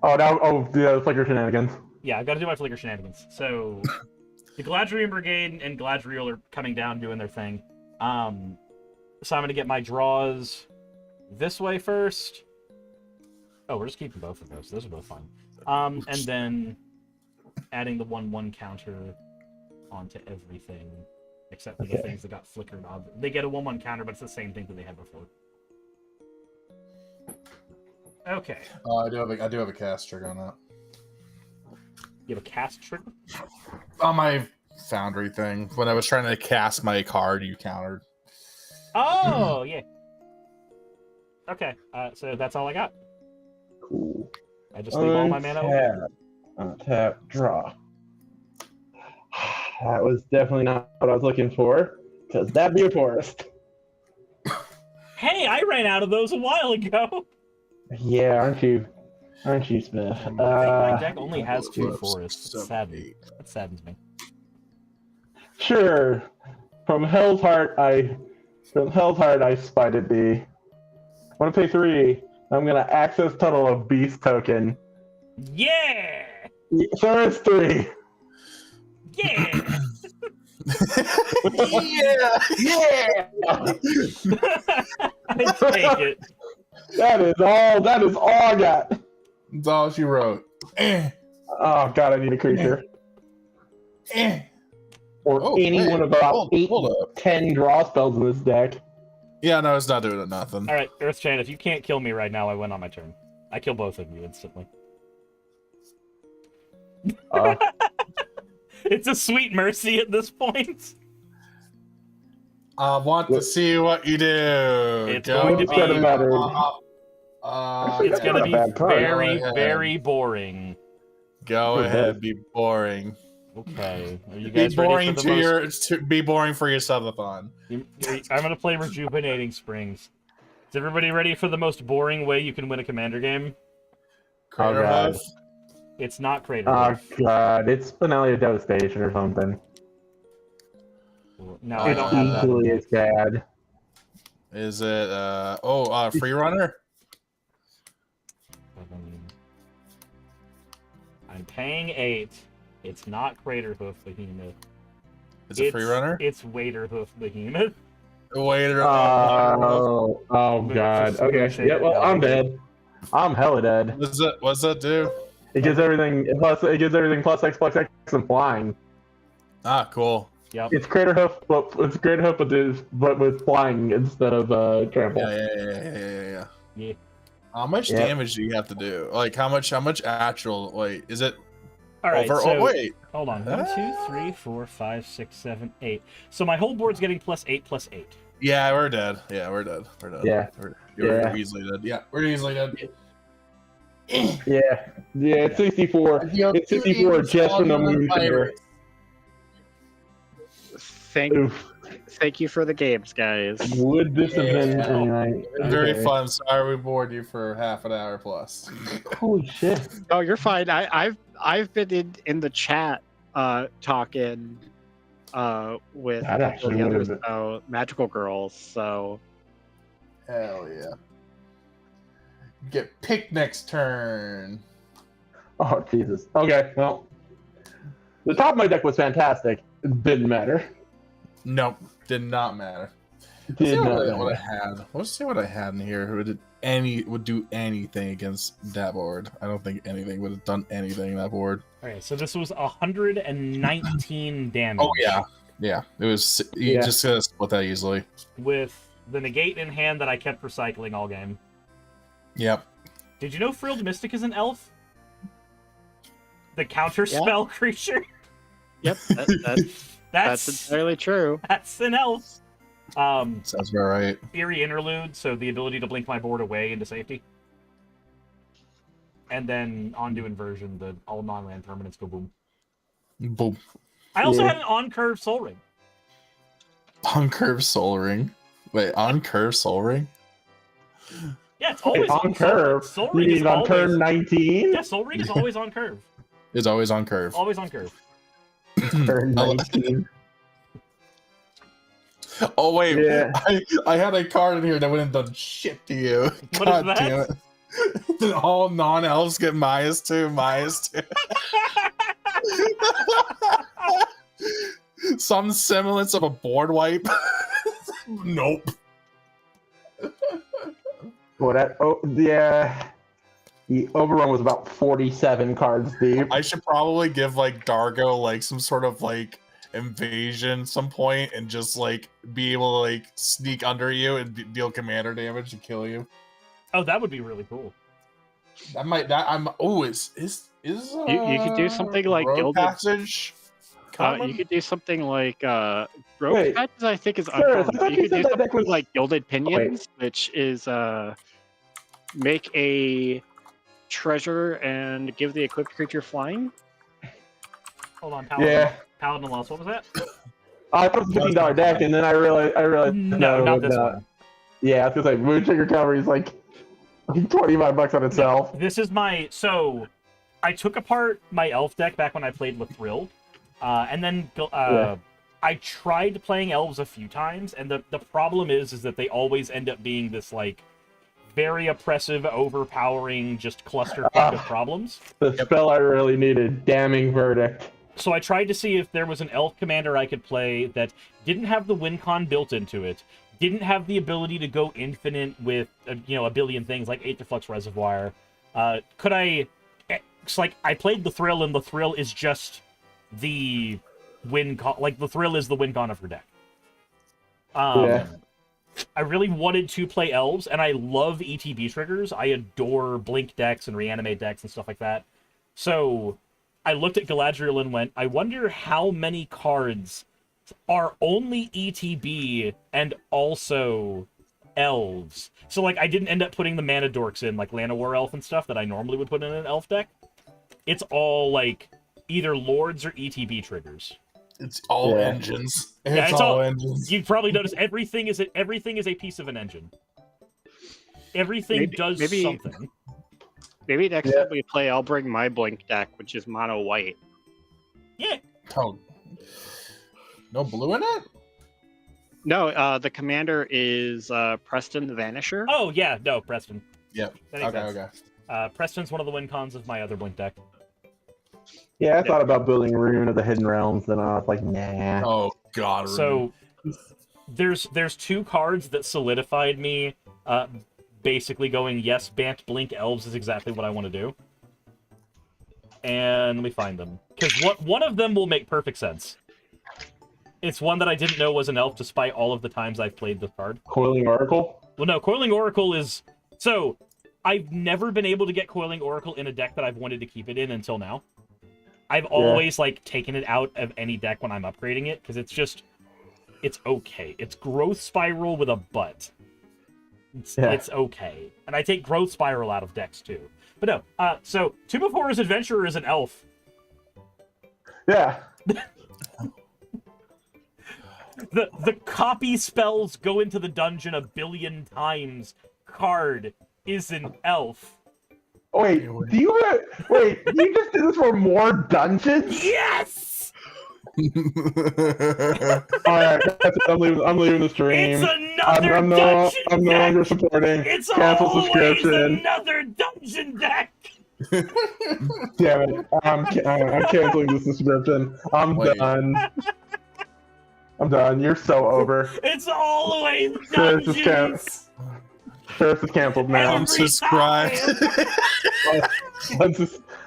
The flicker shenanigans. Yeah, I've got to do my flicker shenanigans. So, the Galadriel Brigade and Galadriel are coming down doing their thing. So I'm gonna get my draws this way first. Oh, we're just keeping both of those. Those are both fine. And then adding the 1/1 counter onto everything, except for the things that got flickered on. They get a 1/1 counter, but it's the same thing that they had before. Okay. I do have a cast trigger on that. You have a cast trigger? On my Foundry thing. When I was trying to cast my card, you countered. Oh, yeah. Okay, so that's all I got. Cool. I just leave all my mana open. Untap, draw. That was definitely not what I was looking for, because that'd be a forest. Hey, I ran out of those a while ago. Yeah, aren't you, Smith? I think my deck only has 2 forests. That saddens me. Sure. From Hell's Heart, I spited thee. Want to pay 3? I'm gonna access tunnel of beast token. Yeah. So it's 3. Yeah. Yeah. I take it. That is all I got. That's all she wrote. Oh god, I need a creature. Or any one of about 10 draw spells in this deck. Yeah, no, it's not doing nothing. All right, Earthchain, if you can't kill me right now, I win on my turn. I kill both of you instantly. It's a sweet mercy at this point. I want to see what you do. It's going to be. It's going to be very, very boring. Go ahead, be boring. Okay. Are you guys ready for the be boring for your subathon. I'm going to play Rejuvenating Springs. Is everybody ready for the most boring way you can win a commander game? Crater Hoof? It's not Crater Hoof. Oh god, it's Finale of Devastation or something. No, I don't have that. Equally as bad. Is it Free Runner? I'm paying 8. It's not Crater Hoof Behemoth. Is it Free Runner? It's Wader Hoof Behemoth. Wader. Oh god. Okay. Yeah. Well, I'm dead. I'm hella dead. What's that do? It gives everything plus. It gives everything plus X and flying. Ah, cool. Yep. It's Crater Hoof, but with flying instead of trample. Yeah. How much damage do you have to do? Like how much actual? Wait, is it? All right. Over, so, wait. Hold on. 1, 2, 3, 4, 5, 6, 7, 8. So my whole board's getting +8, +8. Yeah, we're dead. Yeah, we're dead. Yeah. We're easily dead. Yeah, we're easily dead. Yeah. It's 64. It's 64 just from the moon. Thank you for the games, guys. Would this have been anyway? Very Okay. fun. Sorry we bored you for half an hour plus. Holy shit! Oh, you're fine. I've been in the chat talking with That actually the would others have been- about magical girls. So Hell yeah. Get Picnic's turn. Oh Jesus. Okay. Well, the top of my deck was fantastic. It didn't matter. Nope, did not matter. Did Let's see not what I matter. had. Let's see what I had in here. Who would do anything against that board? I don't think anything would have done anything in that board. Okay, so this was 119 damage. Oh yeah. It was. You just gotta split that easily. With the negate in hand that I kept recycling all game. Yep. Did you know Frilled Mystic is an elf? The counter spell creature. Yep, that's entirely true. That's an elf. Sounds about right. Eerie Interlude, so the ability to blink my board away into safety. And then Onto Inversion, the all non-land permanents go boom. Boom. I also had an on-curve Soul Ring. On-curve Soul Ring. Wait, on-curve Soul Ring? Yeah, it's always on curve. Soul You Ring is mean on always, turn 19? Yeah, Soul Ring is always on curve. It's always on curve. Always on curve. Turn 19. Oh wait, Yeah. I had a card in here that wouldn't have done shit to you. What God is that? damn it. Did all non-elves get -2, -2? Some semblance of a board wipe. Nope. What? Oh, yeah. The overrun was about 47 cards deep. I should probably give like Dargo like some sort of like invasion some point and just like be able to like sneak under you and deal commander damage and kill you. Oh, that would be really cool. That might that I'm oh is You could do something like Road Gilded Passage. you could do something like Rogue Wait. Patches, I think is Sure, I uncommon. thought You you could said do that something deck was- like Gilded Pinions, which is make a treasure and give the equipped creature flying. Hold on, Paladin. Yeah. Paladin lost. What was that? I thought it was a $15 deck, and then I realized No, not it this was one. Yeah, I was gonna say Moon Trigger Cover is like $25 on itself. This is my... So, I took apart my elf deck back when I played with Thrilled. And then I tried playing elves a few times, and the problem is that they always end up being this, like, very oppressive, overpowering, just cluster of problems. The spell I really needed, Damning Verdict. So I tried to see if there was an elf commander I could play that didn't have the win con built into it, didn't have the ability to go infinite with, a billion things like Aetherflux Reservoir. Could I... It's like, I played the Thrill, and the Thrill is just the win con... Like, the Thrill is the win con of her deck. Yeah. I really wanted to play elves, and I love ETB triggers. I adore blink decks and reanimate decks and stuff like that. So I looked at Galadriel and went, I wonder how many cards are only ETB and also elves. So, like, I didn't end up putting the mana dorks in, like Llanowar Elf and stuff that I normally would put in an elf deck. It's all, like, either Lords or ETB triggers. It's all engines. Yeah, It's all engines. You've probably noticed everything is a piece of an engine. Everything does something. Maybe next time we play, I'll bring my blink deck, which is mono white. Yeah. Oh. No blue in it? No, the commander is Preston the Vanisher. Oh yeah, no, Preston. Yep. That makes sense. Preston's one of the win cons of my other blink deck. Yeah, I thought about building Rune of the Hidden Realms, and I was like, nah. Oh god. So there's two cards that solidified me basically going, yes, Bant Blink Elves is exactly what I want to do. And let me find them. Because one of them will make perfect sense. It's one that I didn't know was an elf despite all of the times I've played the card. Coiling Oracle? Well, no, Coiling Oracle is... So, I've never been able to get Coiling Oracle in a deck that I've wanted to keep it in until now. I've always, like, taken it out of any deck when I'm upgrading it, because it's just... It's okay. It's Growth Spiral with a butt. It's okay. And I take Growth Spiral out of decks, too. But no, so, Tomb of Horrors Adventurer is an elf. Yeah. The copy spells go into the dungeon 1 billion times card is an elf. Wait, do you just do this for more dungeons? Yes! Alright, I'm leaving the stream. It's another I'm dungeon no deck! longer supporting. It's Cancel always subscription. another dungeon deck! Damn it. I'm canceling the subscription. I'm done. I'm done. You're so over. It's always Chris is dungeons! Chris is canceled now. Unsubscribe.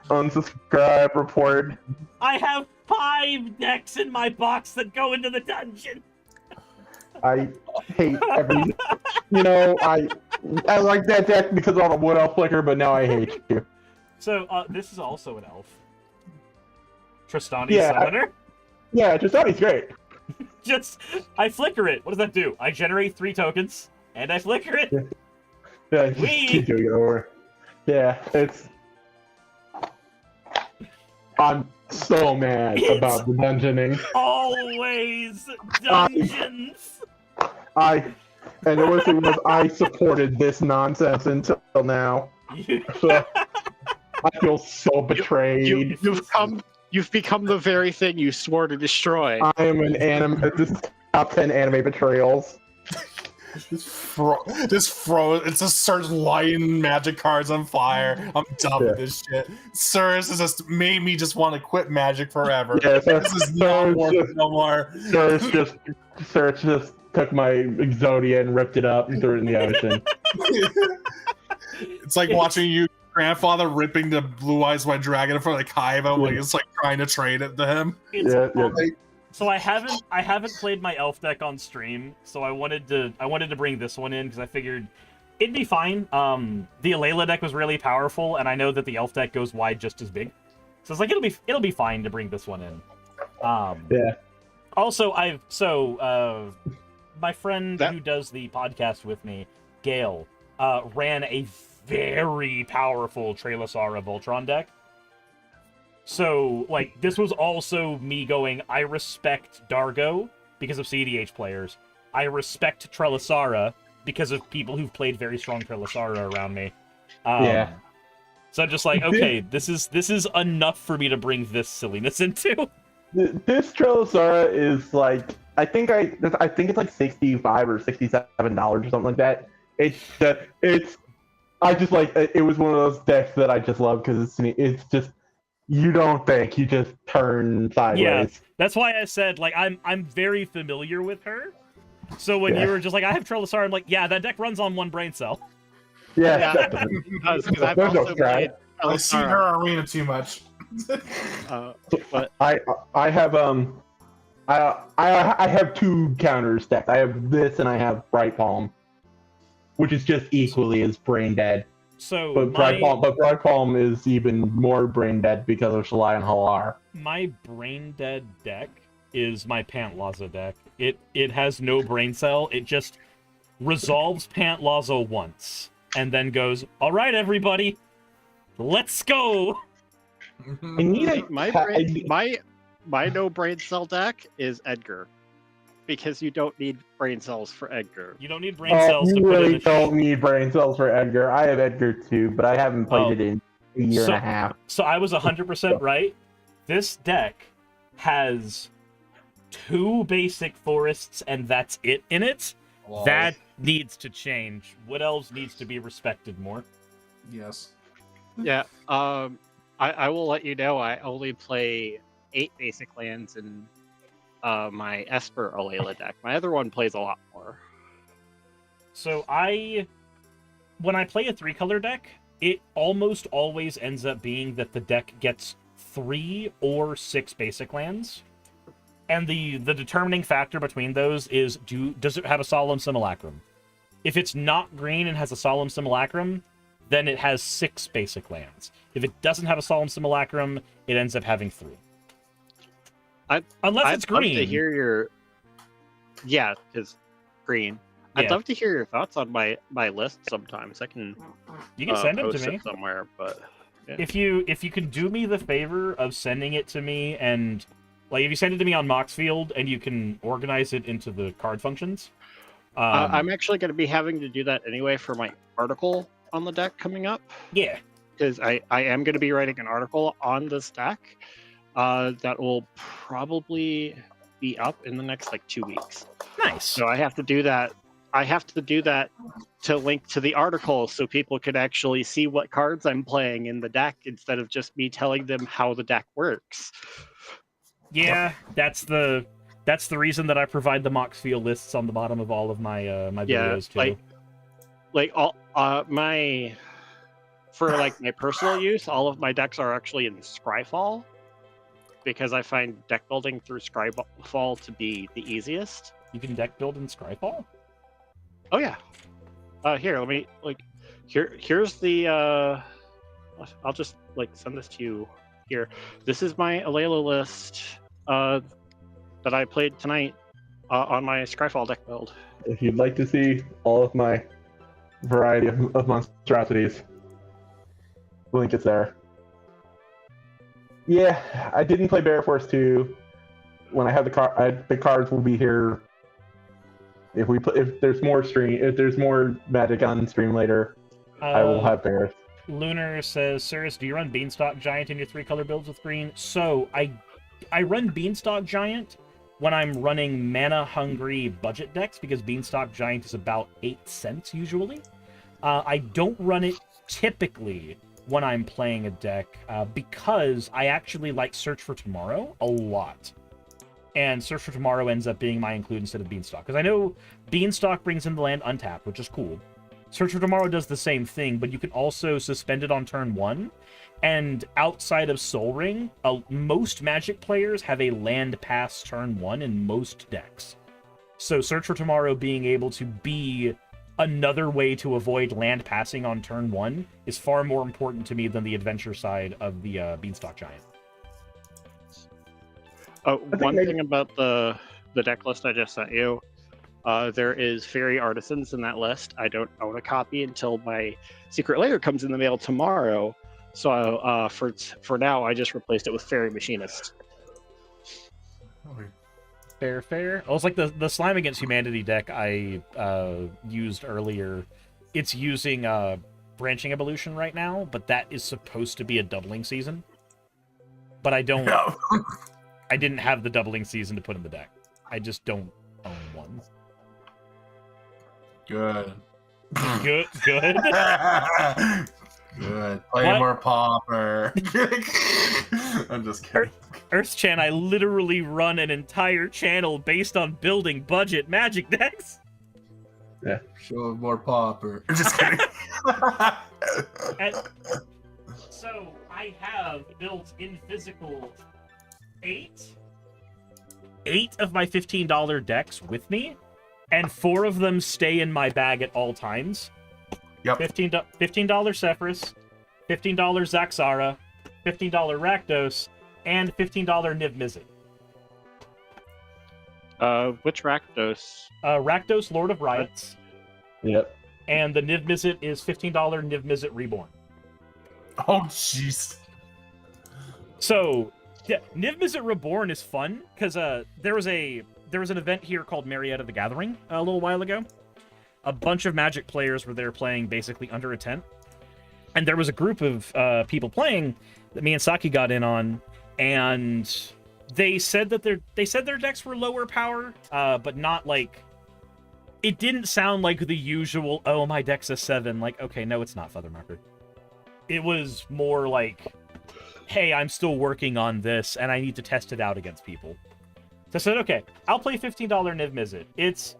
Unsubscribe, report. I have 5 decks in my box that go into the dungeon! I hate every. I like that deck because of all the wood elf flicker, but now I hate you. So, this is also an elf. Tristani Summoner? Yeah, Tristani's great. I flicker it. What does that do? I generate 3 tokens, and I flicker it. Yeah, just keep doing it over. Yeah, I'm so mad about the dungeoning. Always dungeons! And the worst thing was I supported this nonsense until now. So, I feel so betrayed. You've become the very thing you swore to destroy. I am an anime. This is top 10 anime betrayals. It just starts lighting magic cards on fire. I'm done with this shit. Sir, this has just made me just want to quit magic forever. Yeah, this is not worth no more. Search just took my Exodia and ripped it up and threw it in the ocean. It's like watching your grandfather ripping the Blue Eyes White Dragon in front of the Kaiba. Like it's like trying to trade it to him. So I haven't played my elf deck on stream, so I wanted to bring this one in because I figured it'd be fine. The Alayla deck was really powerful, and I know that the elf deck goes wide just as big, so it's like it'll be fine to bring this one in. Yeah. Also, my friend who does the podcast with me, Gail, ran a very powerful Trailasara Voltron deck. So, like, this was also me going, I respect Dargo because of CDH players. I respect Trellisara because of people who've played very strong Trellisara around me. Yeah. So I'm just like, okay, this is enough for me to bring this silliness into. This Trellisara is like, I think it's like $65 or $67 or something like that. I just like, it was one of those decks that I just love because it's just, you don't think, you just turn sideways. Yeah, that's why I said, like, I'm very familiar with her. So when you were just like, I have Trellisara, I'm like, yeah, that deck runs on 1 brain cell. Yeah. Because I've also played I see her arena too much. But I have I have 2 counter stacks. I have this and I have Bright Palm, which is just equally as brain dead. So, but Bright Palm is even more brain dead because of Shalai and Halar. My brain dead deck is my Pantlaza deck. It has no brain cell. It just resolves Pantlaza once and then goes, "All right, everybody, let's go." My no brain cell deck is Edgar, because you don't need brain cells for Edgar. You don't need brain cells to you put really in don't need brain cells for Edgar. I have Edgar too, but I haven't played it in a year and a half. So I was 100% right. This deck has 2 basic forests, and that's it in it. Wow. That needs to change. Wood Elves needs to be respected more. Yes. Yeah. I will let you know. I only play 8 basic lands in my Esper Alayla deck. My other one plays a lot more. So when I play a 3-color deck, it almost always ends up being that the deck gets 3 or 6 basic lands. And the determining factor between those is, does it have a Solemn Simulacrum? If it's not green and has a Solemn Simulacrum, then it has 6 basic lands. If it doesn't have a Solemn Simulacrum, it ends up having 3. Unless it's green. I'd love to hear your... Yeah, because green. Yeah. I'd love to hear your thoughts on my list sometimes. You can send them to me somewhere, but... Yeah. If you can do me the favor of sending it to me and Like, if you send it to me on Moxfield and you can organize it into the card functions. I'm actually going to be having to do that anyway for my article on the deck coming up. Yeah. Because I am going to be writing an article on this deck that will probably be up in the next, 2 weeks. Nice. So I have to do that. I have to do that to link to the article so people can actually see what cards I'm playing in the deck instead of just me telling them how the deck works. Yeah, that's the reason that I provide the Moxfield lists on the bottom of all of my my videos too. For my personal use, all of my decks are actually in Scryfall because I find deck building through Scryfall to be the easiest. You can deck build in Scryfall? Oh yeah. Here, let me here's the I'll just send this to you here. This is my Alayla list that I played tonight on my Scryfall deck build. If you'd like to see all of my variety of monstrosities, link is there. Yeah, I didn't play Bear Force 2. When I have the cards will be here. If there's more Magic on stream later, I will have Bears. Lunar says, Cirrus, do you run Beanstalk Giant in your 3-color builds with green? So I run Beanstalk Giant when I'm running mana-hungry budget decks, because Beanstalk Giant is about 8 cents usually. I don't run it typically when I'm playing a deck, because I actually like Search for Tomorrow a lot. And Search for Tomorrow ends up being my include instead of Beanstalk. Because I know Beanstalk brings in the land untapped, which is cool. Search for Tomorrow does the same thing, but you can also suspend it on turn 1. And outside of Sol Ring, most Magic players have a land pass turn 1 in most decks. So Search for Tomorrow being able to be another way to avoid land passing on turn 1 is far more important to me than the adventure side of the Beanstalk Giant. One thing about the deck list I just sent you, there is Fairy Artisans in that list. I don't own a copy until my Secret Lair comes in the mail tomorrow. So for now, I just replaced it with Fairy Machinist. Fair. Oh, it's like the Slime Against Humanity deck I used earlier. It's using Branching Evolution right now, but that is supposed to be a doubling season. But I don't... No. I didn't have the doubling season to put in the deck. I just don't own one. Good. Good. Good. Play more Pauper. I'm just kidding. Earthchan, I literally run an entire channel based on building budget Magic decks. Yeah. Show more Pauper. I'm just kidding. So I have built in physical 8 of my $15 decks with me, and 4 of them stay in my bag at all times. Yep. $15 Sephiroth, $15 Zaxara, $15 Rakdos, and $15 Niv Mizzet. Which Rakdos? Rakdos, Lord of Riots. Yep. And the Niv Mizzet is $15 Niv Mizzet Reborn. Oh, jeez. So, yeah, Niv Mizzet Reborn is fun, because there was an event here called Marietta the Gathering a little while ago. A bunch of Magic players were there playing basically under a tent. And there was a group of people playing that me and Saki got in on, and they said that their decks were lower power, but not like... It didn't sound like the usual, oh, my deck's a 7. Like, okay, no, it's not, Feathermarker. It was more like, hey, I'm still working on this, and I need to test it out against people. So I said, okay, I'll play $15 Niv Mizzet. It's,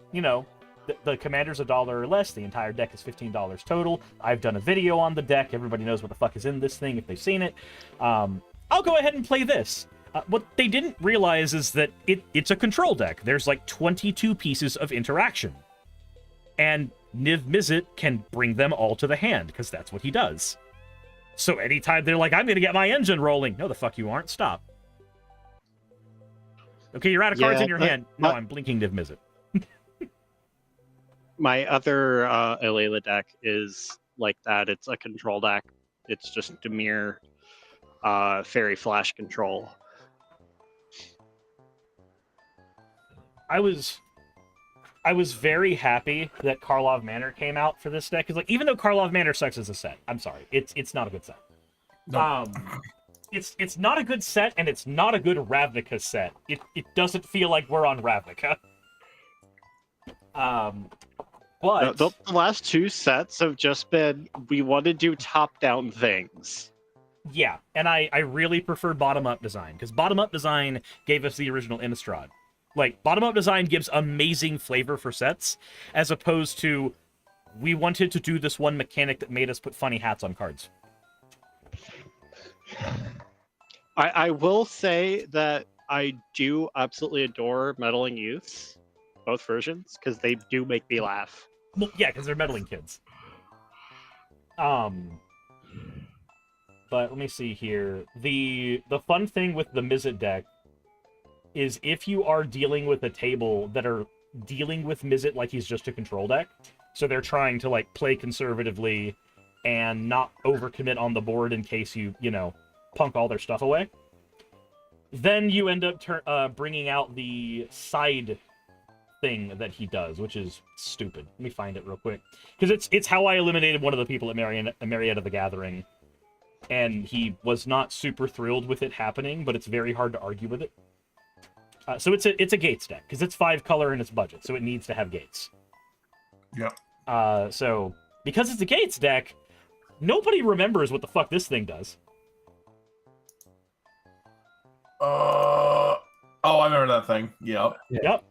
the commander's $1 or less. The entire deck is $15 total. I've done a video on the deck. Everybody knows what the fuck is in this thing if they've seen it. I'll go ahead and play this. What they didn't realize is that it's a control deck. There's like 22 pieces of interaction. And Niv Mizzet can bring them all to the hand, because that's what he does. So anytime they're like, I'm going to get my engine rolling. No, the fuck you aren't. Stop. Okay, you're out of cards in your hand. No, I'm blinking Niv Mizzet. My other Alayla deck is like that. It's a control deck. It's just Dimir Fairy Flash control. I was very happy that Karlov Manor came out for this deck, because like even though Karlov Manor sucks as a set, I'm sorry, it's not a good set. No. It's not a good set, and it's not a good Ravnica set. It doesn't feel like we're on Ravnica. But The last two sets have just been, we want to do top-down things. yeah, and I really prefer bottom-up design, because bottom-up design gave us the original Innistrad. Like, bottom-up design gives amazing flavor for sets, as opposed to, we wanted to do this one mechanic that made us put funny hats on cards. I will say that I do absolutely adore meddling youths, both versions, because they do make me laugh. Well, yeah, because they're meddling kids. But let me see here. The fun thing with the Mizzet deck is if you are dealing with a table that are dealing with Mizzet like he's just a control deck, so they're trying to like play conservatively and not overcommit on the board in case you know, punk all their stuff away, then you end up bringing out the side thing that he does, which is stupid. Let me find it real quick, because it's how I eliminated one of the people at Marietta the Gathering, and he was not super thrilled with it happening, but it's very hard to argue with it. So it's a Gates deck, because it's 5 color and it's budget, so it needs to have Gates. Yep. So because it's a Gates deck, nobody remembers what the fuck this thing does. Oh, I remember that thing. Yep. Yep.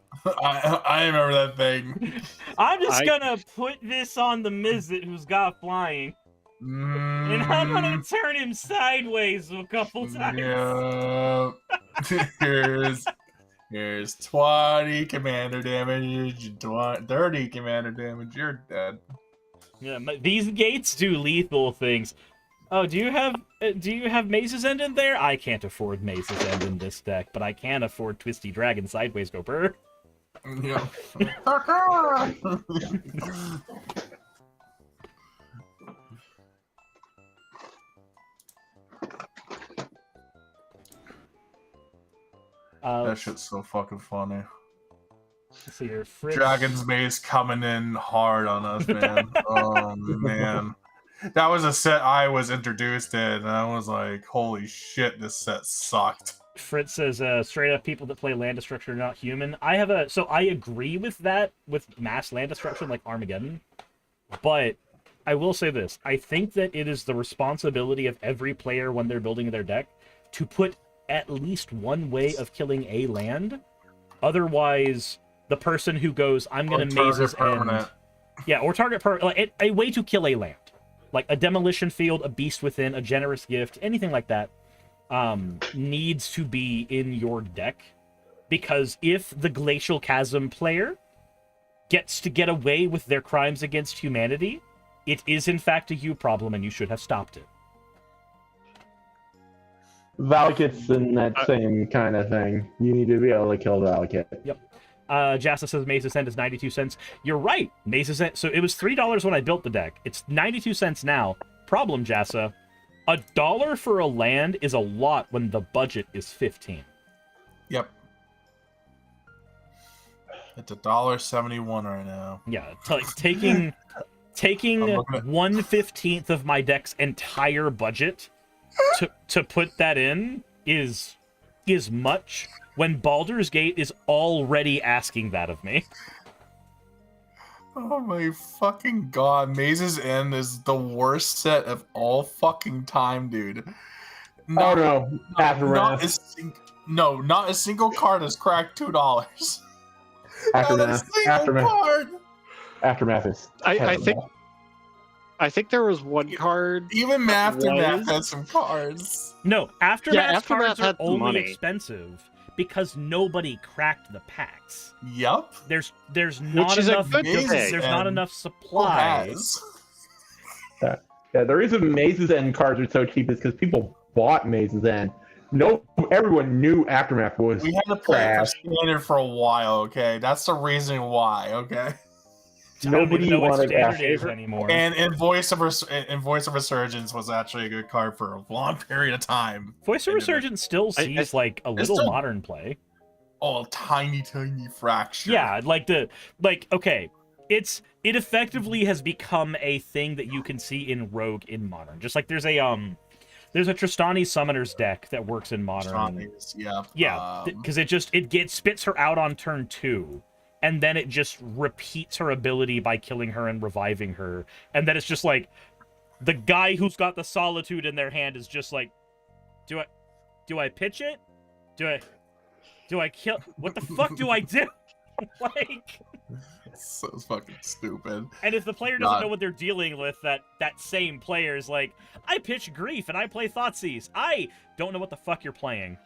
I remember that thing. I'm just gonna put this on the Mizzet who's got flying. And I'm gonna turn him sideways a couple times. Yeah. Here's 20 commander damage, 30 commander damage, you're dead. Yeah, these gates do lethal things. Oh, do you have Maze's End in there? I can't afford Maze's End in this deck, but I can afford Twisty Dragon Sideways Go Burr. Yeah. That shit's so fucking funny. Let's see here, Fritz. Dragon's Maze coming in hard on us, man. Oh man. That was a set I was introduced in, and I was like, holy shit, this set sucked. Fritz says, straight up, people that play land destruction are not human. I agree with that, with mass land destruction like Armageddon, but I will say this. I think that it is the responsibility of every player when they're building their deck to put at least one way of killing a land. Otherwise, the person who goes, I'm going to Maze's End. Yeah, or target like a way to kill a land. Like a demolition field, a beast within, a generous gift, anything like that needs to be in your deck. Because if the Glacial Chasm player gets to get away with their crimes against humanity, it is in fact a you problem and you should have stopped it. Valakut's in that same kind of thing. You need to be able to kill Valakut. Yep. Jassa says Maze's End is 92 cents. You're right. Maze's End. So it was $3 when I built the deck. It's 92 cents now. Problem, Jassa. $1 for a land is a lot when the budget is 15. Yep. It's $1.71 right now. Yeah, taking 1/15 of my deck's entire budget to put that in is much when Baldur's Gate is already asking that of me. Oh my fucking god, Maze's End is the worst set of all fucking time, dude. Not a single card has cracked $2. Aftermath is I think there was one card. Even Aftermath had some cards. No, Aftermath cards are had only money. expensive because nobody cracked the packs. Yup. There's not enough. There's not enough supply. Yeah, the reason Maze's End cards are so cheap is because people bought Maze's End. Everyone knew Aftermath was. We had to play it for standard for a while. Okay, that's the reason why. Okay. Nobody wanted Aftermath anymore. And Voice of Resurgence was actually a good card for a long period of time. Voice of Resurgence still sees like a little modern play. tiny fraction. Yeah, okay. It effectively has become a thing that you can see in Rogue in Modern. Just like there's a Tristani Summoner's deck that works in Modern. Yeah, because it spits her out on turn 2, and then it just repeats her ability by killing her and reviving her, and then it's just like the guy who's got the Solitude in their hand is just like, do I pitch it? Do I kill? What the fuck do I do? Like, it's so fucking stupid. And if the player doesn't know what they're dealing with, that same player is like, I pitch Grief and I play Thoughtseize. I don't know what the fuck you're playing.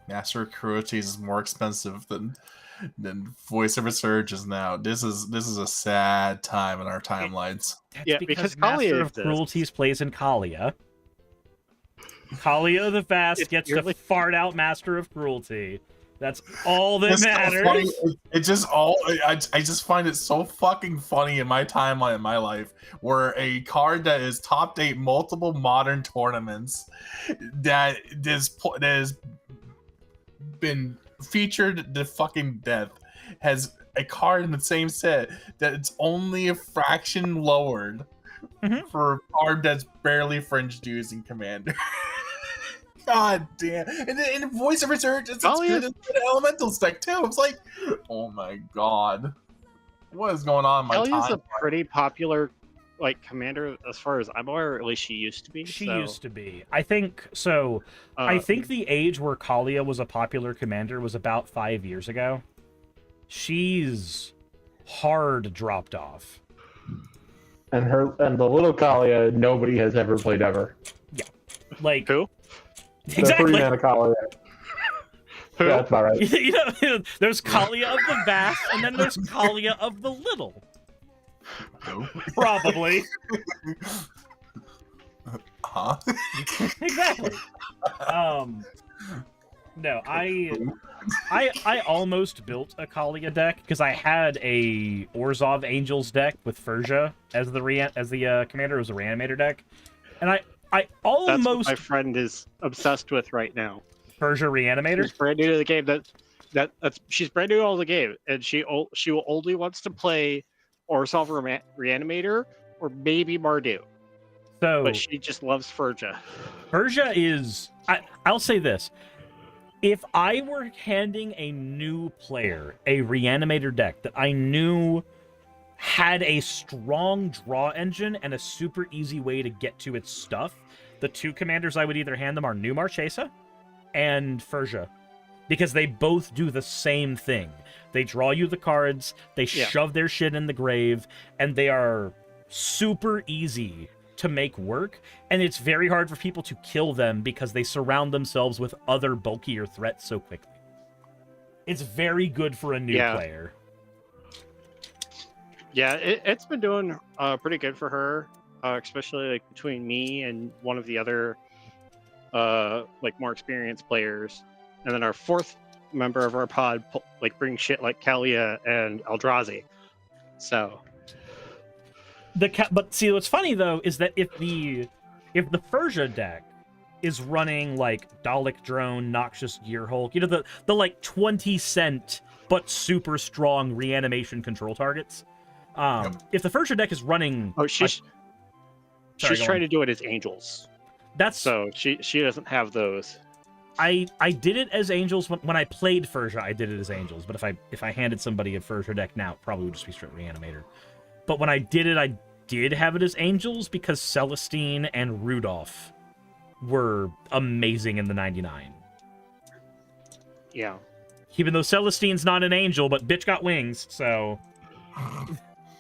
Master of Cruelties is more expensive than Voice of Resurgence now. This is a sad time in our timelines. That's because Master of Cruelties plays in Kalia. Kalia the Vast gets to fart out Master of Cruelty. That's all that matters. It's just I just find it so fucking funny in my timeline in my life, where a card that is top 8 multiple Modern tournaments that has been featured to fucking death has a card in the same set that it's only a fraction lowered for a card that's barely fringe dues in Commander. God damn. And then in Voice of Resurgence, it's good in the Elemental deck too. It's like, oh my god. What is going on in my Kalia's timeline? a pretty popular commander as far as I'm aware, or at least she used to be. She used to be. I think so. I think the age where Kalia was a popular commander was about 5 years ago. She's hard dropped off. And the little Kalia, nobody has ever played ever. Yeah. Like who? Exactly. The 3-mana Kalia. That's all right. There's Kalia of the Vast, and then there's Kalia of the Little. Probably. Huh? Exactly. No, I almost built a Kalia deck because I had a Orzhov Angels deck with Furja as the commander. It was a Reanimator deck, and I almost. That's what my friend is obsessed with right now. Furja Reanimator. She's brand new to the game. She's brand new to all the game, and she only wants to play Orzhov Reanimator or maybe Mardu. But she just loves Furja. Furja is. I'll say this. If I were handing a new player a Reanimator deck that I knew had a strong draw engine and a super easy way to get to its stuff, the two commanders I would either hand them are New Marchesa and Furja. Because they both do the same thing. They draw you the cards, they shove their shit in the grave, and they are super easy to make work, and it's very hard for people to kill them because they surround themselves with other bulkier threats so quickly. It's very good for a new player. Yeah, it's been doing pretty good for her, especially between me and one of the other more experienced players, and then our fourth member of our pod brings shit like Kalia and Eldrazi. So. But see, what's funny though is that if the Furja deck is running Dalek Drone, Noxious Gearhulk, the 20-cent but super strong reanimation control targets. If the Furja deck is running, she's trying to do it as Angels. So she doesn't have those. I did it as Angels when I played Furja. I did it as Angels, but if I handed somebody a Furja deck now, it probably would just be straight Reanimator. But when I did it, I did have it as Angels because Celestine and Rudolph were amazing in the 99. Yeah. Even though Celestine's not an angel, but bitch got wings, so...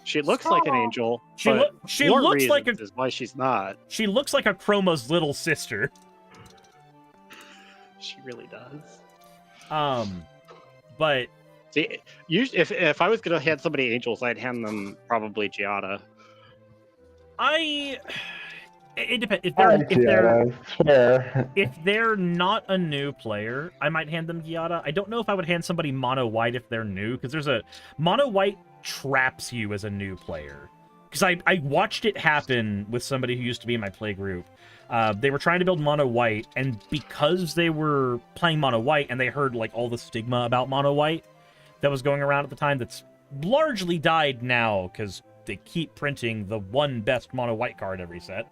She looks like an angel. She looks like a... is why she's not. She looks like a Chroma's little sister. She really does. But... See, if I was going to hand somebody Angels, I'd hand them probably Giada. It depends. If they're not a new player, I might hand them Giada. I don't know if I would hand somebody Mono White if they're new, because there's a Mono White traps you as a new player. because I watched it happen with somebody who used to be in my play group. They were trying to build mono white, and because they were playing mono white and they heard like all the stigma about mono white that was going around at the time, that's largely died now because they keep printing the one best mono white card every set.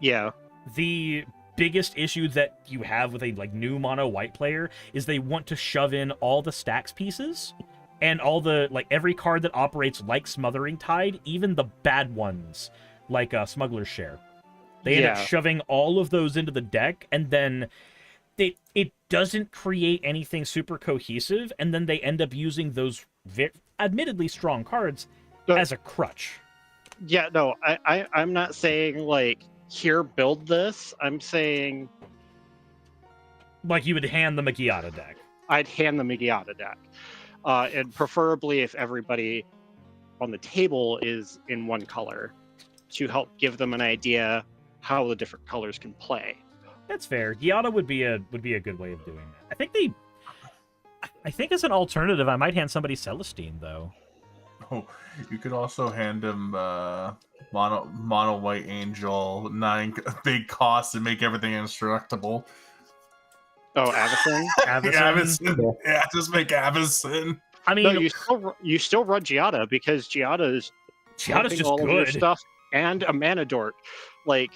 Yeah. The biggest issue that you have with a like new mono white player is they want to shove in all the stacks pieces and all the like every card that operates like Smothering Tide, even the bad ones like Smuggler's Share. They end up shoving all of those into the deck, and then it doesn't create anything super cohesive, and then they end up using those admittedly strong cards as a crutch. Yeah, no, I'm not saying like, here, build this. I'm saying like you would hand the Magiata deck. I'd hand the Magiata deck. And preferably if everybody on the table is in one color to help give them an idea how the different colors can play. That's fair. Giada would be a good way of doing that. I think as an alternative, I might hand somebody Celestine though. Oh, you could also hand him mono white angel, 9 big costs, and make everything indestructible. Oh, Avacyn? Avacyn. Yeah, just make Avacyn. I mean, no, you still run Giada because Giada's just all good. Of your stuff and a mana dork. Like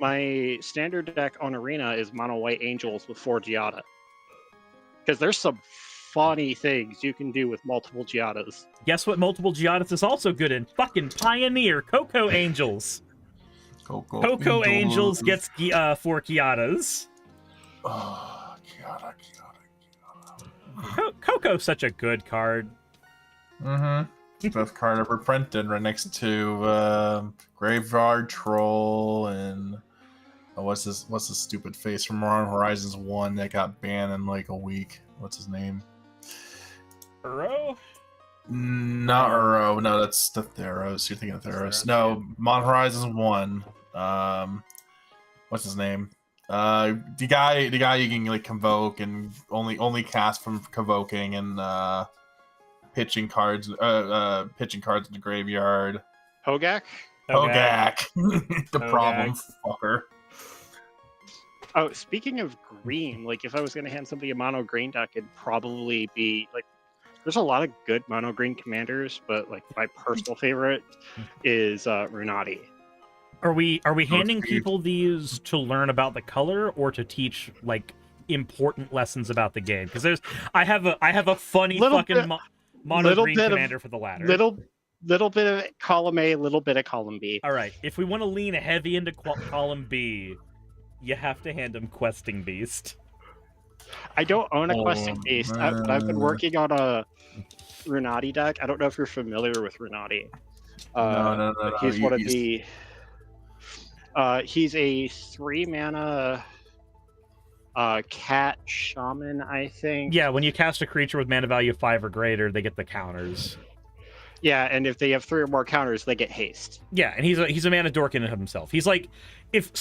my standard deck on Arena is mono white angels with 4 Giada. Because there's some funny things you can do with multiple Giadas. Guess what multiple Giadas is also good in? Fucking Pioneer Coco Angels. Coco Angels gets 4 Giadas. Oh, Giada. Coco's such a good card. Best card ever printed, right next to Graveyard Troll and what's this stupid face from Horizons 1 that got banned in like a week? What's his name? Uro? Not Uro. No, that's the Theros. You're thinking of Theros. No, Mon Horizons 1. What's his name? The guy you can like convoke and only cast from convoking and pitching cards in the graveyard. Hogak? The problem fucker. Oh, speaking of green, like if I was gonna hand somebody a mono green deck, it'd probably be like there's a lot of good mono green commanders, but like my personal favorite is Runati. Are we handing people these to learn about the color or to teach like important lessons about the game? Because I have a funny mono green commander for the latter. Little bit of column A, little bit of column B. All right, if we want to lean heavy into column B, you have to hand him Questing Beast. I don't own a Questing Beast. I've been working on a Runati deck. I don't know if you're familiar with Runati. No. He's one of the. He's a 3 mana cat shaman, I think. Yeah, when you cast a creature with mana value of 5 or greater, they get the counters. Yeah, and if they have 3 or more counters, they get haste. Yeah, and he's a mana dork in and of himself. He's like, if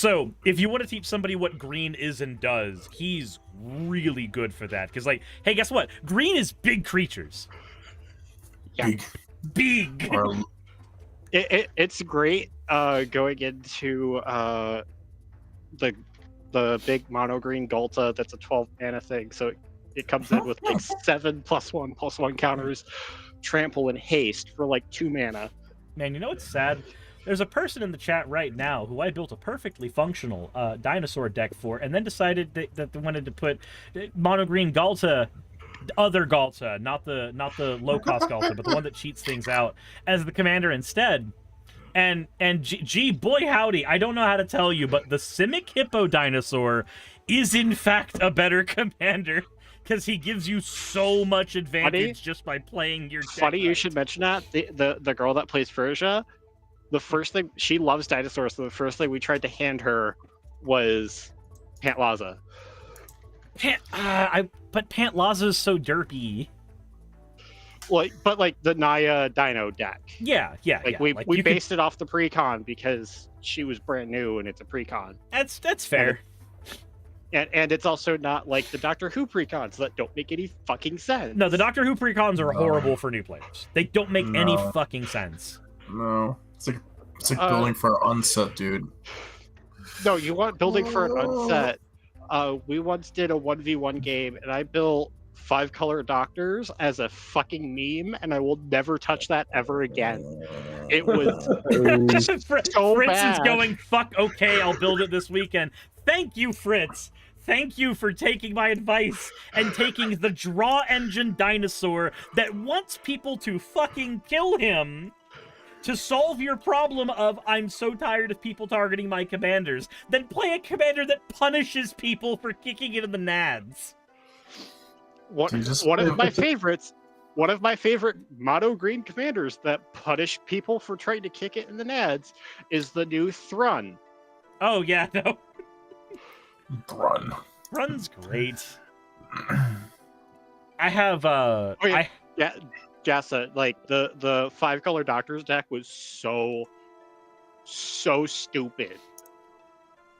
you want to teach somebody what green is and does, he's really good for that. Because like, hey, guess what? Green is big creatures. Yeah. Big. It's great going into the big mono green Ghalta that's a 12 mana thing. So it comes in with like 7+1/+1 counters, trample, and haste for like 2 mana. Man, you know what's sad? There's a person in the chat right now who I built a perfectly functional dinosaur deck for, and then decided that they wanted to put mono green Ghalta, other Ghalta, not the low cost Ghalta, but the one that cheats things out, as the commander instead. And gee, boy howdy, I don't know how to tell you, but the Simic Hippo dinosaur is in fact a better commander. Because he gives you so much advantage just by playing your deck. Funny you should mention that. The girl that plays Frisia, the first thing, she loves dinosaurs, so the first thing we tried to hand her was Pantlaza. But Pantlaza's so derpy. But like the Naya Dino deck. Yeah. We based it off the precon because she was brand new and it's a precon. That's fair. And it's also not like the Doctor Who precons that don't make any fucking sense. No, the Doctor Who precons are horrible for new players. They don't make any fucking sense. No, it's like building for an unset, dude. No, you want building for an unset. We once did a 1v1 game, and I built 5-color doctors as a fucking meme, and I will never touch that ever again. It was so Fritz bad. is going, fuck, okay, I'll build it this weekend. Thank you, Fritz. Thank you for taking my advice and taking the draw engine dinosaur that wants people to fucking kill him to solve your problem of, I'm so tired of people targeting my commanders. Then play a commander that punishes people for kicking it in the nads. One of my favorites, one of my favorite mono green commanders that punish people for trying to kick it in the nads is the new Thrun. Oh yeah, no. Run. Run's great. I have yeah, Jassa, like the 5-color doctors deck was so stupid.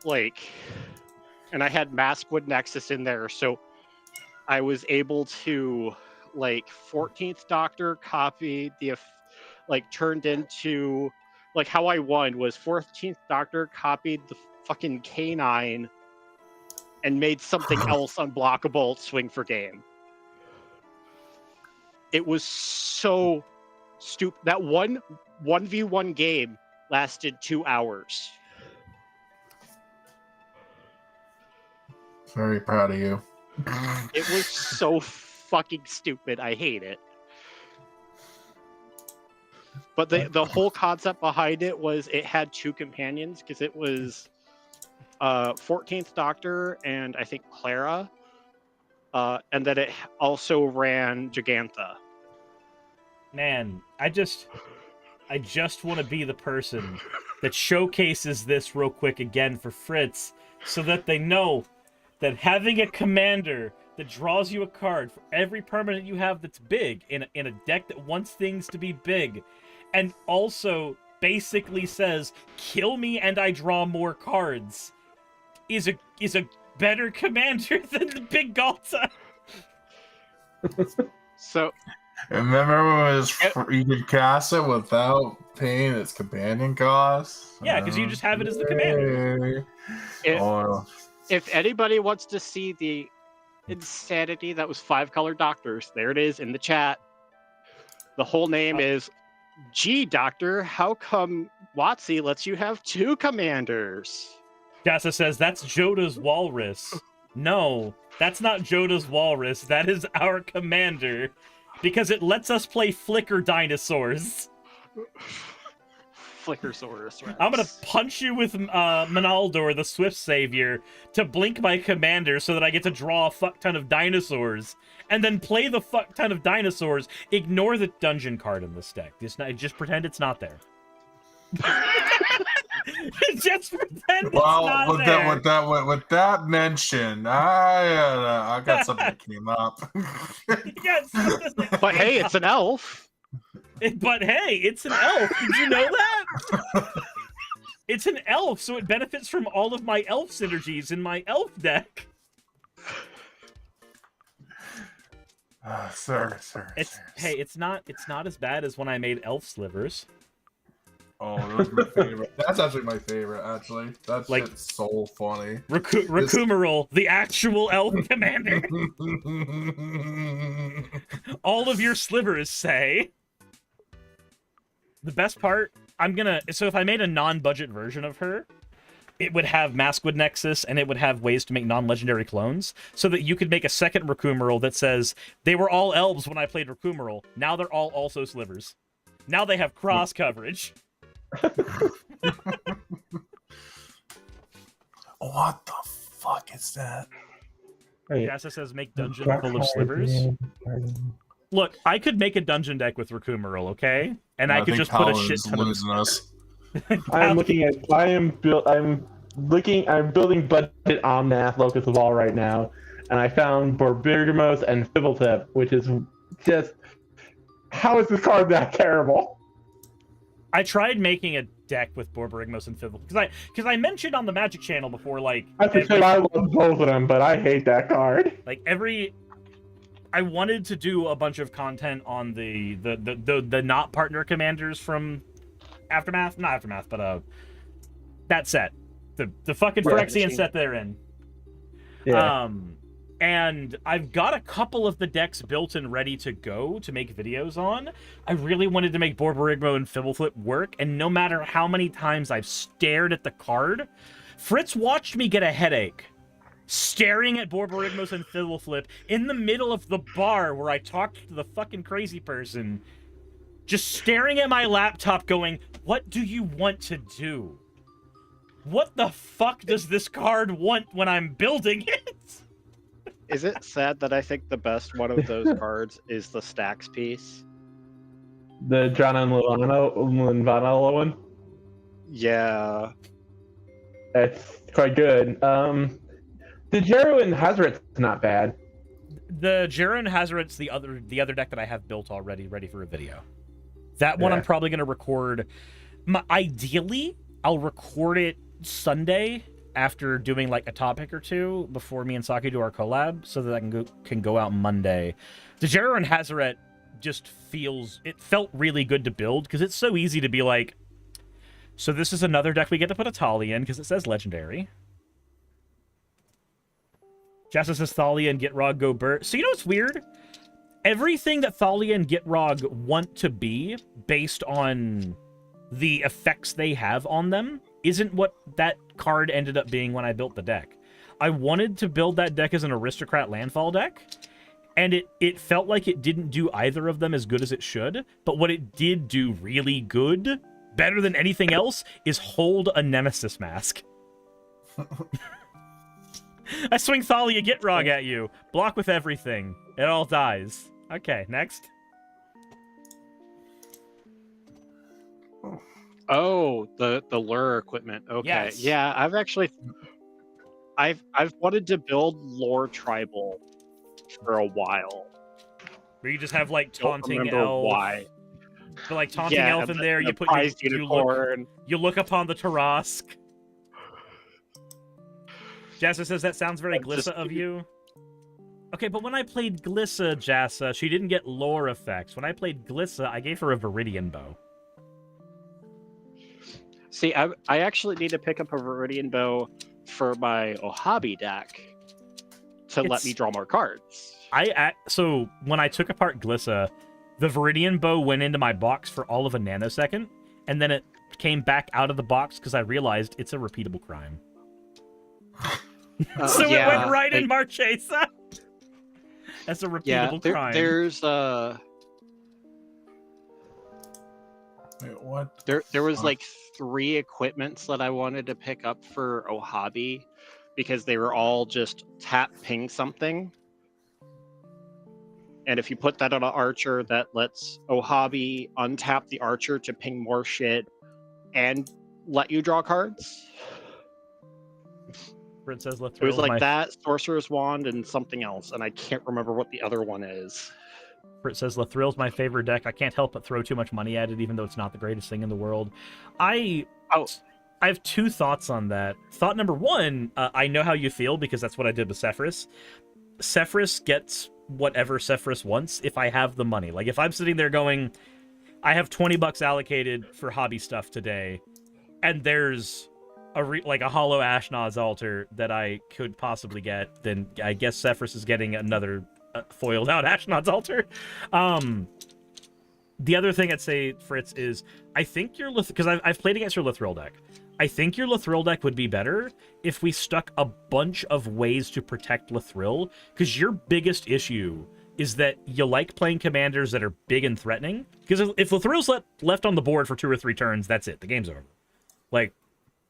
Like, and I had Maskwood Nexus in there, so I was able to, like, 14th Doctor copy the, like, turned into, like, how I won was 14th Doctor copied the fucking K9 and made something else unblockable swing for game. It was so stupid. That 1v1 game lasted 2 hours. Very proud of you. It was so fucking stupid. I hate it. But the whole concept behind it was it had 2 companions, because it was 14th Doctor and I think Clara. And then it also ran Gigantha. Man, I just want to be the person that showcases this real quick again for Fritz, so that they know that having a commander that draws you a card for every permanent you have that's big in a deck that wants things to be big, and also basically says, kill me and I draw more cards, is a better commander than the big Galta. So remember when it was you could cast it without paying its companion costs? Yeah, because you just have it as the commander. If anybody wants to see the insanity that was 5-color doctors, there it is in the chat. The whole name is Gee Doctor, how come WotC lets you have 2 commanders? Jassa says, that's Joda's Walrus. No, that's not Joda's Walrus. That is our commander. Because it lets us play Flicker dinosaurs. Flickersaurus. I'm gonna punch you with Manaldor, the Swift Savior, to blink my commander so that I get to draw a fuck ton of dinosaurs. And then play the fuck ton of dinosaurs. Ignore the dungeon card in this deck. Just pretend it's not there. Just pretend it's not there. With that mention, I got something that came up. But hey, it's an elf. But hey, it's an elf. Did you know that? It's an elf, so it benefits from all of my elf synergies in my elf deck. Sir. Hey, it's not as bad as when I made elf slivers. Oh, that was my favorite. That's actually my favorite, actually. That's like, shit's so funny. Rakumeral, the actual elf commander. All of your slivers say. The best part, so if I made a non-budget version of her, it would have Maskwood Nexus, and it would have ways to make non-legendary clones, so that you could make a second Rakumeral that says, they were all elves when I played Rakumeral, now they're all also slivers. Now they have cross coverage. What the fuck is that? Jassa says make dungeon full of slivers. Look, I could make a dungeon deck with Rakumeral, okay? And I could just put a shit ton of... I'm building budget Omnath Locust of All right now, and I found Borbergamos and Fibbletip, which is just... How is this card that terrible? I tried making deck with Borborygmos and Fiddle, because I mentioned on the Magic channel before, like I love both of them, but I hate that card. Like I wanted to do a bunch of content on the not partner commanders from Aftermath, not Aftermath, but that set, the fucking Phyrexian set they're in. Yeah. And I've got a couple of the decks built and ready to go to make videos on. I really wanted to make Borborygmo and Fibbleflip work, and no matter how many times I've stared at the card, Fritz watched me get a headache staring at Borborygmos and Fibbleflip in the middle of the bar where I talked to the fucking crazy person, just staring at my laptop going, what do you want to do? What the fuck does this card want when I'm building it? Is it sad that I think the best one of those cards is the Stacks piece? The John and Linvano one? Yeah. That's quite good. The Jero and Hazaret's not bad. The Jero and Hazaret's the other deck that I have built already, ready for a video. That one I'm probably going to record. Ideally, I'll record it Sunday after doing like a topic or two before me and Saki do our collab, so that I can go out Monday. The Jero and Hazaret just felt really good to build, because it's so easy to be like, so this is another deck we get to put a Thalia in because it says legendary. Jassa says Thalia and Gitrog go Burt. So you know what's weird? Everything that Thalia and Gitrog want to be based on the effects they have on them isn't what that card ended up being when I built the deck. I wanted to build that deck as an Aristocrat Landfall deck, and it felt like it didn't do either of them as good as it should, but what it did do really good, better than anything else, is hold a Nemesis Mask. I swing Thalia Gitrog at you. Block with everything. It all dies. Okay, next. Oh, the lure equipment. Okay. Yes. Yeah, I've wanted to build lore tribal for a while. Where you just have like taunting remember elf. why. But like taunting elf in there, you put you look upon the Tarask. Jassa says that sounds very Glissa of you. Okay, but when I played Glissa, Jassa, she didn't get lore effects. When I played Glissa, I gave her a Viridian Bow. See, I actually need to pick up a Viridian Bow for my hobby deck to let me draw more cards. So when I took apart Glissa, the Viridian Bow went into my box for all of a nanosecond, and then it came back out of the box because I realized it's a repeatable crime. So it went right in Marchesa. That's a repeatable crime. There's Wait, what? There was like 3 equipments that I wanted to pick up for Hobby because they were all just tap ping something. And if you put that on an archer, that lets Hobby untap the archer to ping more shit and let you draw cards. Says it was like that, Sorcerer's Wand, and something else, and I can't remember what the other one is. It says Lathrill's my favorite deck. I can't help but throw too much money at it, even though it's not the greatest thing in the world. I have 2 thoughts on that. Thought number 1, I know how you feel because that's what I did with Sephiroth. Sephiroth gets whatever Sephiroth wants if I have the money. Like if I'm sitting there going, I have $20 allocated for hobby stuff today, and there's a hollow Ashnod's altar that I could possibly get, then I guess Sephiroth is getting another foiled out Ashnod's altar. The other thing I'd say, Fritz, is I think your because I've played against your Lathril deck. I think your Lathril deck would be better if we stuck a bunch of ways to protect Lathril, because your biggest issue is that you like playing commanders that are big and threatening. Because if Lathril's left on the board for 2 or 3 turns, that's it. The game's over. Like,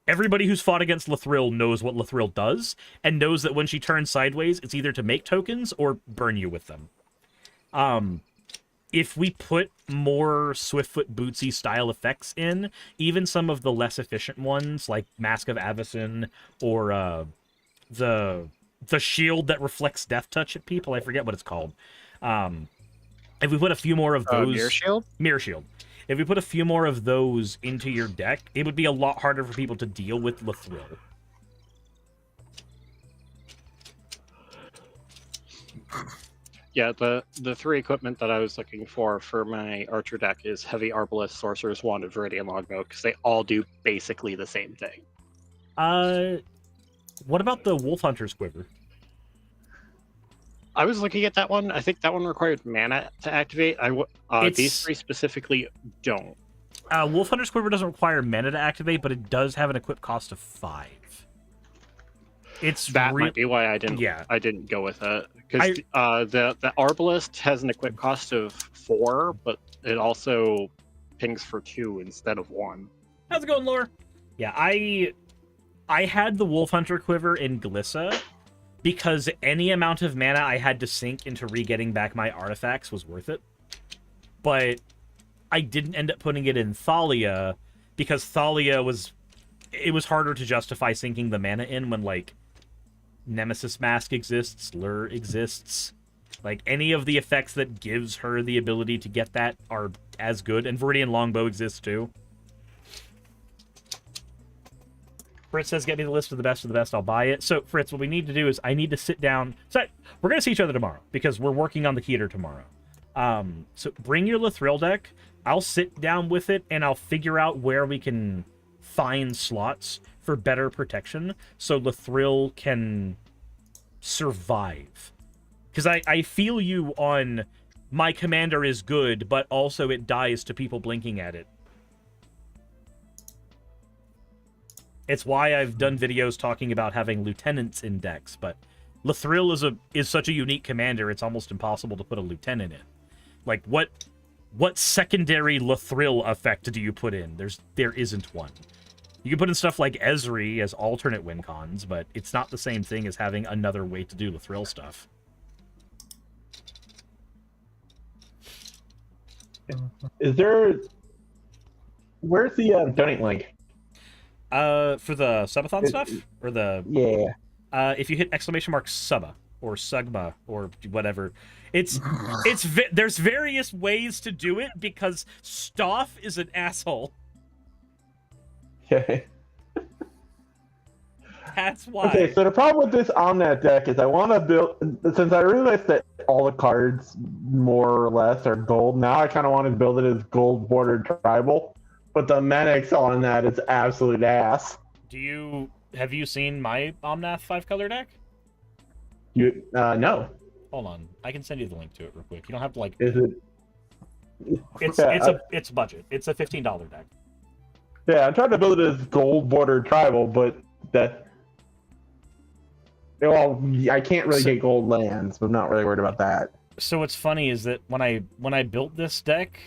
everybody who's fought against Lathril knows what Lathril does, and knows that when she turns sideways, it's either to make tokens or burn you with them. If we put more Swiftfoot Bootsy style effects in, even some of the less efficient ones, like Mask of Avacyn, or the shield that reflects Death Touch at people, I forget what it's called. If we put a few more of those... Mirror Shield? Mirror Shield. If we put a few more of those into your deck, it would be a lot harder for people to deal with Lathril. Yeah, the 3 equipment that I was looking for my Archer deck is Heavy Arbalest, Sorcerer's Wand, and Viridian Longbow, because they all do basically the same thing. What about the Wolf Hunter's Quiver? I was looking at that one. I think that one required mana to activate. These 3 specifically don't. Wolf Hunter's Quiver doesn't require mana to activate, but it does have an equip cost of 5. That might be why I didn't go with it, because the Arbalest has an equip cost of 4, but it also pings for 2 instead of 1. How's it going, Lore? Yeah, I had the Wolf Hunter Quiver in Glissa because any amount of mana I had to sink into re-getting back my artifacts was worth it. But I didn't end up putting it in Thalia because Thalia was harder to justify sinking the mana in when, like, Nemesis Mask exists, Lure exists. Like, any of the effects that gives her the ability to get that are as good, and Viridian Longbow exists too. Fritz says, get me the list of the best, I'll buy it. So, Fritz, what we need to do is I need to sit down. So, we're going to see each other tomorrow because we're working on the Keter tomorrow. So, bring your Lathril deck. I'll sit down with it, and I'll figure out where we can find slots for better protection so Lathril can survive. Because I feel you on my commander is good, but also it dies to people blinking at it. It's why I've done videos talking about having lieutenants in decks, but Lathril is such a unique commander, it's almost impossible to put a lieutenant in. Like, what secondary Lathril effect do you put in? There isn't one. You can put in stuff like Ezri as alternate win cons, but it's not the same thing as having another way to do Lathril stuff. Where's the donate link? For the subathon stuff? Or the... Yeah. If you hit !suba or Sugma or whatever, there's various ways to do it because Stoff is an asshole. Okay. That's why. Okay, so the problem with this Omnath deck is I want to build, since I realized that all the cards more or less are gold, now I kind of want to build it as gold bordered tribal, but the Menix on that is absolute ass. Have you seen my Omnath 5-color deck? No. Hold on, I can send you the link to it real quick. You don't have to, like... Is it? It's budget. It's a $15 deck. Yeah, I'm trying to build it as gold bordered tribal, but I can't really get gold lands, but I'm not really worried about that. So what's funny is that when I built this deck,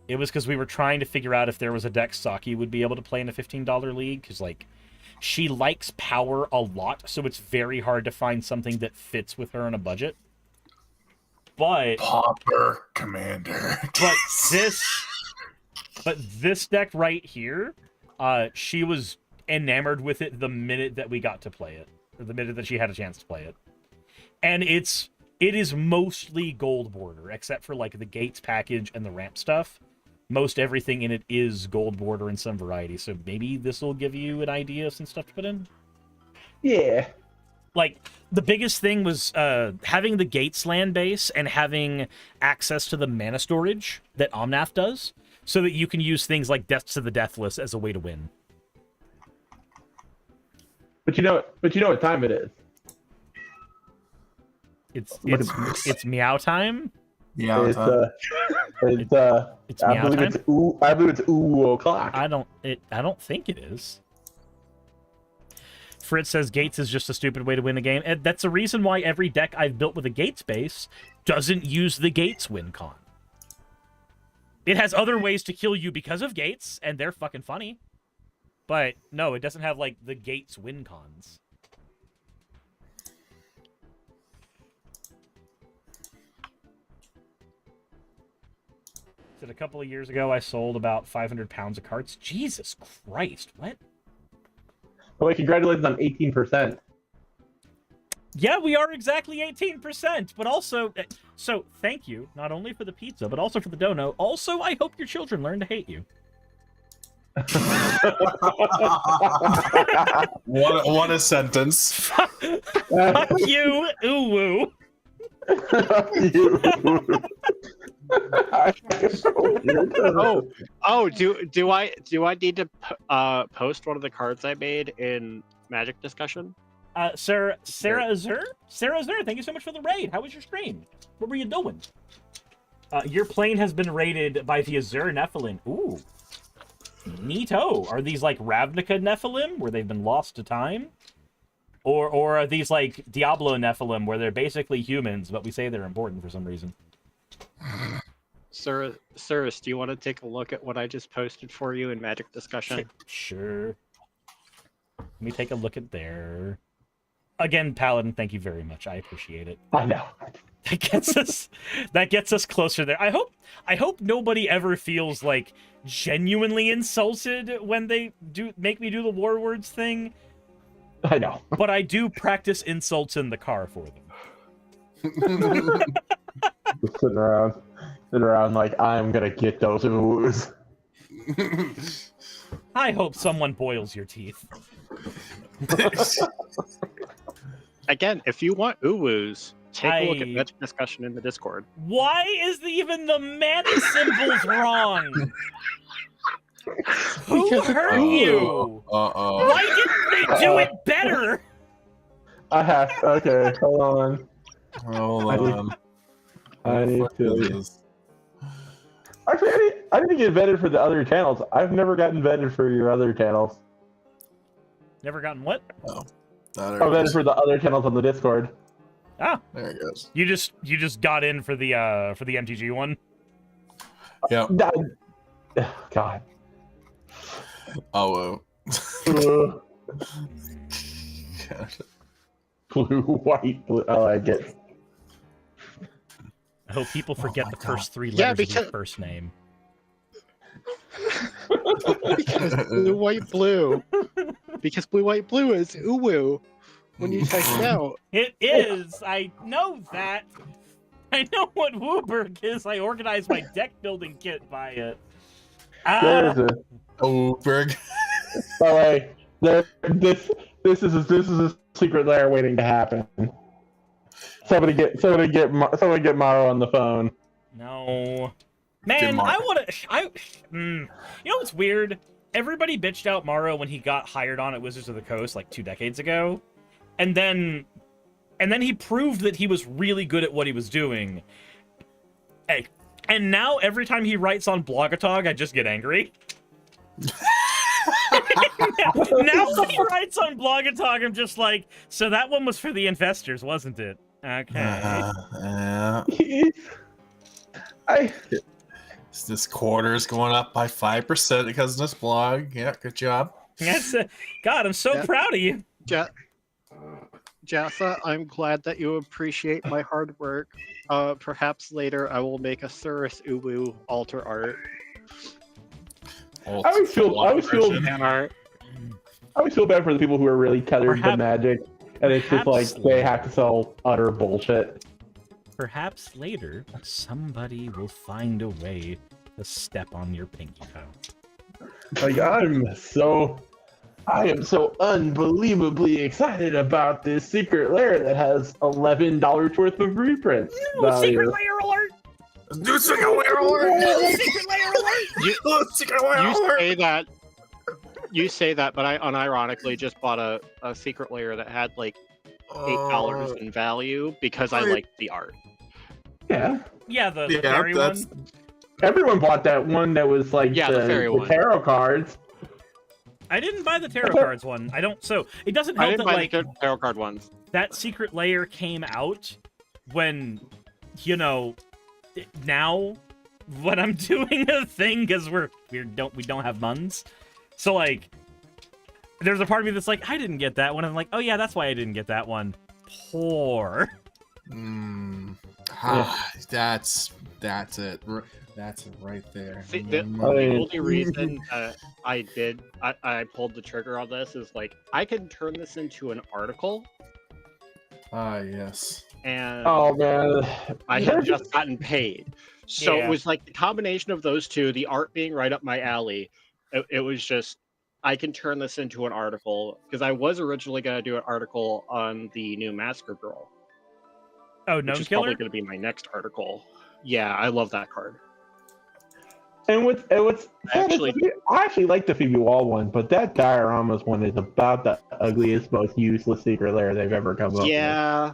it was because we were trying to figure out if there was a deck Saki would be able to play in a $15 league, because, like, she likes power a lot, so it's very hard to find something that fits with her on a budget. But Pauper Commander. But this deck right here, she was enamored with it the minute that we got to play it, or the minute that she had a chance to play it. And it is mostly gold border, except for, like, the Gates package and the ramp stuff. Most everything in it is gold border in some variety, so maybe this will give you an idea of some stuff to put in? Yeah. Like, the biggest thing was having the Gates land base and having access to the mana storage that Omnath does, so that you can use things like Death to the Deathless as a way to win. But you know what time it is. It's meow time. Yeah, it's I meow believe time? I believe it's ooh o'clock. I don't think it is. Fritz says Gates is just a stupid way to win the game. And that's the reason why every deck I've built with a Gates base doesn't use the Gates win con. It has other ways to kill you because of Gates, and they're fucking funny. But no, it doesn't have, like, the Gates win cons. Said a couple of years ago I sold about 500 pounds of carts. Jesus Christ, what? Well, congratulations on 18%. Yeah, we are exactly 18%, but also, so thank you, not only for the pizza, but also for the dono. Also, I hope your children learn to hate you. What a sentence. Fuck you, uwu. Do I need to post one of the cards I made in Magic discussion? Sarah Azur, thank you so much for the raid. How was your stream? What were you doing? Your plane has been raided by the Azur Nephilim. Ooh, neato. Are these like Ravnica Nephilim, where they've been lost to time? Or are these like Diablo Nephilim, where they're basically humans, but we say they're important for some reason? Cyrus, do you want to take a look at what I just posted for you in Magic discussion? Sure. Let me take a look at there. Again, Paladin, thank you very much. I appreciate it. I know. That gets us closer there. I hope nobody ever feels like genuinely insulted when they make me do the war words thing. I know. But I do practice insults in the car for them. Just sitting around like, I'm gonna get those oohs. I hope someone boils your teeth. Again, if you want uwus, take a look at Magic discussion in the Discord. Why is even the mana symbols wrong? Who hurt you? Why didn't they do it better? Okay, hold on. I need to. Actually, I didn't get vetted for the other channels. I've never gotten vetted for your other channels. Never gotten what? I'm vetted for the other channels on the Discord. Ah, there it goes. You just got in for the MTG one. Yeah. God. Oh. Blue, white, blue. Oh, I get. I hope people forget the first three letters of your first name. Because blue, white, blue. Because blue, white, blue is uwu when you type it out. It is. I know that. I know what Wooberg is. I organized my deck building kit by it. There's a Wooberg. By the way, this is a secret lair waiting to happen. Somebody get Maro on the phone. No, man, you know what's weird? Everybody bitched out Maro when he got hired on at Wizards of the Coast like 2 decades ago, and then he proved that he was really good at what he was doing. Hey, and now every time he writes on Blogatog, I just get angry. now when he writes on Blogatog, I'm just like, so that one was for the investors, wasn't it? Okay. This quarter is going up by 5% because of this blog. Yeah, good job. God, I'm so proud of you. Jassa, I'm glad that you appreciate my hard work. Perhaps later I will make a Surus Uwu altar art. I always feel bad for the people who are really tethered to Magic, and it's just like they have to sell utter bullshit. Perhaps later, somebody will find a way to step on your pinky toe. Like I am so unbelievably excited about this secret lair that has $11 worth of reprints. Secret lair alert! Secret lair alert! Secret lair alert! Secret lair alert! You say that, but I unironically just bought a secret lair that had like $8 in value because I liked the art. Yeah. Yeah, the fairy one. Everyone bought that one that was like the fairy one. tarot cards. I didn't buy the tarot cards one. So it doesn't help that like the tarot card ones. That secret layer came out when, now when I'm doing a thing because we don't have muns. So like there's a part of me that's like, I didn't get that one. I'm like, oh yeah, that's why I didn't get that one. Poor. That's it. That's it right there. See, the only reason I pulled the trigger on this is like I can turn this into an article Ah, yes. And Oh man, I had just gotten paid. So Yeah. it was like the combination of those two, the art being right up my alley. It was just, I can turn this into an article, because I was originally going to do an article on the new Massacre Girl. Oh, which Gnome is Killer? probably going to be my next article. Yeah, I love that card. And what's Actually- I actually like the Phoebe Wall one, but that dioramas one is about the ugliest, most useless secret lair they've ever come up with. Yeah.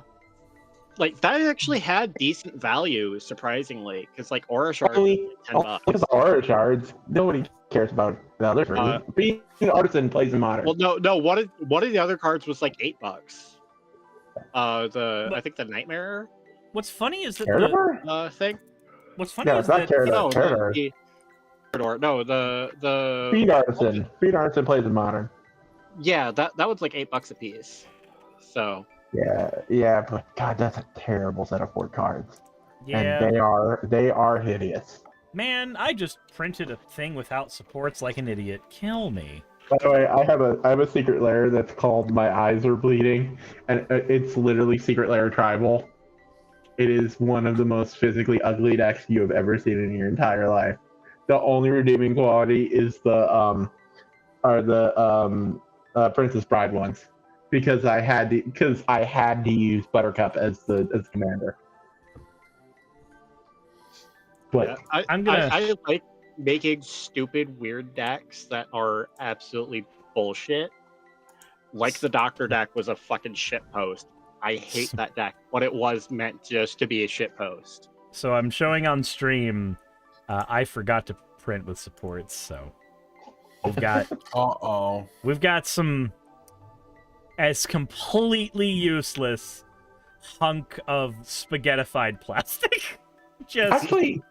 Like, that actually had decent value, surprisingly, because, like, Aura Shards Only $10. because Aura Shards, nobody cares about the other three. Being an artisan plays in modern. Well, no, one of the other cards was like $8. I think the Nightmare What's funny is that Carador? Thing. What's funny No, is it's not that Carador. Carador. No, the Speed Artisan. Speed Artisan plays in modern. Yeah, that was like $8 a piece. So Yeah, but God, that's a terrible set of 4 cards. Yeah. And they are hideous. Man, I just printed a thing without supports like an idiot. Kill me. By the way, I have a secret lair that's called My Eyes Are Bleeding, and it's literally Secret Lair Tribal. It is one of the most physically ugly decks you have ever seen in your entire life. The only redeeming quality is the Princess Bride ones, because I had to use Buttercup as the commander. But yeah, I like making stupid, weird decks that are absolutely bullshit. Like the Doctor deck was a fucking shitpost. I hate that deck, but it was meant just to be a shitpost. So I'm showing on stream. I forgot to print with supports, so we've got. We've got some as completely useless hunk of spaghettified plastic. Just actually,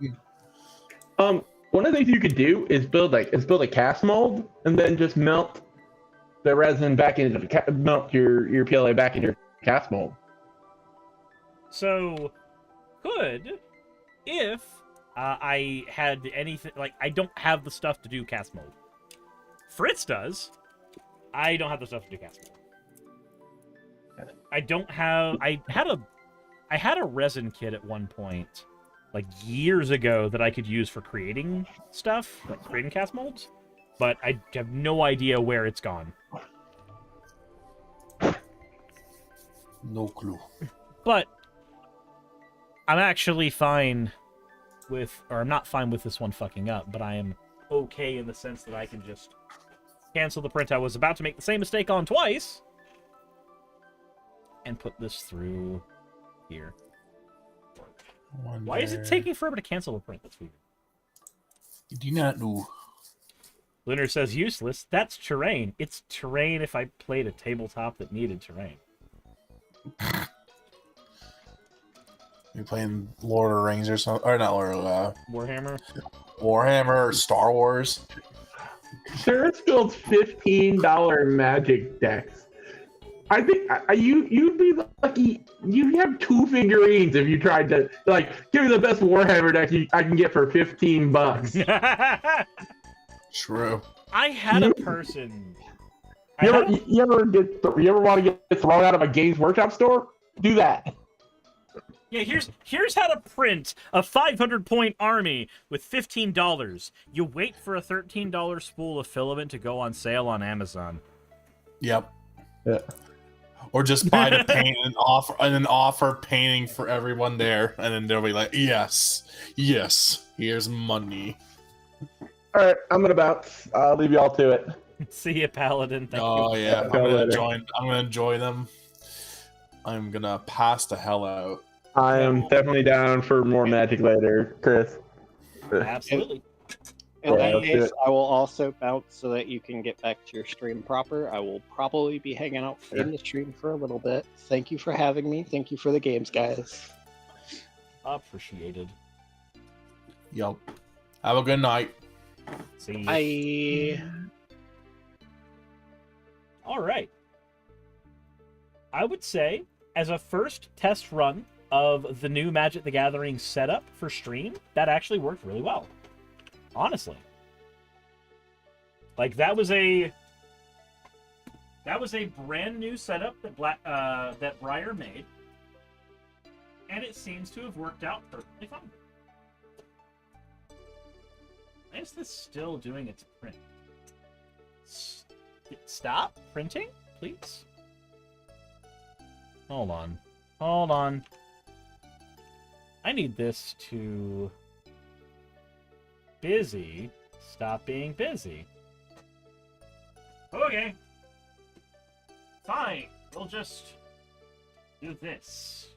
one of the things you could do is build a cast mold and then just melt the resin back into melt your PLA back into your cast mold. So, could if I had anything like I don't have the stuff to do cast mold. Fritz does. I don't have the stuff to do cast mold. I don't have. I had a resin kit at one point, like years ago, that I could use for creating stuff, like creating cast molds, but I have no idea where it's gone. No clue. But I'm actually fine with, or I'm not fine with this one fucking up, but I am okay in the sense that I can just cancel the print I was about to make the same mistake on twice and put this through here. Why is it taking forever to cancel a print? That's weird. I do not know. Lunar says useless. That's terrain. It's terrain if I played a tabletop that needed terrain. You're playing Lord of the Rings or something, or not Lord of Warhammer? Warhammer or Star Wars. Sarah's builds $15 Magic decks. I think you'd be lucky. You'd have 2 figurines if you tried to give me the best Warhammer deck I can get for $15. True. I had a person. You ever want to get thrown out of a Games Workshop store? Do that. Yeah, here's how to print a 500-point army with $15. You wait for a $13 spool of filament to go on sale on Amazon. Yep. Yeah. Or just buy the paint and offer painting for everyone there, and then they'll be like, "Yes, here's money." All right, I'm gonna bounce. I'll leave you all to it. See ya, Paladin. Thank you. Oh yeah, I'm gonna join them. I'm gonna pass the hell out. I am definitely down for more Magic later, Chris. Absolutely. In that let's do case, it. I will also bounce so that you can get back to your stream proper. I will probably be hanging out in the stream for a little bit. Thank you for having me. Thank you for the games, guys. Appreciated. Yup. Have a good night. See you. Bye. All right. I would say, as a first test run of the new Magic the Gathering setup for stream, that actually worked really well. Honestly. Like, that was a That was a brand new setup that that Briar made, and it seems to have worked out perfectly fine. Why is this still doing its print? Stop printing, please. Hold on. Hold on. I need this to... Busy. Stop being busy. Okay. Fine. We'll just do this.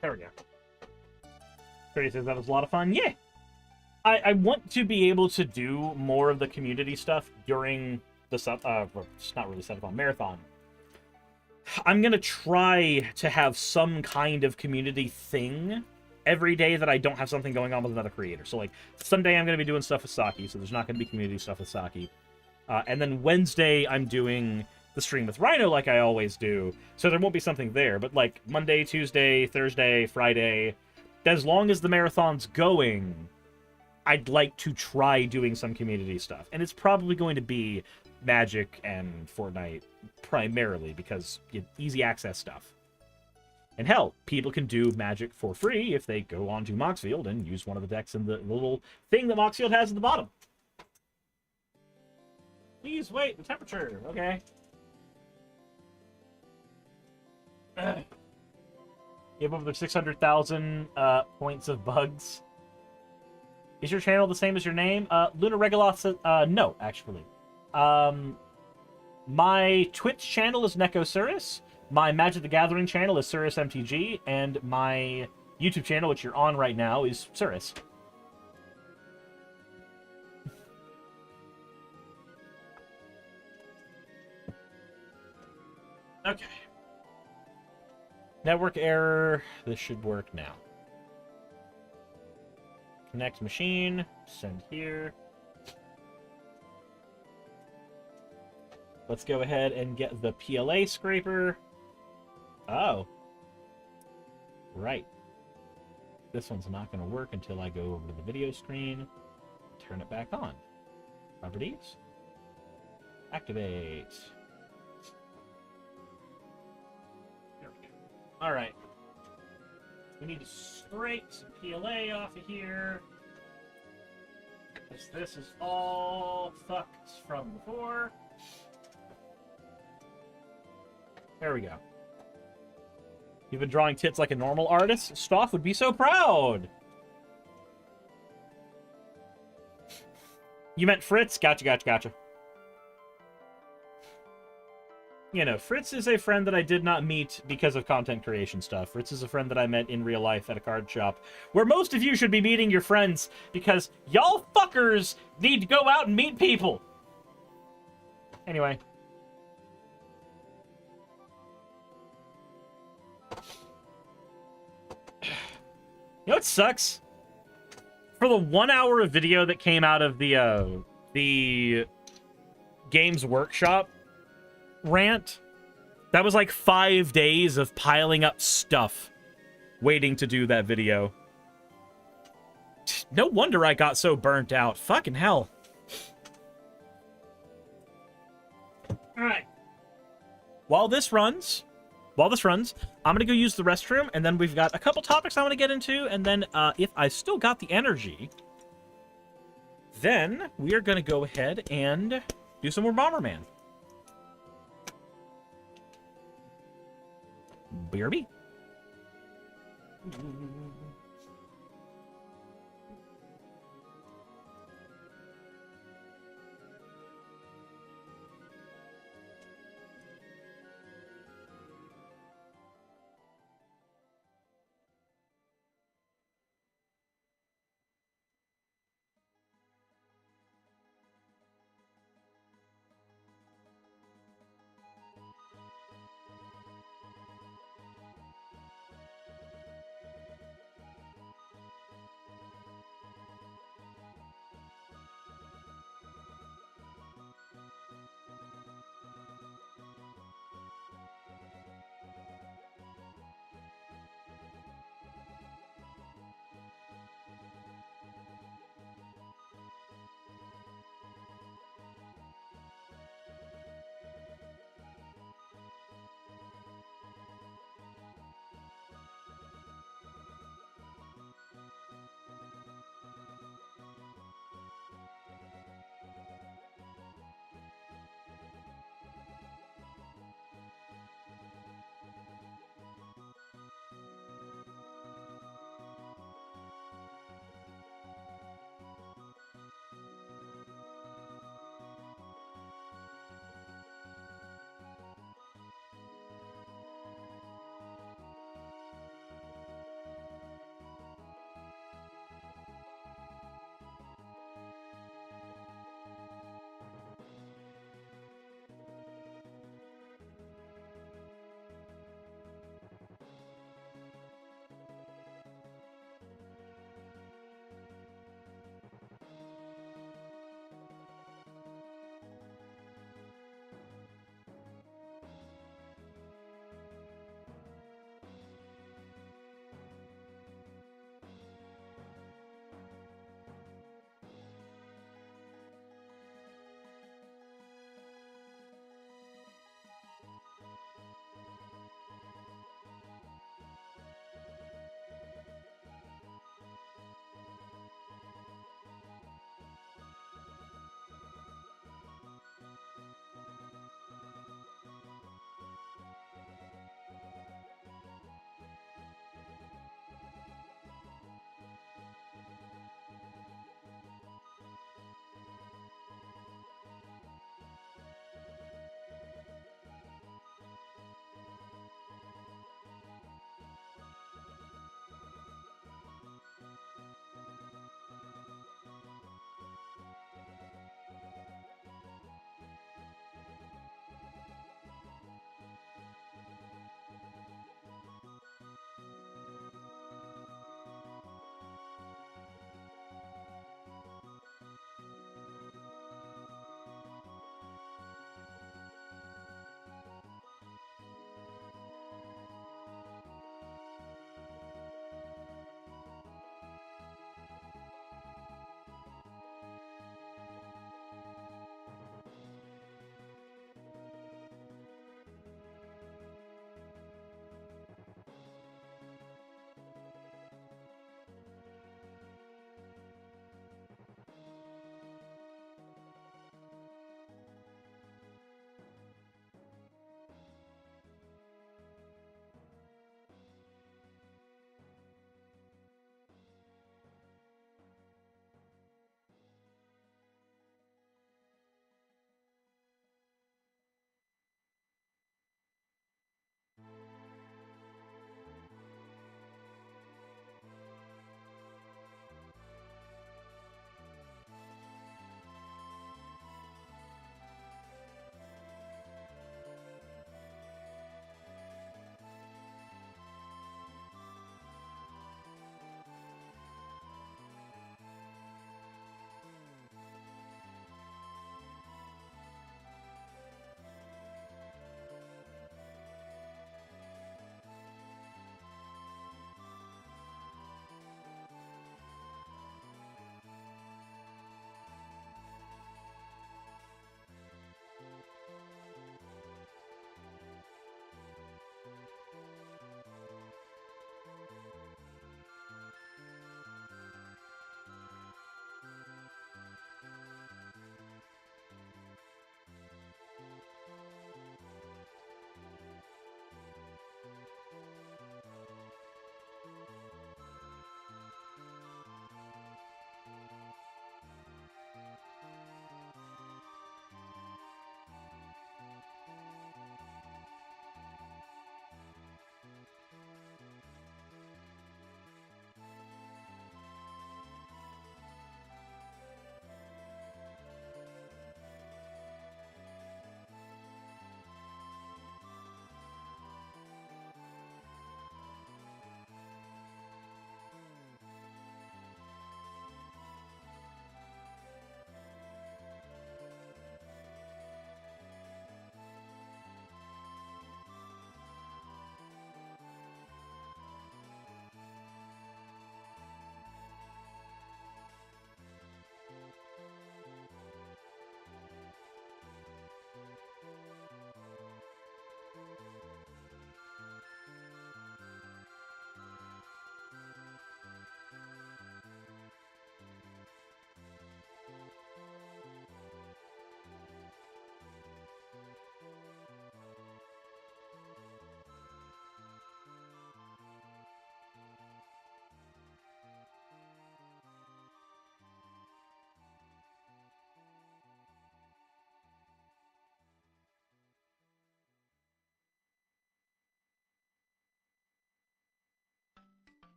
There we go. Pretty says that was a lot of fun. Yeah! I want to be able to do more of the community stuff during the it's not really subathon, marathon. I'm gonna try to have some kind of community thing every day that I don't have something going on with another creator. So, like, Sunday I'm gonna be doing stuff with Saki, so there's not gonna be community stuff with Saki. And then Wednesday I'm doing the stream with Rhino like I always do, so there won't be something there. But, like, Monday, Tuesday, Thursday, Friday, as long as the marathon's going, I'd like to try doing some community stuff. And it's probably going to be Magic and Fortnite primarily, because easy access stuff. And hell, people can do Magic for free if they go onto Moxfield and use one of the decks in the little thing that Moxfield has at the bottom. Please wait, the temperature. Okay. You have over 600,000 points of bugs. Is your channel the same as your name? Luna Regaloth says, no, actually. My Twitch channel is Nekosuris. My Magic the Gathering channel is Suris MTG. And my YouTube channel, which you're on right now, is Suris. Okay. Network error. This should work now. Connect machine. Send here. Let's go ahead and get the PLA scraper. Oh. Right. This one's not going to work until I go over to the video screen. Turn it back on. Properties. Activate. Alright. We need to scrape some PLA off of here. Because this is all fucked from before. There we go. You've been drawing tits like a normal artist? Stoff would be so proud! You meant Fritz? Gotcha, gotcha, gotcha. You know, Fritz is a friend that I did not meet because of content creation stuff. Fritz is a friend that I met in real life at a card shop, where most of you should be meeting your friends, because y'all fuckers need to go out and meet people! Anyway. You know what sucks? For the 1 hour of video that came out of the Games Workshop rant, that was like 5 days of piling up stuff waiting to do that video. No wonder I got so burnt out. Fucking hell. Alright. While this runs, I'm gonna go use the restroom, and then we've got a couple topics I want to get into, and then if I still got the energy, then we are gonna go ahead and do some more Bomberman. BRB.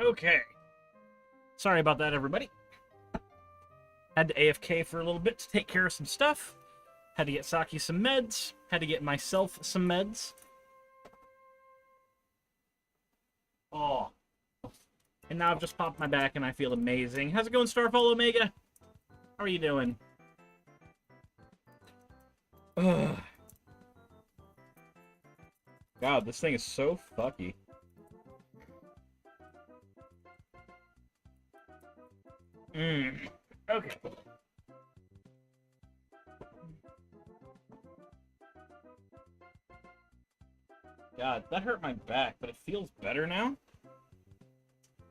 Okay. Sorry about that, everybody. Had to AFK for a little bit to take care of some stuff. Had to get Saki some meds. Had to get myself some meds. Oh. And now I've just popped my back and I feel amazing. How's it going, Starfall Omega? How are you doing? Ugh. God, this thing is so fucky. Okay. God, that hurt my back, but it feels better now.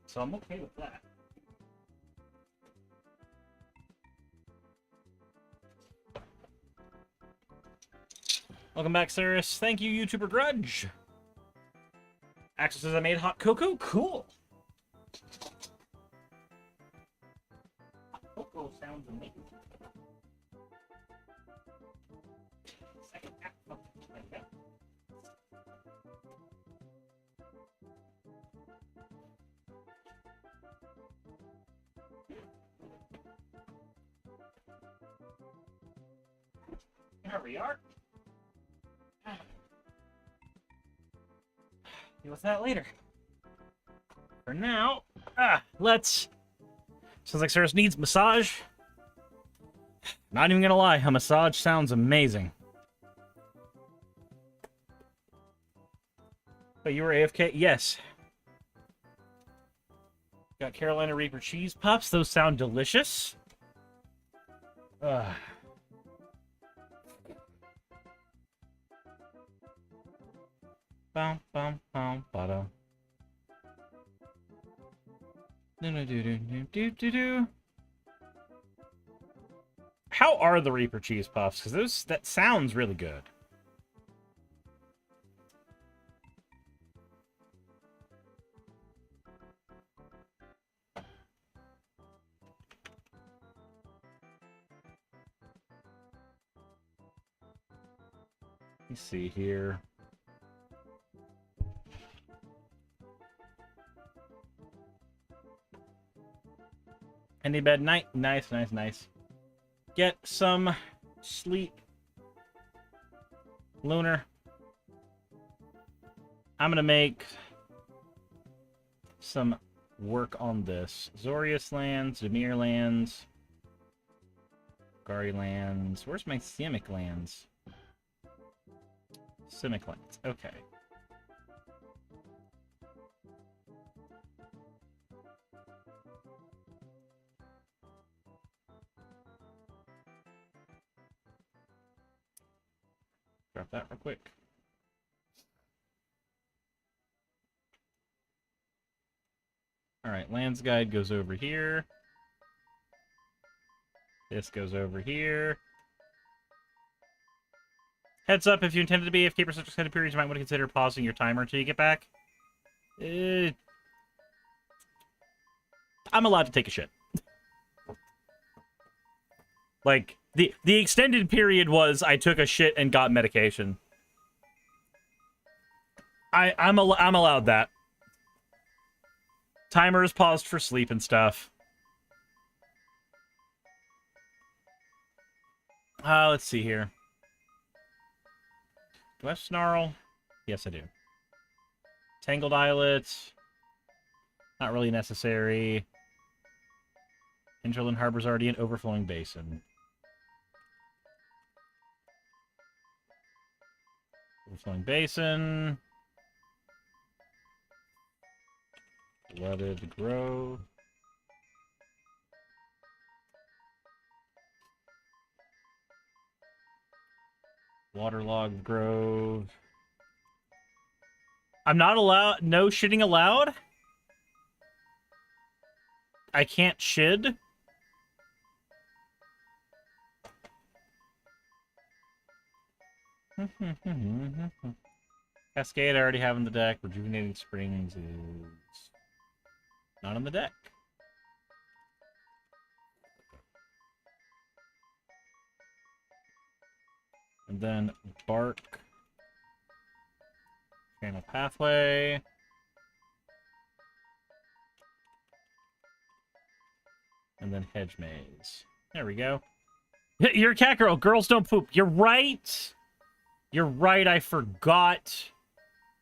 So I'm okay with that. Welcome back, Cyrus. Thank you, YouTuber Grudge. Axel says I made hot cocoa. Cool. Hot cocoa sounds amazing. Second half of it. There we are. Deal with that later. For now, let's... Sounds like Cyrus needs massage. Not even gonna lie, a massage sounds amazing. Oh, you were AFK? Yes. Got Carolina Reaper cheese puffs. Those sound delicious. Bum bum bum bada. Do. How are the Reaper cheese puffs? Because that sounds really good. Let's see here. Any bed night? Nice, nice, nice. Get some sleep. Lunar. I'm gonna make some work on this. Zorius lands, Demir lands, Gari lands. Where's my Simic lands? Simic lands. Okay. Drop that real quick. Alright, lands guide goes over here. This goes over here. Heads up, if you intended to be AFK for such extended periods, you might want to consider pausing your timer until you get back. I'm allowed to take a shit. Like, the extended period was I took a shit and got medication. I'm allowed that. Timer is paused for sleep and stuff. Let's see here. Do I have Snarl? Yes, I do. Tangled Islets. Not really necessary. Ingerland Harbor's already an overflowing basin. Overflowing basin. Flooded Grove. Waterlogged Grove. I'm not allowed... No shitting allowed? I can't shid? Cascade I already have on the deck. Rejuvenating Springs is not on the deck. And then Bark. Channel Pathway. And then hedge maze. There we go. You're a cat girl. Girls don't poop. You're right. You're right. I forgot.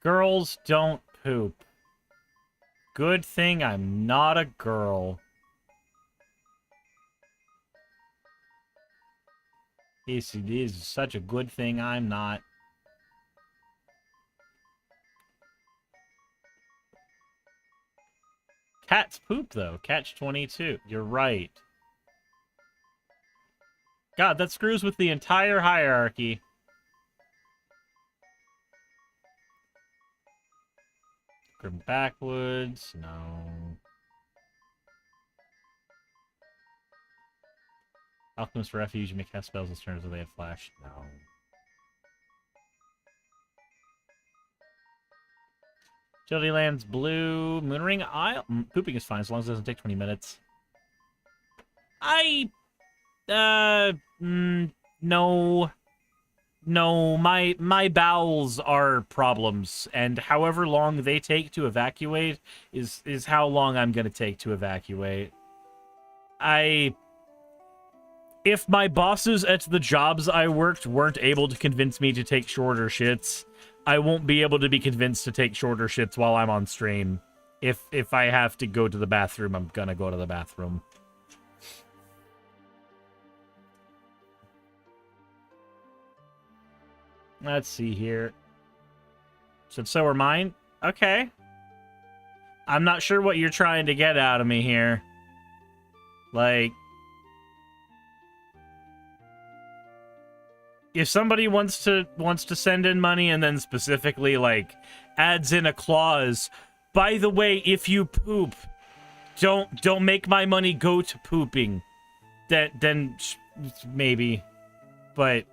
Girls don't poop. Good thing I'm not a girl. This is such a good thing I'm not. Cats poop, though. Catch 22. You're right. God, that screws with the entire hierarchy. Grim Backwoods. No. Alchemist Refuge. You may cast spells as turns as they have flash. No. Agility Lands blue. Moonring Isle. Pooping is fine as long as it doesn't take 20 minutes. No. No, my bowels are problems, and however long they take to evacuate is how long I'm gonna take to evacuate. If my bosses at the jobs I worked weren't able to convince me to take shorter shits, I won't be able to be convinced to take shorter shits while I'm on stream. If I have to go to the bathroom, I'm gonna go to the bathroom. Let's see here. So are mine? Okay. I'm not sure what you're trying to get out of me here. Like, if somebody wants to send in money and then specifically like adds in a clause, by the way, if you poop, don't make my money go to pooping. Then maybe, but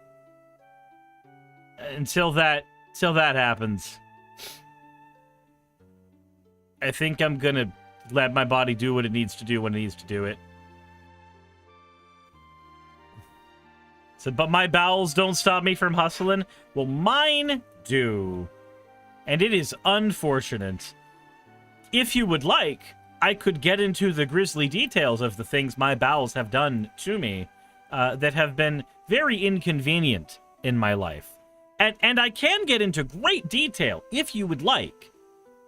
until that happens, I think I'm gonna let my body do what it needs to do when it needs to do it. So, but my bowels don't stop me from hustling. Well, mine do. And it is unfortunate. If you would like, I could get into the grisly details of the things my bowels have done to me that have been very inconvenient in my life. And I can get into great detail if you would like.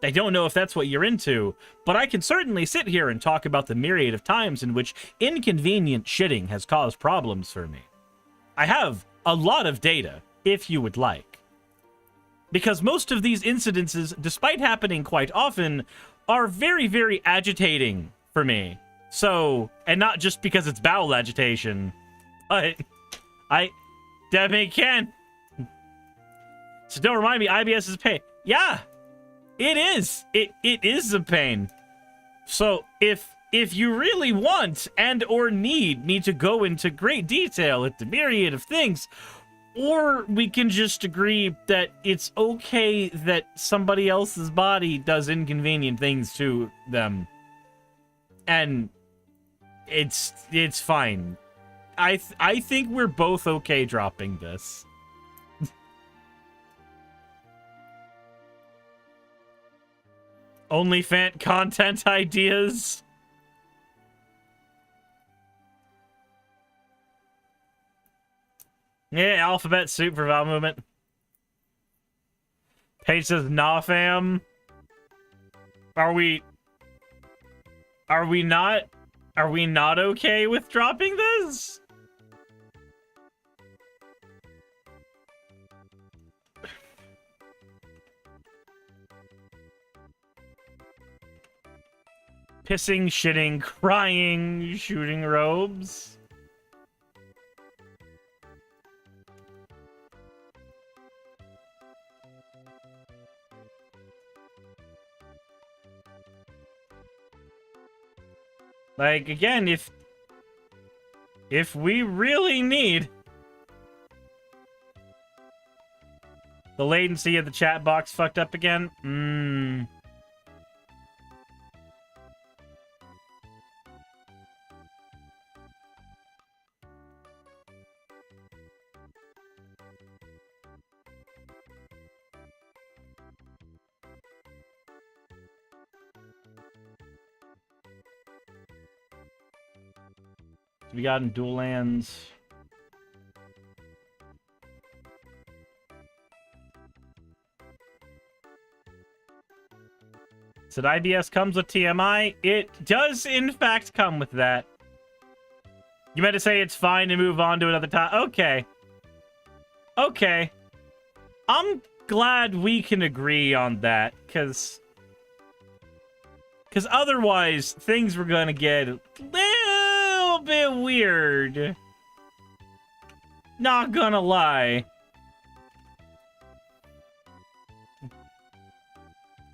I don't know if that's what you're into, but I can certainly sit here and talk about the myriad of times in which inconvenient shitting has caused problems for me. I have a lot of data, if you would like. Because most of these incidences, despite happening quite often, are very, very agitating for me. So, and not just because it's bowel agitation, but Debbie can. So don't remind me, IBS is a pain. Yeah, it is. It is a pain. So if you really want and or need me to go into great detail at the myriad of things, or we can just agree that it's okay that somebody else's body does inconvenient things to them. And it's fine. I think we're both okay dropping this. OnlyFans content ideas. Yeah, alphabet soup for vowel movement. Paige says, nah, fam. Are we not okay with dropping this? Pissing, shitting, crying, shooting robes. Like, again, if we really need... The latency of the chat box fucked up again? We got in dual lands. Said IBS comes with TMI. It does, in fact, come with that. You meant to say it's fine to move on to another topic. Okay. Okay. I'm glad we can agree on that, because otherwise things were going to get a little bit weird. Not gonna lie.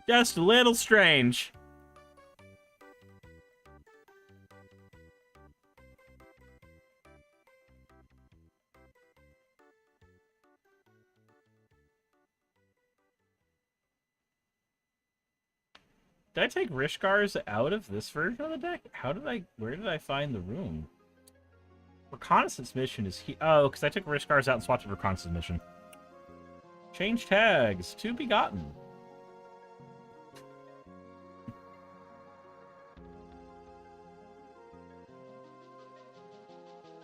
Just a little strange. Did I take Rishgars out of this version of the deck? Where did I find the room? Reconnaissance mission is here. Oh, because I took Rishgars out and swapped to Reconnaissance mission. Change tags. To be gotten.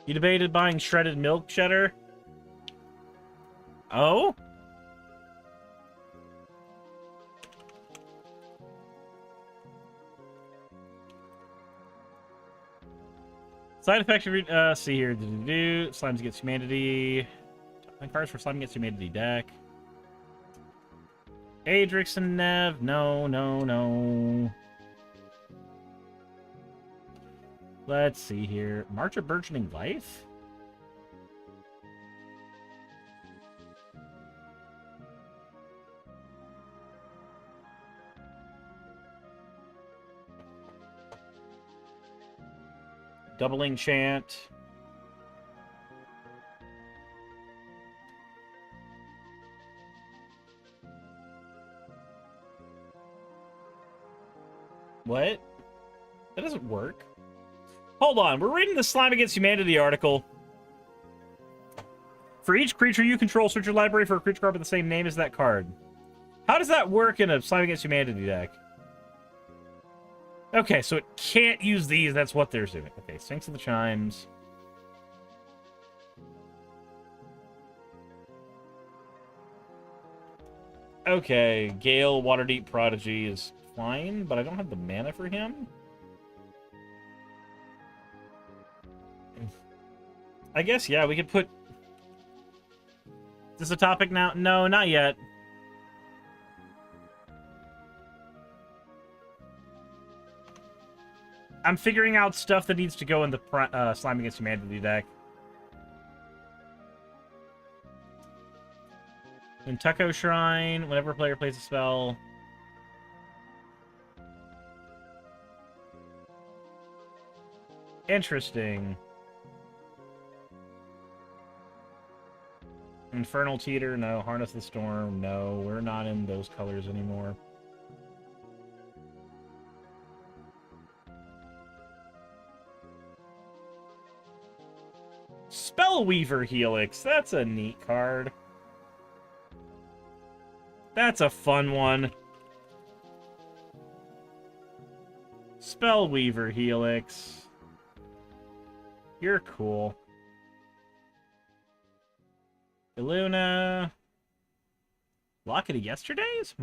You debated buying shredded milk cheddar? Oh? Side effects, see here. Slimes Against Humanity. Cards for Slime Against Humanity deck. Adrix and Nev. No, no, no. Let's see here. March of Burgeoning Life? Doubling Chant. What? That doesn't work. Hold on, we're reading the Slime Against Humanity article. For each creature you control, search your library for a creature card with the same name as that card. How does that work in a Slime Against Humanity deck? Okay, so it can't use these, that's what they're doing. Okay, Sphinx of the Chimes. Okay, Gale, Waterdeep Prodigy is fine, but I don't have the mana for him. I guess, yeah, we could put... Is this a topic now? No, not yet. I'm figuring out stuff that needs to go in the Slime Against Humanity deck. Tucko Shrine, whenever a player plays a spell. Interesting. Infernal Teeter, no. Harness the Storm, no. We're not in those colors anymore. Spellweaver Helix, that's a neat card. That's a fun one. Spellweaver Helix. You're cool. Illuna. Locket of Yesterdays?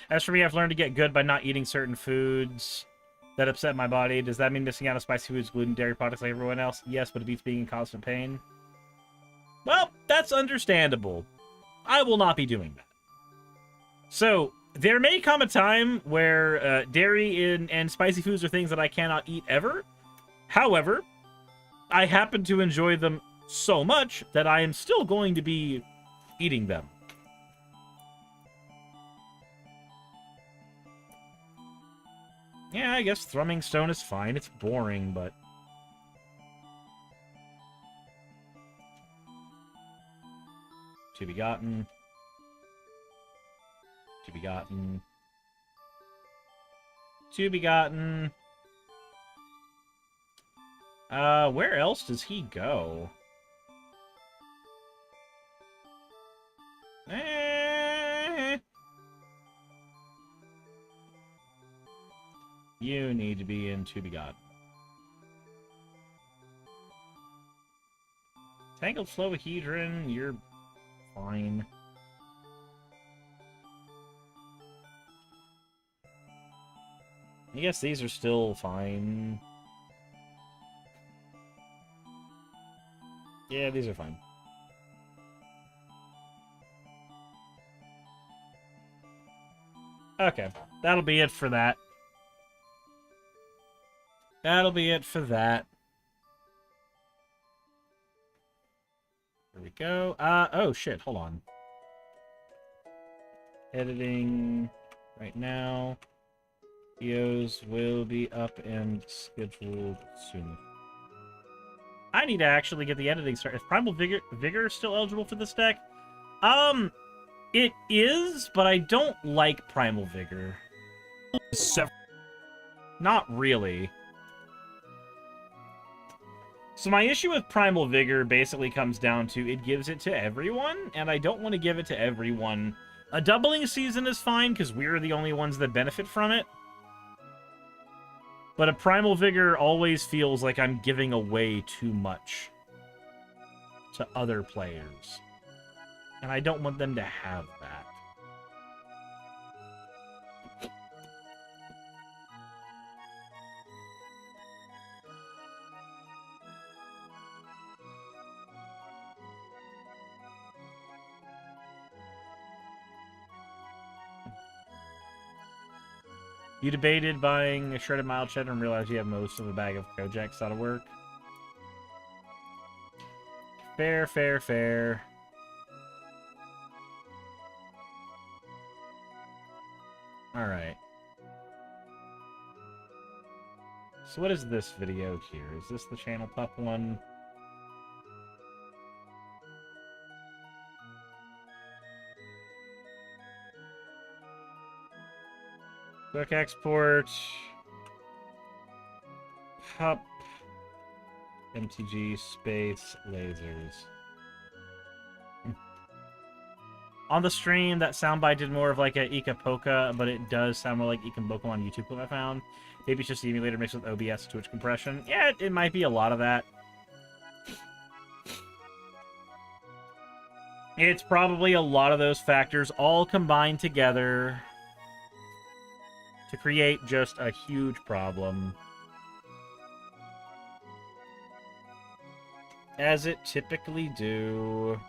As for me, I've learned to get good by not eating certain foods that upset my body. Does that mean missing out on spicy foods, gluten, dairy products like everyone else? Yes, but it beats being in constant pain. Well, that's understandable. I will not be doing that. So, there may come a time where dairy and spicy foods are things that I cannot eat ever. However, I happen to enjoy them so much that I am still going to be eating them. Yeah, I guess Thrumming Stone is fine. It's boring, but... To be gotten. To be gotten. To be gotten. Where else does he go? You need to be in To Be God. Tangled Flowahedron, you're fine. I guess these are still fine. Yeah, these are fine. Okay, that'll be it for that. That'll be it for that. There we go. Oh shit, hold on. Editing right now. Videos will be up and scheduled soon. I need to actually get the editing started. Is Primal Vigor still eligible for this deck? It is, but I don't like Primal Vigor. Not really. So my issue with Primal Vigor basically comes down to it gives it to everyone, and I don't want to give it to everyone. A doubling season is fine, because we're the only ones that benefit from it. But a Primal Vigor always feels like I'm giving away too much to other players. And I don't want them to have that. You debated buying a shredded mild cheddar and realized you have most of a bag of Kojaks out of work. Fair, fair, fair. Alright. So what is this video here? Is this the Channel Pup one? Quick export. Pup. MTG space lasers. On the stream, that soundbite did more of like a Ika Poka, but it does sound more like Ika Boko on YouTube clip I found. Maybe it's just the emulator mixed with OBS Twitch compression. Yeah, it might be a lot of that. It's probably a lot of those factors all combined together to create just a huge problem. As it typically do.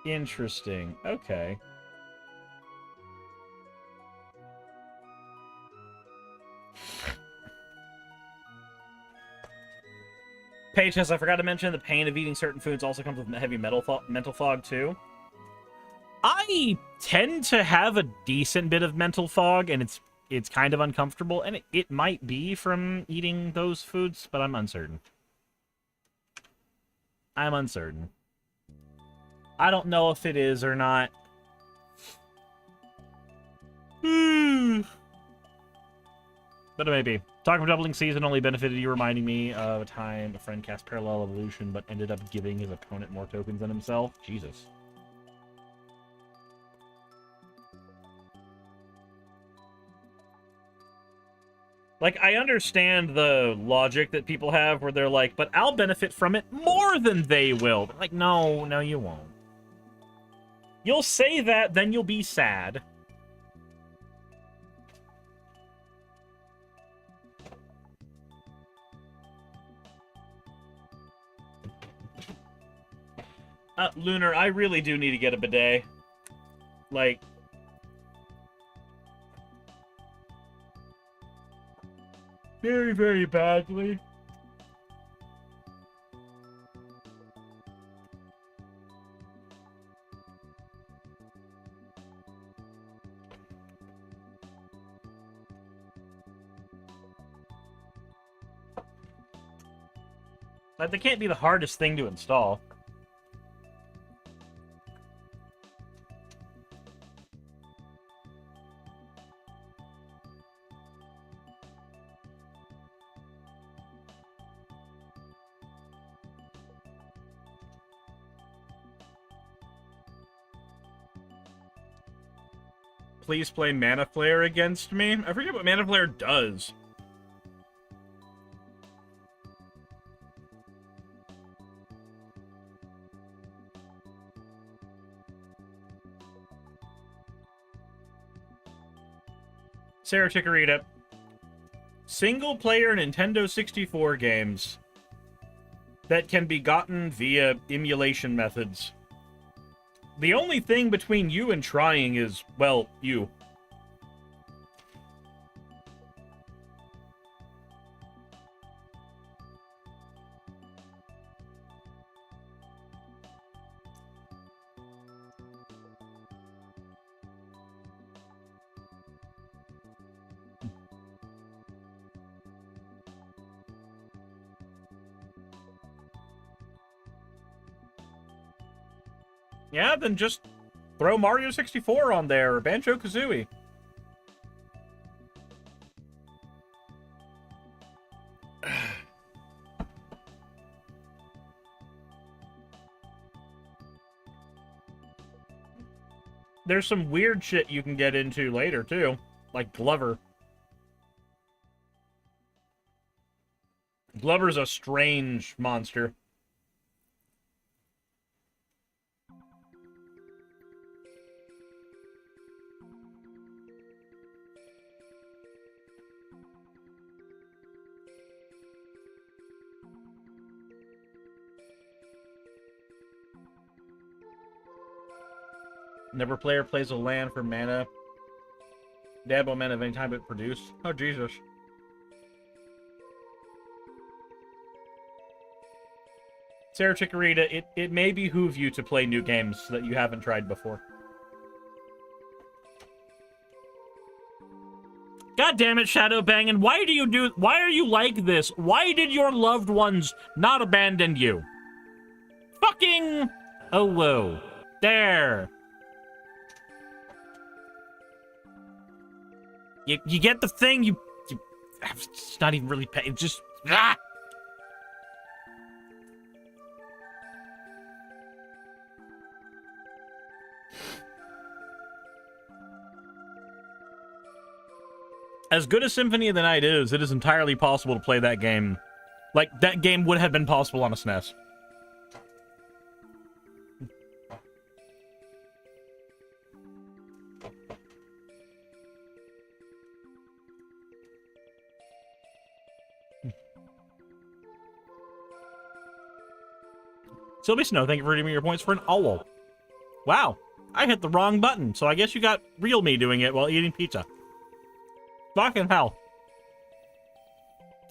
Interesting. Okay. Paige says, I forgot to mention the pain of eating certain foods also comes with heavy mental fog, too. I tend to have a decent bit of mental fog, and it's kind of uncomfortable, and it might be from eating those foods, but I'm uncertain. I'm uncertain. I don't know if it is or not. But it may be. Talking of doubling season only benefited you, reminding me of a time a friend cast Parallel Evolution, but ended up giving his opponent more tokens than himself. Jesus. Like, I understand the logic that people have where they're like, but I'll benefit from it more than they will. But like, no, you won't. You'll say that, then you'll be sad. Lunar, I really do need to get a bidet. Like... very, very badly. Like, they can't be the hardest thing to install. Please play Mana Flare against me. I forget what Mana Flare does. Sarah Chikorita. Single-player Nintendo 64 games that can be gotten via emulation methods. The only thing between you and trying is, well, you. Yeah, then just throw Mario 64 on there, or Banjo-Kazooie. There's some weird shit you can get into later, too. Like Glover. Glover's a strange monster. Never player plays a land for mana. Dabo mana of any time it produced. Oh, Jesus. Sarah Chikorita, it may behoove you to play new games that you haven't tried before. God damn it, Shadow Bangin'. Why are you like this? Why did your loved ones not abandon you? Fucking... Oh, whoa. There. You get the thing, you it's not even really pay, just, ah! As good as Symphony of the Night is, it is entirely possible to play that game. Like, that game would have been possible on a SNES. Sylvie Snow, thank you for redeeming your points for an owl. Wow, I hit the wrong button, so I guess you got real me doing it while eating pizza. Fucking hell.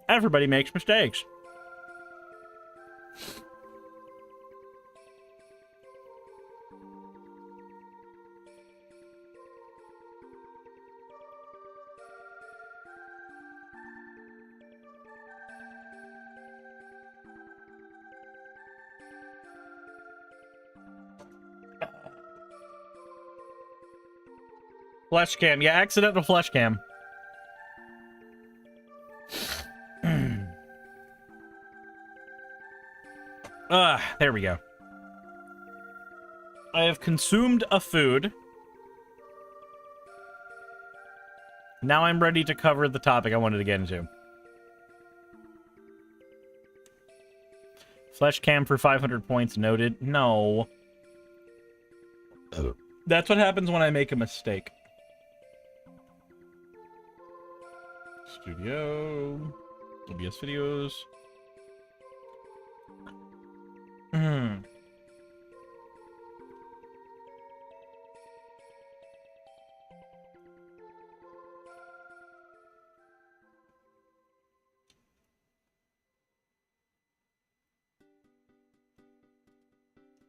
Everybody makes mistakes. Flesh cam. Yeah, accidental flesh cam. There we go. I have consumed a food. Now I'm ready to cover the topic I wanted to get into. Flesh cam for 500 points noted. No. That's what happens when I make a mistake. Studio. OBS videos.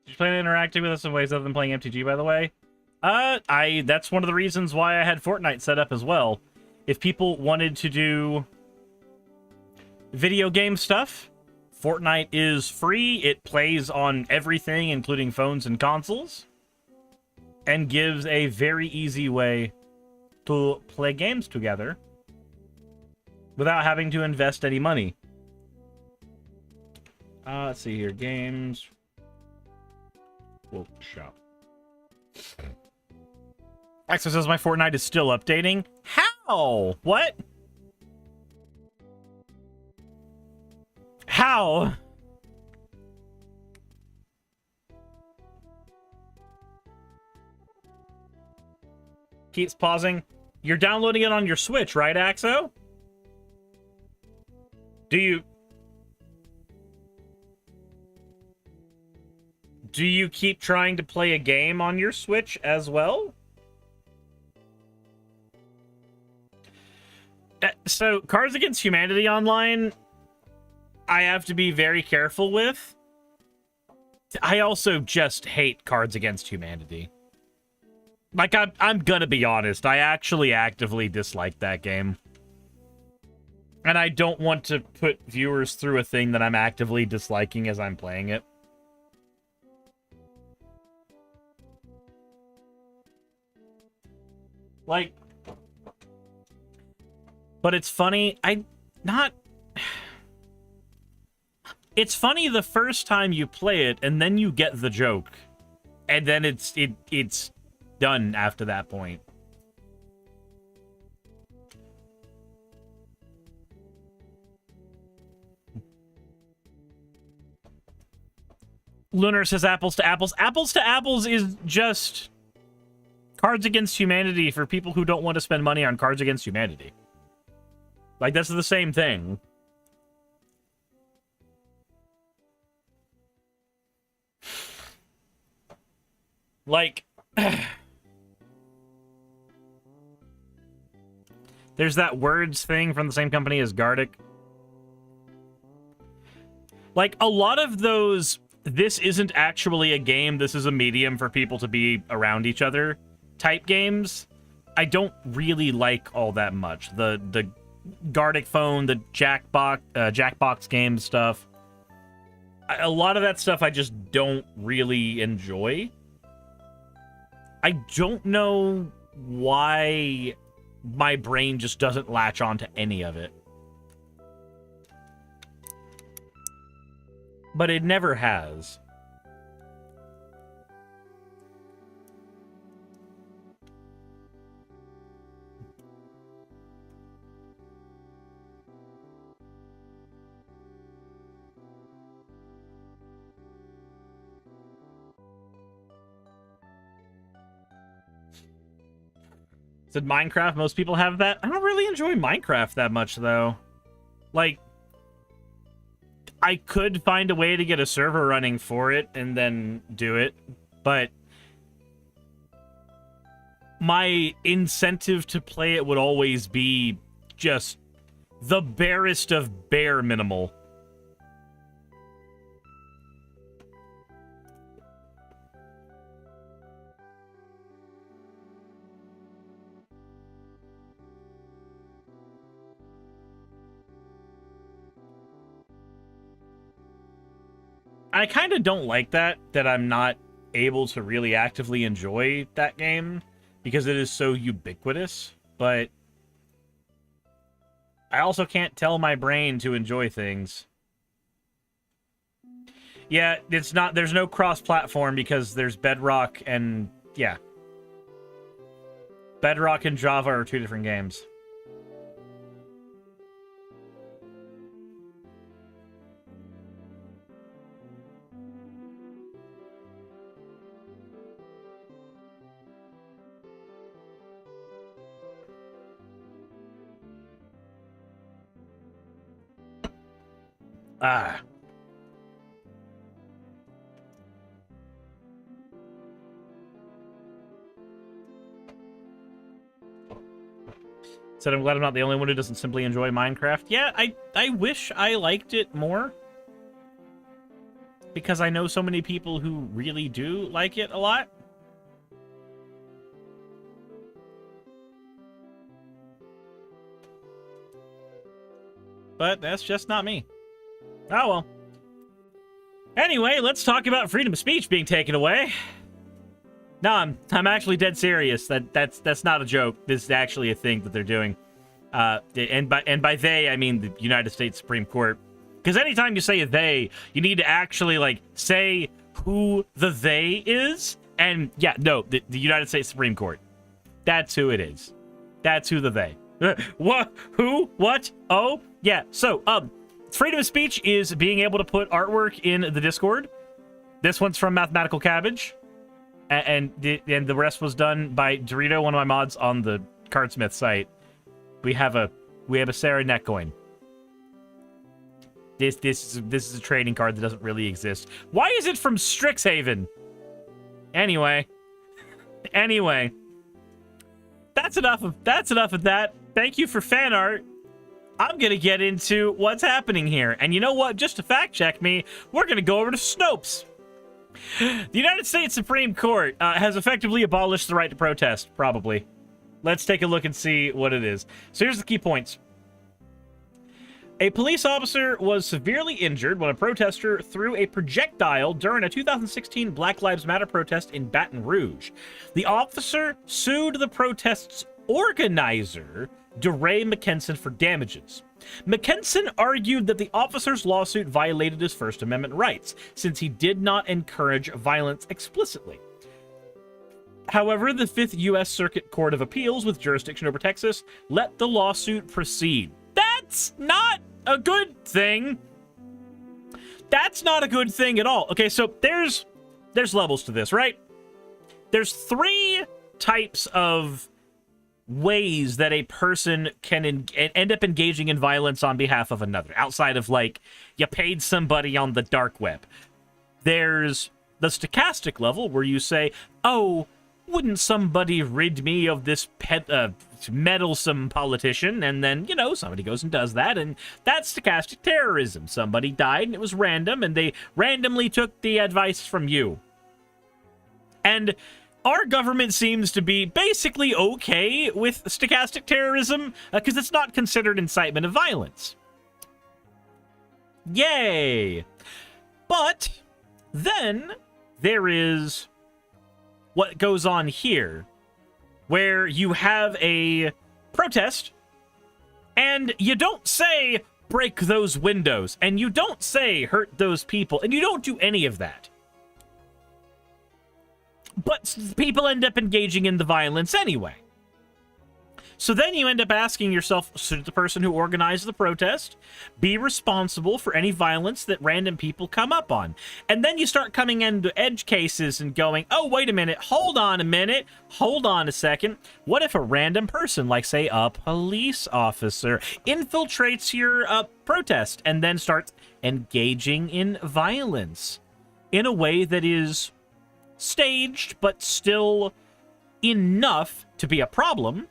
Did you plan on interacting with us in ways other than playing MTG, by the way? That's one of the reasons why I had Fortnite set up as well. If people wanted to do video game stuff, Fortnite is free. It plays on everything, including phones and consoles, and gives a very easy way to play games together without having to invest any money. Let's see here. Games. Workshop. Axel says my Fortnite is still updating. How? What? How? Keeps pausing. You're downloading it on your Switch, right, Axo? Do you keep trying to play a game on your Switch as well? So, Cards Against Humanity Online, I have to be very careful with. I also just hate Cards Against Humanity. Like, I'm gonna be honest, I actually actively dislike that game. And I don't want to put viewers through a thing that I'm actively disliking as I'm playing it. Like... But it's funny, It's funny the first time you play it, and then you get the joke. And then it's done after that point. Lunar says apples to apples. Apples to apples is just Cards Against Humanity for people who don't want to spend money on Cards Against Humanity. Like, that's the same thing. Like, there's that words thing from the same company as Gardic. Like, a lot of those, this isn't actually a game, this is a medium for people to be around each other type games, I don't really like all that much. The Gardic phone, the Jackbox game stuff. A lot of that stuff I just don't really enjoy. I don't know why my brain just doesn't latch onto any of it. But it never has. Said Minecraft, most people have that. I don't really enjoy Minecraft that much, though. Like, I could find a way to get a server running for it and then do it, but my incentive to play it would always be just the barest of bare minimal. I kind of don't like that I'm not able to really actively enjoy that game because it is so ubiquitous, but I also can't tell my brain to enjoy things. Yeah, there's no cross-platform because there's Bedrock and, yeah. Bedrock and Java are two different games. Ah. Said I'm glad I'm not the only one who doesn't simply enjoy Minecraft. Yeah, I wish I liked it more. Because I know so many people who really do like it a lot. But that's just not me. Oh, well. Anyway, let's talk about freedom of speech being taken away. No, I'm actually dead serious. That's not a joke. This is actually a thing that they're doing. And by they, I mean the United States Supreme Court. Because anytime you say they, you need to actually, like, say who the they is. And, yeah, no, the United States Supreme Court. That's who it is. That's who the they. What? Who? What? Oh, yeah. So, freedom of speech is being able to put artwork in the Discord. This one's from Mathematical Cabbage, and the rest was done by Dorito, one of my mods on the Cardsmith site. We have a Sarah Netcoin. This is a trading card that doesn't really exist. Why is it from Strixhaven? Anyway, that's enough of that. Thank you for fan art. I'm gonna get into what's happening here, and you know what? Just to fact check me, we're gonna go over to Snopes. The United States Supreme Court has effectively abolished the right to protest. Probably. Let's take a look and see what it is. So here's the key points. A police officer was severely injured when a protester threw a projectile during a 2016 Black Lives Matter protest in Baton Rouge. The officer sued the protest's organizer, DeRay McKenson, for damages. McKenson argued that the officer's lawsuit violated his First Amendment rights, since he did not encourage violence explicitly. However, the 5th U.S. Circuit Court of Appeals, with jurisdiction over Texas, let the lawsuit proceed. That's not a good thing. That's not a good thing at all. Okay, so there's levels to this, right? There's 3 types of ways that a person can end up engaging in violence on behalf of another, outside of, like, you paid somebody on the dark web. There's the stochastic level, where you say, oh, wouldn't somebody rid me of this meddlesome politician? And then, you know, somebody goes and does that, and that's stochastic terrorism. Somebody died, and it was random, and they randomly took the advice from you. And our government seems to be basically okay with stochastic terrorism, because it's not considered incitement of violence. Yay! But then there is what goes on here, where you have a protest, and you don't say, break those windows, and you don't say, hurt those people, and you don't do any of that. But people end up engaging in the violence anyway. So then you end up asking yourself, should the person who organized the protest be responsible for any violence that random people come up on? And then you start coming into edge cases and going, oh, wait a minute, hold on a second. What if a random person, like, say, a police officer, infiltrates your protest and then starts engaging in violence in a way that is staged, but still enough to be a problem?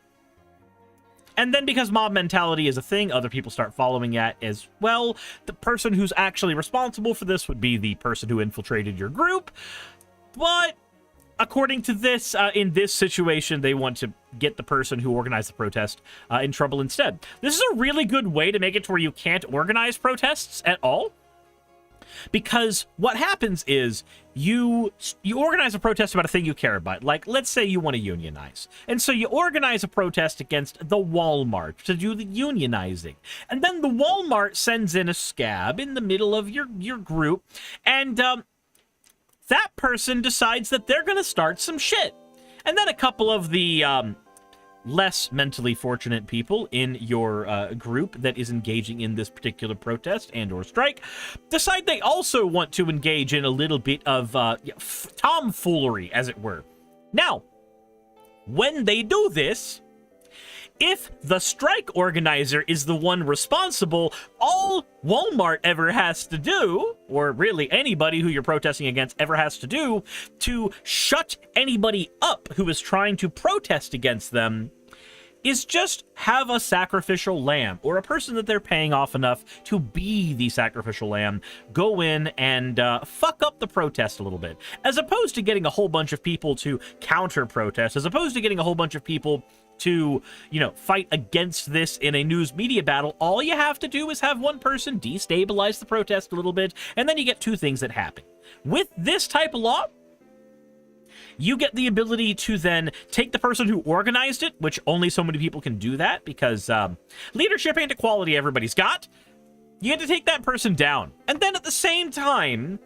And then because mob mentality is a thing, other people start following it as well. The person who's actually responsible for this would be the person who infiltrated your group. But according to this, in this situation, they want to get the person who organized the protest in trouble instead. This is a really good way to make it to where you can't organize protests at all. Because what happens is you organize a protest about a thing you care about. Like, let's say you want to unionize. And so you organize a protest against the Walmart to do the unionizing. And then the Walmart sends in a scab in the middle of your group. And that person decides that they're going to start some shit. And then a couple of the less mentally fortunate people in your group that is engaging in this particular protest and or strike decide they also want to engage in a little bit of tomfoolery, as it were. Now, when they do this, if the strike organizer is the one responsible, all Walmart ever has to do, or really anybody who you're protesting against ever has to do, to shut anybody up who is trying to protest against them, is just have a sacrificial lamb, or a person that they're paying off enough to be the sacrificial lamb, go in and fuck up the protest a little bit. As opposed to getting a whole bunch of people to counter-protest, as opposed to getting a whole bunch of people to, you know, fight against this in a news media battle, all you have to do is have one person destabilize the protest a little bit, and then you get two things that happen. With this type of law, you get the ability to then take the person who organized it, which only so many people can do that because leadership ain't a quality everybody's got. You get to take that person down. And then at the same time,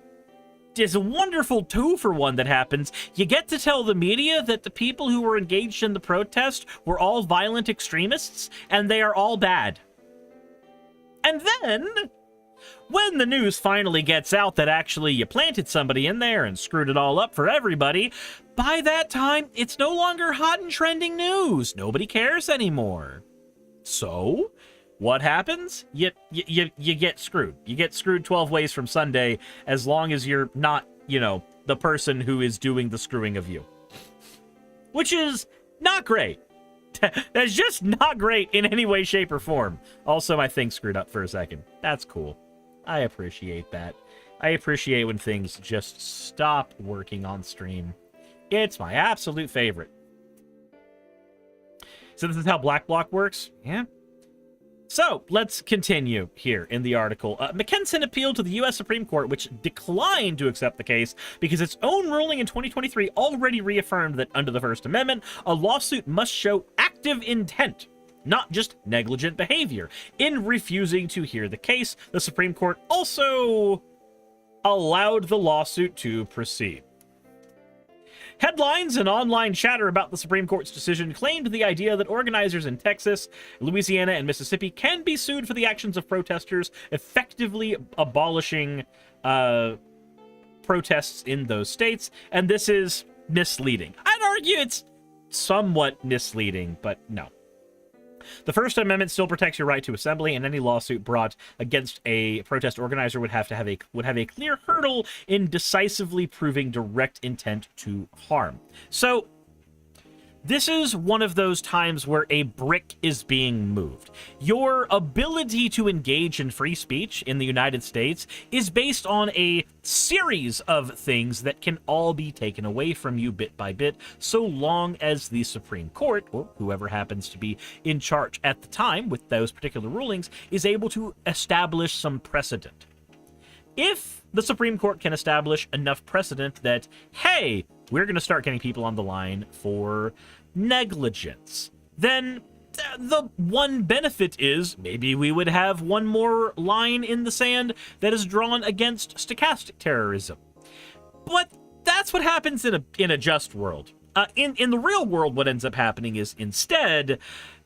is a wonderful 2-for-1 that happens. You get to tell the media that the people who were engaged in the protest were all violent extremists, and they are all bad. And then, when the news finally gets out that actually you planted somebody in there and screwed it all up for everybody, by that time, it's no longer hot and trending news. Nobody cares anymore. So, what happens? You get screwed. You get screwed 12 ways from Sunday, as long as you're not, you know, the person who is doing the screwing of you. Which is not great. That's just not great in any way, shape, or form. Also, my thing screwed up for a second. That's cool. I appreciate that. I appreciate when things just stop working on stream. It's my absolute favorite. So this is how Black Block works? Yeah. So, let's continue here in the article. Mackensen appealed to the U.S. Supreme Court, which declined to accept the case because its own ruling in 2023 already reaffirmed that under the First Amendment, a lawsuit must show active intent, not just negligent behavior. In refusing to hear the case, the Supreme Court also allowed the lawsuit to proceed. Headlines and online chatter about the Supreme Court's decision claimed the idea that organizers in Texas, Louisiana, and Mississippi can be sued for the actions of protesters, effectively abolishing protests in those states, and this is misleading. I'd argue it's somewhat misleading, but no. The First Amendment still protects your right to assembly, and any lawsuit brought against a protest organizer would have a clear hurdle in decisively proving direct intent to harm. So, this is one of those times where a brick is being moved. Your ability to engage in free speech in the United States is based on a series of things that can all be taken away from you bit by bit, so long as the Supreme Court, or whoever happens to be in charge at the time with those particular rulings, is able to establish some precedent. If the Supreme Court can establish enough precedent that, hey, we're going to start getting people on the line for negligence, then the one benefit is maybe we would have one more line in the sand that is drawn against stochastic terrorism. But that's what happens in a just world. In the real world, what ends up happening is instead,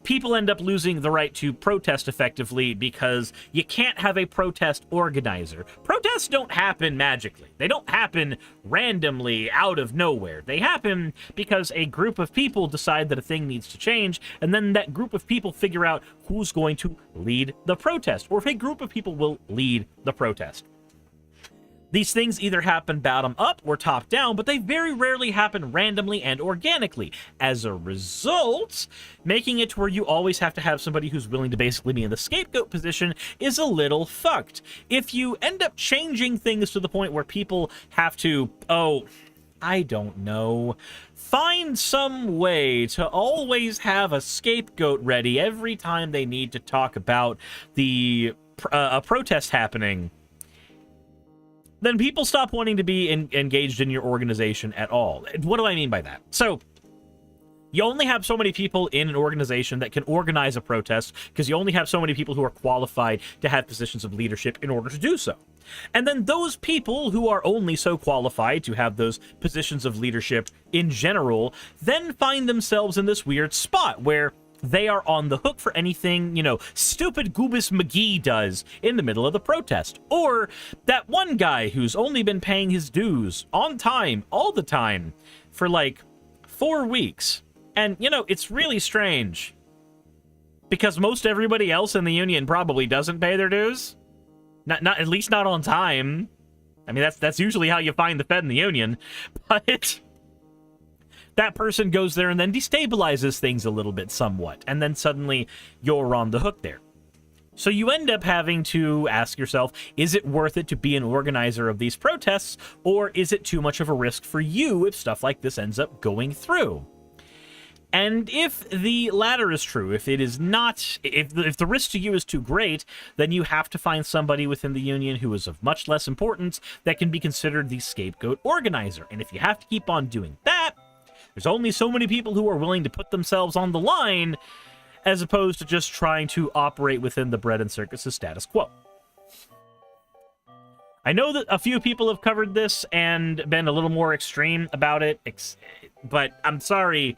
people end up losing the right to protest effectively because you can't have a protest organizer. Protests don't happen magically. They don't happen randomly out of nowhere. They happen because a group of people decide that a thing needs to change, and then that group of people figure out who's going to lead the protest, or if a group of people will lead the protest. These things either happen bottom up or top down, but they very rarely happen randomly and organically. As a result, making it to where you always have to have somebody who's willing to basically be in the scapegoat position is a little fucked. If you end up changing things to the point where people have to, I don't know, find some way to always have a scapegoat ready every time they need to talk about a protest happening, then people stop wanting to be engaged in your organization at all. What do I mean by that? So, you only have so many people in an organization that can organize a protest because you only have so many people who are qualified to have positions of leadership in order to do so. And then those people who are only so qualified to have those positions of leadership in general then find themselves in this weird spot where they are on the hook for anything, stupid Goobus McGee does in the middle of the protest. Or that one guy who's only been paying his dues on time, all the time, for 4 weeks. And, it's really strange. Because most everybody else in the union probably doesn't pay their dues. Not at least not on time. I mean, that's usually how you find the Fed in the union. But that person goes there and then destabilizes things a little bit somewhat, and then suddenly you're on the hook there. So you end up having to ask yourself, is it worth it to be an organizer of these protests, or is it too much of a risk for you if stuff like this ends up going through? And if the latter is true, if it is not, if the risk to you is too great, then you have to find somebody within the union who is of much less importance that can be considered the scapegoat organizer. And if you have to keep on doing that, there's only so many people who are willing to put themselves on the line, as opposed to just trying to operate within the bread and circuses status quo. I know that a few people have covered this and been a little more extreme about it, but I'm sorry.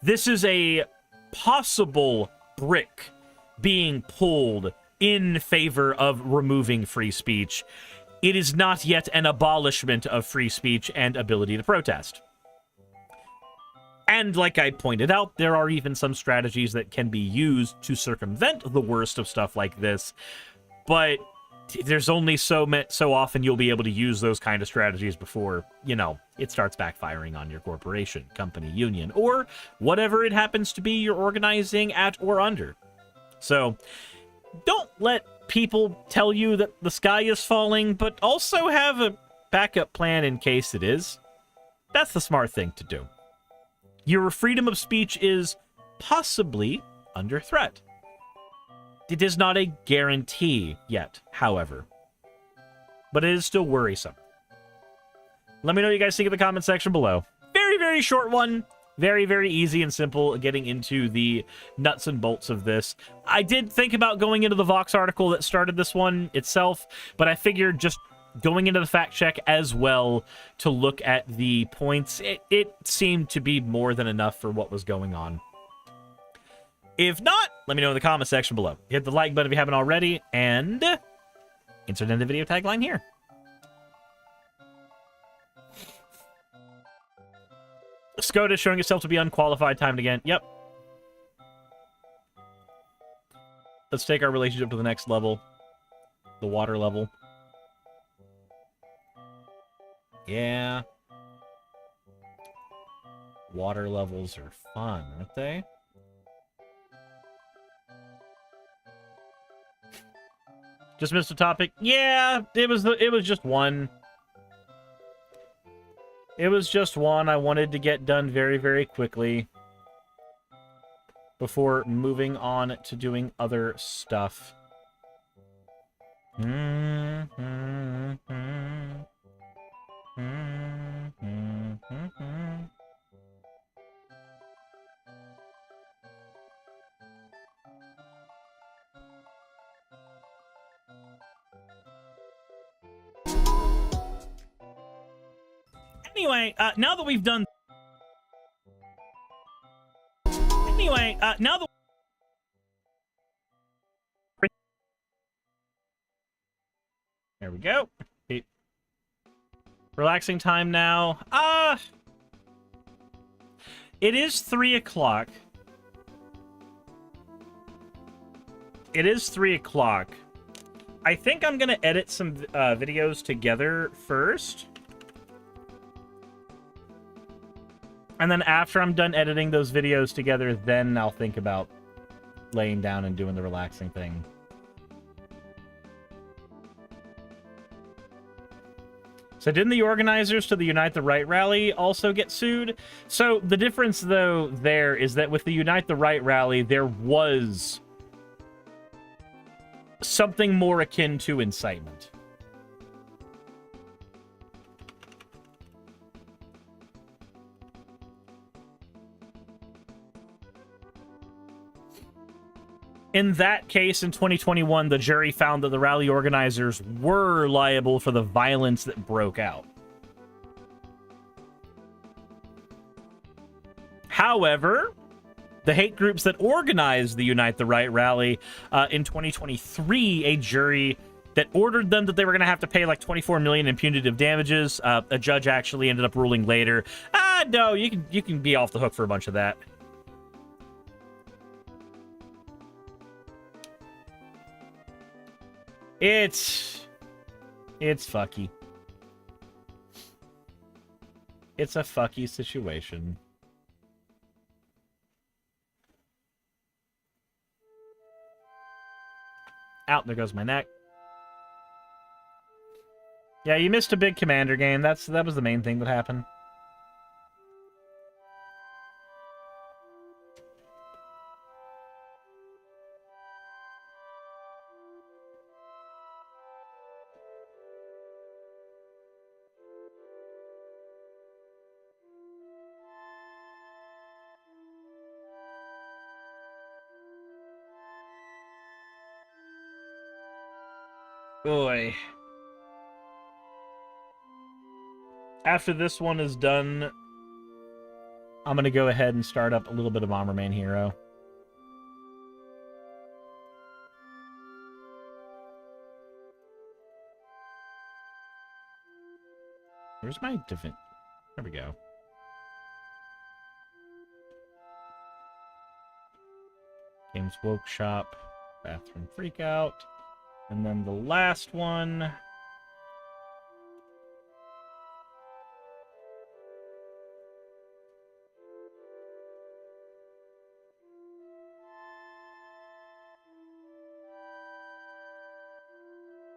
This is a possible brick being pulled in favor of removing free speech. It is not yet an abolishment of free speech and ability to protest. And like I pointed out, there are even some strategies that can be used to circumvent the worst of stuff like this, but there's only so often you'll be able to use those kind of strategies before, you know, it starts backfiring on your corporation, company, union, or whatever it happens to be you're organizing at or under. So don't let people tell you that the sky is falling, but also have a backup plan in case it is. That's the smart thing to do. Your freedom of speech is possibly under threat. It is not a guarantee yet, however, but it is still worrisome. Let me know what you guys think in the comment section below. Very, very short one. Very, very easy and simple getting into the nuts and bolts of this. I did think about going into the Vox article that started this one itself, but I figured just going into the fact check as well to look at the points, it seemed to be more than enough for what was going on. If not, let me know in the comment section below. Hit the like button if you haven't already, and insert in the video tagline here. Skoda showing itself to be unqualified time and again. Yep. Let's take our relationship to the next level. The water level. Yeah. Water levels are fun, aren't they? Just missed a topic. Yeah, it was just one. It was just one I wanted to get done very, very quickly before moving on to doing other stuff. Anyway, now that we've done... now that... There we go. Relaxing time now. It is 3 o'clock. It is 3 o'clock. I think I'm gonna edit some videos together first. And then after I'm done editing those videos together, then I'll think about laying down and doing the relaxing thing. So didn't the organizers to the Unite the Right rally also get sued? So the difference, though, there is that with the Unite the Right rally, there was something more akin to incitement. In that case, in 2021, the jury found that the rally organizers were liable for the violence that broke out. However, the hate groups that organized the Unite the Right rally in 2023, a jury that ordered them that they were going to have to pay like $24 million in punitive damages. A judge actually ended up ruling later, no, you can be off the hook for a bunch of that. It's fucky. It's a fucky situation. Out, there goes my neck. Yeah, you missed a big Commander game. That was the main thing that happened. Boy. After this one is done, I'm going to go ahead and start up a little bit of Bomberman Hero. Where's my different... There we go. Games Workshop, Bathroom Freakout, and then the last one...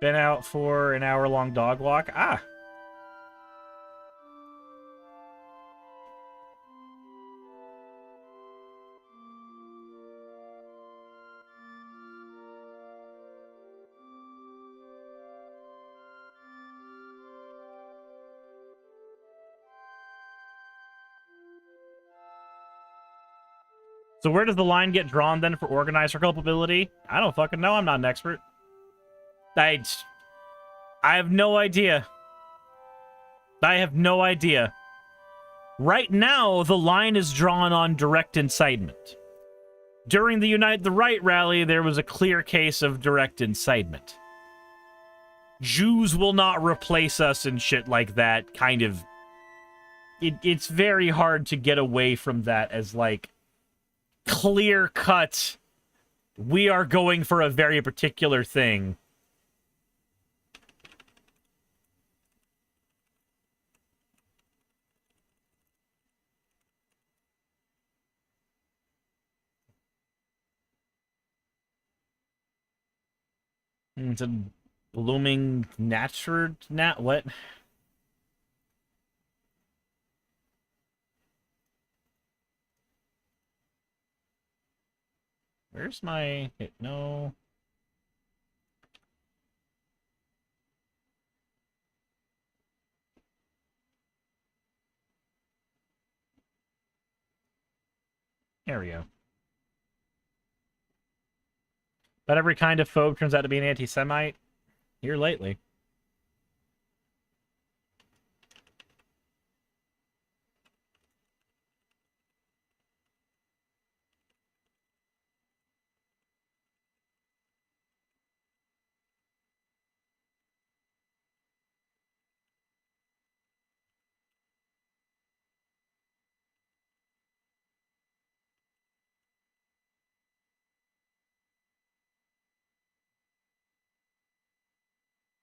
Been out for an hour-long dog walk. Ah! So where does the line get drawn then for organizer culpability? I don't fucking know. I'm not an expert. I have no idea. I have no idea. Right now, the line is drawn on direct incitement. During the Unite the Right rally, there was a clear case of direct incitement. Jews will not replace us and shit like that, kind of. It's very hard to get away from that as, like, clear cut. We are going for a very particular thing. It's a blooming what? Where's my hit? No. There we go. But every kind of phobe turns out to be an anti-Semite here lately.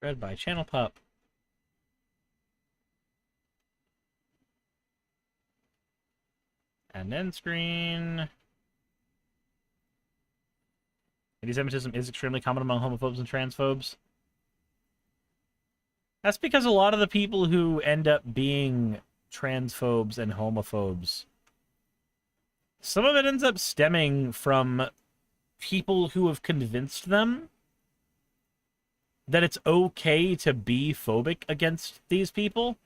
Read by Channel Pup. And end screen. Anti-Semitism is extremely common among homophobes and transphobes. That's because a lot of the people who end up being transphobes and homophobes, some of it ends up stemming from people who have convinced them that it's okay to be phobic against these people.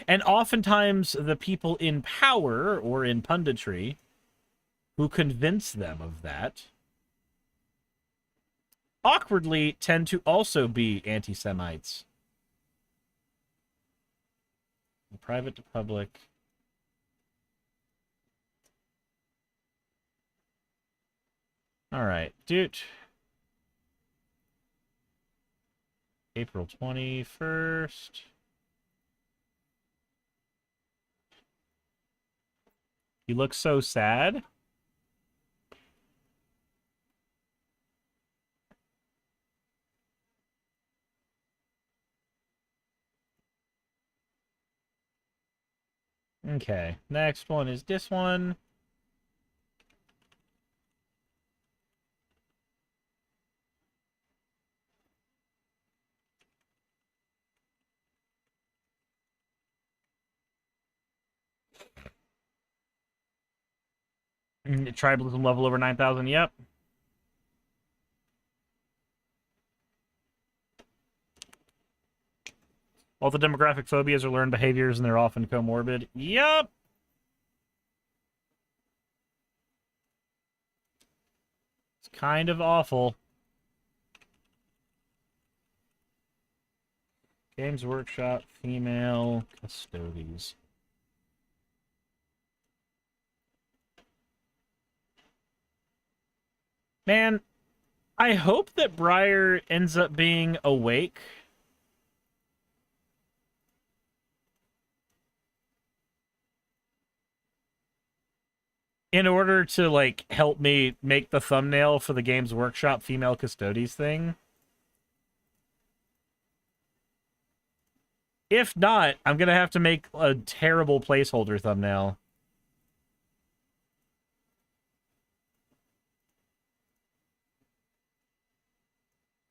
And oftentimes the people in power or in punditry who convince them of that awkwardly tend to also be anti-Semites. Private to public. All right, dude. April 21st. You look so sad. Okay, next one is this one. Tribalism level over 9,000, yep. All the demographic phobias are learned behaviors and they're often comorbid. Yep. It's kind of awful. Games Workshop, female custodies. Man, I hope that Briar ends up being awake. In order to, like, help me make the thumbnail for the Games Workshop female custodies thing. If not, I'm gonna have to make a terrible placeholder thumbnail.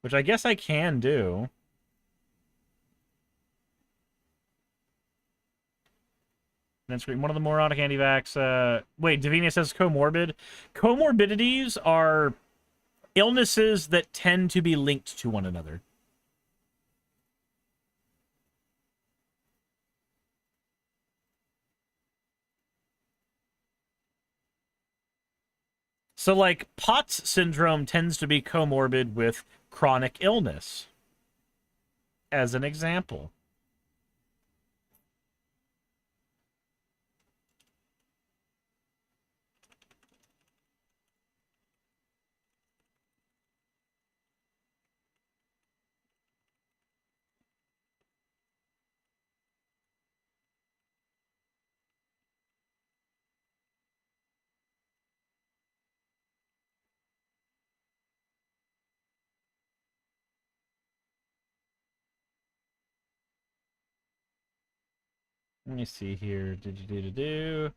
Which I guess I can do. Then screen one of the moronic anti-vax. Wait, Davina says comorbid. Comorbidities are illnesses that tend to be linked to one another. So, like, POTS syndrome tends to be comorbid with chronic illness, as an example. Let me see here. Do.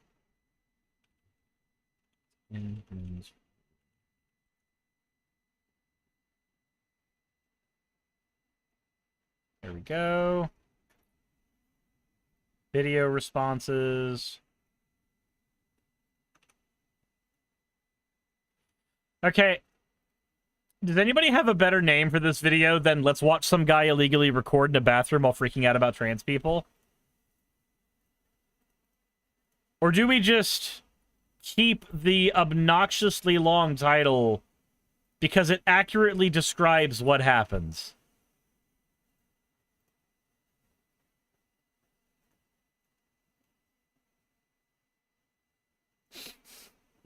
There we go. Video responses. Okay. Does anybody have a better name for this video than let's watch some guy illegally record in a bathroom while freaking out about trans people? Or do we just keep the obnoxiously long title because it accurately describes what happens?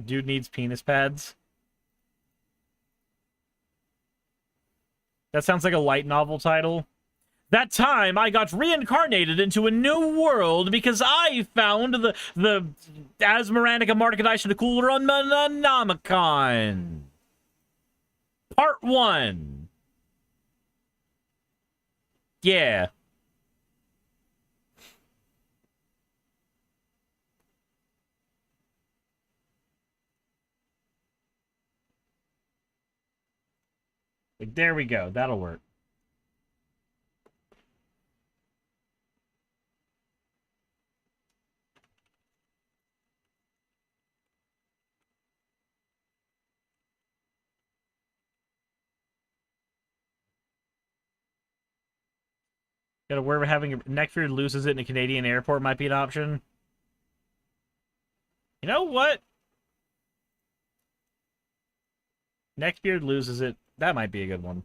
Dude needs penis pads. That sounds like a light novel title. That time, I got reincarnated into a new world because I found the Asmaranica Marketition Cooler on Monomicon. Part 1. Yeah. Like, there we go. That'll work. Gotta where we're having a neckbeard loses it in a Canadian airport might be an option. You know what? Neckbeard loses it. That might be a good one.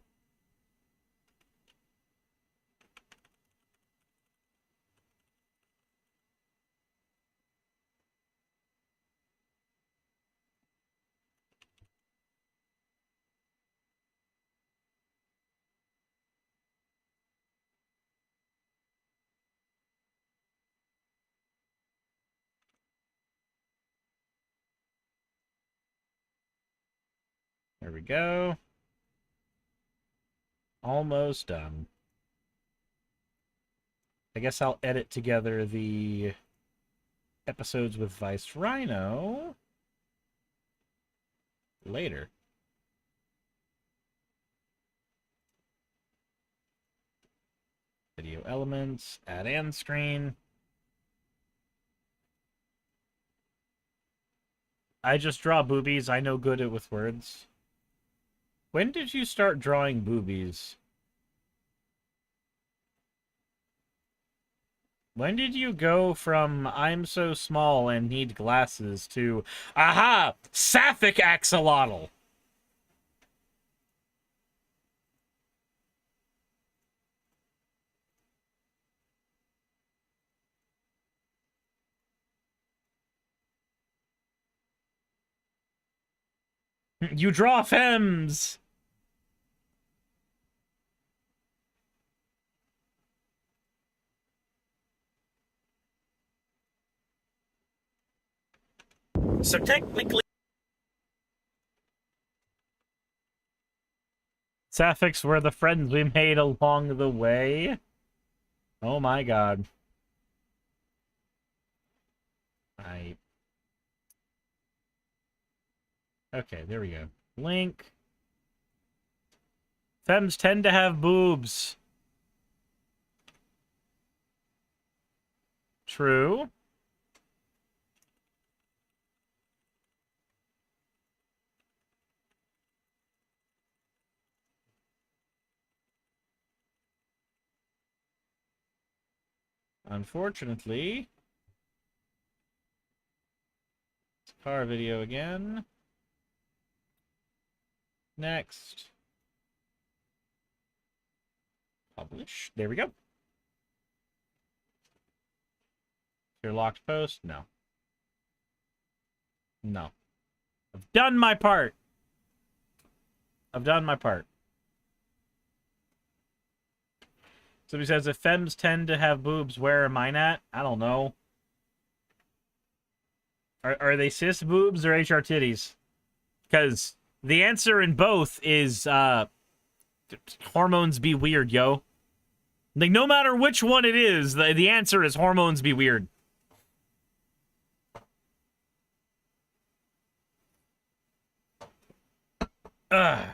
There we go. Almost done. I guess I'll edit together the episodes with Vice Rhino later. Video elements, add end screen. I just draw boobies. I know good at with words. When did you start drawing boobies? When did you go from I'm so small and need glasses to aha, sapphic axolotl? You draw femmes! So technically... Sapphics were the friends we made along the way. Oh my god. Okay, there we go. Link. Femmes tend to have boobs. True. Unfortunately, car video again. Next. Publish. There we go. Your locked post? No. No. I've done my part. I've done my part. Somebody says, if femmes tend to have boobs, where are mine at? I don't know. Are they cis boobs or HR titties? Because the answer in both is hormones be weird, yo. Like, no matter which one it is, the answer is hormones be weird. Ugh.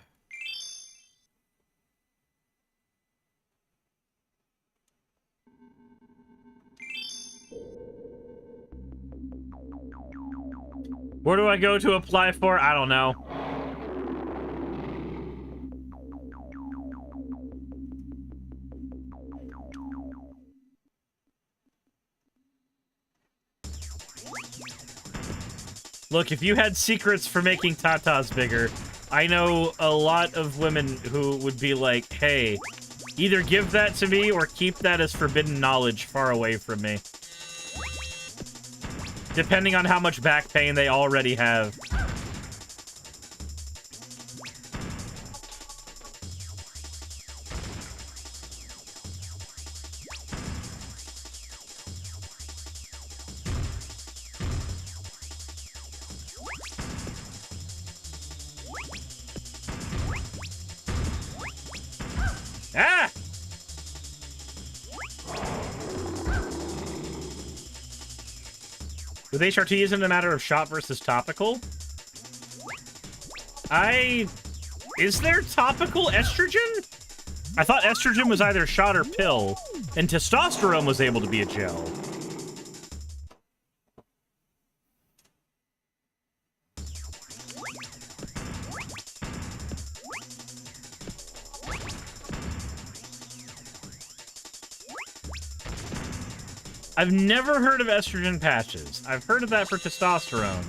Where do I go to apply for? I don't know. Look, if you had secrets for making tatas bigger, I know a lot of women who would be like, hey, either give that to me or keep that as forbidden knowledge far away from me. Depending on how much back pain they already have. Ah! With HRT, isn't it a matter of shot versus topical? Is there topical estrogen? I thought estrogen was either shot or pill, and testosterone was able to be a gel. I've never heard of estrogen patches. I've heard of that for testosterone.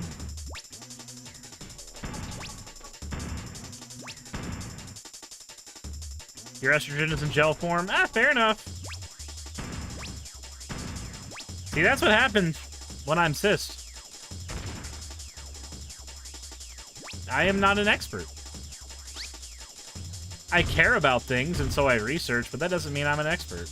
Your estrogen is in gel form? Ah, fair enough. See, that's what happens when I'm cis. I am not an expert. I care about things, and so I research, but that doesn't mean I'm an expert.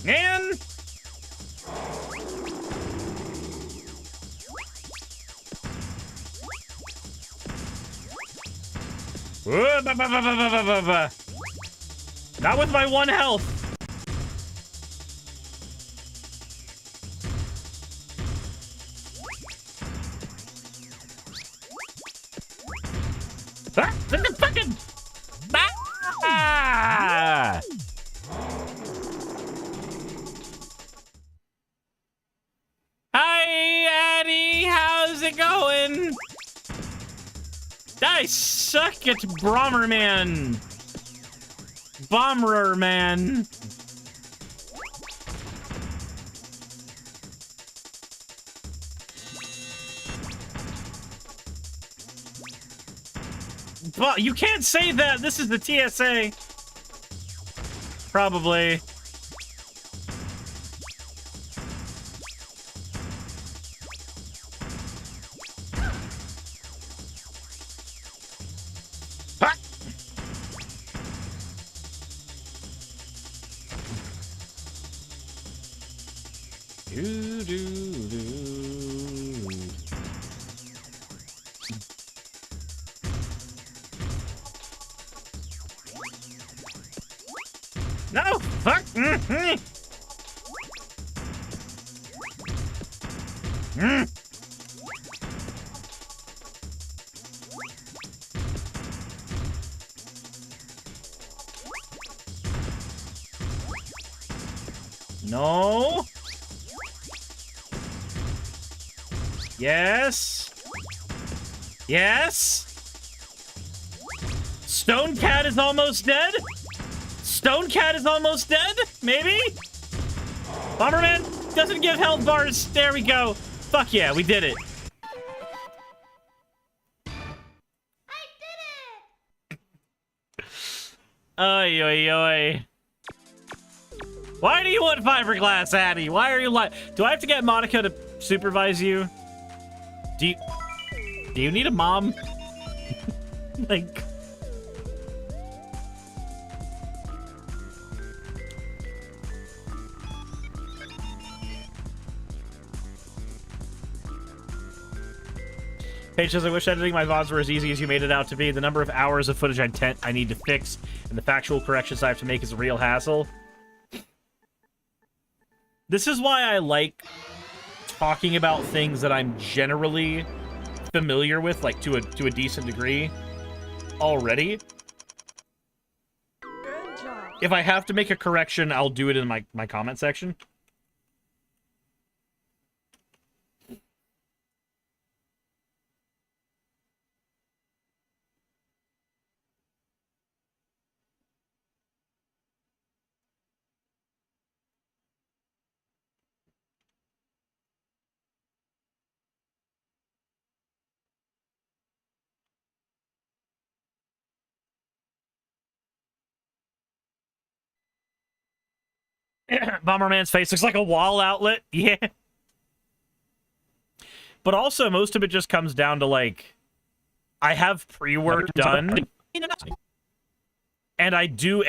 And not with my one health. Ah, the fucking ah! Hi, Addie. How's it going. I suck at Bomberman. Bomberman. But you can't say that. This is the TSA. Probably. No! Fuck! No! Yes! Yes! Stone Cat is almost dead? Stone Cat is almost dead? Maybe? Bomberman doesn't give health bars. There we go. Fuck yeah, we did it. Oi, oi, oi. Why do you want fiberglass, Addy? Why are you like? Do I have to get Monica to supervise you? Do you need a mom? Like... Paige says, I wish editing my VODs were as easy as you made it out to be. The number of hours of footage I need to fix and the factual corrections I have to make is a real hassle. This is why I like talking about things that I'm generally familiar with, like to a decent degree already. Good job. If I have to make a correction, I'll do it in my comment section. Bomberman's face looks like a wall outlet. Yeah. But also, most of it just comes down to, like, I have pre-work done. And I do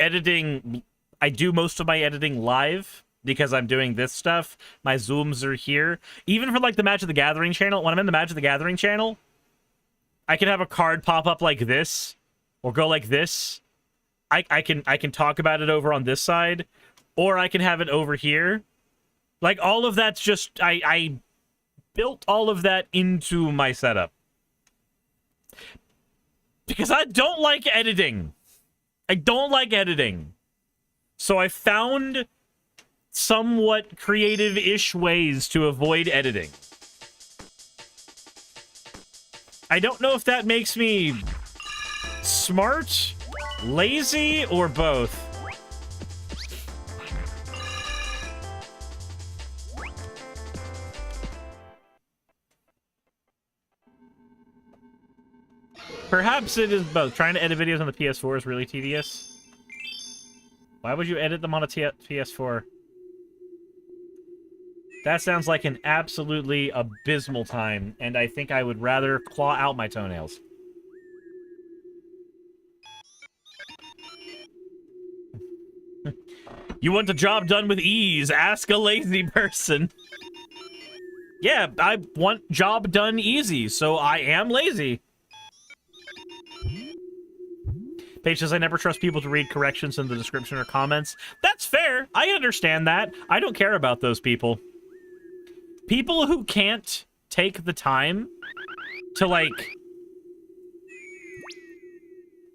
most of my editing live because I'm doing this stuff. My zooms are here. Even for, like, the Magic the Gathering channel, when I'm in the Magic the Gathering channel, I can have a card pop up like this or go like this. I can talk about it over on this side. Or I can have it over here. Like, all of that's just... I built all of that into my setup. Because I don't like editing. I don't like editing. So I found somewhat creative-ish ways to avoid editing. I don't know if that makes me smart, lazy, or both. Perhaps it is both. Trying to edit videos on the PS4 is really tedious. Why would you edit them on a PS4? That sounds like an absolutely abysmal time, and I think I would rather claw out my toenails. You want the job done with ease? Ask a lazy person. Yeah, I want job done easy, so I am lazy. Paige says, I never trust people to read corrections in the description or comments. That's fair. I understand that. I don't care about those people. People who can't take the time to, like,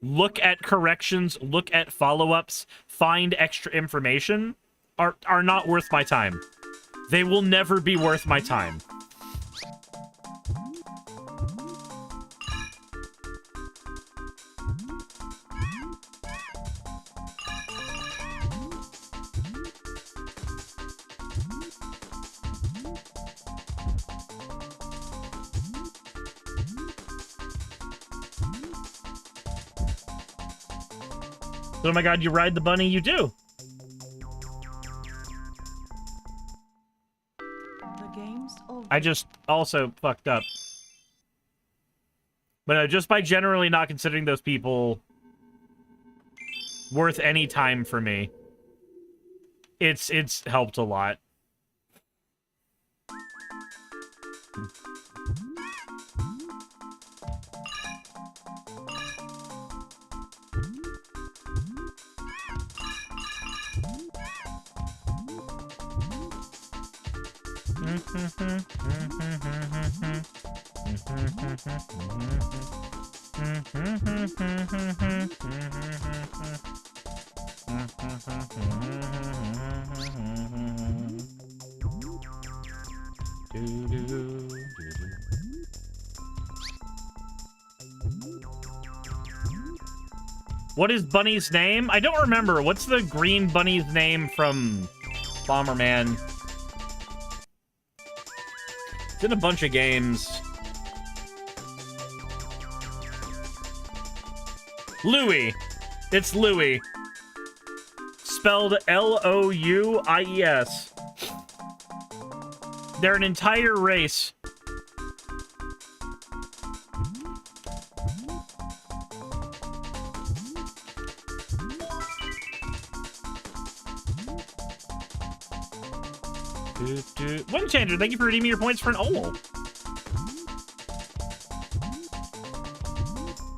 look at corrections, look at follow-ups, find extra information, are not worth my time. They will never be worth my time. Oh my god, you ride the bunny? You do. I just also fucked up. But just by generally not considering those people worth any time for me, it's helped a lot. What is Bunny's name? I don't remember. What's the green bunny's name from Bomberman? It's in a bunch of games. Louis. It's Louis. Spelled L-O-U-I-E-S. They're an entire race. One changer, thank you for redeeming your points for an owl.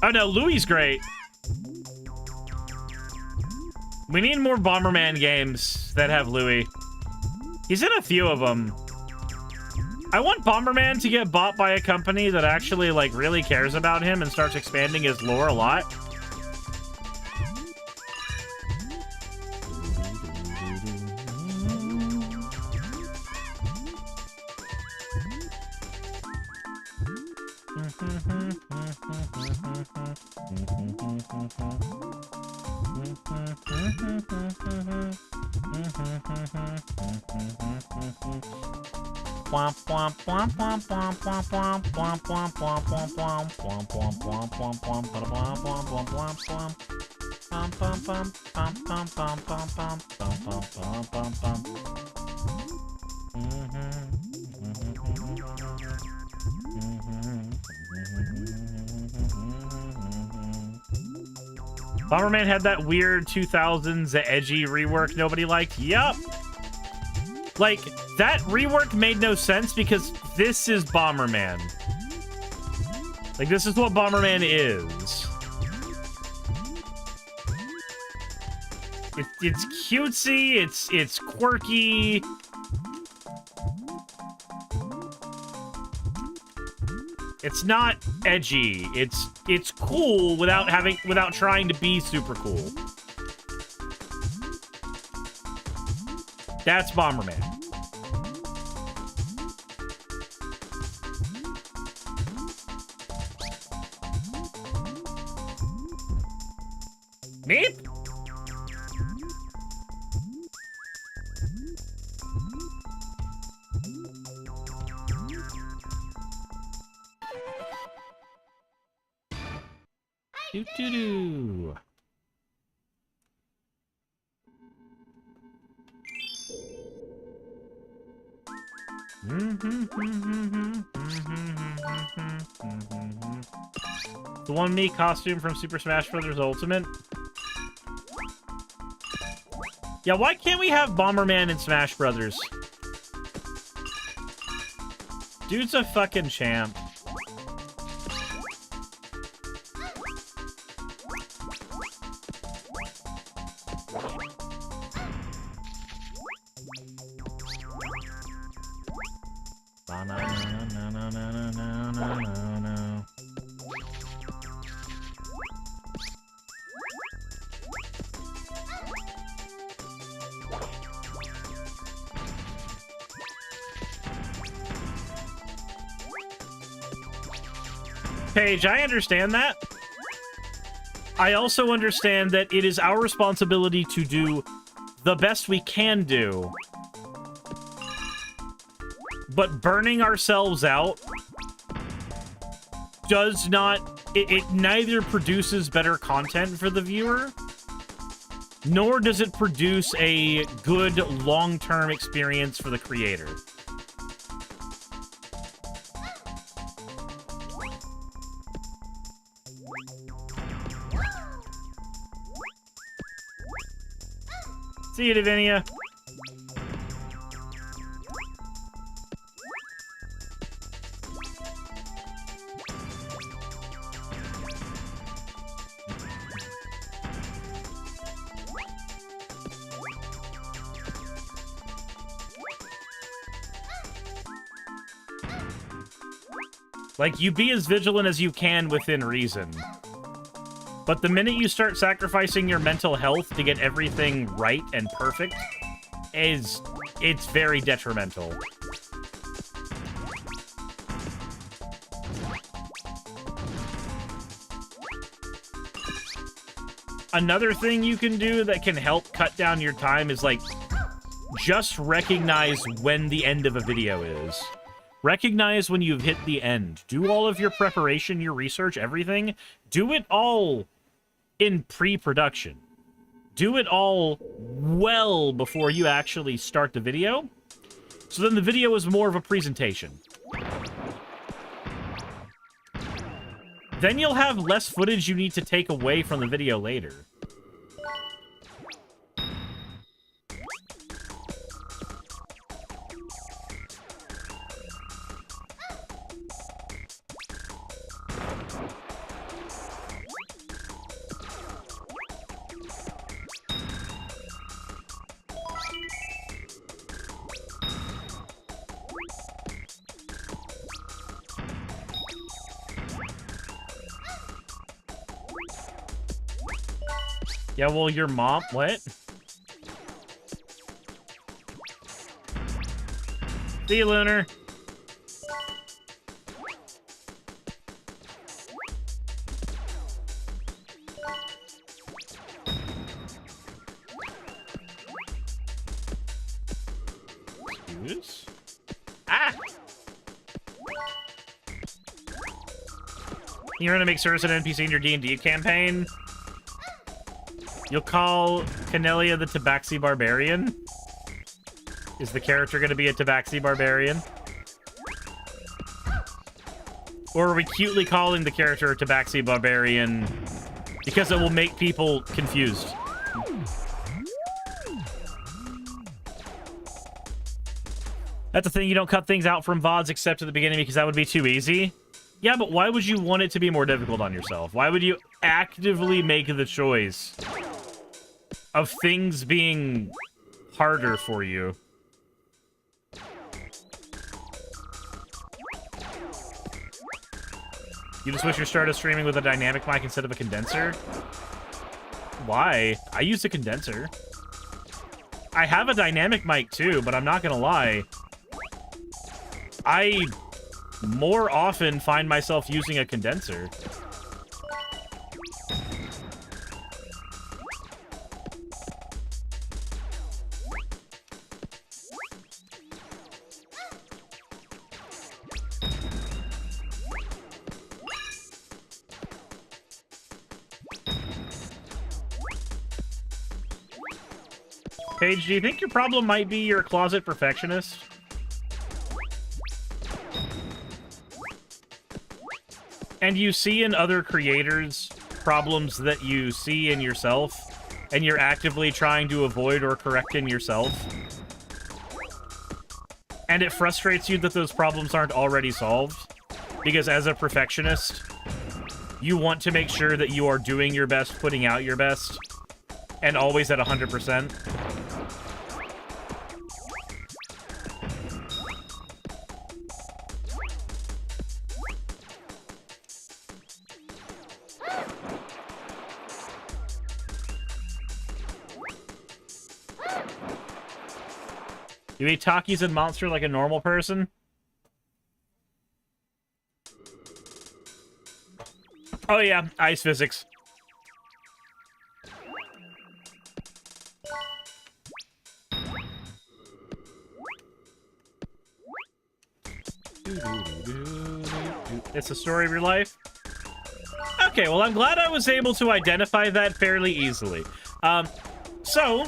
Oh no, Louis' great. We need more Bomberman games that have Louis. He's in a few of them. I want Bomberman to get bought by a company that actually, like, really cares about him and starts expanding his lore a lot. Bomberman had that weird 2000s edgy rework nobody liked. Yup. Like, that rework made no sense because this is Bomberman. Like, this is what Bomberman is. It's cutesy, it's quirky. It's not edgy. It's cool without trying to be super cool. That's Bomberman. Meep? Doo-doo-doo. The one me costume from Super Smash Bros. Ultimate. Yeah, why can't we have Bomberman in Smash Brothers? Dude's a fucking champ. Paige, I understand that. I also understand that it is our responsibility to do the best we can do. But burning ourselves out does not... It neither produces better content for the viewer, nor does it produce a good long-term experience for the creator. See you, Davinia. Like, you be as vigilant as you can within reason. But the minute you start sacrificing your mental health to get everything right and perfect, it's very detrimental. Another thing you can do that can help cut down your time is, like, just recognize when the end of a video is. Recognize when you've hit the end. Do all of your preparation, your research, everything. Do it all in pre-production. Do it all well before you actually start the video. So then the video is more of a presentation. Then you'll have less footage you need to take away from the video later. Yeah, well, your mom... What? See you, Lunar. Excuse? Ah! You're gonna make Cirrus an NPC in your D&D campaign? You'll call Canelia the Tabaxi Barbarian? Is the character going to be a Tabaxi Barbarian? Or are we cutely calling the character a Tabaxi Barbarian because it will make people confused? That's the thing, you don't cut things out from VODs except at the beginning because that would be too easy. Yeah, but why would you want it to be more difficult on yourself? Why would you actively make the choice of things being harder for you? You just wish you started streaming with a dynamic mic instead of a condenser? Why? I use a condenser. I have a dynamic mic too, but I'm not gonna lie. I more often find myself using a condenser. Paige, do you think your problem might be you're a closet perfectionist? And you see in other creators problems that you see in yourself, and you're actively trying to avoid or correct in yourself? And it frustrates you that those problems aren't already solved? Because as a perfectionist, you want to make sure that you are doing your best, putting out your best, and always at 100%. You eat Takis and Monster like a normal person? Oh yeah, ice physics. It's the story of your life? Okay, well, I'm glad I was able to identify that fairly easily. So...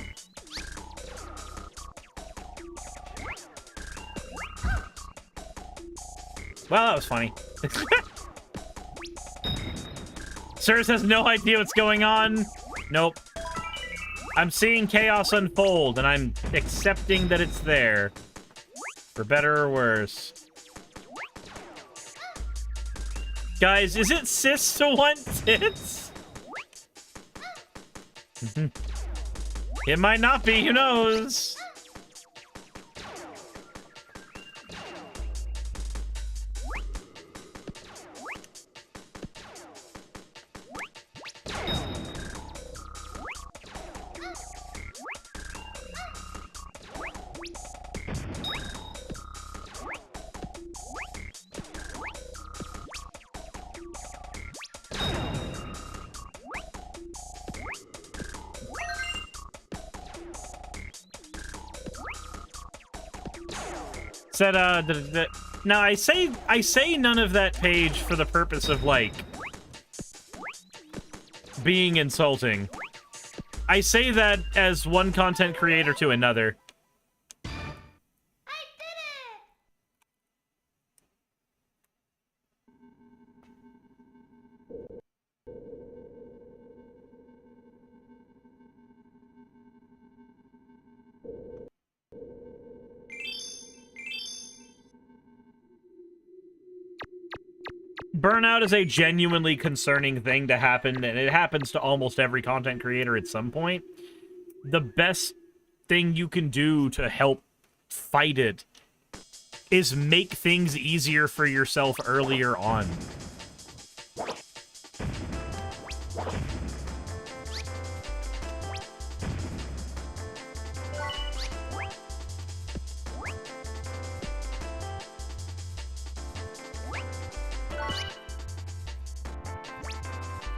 Well, that was funny. Sirs has no idea what's going on. Nope. I'm seeing chaos unfold, and I'm accepting that it's there. For better or worse. Guys, is it cis to want tits? It might not be, who knows? Said, now I say none of that page for the purpose of, like, being insulting. I say that as one content creator to another. Burnout is a genuinely concerning thing to happen, and it happens to almost every content creator at some point. The best thing you can do to help fight it is make things easier for yourself earlier on.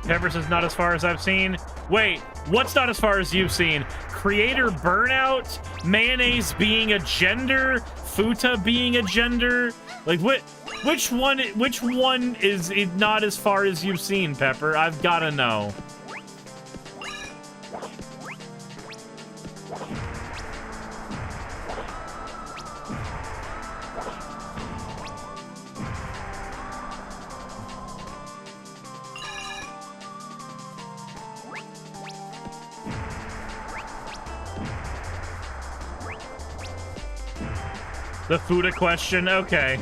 Pepper says not as far as I've seen. Wait, what's not as far as you've seen? Creator burnout? Mayonnaise being a gender? Futa being a gender? Like, which one is not as far as you've seen, Pepper? I've gotta know. The Fuda question? Okay.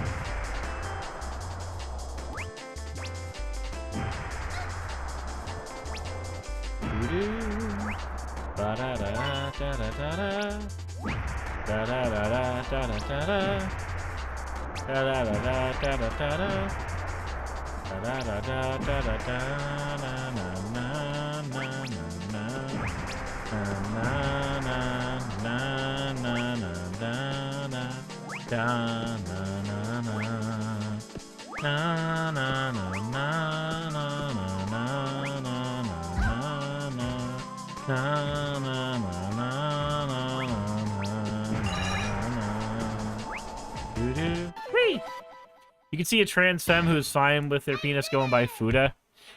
You can see a trans femme who's fine with their penis going by Fuda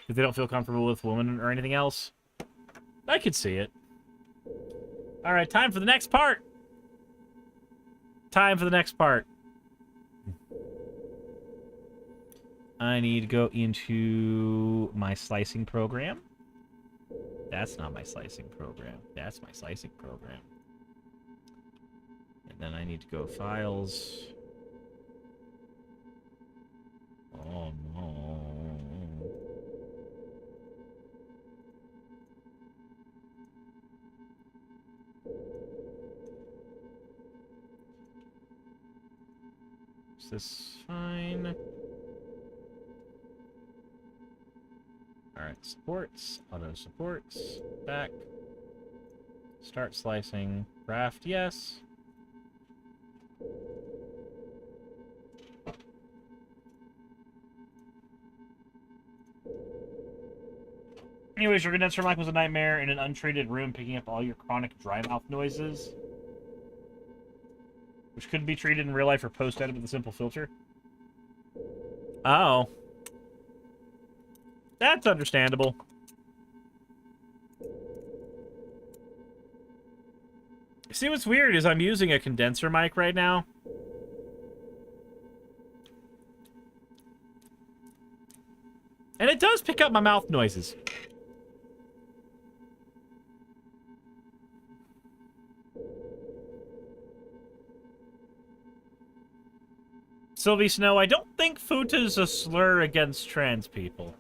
if they don't feel comfortable with woman or anything else. I could see it. All right, time for the next part. Time for the next part. I need to go into my slicing program. That's not my slicing program. That's my slicing program. And then I need to go files. Oh no. Is this fine? Alright, supports, auto supports, back. Start slicing, craft, yes. Anyways, your condenser mic was a nightmare in an untreated room, picking up all your chronic dry mouth noises, which couldn't be treated in real life or post-edit with a simple filter. Oh. That's understandable. See, what's weird is I'm using a condenser mic right now. And it does pick up my mouth noises. Sylvie Snow, I don't think futa is a slur against trans people.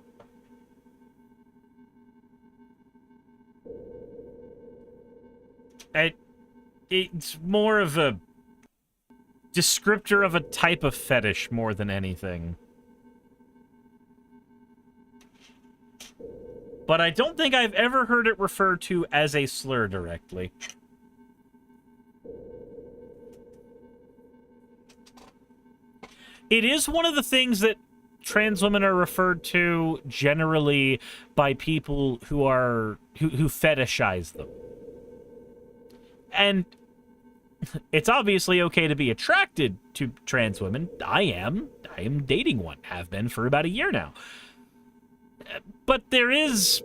It's more of a descriptor of a type of fetish more than anything. But I don't think I've ever heard it referred to as a slur directly. It is one of the things that trans women are referred to generally by people who fetishize them. And it's obviously okay to be attracted to trans women. I am dating one, have been for about a year now. But there is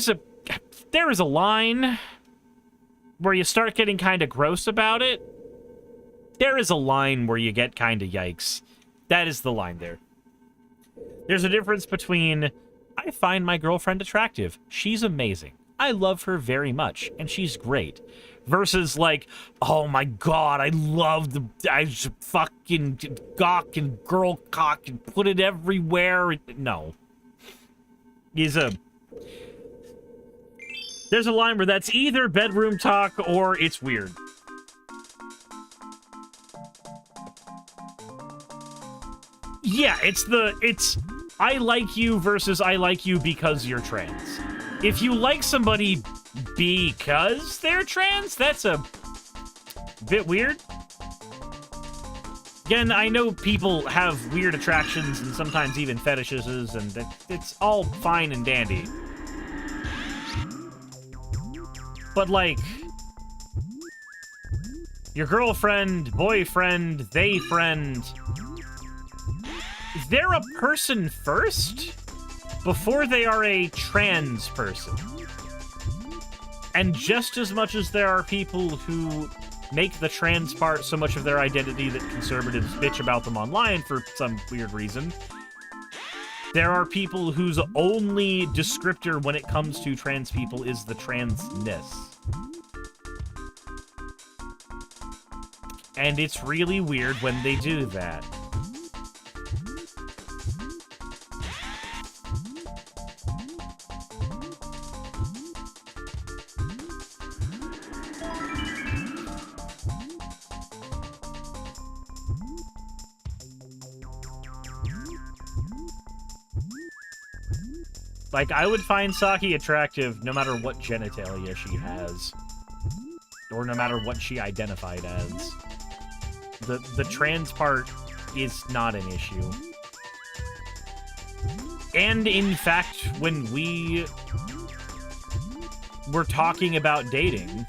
a line where you start getting kind of gross about it. There is a line where you get kind of yikes. That is the line there. There's a difference between, I find my girlfriend attractive. She's amazing. I love her very much, and she's great. Versus, like, oh my god, I just fucking gawk and girl cock and put it everywhere. No. There's a line where that's either bedroom talk or it's weird. Yeah, it's I like you versus I like you because you're trans. If you like somebody because they're trans, that's a bit weird. Again, I know people have weird attractions and sometimes even fetishes, and it's all fine and dandy. But, like, your girlfriend, boyfriend, they friend, they're a person first before they are a trans person. And just as much as there are people who make the trans part so much of their identity that conservatives bitch about them online for some weird reason, there are people whose only descriptor when it comes to trans people is the transness. And it's really weird when they do that. Like, I would find Saki attractive no matter what genitalia she has. Or no matter what she identified as. The trans part is not an issue. And, in fact, when we were talking about dating...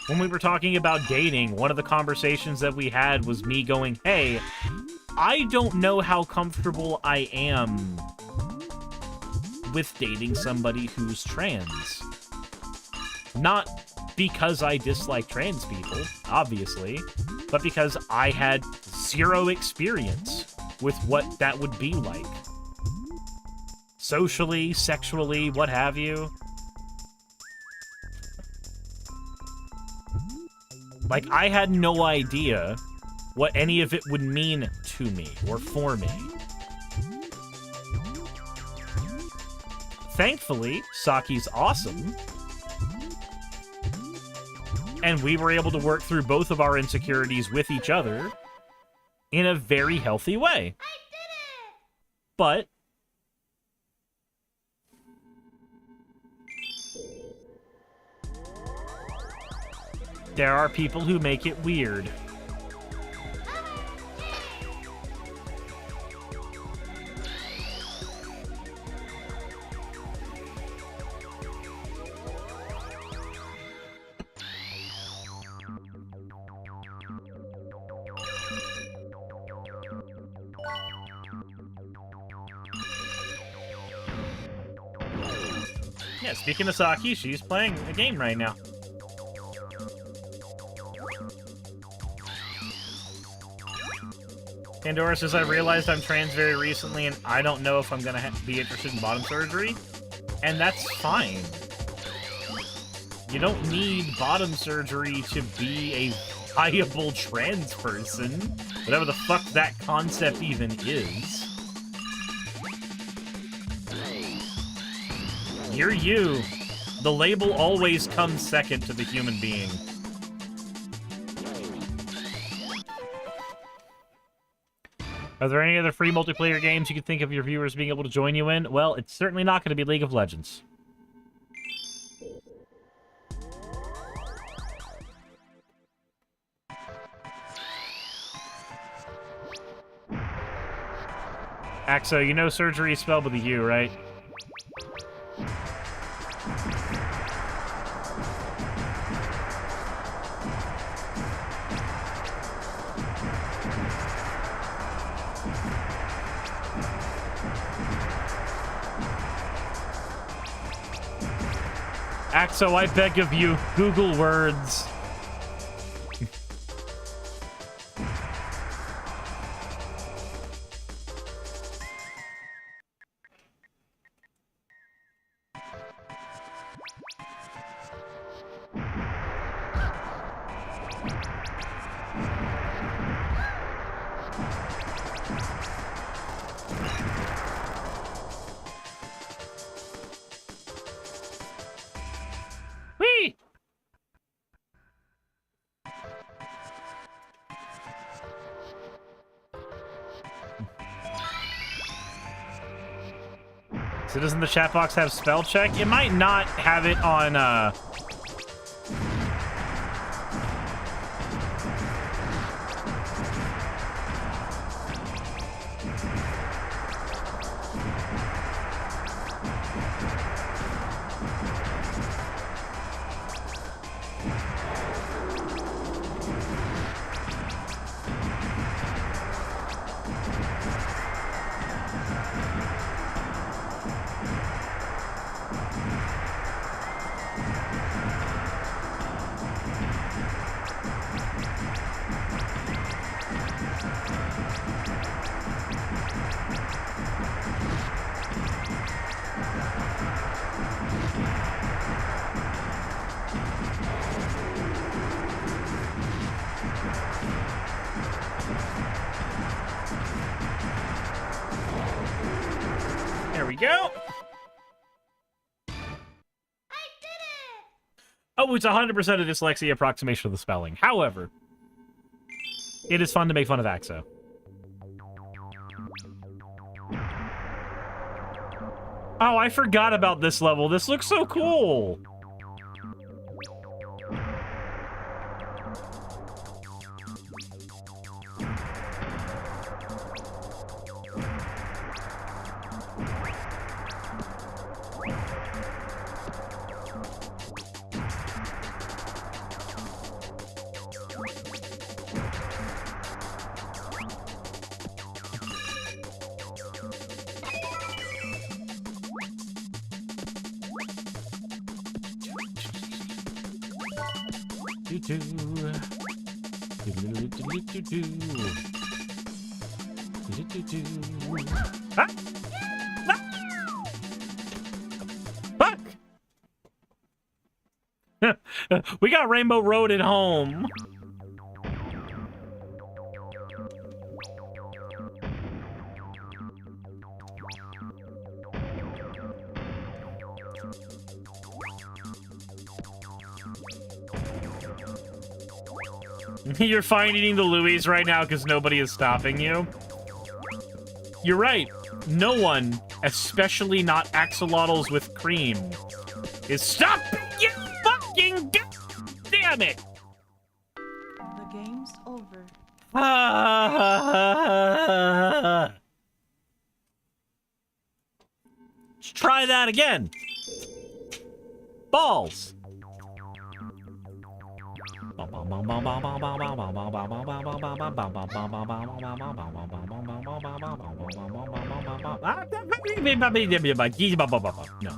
When we were talking about dating, one of the conversations that we had was me going, hey... I don't know how comfortable I am with dating somebody who's trans. Not because I dislike trans people, obviously, but because I had zero experience with what that would be like. Socially, sexually, what have you. Like, I had no idea what any of it would mean to me or for me. Thankfully, Saki's awesome. And we were able to work through both of our insecurities with each other in a very healthy way. I did it! But there are people who make it weird. Yeah, speaking of Saki, she's playing a game right now. Pandora says, I realized I'm trans very recently and I don't know if I'm gonna be interested in bottom surgery. And that's fine. You don't need bottom surgery to be a viable trans person. Whatever the fuck that concept even is. You're you. The label always comes second to the human being. Are there any other free multiplayer games you could think of your viewers being able to join you in? Well, it's certainly not going to be League of Legends. Axo, you know surgery is spelled with a U, right? Axo, I beg of you, Google words. Whee! So doesn't the chat box have spell check? It might not have it on, There we go. Oh, it's 100% a dyslexia approximation of the spelling. However, it is fun to make fun of Axo. Oh, I forgot about this level. This looks so cool. Ah! Ah! Fuck! We got Rainbow Road at home. You're fine eating the Louis right now because nobody is stopping you. You're right. No one, especially not axolotls with cream, is stopping you fucking damn it! The game's over. Let's try that again. Balls. No.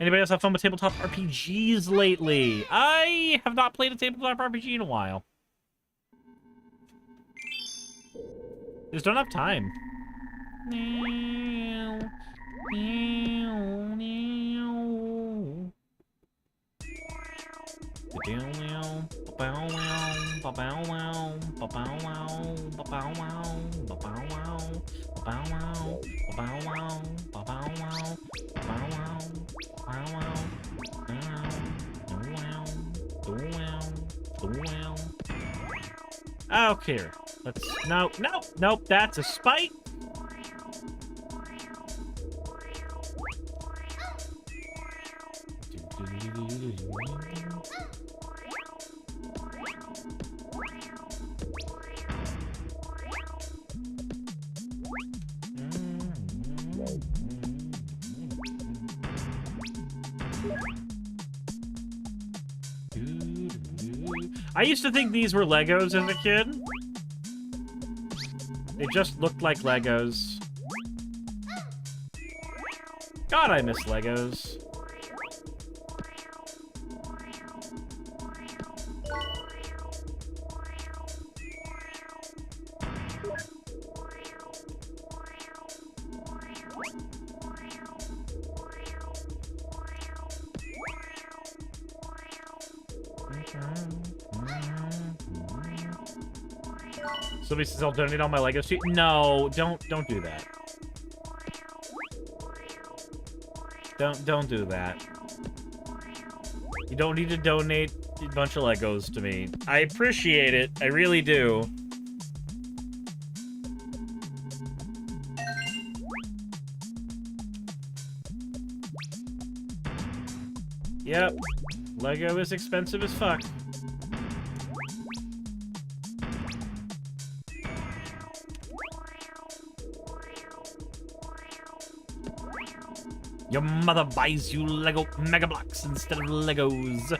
Anybody else have fun with tabletop RPGs lately? I have not played a tabletop RPG in a while. Just don't have time. Okay, let's nope, that's a spite. I used to think these were Legos as a kid. They just looked like Legos. God, I miss Legos. Somebody says I'll donate all my Legos to you. No, don't do that. Don't do that. You don't need to donate a bunch of Legos to me. I appreciate it. I really do. Yep. Lego is expensive as fuck. Your mother buys you Lego Mega Blocks instead of Legos.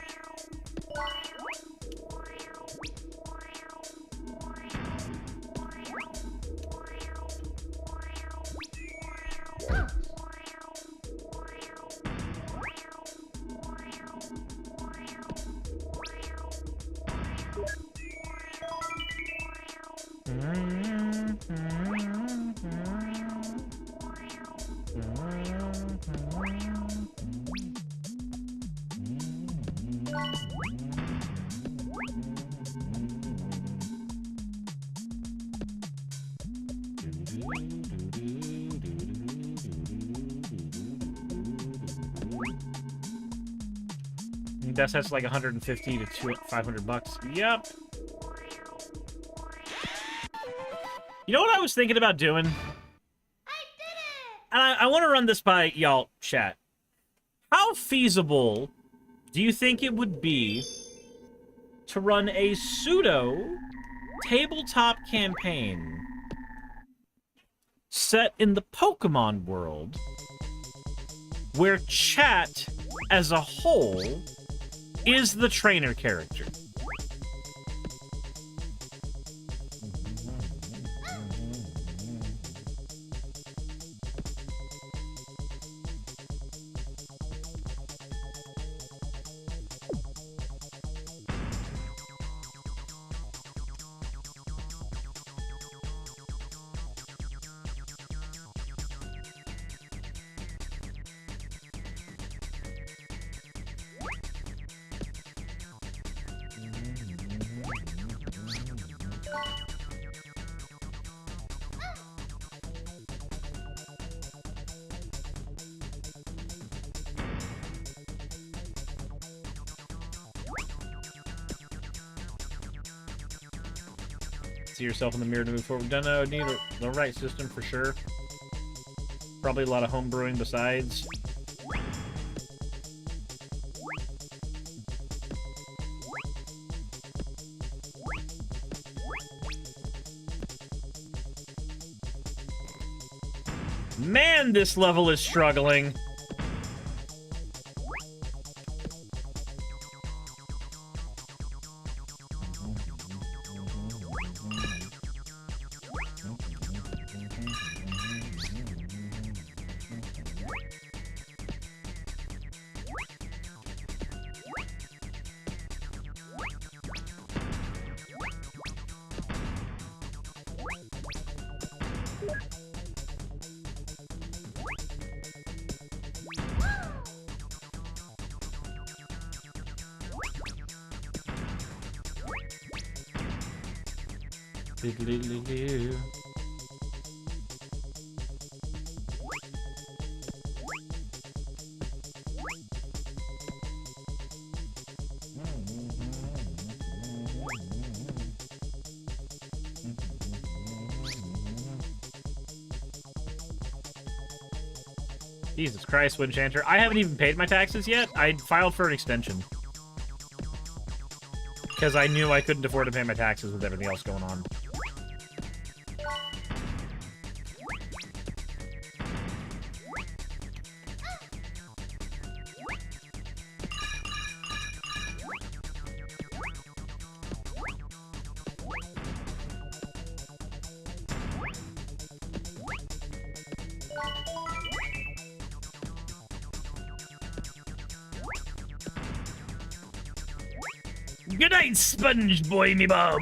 That's like 150 to 500 bucks. Yep. You know what I was thinking about doing? And I want to run this by y'all, chat. How feasible do you think it would be to run a pseudo tabletop campaign set in the Pokémon world where chat as a whole is the trainer character? See yourself in the mirror to move forward. Don't know, need the right system for sure. Probably a lot of home brewing besides. Man, this level is struggling. Jesus Christ, Windchanter. I haven't even paid my taxes yet. I filed for an extension. Because I knew I couldn't afford to pay my taxes with everything else going on. Good night, Sponge Boy, me bub.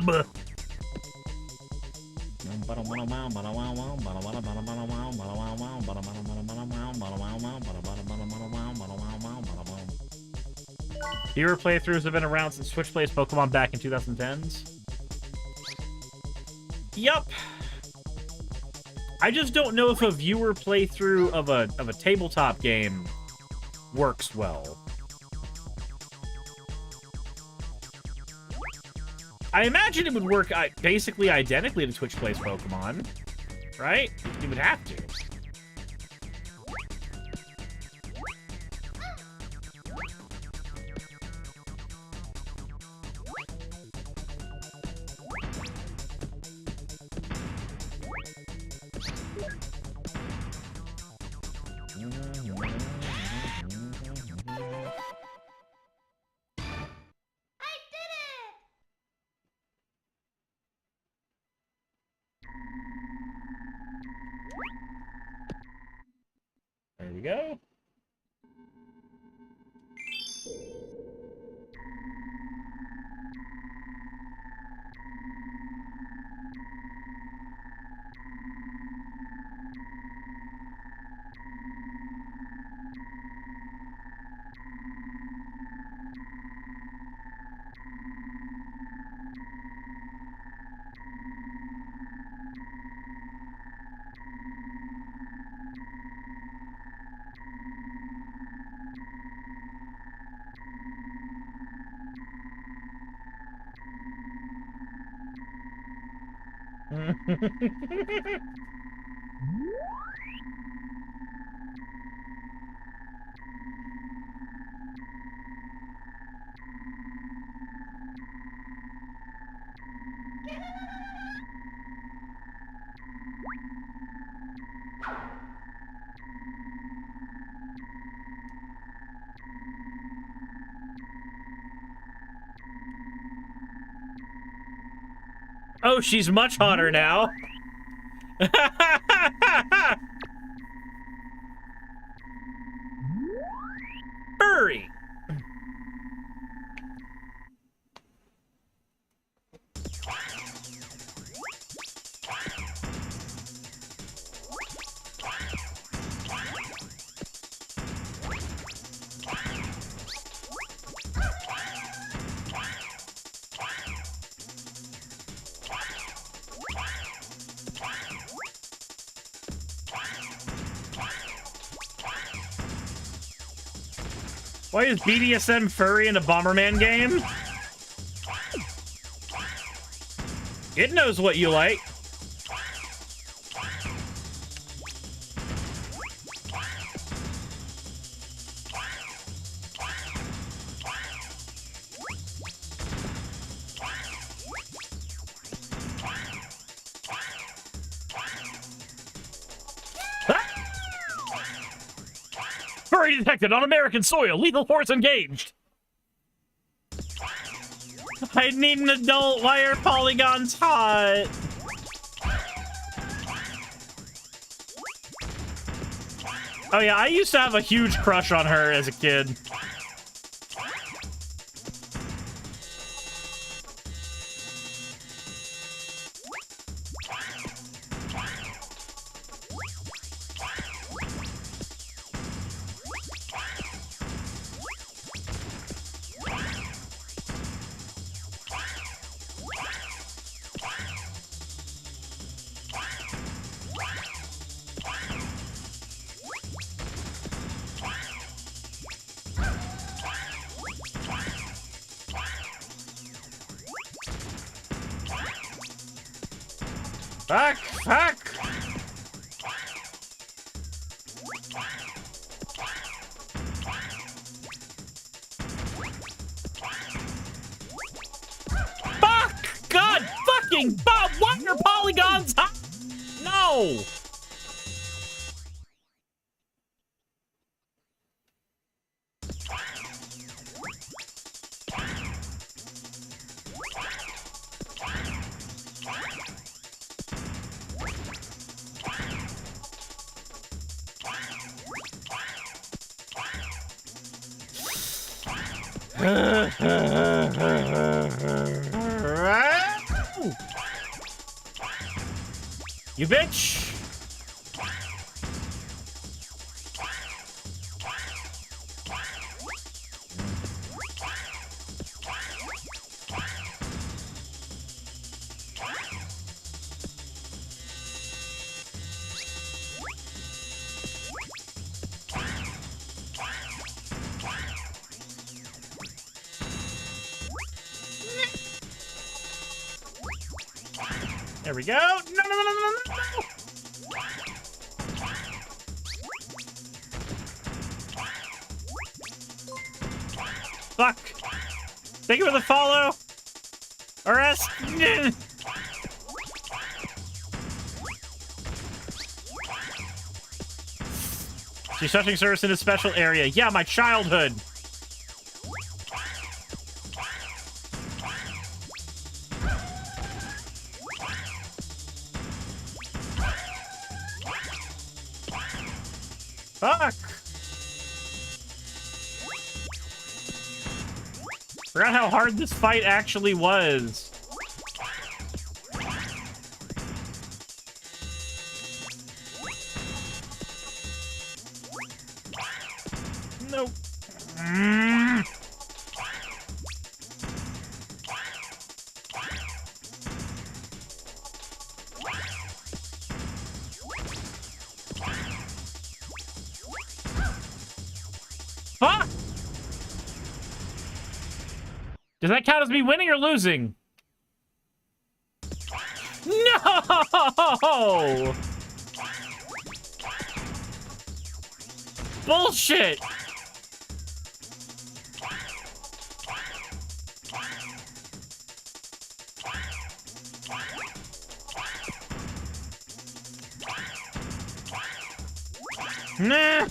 Viewer playthroughs have been around since Twitch plays Pokemon back in 2010s. Yup. I just don't know if a viewer playthrough of a tabletop game works well. I imagine it would work basically identically to Twitch plays Pokemon, right? You would have to. There we go. Oh, she's much hotter now. Furry. Why is BDSM furry in a Bomberman game? It knows what you like. Enemy detected on American soil. Lethal force engaged. I need an adult. Why are polygons hot? Oh yeah, I used to have a huge crush on her as a kid. Fuck! Fuck! Fuck! God fucking Bob! Why are polygons hot? No! You bitch! There we go. No, no, no, no, no, no. Fuck. Thank you for the follow. Arrest. She's touching service in a special area. Yeah, my childhood. Fuck! Forgot how hard this fight actually was. Nope. Fuck! Does that count as me winning or losing? No! Bullshit! Nah.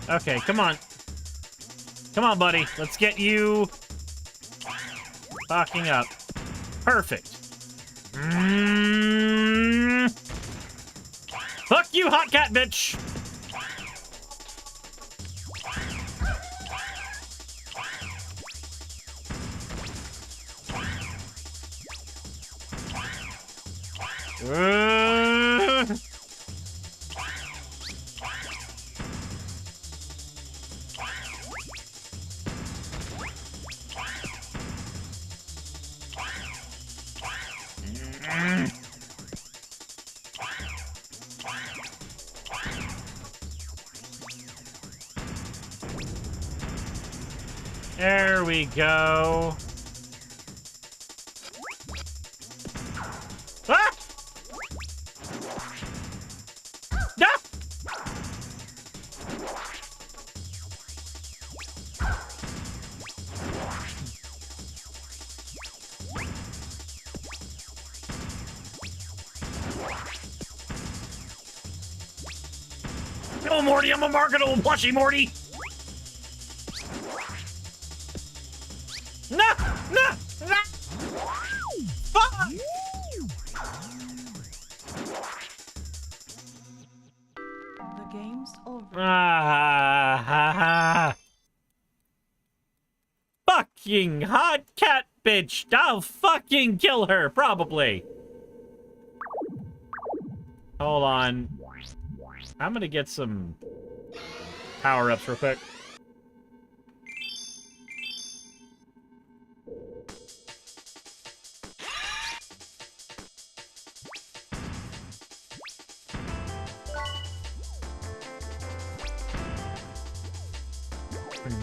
Okay, come on. Come on, buddy. Let's get you fucking up. Perfect. Fuck you, hot cat bitch. There we go. Ah! Ah! No, Morty, I'm a marketable plushie, Morty! No! No! No! Fuck! The game's over. Ah, fucking hot cat bitch! I'll fucking kill her, probably. Hold on. I'm gonna get some power-ups real quick.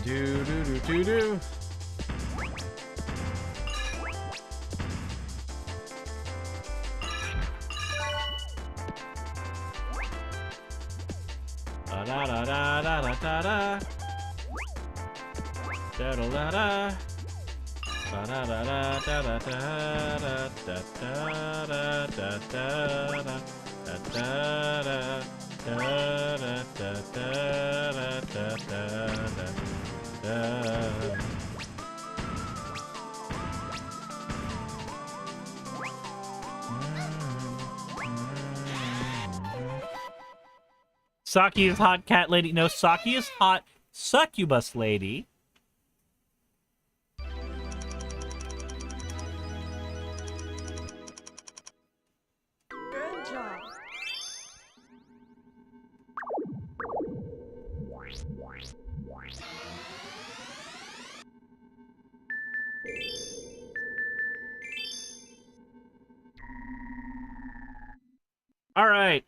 Do do do do do. Da da da da da da da da. Da da da da. Da da da da da da da da da da da da. Saki is hot cat lady. No, Saki is hot succubus lady. Good job. All right.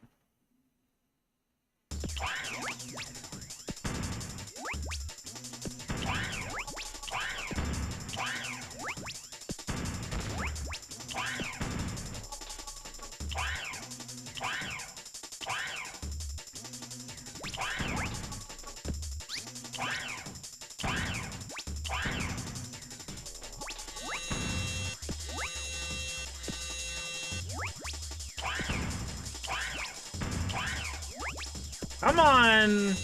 Come on.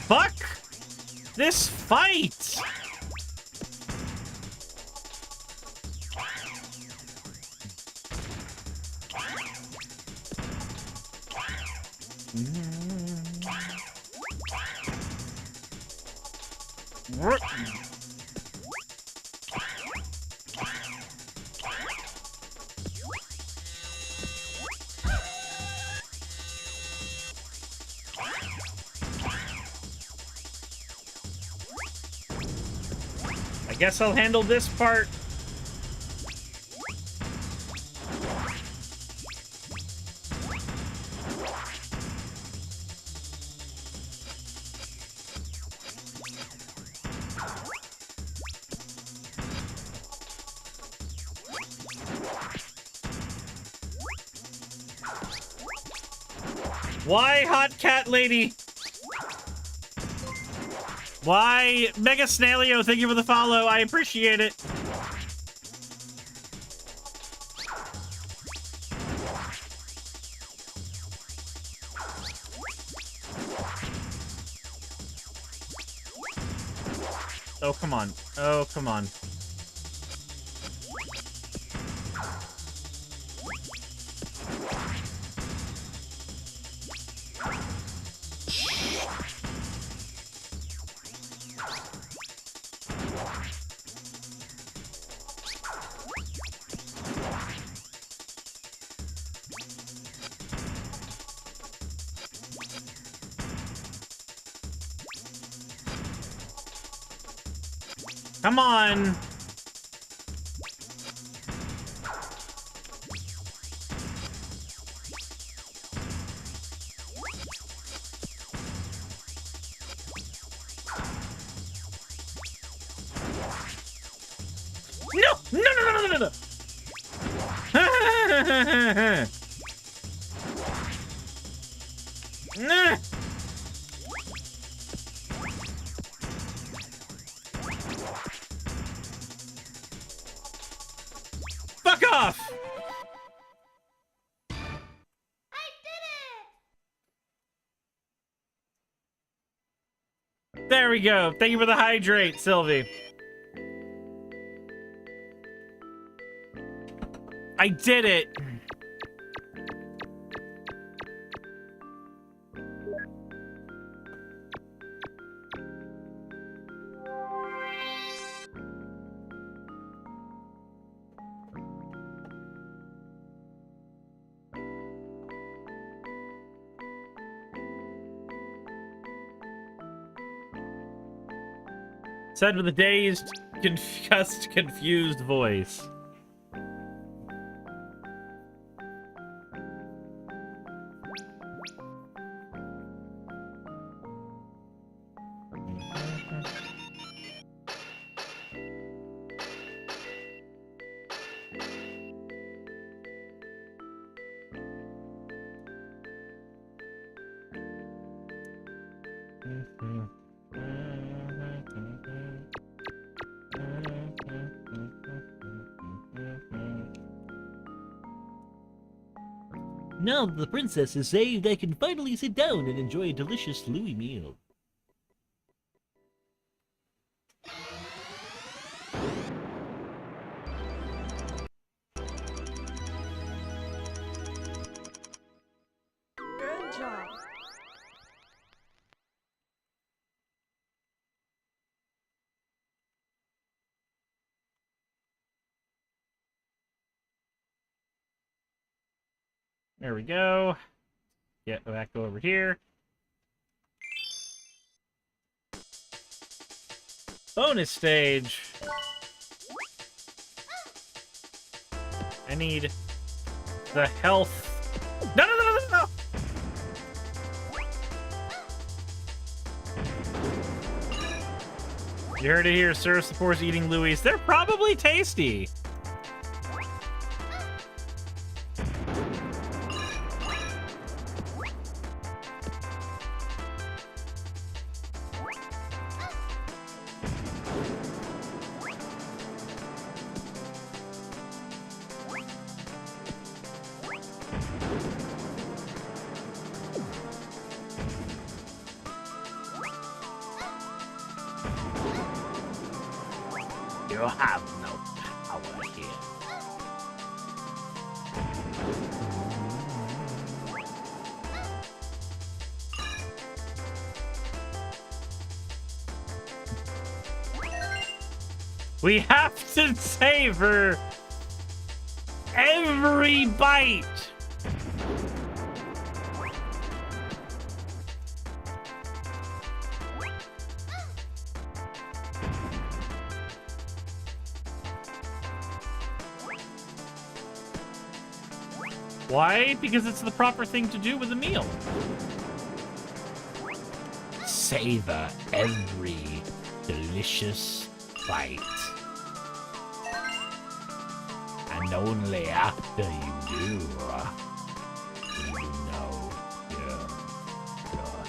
Fuck this fight. I guess I'll handle this part. Why, hot cat lady? Why, Mega Snailio, thank you for the follow. I appreciate it. Oh, come on. Oh, come on. Come on. Nah. Fuck off! There we go. Thank you for the hydrate, Sylvie. I did it. Said with a dazed, confused voice. Now that the princess is saved, I can finally sit down and enjoy a delicious Louis meal. Good job. There we go. Get back over here. Bonus stage. I need the health. No, no, no, no, no, no! You heard it here. Sir supports eating Louis. They're probably tasty. You have no power here. We have to savor every bite. Why? Because it's the proper thing to do with a meal. Savor every delicious bite. And only after you do, you know you're good.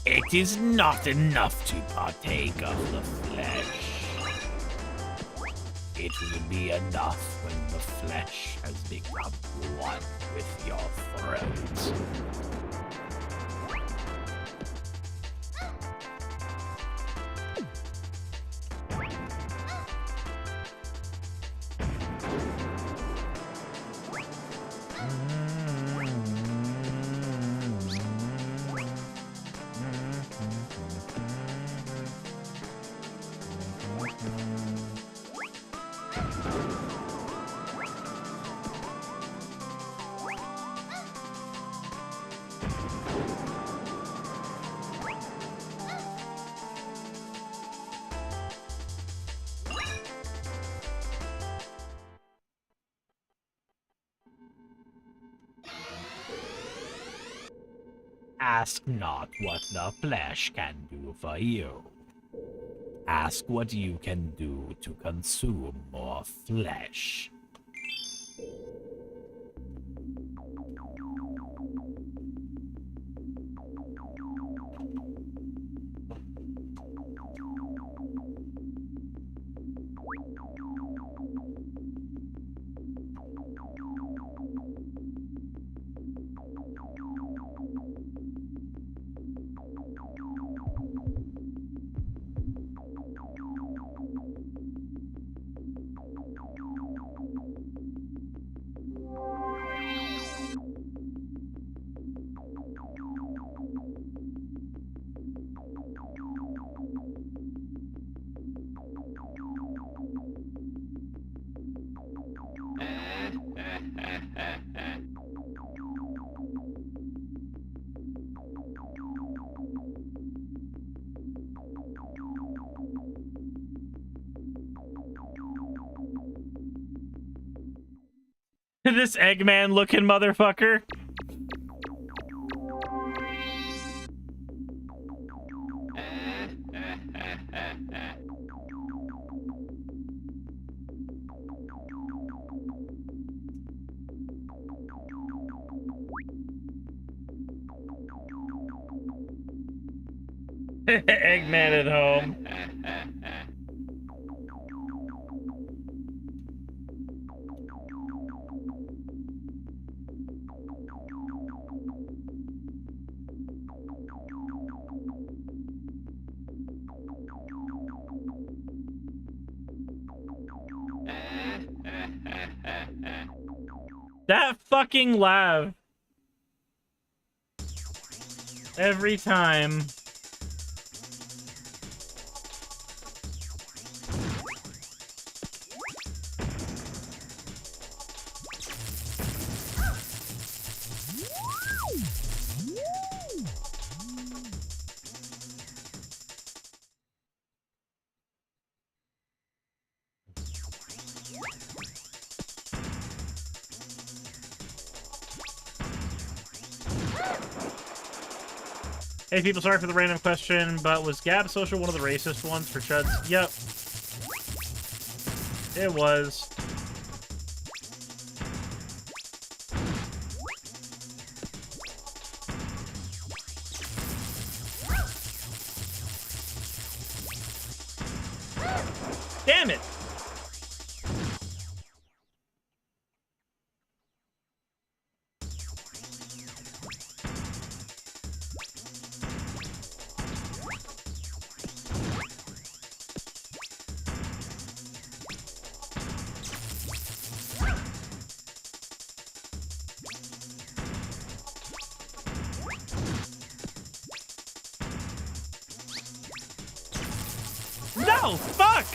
It is not enough to partake of the flesh. It will be enough when the flesh has become one with your throat. Ask not what the flesh can do for you. Ask what you can do to consume more flesh. This Eggman looking motherfucker. Eggman at home. That fucking laugh. Every time. Hey people, sorry for the random question, but was Gab Social one of the racist ones for chuds? Yep. It was. Damn it! No! Fuck!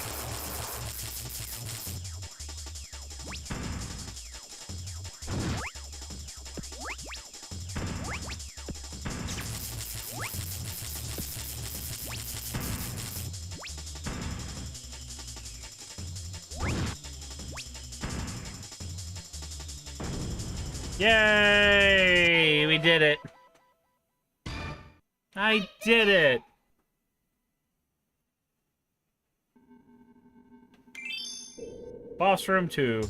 Yay! We did it. I did it. Boss room 2.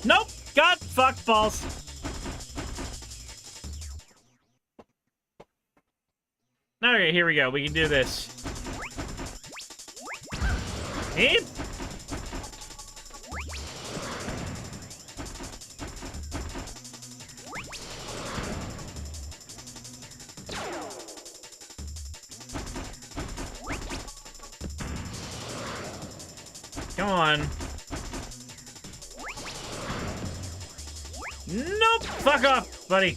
Nope! God fuck balls. Okay, here we go. We can do this. Hey. Come on. Nope! Fuck off, buddy.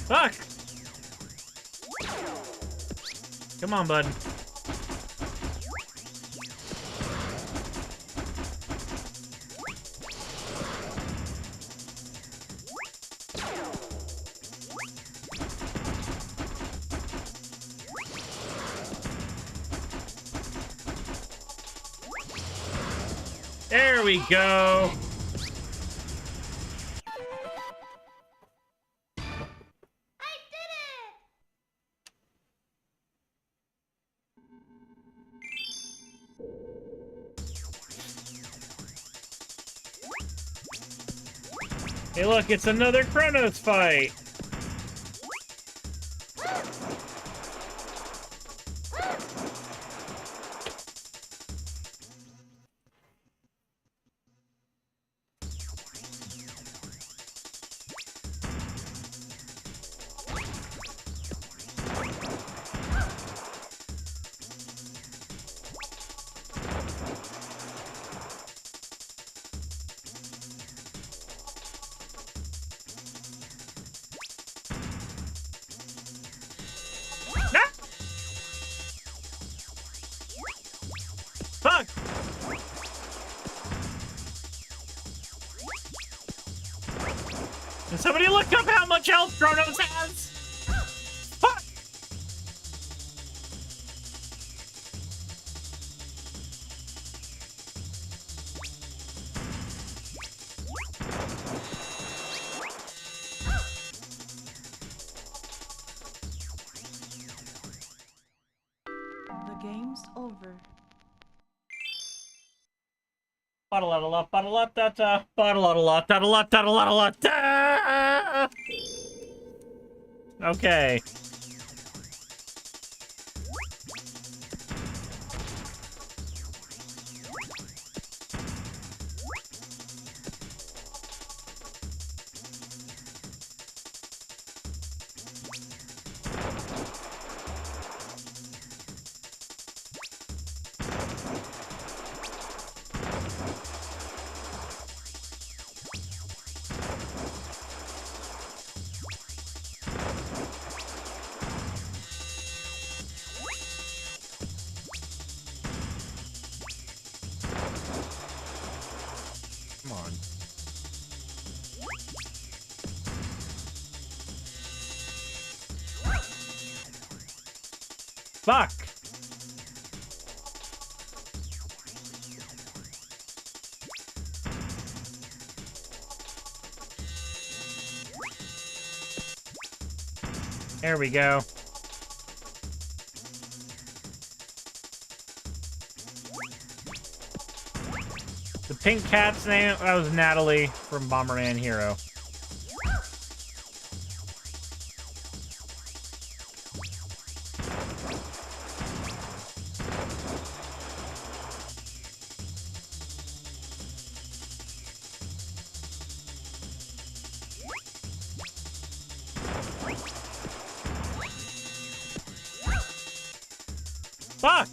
Fuck! Come on, bud. There we go. Hey, look, it's another Chronos fight. Fuck! Can somebody look up how much health Chronos has? Fuck! The game's over. Okay. Come on. Fuck! There we go. The pink cat's name, that was Natalie from Bomberman Hero. Fuck!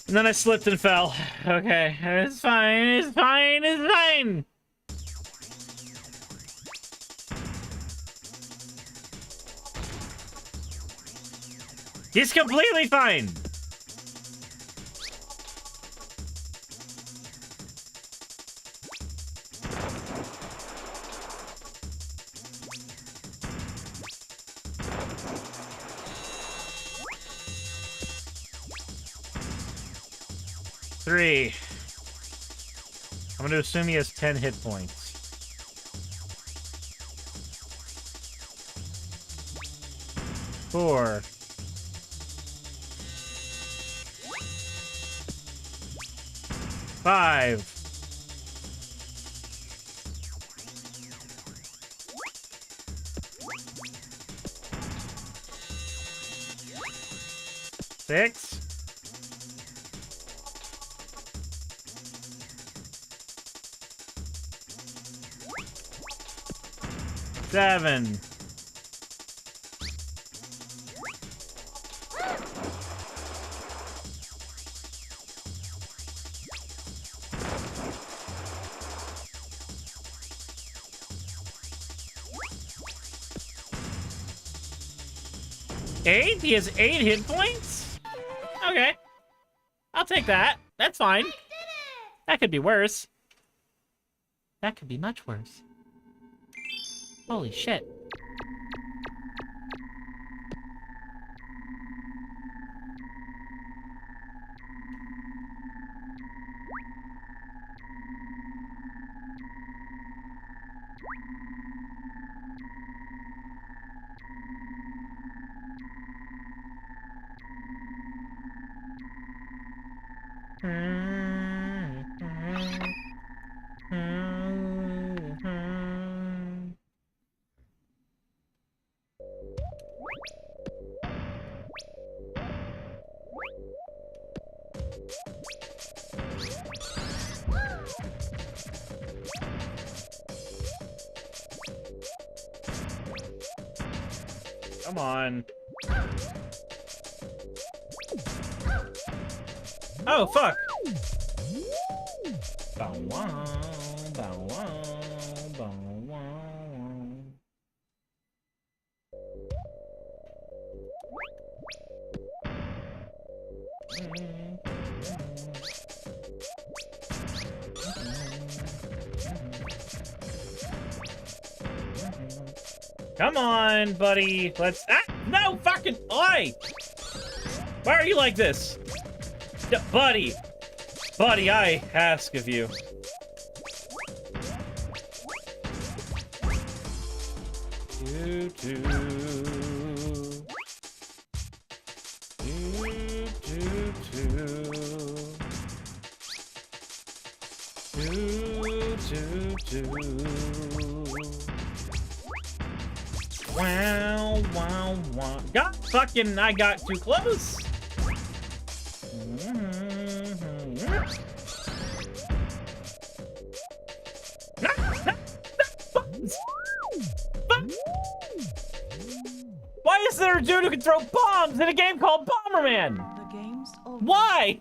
And then I slipped and fell. Okay, it's fine, it's fine, it's fine! He's completely fine! Three. I'm gonna assume he has 10 hit points. Four. Five. Six. Seven. Eight? He has 8 hit points? Okay. I'll take that. That's fine. That could be worse. That could be much worse. Holy shit. Come on. Oh, fuck. Bow wow, bow wow, bow wow. Come on, buddy. Let's. Ah, no, fucking. Oi! Why are you like this? Buddy. Buddy, I ask of you. Wow, wow, wow. Fucking, I got too close. Why is there a dude who can throw bombs in a game called Bomberman? The game's over. Why?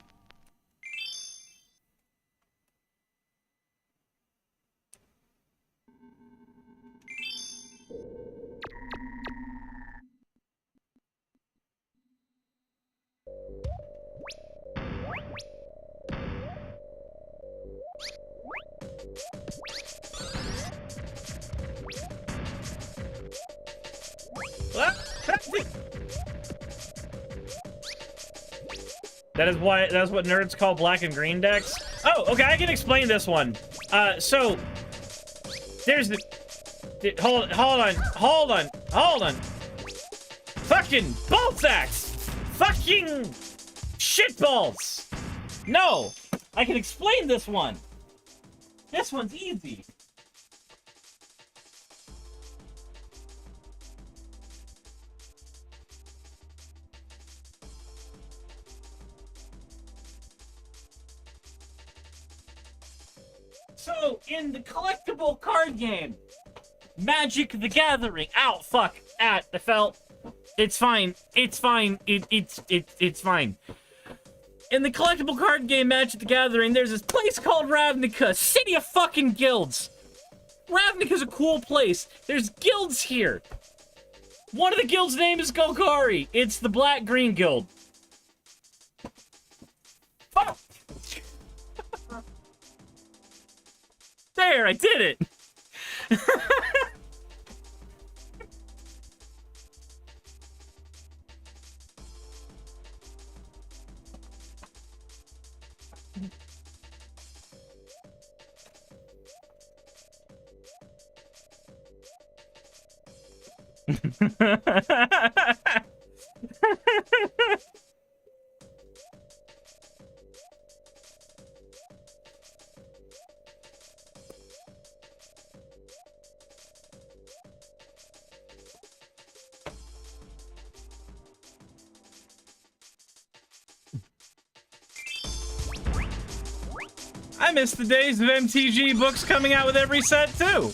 That's what nerds call black and green decks. Oh, okay, I can explain this one. So there's the hold on. Fucking ball sacks! Fucking shitballs! No! I can explain this one. This one's easy. So, in the collectible card game, Magic the Gathering. Ow, fuck. I fell. It's fine. It's fine. It's fine. In the collectible card game Magic the Gathering, there's this place called Ravnica, city of fucking guilds. Ravnica's a cool place. There's guilds here. One of the guilds' name is Golgari. It's the Black-Green Guild. Fuck! There, I did it! I miss the days of MTG books coming out with every set, too.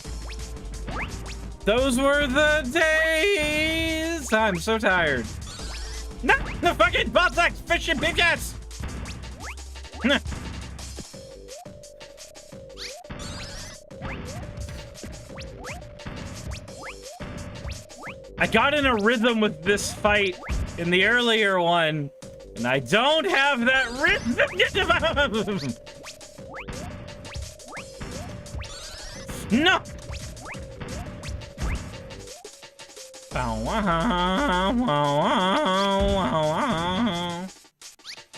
Those were the days. I'm so tired. No, the fucking botsack fishing big ass. I got in a rhythm with this fight in the earlier one, and I don't have that rhythm. No!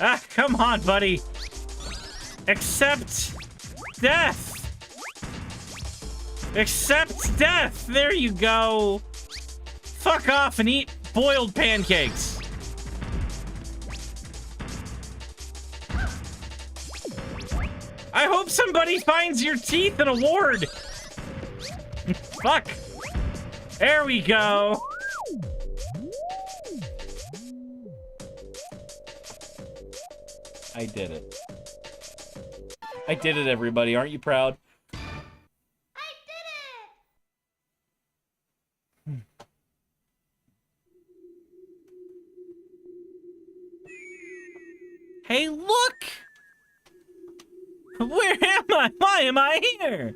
Ah, come on, buddy. Accept death. Accept death. There you go. Fuck off and eat boiled pancakes. I hope somebody finds your teeth and award. Fuck. There we go. I did it. I did it, everybody. Aren't you proud? Hey, look! Where am I? Why am I here?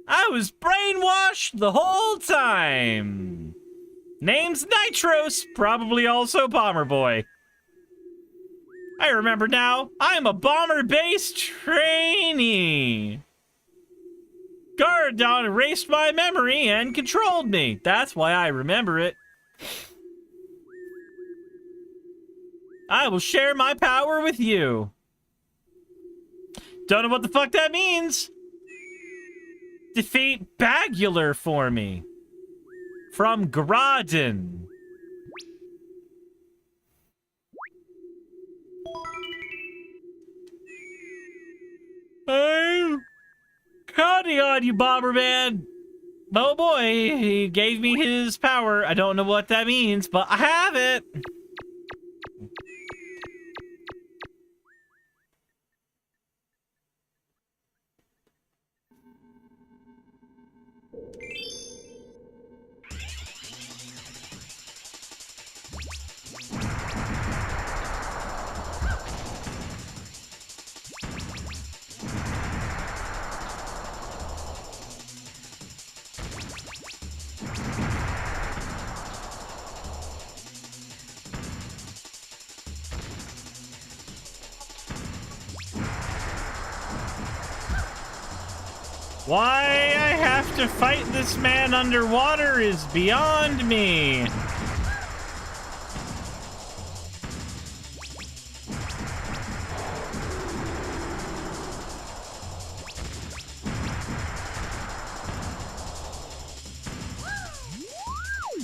I was brainwashed the whole time. Name's Nitros, probably also Bomber Boy. I remember now. I'm a bomber-based trainee. Guardon erased my memory and controlled me. That's why I remember it. I will share my power with you. Don't know what the fuck that means. Defeat Bagular for me. From Gradin. I'm counting on you, Bomberman. Oh boy, he gave me his power. I don't know what that means, but I have it. Why I have to fight this man underwater is beyond me.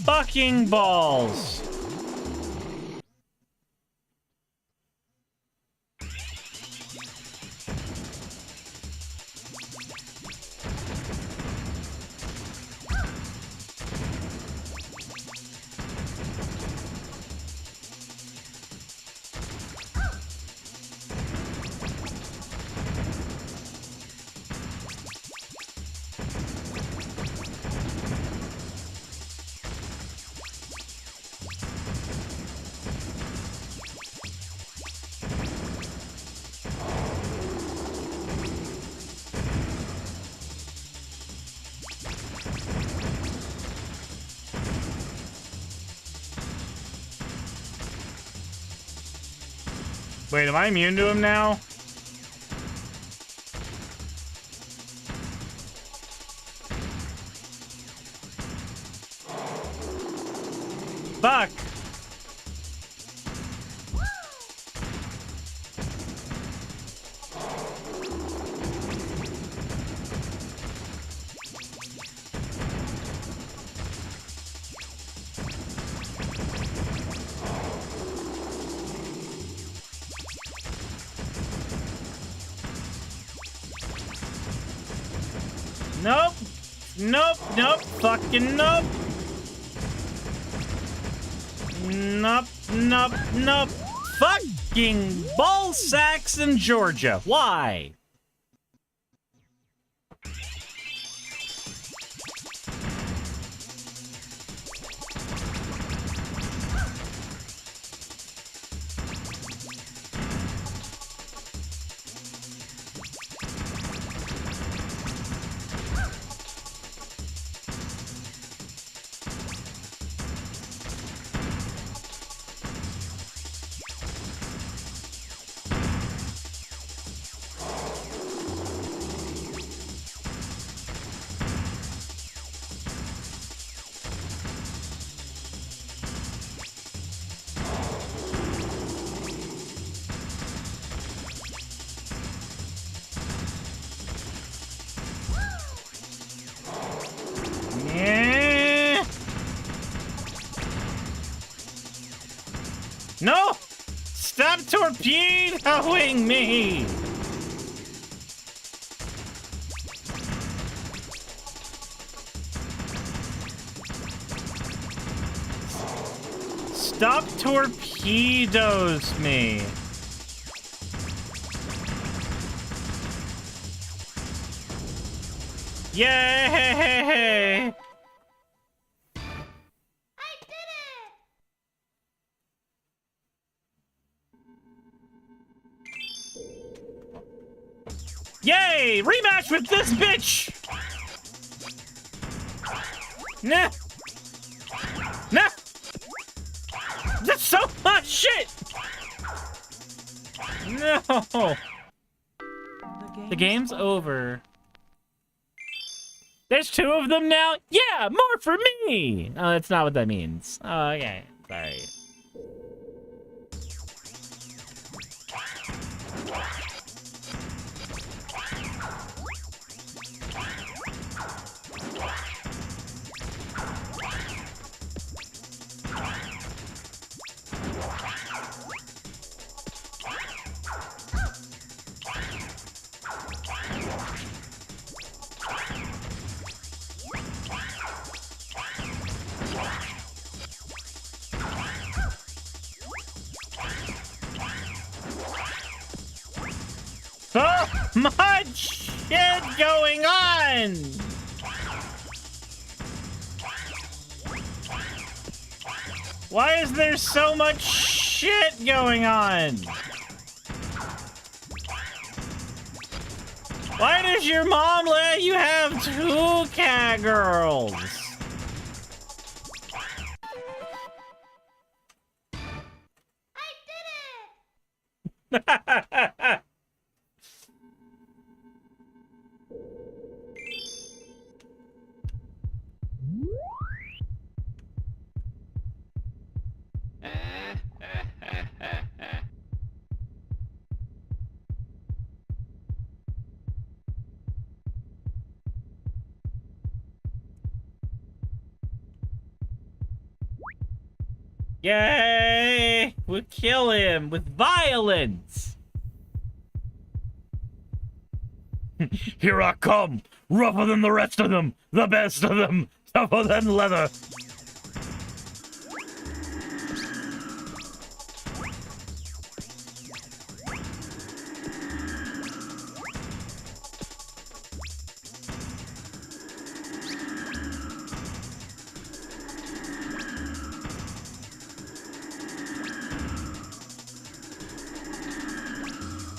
Fucking balls. Wait, am I immune to him now? Fuck! Nope. Nope. Nope. Fucking nope. Nope. Nope. Nope. Fucking ball sacks in Georgia. Why? No! Stop torpedoing me! Stop torpedoes me. Yay! Yay! Rematch with this bitch! Nah! Nah! That's so much shit! No! The game's over. There's 2 of them now? Yeah, more for me! Oh, that's not what that means. Oh, okay. Sorry. So much shit going on! Why is there so much shit going on? Why does your mom let you have 2 cat girls? I did it! Yay! We'll kill him with violence! Here I come! Rougher than the rest of them! The best of them! Tougher than leather!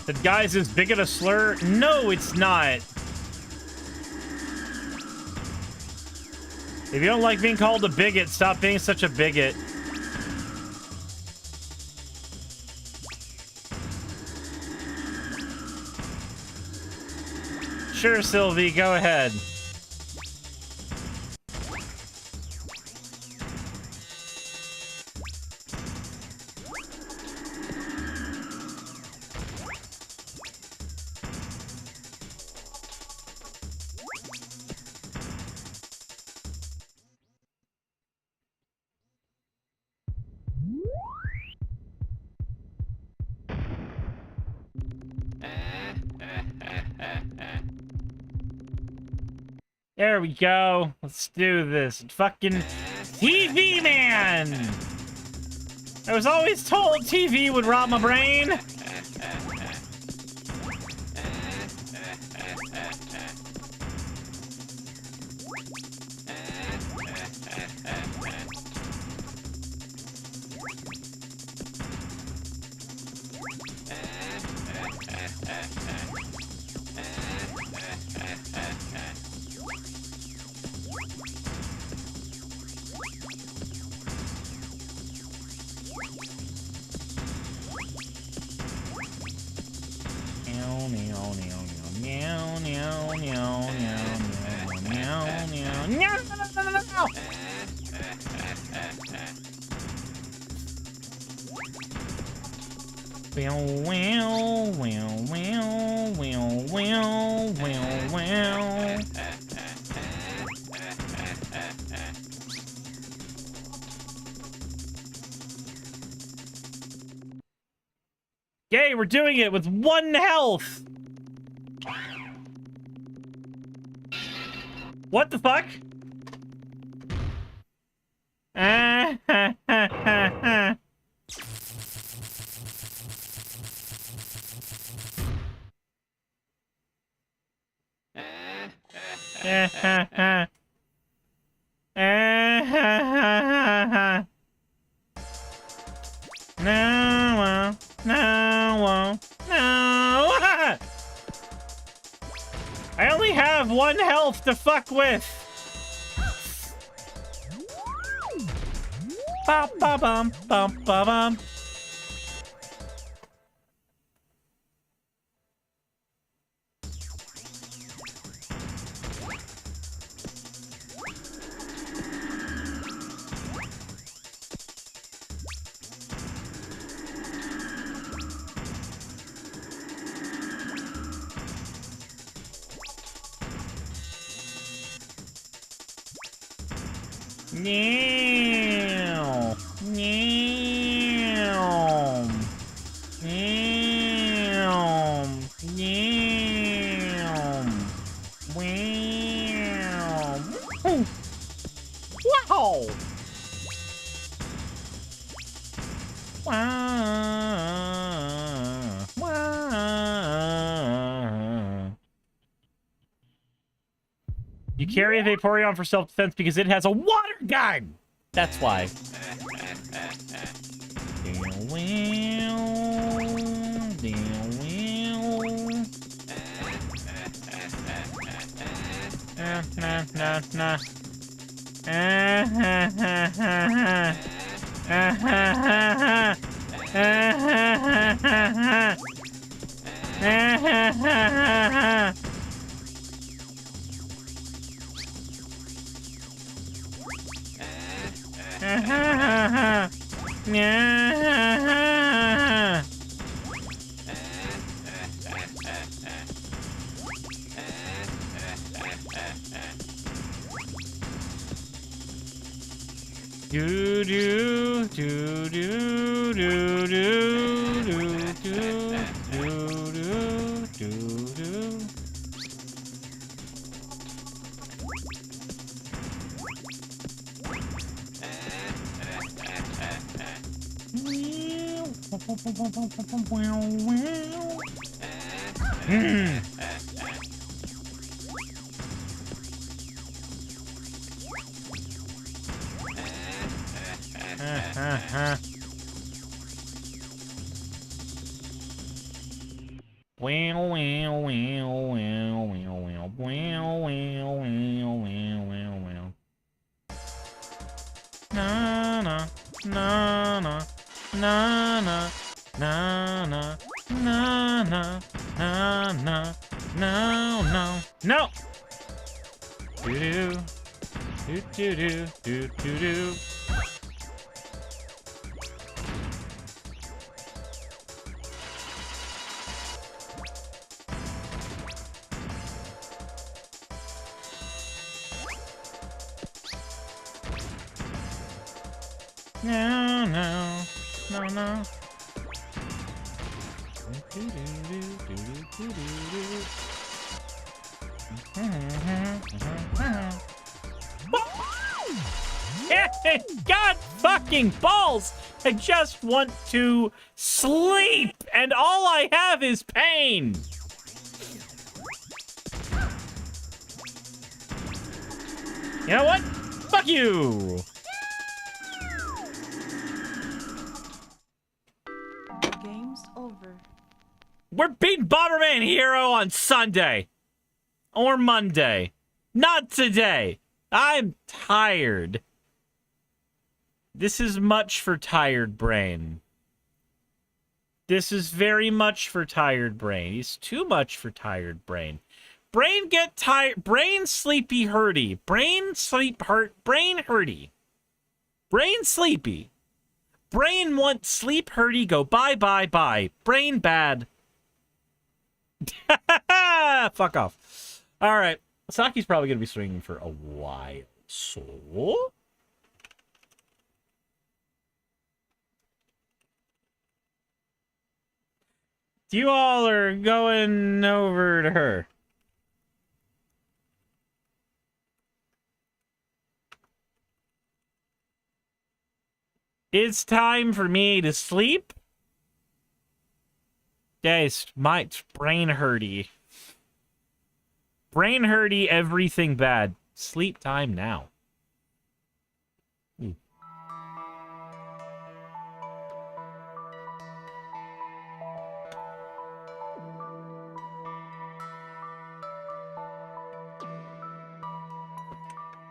The guy's as big a slur? No, it's not. If you don't like being called a bigot, stop being such a bigot. Sure, Sylvie, go ahead. There we go. Let's do this. Fucking TV man! I was always told TV would rot my brain. Yay, we're doing it with 1 health! What the fuck? No, no. I only have 1 health to fuck with. Ba ba bum bum ba bum. Meow. Meow. Meow. Meow. Meow. Wow. You carry a Vaporeon for self-defense because it has a water gun! That's why. Do do do do do do do do do do. Na na na na na na na na na na na na no no no do do do do do do do. No, no, no, no. God fucking balls! I just want to sleep, and all I have is pain. You know what? Fuck you! Game's over. We're beating Bomberman Hero on Sunday. Or Monday. Not today. I'm tired. This is much for tired brain. This is very much for tired brain. It's too much for tired brain. Brain get tired. Brain sleepy hurty. Brain sleep hurt. Brain hurty. Brain sleepy. Brain want sleep hurty go bye bye bye. Brain bad. Fuck off. All right. Saki's probably going to be swinging for a while. So... you all are going over to her. It's time for me to sleep. Guys, my brain hurty. Brain hurty, everything bad. Sleep time now.